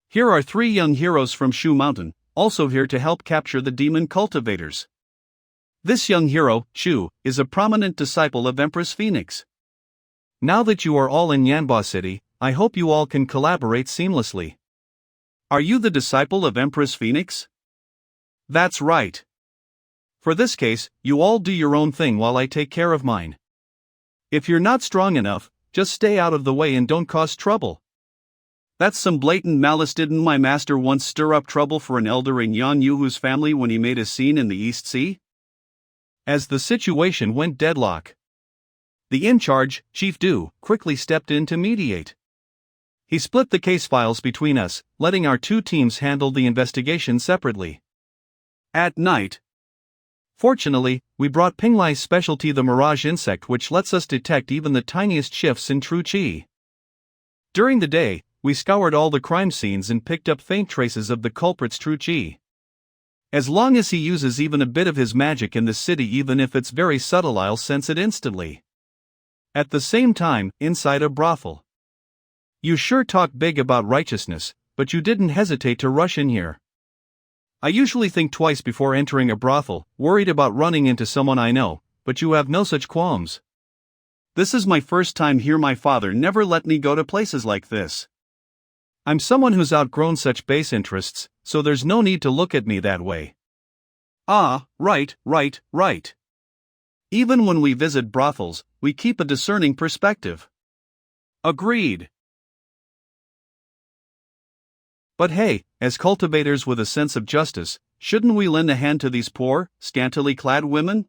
Here are 3 young heroes from Shu Mountain, also here to help capture the demon cultivators. This young hero, Shu, is a prominent disciple of Empress Phoenix. Now that you are all in Yanba City, I hope you all can collaborate seamlessly. Are you the disciple of Empress Phoenix? That's right. For this case, you all do your own thing while I take care of mine. If you're not strong enough, just stay out of the way and don't cause trouble. That's some blatant malice. Didn't my master once stir up trouble for an elder in Yan Yuhu's family when he made a scene in the East Sea? As the situation went deadlock, the in-charge, Chief Du, quickly stepped in to mediate. He split the case files between us, letting our two teams handle the investigation separately. At night, Fortunately, we brought Pinglai's specialty, the mirage insect, which lets us detect even the tiniest shifts in true qi. During the day, we scoured all the crime scenes and picked up faint traces of the culprit's true qi. As long as he uses even a bit of his magic in the city, even if it's very subtle, I'll sense it instantly. At the same time, inside a brothel. You sure talk big about righteousness, but you didn't hesitate to rush in here. I usually think twice before entering a brothel, worried about running into someone I know, but you have no such qualms. This is my first time here. My father never let me go to places like this. I'm someone who's outgrown such base interests, so there's no need to look at me that way. Ah, right. Even when we visit brothels, we keep a discerning perspective. Agreed. But hey, as cultivators with a sense of justice, shouldn't we lend a hand to these poor, scantily clad women?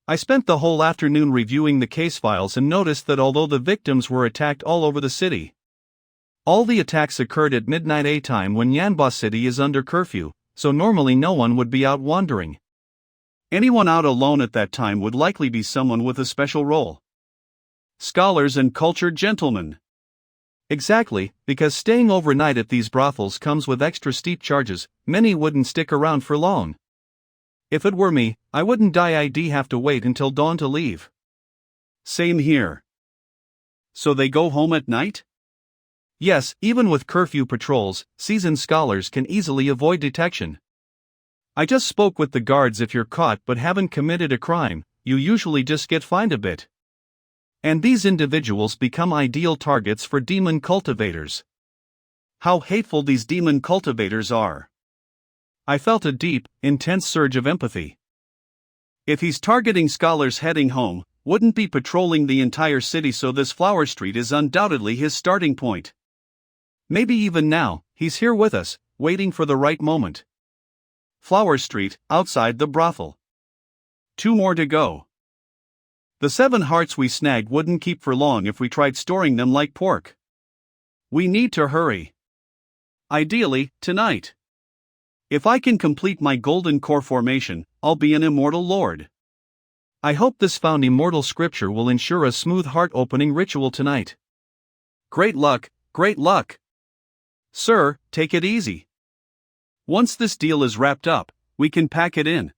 I spent the whole afternoon reviewing the case files and noticed that although the victims were attacked all over the city, all the attacks occurred at midnight, a time when Yanba City is under curfew, so normally no one would be out wandering. Anyone out alone at that time would likely be someone with a special role. Scholars and cultured gentlemen. Exactly, because staying overnight at these brothels comes with extra steep charges. Many wouldn't stick around for long. If it were me, I wouldn't die. I'd have to wait until dawn to leave. Same here. So they go home at night? Yes, even with curfew patrols, seasoned scholars can easily avoid detection. I just spoke with the guards. If you're caught but haven't committed a crime, you usually just get fined a bit. And these individuals become ideal targets for demon cultivators. How hateful these demon cultivators are. I felt a deep, intense surge of empathy. If he's targeting scholars heading home, wouldn't be patrolling the entire city, so this Flower Street is undoubtedly his starting point. Maybe even now, he's here with us, waiting for the right moment. Flower Street, outside the brothel. 2 more to go. The 7 hearts we snagged wouldn't keep for long if we tried storing them like pork. We need to hurry. Ideally, tonight. If I can complete my golden core formation, I'll be an immortal lord. I hope this found immortal scripture will ensure a smooth heart-opening ritual tonight. Great luck, great luck. Sir, take it easy. Once this deal is wrapped up, we can pack it in.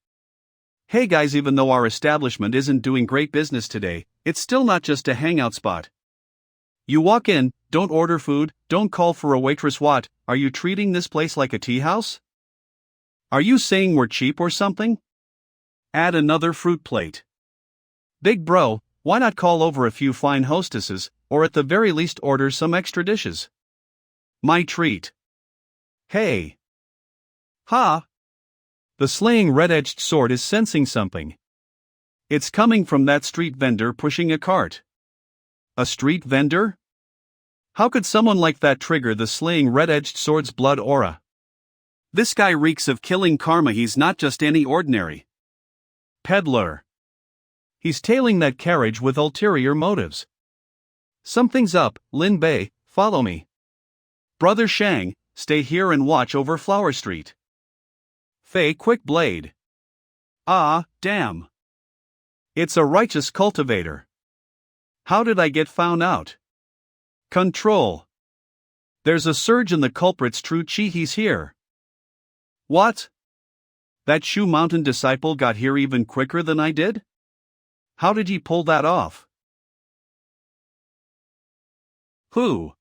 Hey guys, even though our establishment isn't doing great business today, it's still not just a hangout spot. You walk in, don't order food, don't call for a waitress. What, are you treating this place like a tea house? Are you saying we're cheap or something? Add another fruit plate. Big bro, why not call over a few fine hostesses, or at the very least order some extra dishes? My treat. Hey. Ha! The slaying red-edged sword is sensing something. It's coming from that street vendor pushing a cart. A street vendor? How could someone like that trigger the slaying red-edged sword's blood aura? This guy reeks of killing karma. He's not just any ordinary peddler. He's tailing that carriage with ulterior motives. Something's up. Lin Bei, follow me. Brother Shang, stay here and watch over Flower Street. Fei, quick blade. Ah, damn. It's a righteous cultivator. How did I get found out? Control. There's a surge in the culprit's true qi. He's here. What? That Shu Mountain disciple got here even quicker than I did? How did he pull that off? Who?